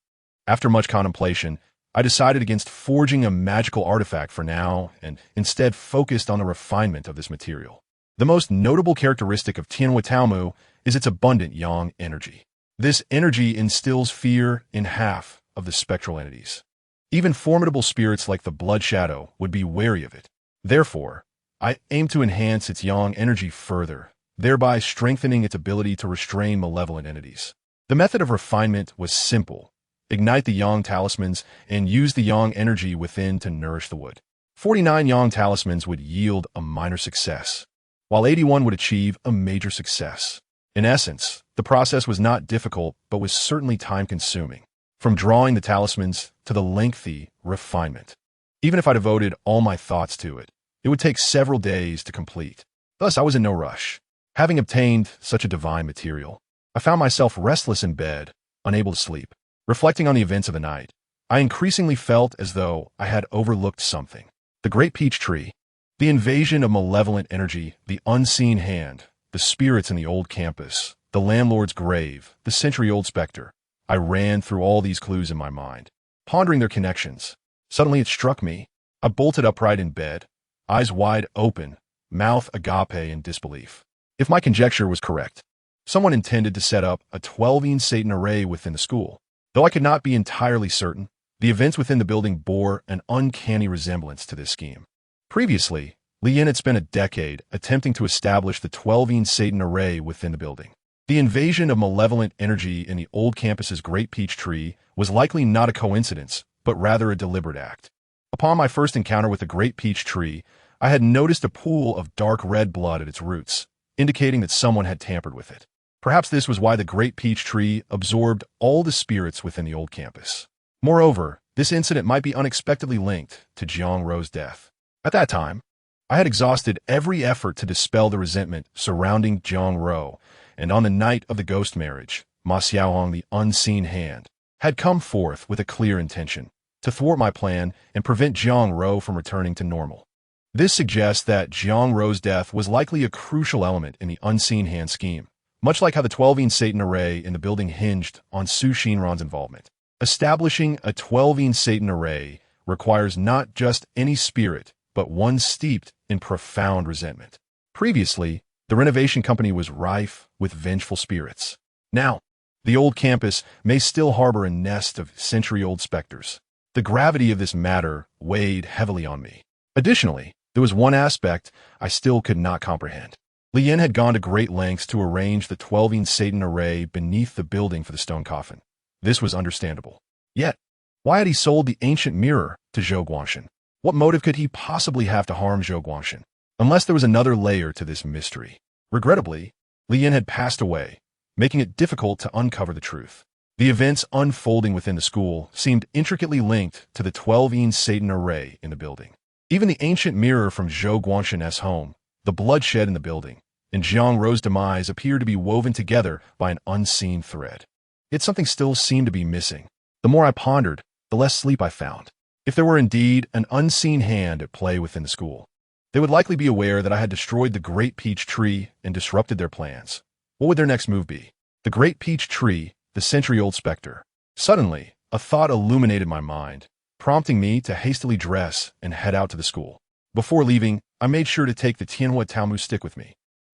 after much contemplation, I decided against forging a magical artifact for now and instead focused on the refinement of this material. The most notable characteristic of Tianhua Taomu is its abundant yang energy. This energy instills fear in half of the spectral entities. Even formidable spirits like the Blood Shadow would be wary of it. Therefore, I aim to enhance its yang energy further, thereby strengthening its ability to restrain malevolent entities. The method of refinement was simple. Ignite the yang talismans and use the yang energy within to nourish the wood. 49 yang talismans would yield a minor success, while 81 would achieve a major success. In essence, the process was not difficult, but was certainly time-consuming, from drawing the talismans to the lengthy refinement. Even if I devoted all my thoughts to it, it would take several days to complete. Thus, I was in no rush. Having obtained such a divine material, I found myself restless in bed, unable to sleep. Reflecting on the events of the night, I increasingly felt as though I had overlooked something. The great peach tree, the invasion of malevolent energy, the unseen hand, the spirits in the old campus, the landlord's grave, the century-old specter. I ran through all these clues in my mind, pondering their connections. Suddenly it struck me. I bolted upright in bed, eyes wide open, mouth agape in disbelief. If my conjecture was correct, someone intended to set up a 12-yin Satan array within the school. Though I could not be entirely certain, the events within the building bore an uncanny resemblance to this scheme. Previously, Li Yin had spent a decade attempting to establish the 12-yin Satan array within the building. The invasion of malevolent energy in the old campus's great peach tree was likely not a coincidence, but rather a deliberate act. Upon my first encounter with the great peach tree, I had noticed a pool of dark red blood at its roots, indicating that someone had tampered with it. Perhaps this was why the great peach tree absorbed all the spirits within the old campus. Moreover, this incident might be unexpectedly linked to Jiang Rou's death. At that time, I had exhausted every effort to dispel the resentment surrounding Jiang Rou, and on the night of the ghost marriage, Ma Xiaohong, the unseen hand, had come forth with a clear intention to thwart my plan and prevent Jiang Rou from returning to normal. This suggests that Jiang Rou's death was likely a crucial element in the unseen hand scheme, much like how the 12-yin Satan array in the building hinged on Su Xinran's involvement. Establishing a 12-yin Satan array requires not just any spirit, but one steeped in profound resentment. Previously, the renovation company was rife with vengeful spirits. Now, the old campus may still harbor a nest of century-old specters. The gravity of this matter weighed heavily on me. Additionally, there was one aspect I still could not comprehend. Lien had gone to great lengths to arrange the 12-ing Satan array beneath the building for the stone coffin. This was understandable. Yet, why had he sold the ancient mirror to Zhou Guangxin? What motive could he possibly have to harm Zhou Guangxin? Unless there was another layer to this mystery. Regrettably, Lien had passed away, making it difficult to uncover the truth. The events unfolding within the school seemed intricately linked to the 12-ing Satan array in the building. Even the ancient mirror from Zhou Guangxin's home, the bloodshed in the building, and Jiang Rou's demise appeared to be woven together by an unseen thread. Yet something still seemed to be missing. The more I pondered, the less sleep I found. If there were indeed an unseen hand at play within the school, they would likely be aware that I had destroyed the great peach tree and disrupted their plans. What would their next move be? The great peach tree, the century-old specter. Suddenly, a thought illuminated my mind, prompting me to hastily dress and head out to the school. Before leaving, I made sure to take the Tianhua Taomu stick with me.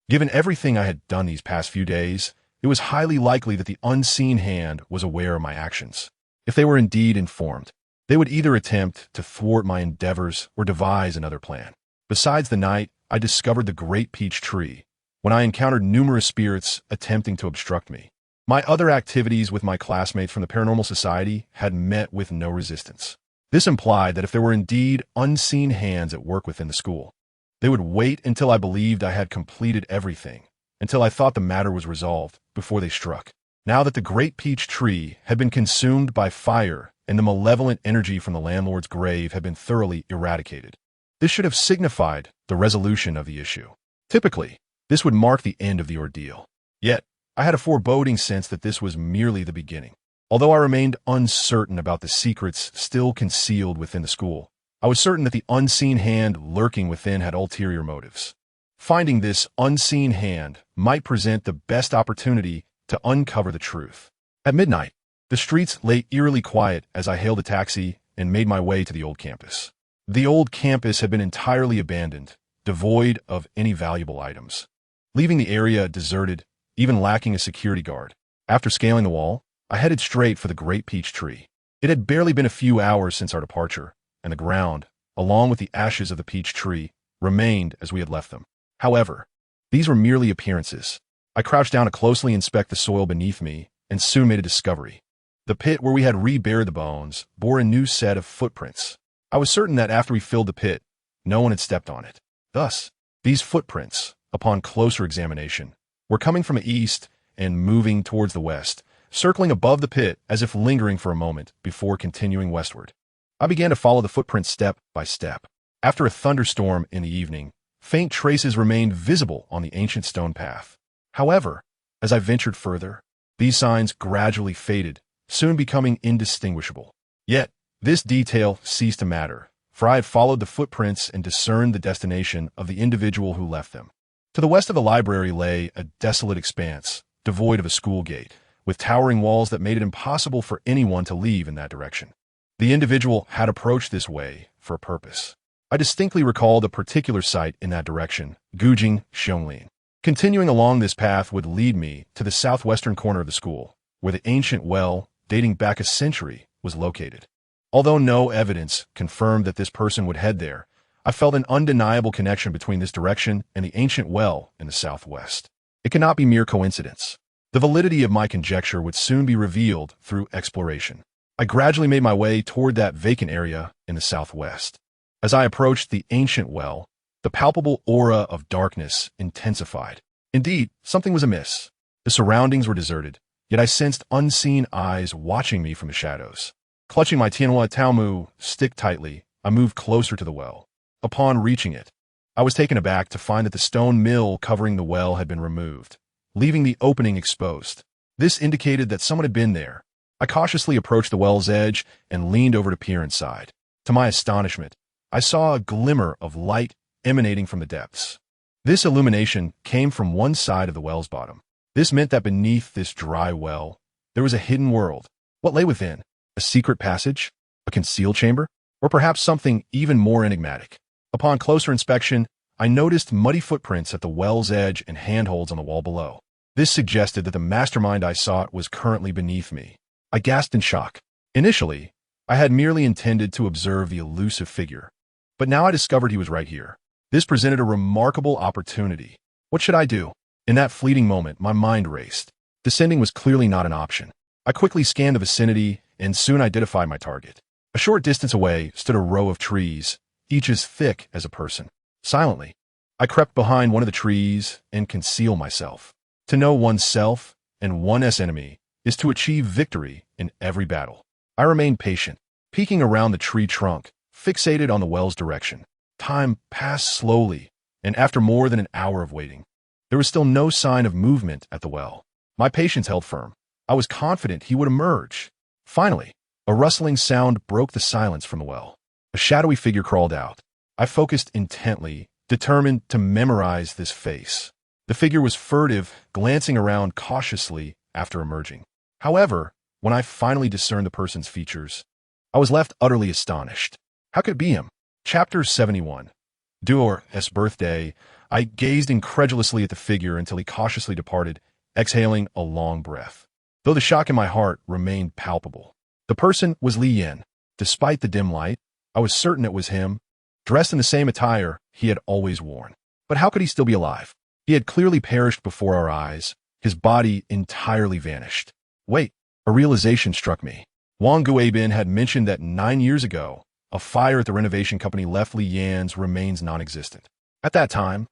Given everything I had done these past few days, it was highly likely that the unseen hand was aware of my actions. If they were indeed informed, they would either attempt to thwart my endeavors or devise another plan. Besides the night, I discovered the great peach tree, when I encountered numerous spirits attempting to obstruct me. My other activities with my classmates from the Paranormal Society had met with no resistance. This implied that if there were indeed unseen hands at work within the school, they would wait until I believed I had completed everything, until I thought the matter was resolved, before they struck. Now that the great peach tree had been consumed by fire and the malevolent energy from the landlord's grave had been thoroughly eradicated, this should have signified the resolution of the issue. Typically, this would mark the end of the ordeal. Yet, I had a foreboding sense that this was merely the beginning. Although I remained uncertain about the secrets still concealed within the school, I was certain that the unseen hand lurking within had ulterior motives. Finding this unseen hand might present the best opportunity to uncover the truth. At midnight, the streets lay eerily quiet as I hailed a taxi and made my way to the old campus. The old campus had been entirely abandoned, devoid of any valuable items, leaving the area deserted, even lacking a security guard. After scaling the wall, I headed straight for the great peach tree. It had barely been a few hours since our departure, and the ground, along with the ashes of the peach tree, remained as we had left them. However, these were merely appearances. I crouched down to closely inspect the soil beneath me and soon made a discovery. The pit where we had reburied the bones bore a new set of footprints. I was certain that after we filled the pit, no one had stepped on it. Thus, these footprints, upon closer examination, were coming from the east and moving towards the west, circling above the pit as if lingering for a moment before continuing westward. I began to follow the footprints step by step. After a thunderstorm in the evening, faint traces remained visible on the ancient stone path. However, as I ventured further, these signs gradually faded, soon becoming indistinguishable. Yet, this detail ceased to matter, for I had followed the footprints and discerned the destination of the individual who left them. To the west of the library lay a desolate expanse, devoid of a school gate, with towering walls that made it impossible for anyone to leave in that direction. The individual had approached this way for a purpose. I distinctly recalled a particular site in that direction, Gujing Xiongling. Continuing along this path would lead me to the southwestern corner of the school, where the ancient well, dating back a century, was located. Although no evidence confirmed that this person would head there, I felt an undeniable connection between this direction and the ancient well in the southwest. It cannot be mere coincidence. The validity of my conjecture would soon be revealed through exploration. I gradually made my way toward that vacant area in the southwest. As I approached the ancient well, the palpable aura of darkness intensified. Indeed, something was amiss. The surroundings were deserted, yet I sensed unseen eyes watching me from the shadows. Clutching my Tianhua Taomu stick tightly, I moved closer to the well. Upon reaching it, I was taken aback to find that the stone mill covering the well had been removed, leaving the opening exposed. This indicated that someone had been there. I cautiously approached the well's edge and leaned over to peer inside. To my astonishment, I saw a glimmer of light emanating from the depths. This illumination came from one side of the well's bottom. This meant that beneath this dry well, there was a hidden world. What lay within? A secret passage? A concealed chamber? Or perhaps something even more enigmatic? Upon closer inspection, I noticed muddy footprints at the well's edge and handholds on the wall below. This suggested that the mastermind I sought was currently beneath me. I gasped in shock. Initially, I had merely intended to observe the elusive figure, but now I discovered he was right here. This presented a remarkable opportunity. What should I do? In that fleeting moment, my mind raced. Descending was clearly not an option. I quickly scanned the vicinity and soon identified my target. A short distance away stood a row of trees, each as thick as a person. Silently, I crept behind one of the trees and concealed myself. To know oneself and one's enemy is to achieve victory in every battle. I remained patient, peeking around the tree trunk, fixated on the well's direction. Time passed slowly, and after more than an hour of waiting, there was still no sign of movement at the well. My patience held firm. I was confident he would emerge. Finally, a rustling sound broke the silence from the well. A shadowy figure crawled out. I focused intently, determined to memorize this face. The figure was furtive, glancing around cautiously after emerging. However, when I finally discerned the person's features, I was left utterly astonished. How could it be him? Chapter 71. Duo's birthday. I gazed incredulously at the figure until he cautiously departed, exhaling a long breath. Though the shock in my heart remained palpable. The person was Li Yan. Despite the dim light, I was certain it was him, dressed in the same attire he had always worn. But how could he still be alive? He had clearly perished before our eyes, his body entirely vanished. Wait, a realization struck me. Wang Guibin had mentioned that 9 years ago, a fire at the renovation company left Li Yan's remains non-existent. At that time,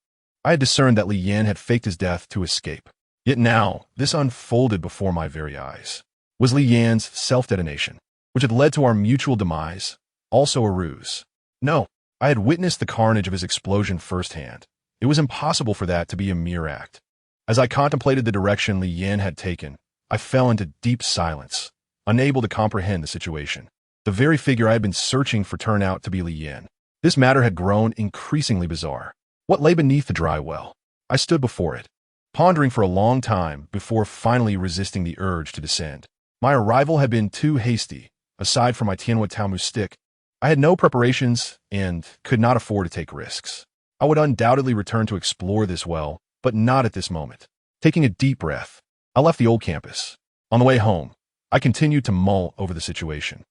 I had discerned that Li Yan had faked his death to escape. Yet now, this unfolded before my very eyes. Was Li Yan's self-detonation, which had led to our mutual demise, also a ruse? No, I had witnessed the carnage of his explosion firsthand. It was impossible for that to be a mere act. As I contemplated the direction Li Yan had taken, I fell into deep silence, unable to comprehend the situation. The very figure I had been searching for turned out to be Li Yan. This matter had grown increasingly bizarre. What lay beneath the dry well? I stood before it, pondering for a long time before finally resisting the urge to descend. My arrival had been too hasty. Aside from my Tianhua Taomu stick, I had no preparations and could not afford to take risks. I would undoubtedly return to explore this well, but not at this moment. Taking a deep breath, I left the old campus. On the way home, I continued to mull over the situation.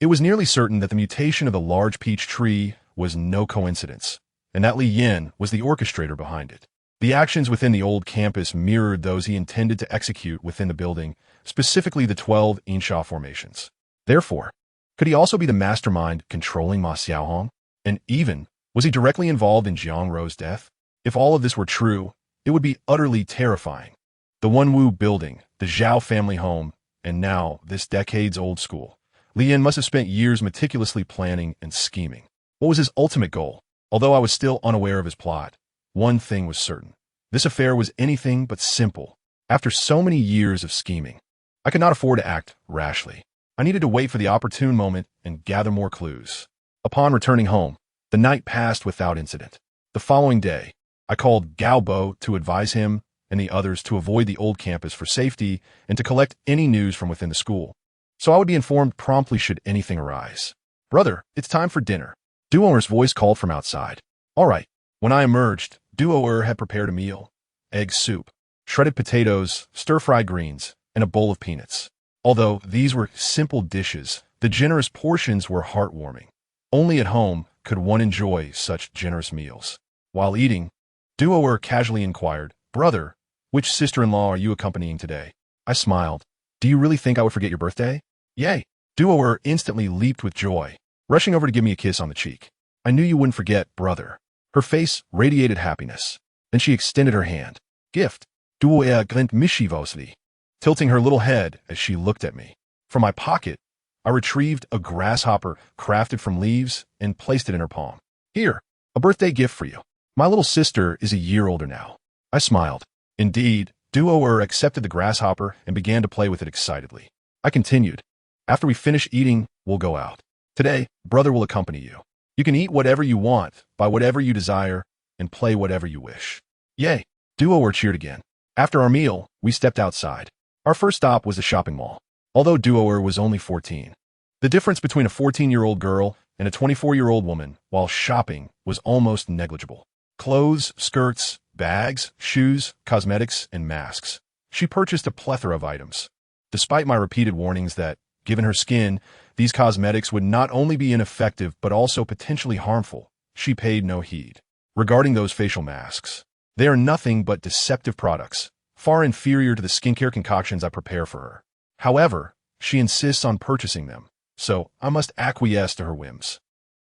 It was nearly certain that the mutation of the large peach tree was no coincidence, and that Li Yan was the orchestrator behind it. The actions within the old campus mirrored those he intended to execute within the building, specifically the 12 Insha formations. Therefore, could he also be the mastermind controlling Ma Xiaohong? And even, was he directly involved in Jiang Rou's death? If all of this were true, it would be utterly terrifying. The Wenwu building, the Zhao family home, and now this decades-old school. Li Yan must have spent years meticulously planning and scheming. What was his ultimate goal? Although I was still unaware of his plot, one thing was certain. This affair was anything but simple. After so many years of scheming, I could not afford to act rashly. I needed to wait for the opportune moment and gather more clues. Upon returning home, the night passed without incident. The following day, I called Gao Bo to advise him and the others to avoid the old campus for safety and to collect any news from within the school, so I would be informed promptly should anything arise. "Brother, it's time for dinner." Duoer's voice called from outside. All right. When I emerged, Duoer had prepared a meal: egg soup, shredded potatoes, stir-fried greens, and a bowl of peanuts. Although these were simple dishes, the generous portions were heartwarming. Only at home could one enjoy such generous meals. While eating, Duoer casually inquired, "Brother, which sister-in-law are you accompanying today?" I smiled. "Do you really think I would forget your birthday?" "Yay." Duoer instantly leaped with joy, rushing over to give me a kiss on the cheek. "I knew you wouldn't forget, brother." Her face radiated happiness. Then she extended her hand. "Gift." Duoer glint mischievously, tilting her little head as she looked at me. From my pocket, I retrieved a grasshopper crafted from leaves and placed it in her palm. "Here, a birthday gift for you. My little sister is a year older now." I smiled. Indeed, Duoer accepted the grasshopper and began to play with it excitedly. I continued, "After we finish eating, we'll go out. Today, brother will accompany you. You can eat whatever you want, buy whatever you desire, and play whatever you wish." "Yay!" Duoer cheered again. After our meal, we stepped outside. Our first stop was the shopping mall. Although Duoer was only 14, the difference between a 14-year-old girl and a 24-year-old woman while shopping was almost negligible. Clothes, skirts, bags, shoes, cosmetics, and masks. She purchased a plethora of items. Despite my repeated warnings that, given her skin, these cosmetics would not only be ineffective but also potentially harmful, she paid no heed. Regarding those facial masks, They are nothing but deceptive products, far inferior to the skincare concoctions I prepare for her. However, she insists on purchasing them, so I must acquiesce to her whims.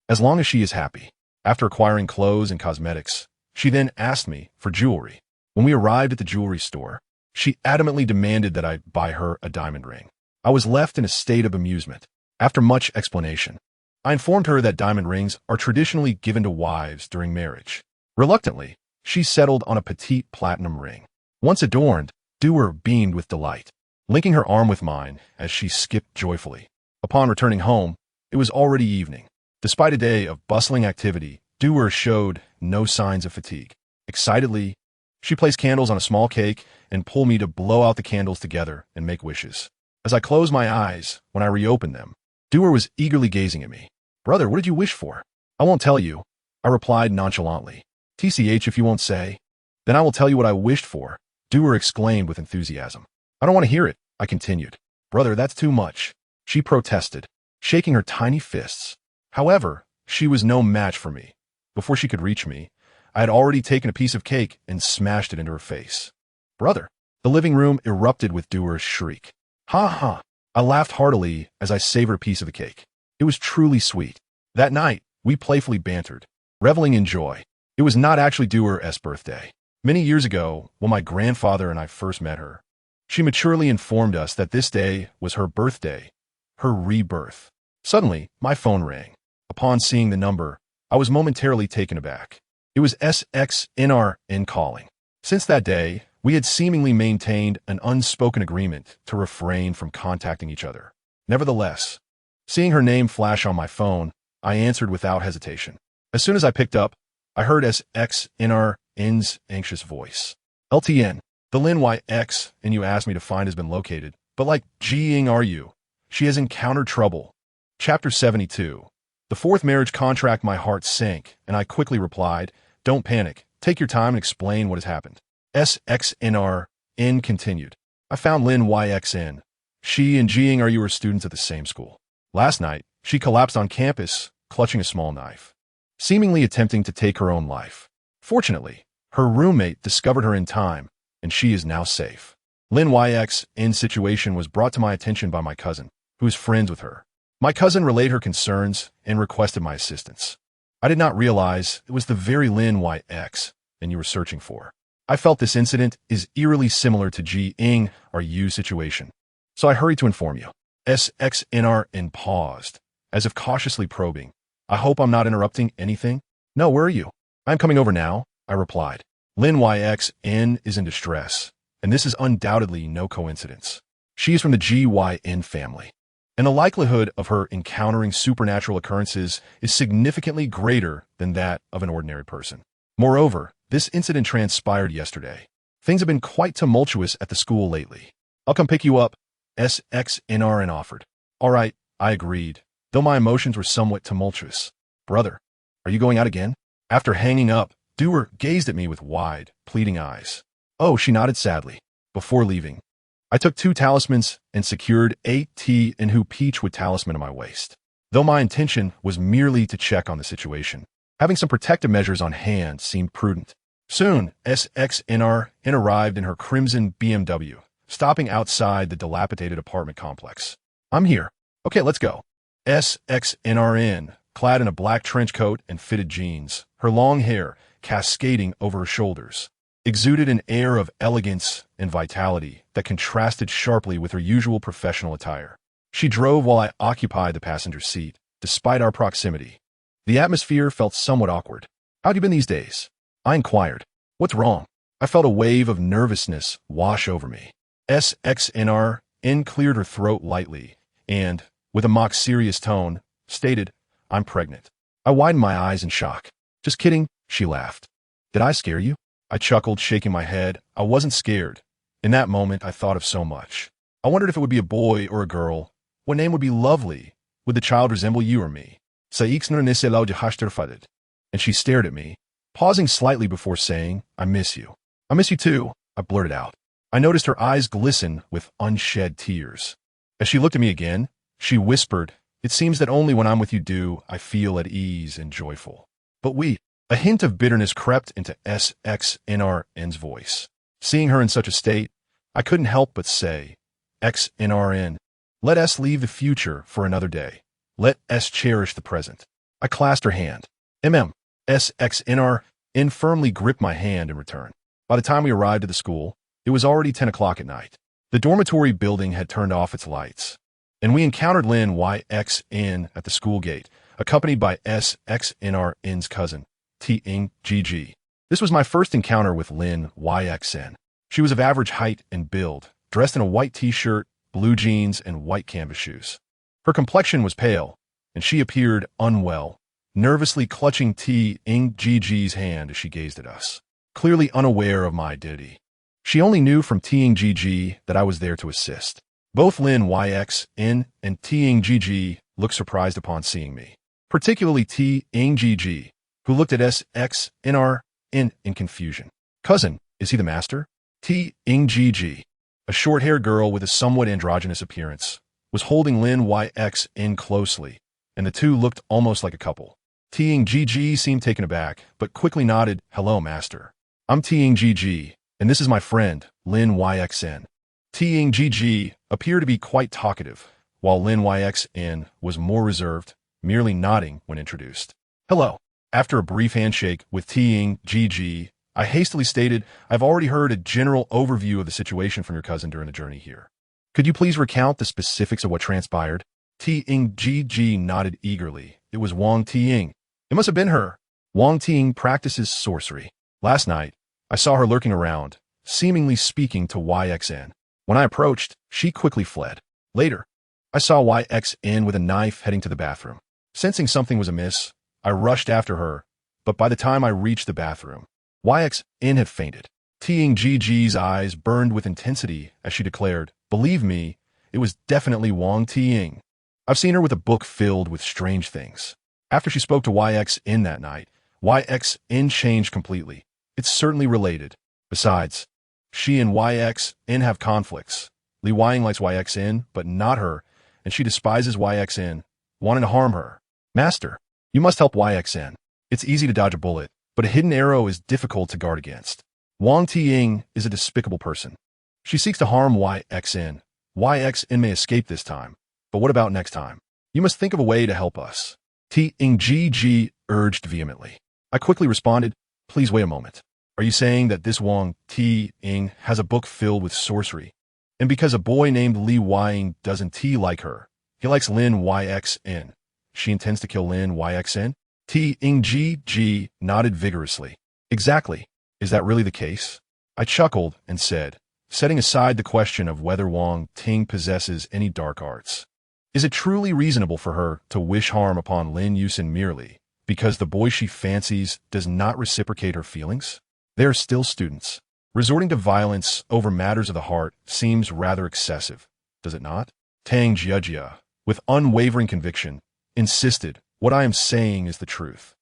As long as she is happy. After acquiring clothes and cosmetics, she then asked me for jewelry. When we arrived at the jewelry store, she adamantly demanded that I buy her a diamond ring. I was left in a state of amusement. After much explanation, I informed her that diamond rings are traditionally given to wives during marriage. Reluctantly, she settled on a petite platinum ring. Once adorned, Dewar beamed with delight, linking her arm with mine as she skipped joyfully. Upon returning home, it was already evening. Despite a day of bustling activity, Dewar showed no signs of fatigue. Excitedly, she placed candles on a small cake and pulled me to blow out the candles together and make wishes. As I closed my eyes, when I reopened them, Dewar was eagerly gazing at me. "Brother, what did you wish for?" "I won't tell you," I replied nonchalantly. "TCH if you won't say." "Then I will tell you what I wished for," Dewar exclaimed with enthusiasm. "I don't want to hear it," I continued. "Brother, that's too much," she protested, shaking her tiny fists. However, she was no match for me. Before she could reach me, I had already taken a piece of cake and smashed it into her face. "Brother!" The living room erupted with Dewar's shriek. "Ha ha!" I laughed heartily as I savored a piece of the cake. It was truly sweet. That night, we playfully bantered, reveling in joy. It was not actually Dewar's birthday. Many years ago, when my grandfather and I first met her, she maturely informed us that this day was her birthday, her rebirth. Suddenly, my phone rang. Upon seeing the number, I was momentarily taken aback. It was SXNRN calling. Since that day, we had seemingly maintained an unspoken agreement to refrain from contacting each other. Nevertheless, seeing her name flash on my phone, I answered without hesitation. As soon as I picked up, I heard SXNRN's anxious voice. "LTN, the Lin YX, and you asked me to find has been located, but like G-ing are you? She has encountered trouble." Chapter 72. The fourth marriage contract. My heart sank, and I quickly replied, "Don't panic. Take your time and explain what has happened." SXNRN continued. "I found Lin YXN. She and G-ing are you are students at the same school. Last night, she collapsed on campus, clutching a small knife, seemingly attempting to take her own life. Fortunately, her roommate discovered her in time, and she is now safe. Lin YXN's situation was brought to my attention by my cousin, who is friends with her. My cousin relayed her concerns and requested my assistance. I did not realize it was the very Lin YX and you were searching for. I felt this incident is eerily similar to G-ing or you situation, so I hurried to inform you." SXNRN paused, as if cautiously probing. "I hope I'm not interrupting anything." "No, where are you?" "I'm coming over now," I replied. Lin YXN is in distress, and this is undoubtedly no coincidence. She is from the GYN family, and the likelihood of her encountering supernatural occurrences is significantly greater than that of an ordinary person. Moreover, this incident transpired yesterday. Things have been quite tumultuous at the school lately. "I'll come pick you up," SXNRN offered. "All right," I agreed, though my emotions were somewhat tumultuous. "Brother, are you going out again?" After hanging up, Dewar gazed at me with wide, pleading eyes. "Oh," she nodded sadly. Before leaving, I took 2 talismans and secured a T and Who Peachwood talisman on my waist. Though my intention was merely to check on the situation, having some protective measures on hand seemed prudent. Soon, SXNRN arrived in her crimson BMW, stopping outside the dilapidated apartment complex. "I'm here." "Okay, let's go." SXNRN, clad in a black trench coat and fitted jeans, her long hair cascading over her shoulders, exuded an air of elegance and vitality that contrasted sharply with her usual professional attire. She drove while I occupied the passenger seat, despite our proximity. The atmosphere felt somewhat awkward. "How'd you been these days?" I inquired. "What's wrong?" I felt a wave of nervousness wash over me. SXNRN cleared her throat lightly and, with a mock-serious tone, stated, "I'm pregnant." I widened my eyes in shock. "Just kidding," she laughed. "Did I scare you?" I chuckled, shaking my head. I wasn't scared. In that moment, I thought of so much. I wondered if it would be a boy or a girl. What name would be lovely? Would the child resemble you or me? And she stared at me, pausing slightly before saying, "I miss you." "I miss you too," I blurted out. I noticed her eyes glisten with unshed tears. As she looked at me again, she whispered, "It seems that only when I'm with you do I feel at ease and joyful." But we, A hint of bitterness crept into SXNRN's voice. Seeing her in such a state, I couldn't help but say, XNRN, let S leave the future for another day. Let S cherish the present. I clasped her hand. SXNRN firmly gripped my hand in return. By the time we arrived at the school, it was already 10 o'clock at night. The dormitory building had turned off its lights, and we encountered Lin YXN at the school gate, accompanied by SXNRN's cousin, TNGG. This was my first encounter with Lin YXN. She was of average height and build, dressed in a white t-shirt, blue jeans, and white canvas shoes. Her complexion was pale, and she appeared unwell, nervously clutching TNGG's hand as she gazed at us, clearly unaware of my identity. She only knew from TNGG that I was there to assist. Both Lin YXN and TNGG looked surprised upon seeing me, particularly TNGG, who looked at SXNRN in confusion. Cousin, is he the master? TNGG, a short-haired girl with a somewhat androgynous appearance, was holding Lin YXN closely, and the two looked almost like a couple. TNGG seemed taken aback, but quickly nodded, "Hello, master. I'm TNGG, and this is my friend, Lin YXN." TNGG appeared to be quite talkative, while Lin YXN was more reserved, merely nodding when introduced. "Hello." After a brief handshake with TNGG, I hastily stated, "I've already heard a general overview of the situation from your cousin during the journey here. Could you please recount the specifics of what transpired?" TNGG nodded eagerly. "It was Wang Ting. It must have been her. Wang Ting practices sorcery. Last night, I saw her lurking around, seemingly speaking to YXN. When I approached, she quickly fled. Later, I saw YXN with a knife heading to the bathroom. Sensing something was amiss, I rushed after her, but by the time I reached the bathroom, YXN had fainted." TNGG's eyes burned with intensity as she declared, "Believe me, it was definitely Wang Ting. I've seen her with a book filled with strange things." After she spoke to YXN that night, YXN changed completely. It's certainly related. Besides, she and YXN have conflicts. Li Wang likes YXN, but not her, and she despises YXN, wanting to harm her. "Master, you must help YXN. It's easy to dodge a bullet, but a hidden arrow is difficult to guard against. Wang Ting is a despicable person. She seeks to harm YXN. YXN may escape this time, but what about next time? You must think of a way to help us." TNGG urged vehemently. I quickly responded, "Please wait a moment. Are you saying that this Wang Ting has a book filled with sorcery? And because a boy named Li Wang doesn't like her, he likes Lin YXN. She intends to kill Lin YXN?" TNGG nodded vigorously. "Exactly. Is that really the case?" I chuckled and said, setting aside the question of whether Wang Ting possesses any dark arts, "Is it truly reasonable for her to wish harm upon Lin Yusin merely because the boy she fancies does not reciprocate her feelings? They are still students. Resorting to violence over matters of the heart seems rather excessive, does it not?" Tang Jiajia, with unwavering conviction, insisted, "What I am saying is the truth.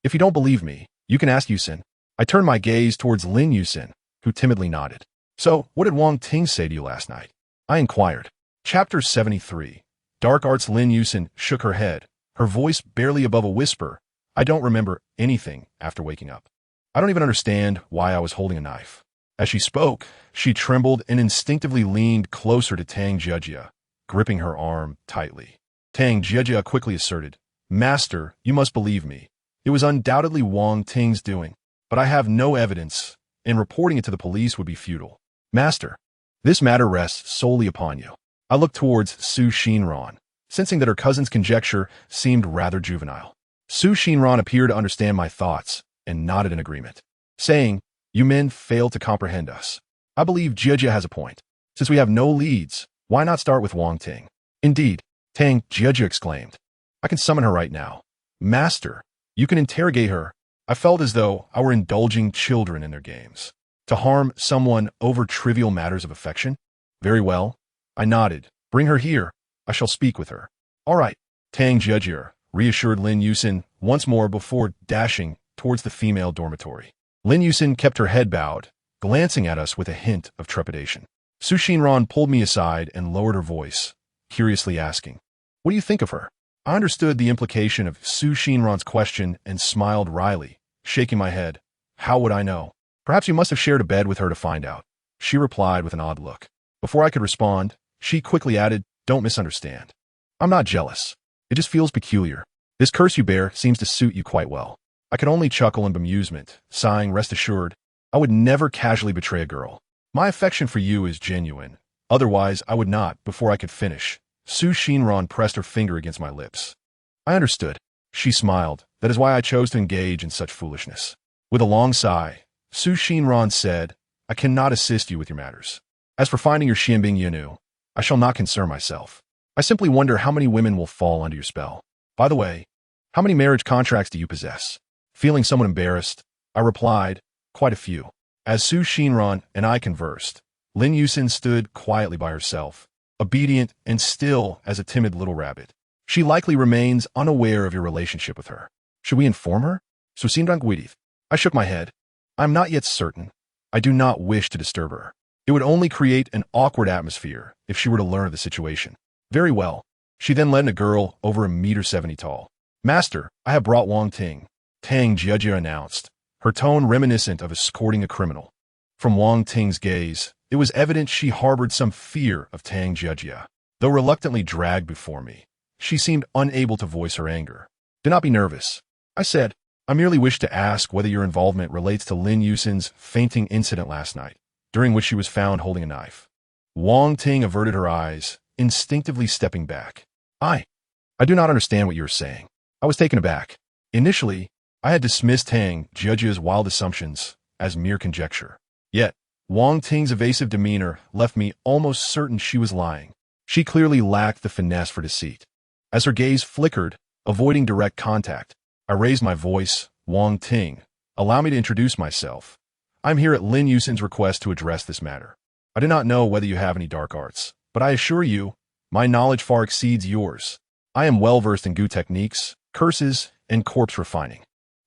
If you don't believe me, you can ask Yusin." I turned my gaze towards Lin Yusin, who timidly nodded. "So, what did Wang Ting say to you last night?" I inquired. Chapter 73. Dark Arts. Lin Yusin shook her head, her voice barely above a whisper. "I don't remember anything after waking up. I don't even understand why I was holding a knife." As she spoke, she trembled and instinctively leaned closer to Tang Jiajia, gripping her arm tightly. Tang Jiajia quickly asserted, "Master, you must believe me. It was undoubtedly Wang Ting's doing, but I have no evidence, and reporting it to the police would be futile. Master, this matter rests solely upon you." I looked towards Su Xinran, sensing that her cousin's conjecture seemed rather juvenile. Su Xinran appeared to understand my thoughts and nodded in agreement, saying, "You men fail to comprehend us. I believe Jiajia has a point. Since we have no leads, why not start with Wang Ting?" "Indeed," Tang Jiajia exclaimed. "I can summon her right now." "Master, you can interrogate her." I felt as though I were indulging children in their games. To harm someone over trivial matters of affection? Very well. I nodded. "Bring her here. I shall speak with her." "All right." Tang Jiajia reassured Lin Yusin once more before dashing towards the female dormitory. Lin Yusin kept her head bowed, glancing at us with a hint of trepidation. Su Xinran pulled me aside and lowered her voice, curiously asking, "What do you think of her?" I understood the implication of Su Xinran's question and smiled wryly, shaking my head. How would I know? Perhaps you must have shared a bed with her to find out. She replied with an odd look. Before I could respond, she quickly added, don't misunderstand. I'm not jealous. It just feels peculiar. This curse you bear seems to suit you quite well. I could only chuckle in bemusement, sighing, rest assured, I would never casually betray a girl. My affection for you is genuine. Otherwise, I would not, before I could finish. Su Shinran pressed her finger against my lips. I understood. She smiled. That is why I chose to engage in such foolishness. With a long sigh, Su Shinran said, I cannot assist you with your matters. As for finding your Xianbing Yanu, I shall not concern myself. I simply wonder how many women will fall under your spell. By the way, how many marriage contracts do you possess? Feeling somewhat embarrassed, I replied, quite a few. As Su Shinran and I conversed, Lin Yusin stood quietly by herself, obedient and still as a timid little rabbit. She likely remains unaware of your relationship with her. Should we inform her? I shook my head. I am not yet certain. I do not wish to disturb her. It would only create an awkward atmosphere if she were to learn of the situation. Very well. She then led a girl over 1.70 meters tall. Master, I have brought Wang Ting. Tang Jiejie announced, her tone reminiscent of escorting a criminal. From Wang Ting's gaze, it was evident she harbored some fear of Tang Jiejie. Though reluctantly dragged before me, she seemed unable to voice her anger. Do not be nervous, I said. I merely wish to ask whether your involvement relates to Lin Yusin's fainting incident last night, during which she was found holding a knife. Wang Ting averted her eyes, instinctively stepping back. I do not understand what you are saying. I was taken aback. Initially, I had dismissed Tang Jiejie's wild assumptions as mere conjecture. Yet, Wang Ting's evasive demeanor left me almost certain she was lying. She clearly lacked the finesse for deceit. As her gaze flickered, avoiding direct contact, I raised my voice. Wang Ting, allow me to introduce myself. I'm here at Lin Yusin's request to address this matter. I do not know whether you have any dark arts, but I assure you, my knowledge far exceeds yours. I am well versed in Gu techniques, curses, and corpse refining.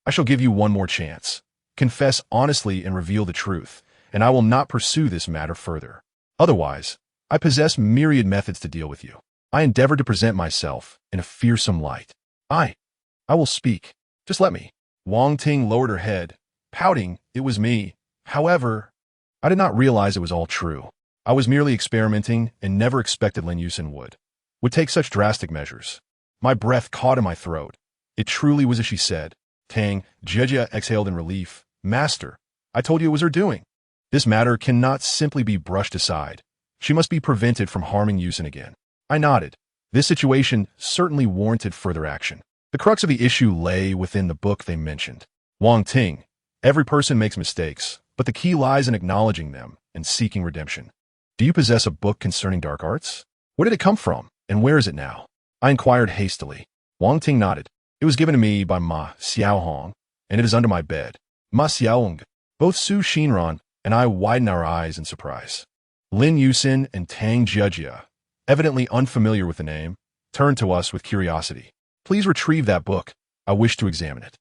I shall give you one more chance. Confess honestly and reveal the truth, and I will not pursue this matter further. Otherwise, I possess myriad methods to deal with you. I endeavored to present myself in a fearsome light. I will speak. Just let me. Wang Ting lowered her head, pouting. It was me. However, I did not realize it was all true. I was merely experimenting and never expected Lin Yusin would take such drastic measures. My breath caught in my throat. It truly was as she said. Tang Jiejie exhaled in relief. Master, I told you it was her doing. This matter cannot simply be brushed aside. She must be prevented from harming Yusin again. I nodded. This situation certainly warranted further action. The crux of the issue lay within the book they mentioned. Wang Ting, every person makes mistakes, but the key lies in acknowledging them and seeking redemption. Do you possess a book concerning dark arts? Where did it come from, and where is it now? I inquired hastily. Wang Ting nodded. It was given to me by Ma Xiaohong, and it is under my bed. Ma Xiaohong. Both Su Shinran and I widened our eyes in surprise. Lin Yusin and Tang Jiejie, evidently unfamiliar with the name, turned to us with curiosity. Please retrieve that book. I wish to examine it.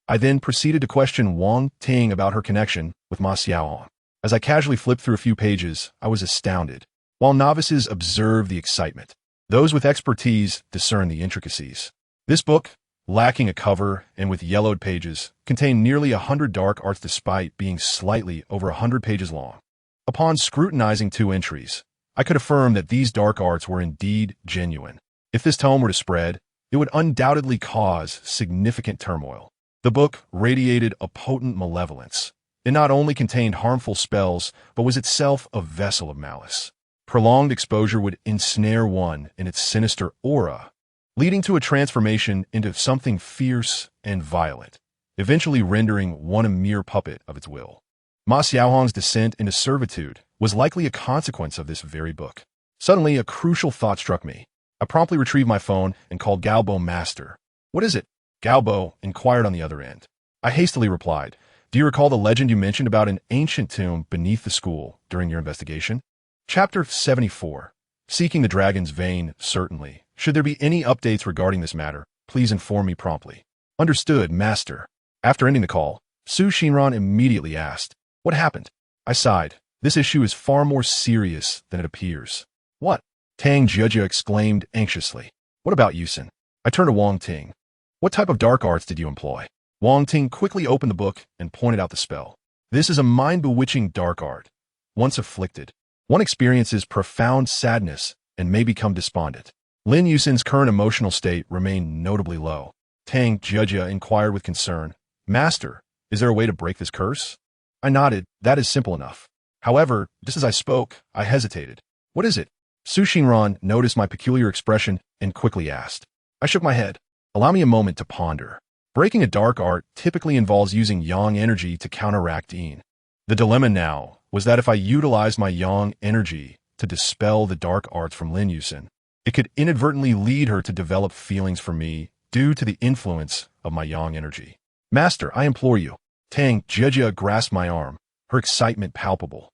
I then proceeded to question Wang Ting about her connection with Ma Xiaohong. As I casually flipped through a few pages, I was astounded. While novices observed the excitement, those with expertise discerned the intricacies. This book, lacking a cover and with yellowed pages, contained nearly 100 dark arts despite being slightly over 100 pages long. Upon scrutinizing 2 entries, I could affirm that these dark arts were indeed genuine. If this tome were to spread, it would undoubtedly cause significant turmoil. The book radiated a potent malevolence. It not only contained harmful spells, but was itself a vessel of malice. Prolonged exposure would ensnare one in its sinister aura, leading to a transformation into something fierce and violent, eventually rendering one a mere puppet of its will. Ma Xiaohong's descent into servitude was likely a consequence of this very book. Suddenly, a crucial thought struck me. I promptly retrieved my phone and called Gaobo Master. What is it? Gaobo inquired on the other end. I hastily replied, do you recall the legend you mentioned about an ancient tomb beneath the school during your investigation? Chapter 74. Seeking the dragon's vein, certainly. Should there be any updates regarding this matter, please inform me promptly. Understood, Master. After ending the call, Su Shinran immediately asked, what happened? I sighed. This issue is far more serious than it appears. What? Tang Jiejie exclaimed anxiously. What about Yusin? I turned to Wang Ting. What type of dark arts did you employ? Wang Ting quickly opened the book and pointed out the spell. This is a mind-bewitching dark art. Once afflicted, one experiences profound sadness and may become despondent. Lin Yusin's current emotional state remained notably low. Tang Jia inquired with concern, "Master, is there a way to break this curse?" I nodded. That is simple enough. However, just as I spoke, I hesitated. "What is it?" Su Xinran noticed my peculiar expression and quickly asked. I shook my head. "Allow me a moment to ponder. Breaking a dark art typically involves using yang energy to counteract yin. The dilemma now was that if I utilized my yang energy to dispel the dark arts from Lin Yusin, it could inadvertently lead her to develop feelings for me due to the influence of my yang energy. "Master, I implore you." Tang Jia grasped my arm, her excitement palpable.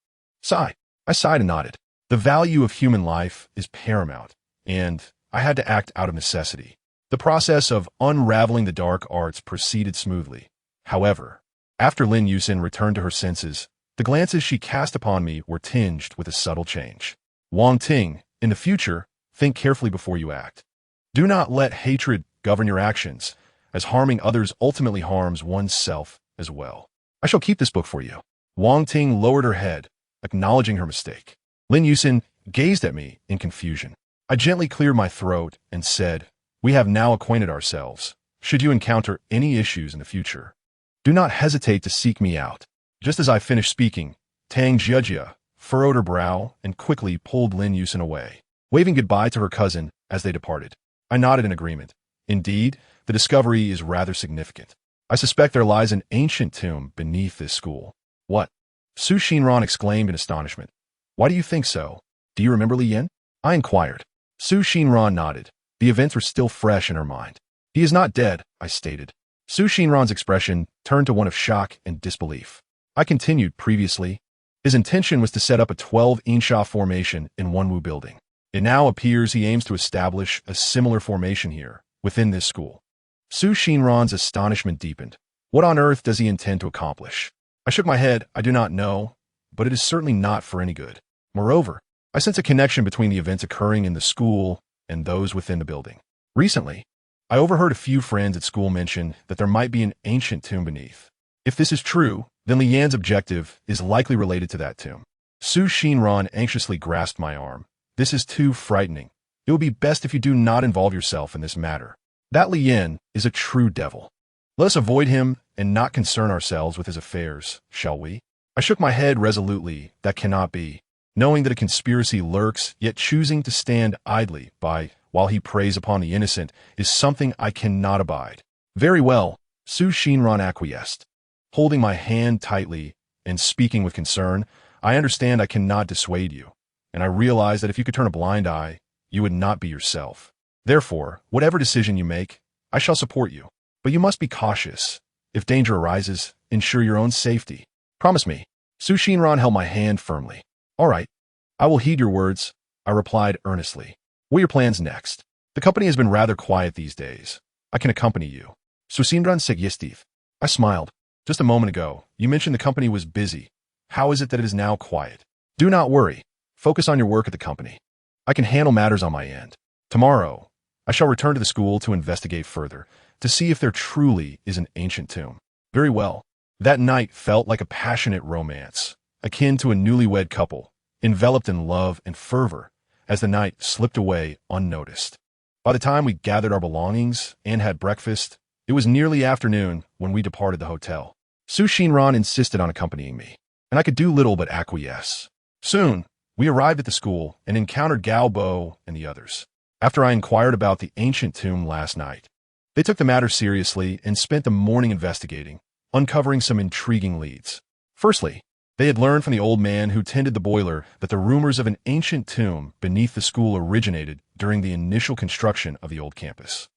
I sighed and nodded. The value of human life is paramount, and I had to act out of necessity. The process of unraveling the dark arts proceeded smoothly. However, after Lin Yusin returned to her senses, the glances she cast upon me were tinged with a subtle change. "Wang Ting, in the future, think carefully before you act. Do not let hatred govern your actions, as harming others ultimately harms oneself as well. I shall keep this book for you." Wang Ting lowered her head, acknowledging her mistake. Lin Yusin gazed at me in confusion. I gently cleared my throat and said, "We have now acquainted ourselves. Should you encounter any issues in the future, do not hesitate to seek me out." Just as I finished speaking, Tang Jia furrowed her brow and quickly pulled Lin Yusin away, waving goodbye to her cousin as they departed. I nodded in agreement. Indeed, the discovery is rather significant. I suspect there lies an ancient tomb beneath this school. "What?" Su Xinran exclaimed in astonishment. "Why do you think so? Do you remember Li Yin?" I inquired. Su Xinran nodded. The events were still fresh in her mind. "He is not dead," I stated. Su Xinran's expression turned to one of shock and disbelief. I continued. "Previously, his intention was to set up a 12-insha formation in Wunwu building. It now appears he aims to establish a similar formation here, within this school." Su Xinran's astonishment deepened. "What on earth does he intend to accomplish?" I shook my head. "I do not know, but it is certainly not for any good. Moreover, I sense a connection between the events occurring in the school and those within the building. Recently, I overheard a few friends at school mention that there might be an ancient tomb beneath. If this is true, then Li Yan's objective is likely related to that tomb." Su Xinran anxiously grasped my arm. "This is too frightening. It would be best if you do not involve yourself in this matter. That Li Yan is a true devil. Let us avoid him and not concern ourselves with his affairs, shall we?" I shook my head resolutely. That cannot be. Knowing that a conspiracy lurks, yet choosing to stand idly by while he preys upon the innocent is something I cannot abide. "Very well," Su Xinran acquiesced. Holding my hand tightly and speaking with concern, "I understand I cannot dissuade you, and I realize that if you could turn a blind eye, you would not be yourself. Therefore, whatever decision you make, I shall support you. But you must be cautious. If danger arises, ensure your own safety. Promise me." Su Xinran held my hand firmly. "All right. I will heed your words," I replied earnestly. "What are your plans next?" "The company has been rather quiet these days. I can accompany you." Su Xinran Segistiv. I smiled. "Just a moment ago, you mentioned the company was busy. How is it that it is now quiet?" "Do not worry. Focus on your work at the company. I can handle matters on my end. Tomorrow, I shall return to the school to investigate further, to see if there truly is an ancient tomb." Very well. That night felt like a passionate romance, akin to a newlywed couple, enveloped in love and fervor, as the night slipped away unnoticed. By the time we gathered our belongings and had breakfast, it was nearly afternoon when we departed the hotel. Su Xinran insisted on accompanying me, and I could do little but acquiesce. Soon, we arrived at the school and encountered Gao Bo and the others. After I inquired about the ancient tomb last night, they took the matter seriously and spent the morning investigating, uncovering some intriguing leads. Firstly, they had learned from the old man who tended the boiler that the rumors of an ancient tomb beneath the school originated during the initial construction of the old campus.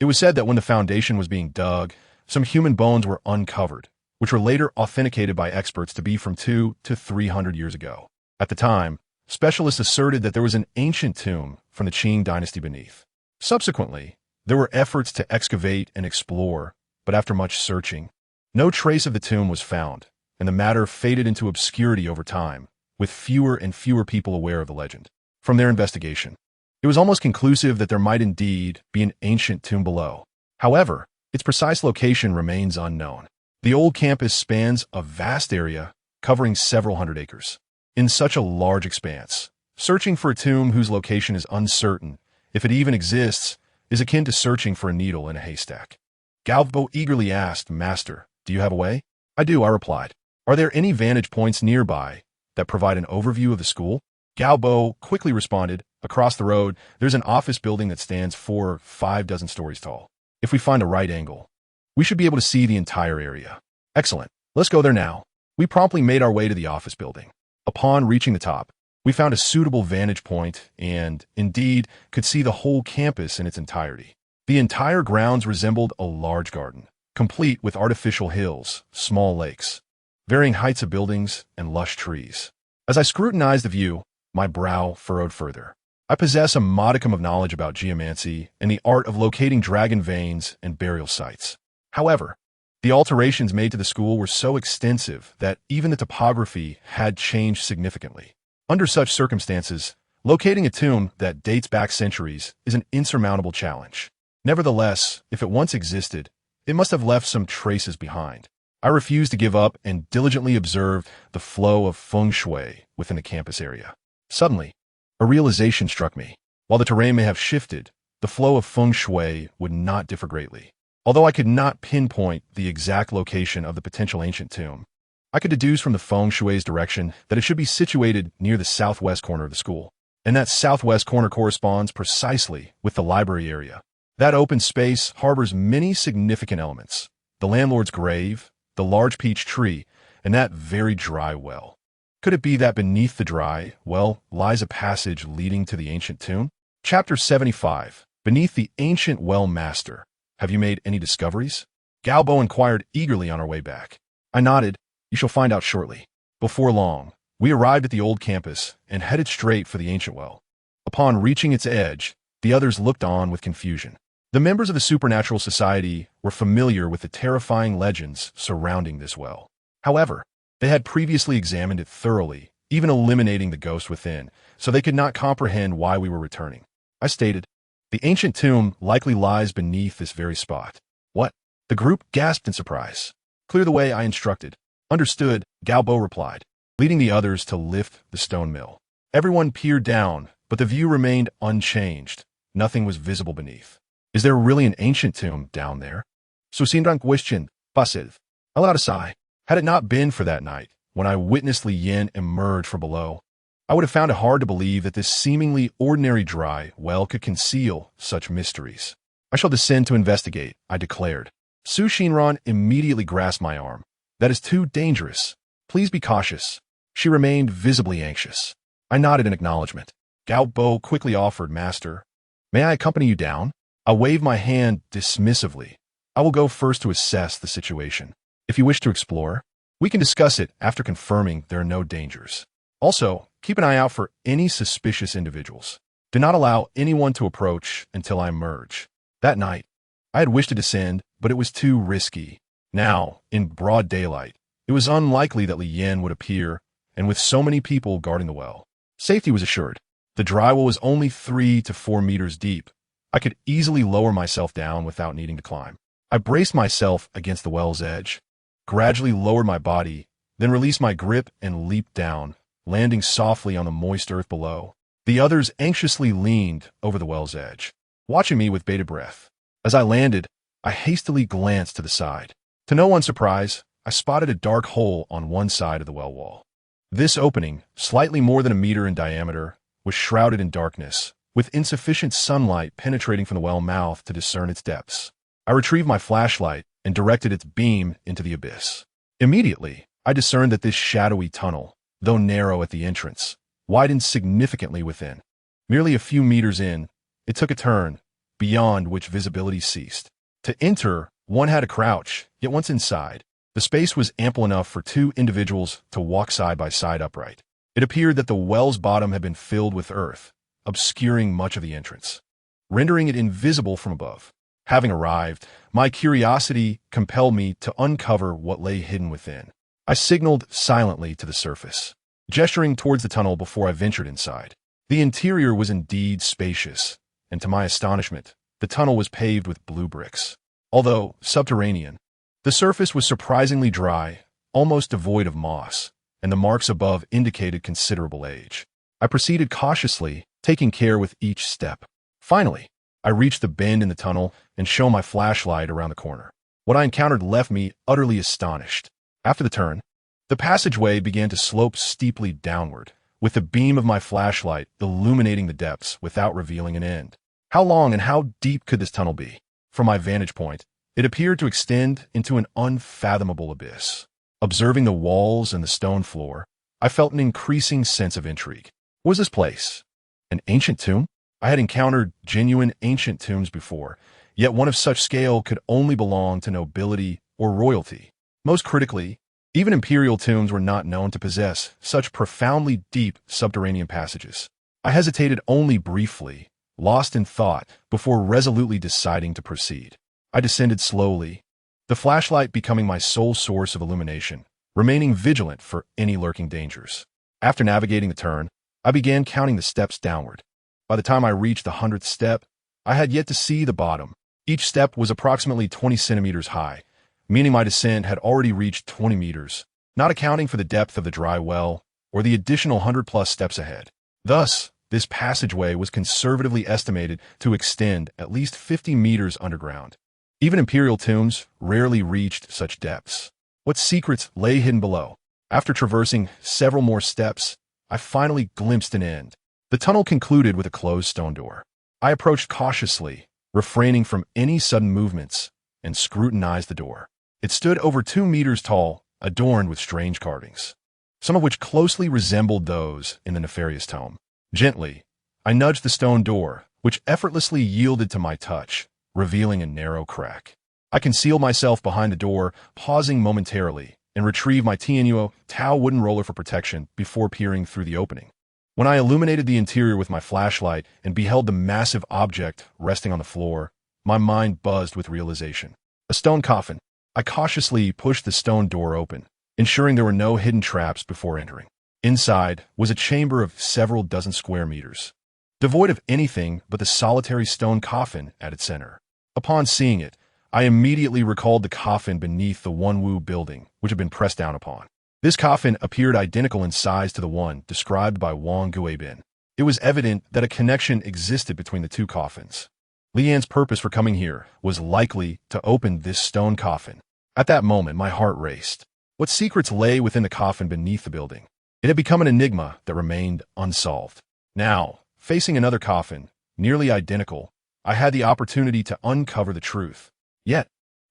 It was said that when the foundation was being dug, some human bones were uncovered, which were later authenticated by experts to be from 200 to 300 years ago. At the time, specialists asserted that there was an ancient tomb from the Qing dynasty beneath. Subsequently, there were efforts to excavate and explore, but after much searching, no trace of the tomb was found, and the matter faded into obscurity over time, with fewer and fewer people aware of the legend. From their investigation, it was almost conclusive that there might indeed be an ancient tomb below. However, Its precise location remains unknown. The old campus spans a vast area covering several hundred acres. In such a large expanse, searching for a tomb whose location is uncertain, if it even exists, is akin to searching for a needle in a haystack. Galbo eagerly asked, "Master, do you have a way?" "I do," I replied. "Are there any vantage points nearby that provide an overview of the school?" Galbo quickly responded, "Across the road, there's an office building that stands 4 or 5 dozen stories tall. If we find a right angle, we should be able to see the entire area." "Excellent. Let's go there now." We promptly made our way to the office building. Upon reaching the top, we found a suitable vantage point and, indeed, could see the whole campus in its entirety. The entire grounds resembled a large garden, complete with artificial hills, small lakes, varying heights of buildings, and lush trees. As I scrutinized the view, my brow furrowed further. I possess a modicum of knowledge about geomancy and the art of locating dragon veins and burial sites. However, the alterations made to the school were so extensive that even the topography had changed significantly. Under such circumstances, locating a tomb that dates back centuries is an insurmountable challenge. Nevertheless, if it once existed, it must have left some traces behind. I refused to give up and diligently observed the flow of feng shui within the campus area. Suddenly, a realization struck me. While the terrain may have shifted, the flow of feng shui would not differ greatly. Although I could not pinpoint the exact location of the potential ancient tomb, I could deduce from the feng shui's direction that it should be situated near the southwest corner of the school. And that southwest corner corresponds precisely with the library area. That open space harbors many significant elements: the landlord's grave, the large peach tree, and that very dry well. Could it be that beneath the dry well lies a passage leading to the ancient tomb? Chapter 75. Beneath the ancient well, Master. Have you made any discoveries? Galbo inquired eagerly on our way back. I nodded. You shall find out shortly. Before long, we arrived at the old campus and headed straight for the ancient well. Upon reaching its edge, the others looked on with confusion. The members of the Supernatural Society were familiar with the terrifying legends surrounding this well. However, they had previously examined it thoroughly, even eliminating the ghost within, so they could not comprehend why we were returning. I stated, "The ancient tomb likely lies beneath this very spot." "What?" The group gasped in surprise. "Clear the way," I instructed. "Understood," Galbo replied, leading the others to lift the stone mill. Everyone peered down, but the view remained unchanged. Nothing was visible beneath. "Is there really an ancient tomb down there?" Susindran questioned, passive. I let out a sigh. Had it not been for that night, when I witnessed Li Yin emerge from below, I would have found it hard to believe that this seemingly ordinary dry well could conceal such mysteries. "I shall descend to investigate," I declared. Su Shinran immediately grasped my arm. "That is too dangerous. Please be cautious." She remained visibly anxious. I nodded in acknowledgement. Galbo quickly offered, "Master, may I accompany you down?" I waved my hand dismissively. "I will go first to assess the situation. If you wish to explore, we can discuss it after confirming there are no dangers. Also, keep an eye out for any suspicious individuals. Do not allow anyone to approach until I emerge." That night, I had wished to descend, but it was too risky. Now, in broad daylight, it was unlikely that Li Yin would appear, and with so many people guarding the well, safety was assured. The dry well was only 3 to 4 meters deep. I could easily lower myself down without needing to climb. I braced myself against the well's edge, gradually lowered my body, then released my grip and leaped down, landing softly on the moist earth below. The others anxiously leaned over the well's edge, watching me with bated breath. As I landed, I hastily glanced to the side. To no one's surprise, I spotted a dark hole on one side of the well wall. This opening, slightly more than a meter in diameter, was shrouded in darkness, with insufficient sunlight penetrating from the well mouth to discern its depths. I retrieved my flashlight and directed its beam into the abyss. Immediately, I discerned that this shadowy tunnel, though narrow at the entrance, widened significantly within. Merely a few meters in, it took a turn, beyond which visibility ceased. To enter, one had to crouch, yet once inside, the space was ample enough for 2 individuals to walk side by side upright. It appeared that the well's bottom had been filled with earth, obscuring much of the entrance, rendering it invisible from above. Having arrived, my curiosity compelled me to uncover what lay hidden within. I signaled silently to the surface, gesturing towards the tunnel before I ventured inside. The interior was indeed spacious, and to my astonishment, the tunnel was paved with blue bricks. Although subterranean, the surface was surprisingly dry, almost devoid of moss, and the marks above indicated considerable age. I proceeded cautiously, taking care with each step. Finally, I reached the bend in the tunnel and shone my flashlight around the corner. What I encountered left me utterly astonished. After the turn, the passageway began to slope steeply downward, with the beam of my flashlight illuminating the depths without revealing an end. How long and how deep could this tunnel be? From my vantage point, it appeared to extend into an unfathomable abyss. Observing the walls and the stone floor, I felt an increasing sense of intrigue. What was this place? An ancient tomb? I had encountered genuine ancient tombs before, yet one of such scale could only belong to nobility or royalty. Most critically, even imperial tombs were not known to possess such profoundly deep subterranean passages. I hesitated only briefly, lost in thought, before resolutely deciding to proceed. I descended slowly, the flashlight becoming my sole source of illumination, remaining vigilant for any lurking dangers. After navigating the turn, I began counting the steps downward. By the time I reached the 100th step, I had yet to see the bottom. Each step was approximately 20 centimeters high, meaning my descent had already reached 20 meters, not accounting for the depth of the dry well or the additional 100-plus steps ahead. Thus, this passageway was conservatively estimated to extend at least 50 meters underground. Even imperial tombs rarely reached such depths. What secrets lay hidden below? After traversing several more steps, I finally glimpsed an end. The tunnel concluded with a closed stone door. I approached cautiously, refraining from any sudden movements, and scrutinized the door. It stood over 2 meters tall, adorned with strange carvings, some of which closely resembled those in the nefarious tome. Gently, I nudged the stone door, which effortlessly yielded to my touch, revealing a narrow crack. I concealed myself behind the door, pausing momentarily, and retrieved my Tianhuo Tao wooden roller for protection before peering through the opening. When I illuminated the interior with my flashlight and beheld the massive object resting on the floor, my mind buzzed with realization. A stone coffin. I cautiously pushed the stone door open, ensuring there were no hidden traps before entering. Inside was a chamber of several dozen square meters, devoid of anything but the solitary stone coffin at its center. Upon seeing it, I immediately recalled the coffin beneath the Wanwu building, which had been pressed down upon. This coffin appeared identical in size to the one described by Wang Guibin. It was evident that a connection existed between the two coffins. Lian's purpose for coming here was likely to open this stone coffin. At that moment, my heart raced. What secrets lay within the coffin beneath the building? It had become an enigma that remained unsolved. Now, facing another coffin, nearly identical, I had the opportunity to uncover the truth. Yet,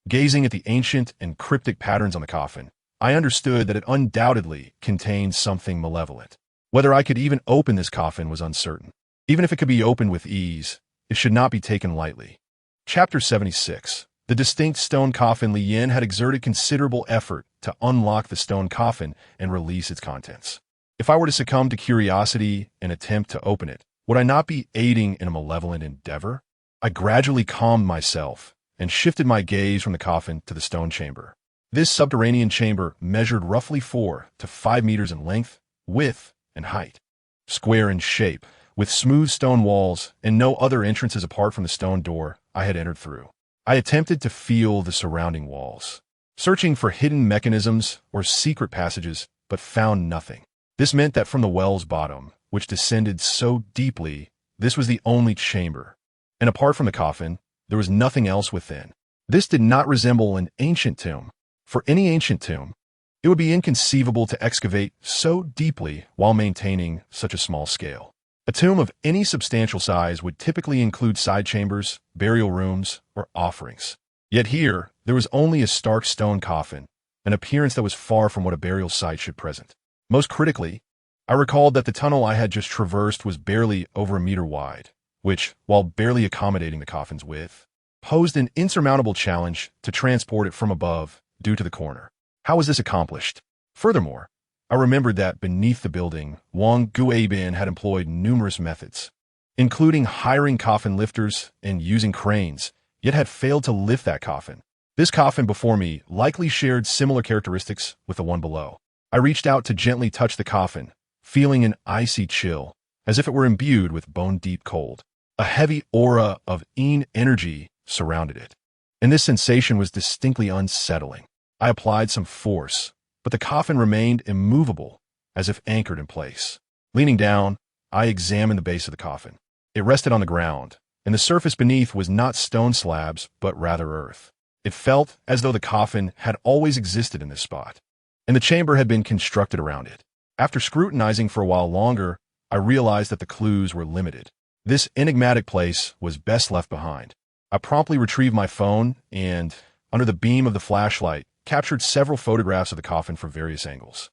gazing at the ancient and cryptic patterns on the coffin, I understood that it undoubtedly contained something malevolent. Whether I could even open this coffin was uncertain. Even if it could be opened with ease, it should not be taken lightly. Chapter 76. The distinct stone coffin. Li Yin had exerted considerable effort to unlock the stone coffin and release its contents. If I were to succumb to curiosity and attempt to open it, would I not be aiding in a malevolent endeavor? I gradually calmed myself and shifted my gaze from the coffin to the stone chamber. This subterranean chamber measured roughly 4 to 5 meters in length, width, and height. Square in shape, with smooth stone walls and no other entrances apart from the stone door I had entered through. I attempted to feel the surrounding walls, searching for hidden mechanisms or secret passages, but found nothing. This meant that from the well's bottom, which descended so deeply, this was the only chamber, and apart from the coffin, there was nothing else within. This did not resemble an ancient tomb. For any ancient tomb, it would be inconceivable to excavate so deeply while maintaining such a small scale. A tomb of any substantial size would typically include side chambers, burial rooms, or offerings. Yet here, there was only a stark stone coffin, an appearance that was far from what a burial site should present. Most critically, I recalled that the tunnel I had just traversed was barely over a meter wide, which, while barely accommodating the coffin's width, posed an insurmountable challenge to transport it from above due to the corner. How was this accomplished? Furthermore, I remembered that beneath the building, Wang Guibin had employed numerous methods, including hiring coffin lifters and using cranes, yet had failed to lift that coffin. This coffin before me likely shared similar characteristics with the one below. I reached out to gently touch the coffin, feeling an icy chill, as if it were imbued with bone-deep cold. A heavy aura of energy surrounded it. and this sensation was distinctly unsettling. I applied some force, but the coffin remained immovable, as if anchored in place. Leaning down, I examined the base of the coffin. It rested on the ground, and the surface beneath was not stone slabs, but rather earth. It felt as though the coffin had always existed in this spot, and the chamber had been constructed around it. After scrutinizing for a while longer, I realized that the clues were limited. This enigmatic place was best left behind. I promptly retrieved my phone and, under the beam of the flashlight, captured several photographs of the coffin from various angles.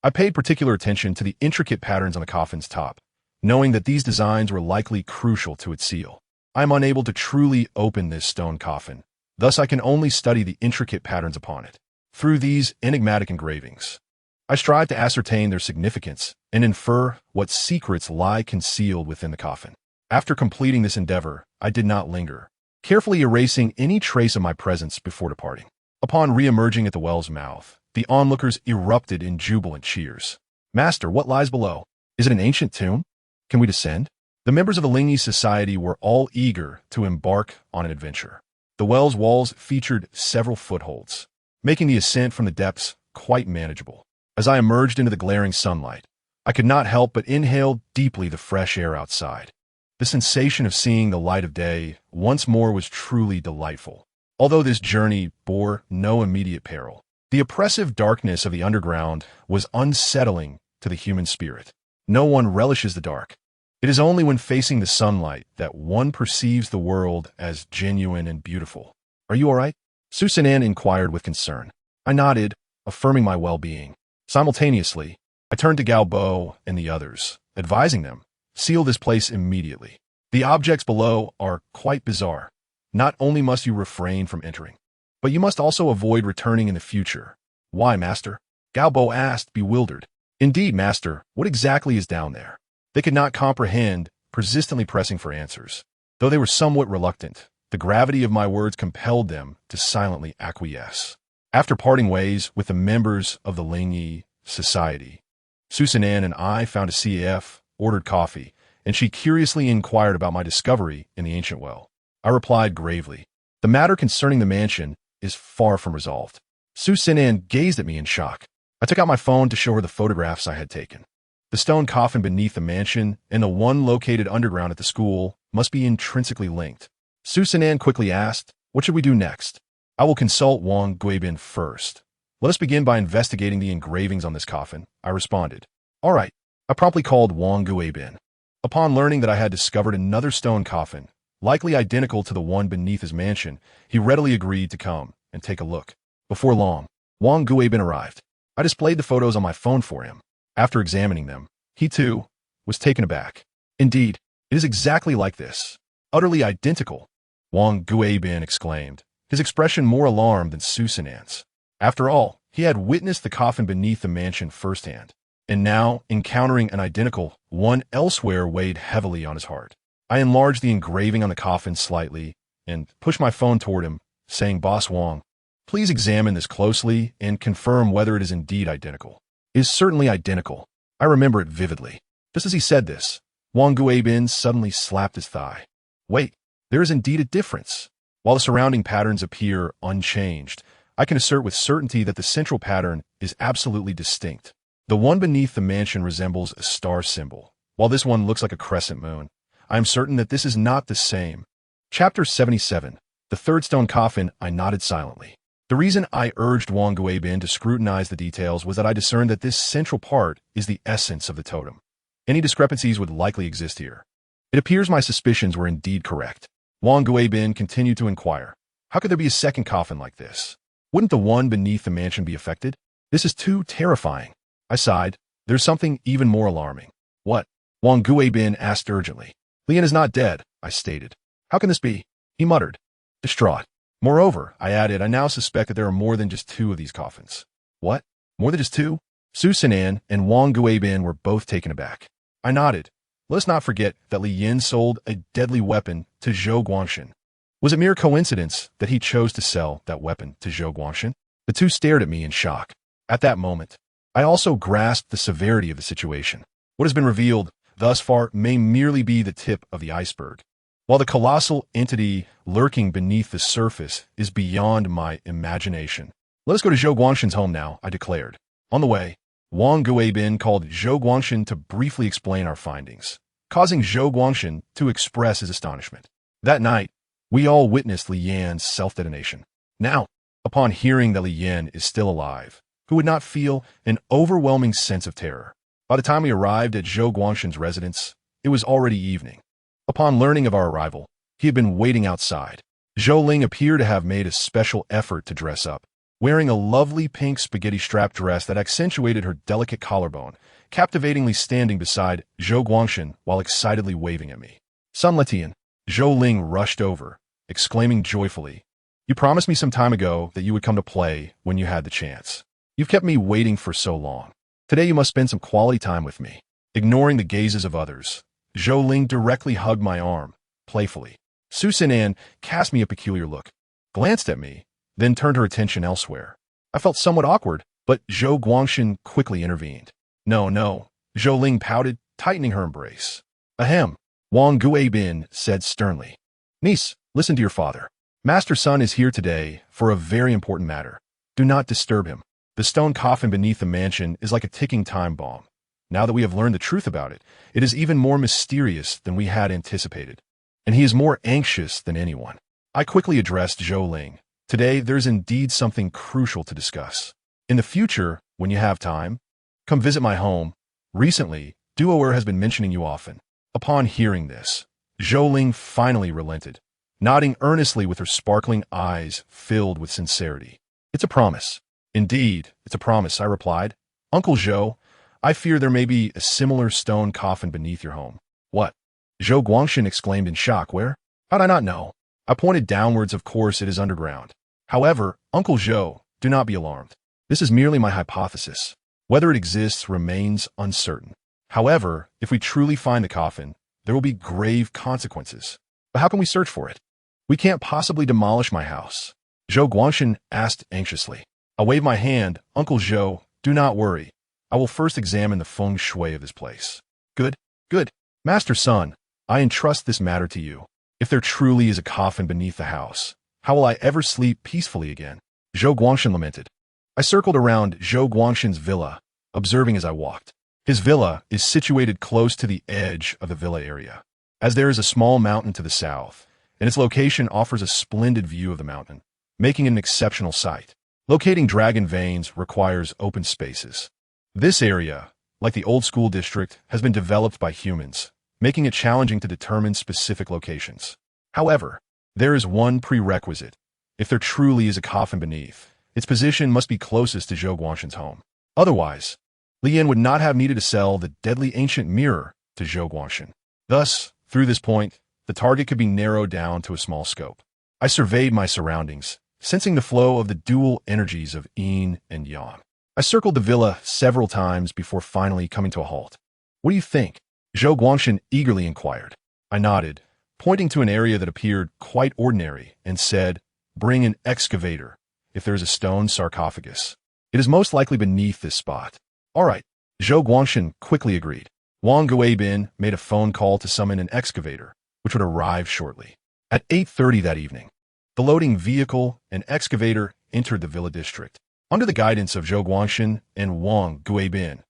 I paid particular attention to the intricate patterns on the coffin's top, knowing that these designs were likely crucial to its seal. I am unable to truly open this stone coffin, thus I can only study the intricate patterns upon it. Through these enigmatic engravings, I strive to ascertain their significance and infer what secrets lie concealed within the coffin. After completing this endeavor, I did not linger, carefully erasing any trace of my presence before departing. Upon re-emerging at the well's mouth, the onlookers erupted in jubilant cheers. "Master, what lies below? Is it an ancient tomb? Can we descend?" The members of the Lingi Society were all eager to embark on an adventure. The well's walls featured several footholds, making the ascent from the depths quite manageable. As I emerged into the glaring sunlight, I could not help but inhale deeply the fresh air outside. The sensation of seeing the light of day once more was truly delightful. Although this journey bore no immediate peril, the oppressive darkness of the underground was unsettling to the human spirit. No one relishes the dark. It is only when facing the sunlight that one perceives the world as genuine and beautiful. "Are you all right?" Susanan inquired with concern. I nodded, affirming my well-being. Simultaneously, I turned to Galbo and the others, advising them, "Seal this place immediately. The objects below are quite bizarre. Not only must you refrain from entering, but you must also avoid returning in the future." "Why, master?" Galbo asked, bewildered. "Indeed, master, what exactly is down there?" They could not comprehend, persistently pressing for answers. Though they were somewhat reluctant, the gravity of my words compelled them to silently acquiesce. After parting ways with the members of the Lingi Society, Susanan and I found a CAF, ordered coffee, and she curiously inquired about my discovery in the ancient well. I replied gravely, "The matter concerning the mansion is far from resolved." Susanan gazed at me in shock. I took out my phone to show her the photographs I had taken. The stone coffin beneath the mansion and the one located underground at the school must be intrinsically linked. Susanan quickly asked, "What should we do next?" "I will consult Wang Guibin first. Let us begin by investigating the engravings on this coffin," I responded. "All right." I promptly called Wang Guibin. Upon learning that I had discovered another stone coffin, likely identical to the one beneath his mansion, he readily agreed to come and take a look. Before long, Wang Guibin arrived. I displayed the photos on my phone for him. After examining them, he too was taken aback. "Indeed, it is exactly like this. Utterly identical," Wang Guibin exclaimed, his expression more alarmed than Susanan's. After all, he had witnessed the coffin beneath the mansion firsthand, and now, encountering an identical one elsewhere, weighed heavily on his heart. I enlarged the engraving on the coffin slightly and pushed my phone toward him, saying, "Boss Wang, please examine this closely and confirm whether it is indeed identical." "It is certainly identical. I remember it vividly." Just as he said this, Wang Guibin suddenly slapped his thigh. "Wait, there is indeed a difference. While the surrounding patterns appear unchanged, I can assert with certainty that the central pattern is absolutely distinct. The one beneath the mansion resembles a star symbol, while this one looks like a crescent moon. I am certain that this is not the same." Chapter 77. The third stone coffin. I nodded silently. The reason I urged Wang Guibin to scrutinize the details was that I discerned that this central part is the essence of the totem. Any discrepancies would likely exist here. It appears my suspicions were indeed correct. Wang Guibin continued to inquire, "How could there be a second coffin like this? Wouldn't the one beneath the mansion be affected? This is too terrifying." I sighed. "There's something even more alarming." "What?" Wang Guibin asked urgently. "Lian is not dead," I stated. "How can this be?" he muttered, distraught. "Moreover," I added, "I now suspect that there are more than just two of these coffins." "What? More than just two?" Susanan and Wang Guibin were both taken aback. I nodded. Let us not forget that Li Yin sold a deadly weapon to Zhou Guangxin. Was it mere coincidence that he chose to sell that weapon to Zhou Guangxin? The two stared at me in shock. At that moment, I also grasped the severity of the situation. What has been revealed thus far may merely be the tip of the iceberg. while the colossal entity lurking beneath the surface is beyond my imagination. Let us go to Zhou Guangshan's home now, I declared. On the way, Wang Guibin called Zhou Guangshan to briefly explain our findings, causing Zhou Guangshan to express his astonishment. That night, we all witnessed Li Yan's self-detonation. Now, upon hearing that Li Yan is still alive, who would not feel an overwhelming sense of terror? By the time we arrived at Zhou Guangshan's residence, it was already evening. Upon learning of our arrival, he had been waiting outside. Zhou Ling appeared to have made a special effort to dress up, wearing a lovely pink spaghetti-strap dress that accentuated her delicate collarbone, captivatingly standing beside Zhou Guangshan while excitedly waving at me. Sun Letian, Zhou Ling rushed over, exclaiming joyfully, "You promised me some time ago that you would come to play when you had the chance. You've kept me waiting for so long. Today you must spend some quality time with me." Ignoring the gazes of others, Zhou Ling directly hugged my arm, playfully. Su Sinan cast me a peculiar look, glanced at me, then turned her attention elsewhere. I felt somewhat awkward, but Zhou Guangshan quickly intervened. No, Zhou Ling pouted, tightening her embrace. Ahem, Wang Guibin said sternly. Niece, listen to your father. Master Sun is here today for a very important matter. Do not disturb him. The stone coffin beneath the mansion is like a ticking time bomb. Now that we have learned the truth about it, it is even more mysterious than we had anticipated. And he is more anxious than anyone. I quickly addressed Zhou Ling. Today, there's indeed something crucial to discuss. In the future, when you have time, come visit my home. Recently, Duoer has been mentioning you often. Upon hearing this, Zhou Ling finally relented, nodding earnestly with her sparkling eyes filled with sincerity. It's a promise. Indeed, it's a promise, I replied. Uncle Zhou, I fear there may be a similar stone coffin beneath your home. What? Zhou Guangshan exclaimed in shock. Where? How'd I not know? I pointed downwards. Of course, it is underground. However, Uncle Zhou, do not be alarmed. This is merely my hypothesis. Whether it exists remains uncertain. However, if we truly find the coffin, there will be grave consequences. But how can we search for it? We can't possibly demolish my house. Zhou Guangshan asked anxiously. I waved my hand. Uncle Zhou, do not worry. I will first examine the feng shui of this place. Good. Master Sun, I entrust this matter to you. If there truly is a coffin beneath the house, how will I ever sleep peacefully again? Zhou Guangshan lamented. I circled around Zhou Guangshan's villa, observing as I walked. His villa is situated close to the edge of the villa area, as there is a small mountain to the south, and its location offers a splendid view of the mountain, making it an exceptional site. Locating dragon veins requires open spaces. This area, like the old school district, has been developed by humans, making it challenging to determine specific locations. However, there is one prerequisite. If there truly is a coffin beneath, its position must be closest to Zhou Guangshan's home. Otherwise, Li Yan would not have needed to sell the deadly ancient mirror to Zhou Guangshan. Thus, through this point, the target could be narrowed down to a small scope. I surveyed my surroundings, sensing the flow of the dual energies of yin and yang. I circled the villa several times before finally coming to a halt. What do you think? Zhou Guangshan eagerly inquired. I nodded, pointing to an area that appeared quite ordinary, and said, Bring an excavator if there is a stone sarcophagus. It is most likely beneath this spot. All right, Zhou Guangshan quickly agreed. Wang Guibin made a phone call to summon an excavator, which would arrive shortly. At 8:30 that evening, the loading vehicle and excavator entered the villa district. Under the guidance of Zhou Guangshan and Wang Guibin,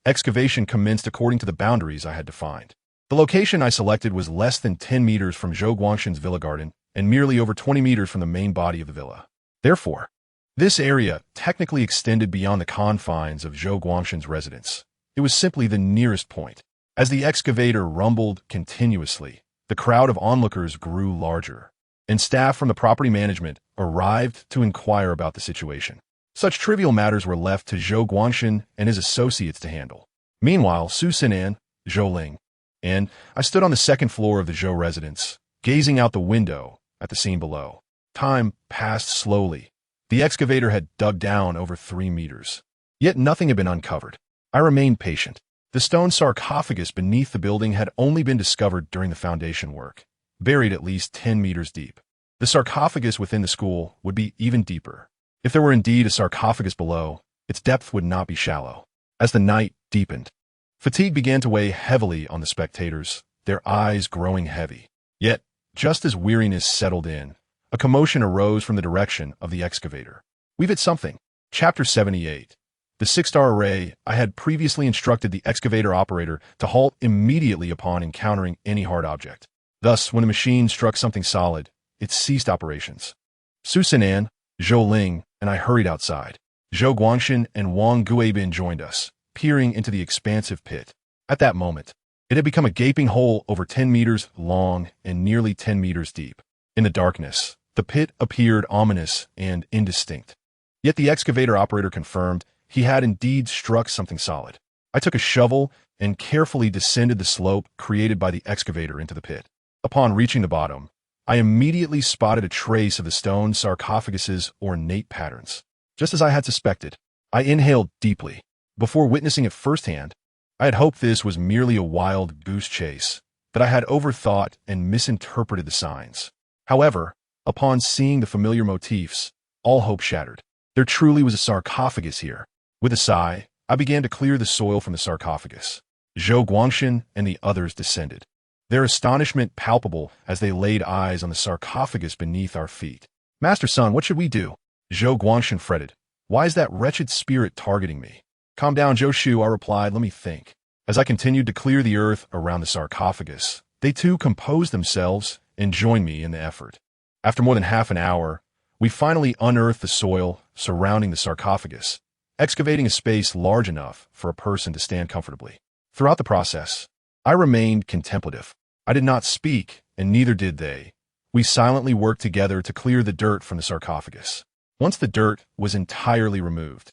excavation commenced according to the boundaries I had defined. The location I selected was less than 10 meters from Zhou Guangshan's villa garden and merely over 20 meters from the main body of the villa. Therefore, this area technically extended beyond the confines of Zhou Guangshan's residence. It was simply the nearest point. As the excavator rumbled continuously, the crowd of onlookers grew larger, and staff from the property management arrived to inquire about the situation. Such trivial matters were left to Zhou Guangshan and his associates to handle. Meanwhile, Su Sinan, Zhou Ling, and I stood on the second floor of the Zhou residence, gazing out the window at the scene below. Time passed slowly. The excavator had dug down over 3 meters. Yet nothing had been uncovered. I remained patient. The stone sarcophagus beneath the building had only been discovered during the foundation work, buried at least 10 meters deep. The sarcophagus within the school would be even deeper. If there were indeed a sarcophagus below, its depth would not be shallow. As the night deepened, fatigue began to weigh heavily on the spectators, their eyes growing heavy. Yet, Just as weariness settled in, a commotion arose from the direction of the excavator. We've hit something. Chapter 78. The six-star array. I had previously instructed the excavator operator to halt immediately upon encountering any hard object. Thus, when the machine struck something solid, it ceased operations. Su Sinan, Zhou Ling, and I hurried outside. Zhou Guangshan and Wang Guibin joined us, peering into the expansive pit. At that moment, it had become a gaping hole over 10 meters long and nearly 10 meters deep. In the darkness, the pit appeared ominous and indistinct. Yet the excavator operator confirmed he had indeed struck something solid. I took a shovel and carefully descended the slope created by the excavator into the pit. Upon reaching the bottom, I immediately spotted a trace of the stone sarcophagus's ornate patterns. Just as I had suspected, I inhaled deeply. Before witnessing it firsthand, I had hoped this was merely a wild goose chase, that I had overthought and misinterpreted the signs. However, upon seeing the familiar motifs, all hope shattered. There truly was a sarcophagus here. With a sigh, I began to clear the soil from the sarcophagus. Zhou Guangshan and the others descended, their astonishment palpable as they laid eyes on the sarcophagus beneath our feet. Master Sun, what should we do? Zhou Guangshan fretted. Why is that wretched spirit targeting me? Calm down, Zhou Shu, I replied. Let me think. As I continued to clear the earth around the sarcophagus, they too composed themselves and joined me in the effort. After more than half an hour, we finally unearthed the soil surrounding the sarcophagus, excavating a space large enough for a person to stand comfortably. Throughout the process, I remained contemplative. I did not speak, and neither did they. We silently worked together to clear the dirt from the sarcophagus. Once the dirt was entirely removed,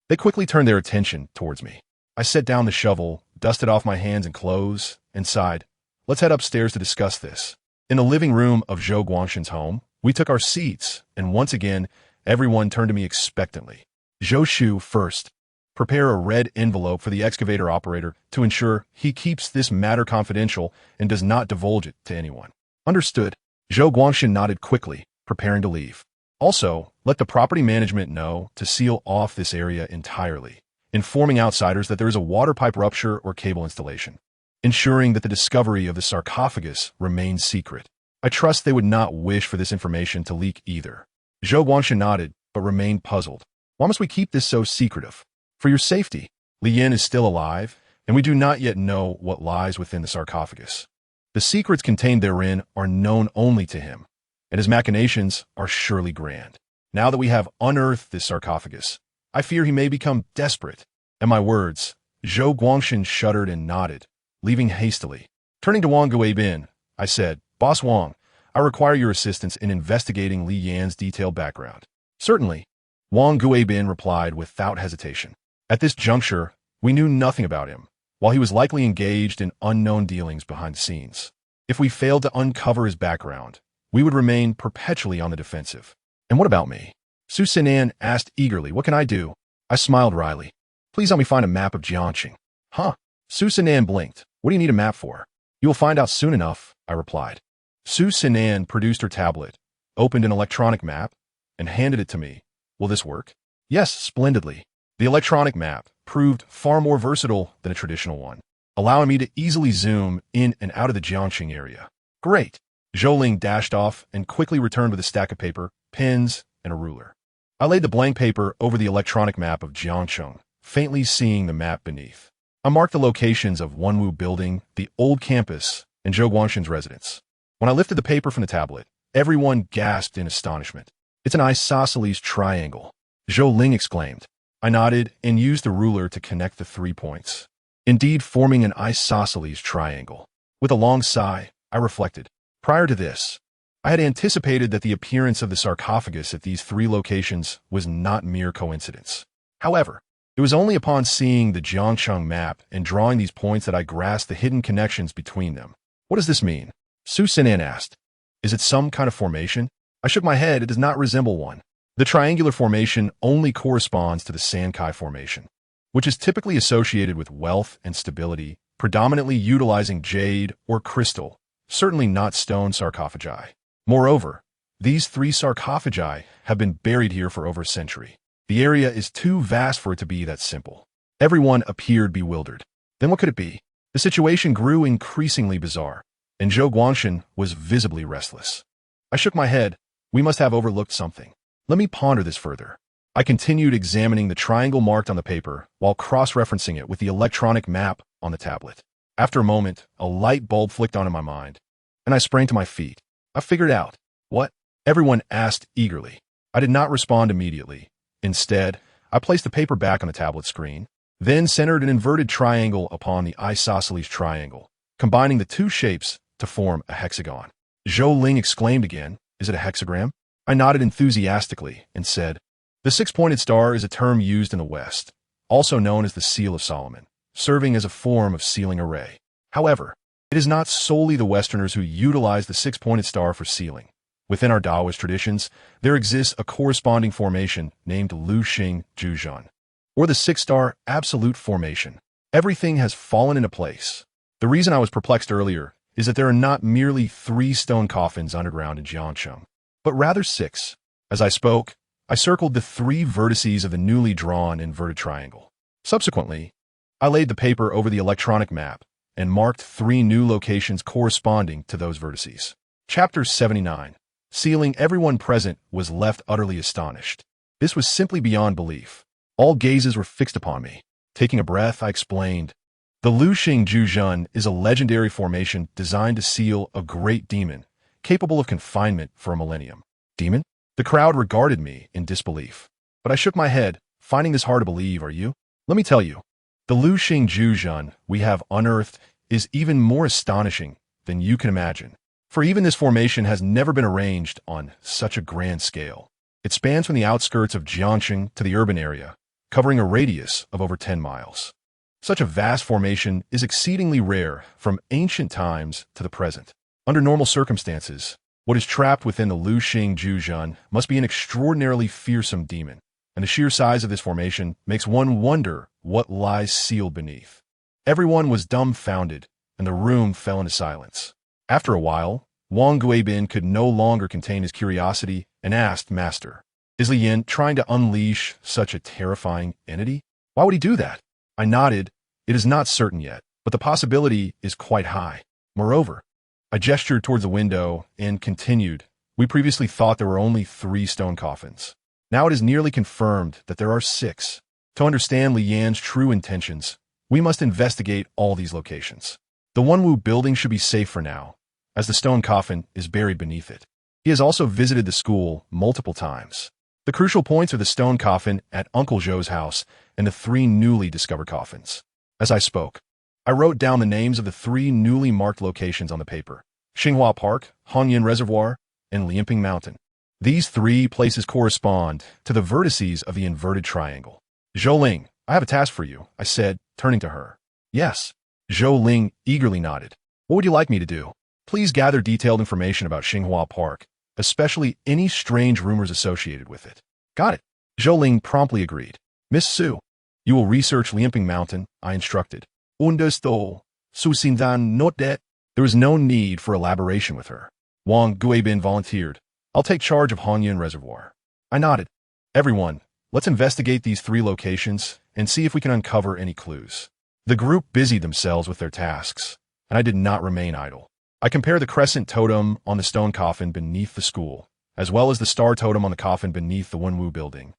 they quickly turned their attention towards me. I set down the shovel, dusted off my hands and clothes, and sighed. Let's head upstairs to discuss this. In the living room of Zhou Guangshan's home, we took our seats, and once again, everyone turned to me expectantly. Zhou Shu, first. Prepare a red envelope for the excavator operator to ensure he keeps this matter confidential and does not divulge it to anyone. Understood. Zhou Guangshan nodded quickly, preparing to leave. Also, let the property management know to seal off this area entirely, informing outsiders that there is a water pipe rupture or cable installation, ensuring that the discovery of the sarcophagus remains secret. I trust they would not wish for this information to leak either. Zhou Guangshan nodded, but remained puzzled. Why must we keep this so secretive? For your safety. Li Yin is still alive, and we do not yet know what lies within the sarcophagus. The secrets contained therein are known only to him, and his machinations are surely grand. Now that we have unearthed this sarcophagus, I fear he may become desperate. At my words, Zhou Guangshan shuddered and nodded, leaving hastily. Turning to Wang Guibin, I said, Boss Wang, I require your assistance in investigating Li Yan's detailed background. Certainly, Wang Guibin replied without hesitation. At this juncture, we knew nothing about him, while he was likely engaged in unknown dealings behind the scenes. If we failed to uncover his background, we would remain perpetually on the defensive. And what about me? Su Sinan asked eagerly, what can I do? I smiled wryly. Please help me find a map of Jiangxing. Huh? Su Sinan blinked. What do you need a map for? You will find out soon enough, I replied. Su Sinan produced her tablet, opened an electronic map, and handed it to me. Will this work? Yes, splendidly. The electronic map proved far more versatile than a traditional one, allowing me to easily zoom in and out of the Jiangxing area. Great. Zhou Ling dashed off and quickly returned with a stack of paper, pens, and a ruler. I laid the blank paper over the electronic map of Jiangxing, faintly seeing the map beneath. I marked the locations of Wenwu Building, the old campus, and Zhou Guangshan's residence. When I lifted the paper from the tablet, everyone gasped in astonishment. It's an isosceles triangle, Zhou Ling exclaimed. I nodded and used the ruler to connect the 3 points, indeed forming an isosceles triangle. With a long sigh, I reflected. Prior to this, I had anticipated that the appearance of the sarcophagus at these 3 locations was not mere coincidence. However, it was only upon seeing the Jiangxing map and drawing these points that I grasped the hidden connections between them. What does this mean? Su Sinan asked. Is it some kind of formation? I shook my head. It does not resemble one. The triangular formation only corresponds to the Sankai formation, which is typically associated with wealth and stability, predominantly utilizing jade or crystal, certainly not stone sarcophagi. Moreover, these 3 sarcophagi have been buried here for over a century. The area is too vast for it to be that simple. Everyone appeared bewildered. Then what could it be? The situation grew increasingly bizarre. and Zhou Guangshan was visibly restless. I shook my head. We must have overlooked something. Let me ponder this further. I continued examining the triangle marked on the paper while cross-referencing it with the electronic map on the tablet. After a moment, a light bulb flicked on in my mind, and I sprang to my feet. I figured out. What? Everyone asked eagerly. I did not respond immediately. Instead, I placed the paper back on the tablet screen, then centered an inverted triangle upon the isosceles triangle, combining the two shapes to form a hexagon. Zhou Ling exclaimed again, "Is it a hexagram?" I nodded enthusiastically and said, "The six-pointed star is a term used in the West, also known as the Seal of Solomon, serving as a form of sealing array. However, it is not solely the Westerners who utilize the six-pointed star for sealing. Within our Taoist traditions, there exists a corresponding formation named Lu Xing Zhuzhan, or the six-star absolute formation. Everything has fallen into place. The reason I was perplexed earlier is that there are not merely 3 stone coffins underground in Jiangcheng, but rather 6. As I spoke, I circled the 3 vertices of the newly drawn inverted triangle. Subsequently, I laid the paper over the electronic map and marked 3 new locations corresponding to those vertices. Chapter 79. Sealing. Everyone present was left utterly astonished. This was simply beyond belief. All gazes were fixed upon me. Taking a breath, I explained, "The Lu Xing Zhuzhan is a legendary formation designed to seal a great demon, capable of confinement for a millennium." Demon? The crowd regarded me in disbelief, but I shook my head, finding this hard to believe. Are you? Let me tell you. The Lu Xing Zhuzhan we have unearthed is even more astonishing than you can imagine. For even this formation has never been arranged on such a grand scale. It spans from the outskirts of Jiangcheng to the urban area, covering a radius of over 10 miles. Such a vast formation is exceedingly rare from ancient times to the present. Under normal circumstances, what is trapped within the Lu Xing Zhuzhan must be an extraordinarily fearsome demon, and the sheer size of this formation makes one wonder what lies sealed beneath. Everyone was dumbfounded, and the room fell into silence. After a while, Wang Guibin could no longer contain his curiosity and asked, "Master, is Li Yin trying to unleash such a terrifying entity? Why would he do that?" I nodded. "It is not certain yet, but the possibility is quite high. Moreover," I gestured towards the window and continued, "We previously thought there were only 3 stone coffins. Now it is nearly confirmed that there are 6. To understand Li Yan's true intentions, we must investigate all these locations. The Wenwu building should be safe for now, as the stone coffin is buried beneath it. He has also visited the school multiple times. The crucial points are the stone coffin at Uncle Zhou's house and the 3 newly discovered coffins." As I spoke, I wrote down the names of the 3 newly marked locations on the paper: Xinghua Park, Hanyan Reservoir, and Lianping Mountain. These 3 places correspond to the vertices of the inverted triangle. "Zhou Ling, I have a task for you," I said, turning to her. "Yes." Zhou Ling eagerly nodded. "What would you like me to do?" "Please gather detailed information about Xinghua Park, especially any strange rumors associated with it." "Got it." Zhou Ling promptly agreed. "Miss Su, you will research Lianping Mountain," I instructed. "Understood. Su Xindan, note that." There was no need for elaboration with her. Wang Guibin volunteered. "I'll take charge of Hanyan Reservoir." I nodded. "Everyone, let's investigate these 3 locations and see if we can uncover any clues." The group busied themselves with their tasks, and I did not remain idle. I compared the crescent totem on the stone coffin beneath the school, as well as the star totem on the coffin beneath the Wenwu building,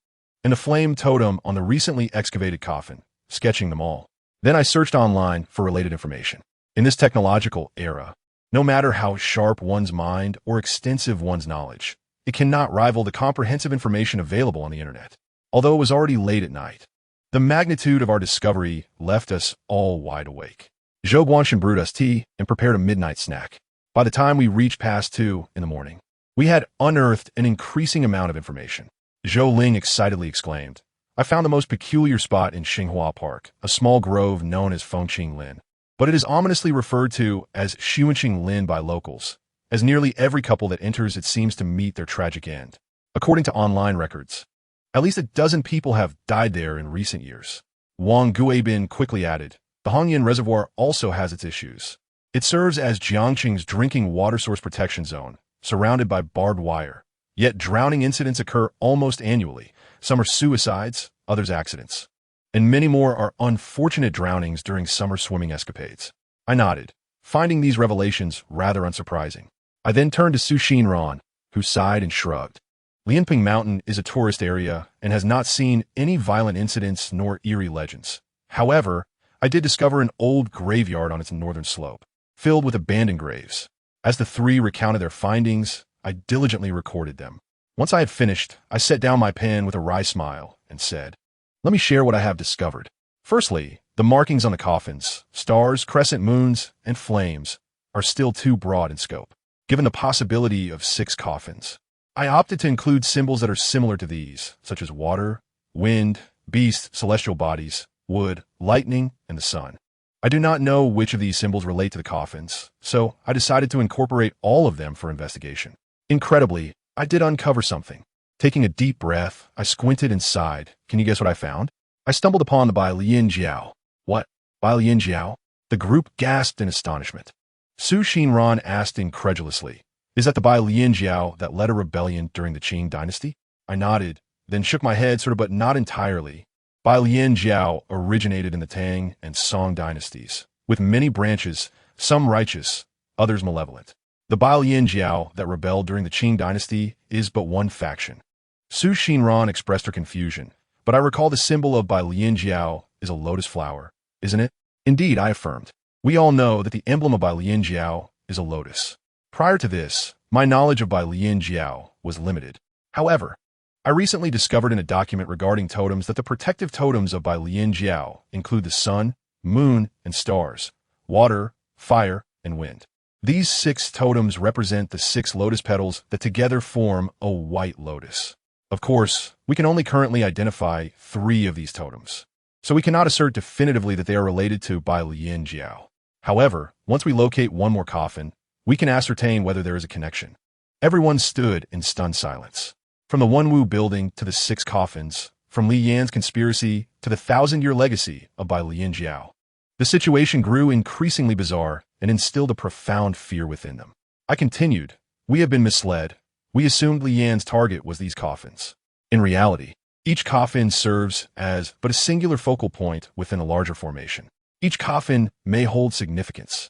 and the flame totem on the recently excavated coffin, sketching them all. Then I searched online for related information. In this technological era, no matter how sharp one's mind or extensive one's knowledge, it cannot rival the comprehensive information available on the internet. Although it was already late at night, the magnitude of our discovery left us all wide awake. Zhou Guangshan brewed us tea and prepared a midnight snack. By the time we reached past 2 in the morning, we had unearthed an increasing amount of information. Zhou Ling excitedly exclaimed, "I found the most peculiar spot in Xinghua Park, a small grove known as Fengqing Lin. But it is ominously referred to as Xuanqing Lin by locals, as nearly every couple that enters it seems to meet their tragic end. According to online records, at least a dozen people have died there in recent years." Wang Guibin quickly added, "The Hanyan Reservoir also has its issues. It serves as Jiangqing's drinking water source protection zone, surrounded by barbed wire. Yet drowning incidents occur almost annually. Some are suicides, others accidents. And many more are unfortunate drownings during summer swimming escapades." I nodded. finding these revelations rather unsurprising. I then turned to Su Xinran, who sighed and shrugged. Lianping Mountain is a tourist area and has not seen any violent incidents nor eerie legends. However, I did discover an old graveyard on its northern slope, filled with abandoned graves. As the three recounted their findings, I diligently recorded them. Once I had finished, I set down my pen with a wry smile and said, "Let me share what I have discovered. Firstly, the markings on the coffins, stars, crescent moons, and flames, are still too broad in scope. Given the possibility of 6 coffins, I opted to include symbols that are similar to these, such as water, wind, beast, celestial bodies, wood, lightning, and the sun. I do not know which of these symbols relate to the coffins, so I decided to incorporate all of them for investigation. Incredibly, I did uncover something. Taking a deep breath, I squinted and sighed. Can you guess what I found? I stumbled upon the Bai Lian Jiao. What? Bai Lian Jiao? The group gasped in astonishment. Su Xinran asked incredulously, "Is that the Bai Lian Jiao that led a rebellion during the Qing dynasty?" I nodded, then shook my head sort of, but not entirely. Bai Lian Jiao originated in the Tang and Song dynasties, with many branches, some righteous, others malevolent. The Bai Lian Jiao that rebelled during the Qing dynasty is but one faction. Su Xinran expressed her confusion, but I recall the symbol of Bai Lian Jiao is a lotus flower, isn't it? Indeed, I affirmed. We all know that the emblem of Bai Lian Jiao is a lotus. Prior to this, my knowledge of Bai Lian Jiao was limited. However, I recently discovered in a document regarding totems that the protective totems of Bai Lian Jiao include the sun, moon, and stars, water, fire, and wind. These 6 totems represent the 6 lotus petals that together form a white lotus. Of course, we can only currently identify 3 of these totems, so we cannot assert definitively that they are related to Bai Lian Jiao. However, once we locate one more coffin, we can ascertain whether there is a connection. Everyone stood in stunned silence. From the Wenwu building to the 6 coffins, from Li Yan's conspiracy to the 1,000-year legacy of Bai Lian Jiao. The situation grew increasingly bizarre and instilled a profound fear within them. I continued, "We have been misled. We assumed Li Yan's target was these coffins. In reality, each coffin serves as but a singular focal point within a larger formation. Each coffin may hold significance,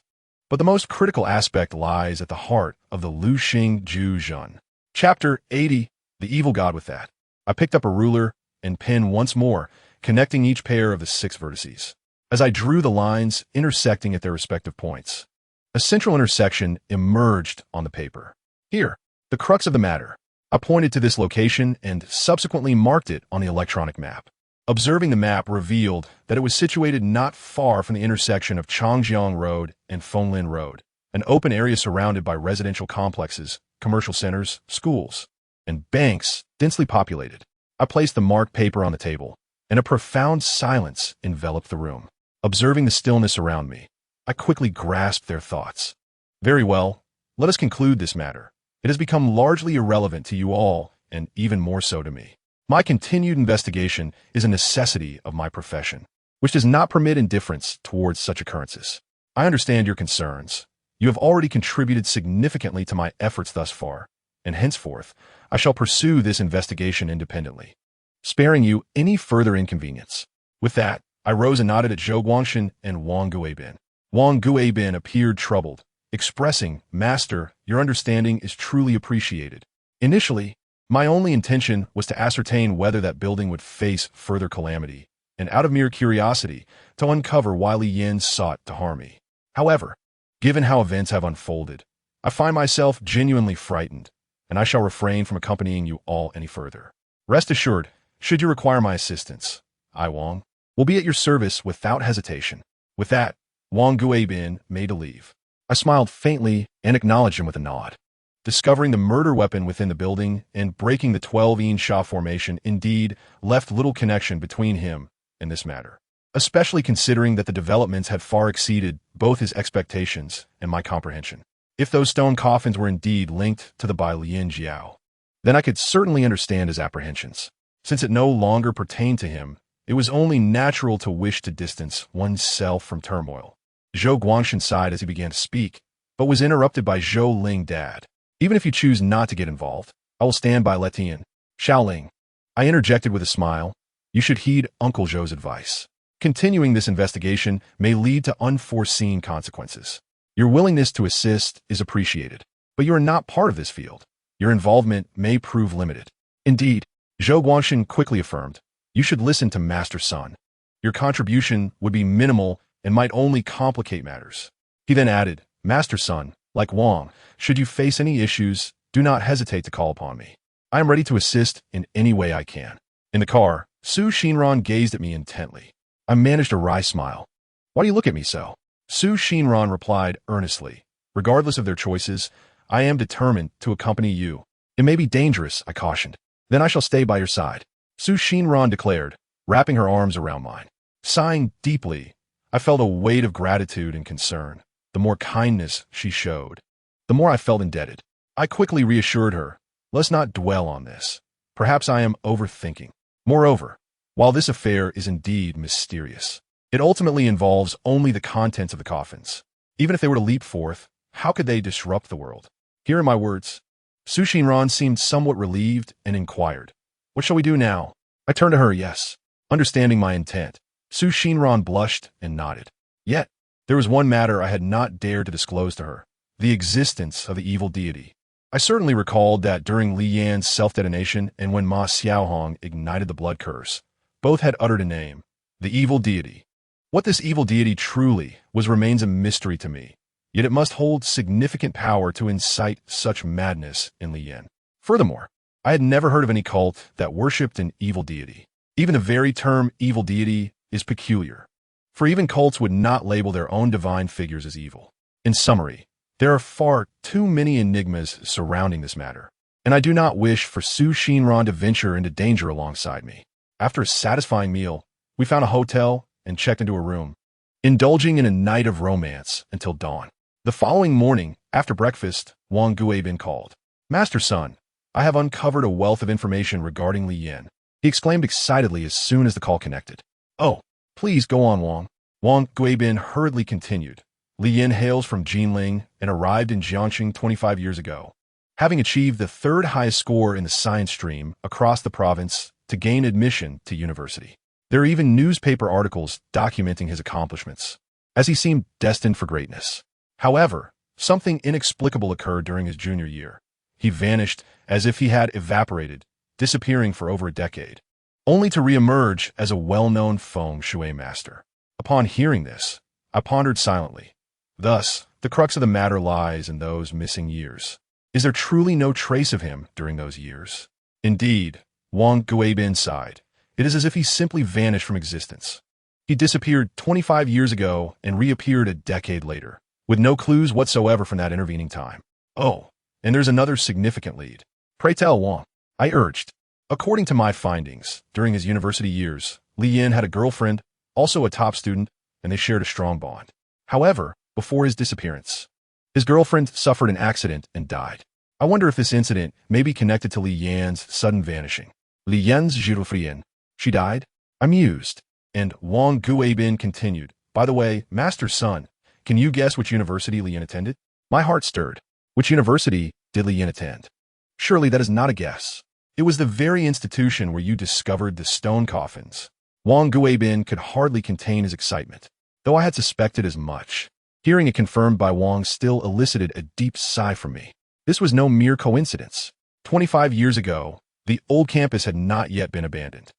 but the most critical aspect lies at the heart of the Lu Xing Ju Zhen." Chapter 80, The Evil God. With that, I picked up a ruler and pen once more, connecting each pair of the 6 vertices. As I drew the lines intersecting at their respective points, a central intersection emerged on the paper. Here, the crux of the matter. I pointed to this location and subsequently marked it on the electronic map. Observing the map revealed that it was situated not far from the intersection of Changjiang Road and Fenglin Road, an open area surrounded by residential complexes, commercial centers, schools, and banks densely populated. I placed the marked paper on the table, and a profound silence enveloped the room. Observing the stillness around me, I quickly grasped their thoughts. "Very well, let us conclude this matter. It has become largely irrelevant to you all, and even more so to me. My continued investigation is a necessity of my profession, which does not permit indifference towards such occurrences. I understand your concerns. You have already contributed significantly to my efforts thus far, and henceforth, I shall pursue this investigation independently, sparing you any further inconvenience." With that, I rose and nodded at Zhou Guangxin and Wang Guibin. Wang Guibin appeared troubled, expressing, "Master, your understanding is truly appreciated. Initially, my only intention was to ascertain whether that building would face further calamity, and out of mere curiosity, to uncover why Li Yan sought to harm me. However, given how events have unfolded, I find myself genuinely frightened, and I shall refrain from accompanying you all any further. Rest assured, should you require my assistance, I, Wang, will be at your service without hesitation." With that, Wang Guibin made to leave. I smiled faintly and acknowledged him with a nod. Discovering the murder weapon within the building and breaking the 12 Sha formation indeed left little connection between him and this matter, especially considering that the developments had far exceeded both his expectations and my comprehension. If those stone coffins were indeed linked to the Bai Lian Jiao, then I could certainly understand his apprehensions. Since it no longer pertained to him, it was only natural to wish to distance oneself from turmoil. Zhou Guangxin sighed as he began to speak, but was interrupted by Zhou Ling Dad. "Even if you choose not to get involved, I will stand by Letian. Xiaoling." I interjected with a smile, "You should heed Uncle Zhou's advice. Continuing this investigation may lead to unforeseen consequences." Your willingness to assist is appreciated, but you are not part of this field. Your involvement may prove limited. Indeed, Zhou Guangxin quickly affirmed, you should listen to Master Sun. Your contribution would be minimal and might only complicate matters. He then added, Master Sun, like Wang, should you face any issues, do not hesitate to call upon me. I am ready to assist in any way I can. In the car, Su Xinran gazed at me intently. I managed a wry smile. Why do you look at me so? Su Xinran replied earnestly. Regardless of their choices, I am determined to accompany you. It may be dangerous, I cautioned. Then I shall stay by your side. Su Xinran declared, wrapping her arms around mine. Sighing deeply, I felt a weight of gratitude and concern. The more kindness she showed, the more I felt indebted. I quickly reassured her, let's not dwell on this. Perhaps I am overthinking. Moreover, while this affair is indeed mysterious, it ultimately involves only the contents of the coffins. Even if they were to leap forth, how could they disrupt the world? Hearing my words, Su Xinran seemed somewhat relieved and inquired, what shall we do now? I turned to her, yes. Understanding my intent, Su Xinran blushed and nodded. Yet, there was one matter I had not dared to disclose to her, the existence of the evil deity. I certainly recalled that during Li Yan's self-detonation and when Ma Xiaohong ignited the blood curse, both had uttered a name, the evil deity. What this evil deity truly was remains a mystery to me, yet it must hold significant power to incite such madness in Li Yan. Furthermore, I had never heard of any cult that worshipped an evil deity. Even the very term evil deity is peculiar, for even cults would not label their own divine figures as evil. In summary, there are far too many enigmas surrounding this matter, and I do not wish for Su Xinran to venture into danger alongside me. After a satisfying meal, we found a hotel and checked into a room, indulging in a night of romance until dawn. The following morning, after breakfast, Wang Guibin called. Master Sun, I have uncovered a wealth of information regarding Li Yan. He exclaimed excitedly as soon as the call connected. Oh, please go on, Wang. Wang Guibin hurriedly continued. Li Yan hails from Jinling and arrived in Jiangxing 25 years ago, having achieved the third highest score in the science stream across the province to gain admission to university. There are even newspaper articles documenting his accomplishments, as he seemed destined for greatness. However, something inexplicable occurred during his junior year. He vanished as if he had evaporated, disappearing for over a decade, only to reemerge as a well-known feng shui master. Upon hearing this, I pondered silently. Thus, the crux of the matter lies in those missing years. Is there truly no trace of him during those years? Indeed, Wang Guibin sighed. It is as if he simply vanished from existence. He disappeared 25 years ago and reappeared a decade later, with no clues whatsoever from that intervening time. Oh, and there's another significant lead. Pray tell, Wang, I urged. According to my findings, during his university years, Li Yan had a girlfriend, also a top student, and they shared a strong bond. However, before his disappearance, his girlfriend suffered an accident and died. I wonder if this incident may be connected to Li Yan's sudden vanishing. Li Yan's girlfriend. She died? I mused, and Wang Guibin continued. By the way, Master Sun, can you guess which university Li Yan attended? My heart stirred. Which university did Li Yan attend? Surely that is not a guess. It was the very institution where you discovered the stone coffins. Wang Guibin could hardly contain his excitement, though I had suspected as much. Hearing it confirmed by Wang still elicited a deep sigh from me. This was no mere coincidence. 25 years ago, the old campus had not yet been abandoned.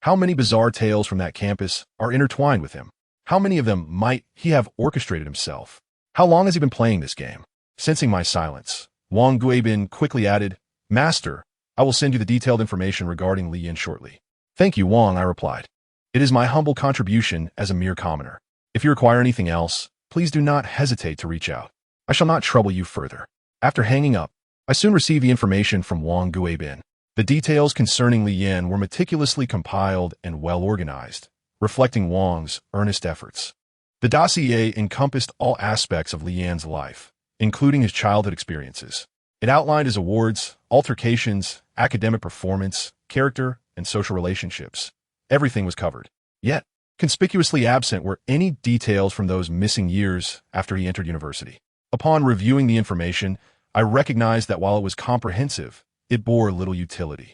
How many bizarre tales from that campus are intertwined with him? How many of them might he have orchestrated himself? How long has he been playing this game? Sensing my silence, Wang Guibin quickly added, Master, I will send you the detailed information regarding Li Yan shortly. Thank you, Wang, I replied. It is my humble contribution as a mere commoner. If you require anything else, please do not hesitate to reach out. I shall not trouble you further. After hanging up, I soon received the information from Wang Guibin. The details concerning Li Yan were meticulously compiled and well-organized, reflecting Wang's earnest efforts. The dossier encompassed all aspects of Li Yan's life, including his childhood experiences. It outlined his awards, altercations, academic performance, character, and social relationships. Everything was covered. Yet, conspicuously absent were any details from those missing years after he entered university. Upon reviewing the information, I recognized that while it was comprehensive, it bore little utility.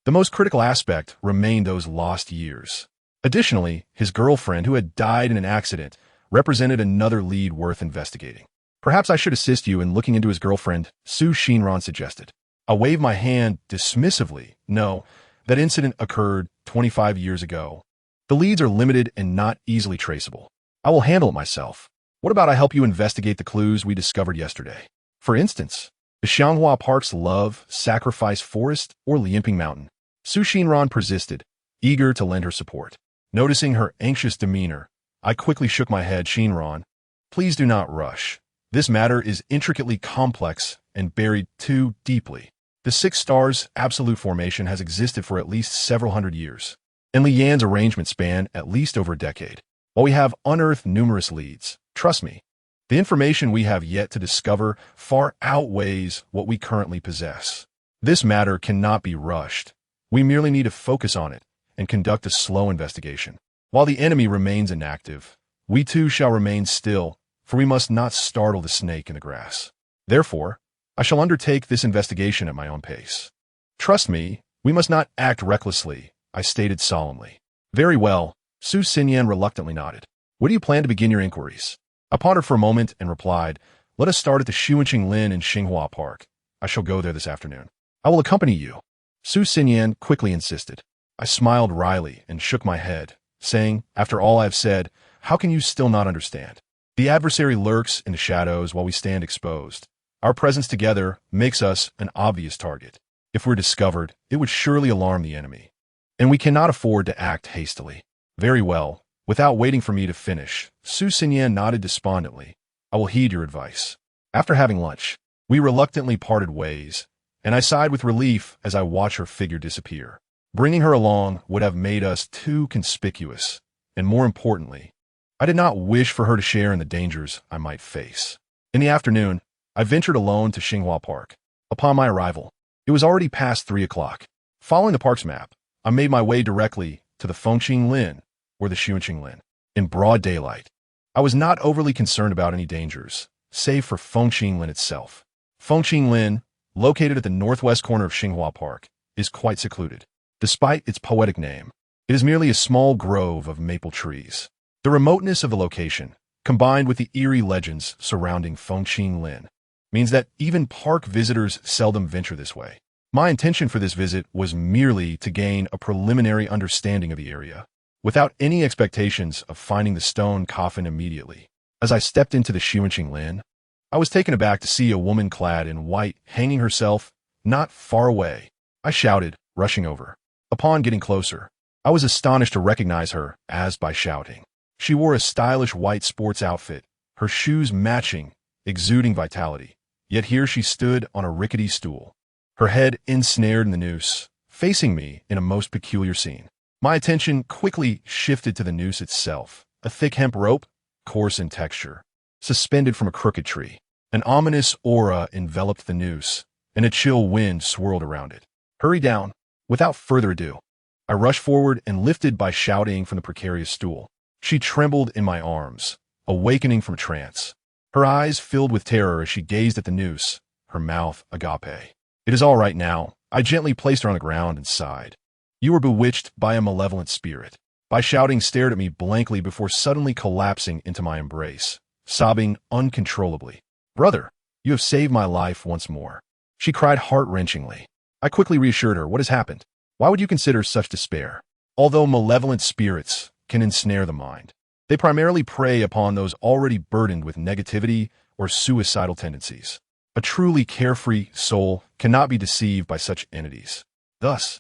The most critical aspect remained those lost years. Additionally, his girlfriend, who had died in an accident, represented another lead worth investigating. Perhaps I should assist you in looking into his girlfriend, Su Shinran suggested. I waved my hand dismissively. No, that incident occurred 25 years ago. The leads are limited and not easily traceable. I will handle it myself. What about I help you investigate the clues we discovered yesterday? For instance, the Xianghua Park's Love, Sacrifice Forest, or Lianping Mountain. Su Shinran persisted, eager to lend her support. Noticing her anxious demeanor, I quickly shook my head. Shinran, please do not rush. This matter is intricately complex and buried too deeply. The Six Stars' absolute formation has existed for at least several hundred years, and Li Yan's arrangement span at least over a decade. While we have unearthed numerous leads, trust me, the information we have yet to discover far outweighs what we currently possess. This matter cannot be rushed. We merely need to focus on it and conduct a slow investigation. While the enemy remains inactive, we too shall remain still, for we must not startle the snake in the grass. Therefore, I shall undertake this investigation at my own pace. Trust me, we must not act recklessly, I stated solemnly. Very well, Su Xinyan reluctantly nodded. Where do you plan to begin your inquiries? I pondered for a moment and replied, let us start at the Xuanqing Lin in Xinghua Park. I shall go there this afternoon. I will accompany you. Su Xinyan quickly insisted. I smiled wryly and shook my head, saying, after all I have said, how can you still not understand? The adversary lurks in the shadows while we stand exposed. Our presence together makes us an obvious target. If we're discovered, it would surely alarm the enemy. And we cannot afford to act hastily. Very well. Without waiting for me to finish, Su Xinyan nodded despondently. I will heed your advice. After having lunch, we reluctantly parted ways, and I sighed with relief as I watched her figure disappear. Bringing her along would have made us too conspicuous, and more importantly, I did not wish for her to share in the dangers I might face. In the afternoon, I ventured alone to Xinghua Park. Upon my arrival, it was already past 3 o'clock. Following the park's map, I made my way directly to the Fengqing Lin, or the Xuanqing Lin, in broad daylight. I was not overly concerned about any dangers, save for Fengqing Lin itself. Fengqing Lin, located at the northwest corner of Xinghua Park, is quite secluded. Despite its poetic name, it is merely a small grove of maple trees. The remoteness of the location, combined with the eerie legends surrounding Fengqing Lin, means that even park visitors seldom venture this way. My intention for this visit was merely to gain a preliminary understanding of the area, without any expectations of finding the stone coffin immediately. As I stepped into the Xuanqing Lin, I was taken aback to see a woman clad in white hanging herself not far away. I shouted, rushing over. Upon getting closer, I was astonished to recognize her as by shouting. She wore a stylish white sports outfit, her shoes matching, exuding vitality. Yet here she stood on a rickety stool, her head ensnared in the noose, facing me in a most peculiar scene. My attention quickly shifted to the noose itself, a thick hemp rope, coarse in texture, suspended from a crooked tree. An ominous aura enveloped the noose, and a chill wind swirled around it. Hurry down. Without further ado, I rushed forward and lifted by shouting from the precarious stool. She trembled in my arms, awakening from trance. Her eyes filled with terror as she gazed at the noose, her mouth agape. It is all right now. I gently placed her on the ground and sighed. You were bewitched by a malevolent spirit. By shouting, stared at me blankly before suddenly collapsing into my embrace, sobbing uncontrollably. Brother, you have saved my life once more. She cried heart-wrenchingly. I quickly reassured her. What has happened? Why would you consider such despair? Although malevolent spirits can ensnare the mind, they primarily prey upon those already burdened with negativity or suicidal tendencies. A truly carefree soul cannot be deceived by such entities. Thus,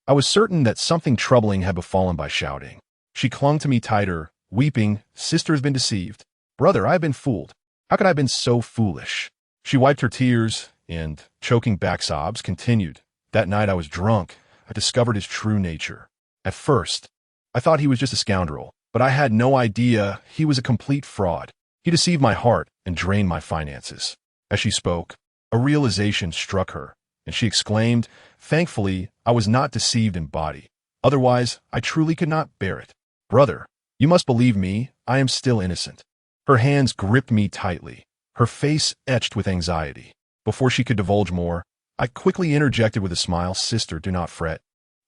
I was certain that something troubling had befallen by shouting. She clung to me tighter, weeping. Sister has been deceived. Brother, I have been fooled. How could I have been so foolish? She wiped her tears and, choking back sobs, continued. That night I was drunk. I discovered his true nature. At first, I thought he was just a scoundrel, but I had no idea he was a complete fraud. He deceived my heart and drained my finances. As she spoke, a realization struck her, and she exclaimed, thankfully, I was not deceived in body. Otherwise, I truly could not bear it. Brother, you must believe me, I am still innocent. Her hands gripped me tightly, her face etched with anxiety. Before she could divulge more, I quickly interjected with a smile, Sister, do not fret.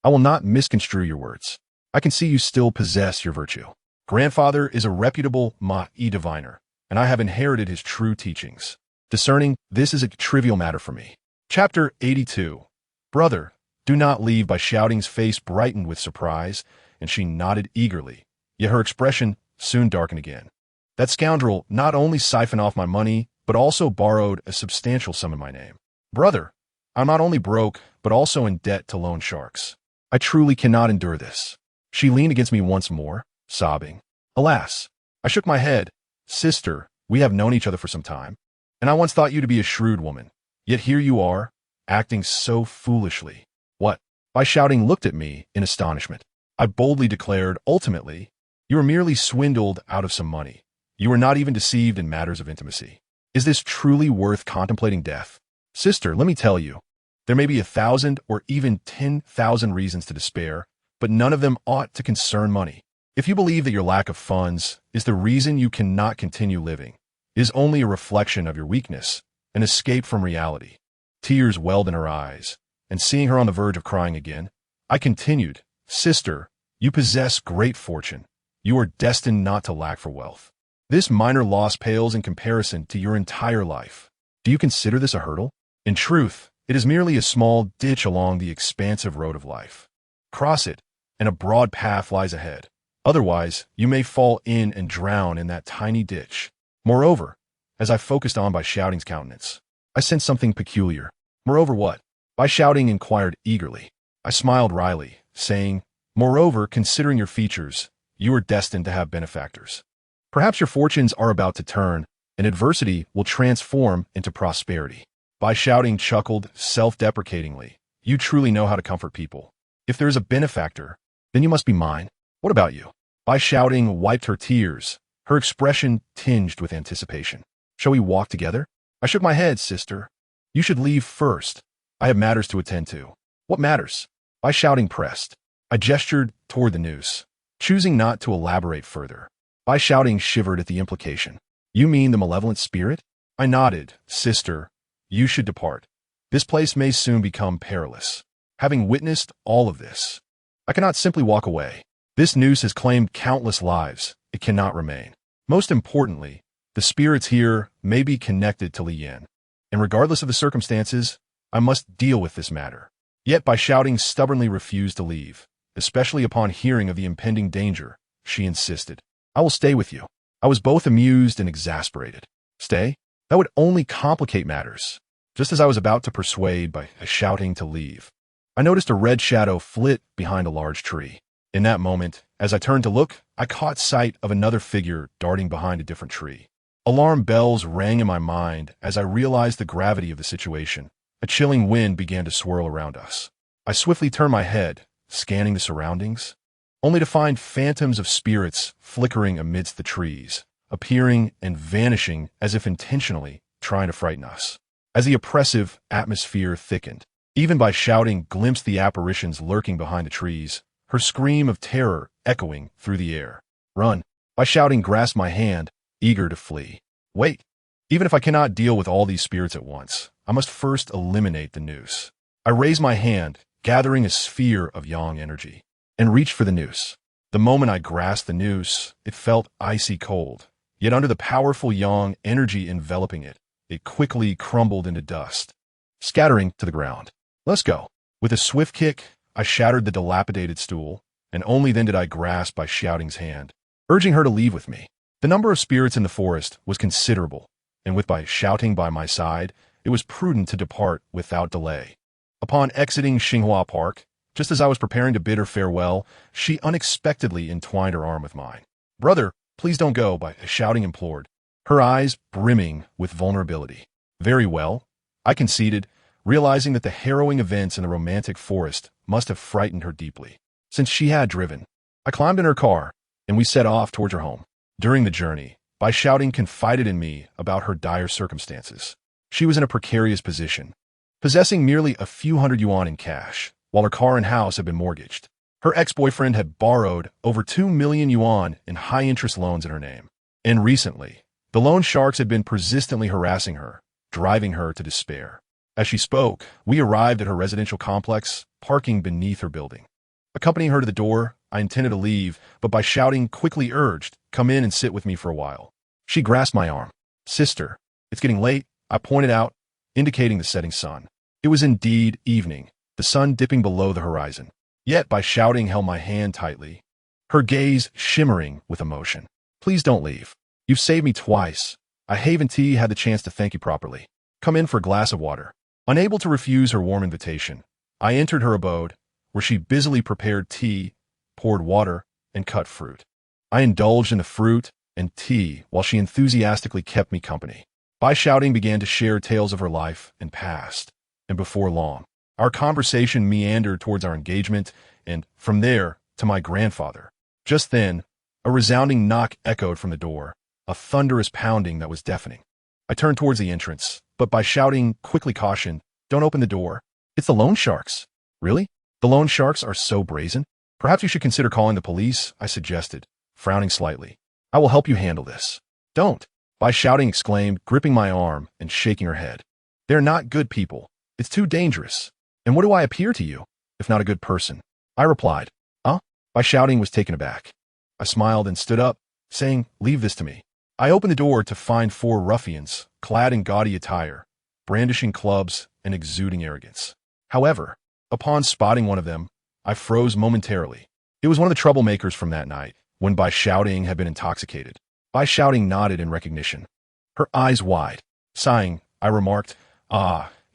I will not misconstrue your words. I can see you still possess your virtue. Grandfather is a reputable Ma'i diviner, and I have inherited his true teachings. Discerning this is a trivial matter for me. Chapter 82. Brother, do not leave. By Shouting's face brightened with surprise, and she nodded eagerly, yet her expression soon darkened again. That scoundrel not only siphoned off my money, but also borrowed a substantial sum in my name. Brother, I'm not only broke, but also in debt to loan sharks. I truly cannot endure this. She leaned against me once more, sobbing. Alas, I shook my head. Sister, we have known each other for some time, and I once thought you to be a shrewd woman. Yet here you are, acting so foolishly. What? By Shouting looked at me in astonishment. I boldly declared, ultimately, you were merely swindled out of some money. You were not even deceived in matters of intimacy. Is this truly worth contemplating death? Sister, let me tell you, there may be 1,000 or even 10,000 reasons to despair, but none of them ought to concern money. If you believe that your lack of funds is the reason you cannot continue living, it is only a reflection of your weakness, an escape from reality. Tears welled in her eyes, and seeing her on the verge of crying again, I continued, Sister, you possess great fortune. You are destined not to lack for wealth. This minor loss pales in comparison to your entire life. Do you consider this a hurdle? In truth, it is merely a small ditch along the expansive road of life. Cross it, and a broad path lies ahead. Otherwise, you may fall in and drown in that tiny ditch. Moreover, as I focused on By Shouting's countenance, I sensed something peculiar. Moreover what? By Shouting inquired eagerly. I smiled wryly, saying, Moreover, considering your features, you are destined to have benefactors. Perhaps your fortunes are about to turn, and adversity will transform into prosperity. By Shouting chuckled self-deprecatingly. You truly know how to comfort people. If there is a benefactor, then you must be mine. What about you? By Shouting wiped her tears, her expression tinged with anticipation. Shall we walk together? I shook my head, sister. You should leave first. I have matters to attend to. What matters? By Shouting pressed. I gestured toward the noose, choosing not to elaborate further. By Shouting shivered at the implication. You mean the malevolent spirit? I nodded. Sister, you should depart. This place may soon become perilous. Having witnessed all of this, I cannot simply walk away. This noose has claimed countless lives. It cannot remain. Most importantly, the spirits here may be connected to Li Yan, and regardless of the circumstances, I must deal with this matter. Yet By Shouting stubbornly refused to leave, especially upon hearing of the impending danger. She insisted. I will stay with you. I was both amused and exasperated. Stay? That would only complicate matters. Just as I was about to persuade By Shouting to leave, I noticed a red shadow flit behind a large tree. In that moment, as I turned to look, I caught sight of another figure darting behind a different tree. Alarm bells rang in my mind as I realized the gravity of the situation. A chilling wind began to swirl around us. I swiftly turned my head, scanning the surroundings, only to find phantoms of spirits flickering amidst the trees, appearing and vanishing as if intentionally trying to frighten us. As the oppressive atmosphere thickened, even By Shouting glimpsed the apparitions lurking behind the trees, her scream of terror echoing through the air. Run! By Shouting grasped my hand, eager to flee. Wait! Even if I cannot deal with all these spirits at once, I must first eliminate the noose. I raised my hand, gathering a sphere of yang energy, and reached for the noose. The moment I grasped the noose, it felt icy cold. Yet under the powerful yang energy enveloping it, it quickly crumbled into dust, scattering to the ground. Let's go. With a swift kick, I shattered the dilapidated stool, and only then did I grasp By Shouting's hand, urging her to leave with me. The number of spirits in the forest was considerable, and with By Shouting by my side, it was prudent to depart without delay. Upon exiting Xinghua Park, just as I was preparing to bid her farewell, she unexpectedly entwined her arm with mine. Brother, please don't go, By Shouting implored, her eyes brimming with vulnerability. Very well, I conceded, realizing that the harrowing events in the romantic forest must have frightened her deeply. Since she had driven, I climbed in her car, and we set off towards her home. During the journey, By Shouting confided in me about her dire circumstances. She was in a precarious position, possessing merely a few hundred yuan in cash, while her car and house had been mortgaged. Her ex-boyfriend had borrowed over 2 million yuan in high-interest loans in her name. And recently, the loan sharks had been persistently harassing her, driving her to despair. As she spoke, we arrived at her residential complex, parking beneath her building. Accompanying her to the door, I intended to leave, but By Shouting quickly urged, come in and sit with me for a while. She grasped my arm. Sister, it's getting late, I pointed out, indicating the setting sun. It was indeed evening, the sun dipping below the horizon. Yet by shouting held my hand tightly, her gaze shimmering with emotion. Please don't leave. You've saved me twice. I haven't had the chance to thank you properly. Come in for a glass of water. Unable to refuse her warm invitation, I entered her abode, where she busily prepared tea, poured water, and cut fruit. I indulged in the fruit and tea while she enthusiastically kept me company. By shouting began to share tales of her life and past, and before long, our conversation meandered towards our engagement, and from there to my grandfather. Just then, a resounding knock echoed from the door, a thunderous pounding that was deafening. I turned towards the entrance, but by shouting, quickly cautioned, "Don't open the door. It's the loan sharks." Really? The loan sharks are so brazen? Perhaps you should consider calling the police, I suggested, frowning slightly. I will help you handle this. Don't. By shouting exclaimed, gripping my arm and shaking her head. They're not good people. It's too dangerous. And what do I appear to you, if not a good person? I replied. Huh? By shouting was taken aback. I smiled and stood up, saying, leave this to me. I opened the door to find 4 ruffians, clad in gaudy attire, brandishing clubs and exuding arrogance. However, upon spotting one of them, I froze momentarily. It was one of the troublemakers from that night, when by shouting had been intoxicated. By shouting nodded in recognition. Her eyes wide. Sighing, I remarked,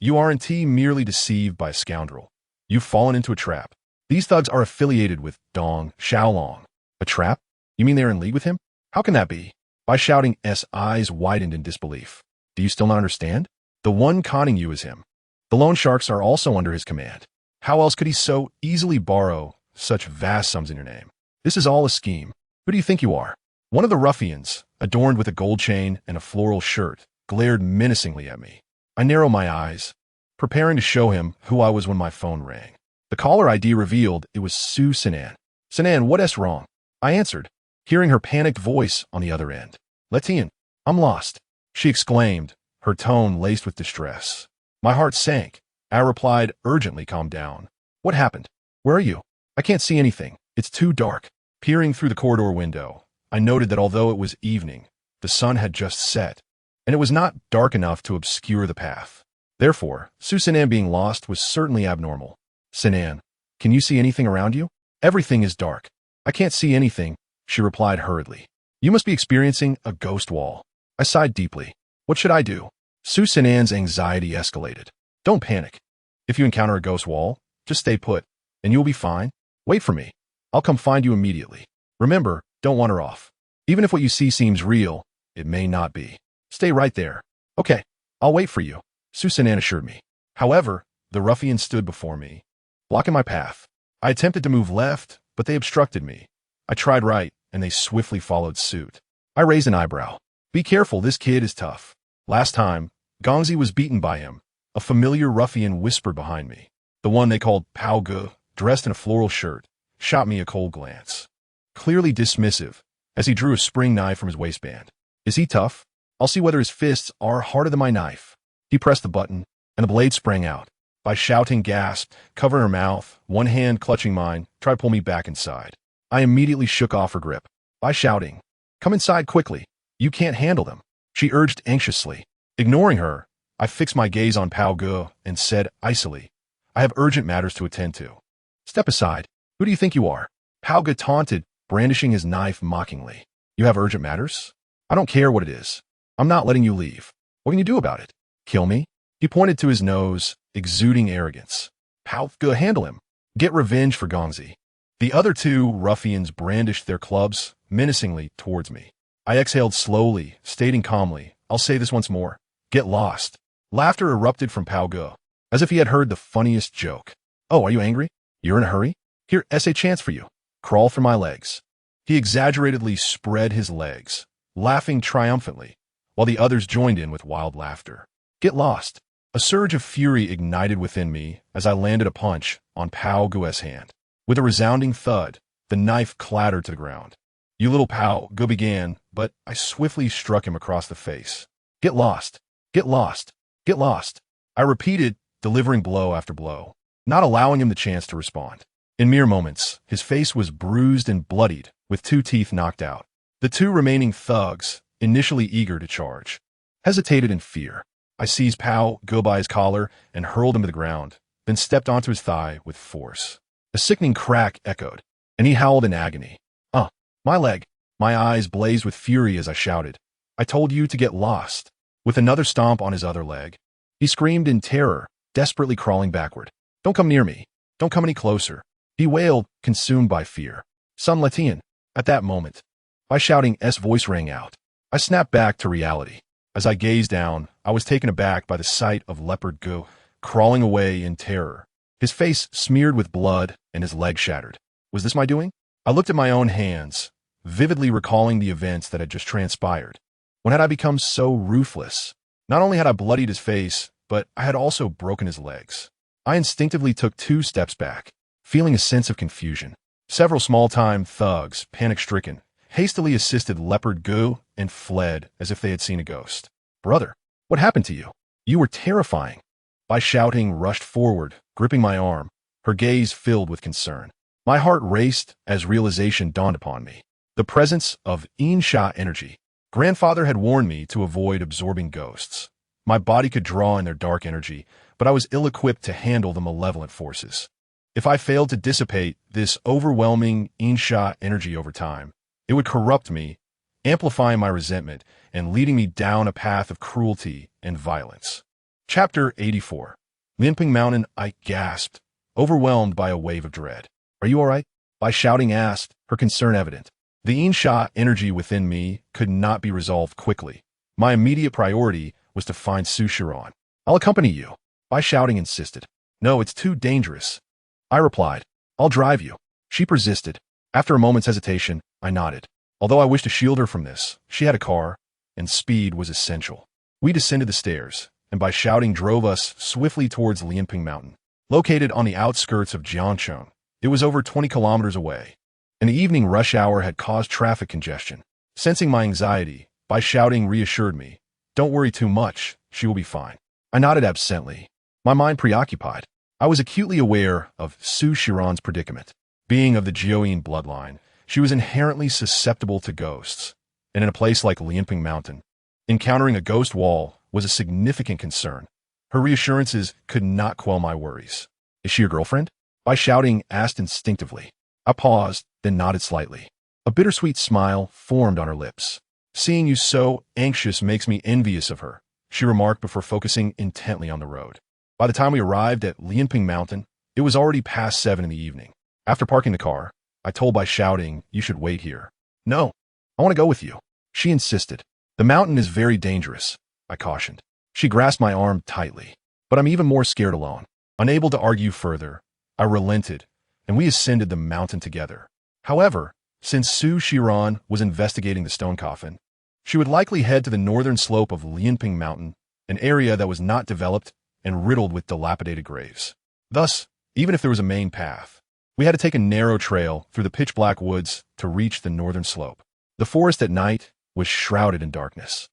you aren't merely deceived by a scoundrel. You've fallen into a trap. These thugs are affiliated with Dong Xiaolong. A trap? You mean they're in league with him? How can that be? By shouting, S eyes widened in disbelief. Do you still not understand? The one conning you is him. The loan sharks are also under his command. How else could he so easily borrow such vast sums in your name? This is all a scheme. Who do you think you are? One of the ruffians, adorned with a gold chain and a floral shirt, glared menacingly at me. I narrowed my eyes, preparing to show him who I was when my phone rang. The caller ID revealed it was Su Sinan. Sinan, what's wrong? I answered, hearing her panicked voice on the other end. Letian, I'm lost, she exclaimed, her tone laced with distress. My heart sank. I replied urgently, calm down. What happened? Where are you? I can't see anything. It's too dark. Peering through the corridor window, I noted that although it was evening, the sun had just set, and it was not dark enough to obscure the path. Therefore, Su Sinan being lost was certainly abnormal. Sinan, can you see anything around you? Everything is dark. I can't see anything, she replied hurriedly. You must be experiencing a ghost wall. I sighed deeply. What should I do? Su Sinan's anxiety escalated. Don't panic. If you encounter a ghost wall, just stay put, and you will be fine. Wait for me. I'll come find you immediately. Remember, don't wander off. Even if what you see seems real, it may not be. Stay right there. Okay, I'll wait for you, Su Sinan assured me. However, the ruffians stood before me, blocking my path. I attempted to move left, but they obstructed me. I tried right, and they swiftly followed suit. I raised an eyebrow. Be careful, this kid is tough. Last time, Gongzi was beaten by him. A familiar ruffian whispered behind me. The one they called Pao Ge, dressed in a floral shirt, shot me a cold glance. Clearly dismissive, as he drew a spring knife from his waistband. Is he tough? I'll see whether his fists are harder than my knife. He pressed the button, and the blade sprang out. By shouting, gasped, covering her mouth, one hand clutching mine, tried to pull me back inside. I immediately shook off her grip. By shouting, come inside quickly. You can't handle them, she urged anxiously. Ignoring her, I fixed my gaze on Pao Ge and said icily, I have urgent matters to attend to. Step aside. Who do you think you are? Pao Ge taunted, brandishing his knife mockingly. You have urgent matters? I don't care what it is. I'm not letting you leave. What can you do about it? Kill me? He pointed to his nose, exuding arrogance. Pao Ge, handle him. Get revenge for Gongzi. The other 2 ruffians brandished their clubs menacingly towards me. I exhaled slowly, stating calmly, I'll say this once more. Get lost. Laughter erupted from Pao Ge, as if he had heard the funniest joke. Oh, are you angry? You're in a hurry? Here's a chance for you. Crawl through my legs. He exaggeratedly spread his legs, laughing triumphantly, while the others joined in with wild laughter. Get lost. A surge of fury ignited within me as I landed a punch on Pao Ge's hand. With a resounding thud, the knife clattered to the ground. You little Pao Ge began, but I swiftly struck him across the face. Get lost. Get lost. Get lost. I repeated, delivering blow after blow, not allowing him the chance to respond. In mere moments, his face was bruised and bloodied, with 2 teeth knocked out. The 2 remaining thugs, initially eager to charge. Hesitated in fear. I seized Pao Go by his collar and hurled him to the ground, then stepped onto his thigh with force. A sickening crack echoed, and he howled in agony. My leg. My eyes blazed with fury as I shouted, I told you to get lost. With another stomp on his other leg, he screamed in terror, desperately crawling backward. Don't come near me. Don't come any closer. He wailed, consumed by fear. Son Letian. At that moment, my shouting voice rang out. I snapped back to reality. As I gazed down, I was taken aback by the sight of Leopard Go crawling away in terror, his face smeared with blood and his leg shattered. Was this my doing? I looked at my own hands, vividly recalling the events that had just transpired. When had I become so ruthless? Not only had I bloodied his face, but I had also broken his legs. I instinctively took 2 steps back, feeling a sense of confusion. Several small-time thugs, panic-stricken, hastily assisted Leopard Go and fled as if they had seen a ghost. Brother, what happened to you? You were terrifying. By shouting, rushed forward, gripping my arm, her gaze filled with concern. My heart raced as realization dawned upon me. The presence of Insha energy. Grandfather had warned me to avoid absorbing ghosts. My body could draw in their dark energy, but I was ill-equipped to handle the malevolent forces. If I failed to dissipate this overwhelming Insha energy over time, it would corrupt me, amplifying my resentment and leading me down a path of cruelty and violence. Chapter 84. Lianping Mountain, I gasped, overwhelmed by a wave of dread. Are you all right? By shouting asked, her concern evident. The Insha energy within me could not be resolved quickly. My immediate priority was to find Su Shiran. I'll accompany you. By shouting insisted. No, it's too dangerous. I replied. I'll drive you. She persisted. After a moment's hesitation, I nodded. Although I wished to shield her from this, she had a car, and speed was essential. We descended the stairs, and by shouting drove us swiftly towards Lianping Mountain. Located on the outskirts of Jiangcheng, it was over 20 kilometers away. An evening rush hour had caused traffic congestion. Sensing my anxiety, by shouting reassured me. Don't worry too much, she will be fine. I nodded absently, my mind preoccupied. I was acutely aware of Su Shiran's predicament. Being of the Jiuyin bloodline, she was inherently susceptible to ghosts, and in a place like Lianping Mountain, encountering a ghost wall was a significant concern. Her reassurances could not quell my worries. Is she your girlfriend? By shouting asked instinctively. I paused, then nodded slightly. A bittersweet smile formed on her lips. Seeing you so anxious makes me envious of her, she remarked before focusing intently on the road. By the time we arrived at Lianping Mountain, it was already past 7 in the evening. After parking the car, I told by shouting, you should wait here. No, I want to go with you. She insisted. The mountain is very dangerous, I cautioned. She grasped my arm tightly. But I'm even more scared alone. Unable to argue further, I relented, and we ascended the mountain together. However, since Su Shiran was investigating the stone coffin, she would likely head to the northern slope of Lianping Mountain, an area that was not developed and riddled with dilapidated graves. Thus, even if there was a main path, we had to take a narrow trail through the pitch-black woods to reach the northern slope. The forest at night was shrouded in darkness,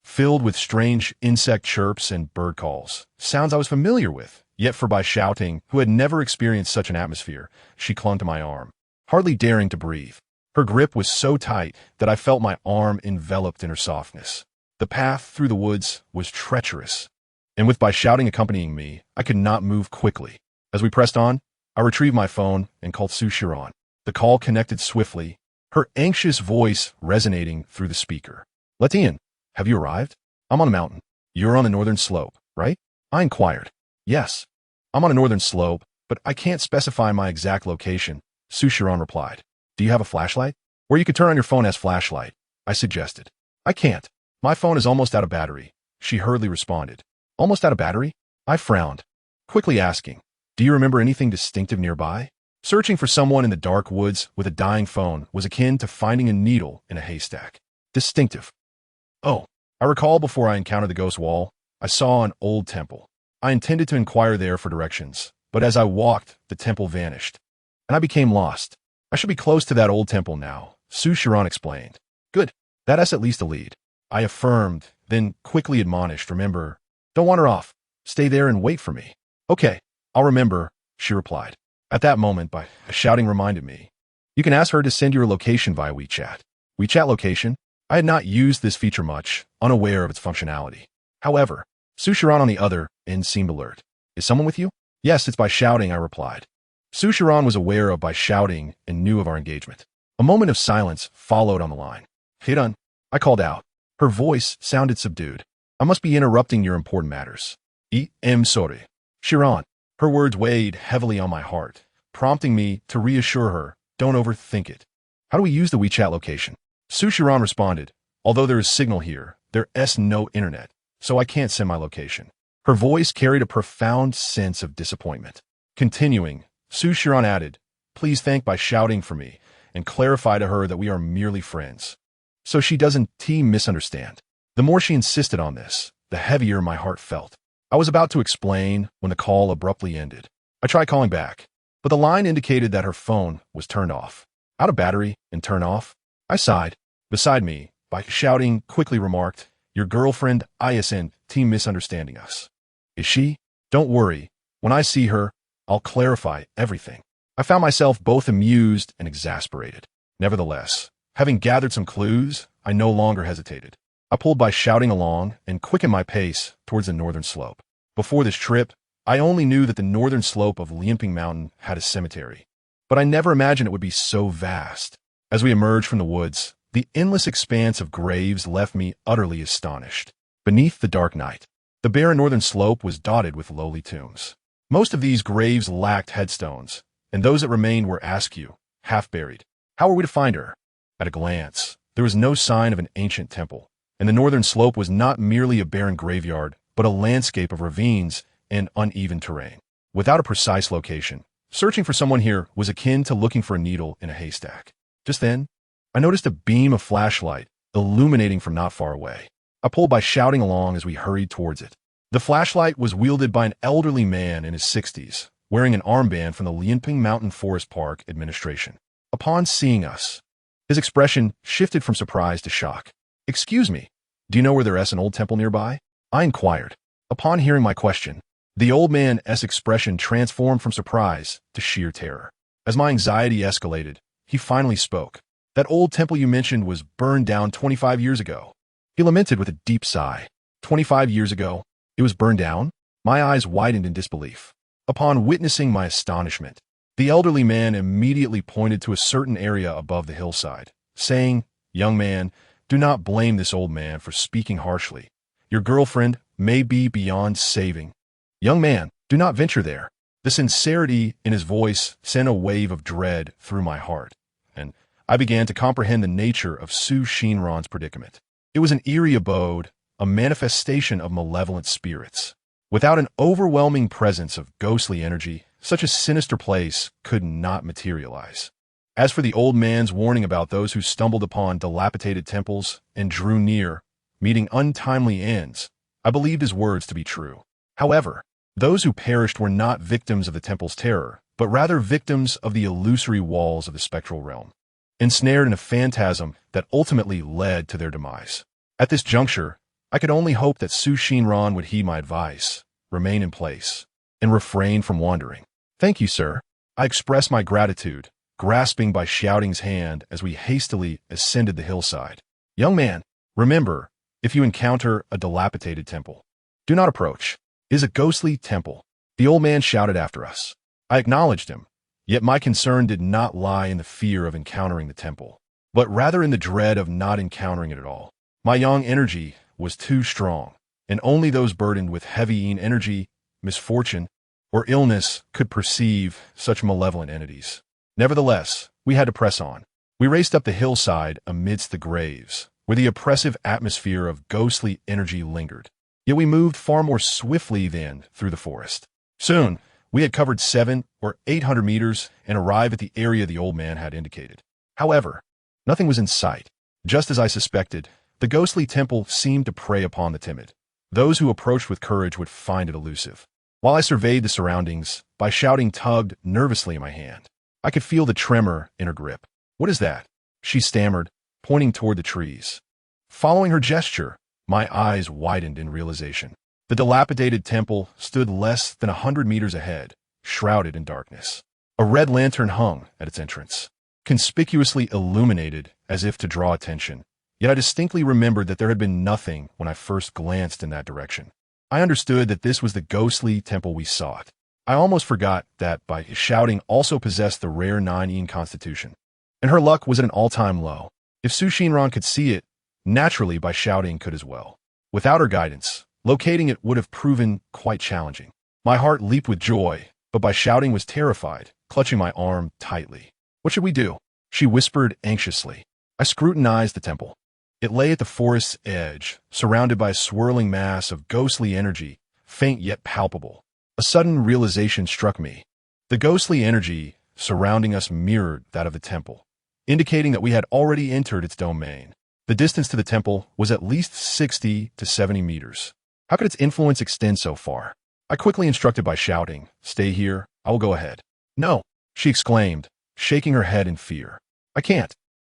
filled with strange insect chirps and bird calls, sounds I was familiar with. Yet for by shouting, who had never experienced such an atmosphere, she clung to my arm, hardly daring to breathe. Her grip was so tight that I felt my arm enveloped in her softness. The path through the woods was treacherous, and with by shouting accompanying me, I could not move quickly. As we pressed on, I retrieved my phone and called Su Shiran. The call connected swiftly, her anxious voice resonating through the speaker. Letian, have you arrived? I'm on a mountain. You're on the northern slope, right? I inquired. Yes, I'm on a northern slope, but I can't specify my exact location, Su Shiran replied. Do you have a flashlight? Or you could turn on your phone as flashlight, I suggested. I can't. My phone is almost out of battery, she hurriedly responded. Almost out of battery? I frowned, quickly asking, do you remember anything distinctive nearby? Searching for someone in the dark woods with a dying phone was akin to finding a needle in a haystack. Distinctive. Oh, I recall before I encountered the ghost wall, I saw an old temple. I intended to inquire there for directions, but as I walked, the temple vanished, and I became lost. I should be close to that old temple now, Su Shiran explained. Good, that has at least a lead. I affirmed, then quickly admonished, remember, don't wander off. Stay there and wait for me. Okay, I'll remember, she replied. At that moment, by shouting reminded me. You can ask her to send your location via WeChat. WeChat location? I had not used this feature much, unaware of its functionality. However, Sushiran on the other end seemed alert. Is someone with you? Yes, it's by shouting, I replied. Sushiran was aware of by shouting and knew of our engagement. A moment of silence followed on the line. Hiran, I called out. Her voice sounded subdued. I must be interrupting your important matters. I'm sorry. Shiran. Her words weighed heavily on my heart, prompting me to reassure her, don't overthink it. How do we use the WeChat location? Sushiran responded, although there is signal here, there's no internet, so I can't send my location. Her voice carried a profound sense of disappointment. Continuing, Sushiran added, please thank by shouting for me, and clarify to her that we are merely friends. So she doesn't misunderstand. The more she insisted on this, the heavier my heart felt. I was about to explain when the call abruptly ended. I tried calling back, but the line indicated that her phone was turned off. Out of battery and turn off? I sighed. Beside me, by shouting, quickly remarked, your girlfriend, ISN, misunderstanding us. Is she? Don't worry. When I see her, I'll clarify everything. I found myself both amused and exasperated. Nevertheless, having gathered some clues, I no longer hesitated. I pulled by shouting along and quickened my pace towards the northern slope. Before this trip, I only knew that the northern slope of Lianping Mountain had a cemetery, but I never imagined it would be so vast. As we emerged from the woods, the endless expanse of graves left me utterly astonished. Beneath the dark night, the barren northern slope was dotted with lowly tombs. Most of these graves lacked headstones, and those that remained were askew, half-buried. How were we to find her? At a glance, there was no sign of an ancient temple, and the northern slope was not merely a barren graveyard, but a landscape of ravines and uneven terrain. Without a precise location, searching for someone here was akin to looking for a needle in a haystack. Just then, I noticed a beam of flashlight illuminating from not far away. I pulled by shouting along as we hurried towards it. The flashlight was wielded by an elderly man in his 60s, wearing an armband from the Lianping Mountain Forest Park administration. Upon seeing us, his expression shifted from surprise to shock. Excuse me, do you know where there is an old temple nearby? I inquired. Upon hearing my question, the old man's expression transformed from surprise to sheer terror. As my anxiety escalated, he finally spoke. That old temple you mentioned was burned down 25 years ago. He lamented with a deep sigh. 25 years ago, it was burned down? My eyes widened in disbelief. Upon witnessing my astonishment, the elderly man immediately pointed to a certain area above the hillside, saying, young man, do not blame this old man for speaking harshly. Your girlfriend may be beyond saving. Young man, do not venture there. The sincerity in his voice sent a wave of dread through my heart, and I began to comprehend the nature of Su Shinran's predicament. It was an eerie abode, a manifestation of malevolent spirits. Without an overwhelming presence of ghostly energy, such a sinister place could not materialize. As for the old man's warning about those who stumbled upon dilapidated temples and drew near, meeting untimely ends, I believed his words to be true. However, those who perished were not victims of the temple's terror, but rather victims of the illusory walls of the spectral realm, ensnared in a phantasm that ultimately led to their demise. At this juncture, I could only hope that Su Shinran would heed my advice, remain in place, and refrain from wandering. Thank you, sir. I expressed my gratitude, grasping by Shouting's hand as we hastily ascended the hillside. Young man, remember, if you encounter a dilapidated temple, do not approach. It is a ghostly temple. The old man shouted after us. I acknowledged him, yet my concern did not lie in the fear of encountering the temple, but rather in the dread of not encountering it at all. My young energy was too strong, and only those burdened with heavy energy, misfortune, or illness could perceive such malevolent entities. Nevertheless, we had to press on. We raced up the hillside amidst the graves, where the oppressive atmosphere of ghostly energy lingered. Yet we moved far more swiftly than through the forest. Soon, we had covered 700 or 800 meters and arrived at the area the old man had indicated. However, nothing was in sight. Just as I suspected, the ghostly temple seemed to prey upon the timid. Those who approached with courage would find it elusive. While I surveyed the surroundings, by Shouting tugged nervously in my hand. I could feel the tremor in her grip. What is that? She stammered, pointing toward the trees. Following her gesture, my eyes widened in realization. The dilapidated temple stood less than 100 meters ahead, shrouded in darkness. A red lantern hung at its entrance, conspicuously illuminated as if to draw attention, Yet I distinctly remembered that there had been nothing when I first glanced in that direction. I understood that this was the ghostly temple we sought. I almost forgot that by shouting also possessed the rare 9-yin constitution. And her luck was at an all-time low. If Su Shinran could see it, naturally by shouting could as well. Without her guidance, locating it would have proven quite challenging. My heart leaped with joy, but by shouting was terrified, clutching my arm tightly. What should we do? She whispered anxiously. I scrutinized the temple. It lay at the forest's edge, surrounded by a swirling mass of ghostly energy, faint yet palpable. A sudden realization struck me. The ghostly energy surrounding us mirrored that of the temple, indicating that we had already entered its domain. The distance to the temple was at least 60 to 70 meters. How could its influence extend so far? I quickly instructed by shouting, "Stay here, I will go ahead." "No," she exclaimed, shaking her head in fear. "I can't."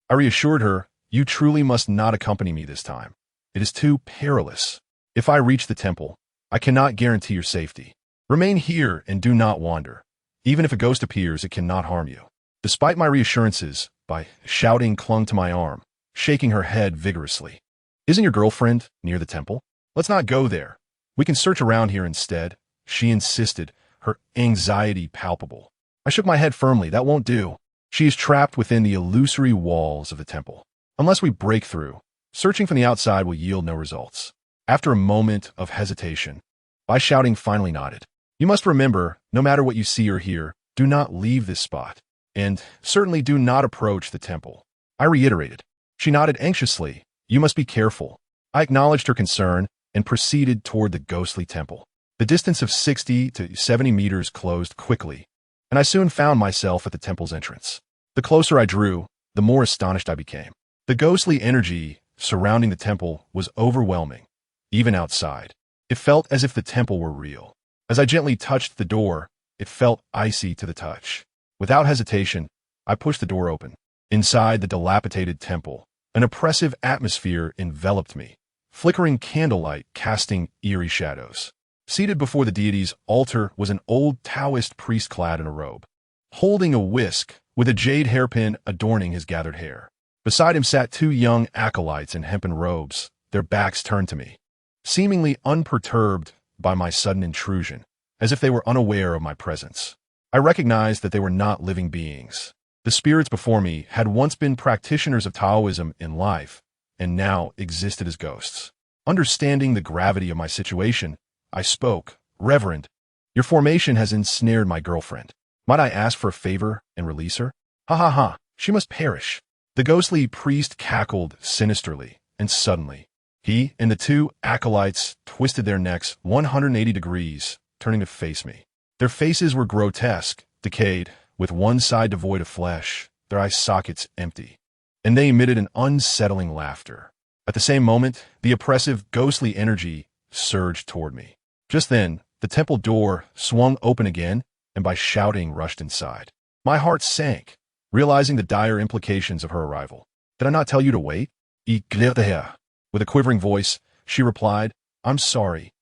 I reassured her, "You truly must not accompany me this time. It is too perilous. If I reach the temple, I cannot guarantee your safety. Remain here and do not wander. Even if a ghost appears, it cannot harm you." Despite my reassurances, by shouting clung to my arm, shaking her head vigorously. "Isn't your girlfriend near the temple? Let's not go there. We can search around here instead," she insisted, her anxiety palpable. I shook my head firmly. "That won't do. She is trapped within the illusory walls of the temple. Unless we break through, searching from the outside will yield no results." After a moment of hesitation, by shouting finally nodded. "You must remember, no matter what you see or hear, do not leave this spot, and certainly do not approach the temple." I reiterated. She nodded anxiously. "You must be careful." I acknowledged her concern and proceeded toward the ghostly temple. The distance of 60 to 70 meters closed quickly, and I soon found myself at the temple's entrance. The closer I drew, the more astonished I became. The ghostly energy surrounding the temple was overwhelming, even outside. It felt as if the temple were real. As I gently touched the door, it felt icy to the touch. Without hesitation, I pushed the door open. Inside the dilapidated temple, an oppressive atmosphere enveloped me, flickering candlelight casting eerie shadows. Seated before the deity's altar was an old Taoist priest clad in a robe, holding a whisk with a jade hairpin adorning his gathered hair. Beside him sat 2 young acolytes in hempen robes, their backs turned to me, seemingly unperturbed by my sudden intrusion, as if they were unaware of my presence. I recognized that they were not living beings. The spirits before me had once been practitioners of Taoism in life, and now existed as ghosts. Understanding the gravity of my situation, I spoke. "Reverend, your formation has ensnared my girlfriend. Might I ask for a favor and release her?" "Ha ha ha, she must perish." The ghostly priest cackled sinisterly, and suddenly, he and the 2 acolytes twisted their necks 180 degrees, turning to face me. Their faces were grotesque, decayed, with one side devoid of flesh, their eye sockets empty, and they emitted an unsettling laughter. At the same moment, the oppressive, ghostly energy surged toward me. Just then, the temple door swung open again, and by shouting rushed inside. My heart sank, realizing the dire implications of her arrival. "Did I not tell you to wait?" With a quivering voice, she replied, I'm sorry,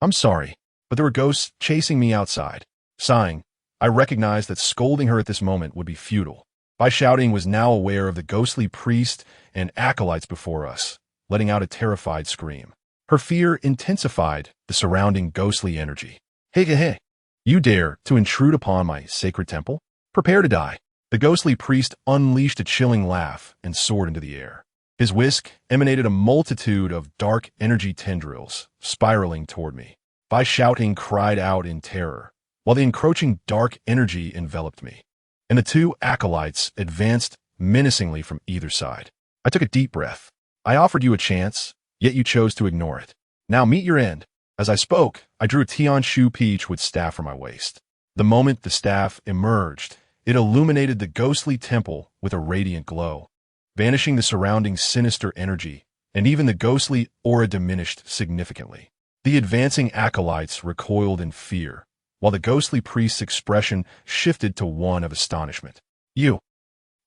but there were ghosts chasing me outside." Sighing, I recognized that scolding her at this moment would be futile. By shouting was now aware of the ghostly priest and acolytes before us, letting out a terrified scream. Her fear intensified the surrounding ghostly energy. Hey, you dare to intrude upon my sacred temple? Prepare to die." The ghostly priest unleashed a chilling laugh and soared into the air. His whisk emanated a multitude of dark energy tendrils, spiraling toward me. By shouting cried out in terror, while the encroaching dark energy enveloped me, and the 2 acolytes advanced menacingly from either side. I took a deep breath. "I offered you a chance, yet you chose to ignore it. Now meet your end." As I spoke, I drew a Tianshu peachwood staff from my waist. The moment the staff emerged, it illuminated the ghostly temple with a radiant glow, banishing the surrounding sinister energy, and even the ghostly aura diminished significantly. The advancing acolytes recoiled in fear, while the ghostly priest's expression shifted to one of astonishment. You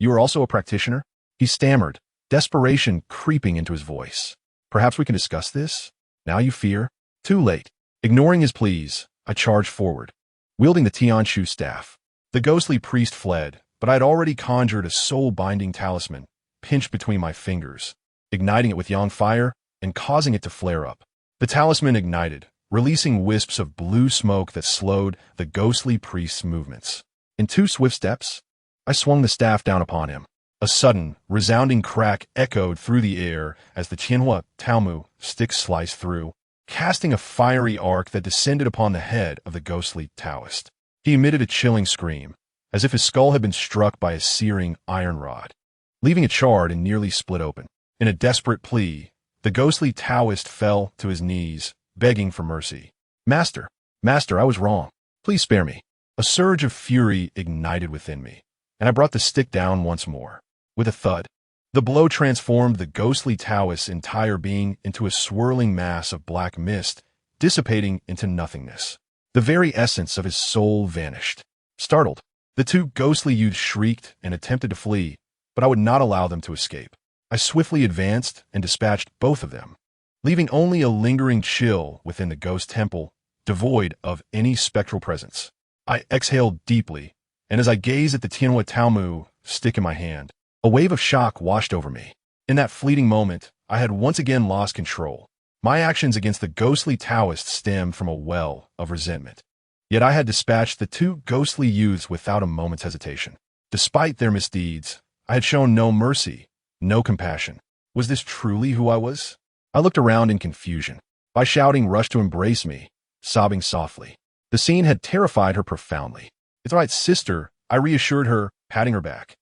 are also a practitioner?" He stammered, desperation creeping into his voice. "Perhaps we can discuss this? Now you fear?" Too late. Ignoring his pleas, I charged forward, wielding the Tianshu staff. The ghostly priest fled, but I had already conjured a soul-binding talisman, pinched between my fingers. igniting it with yang fire and causing it to flare up. The talisman ignited, releasing wisps of blue smoke that slowed the ghostly priest's movements. In 2 swift steps, I swung the staff down upon him. A sudden, resounding crack echoed through the air as the Tianhua Taomu stick sliced through, casting a fiery arc that descended upon the head of the ghostly Taoist. He emitted a chilling scream, as if his skull had been struck by a searing iron rod, leaving it charred and nearly split open. In a desperate plea, the ghostly Taoist fell to his knees, begging for mercy. Master, I was wrong. Please spare me. A surge of fury ignited within me, and I brought the stick down once more. With a thud, the blow transformed the ghostly Taoist's entire being into a swirling mass of black mist, dissipating into nothingness. The very essence of his soul vanished. Startled, the 2 ghostly youths shrieked and attempted to flee, but I would not allow them to escape. I swiftly advanced and dispatched both of them, leaving only a lingering chill within the ghost temple, devoid of any spectral presence. I exhaled deeply, and as I gazed at the Tianhua Taomu stick in my hand, a wave of shock washed over me. In that fleeting moment, I had once again lost control. My actions against the ghostly Taoist stemmed from a well of resentment. Yet I had dispatched the 2 ghostly youths without a moment's hesitation. Despite their misdeeds, I had shown no mercy, no compassion. Was this truly who I was? I looked around in confusion. Bai Shouting rushed to embrace me, sobbing softly. The scene had terrified her profoundly. It's all right, sister, I reassured her, patting her back.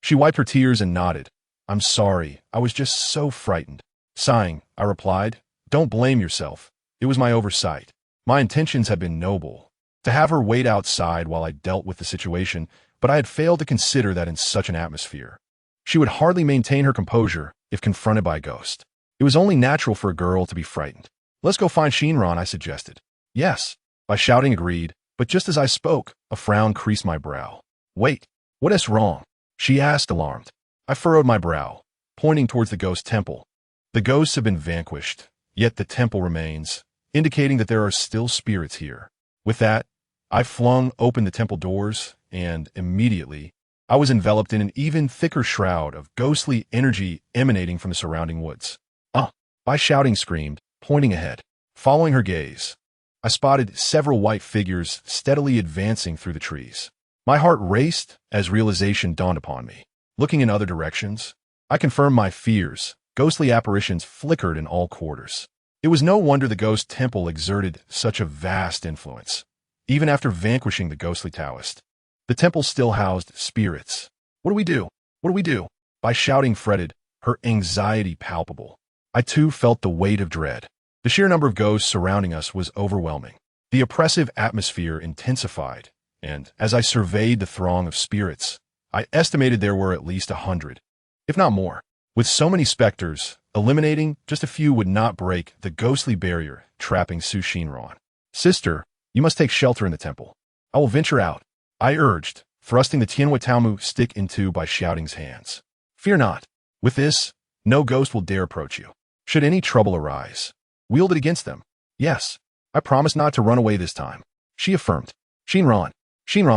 She wiped her tears and nodded. I'm sorry, I was just so frightened. Sighing, I replied, don't blame yourself. It was my oversight. My intentions had been noble. To have her wait outside while I dealt with the situation, but I had failed to consider that in such an atmosphere, she would hardly maintain her composure if confronted by a ghost. It was only natural for a girl to be frightened. Let's go find Shinran, I suggested. Yes, Bai Shouting agreed, but just as I spoke, a frown creased my brow. Wait, what is wrong? She asked, alarmed. I furrowed my brow, pointing towards the ghost temple. The ghosts have been vanquished, yet the temple remains, indicating that there are still spirits here. With that, I flung open the temple doors, and immediately, I was enveloped in an even thicker shroud of ghostly energy emanating from the surrounding woods. Bai Shouting screamed, pointing ahead. Following her gaze, I spotted several white figures steadily advancing through the trees. My heart raced as realization dawned upon me. Looking in other directions, I confirmed my fears. Ghostly apparitions flickered in all quarters. It was no wonder the ghost temple exerted such a vast influence. Even after vanquishing the ghostly Taoist, the temple still housed spirits. What do we do? What do we do? Bai Shouting fretted, her anxiety palpable. I too felt the weight of dread. The sheer number of ghosts surrounding us was overwhelming. The oppressive atmosphere intensified, and as I surveyed the throng of spirits, I estimated there were at least 100, if not more. With so many specters, eliminating just a few would not break the ghostly barrier trapping Su Shinran. Sister, you must take shelter in the temple. I will venture out, I urged, thrusting the Tianhua Taomu stick into Bai Shouting's hands. Fear not. With this, no ghost will dare approach you. Should any trouble arise, wield it against them. Yes, I promise not to run away this time. She affirmed. Shinran,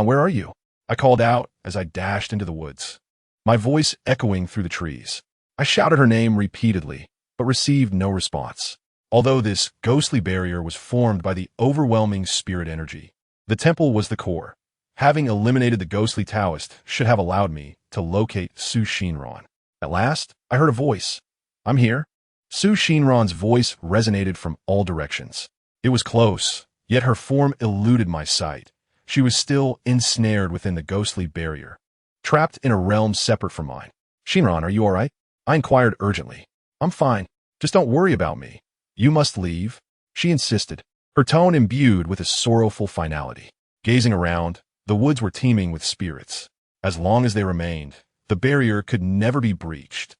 where are you? I called out as I dashed into the woods, my voice echoing through the trees. I shouted her name repeatedly, but received no response. Although this ghostly barrier was formed by the overwhelming spirit energy, the temple was the core. Having eliminated the ghostly Taoist should have allowed me to locate Su Shinran. At last, I heard a voice. I'm here. Su Shinran's voice resonated from all directions. It was close, yet her form eluded my sight. She was still ensnared within the ghostly barrier, trapped in a realm separate from mine. Shinran, are you all right? I inquired urgently. I'm fine. Just don't worry about me. You must leave, she insisted, her tone imbued with a sorrowful finality. Gazing around, the woods were teeming with spirits. As long as they remained, the barrier could never be breached.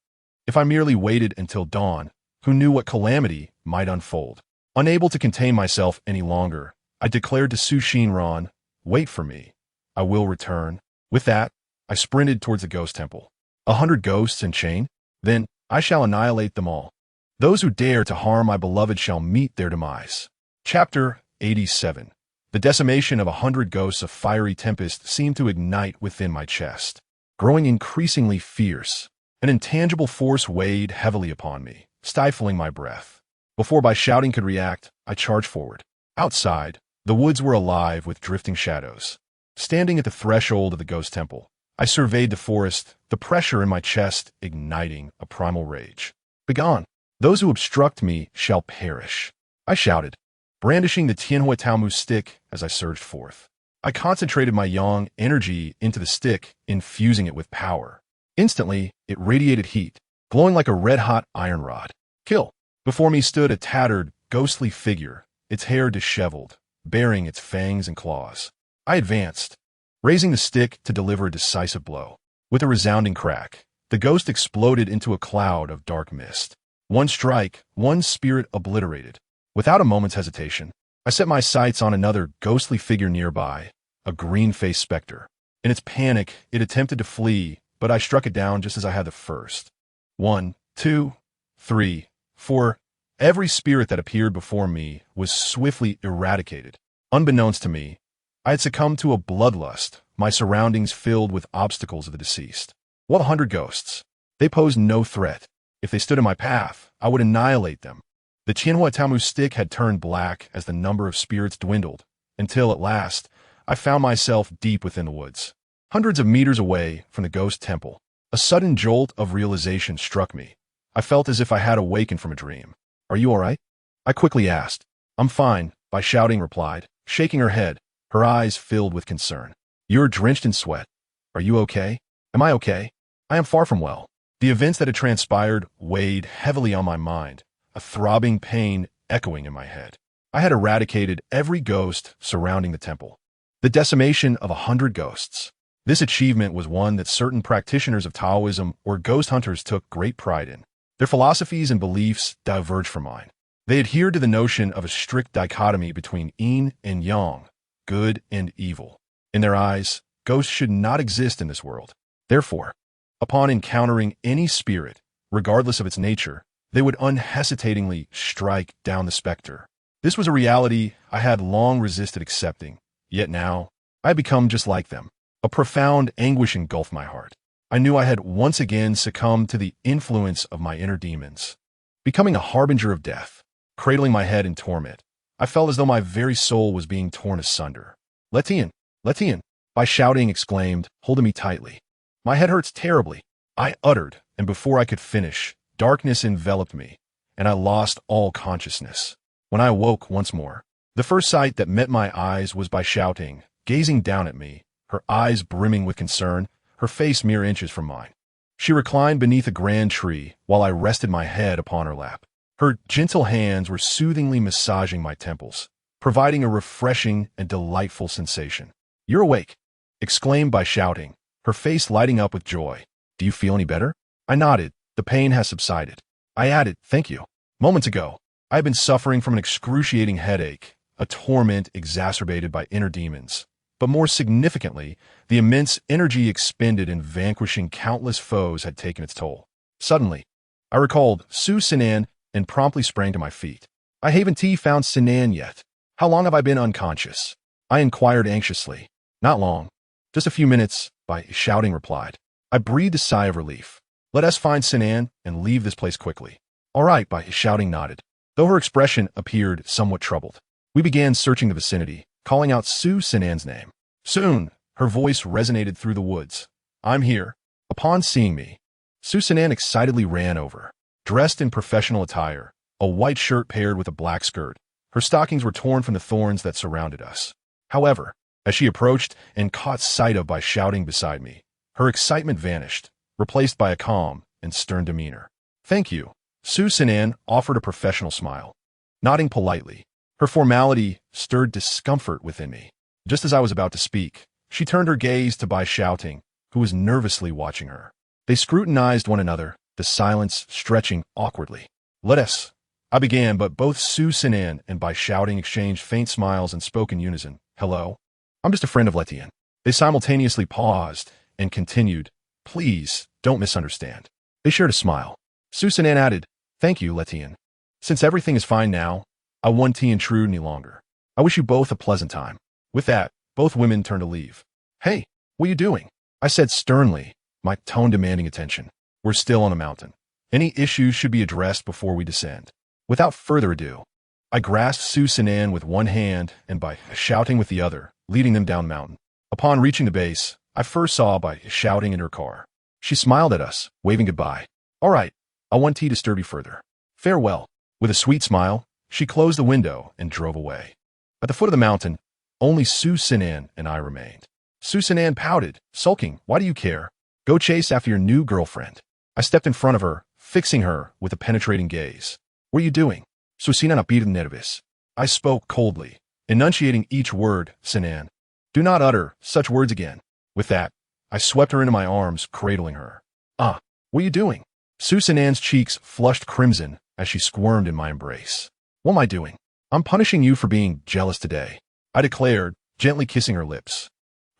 If I merely waited until dawn, who knew what calamity might unfold? Unable to contain myself any longer, I declared to Su Shinran, wait for me. I will return. With that, I sprinted towards the ghost temple. 100 ghosts in chain? Then I shall annihilate them all. Those who dare to harm my beloved shall meet their demise. Chapter 87. The decimation of 100 ghosts of fiery tempest seemed to ignite within my chest, growing increasingly fierce. An intangible force weighed heavily upon me, stifling my breath. Before Bai shouting could react, I charged forward. Outside, the woods were alive with drifting shadows. Standing at the threshold of the ghost temple, I surveyed the forest, the pressure in my chest igniting a primal rage. Begone! Those who obstruct me shall perish, I shouted, brandishing the Tianhua Taomu stick as I surged forth. I concentrated my yang energy into the stick, infusing it with power. Instantly, it radiated heat, glowing like a red-hot iron rod. Kill! Before me stood a tattered, ghostly figure, its hair disheveled, baring its fangs and claws. I advanced, raising the stick to deliver a decisive blow. With a resounding crack, the ghost exploded into a cloud of dark mist. One strike, one spirit obliterated. Without a moment's hesitation, I set my sights on another ghostly figure nearby, a green-faced specter. In its panic, it attempted to flee, but I struck it down just as I had the first. 1, 2, 3, 4. Every spirit that appeared before me was swiftly eradicated. Unbeknownst to me, I had succumbed to a bloodlust, my surroundings filled with obstacles of the deceased. What 100 ghosts? They posed no threat. If they stood in my path, I would annihilate them. The Tianhua Tamu stick had turned black as the number of spirits dwindled, until at last, I found myself deep within the woods. Hundreds of meters away from the ghost temple, a sudden jolt of realization struck me. I felt as if I had awakened from a dream. Are you all right? I quickly asked. I'm fine, Bai shouting replied, shaking her head, her eyes filled with concern. You're drenched in sweat. Are you okay? Am I okay? I am far from well. The events that had transpired weighed heavily on my mind, a throbbing pain echoing in my head. I had eradicated every ghost surrounding the temple. The decimation of 100 ghosts. This achievement was one that certain practitioners of Taoism or ghost hunters took great pride in. Their philosophies and beliefs diverged from mine. They adhered to the notion of a strict dichotomy between yin and yang, good and evil. In their eyes, ghosts should not exist in this world. Therefore, upon encountering any spirit, regardless of its nature, they would unhesitatingly strike down the specter. This was a reality I had long resisted accepting, yet now, I had become just like them. A profound anguish engulfed my heart. I knew I had once again succumbed to the influence of my inner demons. Becoming a harbinger of death, cradling my head in torment, I felt as though my very soul was being torn asunder. Letian, Letian, Bai shouting exclaimed, holding me tightly. My head hurts terribly, I uttered, and before I could finish, darkness enveloped me, and I lost all consciousness. When I awoke once more, the first sight that met my eyes was Bai shouting, gazing down at me, her eyes brimming with concern, her face mere inches from mine. She reclined beneath a grand tree while I rested my head upon her lap. Her gentle hands were soothingly massaging my temples, providing a refreshing and delightful sensation. You're awake, exclaimed Bai shouting, her face lighting up with joy. Do you feel any better? I nodded. The pain has subsided. I added, thank you. Moments ago, I had been suffering from an excruciating headache, a torment exacerbated by inner demons. But more significantly, the immense energy expended in vanquishing countless foes had taken its toll. Suddenly, I recalled Su Sinan and promptly sprang to my feet. I haven't found Sinan yet. How long have I been unconscious? I inquired anxiously. Not long. Just a few minutes, Bai shouting replied. I breathed a sigh of relief. Let us find Sinan and leave this place quickly. All right, Bai shouting nodded, though her expression appeared somewhat troubled. We began searching the vicinity, calling out Su Sinan's name. Soon, her voice resonated through the woods. I'm here. Upon seeing me, Su Sinan excitedly ran over. Dressed in professional attire, a white shirt paired with a black skirt, her stockings were torn from the thorns that surrounded us. However, as she approached and caught sight of Bai shouting beside me, her excitement vanished, replaced by a calm and stern demeanor. Thank you. Su Sinan offered a professional smile. Nodding politely, her formality stirred discomfort within me. Just as I was about to speak, she turned her gaze to Bai shouting, who was nervously watching her. They scrutinized one another, the silence stretching awkwardly. Let us. I began, but both Su Sinan and Bai shouting exchanged faint smiles and spoke in unison. Hello? I'm just a friend of Letian. They simultaneously paused and continued. Please, don't misunderstand. They shared a smile. Su Sinan added, Thank you, Letian. Since everything is fine now, I won't intrude any longer. I wish you both a pleasant time. With that, both women turned to leave. Hey, what are you doing? I said sternly, my tone demanding attention. We're still on the mountain. Any issues should be addressed before we descend. Without further ado, I grasped Su Sinan with one hand and by shouting with the other, leading them down the mountain. Upon reaching the base, I first saw by shouting in her car. She smiled at us, waving goodbye. All right, I won't disturb you further. Farewell. With a sweet smile, she closed the window and drove away. At the foot of the mountain, only Su Sinan and I remained. Su Sinan pouted, sulking. Why do you care? Go chase after your new girlfriend. I stepped in front of her, fixing her with a penetrating gaze. What are you doing? Su Sinan appeared nervous. I spoke coldly, enunciating each word, Sinan. Do not utter such words again. With that, I swept her into my arms, cradling her. What are you doing? Su Sinan's cheeks flushed crimson as she squirmed in my embrace. What am I doing? I'm punishing you for being jealous today, I declared, gently kissing her lips.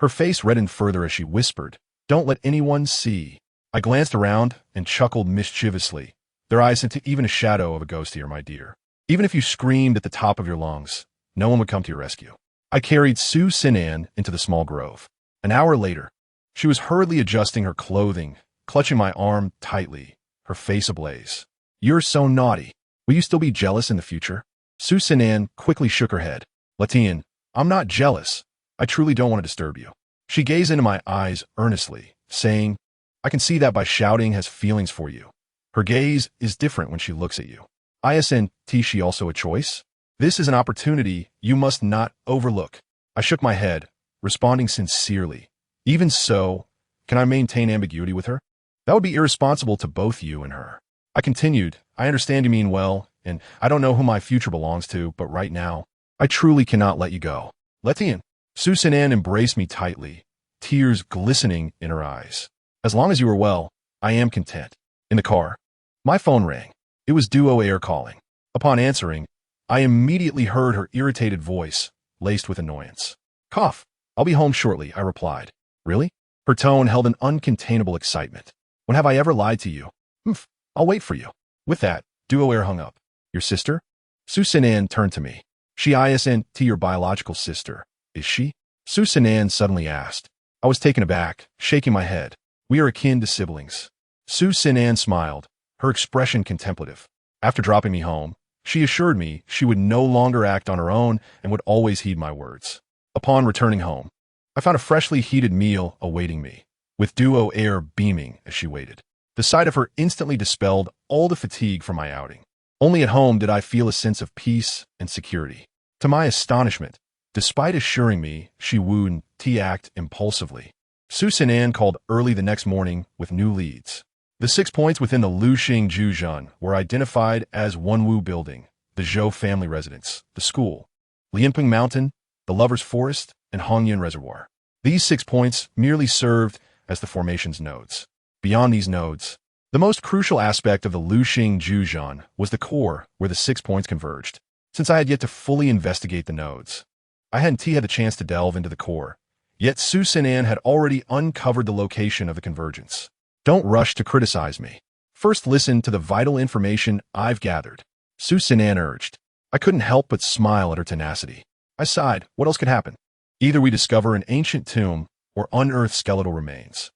Her face reddened further as she whispered, Don't let anyone see. I glanced around and chuckled mischievously. Their eyes sent even a shadow of a ghost here, my dear. Even if you screamed at the top of your lungs, no one would come to your rescue. I carried Su Sinan into the small grove. An hour later, she was hurriedly adjusting her clothing, clutching my arm tightly, her face ablaze. You're so naughty. Will you still be jealous in the future? Su Sinan quickly shook her head. Latian, I'm not jealous. I truly don't want to disturb you. She gazed into my eyes earnestly, saying, I can see that by shouting has feelings for you. Her gaze is different when she looks at you. Isn't she also a choice? This is an opportunity you must not overlook. I shook my head, responding sincerely. Even so, can I maintain ambiguity with her? That would be irresponsible to both you and her. I continued, I understand you mean well, and I don't know who my future belongs to, but right now, I truly cannot let you go. Letian. Su Sinan embraced me tightly, tears glistening in her eyes. As long as you are well, I am content. In the car, my phone rang. It was Duo Air calling. Upon answering, I immediately heard her irritated voice, laced with annoyance. Cough. I'll be home shortly, I replied. Really? Her tone held an uncontainable excitement. When have I ever lied to you? Humph. I'll wait for you. With that, Duo Air hung up. Your sister? Su Sinan turned to me. She isn't your biological sister, is she? Su Sinan suddenly asked. I was taken aback, shaking my head. We are akin to siblings. Su Sinan smiled, her expression contemplative. After dropping me home, she assured me she would no longer act on her own and would always heed my words. Upon returning home, I found a freshly heated meal awaiting me, with Duo Air beaming as she waited. The sight of her instantly dispelled all the fatigue from my outing. Only at home did I feel a sense of peace and security. To my astonishment, despite assuring me she would act impulsively, Su Sinan called early the next morning with new leads. The 6 points within the Luxing Juzhan were identified as Wunwu Building, the Zhou family residence, the school, Lianping Mountain, the Lover's Forest, and Hongyan Reservoir. These 6 points merely served as the formation's nodes. Beyond these nodes, the most crucial aspect of the Luxing Juzhan was the core where the 6 points converged. Since I had yet to fully investigate the nodes, I hadn't had the chance to delve into the core, yet Su Sinan had already uncovered the location of the convergence. Don't rush to criticize me. First listen to the vital information I've gathered, Su Sinan urged. I couldn't help but smile at her tenacity. I sighed. What else could happen? Either we discover an ancient tomb or unearth skeletal remains.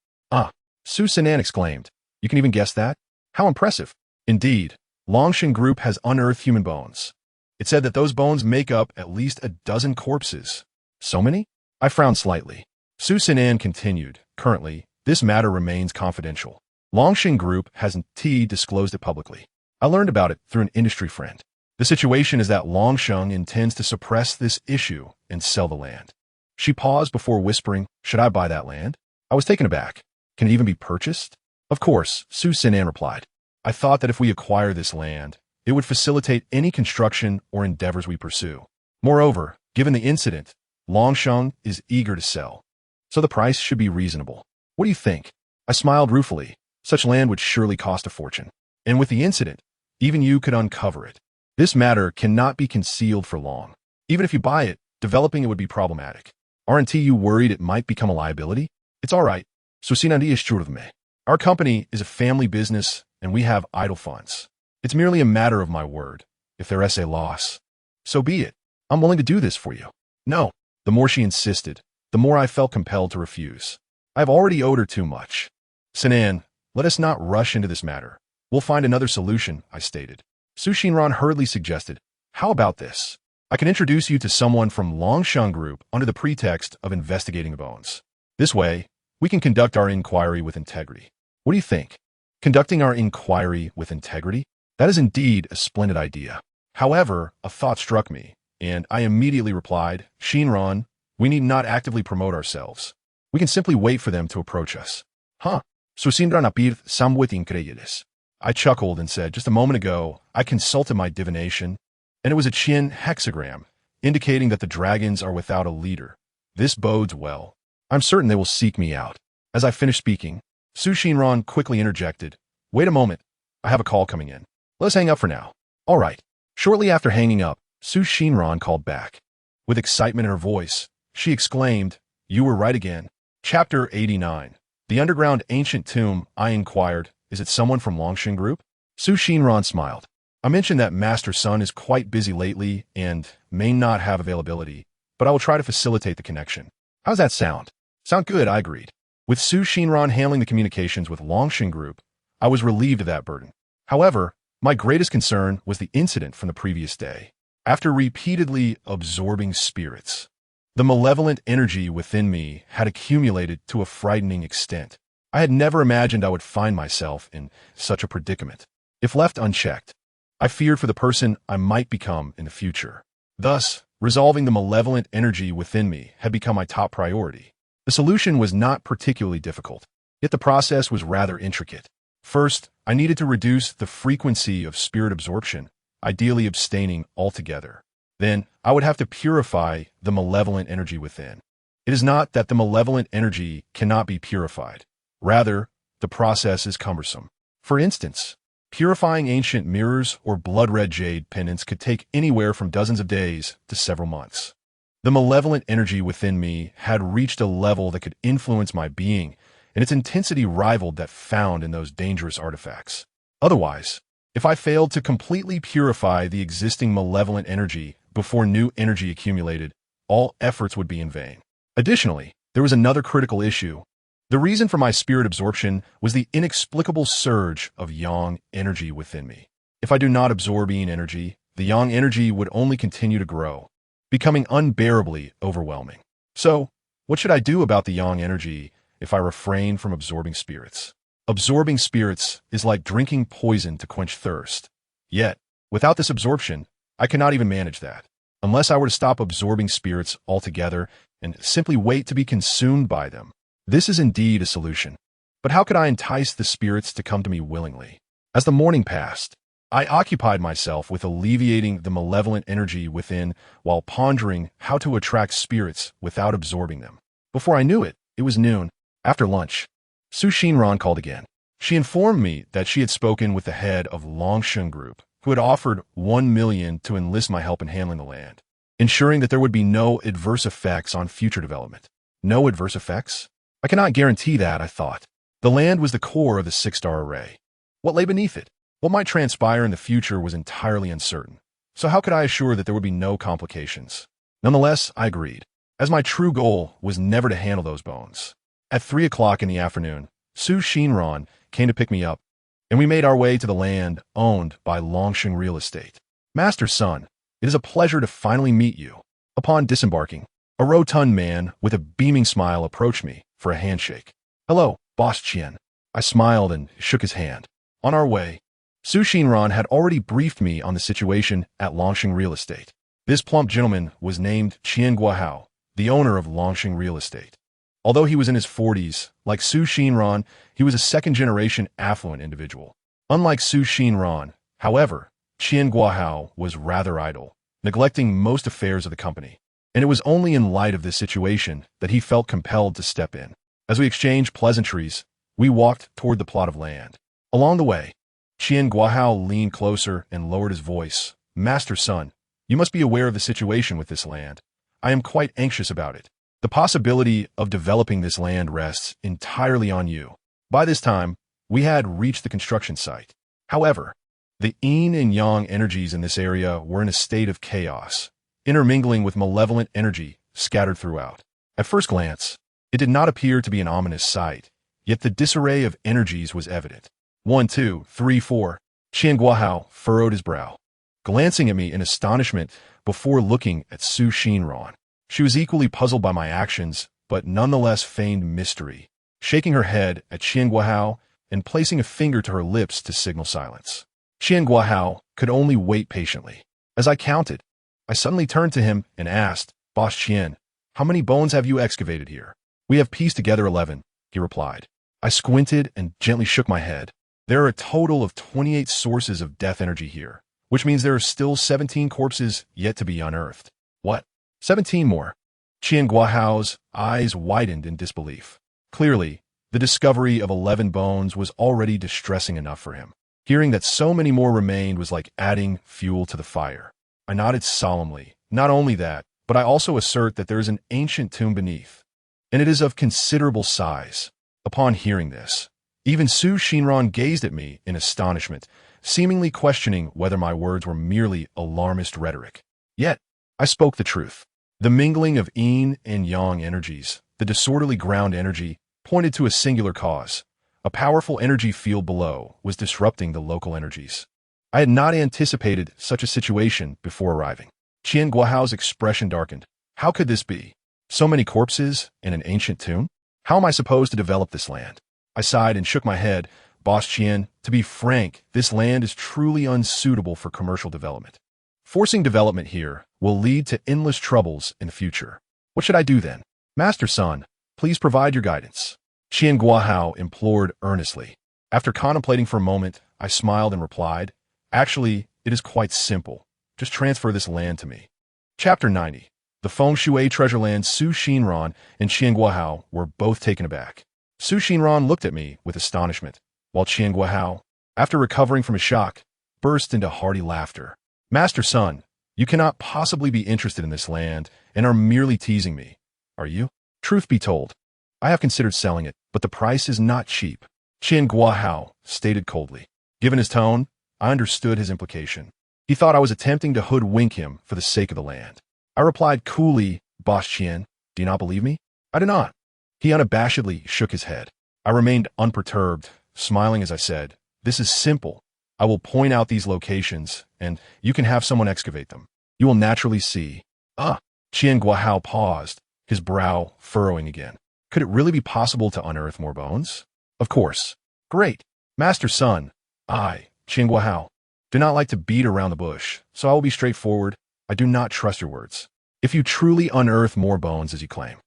Su Sinan exclaimed. You can even guess that? How impressive. Indeed, Longshan Group has unearthed human bones. It said that those bones make up at least a dozen corpses. So many? I frowned slightly. Su Sinan continued. Currently, this matter remains confidential. Longshan Group hasn't disclosed it publicly. I learned about it through an industry friend. The situation is that Longshan intends to suppress this issue and sell the land. She paused before whispering, Should I buy that land? I was taken aback. Can it even be purchased? Of course, Su Sinan replied. I thought that if we acquire this land, it would facilitate any construction or endeavors we pursue. Moreover, given the incident, Longshan is eager to sell, so the price should be reasonable. What do you think? I smiled ruefully. Such land would surely cost a fortune. And with the incident, even you could uncover it. This matter cannot be concealed for long. Even if you buy it, developing it would be problematic. Aren't you worried it might become a liability? It's all right. Our company is a family business, and we have idle funds. It's merely a matter of my word. If there is a loss, so be it. I'm willing to do this for you. No. The more she insisted, the more I felt compelled to refuse. I've already owed her too much. Sinan, Let us not rush into this matter. We'll find another solution, I stated. Su Xinran hurriedly suggested, how about this? I can introduce you to someone from Longsheng Group under the pretext of investigating the bones. This way, we can conduct our inquiry with integrity. What do you think? Conducting our inquiry with integrity? That is indeed a splendid idea. However, a thought struck me, and I immediately replied, Xinran, we need not actively promote ourselves. We can simply wait for them to approach us. Huh. Susindran apir samwit increíbles. I chuckled and said, just a moment ago, I consulted my divination, and it was a Qin hexagram, indicating that the dragons are without a leader. This bodes well. I'm certain they will seek me out. As I finished speaking, Su Xinran quickly interjected, wait a moment, I have a call coming in. Let's hang up for now. All right. Shortly after hanging up, Su Xinran called back. With excitement in her voice, she exclaimed, you were right again. Chapter 89. The underground ancient tomb, I inquired, is it someone from Longsheng Group? Su Xinran smiled. I mentioned that Master Sun is quite busy lately and may not have availability, but I will try to facilitate the connection. How's that sound? Sound good, I agreed. With Su Xinran handling the communications with Longsheng Group, I was relieved of that burden. However, my greatest concern was the incident from the previous day. After repeatedly absorbing spirits, the malevolent energy within me had accumulated to a frightening extent. I had never imagined I would find myself in such a predicament. If left unchecked, I feared for the person I might become in the future. Thus, resolving the malevolent energy within me had become my top priority. The solution was not particularly difficult, yet the process was rather intricate. First, I needed to reduce the frequency of spirit absorption, ideally abstaining altogether. Then, I would have to purify the malevolent energy within. It is not that the malevolent energy cannot be purified. Rather, the process is cumbersome. For instance, purifying ancient mirrors or blood-red jade pendants could take anywhere from dozens of days to several months. The malevolent energy within me had reached a level that could influence my being, and its intensity rivaled that found in those dangerous artifacts. Otherwise, if I failed to completely purify the existing malevolent energy before new energy accumulated, all efforts would be in vain. Additionally, there was another critical issue. The reason for my spirit absorption was the inexplicable surge of yang energy within me. If I do not absorb yin energy, the yang energy would only continue to grow, becoming unbearably overwhelming. So, what should I do about the yang energy if I refrain from absorbing spirits? Absorbing spirits is like drinking poison to quench thirst. Yet, without this absorption, I cannot even manage that. Unless I were to stop absorbing spirits altogether and simply wait to be consumed by them. This is indeed a solution. But how could I entice the spirits to come to me willingly? As the morning passed, I occupied myself with alleviating the malevolent energy within while pondering how to attract spirits without absorbing them. Before I knew it, it was noon. After lunch, Su Xinran called again. She informed me that she had spoken with the head of Longsheng Group, who had offered 1 million to enlist my help in handling the land, ensuring that there would be no adverse effects on future development. No adverse effects? I cannot guarantee that, I thought. The land was the core of the six-star array. What lay beneath it? What might transpire in the future was entirely uncertain. So how could I assure that there would be no complications? Nonetheless, I agreed, as my true goal was never to handle those bones. At 3 o'clock in the afternoon, Su Xinran came to pick me up, and we made our way to the land owned by Longsheng Real Estate. Master Sun, it is a pleasure to finally meet you. Upon disembarking, a rotund man with a beaming smile approached me for a handshake. Hello, Boss Qian. I smiled and shook his hand. On our way, Su Xinran had already briefed me on the situation at Longsheng Real Estate. This plump gentleman was named Qian Guahao, the owner of Longsheng Real Estate. Although he was in his 40s, like Su Xinran, he was a second-generation affluent individual. Unlike Su Xinran, however, Qian Guahao was rather idle, neglecting most affairs of the company. And it was only in light of this situation that he felt compelled to step in. As we exchanged pleasantries, we walked toward the plot of land. Along the way, Qian Guahao leaned closer and lowered his voice. Master Sun, you must be aware of the situation with this land. I am quite anxious about it. The possibility of developing this land rests entirely on you. By this time, we had reached the construction site. However, the yin and yang energies in this area were in a state of chaos, intermingling with malevolent energy scattered throughout. At first glance, it did not appear to be an ominous sight, yet the disarray of energies was evident. 1, 2, 3, 4. Qian Guahao furrowed his brow, glancing at me in astonishment before looking at Su Xinran. She was equally puzzled by my actions, but nonetheless feigned mystery, shaking her head at Qian Guahao and placing a finger to her lips to signal silence. Qian Guahao could only wait patiently. As I counted, I suddenly turned to him and asked, "Boss Qian, how many bones have you excavated here?" "We have pieced together 11, he replied. I squinted and gently shook my head. There are a total of 28 sources of death energy here, which means there are still 17 corpses yet to be unearthed. What? 17 more? Qian Guahao's eyes widened in disbelief. Clearly, the discovery of 11 bones was already distressing enough for him. Hearing that so many more remained was like adding fuel to the fire. I nodded solemnly. Not only that, but I also assert that there is an ancient tomb beneath, and it is of considerable size. Upon hearing this, even Su Xinran gazed at me in astonishment, seemingly questioning whether my words were merely alarmist rhetoric. Yet, I spoke the truth. The mingling of yin and yang energies, the disorderly ground energy, pointed to a singular cause. A powerful energy field below was disrupting the local energies. I had not anticipated such a situation before arriving. Qian Guahao's expression darkened. How could this be? So many corpses in an ancient tomb? How am I supposed to develop this land? I sighed and shook my head. Boss Qian, to be frank, this land is truly unsuitable for commercial development. Forcing development here will lead to endless troubles in the future. What should I do then? Master Sun, please provide your guidance. Qian Guahao implored earnestly. After contemplating for a moment, I smiled and replied, "Actually, it is quite simple. Just transfer this land to me." Chapter 90. The Feng Shui treasure land. Su Xinran and Qian Guahao were both taken aback. Su Xinran looked at me with astonishment, while Qian Guahao, after recovering from his shock, burst into hearty laughter. "Master Sun, you cannot possibly be interested in this land and are merely teasing me, are you? Truth be told, I have considered selling it, but the price is not cheap," Qian Guahao stated coldly. Given his tone, I understood his implication. He thought I was attempting to hoodwink him for the sake of the land. I replied coolly, "Boss Qian, do you not believe me?" "I do not." He unabashedly shook his head. I remained unperturbed, smiling as I said, "This is simple. I will point out these locations, and you can have someone excavate them. You will naturally see." "Ah!" Qian Guahao paused, his brow furrowing again. Could it really be possible to unearth more bones? Of course. Great. Master Sun, I, Qian Guahao, do not like to beat around the bush, so I will be straightforward. I do not trust your words. If you truly unearth more bones as you claim,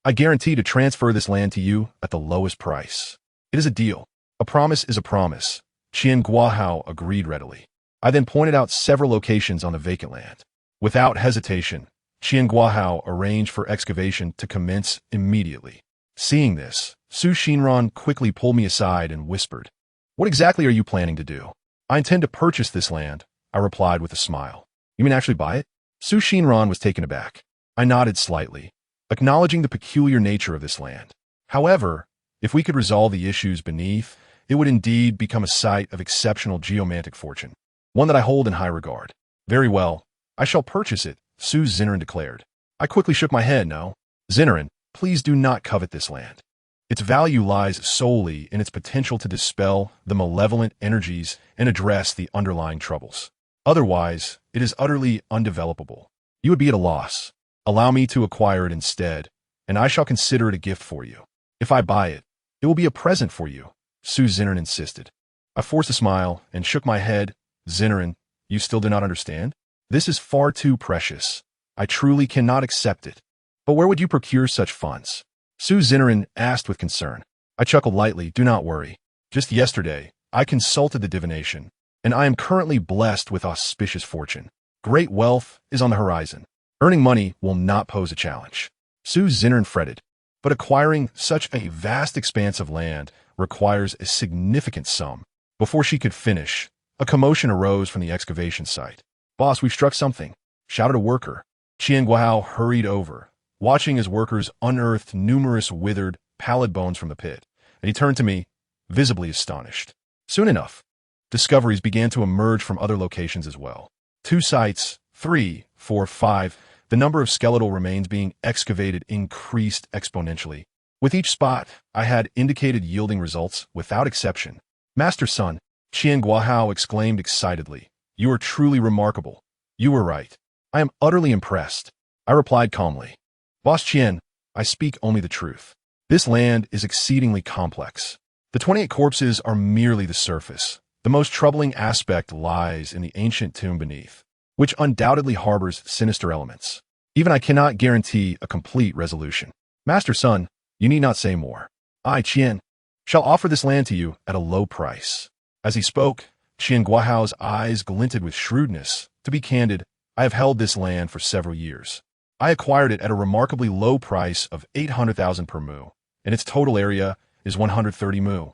I guarantee to transfer this land to you at the lowest price. It is a deal. A promise is a promise. Qian Guahao agreed readily. I then pointed out several locations on the vacant land. Without hesitation, Qian Guahao arranged for excavation to commence immediately. Seeing this, Su Xinran quickly pulled me aside and whispered, "What exactly are you planning to do?" "I intend to purchase this land," I replied with a smile. "You mean actually buy it?" Su Xinran was taken aback. I nodded slightly, acknowledging the peculiar nature of this land. However, if we could resolve the issues beneath, it would indeed become a site of exceptional geomantic fortune, one that I hold in high regard. "Very well, I shall purchase it," Su Xinran declared. I quickly shook my head. "No, Xinran, please do not covet this land. Its value lies solely in its potential to dispel the malevolent energies and address the underlying troubles. Otherwise, it is utterly undevelopable. You would be at a loss. Allow me to acquire it instead, and I shall consider it a gift for you. If I buy it, it will be a present for you," Su Xinran insisted. I forced a smile and shook my head. "Xinran, you still do not understand? This is far too precious. I truly cannot accept it." "But where would you procure such funds?" Su Xinran asked with concern. I chuckled lightly. "Do not worry. Just yesterday, I consulted the divination, and I am currently blessed with auspicious fortune. Great wealth is on the horizon. Earning money will not pose a challenge." Su Xinran fretted. "But acquiring such a vast expanse of land requires a significant sum." Before she could finish, a commotion arose from the excavation site. "Boss, we've struck something," shouted a worker. Qian Guahao hurried over, watching as workers unearthed numerous withered, pallid bones from the pit, and he turned to me, visibly astonished. Soon enough, discoveries began to emerge from other locations as well. 2 sites, 3, 4, 5, the number of skeletal remains being excavated increased exponentially. With each spot, I had indicated yielding results without exception. Master Sun, Qian Guahao exclaimed excitedly. You are truly remarkable. You were right. I am utterly impressed. I replied calmly. Boss Qian, I speak only the truth. This land is exceedingly complex. The 28 corpses are merely the surface. The most troubling aspect lies in the ancient tomb beneath, which undoubtedly harbors sinister elements. Even I cannot guarantee a complete resolution. Master Sun, you need not say more. I, Qian, shall offer this land to you at a low price. As he spoke, Qian Guahao's eyes glinted with shrewdness. To be candid, I have held this land for several years. I acquired it at a remarkably low price of 800,000 per mu, and its total area is 130 mu,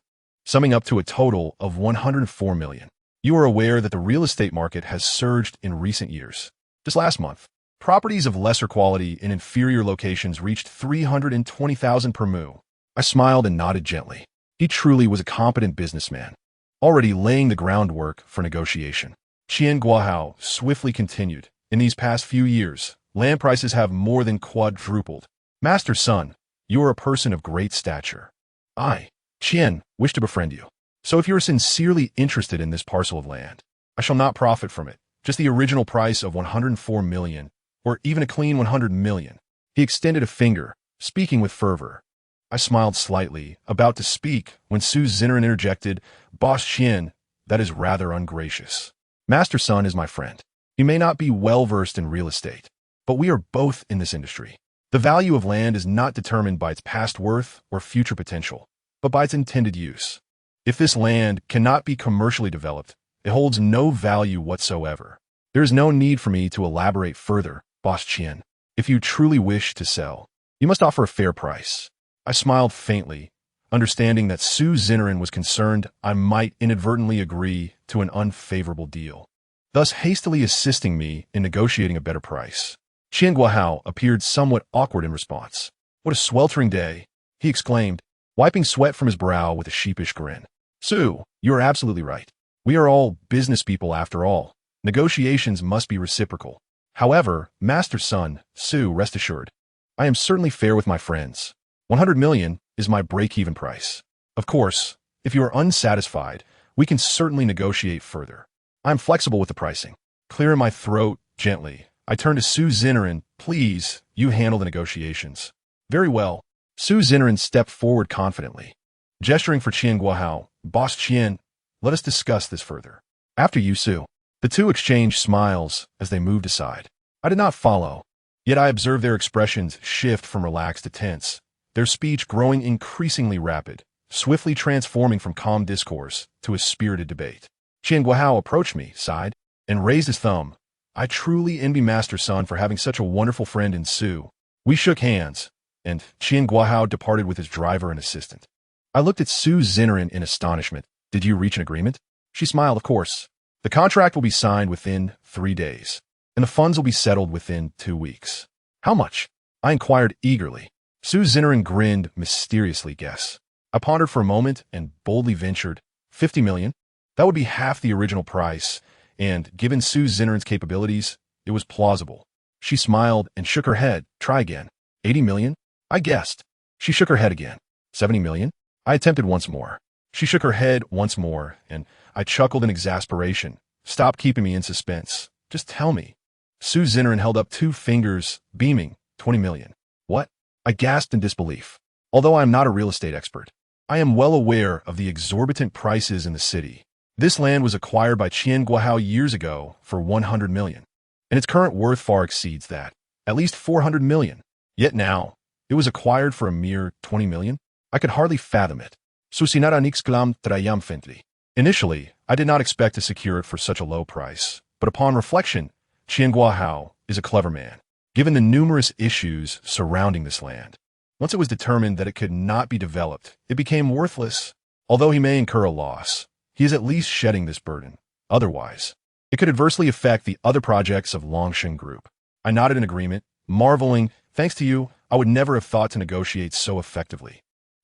summing up to a total of 104 million. You are aware that the real estate market has surged in recent years. Just last month, properties of lesser quality in inferior locations reached 320,000 per mu. I smiled and nodded gently. He truly was a competent businessman, already laying the groundwork for negotiation. Qian Guahao swiftly continued. In these past few years, land prices have more than quadrupled. Master Sun, you are a person of great stature. I, Qian, wish to befriend you. So if you are sincerely interested in this parcel of land, I shall not profit from it. Just the original price of 104 million, or even a clean 100 million. He extended a finger, speaking with fervor. I smiled slightly, about to speak, when Su Zinnerin interjected, Boss Qian, that is rather ungracious. Master Sun is my friend. He may not be well-versed in real estate, but we are both in this industry. The value of land is not determined by its past worth or future potential, but by its intended use. If this land cannot be commercially developed, it holds no value whatsoever. There is no need for me to elaborate further, Boss Qian. If you truly wish to sell, you must offer a fair price. I smiled faintly, understanding that Su Zinnerin was concerned I might inadvertently agree to an unfavorable deal, thus hastily assisting me in negotiating a better price. Qian Guahao appeared somewhat awkward in response. What a sweltering day, he exclaimed, wiping sweat from his brow with a sheepish grin. Su, you are absolutely right. We are all business people after all. Negotiations must be reciprocal. However, Master Sun, Su, rest assured, I am certainly fair with my friends. 100 million is my break-even price. Of course, if you are unsatisfied, we can certainly negotiate further. I am flexible with the pricing. Clearing my throat gently, I turned to Su Zinnerin. Please, you handle the negotiations. Very well. Su Zinnerin stepped forward confidently. Gesturing for Qian Guahao, Boss Qian, let us discuss this further. After you, Su. The two exchanged smiles as they moved aside. I did not follow, yet I observed their expressions shift from relaxed to tense, their speech growing increasingly rapid, swiftly transforming from calm discourse to a spirited debate. Qian Guahao approached me, sighed, and raised his thumb. I truly envy Master Sun for having such a wonderful friend in Su. We shook hands, and Qian Guahao departed with his driver and assistant. I looked at Su Zinnerin in astonishment. Did you reach an agreement? She smiled, of course. The contract will be signed within 3 days, and the funds will be settled within 2 weeks. How much? I inquired eagerly. Su Zinnerin grinned mysteriously. Guess. I pondered for a moment and boldly ventured, 50 million? That would be half the original price, and given Su Zinnerin's capabilities, it was plausible. She smiled and shook her head. Try again. 80 million? I guessed. She shook her head again. 70 million? I attempted once more. She shook her head once more, and I chuckled in exasperation. Stop keeping me in suspense. Just tell me. Su Zinnerin held up 2 fingers, beaming. 20 million. What? I gasped in disbelief. Although I am not a real estate expert, I am well aware of the exorbitant prices in the city. This land was acquired by Qian Guahao years ago for 100 million, and its current worth far exceeds that, at least 400 million. Yet now, it was acquired for a mere 20 million? I could hardly fathom it. Susinara exclaimed triumphantly. Initially, I did not expect to secure it for such a low price, but upon reflection, Qian Guahao is a clever man, given the numerous issues surrounding this land. Once it was determined that it could not be developed, it became worthless. Although he may incur a loss, he is at least shedding this burden. Otherwise, it could adversely affect the other projects of Longshan Group. I nodded in agreement, marveling, thanks to you, I would never have thought to negotiate so effectively.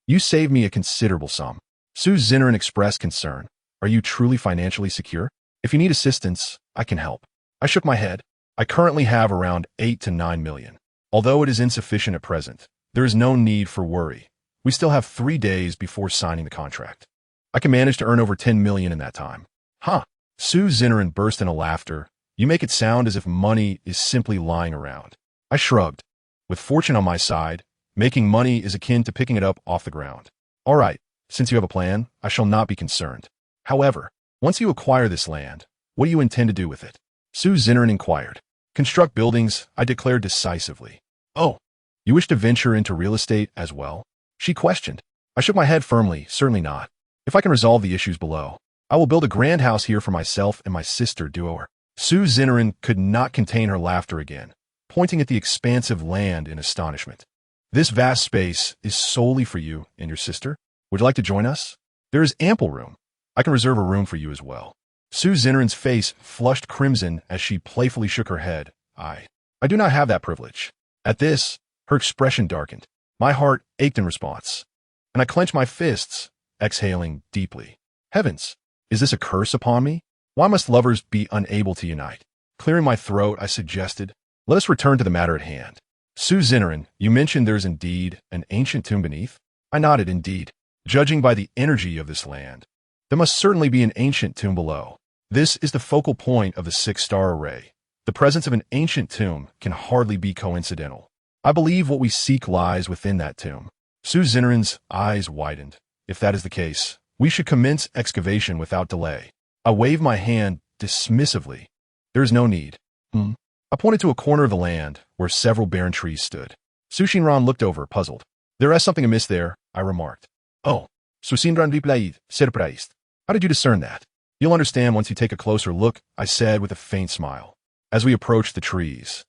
You saved me a considerable sum. Su Zinnerin expressed concern. Are you truly financially secure? If you need assistance, I can help. I shook my head. I currently have around 8 to 9 million. Although it is insufficient at present, there is no need for worry. We still have 3 days before signing the contract. I can manage to earn over 10 million in that time. Huh. Sue Zinnerin burst into laughter. You make it sound as if money is simply lying around. I shrugged. With fortune on my side, making money is akin to picking it up off the ground. All right, since you have a plan, I shall not be concerned. However, once you acquire this land, what do you intend to do with it? Sue Zinnerin inquired. Construct buildings, I declared decisively. Oh, you wish to venture into real estate as well? She questioned. I shook my head firmly, certainly not. If I can resolve the issues below, I will build a grand house here for myself and my sister Duoer. Sue Zinnerin could not contain her laughter again, pointing at the expansive land in astonishment. This vast space is solely for you and your sister? Would you like to join us? There is ample room. I can reserve a room for you as well. Sue Zinnerin's face flushed crimson as she playfully shook her head. I do not have that privilege. At this, her expression darkened. My heart ached in response, and I clenched my fists, exhaling deeply. Heavens, is this a curse upon me? Why must lovers be unable to unite? Clearing my throat, I suggested, let us return to the matter at hand. Sue Zinnerin, you mentioned there is indeed an ancient tomb beneath? I nodded, indeed. Judging by the energy of this land, there must certainly be an ancient tomb below. This is the focal point of the 6-star array. The presence of an ancient tomb can hardly be coincidental. I believe what we seek lies within that tomb. Sue Zinnerin's eyes widened. If that is the case, we should commence excavation without delay. I waved my hand dismissively. There is no need. I pointed to a corner of the land where several barren trees stood. Su Shinran looked over, puzzled. There is something amiss there, I remarked. Oh, Su Shinran viplaid, surprised. How did you discern that? You'll understand once you take a closer look, I said with a faint smile. As we approached the trees,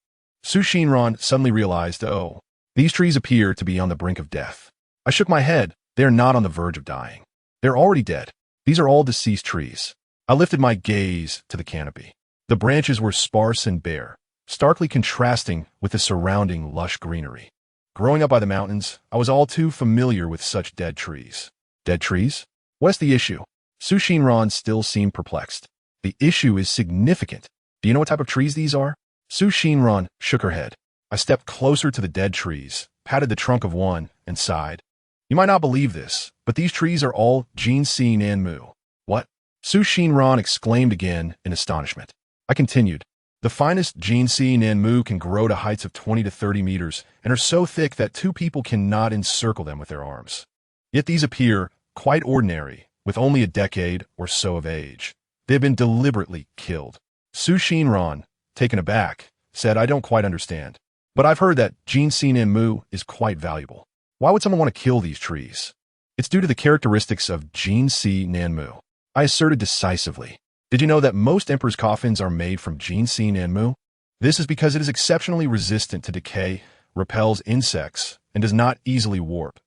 Su Shinran suddenly realized, oh, these trees appear to be on the brink of death. I shook my head. They are not on the verge of dying. They're already dead. These are all deceased trees. I lifted my gaze to the canopy. The branches were sparse and bare, starkly contrasting with the surrounding lush greenery. Growing up by the mountains, I was all too familiar with such dead trees. Dead trees? What's the issue? Su Shinran still seemed perplexed. The issue is significant. Do you know what type of trees these are? Su Shinran shook her head. I stepped closer to the dead trees, patted the trunk of one, and sighed. You might not believe this, but these trees are all Jinsi Nanmu. What? Su Shinran exclaimed again in astonishment. I continued. The finest Jinsi Nanmu can grow to heights of 20 to 30 meters and are so thick that 2 people cannot encircle them with their arms. Yet these appear quite ordinary, with only a decade or so of age. They have been deliberately killed. Su Shinran, taken aback, said, I don't quite understand. But I've heard that Jinsi Nanmu is quite valuable. Why would someone want to kill these trees? It's due to the characteristics of Jinsi Nanmu. I asserted decisively. Did you know that most emperors' coffins are made from Jinsi Nanmu? This is because it is exceptionally resistant to decay, repels insects, and does not easily warp.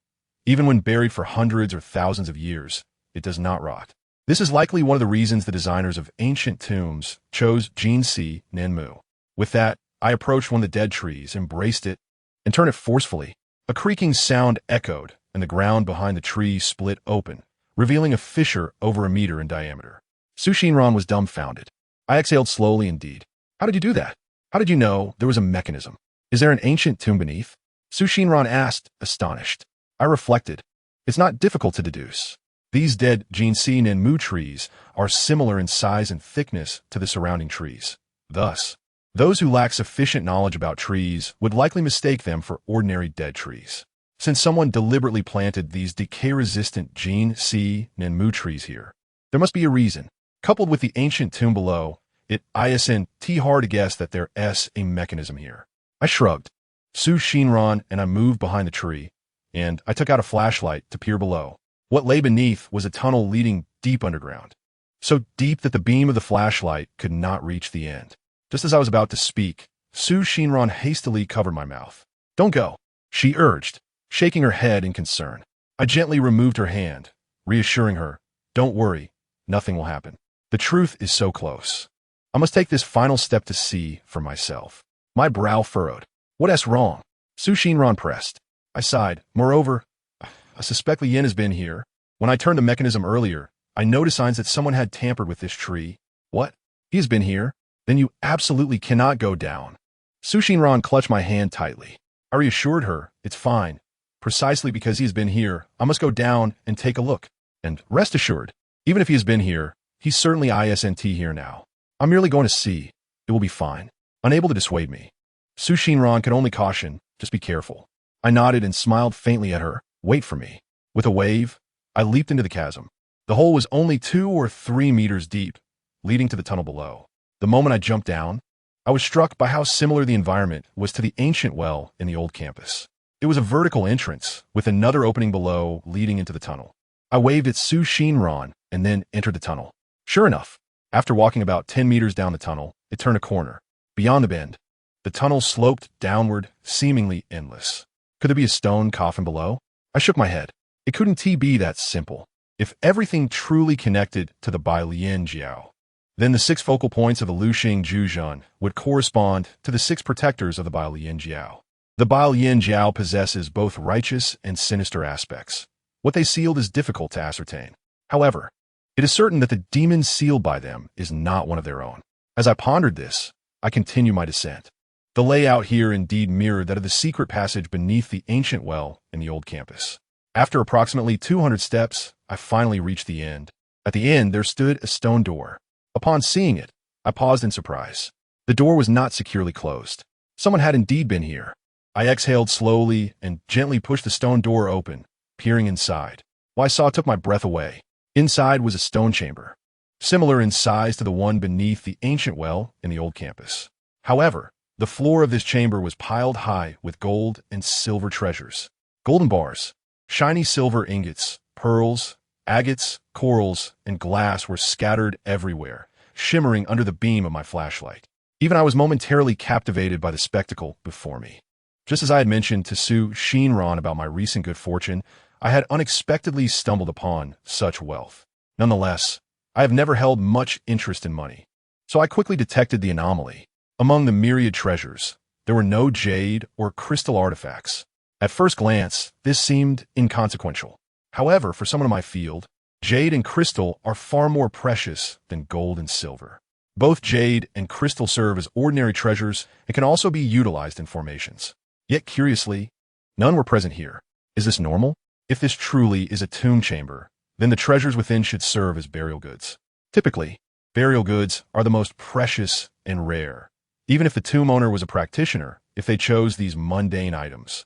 Even when buried for hundreds or thousands of years, it does not rot. This is likely one of the reasons the designers of ancient tombs chose Jinsi Nanmu. With that, I approached one of the dead trees, embraced it, and turned it forcefully. A creaking sound echoed, and the ground behind the tree split open, revealing a fissure over a meter in diameter. Su Shinran was dumbfounded. I exhaled slowly indeed. How did you do that? How did you know there was a mechanism? Is there an ancient tomb beneath? Su Shinran asked, astonished. I reflected. It's not difficult to deduce. These dead Jinsi Nanmu trees are similar in size and thickness to the surrounding trees. Thus, those who lack sufficient knowledge about trees would likely mistake them for ordinary dead trees. Since someone deliberately planted these decay-resistant Jinsi Nanmu trees here, there must be a reason. Coupled with the ancient tomb below, it isn't hard to guess that there is a mechanism here. I shrugged. Su Shinran and I moved behind the tree, and I took out a flashlight to peer below. What lay beneath was a tunnel leading deep underground, so deep that the beam of the flashlight could not reach the end. Just as I was about to speak, Su Shinran hastily covered my mouth. Don't go, she urged, shaking her head in concern. I gently removed her hand, reassuring her, don't worry, nothing will happen. The truth is so close. I must take this final step to see for myself. My brow furrowed. What is wrong? Su Shinran pressed. I sighed. Moreover, I suspect the yin has been here. When I turned the mechanism earlier, I noticed signs that someone had tampered with this tree. What? He has been here? Then you absolutely cannot go down. Su Shinran clutched my hand tightly. I reassured her, it's fine. Precisely because he has been here, I must go down and take a look. And rest assured, even if he has been here, he's certainly isn't here now. I'm merely going to see. It will be fine. Unable to dissuade me, Su Shinran could only caution, just be careful. I nodded and smiled faintly at her. Wait for me. With a wave, I leaped into the chasm. The hole was only 2 or 3 meters deep, leading to the tunnel below. The moment I jumped down, I was struck by how similar the environment was to the ancient well in the old campus. It was a vertical entrance, with another opening below leading into the tunnel. I waved at Su Shinran and then entered the tunnel. Sure enough, after walking about 10 meters down the tunnel, it turned a corner. Beyond the bend, the tunnel sloped downward, seemingly endless. Could there be a stone coffin below? I shook my head. It couldn't be that simple. If everything truly connected to the Bai Lian Jiao, then the 6 focal points of the Luxing Zhuzhen would correspond to the 6 protectors of the Bai Lian Jiao. The Bai Lian Jiao possesses both righteous and sinister aspects. What they sealed is difficult to ascertain. However, it is certain that the demon sealed by them is not one of their own. As I pondered this, I continued my descent. The layout here indeed mirrored that of the secret passage beneath the ancient well in the old campus. After approximately 200 steps, I finally reached the end. At the end, there stood a stone door. Upon seeing it, I paused in surprise. The door was not securely closed. Someone had indeed been here. I exhaled slowly and gently pushed the stone door open, peering inside. What I saw took my breath away. Inside was a stone chamber, similar in size to the one beneath the ancient well in the old campus. However, the floor of this chamber was piled high with gold and silver treasures. Golden bars, shiny silver ingots, pearls, agates, corals, and glass were scattered everywhere, shimmering under the beam of my flashlight. Even I was momentarily captivated by the spectacle before me. Just as I had mentioned to Su Shinran about my recent good fortune, I had unexpectedly stumbled upon such wealth. Nonetheless, I have never held much interest in money, so I quickly detected the anomaly. Among the myriad treasures, there were no jade or crystal artifacts. At first glance, this seemed inconsequential. However, for someone in my field, jade and crystal are far more precious than gold and silver. Both jade and crystal serve as ordinary treasures and can also be utilized in formations. Yet curiously, none were present here. Is this normal? If this truly is a tomb chamber, then the treasures within should serve as burial goods. Typically, burial goods are the most precious and rare. Even if the tomb owner was a practitioner, if they chose these mundane items,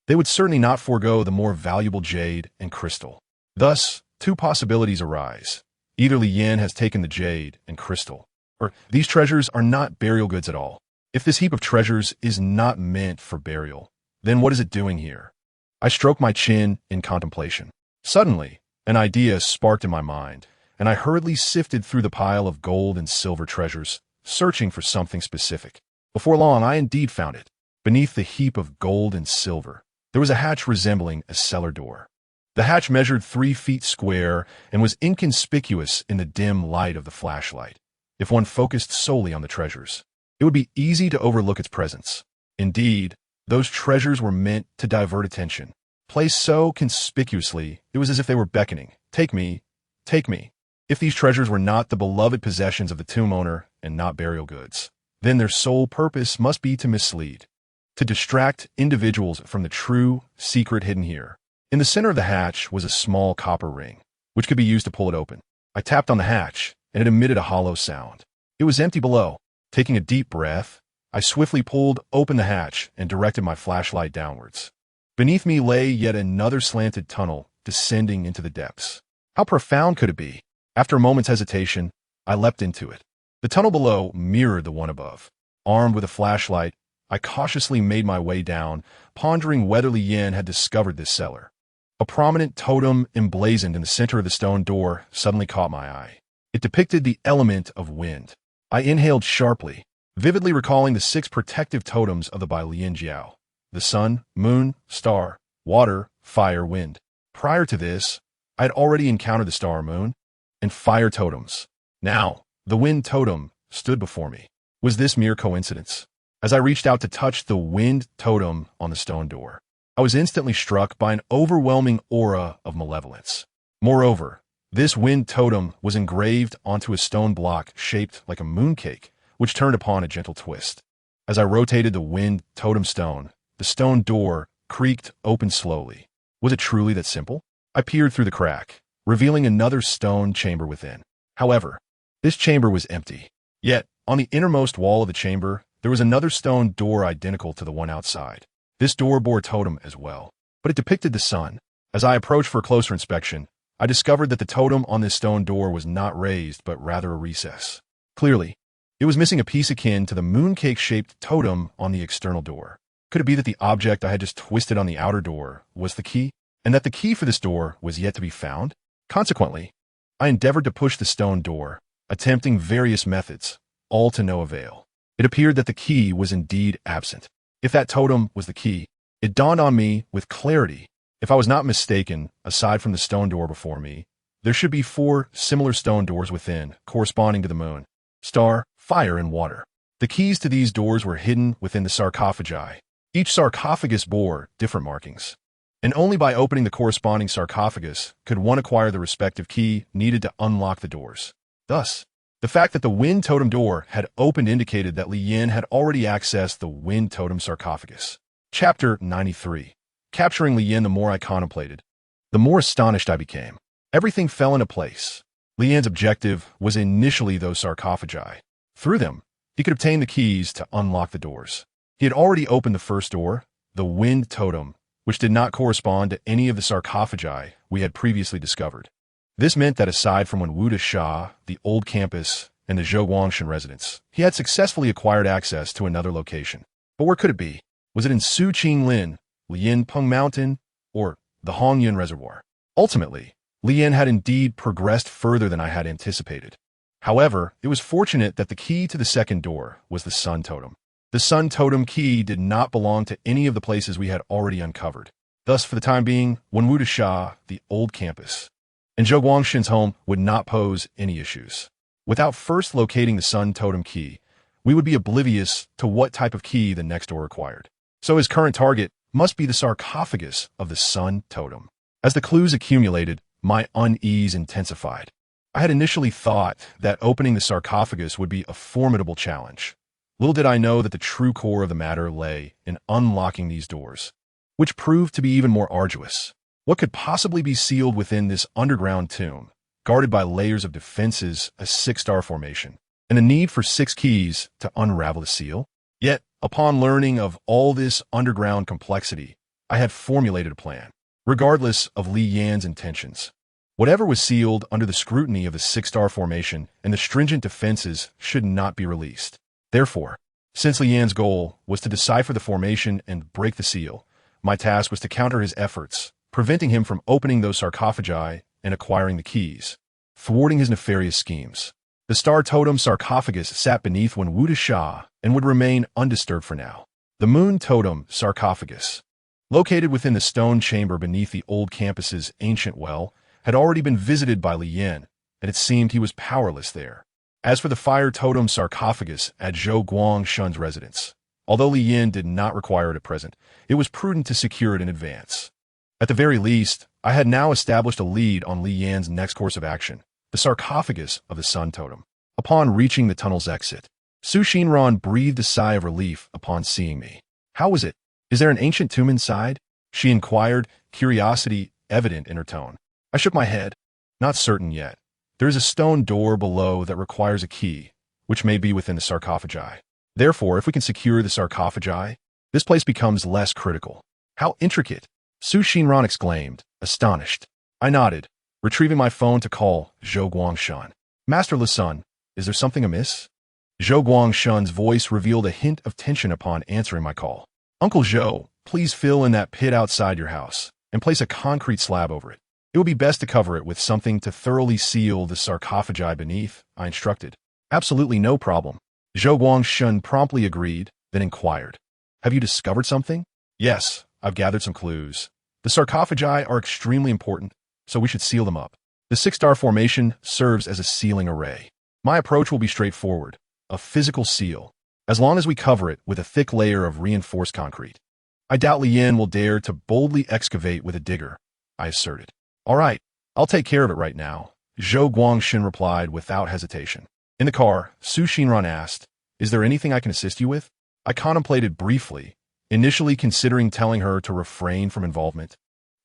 they would certainly not forego the more valuable jade and crystal. Thus, 2 possibilities arise. Either Li Yin has taken the jade and crystal, or these treasures are not burial goods at all. If this heap of treasures is not meant for burial, then what is it doing here? I stroked my chin in contemplation. Suddenly, an idea sparked in my mind, and I hurriedly sifted through the pile of gold and silver treasures, searching for something specific. Before long, I indeed found it. Beneath the heap of gold and silver, there was a hatch resembling a cellar door. The hatch measured 3 feet square and was inconspicuous in the dim light of the flashlight. If one focused solely on the treasures, it would be easy to overlook its presence. Indeed, those treasures were meant to divert attention. Placed so conspicuously, it was as if they were beckoning. Take me, take me. If these treasures were not the beloved possessions of the tomb owner and not burial goods, then their sole purpose must be to mislead, to distract individuals from the true secret hidden here. In the center of the hatch was a small copper ring, which could be used to pull it open. I tapped on the hatch, and it emitted a hollow sound. It was empty below. Taking a deep breath, I swiftly pulled open the hatch and directed my flashlight downwards. Beneath me lay yet another slanted tunnel descending into the depths. How profound could it be? After a moment's hesitation, I leapt into it. The tunnel below mirrored the one above. Armed with a flashlight, I cautiously made my way down, pondering whether Li Yin had discovered this cellar. A prominent totem emblazoned in the center of the stone door suddenly caught my eye. It depicted the element of wind. I inhaled sharply, vividly recalling the 6 protective totems of the Bai Lian Jiao: the sun, moon, star, water, fire, wind. Prior to this, I had already encountered the star, moon, and fire totems. Now, the wind totem stood before me. Was this mere coincidence? As I reached out to touch the wind totem on the stone door, I was instantly struck by an overwhelming aura of malevolence. Moreover, this wind totem was engraved onto a stone block shaped like a mooncake, which turned upon a gentle twist. As I rotated the wind totem stone, the stone door creaked open slowly. Was it truly that simple? I peered through the crack, revealing another stone chamber within. However, this chamber was empty. Yet, on the innermost wall of the chamber, there was another stone door identical to the one outside. This door bore a totem as well, but it depicted the sun. As I approached for a closer inspection, I discovered that the totem on this stone door was not raised, but rather a recess. Clearly, it was missing a piece akin to the mooncake-shaped totem on the external door. Could it be that the object I had just twisted on the outer door was the key, and that the key for this door was yet to be found? Consequently, I endeavored to push the stone door, attempting various methods, all to no avail. It appeared that the key was indeed absent. If that totem was the key, it dawned on me with clarity. If I was not mistaken, aside from the stone door before me, there should be 4 similar stone doors within, corresponding to the moon, star, fire, and water. The keys to these doors were hidden within the sarcophagi. Each sarcophagus bore different markings, and only by opening the corresponding sarcophagus could one acquire the respective key needed to unlock the doors. Thus, the fact that the wind totem door had opened indicated that Li Yin had already accessed the wind totem sarcophagus. Chapter 93. Capturing Li Yin. The more I contemplated, the more astonished I became. Everything fell into place. Li Yin's objective was initially those sarcophagi. Through them, he could obtain the keys to unlock the doors. He had already opened the first door, the wind totem, which did not correspond to any of the sarcophagi we had previously discovered. This meant that aside from Wenwuda Sha, the old campus, and the Zhou Guangshan residence, he had successfully acquired access to another location. But where could it be? Was it in Su Qinglin, Lianpeng Mountain, or the Hongyun Reservoir? Ultimately, Li Yin had indeed progressed further than I had anticipated. However, it was fortunate that the key to the second door was the Sun Totem. The Sun Totem key did not belong to any of the places we had already uncovered. Thus, for the time being, Wenwuda Sha, the old campus, and Zhou Guangshan's home would not pose any issues. Without first locating the Sun Totem key, we would be oblivious to what type of key the next door required. So his current target must be the sarcophagus of the Sun Totem. As the clues accumulated, my unease intensified. I had initially thought that opening the sarcophagus would be a formidable challenge. Little did I know that the true core of the matter lay in unlocking these doors, which proved to be even more arduous. What could possibly be sealed within this underground tomb, guarded by layers of defenses, a 6-star formation, and the need for 6 keys to unravel the seal? Yet, upon learning of all this underground complexity, I had formulated a plan, regardless of Li Yan's intentions. Whatever was sealed under the scrutiny of the 6-star formation and the stringent defenses should not be released. Therefore, since Li Yan's goal was to decipher the formation and break the seal, my task was to counter his efforts, preventing him from opening those sarcophagi and acquiring the keys, thwarting his nefarious schemes. The Star Totem sarcophagus sat beneath Wenwuda Sha and would remain undisturbed for now. The Moon Totem sarcophagus, located within the stone chamber beneath the old campus's ancient well, had already been visited by Li Yin, and it seemed he was powerless there. As for the Fire Totem sarcophagus at Zhou Guangshan's residence, although Li Yin did not require it at present, it was prudent to secure it in advance. At the very least, I had now established a lead on Li Yan's next course of action, the sarcophagus of the Sun Totem. Upon reaching the tunnel's exit, Su Xinran breathed a sigh of relief upon seeing me. "How was it? Is there an ancient tomb inside?" she inquired, curiosity evident in her tone. I shook my head. "Not certain yet. There is a stone door below that requires a key, which may be within the sarcophagi. Therefore, if we can secure the sarcophagi, this place becomes less critical." "How intricate!" Su Xinran exclaimed, astonished. I nodded, retrieving my phone to call Zhou Guangshan. "Master Lisun, is there something amiss?" Zhou Guangshan's voice revealed a hint of tension upon answering my call. "Uncle Zhou, please fill in that pit outside your house and place a concrete slab over it. It would be best to cover it with something to thoroughly seal the sarcophagi beneath," I instructed. "Absolutely no problem." Zhou Guangshan promptly agreed, then inquired, "Have you discovered something?" "Yes, I've gathered some clues. The sarcophagi are extremely important, so we should seal them up. The 6-star formation serves as a sealing array. My approach will be straightforward, a physical seal, as long as we cover it with a thick layer of reinforced concrete. I doubt Li Yin will dare to boldly excavate with a digger," I asserted. "All right, I'll take care of it right now," Zhou Guangshan replied without hesitation. In the car, Su Xinran asked, "Is there anything I can assist you with?" I contemplated briefly, initially considering telling her to refrain from involvement.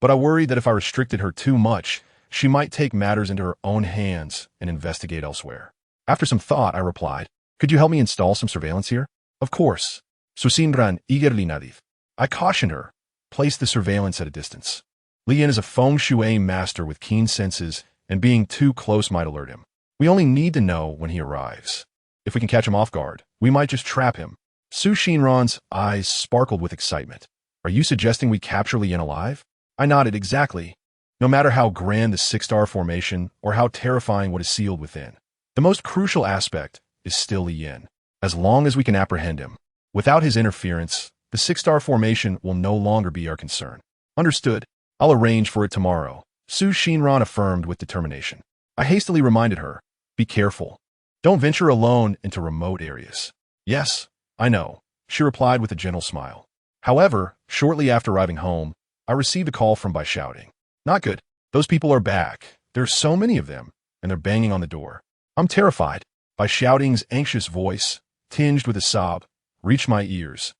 but I worried that if I restricted her too much, she might take matters into her own hands and investigate elsewhere. After some thought, I replied, "Could you help me install some surveillance here?" "Of course." Susinran eagerly nadif. I cautioned her, "Place the surveillance at a distance. Lian is a feng shui master with keen senses, and being too close might alert him. We only need to know when he arrives. If we can catch him off guard, we might just trap him." Su Shinran's eyes sparkled with excitement. "Are you suggesting we capture Lian alive?" I nodded. "Exactly. No matter how grand the six-star formation or how terrifying what is sealed within, the most crucial aspect is still Lian. As long as we can apprehend him, without his interference, the six-star formation will no longer be our concern." "Understood. I'll arrange for it tomorrow," Su Shinran affirmed with determination. I hastily reminded her, "Be careful. Don't venture alone into remote areas." "Yes, I know," she replied with a gentle smile. However, shortly after arriving home, I received a call from Bai shouting, "Not good. Those people are back. There are so many of them, and they're banging on the door." I'm terrified. Bai shouting's anxious voice, tinged with a sob, reached my ears,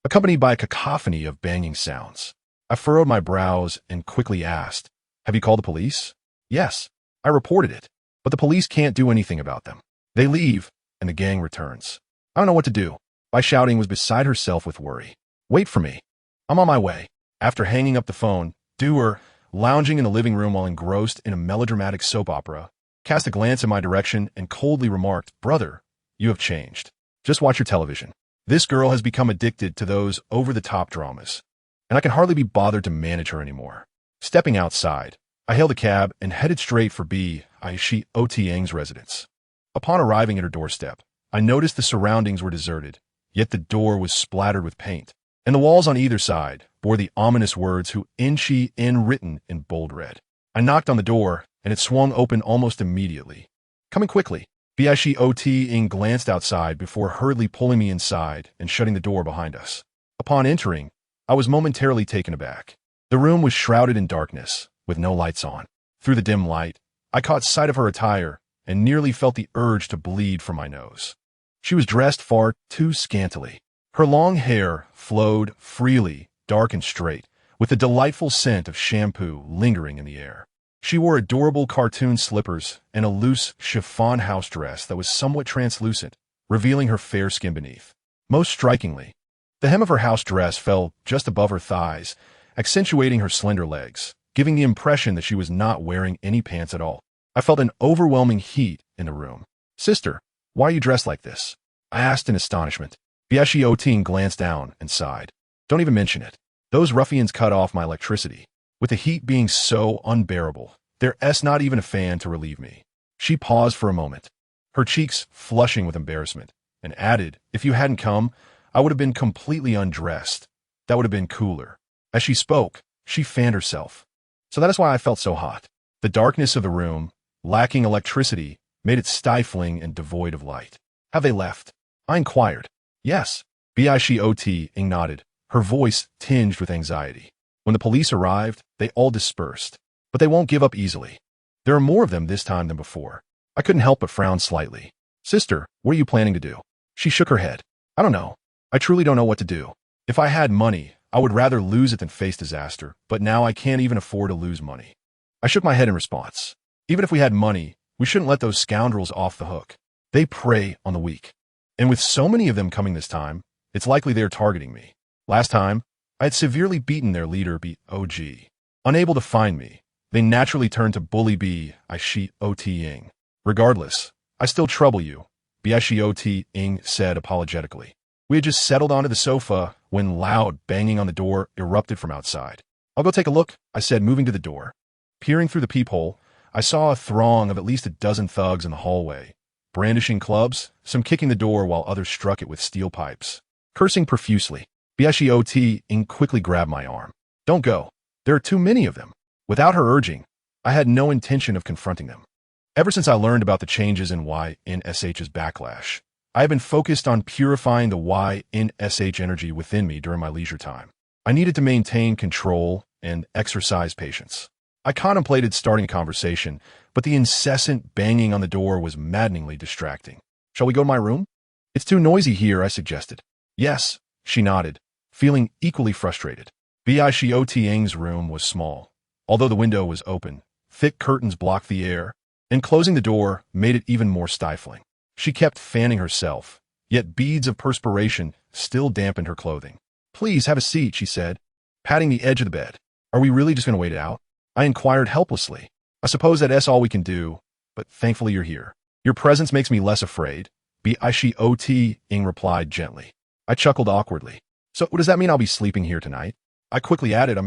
accompanied by a cacophony of banging sounds. I furrowed my brows and quickly asked, "Have you called the police?" "Yes, I reported it, but the police can't do anything about them. They leave, and the gang returns. I don't know what to do." Bai shouting was beside herself with worry. "Wait for me. I'm on my way." After hanging up the phone, Dewar, lounging in the living room while engrossed in a melodramatic soap opera, cast a glance in my direction and coldly remarked, "Brother, you have changed. Just watch your television. This girl has become addicted to those over-the-top dramas, and I can hardly be bothered to manage her anymore." Stepping outside, I hailed a cab and headed straight for B. Aishi Otiang's residence. Upon arriving at her doorstep, I noticed the surroundings were deserted, yet the door was splattered with paint, and the walls on either side bore the ominous words Hu Inchi In written in bold red. I knocked on the door, and it swung open almost immediately. "Coming quickly." Biashi Ot Ing glanced outside before hurriedly pulling me inside and shutting the door behind us. Upon entering, I was momentarily taken aback. The room was shrouded in darkness, with no lights on. Through the dim light, I caught sight of her attire and nearly felt the urge to bleed from my nose. She was dressed far too scantily. Her long hair flowed freely, dark and straight, with the delightful scent of shampoo lingering in the air. She wore adorable cartoon slippers and a loose chiffon house dress that was somewhat translucent, revealing her fair skin beneath. Most strikingly, the hem of her house dress fell just above her thighs, accentuating her slender legs, giving the impression that she was not wearing any pants at all. I felt an overwhelming heat in the room. "Sister, why are you dressed like this?" I asked in astonishment. Biashi Otin glanced down and sighed. "Don't even mention it. Those ruffians cut off my electricity. With the heat being so unbearable, there's not even a fan to relieve me." She paused for a moment, her cheeks flushing with embarrassment, and added, "If you hadn't come, I would have been completely undressed. That would have been cooler." As she spoke, she fanned herself. "So that is why I felt so hot." The darkness of the room, lacking electricity, made it stifling and devoid of light. "Have they left?" I inquired. "Yes." Biashi Ot Ing nodded, her voice tinged with anxiety. "When the police arrived, they all dispersed. But they won't give up easily. There are more of them this time than before." I couldn't help but frown slightly. "Sister, what are you planning to do?" She shook her head. "I don't know. I truly don't know what to do. If I had money, I would rather lose it than face disaster, but now I can't even afford to lose money." I shook my head in response. Even if we had money, we shouldn't let those scoundrels off the hook. They prey on the weak. And with so many of them coming this time, it's likely they're targeting me. Last time, I had severely beaten their leader, B.O.G. Unable to find me, they naturally turned to bully B. Aishi Ot Ing. "Regardless, I still trouble you," Biashi Ot Ing said apologetically. We had just settled onto the sofa when loud banging on the door erupted from outside. "I'll go take a look," I said, moving to the door. Peering through the peephole, I saw a throng of at least a dozen thugs in the hallway, brandishing clubs, some kicking the door while others struck it with steel pipes. Cursing profusely, Biashi Ot Ing quickly grabbed my arm. "Don't go. There are too many of them." Without her urging, I had no intention of confronting them. Ever since I learned about the changes in YNSH's backlash, I have been focused on purifying the YNSH energy within me during my leisure time. I needed to maintain control and exercise patience. I contemplated starting a conversation, but the incessant banging on the door was maddeningly distracting. "Shall we go to my room?" "It's too noisy here," I suggested. "Yes," she nodded, feeling equally frustrated. Biashi Ot Ing's room was small, Although the window was open, thick curtains blocked the air, and closing the door made it even more stifling. She kept fanning herself, yet beads of perspiration still dampened her clothing. "Please have a seat," she said, patting the edge of the bed. "Are we really just going to wait it out?" I inquired helplessly. "I suppose that's all we can do, but thankfully you're here. Your presence makes me less afraid," Betrothed Ing replied gently. I chuckled awkwardly. "So does that mean I'll be sleeping here tonight?" I quickly added,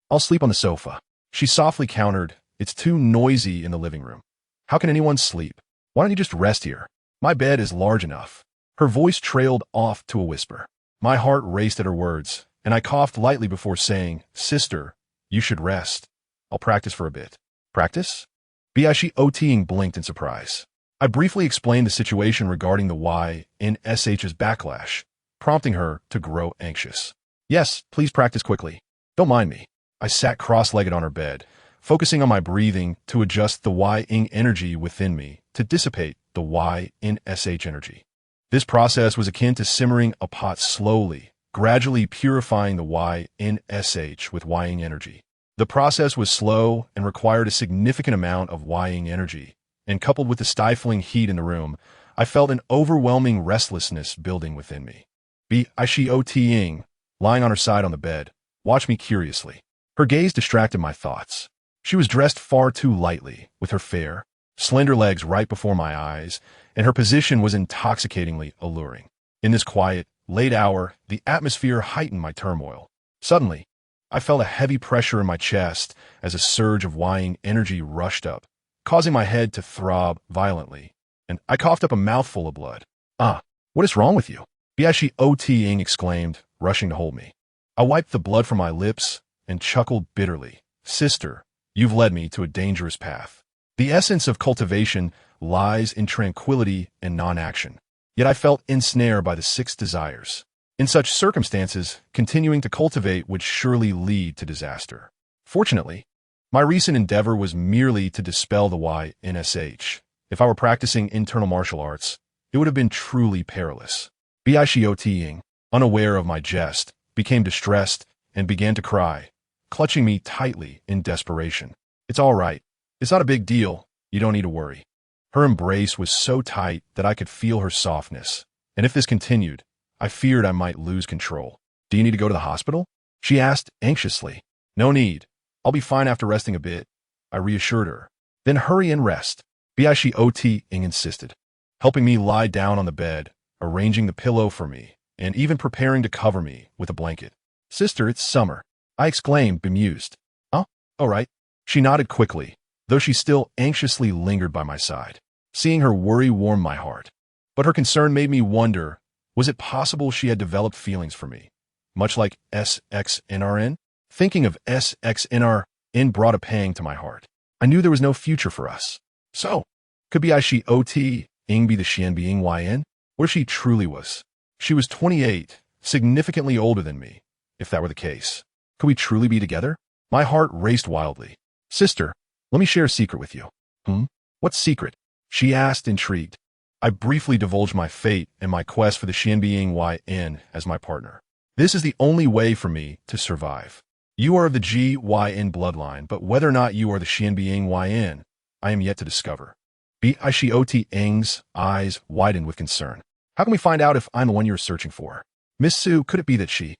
I'll sleep on the sofa." She softly countered, "It's too noisy in the living room. How can anyone sleep? Why don't you just rest here? My bed is large enough." Her voice trailed off to a whisper. My heart raced at her words, and I coughed lightly before saying, "Sister, you should rest. I'll practice for a bit." "Practice?" Betrothed blinked in surprise. I briefly explained the situation regarding the YNSH's backlash, prompting her to grow anxious. "Yes, please practice quickly. Don't mind me." I sat cross-legged on her bed, focusing on my breathing to adjust the Y-ing energy within me to dissipate the YNSH energy. This process was akin to simmering a pot slowly, gradually purifying the YNSH with Y-ing energy. The process was slow and required a significant amount of Y-ing energy, and coupled with the stifling heat in the room, I felt an overwhelming restlessness building within me. Betrothed, lying on her side on the bed, watched me curiously. Her gaze distracted my thoughts. She was dressed far too lightly, with her fair, slender legs right before my eyes, and her position was intoxicatingly alluring. In this quiet, late hour, the atmosphere heightened my turmoil. Suddenly, I felt a heavy pressure in my chest as a surge of Y-ing energy rushed up, causing my head to throb violently, and I coughed up a mouthful of blood. "Ah, what is wrong with you?" Betrothed exclaimed, rushing to hold me. I wiped the blood from my lips and chuckled bitterly. "Sister, you've led me to a dangerous path. The essence of cultivation lies in tranquility and non-action. Yet I felt ensnared by the 6 desires. In such circumstances, continuing to cultivate would surely lead to disaster. Fortunately, my recent endeavor was merely to dispel the YNSH. If I were practicing internal martial arts, it would have been truly perilous." Betrothed, unaware of my jest, became distressed and began to cry, clutching me tightly in desperation. "It's all right. It's not a big deal. You don't need to worry." Her embrace was so tight that I could feel her softness, and if this continued, I feared I might lose control. "Do you need to go to the hospital?" she asked anxiously. "No need. I'll be fine after resting a bit," I reassured her. "Then hurry and rest," Betrothed insisted, helping me lie down on the bed, arranging the pillow for me, and even preparing to cover me with a blanket. "Sister, it's summer," I exclaimed, bemused. "Oh, all right." She nodded quickly, though she still anxiously lingered by my side. Seeing her worry warmed my heart. But her concern made me wonder, was it possible she had developed feelings for me, much like SXNRN? Thinking of SXNRN brought a pang to my heart. I knew there was no future for us. So, could Betrothed be the Xian being YN? What if she truly was? She was 28, significantly older than me. If that were the case, could we truly be together? My heart raced wildly. "Sister, let me share a secret with you." "What secret?" she asked, intrigued. I briefly divulged my fate and my quest for the Xian being YN as my partner. "This is the only way for me to survive. You are of the GYN bloodline, but whether or not you are the Xian being YN, I am yet to discover." Betrothed eyes widened with concern. "How can we find out if I'm the one you're searching for? Miss Sue, could it be that she—"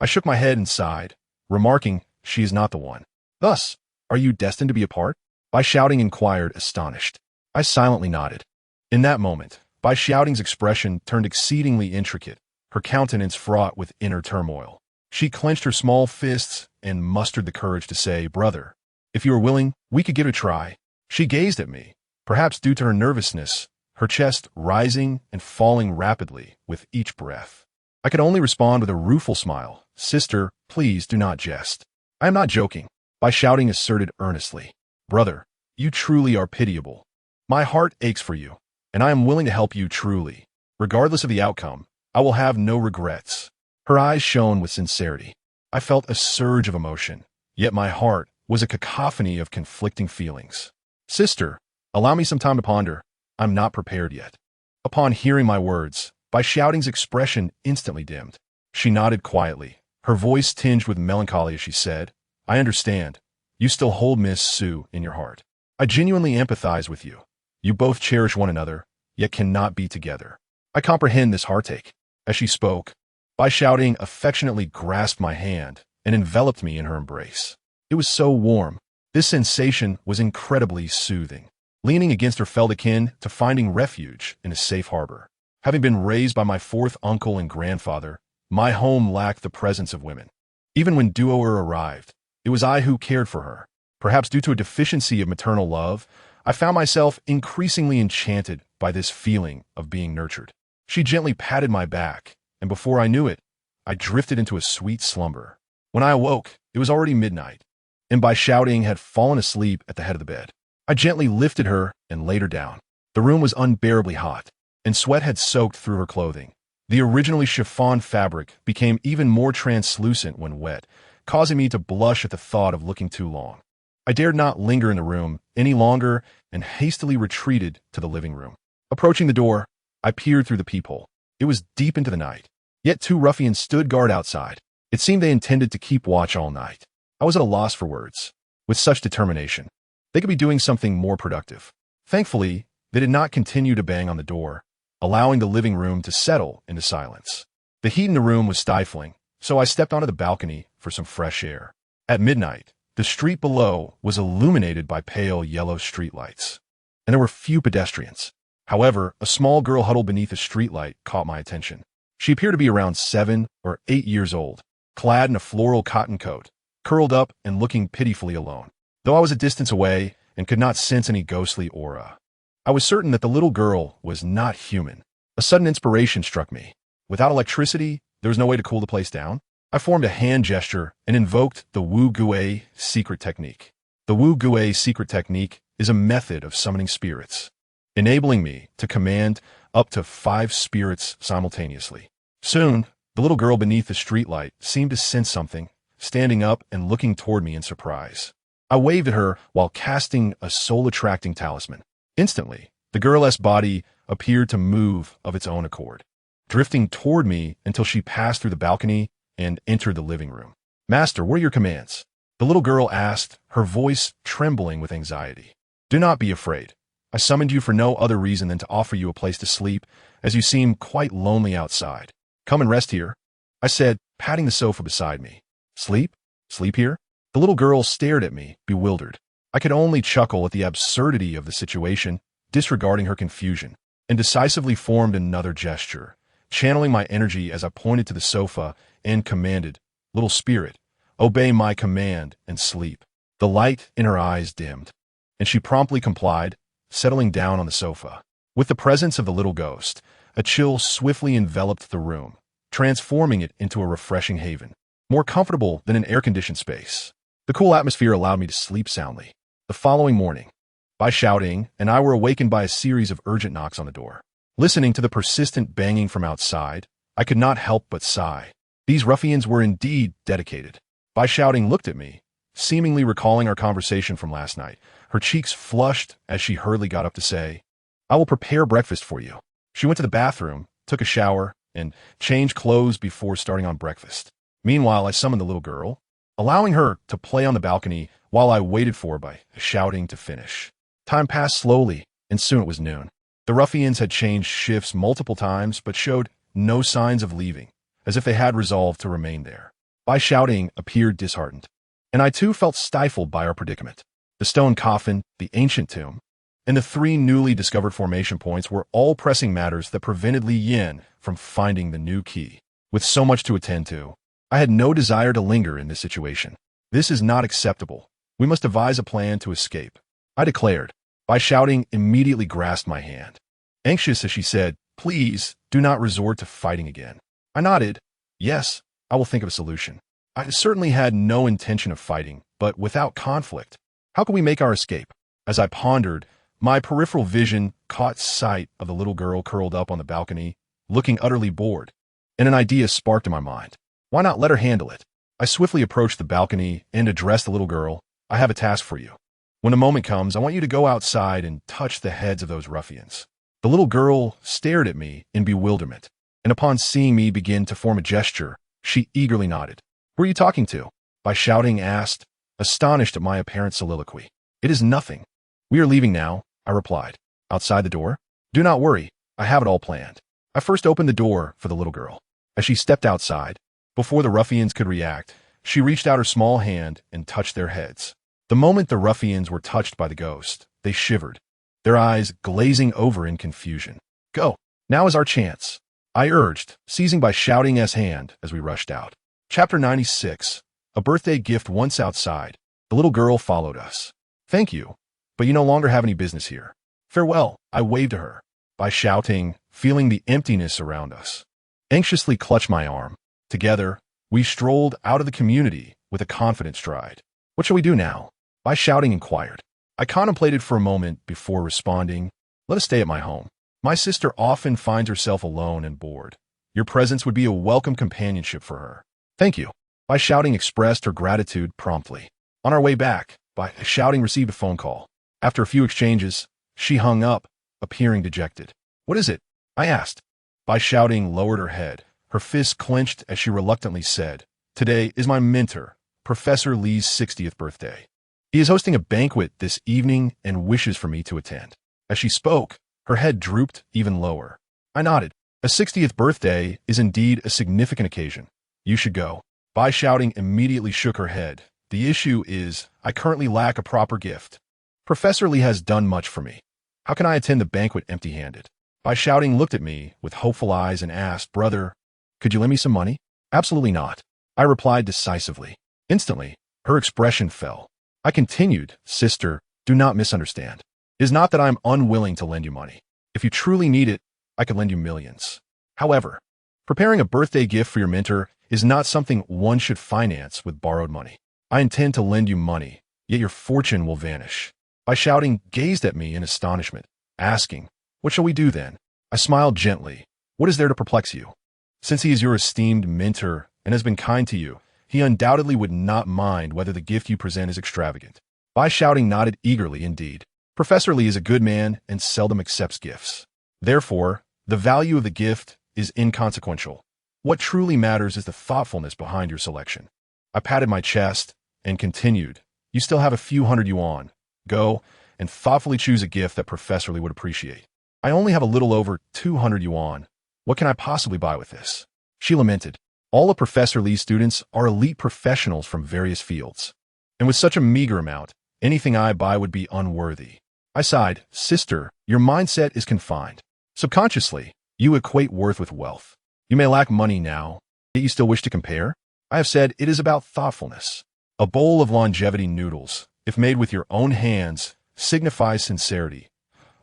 I shook my head and sighed, remarking, "She is not the one." "Thus, are you destined to be apart?" Betrothed inquired, astonished. I silently nodded. In that moment, Betrothed expression turned exceedingly intricate, her countenance fraught with inner turmoil. She clenched her small fists and mustered the courage to say, "Brother, if you are willing, we could give it a try." She gazed at me, perhaps due to her nervousness, her chest rising and falling rapidly with each breath. I could only respond with a rueful smile. "Sister, please do not jest." "I am not joking," Betrothed asserted earnestly. "Brother, you truly are pitiable. My heart aches for you, and I am willing to help you truly. Regardless of the outcome, I will have no regrets." Her eyes shone with sincerity. I felt a surge of emotion, yet my heart was a cacophony of conflicting feelings. "Sister, allow me some time to ponder. I'm not prepared yet." Upon hearing my words, Betrothed expression instantly dimmed. She nodded quietly, her voice tinged with melancholy as she said, "I understand, You still hold Miss Sue in your heart. I genuinely empathize with you. You both cherish one another, yet cannot be together. I comprehend this heartache." As she spoke, Bai Shouting affectionately grasped my hand and enveloped me in her embrace. It was so warm. This sensation was incredibly soothing. Leaning against her felt akin to finding refuge in a safe harbor. Having been raised by my fourth uncle and grandfather, my home lacked the presence of women. Even when Duoer arrived, it was I who cared for her. Perhaps due to a deficiency of maternal love, I found myself increasingly enchanted by this feeling of being nurtured. She gently patted my back, and before I knew it, I drifted into a sweet slumber. When I awoke, it was already midnight, and Bai Shouting had fallen asleep at the head of the bed. I gently lifted her and laid her down. The room was unbearably hot, and sweat had soaked through her clothing. The originally chiffon fabric became even more translucent when wet, causing me to blush at the thought of looking too long. I dared not linger in the room any longer and hastily retreated to the living room. Approaching the door, I peered through the peephole. It was deep into the night, yet two ruffians stood guard outside. It seemed they intended to keep watch all night. I was at a loss for words. With such determination, they could be doing something more productive. Thankfully, they did not continue to bang on the door, allowing the living room to settle into silence. The heat in the room was stifling, so I stepped onto the balcony for some fresh air. At midnight, the street below was illuminated by pale yellow streetlights, and there were few pedestrians. However, a small girl huddled beneath a streetlight caught my attention. She appeared to be around 7 or 8 years old, clad in a floral cotton coat, curled up and looking pitifully alone. Though I was a distance away and could not sense any ghostly aura, I was certain that the little girl was not human. A sudden inspiration struck me. Without electricity, there was no way to cool the place down. I formed a hand gesture and invoked the Wu Gui secret technique. The Wu Gui secret technique is a method of summoning spirits, enabling me to command up to 5 spirits simultaneously. Soon, the little girl beneath the streetlight seemed to sense something, standing up and looking toward me in surprise. I waved at her while casting a soul-attracting talisman. Instantly, the girl's body appeared to move of its own accord, drifting toward me until she passed through the balcony and entered the living room. "Master, what are your commands?" The little girl asked, her voice trembling with anxiety. "Do not be afraid. I summoned you for no other reason than to offer you a place to sleep, as you seem quite lonely outside. Come and rest here," I said, patting the sofa beside me. "Sleep? Sleep here?" The little girl stared at me, bewildered. I could only chuckle at the absurdity of the situation, disregarding her confusion, and decisively formed another gesture, channeling my energy as I pointed to the sofa and commanded, "Little spirit, obey my command and sleep." The light in her eyes dimmed, and she promptly complied, settling down on the sofa. With the presence of the little ghost, a chill swiftly enveloped the room, transforming it into a refreshing haven, more comfortable than an air-conditioned space. The cool atmosphere allowed me to sleep soundly. The following morning, Bai Shouting and I were awakened by a series of urgent knocks on the door. Listening to the persistent banging from outside, I could not help but sigh. These ruffians were indeed dedicated. Bai Shouting looked at me, seemingly recalling our conversation from last night. Her cheeks flushed as she hurriedly got up to say, "I will prepare breakfast for you." She went to the bathroom, took a shower, and changed clothes before starting on breakfast. Meanwhile, I summoned the little girl, allowing her to play on the balcony while I waited for Bai Shouting to finish. Time passed slowly, and soon it was noon. The ruffians had changed shifts multiple times but showed no signs of leaving, as if they had resolved to remain there. Bai Shouting appeared disheartened, and I too felt stifled by our predicament. The stone coffin, the ancient tomb, and the 3 newly discovered formation points were all pressing matters that prevented Li Yin from finding the new key. With so much to attend to, I had no desire to linger in this situation. "This is not acceptable. We must devise a plan to escape," I declared. Bai Shouting immediately grasped my hand. Anxious as she said, "Please, do not resort to fighting again." I nodded. "Yes, I will think of a solution." I certainly had no intention of fighting, but without conflict, how could we make our escape? As I pondered, my peripheral vision caught sight of the little girl curled up on the balcony, looking utterly bored, and an idea sparked in my mind. Why not let her handle it? I swiftly approached the balcony and addressed the little girl. "I have a task for you. When a moment comes, I want you to go outside and touch the heads of those ruffians." The little girl stared at me in bewilderment, and upon seeing me begin to form a gesture, she eagerly nodded. "Who are you talking to?" Bai Shouting asked, astonished at my apparent soliloquy. "It is nothing. We are leaving now," I replied. "Outside the door?" "Do not worry. I have it all planned." I first opened the door for the little girl. As she stepped outside, before the ruffians could react, she reached out her small hand and touched their heads. The moment the ruffians were touched by the ghost, they shivered, their eyes glazing over in confusion. "Go. Now is our chance," I urged, seizing by shouting S hand as we rushed out. Chapter 96. A birthday gift. Once outside, the little girl followed us. "Thank you, but you no longer have any business here. Farewell," I waved to her. By shouting, feeling the emptiness around us, anxiously clutched my arm. Together, we strolled out of the community with a confident stride. "What shall we do now?" By shouting inquired. I contemplated for a moment before responding, "Let us stay at my home. My sister often finds herself alone and bored. Your presence would be a welcome companionship for her." "Thank you." By shouting expressed her gratitude promptly. On our way back, by shouting received a phone call. After a few exchanges, she hung up, appearing dejected. "What is it?" I asked. By shouting lowered her head, her fists clenched as she reluctantly said, "Today is my mentor, Professor Lee's 60th birthday. He is hosting a banquet this evening and wishes for me to attend." As she spoke, her head drooped even lower. I nodded. A 60th birthday is indeed a significant occasion. "You should go." By shouting immediately shook her head. "The issue is, I currently lack a proper gift. Professor Lee has done much for me. How can I attend the banquet empty-handed?" By shouting looked at me with hopeful eyes and asked, "Brother, could you lend me some money?" "Absolutely not," I replied decisively. Instantly, her expression fell. I continued, "Sister, do not misunderstand. It is not that I am unwilling to lend you money. If you truly need it, I could lend you millions. However, preparing a birthday gift for your mentor is not something one should finance with borrowed money. I intend to lend you money, yet your fortune will vanish." By shouting gazed at me in astonishment, asking, "What shall we do then?" I smiled gently. "What is there to perplex you? Since he is your esteemed mentor and has been kind to you, he undoubtedly would not mind whether the gift you present is extravagant." By shouting nodded eagerly indeed. Professor Lee is a good man and seldom accepts gifts. Therefore, the value of the gift is inconsequential. What truly matters is the thoughtfulness behind your selection. I patted my chest and continued, "You still have a few hundred yuan. Go and thoughtfully choose a gift that Professor Lee would appreciate." "I only have a little over 200 yuan. What can I possibly buy with this?" She lamented. "All of Professor Lee's students are elite professionals from various fields, and with such a meager amount, anything I buy would be unworthy." I sighed. "Sister, your mindset is confined. Subconsciously, you equate worth with wealth. You may lack money now, yet you still wish to compare? I have said it is about thoughtfulness. A bowl of longevity noodles, if made with your own hands, signifies sincerity.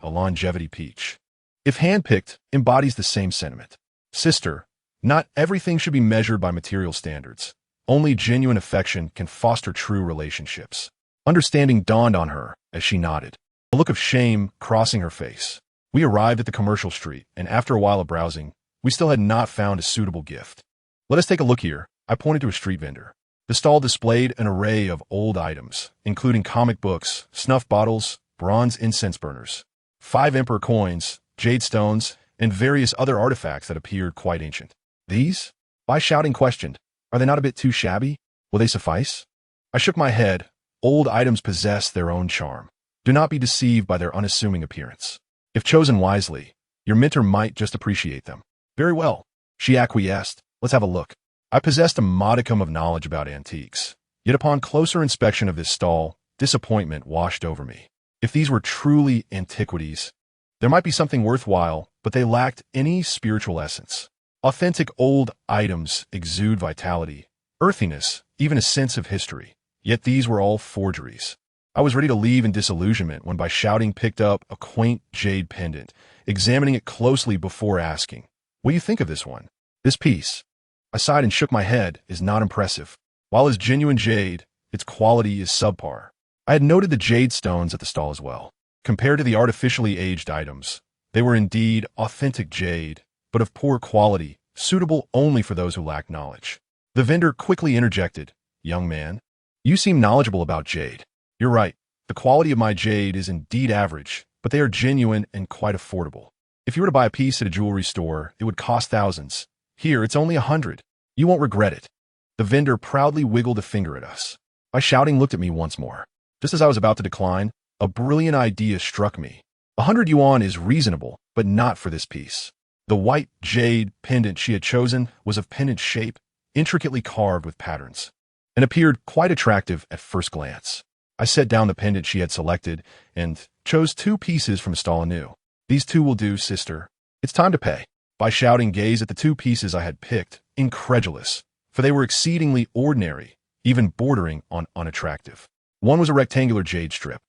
A longevity peach, if hand-picked, embodies the same sentiment. Sister, not everything should be measured by material standards. Only genuine affection can foster true relationships." Understanding dawned on her as she nodded, a look of shame crossing her face. We arrived at the commercial street, and after a while of browsing, we still had not found a suitable gift. "Let us take a look here." I pointed to a street vendor. The stall displayed an array of old items, including comic books, snuff bottles, bronze incense burners, 5 emperor coins, jade stones, and various other artifacts that appeared quite ancient. "These?" By shouting questioned, "Are they not a bit too shabby? Will they suffice?" I shook my head. Old items possess their own charm. Do not be deceived by their unassuming appearance. If chosen wisely, your mentor might just appreciate them. "Very well," she acquiesced. "Let's have a look." I possessed a modicum of knowledge about antiques, yet upon closer inspection of this stall, disappointment washed over me. If these were truly antiquities, there might be something worthwhile, but they lacked any spiritual essence. Authentic old items exude vitality, earthiness, even a sense of history. Yet these were all forgeries. I was ready to leave in disillusionment when by shouting picked up a quaint jade pendant, examining it closely before asking, "What do you think of this one?" "This piece," I sighed and shook my head, "is not impressive. While it's genuine jade, its quality is subpar." I had noted the jade stones at the stall as well. Compared to the artificially aged items, they were indeed authentic jade, but of poor quality, suitable only for those who lack knowledge. The vendor quickly interjected, "Young man, you seem knowledgeable about jade. You're right, the quality of my jade is indeed average, but they are genuine and quite affordable. If you were to buy a piece at a jewelry store, it would cost thousands. Here, it's only 100. You won't regret it." The vendor proudly wiggled a finger at us. By shouting looked at me once more. Just as I was about to decline, a brilliant idea struck me. 100 yuan is reasonable, but not for this piece. The white jade pendant she had chosen was of pendant shape, intricately carved with patterns, and appeared quite attractive at first glance. I set down the pendant she had selected and chose 2 pieces from a stall anew. These 2 will do, sister. It's time to pay. By shouting, gazed at the 2 pieces I had picked, incredulous, for they were exceedingly ordinary, even bordering on unattractive. One was a rectangular jade strip,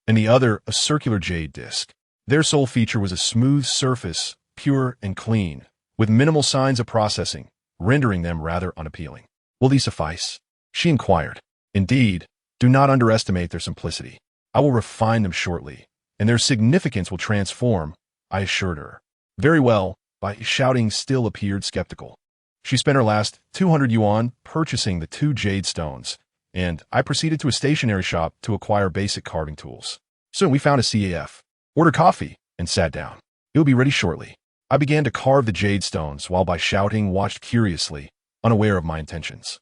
and the other a circular jade disc. Their sole feature was a smooth surface, pure and clean, with minimal signs of processing, rendering them rather unappealing. Will these suffice? She inquired. Indeed, do not underestimate their simplicity. I will refine them shortly, and their significance will transform, I assured her. Very well, by shouting still appeared skeptical. She spent her last 200 yuan purchasing the 2 jade stones, and I proceeded to a stationery shop to acquire basic carving tools. Soon we found a CAF, ordered coffee, and sat down. It will be ready shortly. I began to carve the jade stones while by shouting watched curiously, unaware of my intentions.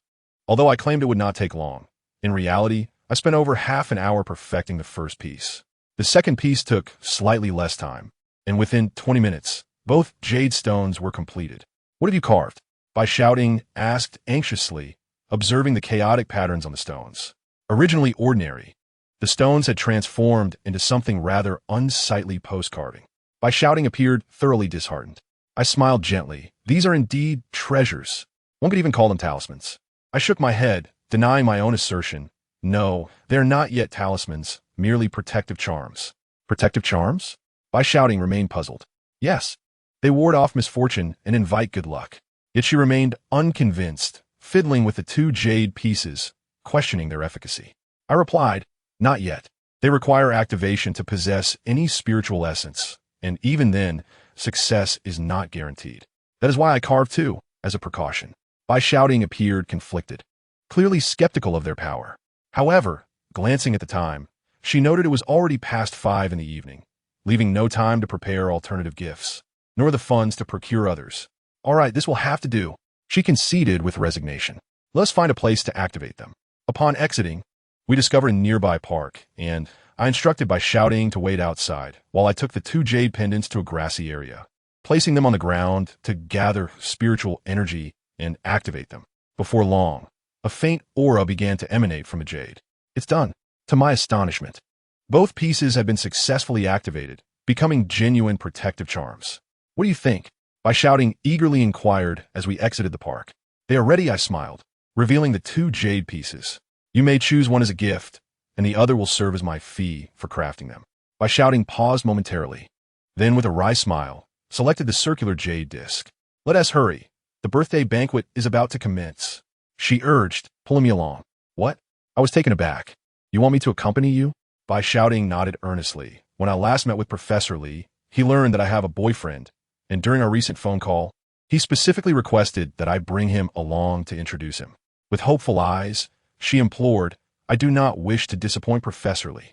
Although I claimed it would not take long, in reality, I spent over half an hour perfecting the first piece. The second piece took slightly less time, and within 20 minutes, both jade stones were completed. What have you carved? By shouting, asked anxiously, observing the chaotic patterns on the stones. Originally ordinary, the stones had transformed into something rather unsightly post-carving. By shouting appeared thoroughly disheartened. I smiled gently. These are indeed treasures. One could even call them talismans. I shook my head, denying my own assertion. No, they're not yet talismans, merely protective charms. Protective charms? By shouting remained puzzled. Yes, they ward off misfortune and invite good luck. Yet she remained unconvinced, fiddling with the 2 jade pieces, questioning their efficacy. I replied, not yet. They require activation to possess any spiritual essence, and even then, success is not guaranteed. That is why I carved 2, as a precaution. By shouting appeared conflicted, clearly skeptical of their power. However, glancing at the time, she noted it was already past 5 in the evening, leaving no time to prepare alternative gifts, nor the funds to procure others. All right, this will have to do. She conceded with resignation. Let us find a place to activate them. Upon exiting, we discovered a nearby park, and I instructed by shouting to wait outside, while I took the 2 jade pendants to a grassy area, placing them on the ground to gather spiritual energy and activate them. Before long, a faint aura began to emanate from the jade. It's done. To my astonishment, both pieces had been successfully activated, becoming genuine protective charms. What do you think? By shouting eagerly inquired as we exited the park. They are ready, I smiled, revealing the 2 jade pieces. You may choose one as a gift, and the other will serve as my fee for crafting them. By shouting paused momentarily, then with a wry smile, selected the circular jade disc. Let us hurry. The birthday banquet is about to commence. She urged, pulling me along. What? I was taken aback. You want me to accompany you? By shouting nodded earnestly. When I last met with Professor Lee, he learned that I have a boyfriend, and during our recent phone call, he specifically requested that I bring him along to introduce him. With hopeful eyes, she implored, I do not wish to disappoint Professor Lee.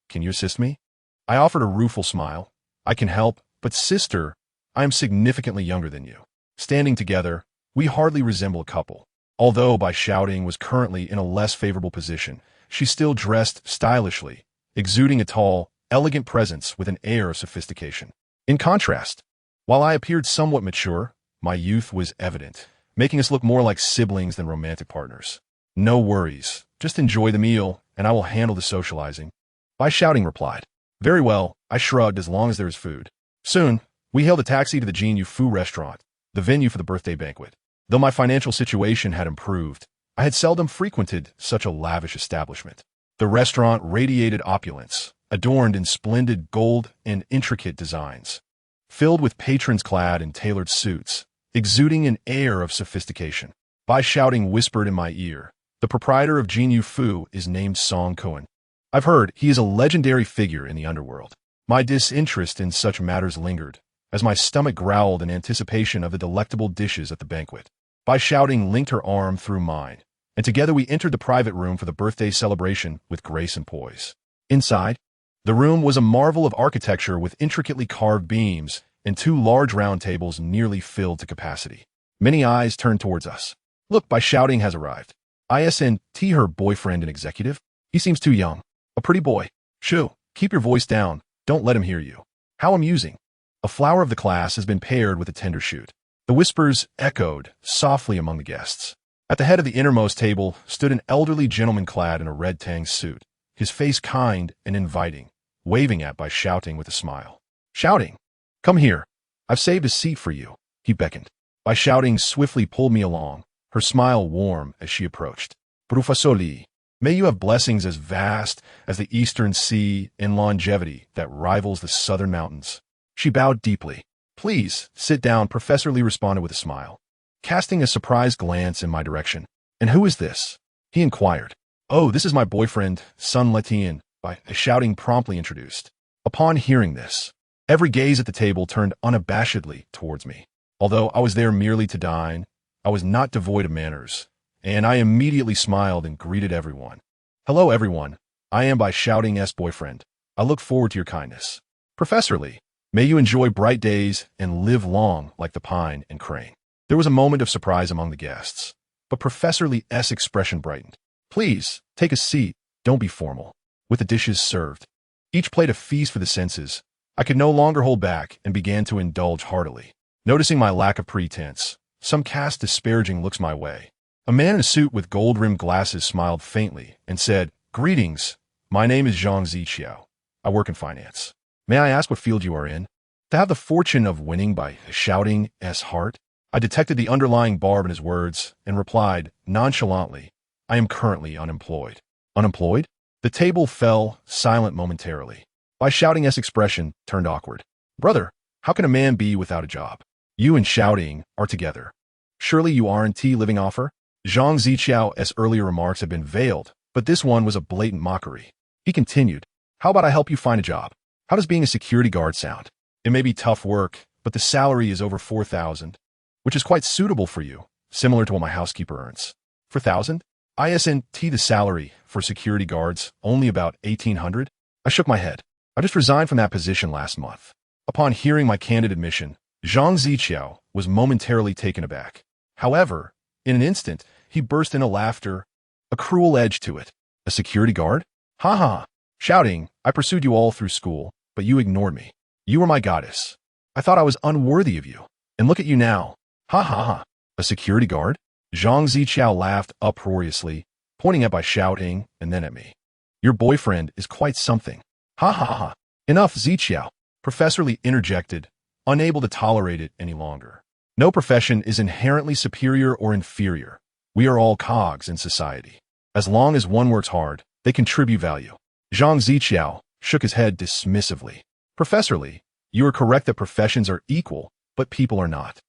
Can you assist me? I offered a rueful smile. I can help, but sister, I am significantly younger than you. Standing together, we hardly resemble a couple. Although by shouting was currently in a less favorable position, she still dressed stylishly, exuding a tall, elegant presence with an air of sophistication. In contrast, while I appeared somewhat mature, my youth was evident, making us look more like siblings than romantic partners. No worries, just enjoy the meal, and I will handle the socializing. By shouting replied. Very well, I shrugged as long as there is food. Soon, we hailed a taxi to the Jinyu Fu restaurant, the venue for the birthday banquet. Though my financial situation had improved, I had seldom frequented such a lavish establishment. The restaurant radiated opulence, adorned in splendid gold and intricate designs, filled with patrons clad in tailored suits, exuding an air of sophistication. By shouting whispered in my ear, the proprietor of Jinyu Fu is named Song Koen. I've heard he is a legendary figure in the underworld. My disinterest in such matters lingered, as my stomach growled in anticipation of the delectable dishes at the banquet. By shouting linked her arm through mine, and together we entered the private room for the birthday celebration with grace and poise. Inside, the room was a marvel of architecture with intricately carved beams and 2 large round tables nearly filled to capacity. Many eyes turned towards us. Look, by shouting has arrived. Isn't her boyfriend an executive? He seems too young. A pretty boy. Shoo, keep your voice down. Don't let him hear you. How amusing. A flower of the class has been paired with a tender shoot. The whispers echoed softly among the guests. At the head of the innermost table stood an elderly gentleman clad in a red tang suit, his face kind and inviting, waving at by shouting with a smile. Shouting, come here. I've saved a seat for you, he beckoned. By shouting swiftly pulled me along, her smile warm as she approached. Professor, may you have blessings as vast as the eastern sea in longevity that rivals the southern mountains. She bowed deeply. Please, sit down, Professor Lee responded with a smile, casting a surprised glance in my direction. And who is this? He inquired. Oh, this is my boyfriend, Sun Letian, by shouting promptly introduced. Upon hearing this, every gaze at the table turned unabashedly towards me. Although I was there merely to dine, I was not devoid of manners, and I immediately smiled and greeted everyone. Hello, everyone. I am by shouting's boyfriend. I look forward to your kindness. Professor Lee, may you enjoy bright days and live long like the pine and crane. There was a moment of surprise among the guests, but Professor Lee's expression brightened. Please, take a seat. Don't be formal. With the dishes served, each plate a feast for the senses, I could no longer hold back and began to indulge heartily. Noticing my lack of pretense, some cast disparaging looks my way. A man in a suit with gold-rimmed glasses smiled faintly and said, Greetings. My name is Zhang Ziqiao. I work in finance. May I ask what field you are in? To have the fortune of winning by shouting's heart? I detected the underlying barb in his words and replied nonchalantly, I am currently unemployed. Unemployed? The table fell silent momentarily. By shouting's expression turned awkward. Brother, how can a man be without a job? You and shouting are together. Surely you aren't living off her? Zhang Ziqiao's earlier remarks had been veiled, but this one was a blatant mockery. He continued, how about I help you find a job? How does being a security guard sound? It may be tough work, but the salary is over 4,000, which is quite suitable for you, similar to what my housekeeper earns. 4,000? Isn't the salary for security guards only about 1,800? I shook my head. I just resigned from that position last month. Upon hearing my candid admission, Zhang Ziqiao was momentarily taken aback. However, in an instant, he burst into laughter, a cruel edge to it. A security guard? Ha ha! Shouting, I pursued you all through school, but you ignored me. You were my goddess. I thought I was unworthy of you. And look at you now. Ha ha ha! A security guard? Zhang Ziqiao laughed uproariously, pointing at by shouting and then at me. Your boyfriend is quite something. Ha ha ha! Enough, Ziqiao! Professor Lee interjected, unable to tolerate it any longer. No profession is inherently superior or inferior. We are all cogs in society. As long as one works hard, they contribute value. Zhang Ziqiao shook his head dismissively. Professor Lee, you are correct that professions are equal, but people are not.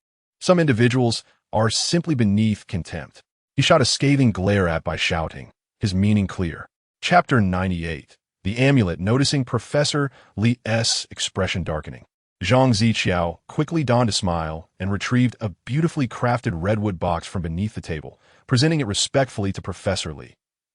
Some individuals are simply beneath contempt. He shot a scathing glare at by shouting, his meaning clear. Chapter 98. The amulet, noticing Professor Lee's expression darkening. Zhang Ziqiao quickly donned a smile and retrieved a beautifully crafted redwood box from beneath the table, presenting it respectfully to Professor Lee.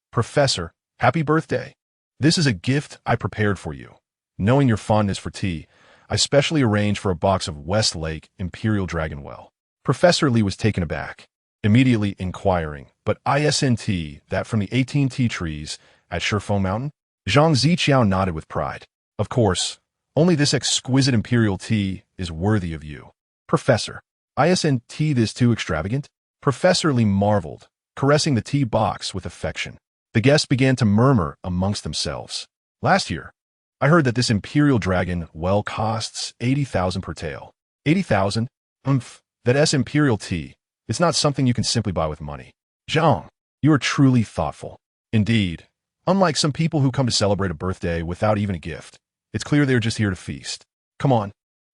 Professor, happy birthday. This is a gift I prepared for you. Knowing your fondness for tea, I specially arranged for a box of Westlake Imperial Dragon Well. Professor Lee was taken aback, immediately inquiring, but isn't that from the 18 tea trees at Shifeng Mountain? Zhang Ziqiao nodded with pride. Of course, only this exquisite imperial tea is worthy of you. Professor, isn't this too extravagant? Professor Lee marveled, caressing the tea box with affection. The guests began to murmur amongst themselves. Last year, I heard that this imperial dragon well costs 80,000 per tael. 80,000? That's imperial tea. It's not something you can simply buy with money. Zhang, you are truly thoughtful. Indeed, unlike some people who come to celebrate a birthday without even a gift, it's clear they're just here to feast. Come on,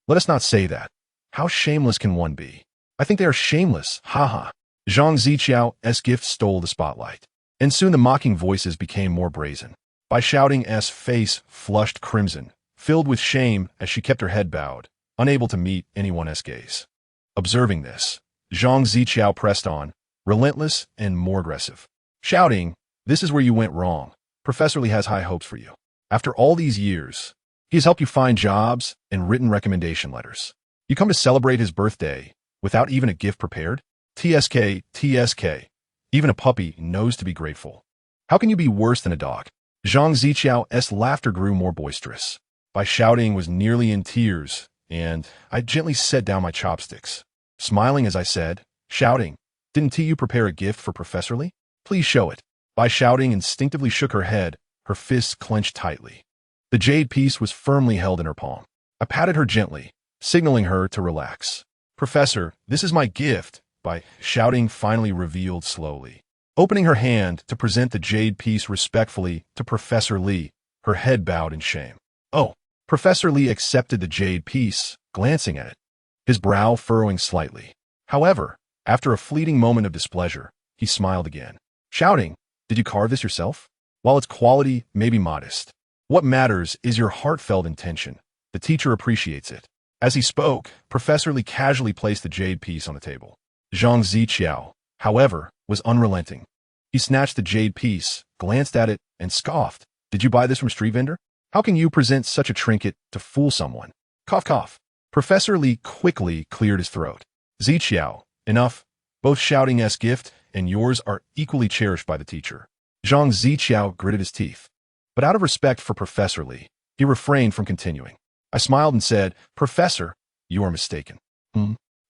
let us not say that. How shameless can one be? I think they are shameless, haha. Zhang Ziqiao's gift stole the spotlight, and soon the mocking voices became more brazen. By shouting's face flushed crimson, filled with shame as she kept her head bowed, unable to meet anyone's gaze. Observing this, Zhang Ziqiao pressed on, relentless and more aggressive. Shouting, this is where you went wrong. Professor Lee has high hopes for you. After all these years, he has helped you find jobs and written recommendation letters. You come to celebrate his birthday without even a gift prepared? TSK, Even a puppy knows to be grateful. How can you be worse than a dog? Zhang Ziqiao's laughter grew more boisterous. By shouting was nearly in tears, and I gently set down my chopsticks. Smiling as I said, shouting, "Didn't you prepare a gift for Professor Lee? Please show it." By shouting instinctively shook her head, her fists clenched tightly. The jade piece was firmly held in her palm. I patted her gently, signaling her to relax. "Professor, this is my gift," by shouting finally revealed slowly. Opening her hand to present the jade piece respectfully to Professor Lee, her head bowed in shame. "Oh." Professor Lee accepted the jade piece, glancing at it, his brow furrowing slightly. However, after a fleeting moment of displeasure, he smiled again, shouting, "Did you carve this yourself? While its quality may be modest, what matters is your heartfelt intention. The teacher appreciates it." As he spoke, Professor Lee casually placed the jade piece on the table. Zhang Ziqiao, however, was unrelenting. He snatched the jade piece, glanced at it, and scoffed. "Did you buy this from a street vendor? How can you present such a trinket to fool someone?" Cough, cough. Professor Lee quickly cleared his throat. "Ziqiao, enough. Both Shouting's gift and yours are equally cherished by the teacher." Zhang Ziqiao gritted his teeth. But out of respect for Professor Lee, he refrained from continuing. I smiled and said, "Professor, you are mistaken."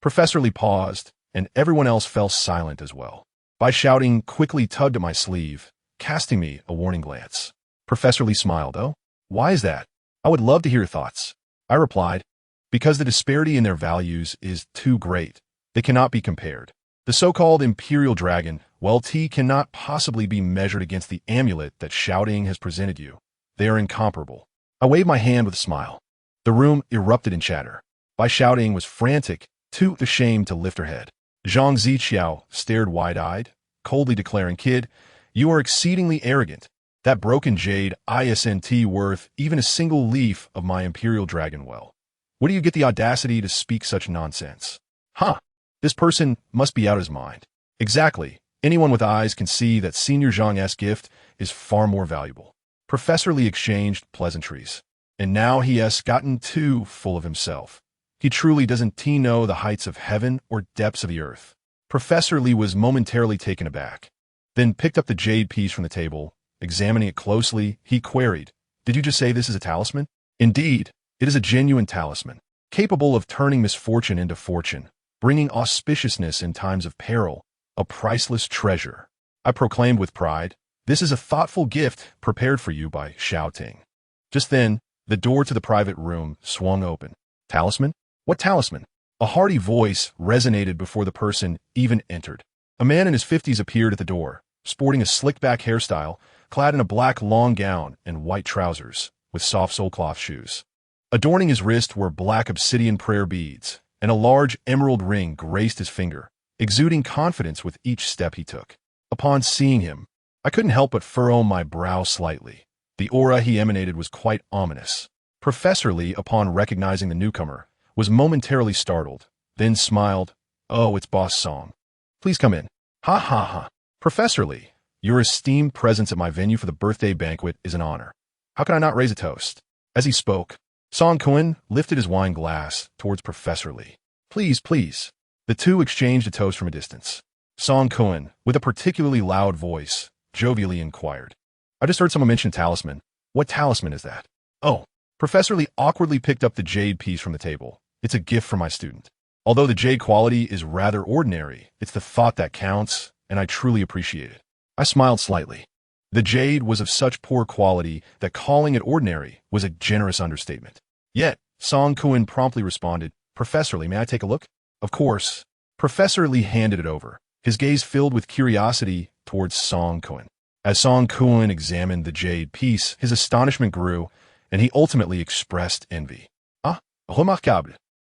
Professor Lee paused, and everyone else fell silent as well. By shouting, quickly tugged at my sleeve, casting me a warning glance. Professor Lee smiled. "Oh, why is that? I would love to hear your thoughts." I replied, "Because the disparity in their values is too great. They cannot be compared. The so-called Imperial Dragon, well, T cannot possibly be measured against the amulet that Shouting has presented you. They are incomparable." I waved my hand with a smile. The room erupted in chatter. By Shouting was frantic, too ashamed to lift her head. Zhang Ziqiao stared wide-eyed, coldly declaring, "Kid, you are exceedingly arrogant. That broken jade isn't worth even a single leaf of my Imperial Dragon well. Where do you get the audacity to speak such nonsense?" Huh, this person must be out of his mind. Exactly, anyone with eyes can see that Senior Zhang's gift is far more valuable. Professor Lee exchanged pleasantries, and now he has gotten too full of himself. He truly doesn't know the heights of heaven or depths of the earth. Professor Lee was momentarily taken aback, then picked up the jade piece from the table. Examining it closely, he queried, "Did you just say this is a talisman?" "Indeed, it is a genuine talisman, capable of turning misfortune into fortune, bringing auspiciousness in times of peril, a priceless treasure," I proclaimed with pride. "This is a thoughtful gift prepared for you by Shouting." Just then, the door to the private room swung open. "Talisman? What talisman?" A hearty voice resonated before the person even entered. A man in his 50s appeared at the door, sporting a slick-back hairstyle, clad in a black long gown and white trousers, with soft sole-cloth shoes. Adorning his wrist were black obsidian prayer beads, and a large emerald ring graced his finger, exuding confidence with each step he took. Upon seeing him, I couldn't help but furrow my brow slightly. The aura he emanated was quite ominous. Professor Lee, upon recognizing the newcomer, was momentarily startled, then smiled. "Oh, it's Boss Song. Please come in." "Ha ha ha. Professor Lee, your esteemed presence at my venue for the birthday banquet is an honor. How can I not raise a toast?" As he spoke, Song Kun lifted his wine glass towards Professor Lee. "Please, please." The two exchanged a toast from a distance. Song Kun, with a particularly loud voice, jovially inquired, "I just heard someone mention talisman. What talisman is that?" "Oh." Professor Lee awkwardly picked up the jade piece from the table. "It's a gift from my student. Although the jade quality is rather ordinary, it's the thought that counts, and I truly appreciate it." I smiled slightly. The jade was of such poor quality that calling it ordinary was a generous understatement. Yet, Song Kun promptly responded, "Professor Lee, may I take a look?" "Of course." Professor Lee handed it over, his gaze filled with curiosity towards Song Kun. As Song Kun examined the jade piece, his astonishment grew, and he ultimately expressed envy. "Ah, remarquable."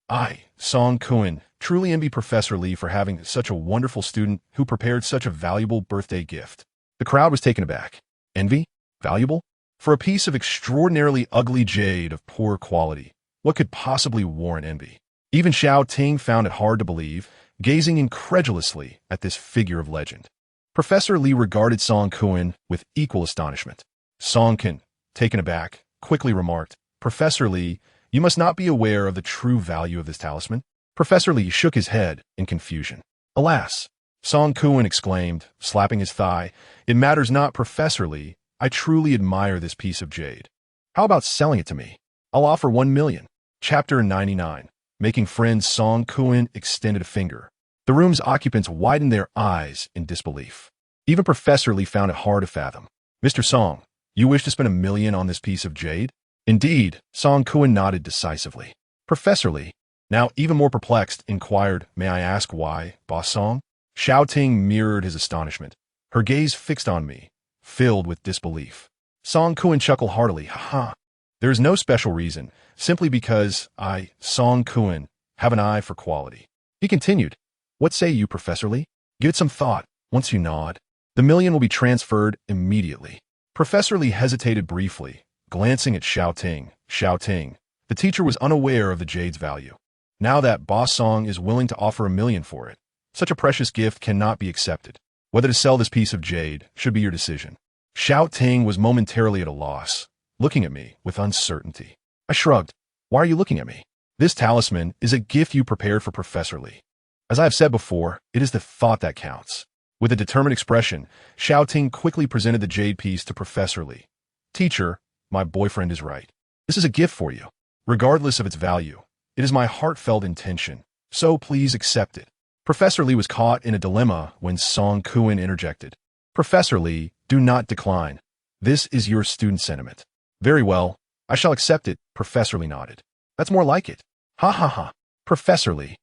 I, Song Kun, truly envy Professor Lee for having such a wonderful student who prepared such a valuable birthday gift. The crowd was taken aback. Envy? Valuable? For a piece of extraordinarily ugly jade of poor quality, what could possibly warrant envy? Even Xiao Ting found it hard to believe, gazing incredulously at this figure of legend. Professor Lee regarded Song Kun with equal astonishment. Song Kun, taken aback, quickly remarked, "Professor Lee, you must not be aware of the true value of this talisman." Professor Lee shook his head in confusion. "Alas, Song Kuan exclaimed, slapping his thigh. It matters not, Professor Lee. I truly admire this piece of jade. How about selling it to me? I'll offer 1 million. Chapter 99. Making friends. Song Kuan extended a finger. The room's occupants widened their eyes in disbelief. Even Professor Lee found it hard to fathom. Mr. Song, you wish to spend 1 million on this piece of jade? Indeed, Song Kuan nodded decisively. Professor Lee, now even more perplexed, inquired, may I ask why, Boss Song? Xiao Ting mirrored his astonishment, her gaze fixed on me, filled with disbelief. Song Kuan chuckled heartily. Ha! There is no special reason, simply because I, Song Kuan, have an eye for quality. He continued, what say you, Professor Lee? Give it some thought. Once you nod, the 1 million will be transferred immediately. Professor Lee hesitated briefly, glancing at Xiao Ting. Xiao Ting, the teacher, was unaware of the jade's value. Now that Boss Song is willing to offer 1 million for it, such a precious gift cannot be accepted. Whether to sell this piece of jade should be your decision. Xiao Ting was momentarily at a loss, looking at me with uncertainty. I shrugged. Why are you looking at me? This talisman is a gift you prepared for Professor Lee. As I have said before, it is the thought that counts. With a determined expression, Xiao Ting quickly presented the jade piece to Professor Lee. Teacher, my boyfriend is right. This is a gift for you. Regardless of its value, it is my heartfelt intention, so please accept it. Professor Lee was caught in a dilemma when Song Kuan interjected. Professor Lee, do not decline. This is your student sentiment. Very well, I shall accept it, Professor Lee nodded. That's more like it. Ha ha ha. Professor Lee,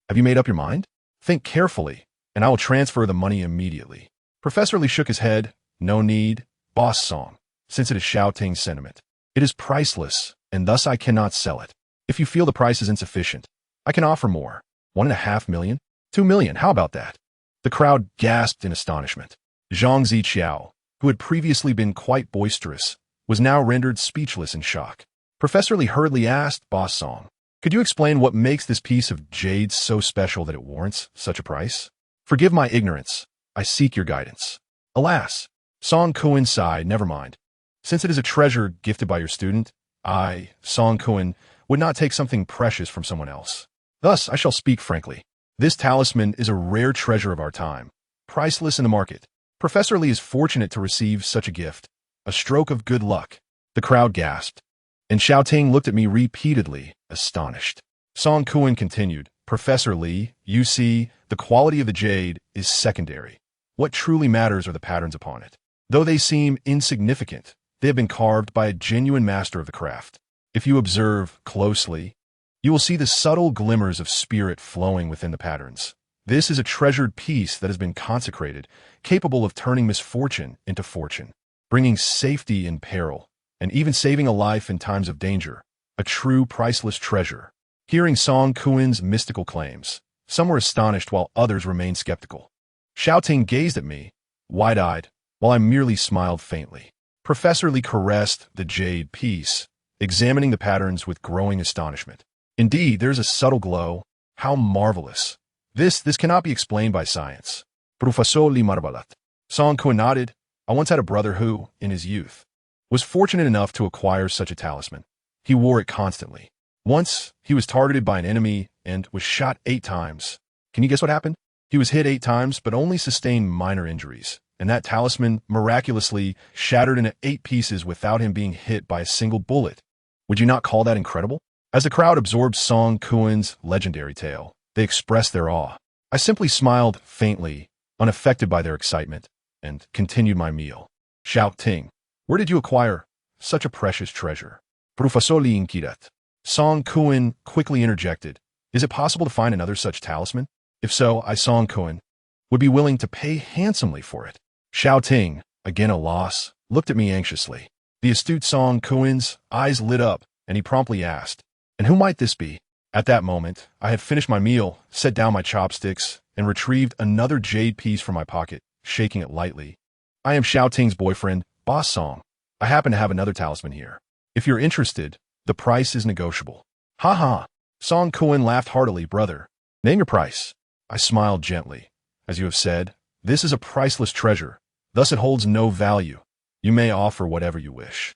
have you made up your mind? Think carefully, and I will transfer the money immediately. Professor Lee shook his head. No need, Boss Song, since it is Xiao Ting's sentiment. It is priceless, and thus I cannot sell it. If you feel the price is insufficient, I can offer more. 1.5 million? 2 million, how about that? The crowd gasped in astonishment. Zhang Ziqiao, who had previously been quite boisterous, was now rendered speechless in shock. Professor Lee hurriedly asked Boss Song, could you explain what makes this piece of jade so special that it warrants such a price? Forgive my ignorance. I seek your guidance. Alas, Song Kuan sighed, never mind. Since it is a treasure gifted by your student, I, Song Kuan, would not take something precious from someone else. Thus, I shall speak frankly. This talisman is a rare treasure of our time, priceless in the market. Professor Lee is fortunate to receive such a gift, a stroke of good luck. The crowd gasped, and Xiao Ting looked at me repeatedly, astonished. Song Kuan continued, Professor Lee, you see, the quality of the jade is secondary. What truly matters are the patterns upon it. Though they seem insignificant, they have been carved by a genuine master of the craft. If you observe closely, you will see the subtle glimmers of spirit flowing within the patterns. This is a treasured piece that has been consecrated, capable of turning misfortune into fortune, bringing safety in peril, and even saving a life in times of danger. A true priceless treasure. Hearing Song Kuan's mystical claims, some were astonished while others remained skeptical. Xiao Ting gazed at me, wide-eyed, while I merely smiled faintly. Professor Lee caressed the jade piece, examining the patterns with growing astonishment. Indeed, there is a subtle glow. How marvelous. This cannot be explained by science. Professor Lee marvelat. Song Kuan nodded. I once had a brother who, in his youth, was fortunate enough to acquire such a talisman. He wore it constantly. Once, he was targeted by an enemy and was shot 8 times. Can you guess what happened? He was hit 8 times, but only sustained minor injuries. And that talisman miraculously shattered into 8 pieces without him being hit by a single bullet. Would you not call that incredible? As the crowd absorbed Song Kuan's legendary tale, they expressed their awe. I simply smiled faintly, unaffected by their excitement, and continued my meal. Xiao Ting, where did you acquire such a precious treasure? Professor Lee inquired. Song Kuan quickly interjected. Is it possible to find another such talisman? If so, I, Song Kuan, would be willing to pay handsomely for it. Xiao Ting, again a loss, looked at me anxiously. The astute Song Kuan's eyes lit up, and he promptly asked, and who might this be? At that moment, I had finished my meal, set down my chopsticks, and retrieved another jade piece from my pocket, shaking it lightly. I am Xiao Ting's boyfriend, Boss Song. I happen to have another talisman here. If you're interested, the price is negotiable. Ha ha! Song Kuan laughed heartily. Brother, name your price. I smiled gently. As you have said, this is a priceless treasure, thus it holds no value. You may offer whatever you wish.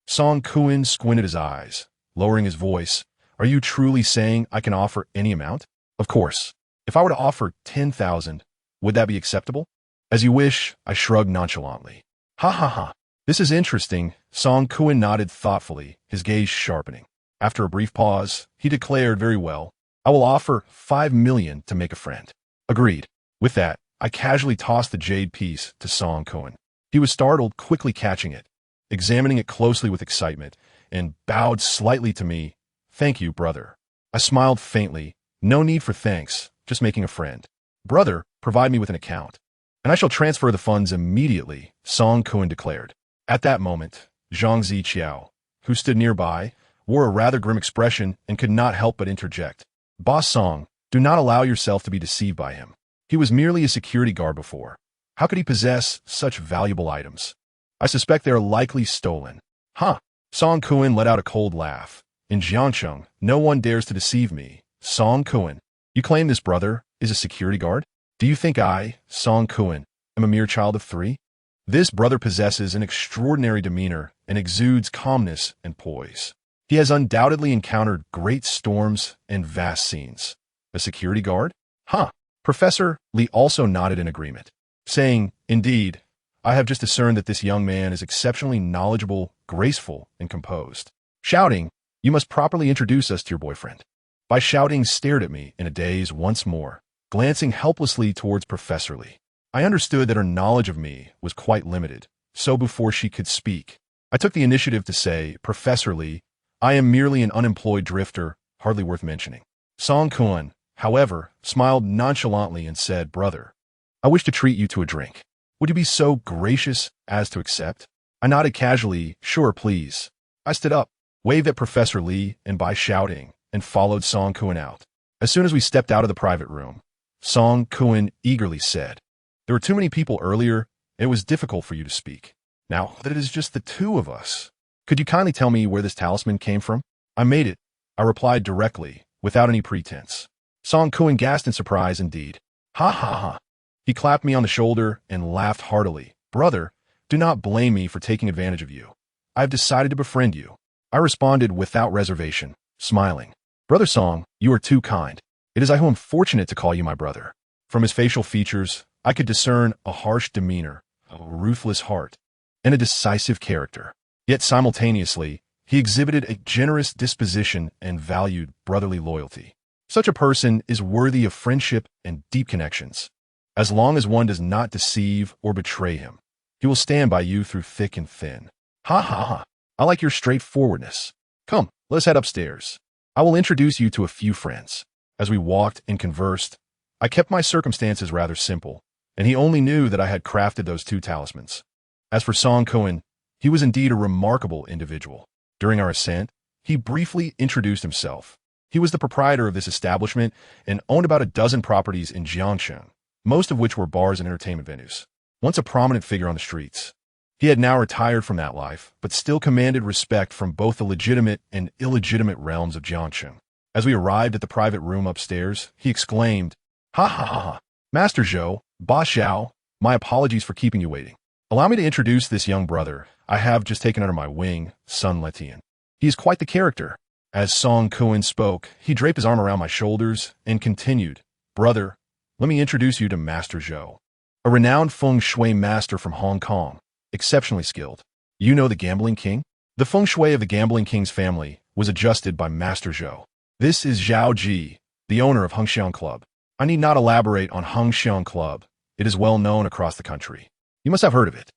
Song Kuan squinted his eyes, lowering his voice. Are you truly saying I can offer any amount? Of course. If I were to offer 10,000, Would that be acceptable? As you wish, I shrugged nonchalantly. Ha ha ha. This is interesting. Song Kuan nodded thoughtfully, his gaze sharpening. After a brief pause, he declared very well, I will offer 5 million to make a friend. Agreed. With that, I casually tossed the jade piece to Song Kuan. He was startled, quickly catching it, examining it closely with excitement, and bowed slightly to me. Thank you, brother. I smiled faintly. No need for thanks, just making a friend. Brother, provide me with an account, and I shall transfer the funds immediately, Song Kuan declared. At that moment, Zhang Ziqiao, who stood nearby, wore a rather grim expression and could not help but interject. Boss Song, do not allow yourself to be deceived by him. He was merely a security guard before. How could he possess such valuable items? I suspect they are likely stolen. Huh. Song Kuan let out a cold laugh. In Jiangcheng, no one dares to deceive me. Song Kuan, you claim this brother is a security guard? Do you think I, Song Kuan, am a mere child of 3? This brother possesses an extraordinary demeanor and exudes calmness and poise. He has undoubtedly encountered great storms and vast scenes. A security guard? Huh. Professor Li also nodded in agreement, saying, Indeed, I have just discerned that this young man is exceptionally knowledgeable, graceful, and composed. Shouting, you must properly introduce us to your boyfriend. By shouting, stared at me in a daze once more, glancing helplessly towards Professor Li. I understood that her knowledge of me was quite limited, so before she could speak, I took the initiative to say, Professor Li, I am merely an unemployed drifter, hardly worth mentioning. Song Kuan, however, smiled nonchalantly and said, Brother, I wish to treat you to a drink. Would you be so gracious as to accept? I nodded casually, sure, please. I stood up, waved at Professor Li, and by shouting, and followed Song Kuan out. As soon as we stepped out of the private room, Song Kuan eagerly said, There were too many people earlier, it was difficult for you to speak. Now that it is just the two of us, could you kindly tell me where this talisman came from? I made it, I replied directly, without any pretense. Song Kuan gasped in surprise indeed. Ha ha ha. He clapped me on the shoulder and laughed heartily. Brother, do not blame me for taking advantage of you. I have decided to befriend you. I responded without reservation, smiling. Brother Song, you are too kind. It is I who am fortunate to call you my brother. From his facial features, I could discern a harsh demeanor, a ruthless heart, and a decisive character. Yet simultaneously, he exhibited a generous disposition and valued brotherly loyalty. Such a person is worthy of friendship and deep connections. As long as one does not deceive or betray him, he will stand by you through thick and thin. Ha ha ha. I like your straightforwardness. Come, let us head upstairs. I will introduce you to a few friends. As we walked and conversed, I kept my circumstances rather simple, and he only knew that I had crafted those 2 talismans. As for Song Kuan, he was indeed a remarkable individual. During our ascent, he briefly introduced himself. He was the proprietor of this establishment and owned about a dozen properties in Jiangcheng, most of which were bars and entertainment venues. Once a prominent figure on the streets, he had now retired from that life, but still commanded respect from both the legitimate and illegitimate realms of Jiangcheng. As we arrived at the private room upstairs, he exclaimed, Ha ha ha ha, Master Zhou, Ba Xiao, my apologies for keeping you waiting. Allow me to introduce this young brother I have just taken under my wing, Sun Letian. He is quite the character. As Song Kuan spoke, he draped his arm around my shoulders and continued, Brother, let me introduce you to Master Zhou, a renowned feng shui master from Hong Kong, exceptionally skilled. You know the Gambling King? The feng shui of the Gambling King's family was adjusted by Master Zhou. This is Zhao Ji, the owner of Hengxiang Club. I need not elaborate on Hengxiang Club. It is well known across the country. You must have heard of it.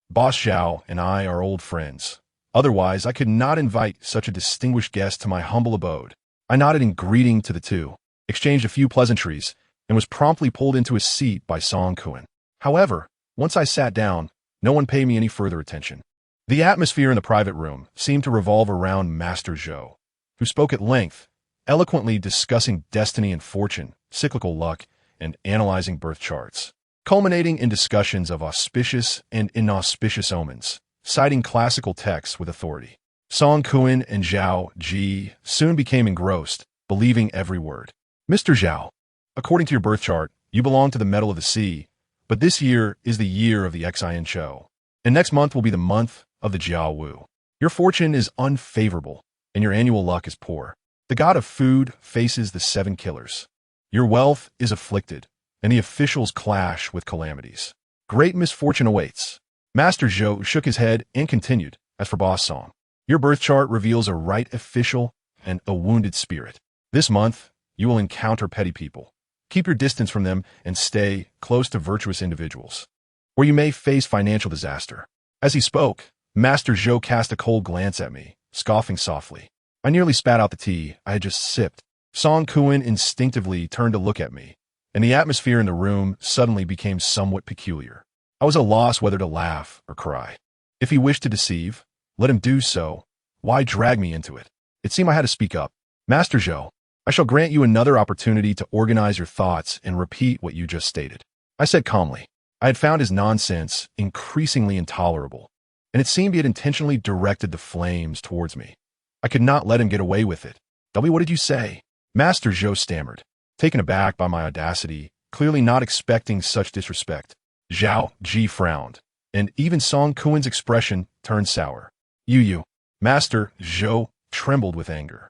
Boss Xiao and I are old friends. Otherwise, I could not invite such a distinguished guest to my humble abode. I nodded in greeting to the two, exchanged a few pleasantries, and was promptly pulled into a seat by Song Kuan. However, once I sat down, no one paid me any further attention. The atmosphere in the private room seemed to revolve around Master Zhou, who spoke at length, eloquently discussing destiny and fortune, cyclical luck, and analyzing birth charts, culminating in discussions of auspicious and inauspicious omens, citing classical texts with authority. Song Kuan and Zhao Ji soon became engrossed, believing every word. Mr. Zhao, according to your birth chart, you belong to the metal of the sea, but this year is the year of the Xian Chou, and next month will be the month of the Jiao Wu. Your fortune is unfavorable, and your annual luck is poor. The god of food faces the 7 killers. Your wealth is afflicted, and the officials clash with calamities. Great misfortune awaits. Master Zhou shook his head and continued, as for Boss Song, your birth chart reveals a right official and a wounded spirit. This month, you will encounter petty people. Keep your distance from them and stay close to virtuous individuals, or you may face financial disaster. As he spoke, Master Zhou cast a cold glance at me, scoffing softly. I nearly spat out the tea I had just sipped. Song Kuan instinctively turned to look at me, and the atmosphere in the room suddenly became somewhat peculiar. I was at a loss whether to laugh or cry. If he wished to deceive, let him do so. Why drag me into it? It seemed I had to speak up. Master Zhou, I shall grant you another opportunity to organize your thoughts and repeat what you just stated. I said calmly. I had found his nonsense increasingly intolerable, and it seemed he had intentionally directed the flames towards me. I could not let him get away with it. Tell me, what did you say? Master Zhou stammered, taken aback by my audacity, clearly not expecting such disrespect. Zhao Ji frowned, and even Song Kuan's expression turned sour. You. Master Zhou trembled with anger,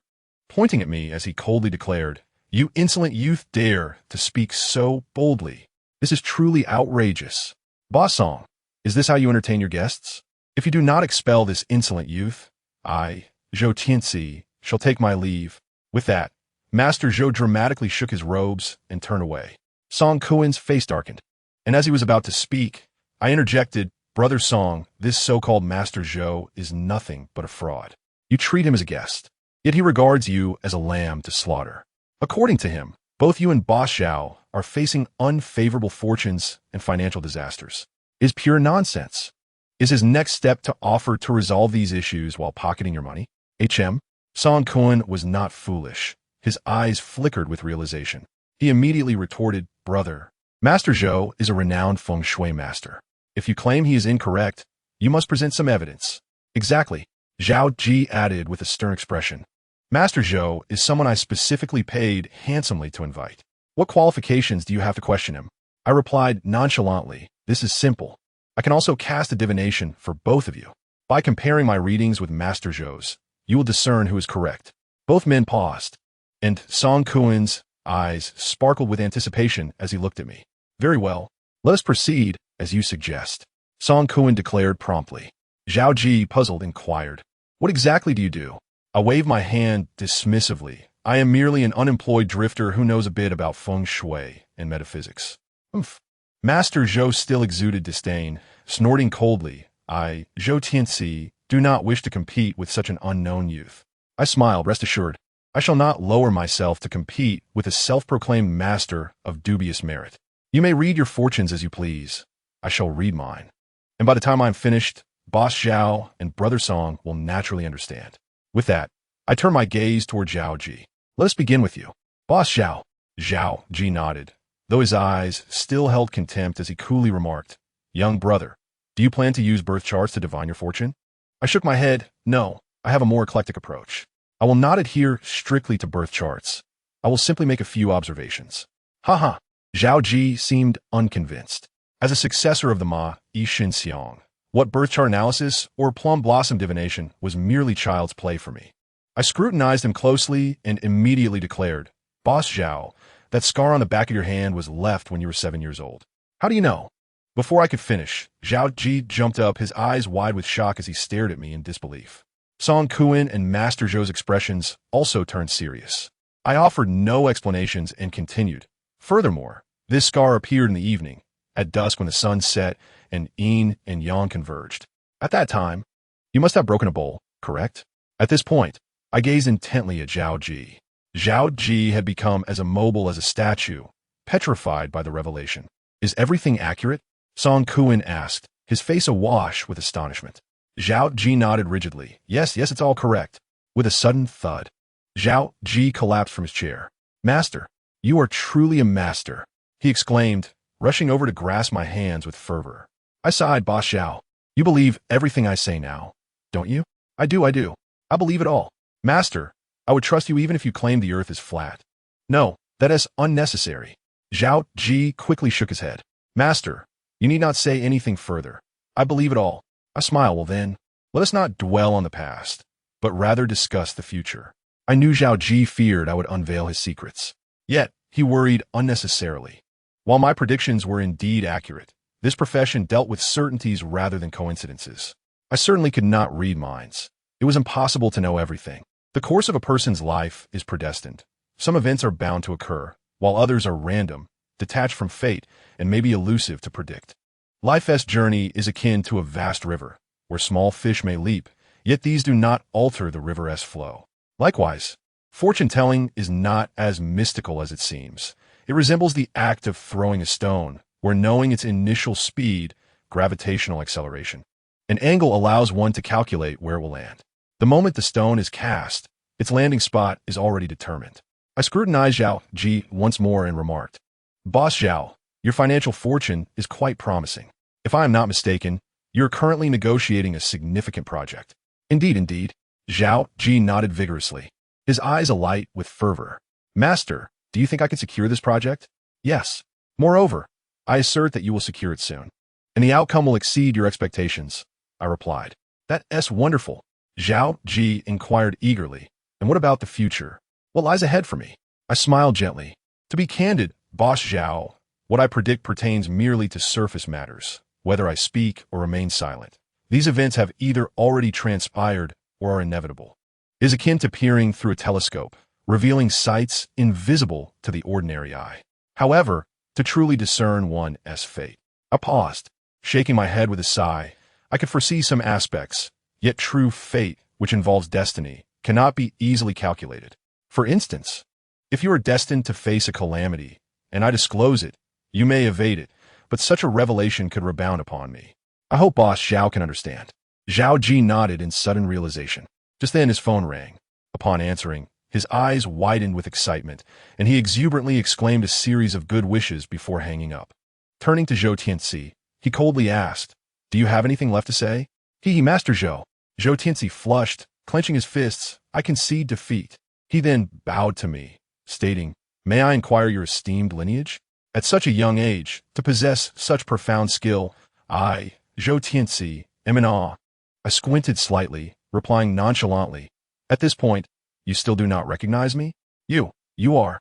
pointing at me as he coldly declared, you insolent youth dare to speak so boldly. This is truly outrageous. Boss Song, is this how you entertain your guests? If you do not expel this insolent youth, I, Zhou Tianxi, shall take my leave. With that, Master Zhou dramatically shook his robes and turned away. Song Kuan's face darkened, and as he was about to speak, I interjected, Brother Song, this so-called Master Zhou is nothing but a fraud. You treat him as a guest, yet he regards you as a lamb to slaughter. According to him, both you and Boss Zhao are facing unfavorable fortunes and financial disasters. It is pure nonsense. Is his next step to offer to resolve these issues while pocketing your money? Song Kuan was not foolish. His eyes flickered with realization. He immediately retorted, Brother, Master Zhou is a renowned feng shui master. If you claim he is incorrect, you must present some evidence. Exactly, Zhao Ji added with a stern expression. Master Zhou is someone I specifically paid handsomely to invite. What qualifications do you have to question him? I replied nonchalantly, this is simple. I can also cast a divination for both of you. By comparing my readings with Master Zhou's, you will discern who is correct. Both men paused, and Song Kuan's eyes sparkled with anticipation as he looked at me. Very well, let us proceed as you suggest. Song Kuan declared promptly. Zhao Ji, puzzled, inquired, what exactly do you do? I waved my hand dismissively. I am merely an unemployed drifter who knows a bit about feng shui and metaphysics. Oomph. Master Zhou still exuded disdain, snorting coldly. I, Zhou Tianxi, do not wish to compete with such an unknown youth. I smiled, rest assured. I shall not lower myself to compete with a self-proclaimed master of dubious merit. You may read your fortunes as you please. I shall read mine. And by the time I am finished, Boss Zhao and Brother Song will naturally understand. With that, I turned my gaze toward Zhao Ji. Let us begin with you. Boss Zhao. Zhao Ji nodded, though his eyes still held contempt as he coolly remarked, Young brother, do you plan to use birth charts to divine your fortune? I shook my head. No, I have a more eclectic approach. I will not adhere strictly to birth charts. I will simply make a few observations. Haha. Zhao Ji seemed unconvinced. As a successor of the Ma, Yi Xiong, what birth chart analysis or plum blossom divination was merely child's play for me. I scrutinized him closely and immediately declared, Boss Zhao, that scar on the back of your hand was left when you were 7 years old. How do you know? Before I could finish, Zhao Ji jumped up, his eyes wide with shock as he stared at me in disbelief. Song Kuan and Master Zhou's expressions also turned serious. I offered no explanations and continued. Furthermore, this scar appeared in the evening, at dusk when the sun set and yin and yang converged. At that time, you must have broken a bowl, correct? At this point, I gazed intently at Zhao Ji. Zhao Ji had become as immobile as a statue, petrified by the revelation. Is everything accurate? Song Kuan asked, his face awash with astonishment. Zhao Ji nodded rigidly. Yes, it's all correct. With a sudden thud, Zhao Ji collapsed from his chair. Master, you are truly a master, he exclaimed, rushing over to grasp my hands with fervor. I sighed. Boss Zhao, you believe everything I say now, don't you? I do. I believe it all. Master, I would trust you even if you claimed the earth is flat. No, that is unnecessary. Zhao Ji quickly shook his head. Master, you need not say anything further. I believe it all. I smile. Well then, let us not dwell on the past, but rather discuss the future. I knew Zhao Ji feared I would unveil his secrets. Yet, he worried unnecessarily. While my predictions were indeed accurate, this profession dealt with certainties rather than coincidences. I certainly could not read minds. It was impossible to know everything. The course of a person's life is predestined. Some events are bound to occur, while others are random, detached from fate, and maybe elusive to predict. Life's journey is akin to a vast river, where small fish may leap, yet these do not alter the river's flow. Likewise, fortune-telling is not as mystical as it seems. It resembles the act of throwing a stone, where knowing its initial speed, gravitational acceleration, an angle allows one to calculate where it will land. The moment the stone is cast, its landing spot is already determined. I scrutinized Zhao Ji once more and remarked, "Boss Zhao, your financial fortune is quite promising. If I am not mistaken, you are currently negotiating a significant project." Indeed. Zhao Ji nodded vigorously, his eyes alight with fervor. "Master, do you think I can secure this project?" "Yes. Moreover, I assert that you will secure it soon, and the outcome will exceed your expectations," I replied. "That's wonderful." Zhao Ji inquired eagerly, "And what about the future? What lies ahead for me?" I smiled gently. "To be candid, Boss Zhao, what I predict pertains merely to surface matters, whether I speak or remain silent. These events have either already transpired or are inevitable. It is akin to peering through a telescope, revealing sights invisible to the ordinary eye. However, to truly discern one's fate." I paused, shaking my head with a sigh. I could foresee some aspects, yet true fate, which involves destiny, cannot be easily calculated. For instance, if you are destined to face a calamity, and I disclose it, you may evade it, but such a revelation could rebound upon me. I hope Boss Zhao can understand. Zhao Ji nodded in sudden realization. Just then his phone rang. Upon answering, his eyes widened with excitement, and he exuberantly exclaimed a series of good wishes before hanging up. Turning to Zhou Tianxi, he coldly asked, "Do you have anything left to say?" Master Zhou." Zhou Tianxi flushed, clenching his fists. "I concede defeat." He then bowed to me, stating, "May I inquire your esteemed lineage? At such a young age, to possess such profound skill, I, Zhou Tianxi, am in awe." I squinted slightly, replying nonchalantly, "At this point, you still do not recognize me? You are."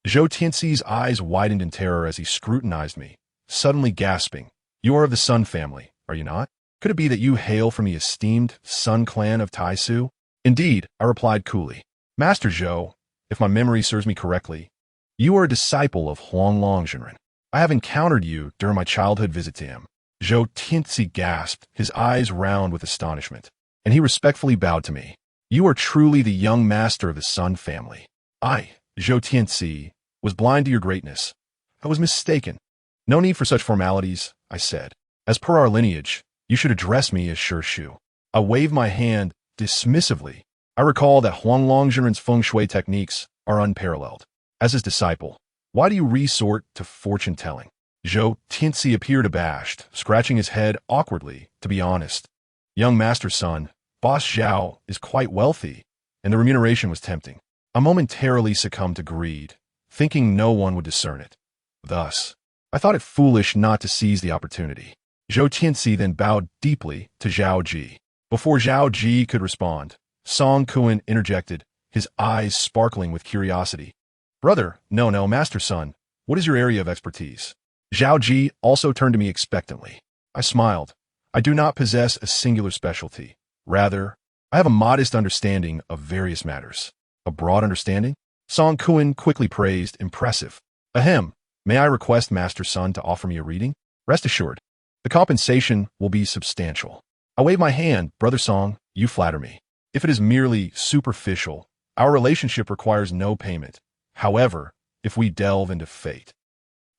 Zhou Tianxi's eyes widened in terror as he scrutinized me, suddenly gasping, "You are of the Sun family, are you not? Could it be that you hail from the esteemed Sun clan of Taisu?" "Indeed," I replied coolly. "Master Zhou, if my memory serves me correctly, you are a disciple of Huanglongjinren. I have encountered you during my childhood visit to him." Zhou Tianxi gasped, his eyes round with astonishment, and he respectfully bowed to me. "You are truly the young master of the Sun family. I, Zhou Tianxi, was blind to your greatness. I was mistaken." "No need for such formalities," I said. "As per our lineage, you should address me as Shu." I waved my hand dismissively. I recall that Huanglongjinren's feng shui techniques are unparalleled. As his disciple, why do you resort to fortune-telling? Zhou Tianxi appeared abashed, scratching his head awkwardly, to be honest. "Young master's son, Boss Zhao is quite wealthy, and the remuneration was tempting. I momentarily succumbed to greed, thinking no one would discern it. Thus, I thought it foolish not to seize the opportunity." Zhou Tianxi then bowed deeply to Zhao Ji. Before Zhao Ji could respond, Song Kuan interjected, his eyes sparkling with curiosity. "Brother, no, master son, what is your area of expertise?" Zhao Ji also turned to me expectantly. I smiled. "I do not possess a singular specialty. Rather, I have a modest understanding of various matters." "A broad understanding?" Song Kuan quickly praised, "Impressive." "Ahem, may I request master son to offer me a reading?" "Rest assured, the compensation will be substantial." I waved my hand. "Brother Song, you flatter me. If it is merely superficial, our relationship requires no payment. However, if we delve into fate..."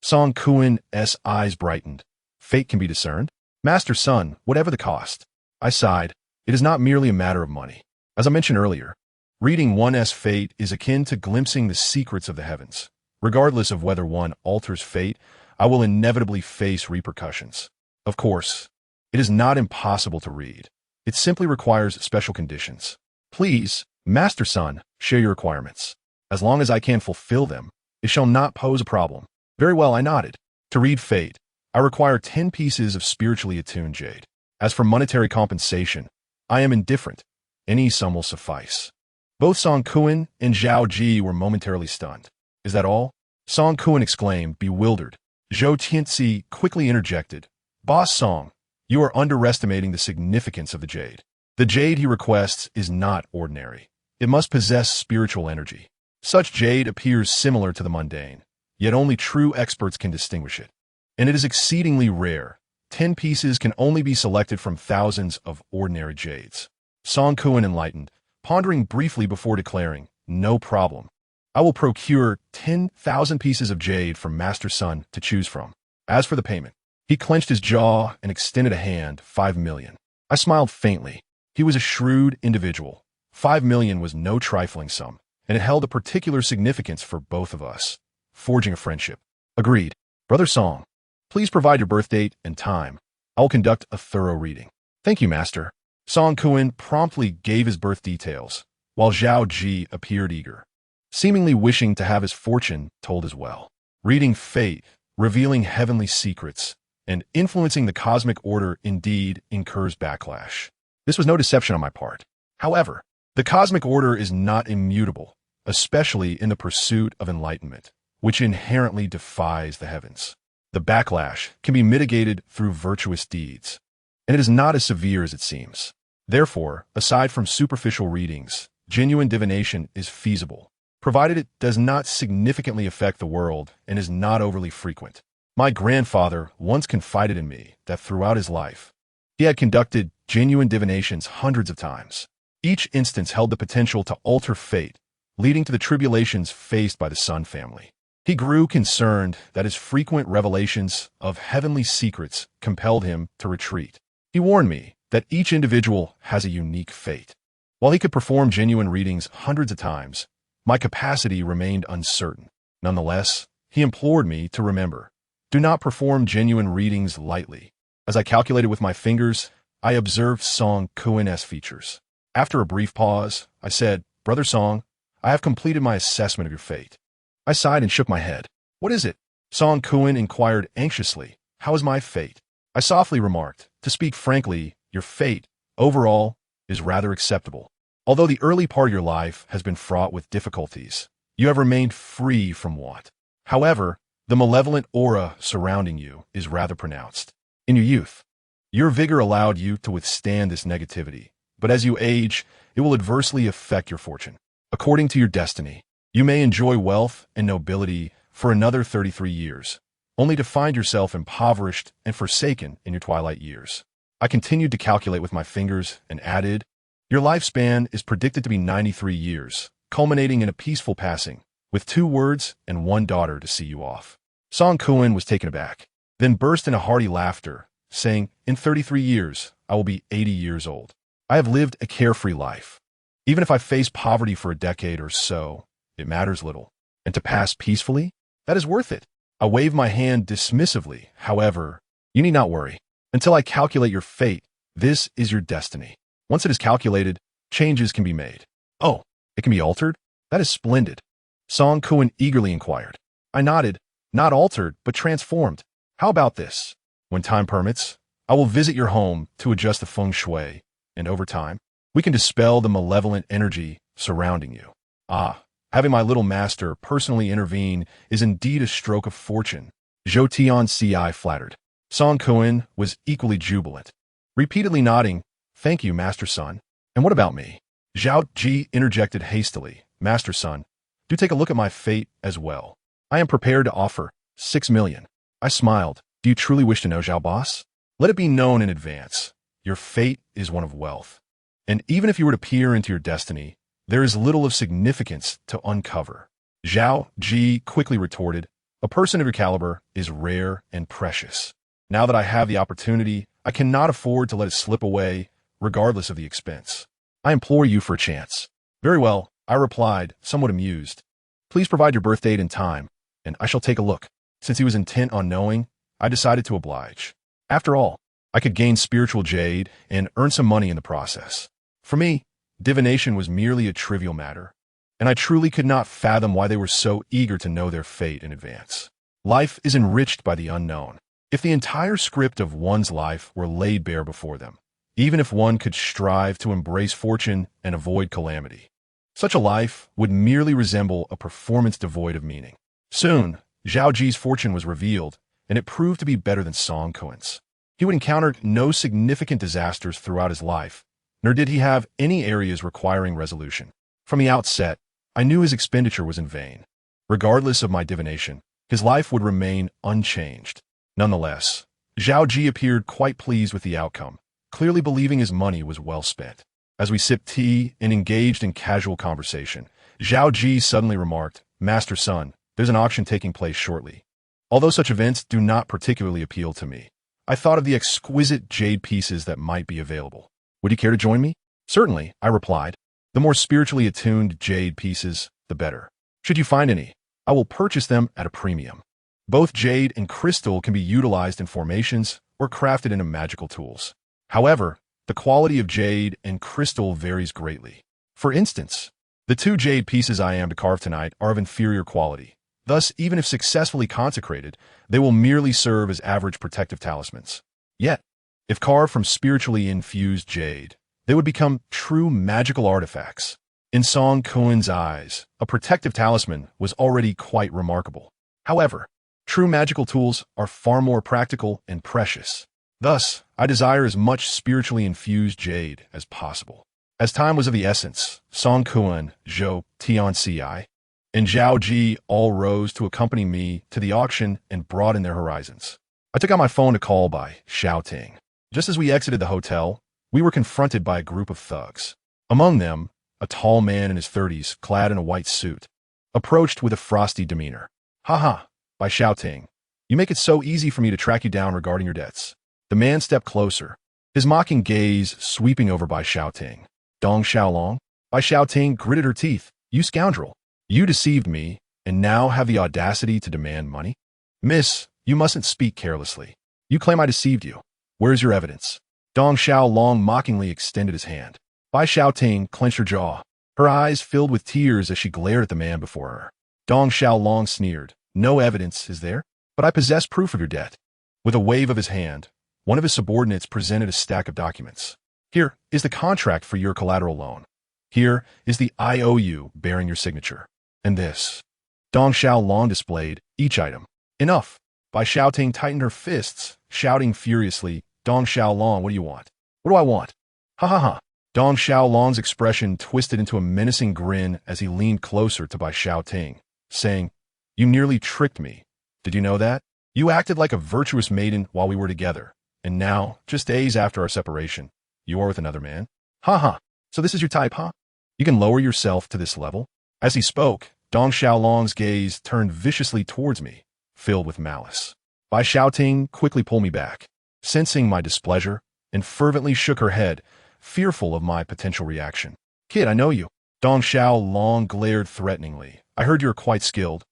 Song Kuan's eyes brightened. "Fate can be discerned?" "Master son, whatever the cost." I sighed. "It is not merely a matter of money. As I mentioned earlier, reading one's fate is akin to glimpsing the secrets of the heavens. Regardless of whether one alters fate, I will inevitably face repercussions. Of course, it is not impossible to read. It simply requires special conditions. Please, master son, share your requirements. As long as I can fulfill them, it shall not pose a problem." "Very well," I nodded. "To read fate, I require 10 pieces of spiritually attuned jade. As for monetary compensation, I am indifferent. Any sum will suffice." Both Song Kuan and Zhao Ji were momentarily stunned. "Is that all?" Song Kuan exclaimed, bewildered. Zhou Tianxi quickly interjected. Boss Song, you are underestimating the significance of the jade. The jade he requests is not ordinary. It must possess spiritual energy. Such jade appears similar to the mundane, yet only true experts can distinguish it. And it is exceedingly rare. 10 pieces can only be selected from thousands of ordinary jades. Song Kuan enlightened, pondering briefly before declaring, no problem. I will procure 10,000 pieces of jade from Master Sun to choose from. As for the payment, he clenched his jaw and extended a hand, 5 million. I smiled faintly. He was a shrewd individual. 5 million was no trifling sum, and it held a particular significance for both of us. Forging a friendship. Agreed. Brother Song, please provide your birth date and time. I will conduct a thorough reading. Thank you, Master. Song Kuan promptly gave his birth details, while Zhao Ji appeared eager, seemingly wishing to have his fortune told as well. Reading fate, revealing heavenly secrets, and influencing the cosmic order indeed incurs backlash. This was no deception on my part. However, the cosmic order is not immutable, especially in the pursuit of enlightenment, which inherently defies the heavens. The backlash can be mitigated through virtuous deeds, and it is not as severe as it seems. Therefore, aside from superficial readings, genuine divination is feasible, provided it does not significantly affect the world and is not overly frequent. My grandfather once confided in me that throughout his life, he had conducted genuine divinations hundreds of times. Each instance held the potential to alter fate, leading to the tribulations faced by the Sun family. He grew concerned that his frequent revelations of heavenly secrets compelled him to retreat. He warned me that each individual has a unique fate. While he could perform genuine readings hundreds of times, my capacity remained uncertain. Nonetheless, he implored me to remember, do not perform genuine readings lightly. As I calculated with my fingers, I observed Song Kuan's features. After a brief pause, I said, Brother Song, I have completed my assessment of your fate. I sighed and shook my head. What is it? Song Kuan inquired anxiously. How is my fate? I softly remarked, to speak frankly, your fate, overall, is rather acceptable. Although the early part of your life has been fraught with difficulties, you have remained free from want. However, the malevolent aura surrounding you is rather pronounced. In your youth, your vigor allowed you to withstand this negativity, but as you age, it will adversely affect your fortune. According to your destiny, you may enjoy wealth and nobility for another 33 years, only to find yourself impoverished and forsaken in your twilight years. I continued to calculate with my fingers and added, your lifespan is predicted to be 93 years, culminating in a peaceful passing, with 2 words and 1 daughter to see you off. Song Kuan was taken aback, then burst into hearty laughter, saying, in 33 years, I will be 80 years old. I have lived a carefree life. Even if I face poverty for a decade or so, it matters little. And to pass peacefully, that is worth it. I waved my hand dismissively. However, you need not worry. Until I calculate your fate, this is your destiny. Once it is calculated, changes can be made. Oh, it can be altered? That is splendid. Song Kuan eagerly inquired. I nodded. Not altered, but transformed. How about this? When time permits, I will visit your home to adjust the feng shui, and over time, we can dispel the malevolent energy surrounding you. Ah, having my little master personally intervene is indeed a stroke of fortune. Zhou Tianxi flattered. Song Kuan was equally jubilant, repeatedly nodding, thank you, Master Sun. And what about me? Zhao Ji interjected hastily. Master Sun, do take a look at my fate as well. I am prepared to offer 6 million. I smiled. Do you truly wish to know, Zhao Boss? Let it be known in advance. Your fate is one of wealth. And even if you were to peer into your destiny, there is little of significance to uncover. Zhao Ji quickly retorted, a person of your caliber is rare and precious. Now that I have the opportunity, I cannot afford to let it slip away, regardless of the expense. I implore you for a chance. Very well, I replied, somewhat amused. Please provide your birth date and time, and I shall take a look. Since he was intent on knowing, I decided to oblige. After all, I could gain spiritual jade and earn some money in the process. For me, divination was merely a trivial matter, and I truly could not fathom why they were so eager to know their fate in advance. Life is enriched by the unknown. If the entire script of one's life were laid bare before them, even if one could strive to embrace fortune and avoid calamity, such a life would merely resemble a performance devoid of meaning. Soon, Zhao Ji's fortune was revealed, and it proved to be better than Song Kuen's. He would encounter no significant disasters throughout his life, nor did he have any areas requiring resolution. From the outset, I knew his expenditure was in vain. Regardless of my divination, his life would remain unchanged. Nonetheless, Zhao Ji appeared quite pleased with the outcome, clearly believing his money was well spent. As we sipped tea and engaged in casual conversation, Zhao Ji suddenly remarked, "Master Sun, there's an auction taking place shortly. Although such events do not particularly appeal to me, I thought of the exquisite jade pieces that might be available. Would you care to join me?" "Certainly," I replied. "The more spiritually attuned jade pieces, the better. Should you find any, I will purchase them at a premium. Both jade and crystal can be utilized in formations or crafted into magical tools. However, the quality of jade and crystal varies greatly. For instance, the 2 jade pieces I am to carve tonight are of inferior quality. Thus, even if successfully consecrated, they will merely serve as average protective talismans. Yet, if carved from spiritually infused jade, they would become true magical artifacts. In Song Kuen's eyes, a protective talisman was already quite remarkable. However, true magical tools are far more practical and precious. Thus, I desire as much spiritually infused jade as possible." As time was of the essence, Song Kuen, Zhou, Tianci, and Zhao Ji all rose to accompany me to the auction and broaden their horizons. I took out my phone to call by Xiao Ting. Just as we exited the hotel, we were confronted by a group of thugs. Among them, a tall man in his 30s, clad in a white suit, approached with a frosty demeanor. "Haha, by Xiao Ting, you make it so easy for me to track you down regarding your debts." The man stepped closer, his mocking gaze sweeping over Bai Xiaoting. Dong Xiaolong? Bai Xiaoting gritted her teeth. "You scoundrel! You deceived me, and now have the audacity to demand money? Miss, you mustn't speak carelessly. You claim I deceived you. Where's your evidence?" Dong Xiaolong mockingly extended his hand. Bai Xiaoting clenched her jaw. Her eyes filled with tears as she glared at the man before her. Dong Xiaolong sneered. "No evidence, is there? But I possess proof of your debt." With a wave of his hand, one of his subordinates presented a stack of documents. "Here is the contract for your collateral loan. Here is the IOU bearing your signature. And this." Dong Xiaolong displayed each item. "Enough." Bai Xiaoting tightened her fists, shouting furiously, "Dong Xiaolong, what do you want?" "What do I want?" "Ha ha ha." Dong Xiaolong's expression twisted into a menacing grin as he leaned closer to Bai Xiaoting, saying, "You nearly tricked me. Did you know that? You acted like a virtuous maiden while we were together. And now, just days after our separation, you are with another man? Ha ha. So this is your type, huh? You can lower yourself to this level?" As he spoke, Dong Xiaolong's gaze turned viciously towards me, filled with malice. Bai Xiaoting quickly pulled me back, sensing my displeasure, and fervently shook her head, fearful of my potential reaction. "Kid, I know you." Dong Xiaolong glared threateningly. "I heard you are quite skilled,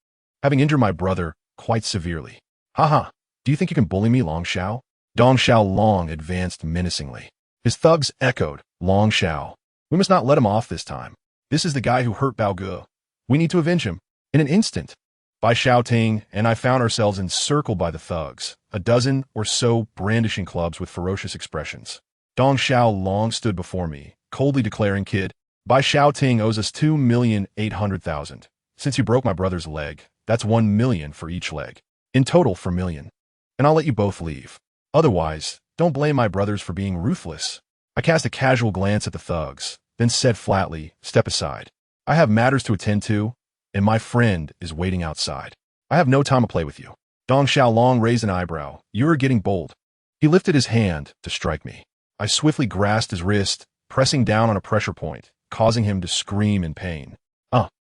having injured my brother quite severely. Ha ha. Do you think you can bully me, Long Xiao?" Dong Xiaolong advanced menacingly. His thugs echoed, "Long Xiao. We must not let him off this time. This is the guy who hurt Bao Ge. We need to avenge him." In an instant, Bai Xiaoting and I found ourselves encircled by the thugs, a dozen or so brandishing clubs with ferocious expressions. Dong Xiaolong stood before me, coldly declaring, "Kid, Bai Xiaoting owes us 2,800,000. Since you broke my brother's leg, that's 1 million for each leg. In total for million. And I'll let you both leave. Otherwise, don't blame my brothers for being ruthless." I cast a casual glance at the thugs, then said flatly, "Step aside. I have matters to attend to, and my friend is waiting outside. I have no time to play with you." Dong Xiaolong raised an eyebrow. "You are getting bold." He lifted his hand to strike me. I swiftly grasped his wrist, pressing down on a pressure point, causing him to scream in pain.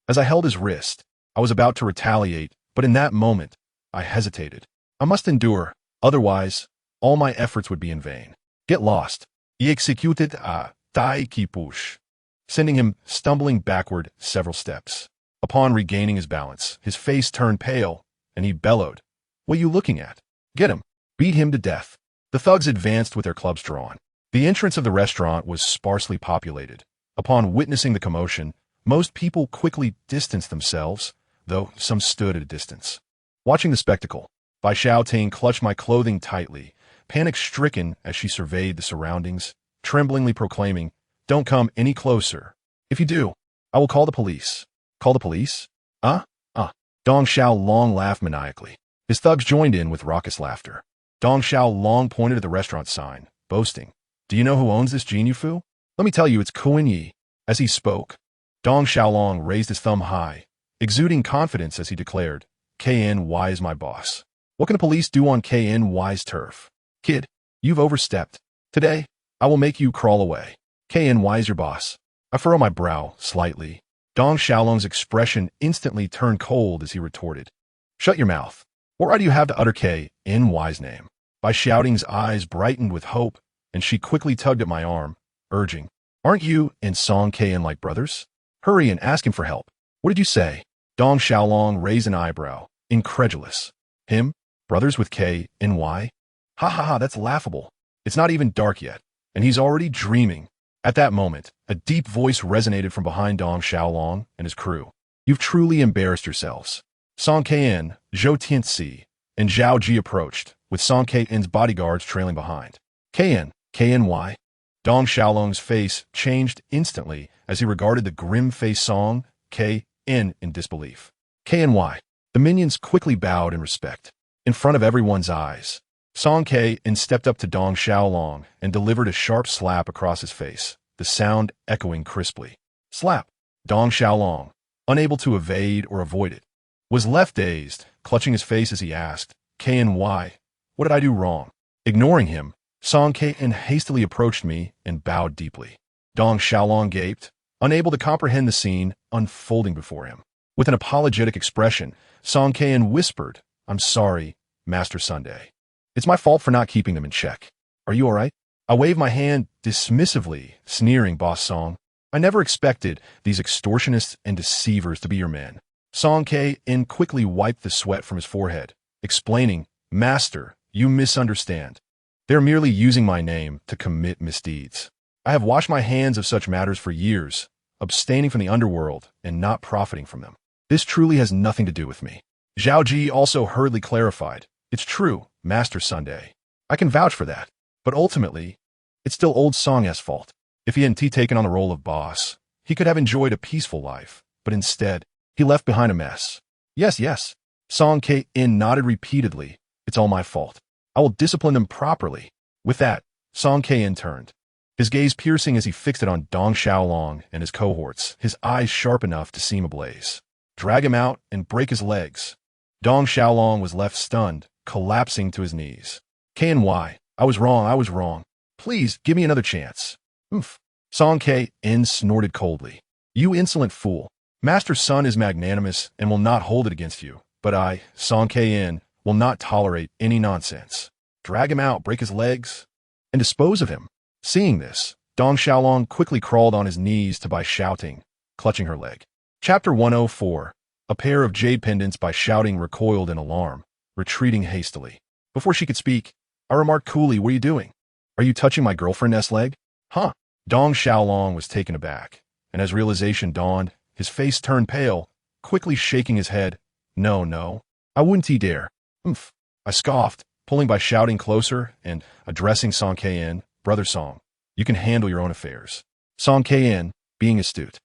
As I held his wrist, I was about to retaliate, but in that moment, I hesitated. I must endure, otherwise, all my efforts would be in vain. "Get lost." He executed a Tai Ki push, sending him stumbling backward several steps. Upon regaining his balance, his face turned pale, and he bellowed, "What are you looking at? Get him. Beat him to death." The thugs advanced with their clubs drawn. The entrance of the restaurant was sparsely populated. Upon witnessing the commotion, most people quickly distanced themselves, though some stood at a distance. Watching the spectacle, Bai Xiaoting clutched my clothing tightly, panic-stricken as she surveyed the surroundings, tremblingly proclaiming, "Don't come any closer. If you do, I will call the police." "Call the police? Dong Xiaolong laughed maniacally. His thugs joined in with raucous laughter. Dong Xiaolong pointed at the restaurant sign, boasting, "Do you know who owns this Jin Fu? Let me tell you, it's Kuan Yi." As he spoke, Dong Xiaolong raised his thumb high, exuding confidence as he declared, "KNY is my boss. What can the police do on KNY's turf? Kid, you've overstepped. Today, I will make you crawl away. KNY is your boss." I furrow my brow slightly. Dong Xiaolong's expression instantly turned cold as he retorted, "Shut your mouth. What right do you have to utter KNY's name?" Bai Xiaoting's eyes brightened with hope, and she quickly tugged at my arm, urging, "Aren't you and Song KN like brothers? Hurry and ask him for help." "What did you say?" Dong Xiaolong raised an eyebrow, incredulous. "Him? Brothers with KNY? Ha ha ha, that's laughable. It's not even dark yet, and he's already dreaming." At that moment, a deep voice resonated from behind Dong Xiaolong and his crew. "You've truly embarrassed yourselves." Song KN, Zhou Tianxi, and Zhao Ji approached, with Song KN's bodyguards trailing behind. KNY? Dong Xiaolong's face changed instantly as he regarded the grim-faced Song KN in disbelief. KNY. The minions quickly bowed in respect. In front of everyone's eyes, Song KN stepped up to Dong Xiaolong and delivered a sharp slap across his face, the sound echoing crisply. Slap! Dong Xiaolong, unable to evade or avoid it, was left dazed, clutching his face as he asked, "KNY, what did I do wrong?" Ignoring him, Song KN hastily approached me and bowed deeply. Dong Xiaolong gaped, unable to comprehend the scene unfolding before him. With an apologetic expression, Song KN whispered, "I'm sorry, Master Sunday. It's my fault for not keeping them in check. Are you all right?" I waved my hand dismissively, sneering, "Boss Song, I never expected these extortionists and deceivers to be your men." Song KN quickly wiped the sweat from his forehead, explaining, "Master, you misunderstand. They're merely using my name to commit misdeeds. I have washed my hands of such matters for years, abstaining from the underworld and not profiting from them. This truly has nothing to do with me." Zhao Ji also hurriedly clarified, "It's true, Master Sunday. I can vouch for that. But ultimately, it's still old Song's fault. If he hadn't taken on the role of boss, he could have enjoyed a peaceful life, but instead, he left behind a mess." Yes. Song KN nodded repeatedly. "It's all my fault. I will discipline them properly." With that, Song KN turned, his gaze piercing as he fixed it on Dong Xiaolong and his cohorts, his eyes sharp enough to seem ablaze. "Drag him out and break his legs." Dong Xiaolong was left stunned, collapsing to his knees. "KNY, I was wrong. Please, give me another chance." "Oomph." Song KN snorted coldly. "You insolent fool. Master Sun is magnanimous and will not hold it against you, but I, Song KN, will not tolerate any nonsense. Drag him out, break his legs, and dispose of him." Seeing this, Dong Xiaolong quickly crawled on his knees to Bai Shouting, clutching her leg. Chapter 104. A pair of jade pendants Bai Shouting recoiled in alarm, retreating hastily. Before she could speak, I remarked coolly, "What are you doing? Are you touching my girlfriend's leg?" "Huh?" Dong Xiaolong was taken aback, and as realization dawned, his face turned pale, quickly shaking his head. No, I wouldn't dare." "Oomph," I scoffed, pulling Bai Shouting closer and addressing Song KN, "Brother Song, you can handle your own affairs." Song KN, being astute,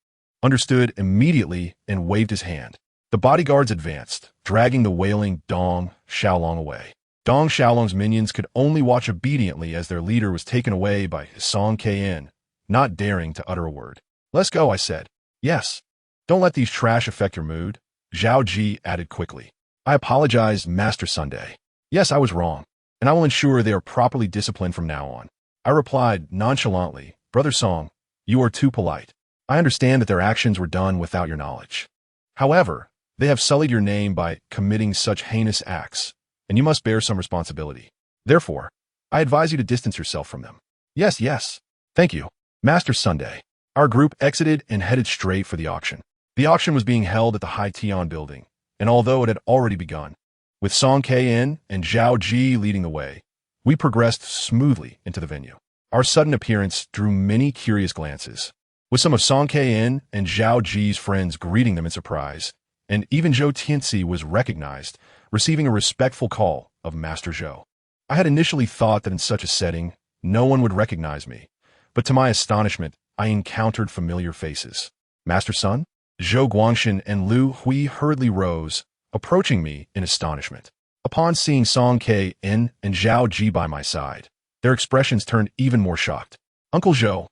understood immediately and waved his hand. The bodyguards advanced, dragging the wailing Dong Xiaolong away. Dong Xiaolong's minions could only watch obediently as their leader was taken away by Song KN, not daring to utter a word. "Let's go," I said. "Yes. Don't let these trash affect your mood," Zhao Ji added quickly. "I apologize, Master Sunday. Yes, I was wrong, and I will ensure they are properly disciplined from now on." I replied nonchalantly, "Brother Song, you are too polite. I understand that their actions were done without your knowledge. However, they have sullied your name by committing such heinous acts, and you must bear some responsibility. Therefore, I advise you to distance yourself from them." Yes. Thank you, Master Sunday." Our group exited and headed straight for the auction. The auction was being held at the Hai Tian building, and although it had already begun, with Song KN and Zhao Ji leading the way, we progressed smoothly into the venue. Our sudden appearance drew many curious glances, with some of Song KN and Zhao Ji's friends greeting them in surprise, and even Zhou Tianxi was recognized, receiving a respectful call of Master Zhou. I had initially thought that in such a setting, no one would recognize me, but to my astonishment, I encountered familiar faces. "Master Sun?" Zhou Guangshan and Lu Hui hurriedly rose, approaching me in astonishment. Upon seeing Song K-in and Zhao Ji by my side, their expressions turned even more shocked. Uncle Zhou,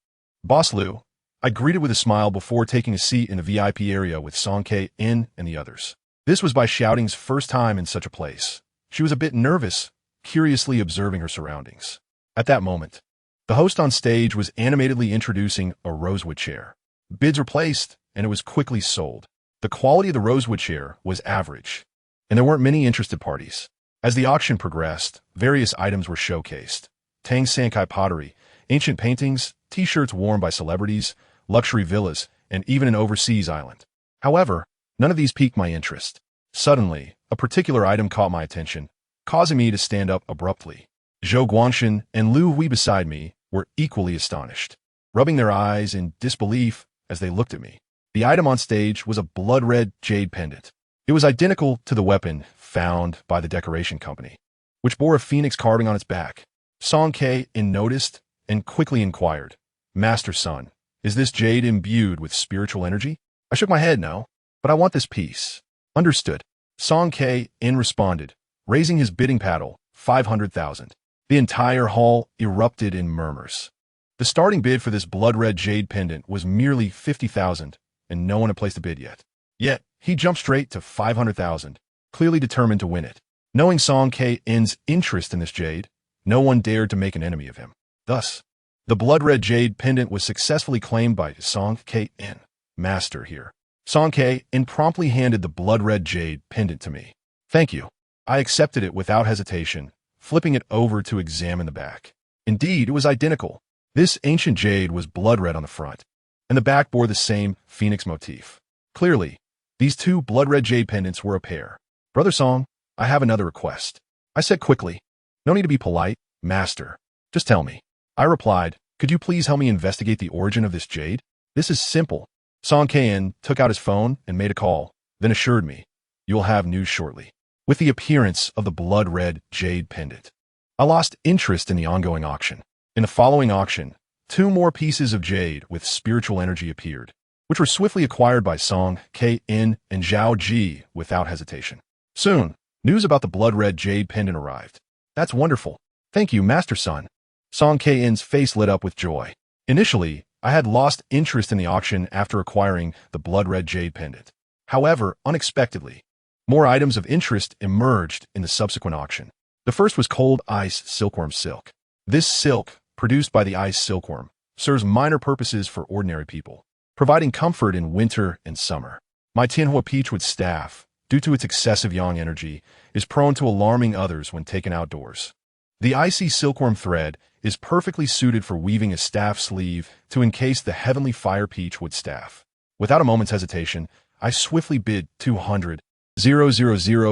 Boss Liu, I greeted with a smile before taking a seat in the VIP area with Song K-in and the others. This was Bai Xiaoting's first time in such a place. She was a bit nervous, curiously observing her surroundings. At that moment, the host on stage was animatedly introducing a rosewood chair. Bids were placed, and it was quickly sold. The quality of the rosewood chair was average, and there weren't many interested parties. As the auction progressed, various items were showcased. Tang Sankai pottery, ancient paintings, t-shirts worn by celebrities, luxury villas, and even an overseas island. However, none of these piqued my interest. Suddenly, a particular item caught my attention, causing me to stand up abruptly. Zhou Guangshan and Lu Hui beside me were equally astonished, rubbing their eyes in disbelief as they looked at me. The item on stage was a blood-red jade pendant. It was identical to the weapon found by the decoration company, which bore a phoenix carving on its back. Song K-in noticed and quickly inquired, "Master Sun, is this jade imbued with spiritual energy?" I shook my head no, but I want this piece. Understood. Song K-in responded, raising his bidding paddle, 500,000. The entire hall erupted in murmurs. The starting bid for this blood-red jade pendant was merely 50,000, and no one had placed a bid yet. Yet, he jumped straight to 500,000, clearly determined to win it. Knowing Song K-in's interest in this jade, no one dared to make an enemy of him. Thus, the blood-red jade pendant was successfully claimed by Song K-in. Master here. Song K-in promptly handed the blood-red jade pendant to me. Thank you. I accepted it without hesitation, flipping it over to examine the back. Indeed, it was identical. This ancient jade was blood-red on the front, and the back bore the same phoenix motif. Clearly, these two blood-red jade pendants were a pair. Brother Song, I have another request. I said quickly. No need to be polite, master. Just tell me. I replied, could you please help me investigate the origin of this jade? This is simple. Song K-in took out his phone and made a call, then assured me, you will have news shortly. With the appearance of the blood-red jade pendant, I lost interest in the ongoing auction. In the following auction, 2 more pieces of jade with spiritual energy appeared, which were swiftly acquired by Song K-in and Zhao Ji without hesitation. Soon, news about the blood-red jade pendant arrived. That's wonderful. Thank you, Master Sun. Song K-in's face lit up with joy. Initially, I had lost interest in the auction after acquiring the blood-red jade pendant. However, unexpectedly, more items of interest emerged in the subsequent auction. The first was cold ice silkworm silk. This silk, produced by the ice silkworm, serves minor purposes for ordinary people, providing comfort in winter and summer. My Tianhua peachwood staff, due to its excessive yang energy, is prone to alarming others when taken outdoors. The icy silkworm thread is perfectly suited for weaving a staff sleeve to encase the heavenly fire peachwood staff. Without a moment's hesitation, I swiftly bid 200,000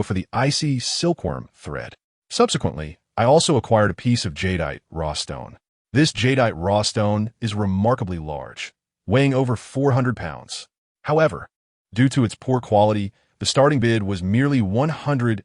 for the icy silkworm thread. Subsequently, I also acquired a piece of jadeite raw stone. This jadeite raw stone is remarkably large, weighing over 400 pounds. However, due to its poor quality, the starting bid was merely 100,000.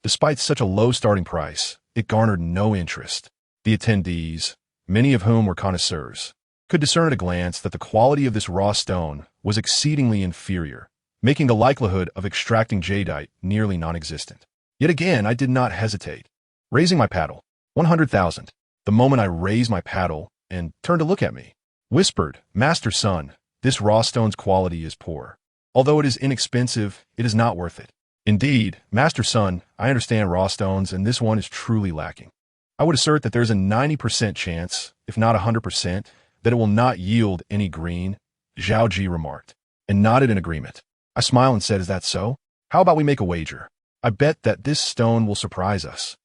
Despite such a low starting price, it garnered no interest. The attendees, many of whom were connoisseurs, could discern at a glance that the quality of this raw stone was exceedingly inferior, making the likelihood of extracting jadeite nearly non-existent. Yet again, I did not hesitate. Raising my paddle, 100,000. The moment I raised my paddle and turned to look at me, whispered, Master Sun, this raw stone's quality is poor. Although it is inexpensive, it is not worth it. Indeed, Master Sun, I understand raw stones, and this one is truly lacking. I would assert that there's a 90% chance, if not 100%, that it will not yield any green, Zhao Ji remarked, and nodded in agreement. I smiled and said, is that so? How about we make a wager? I bet that this stone will surprise us.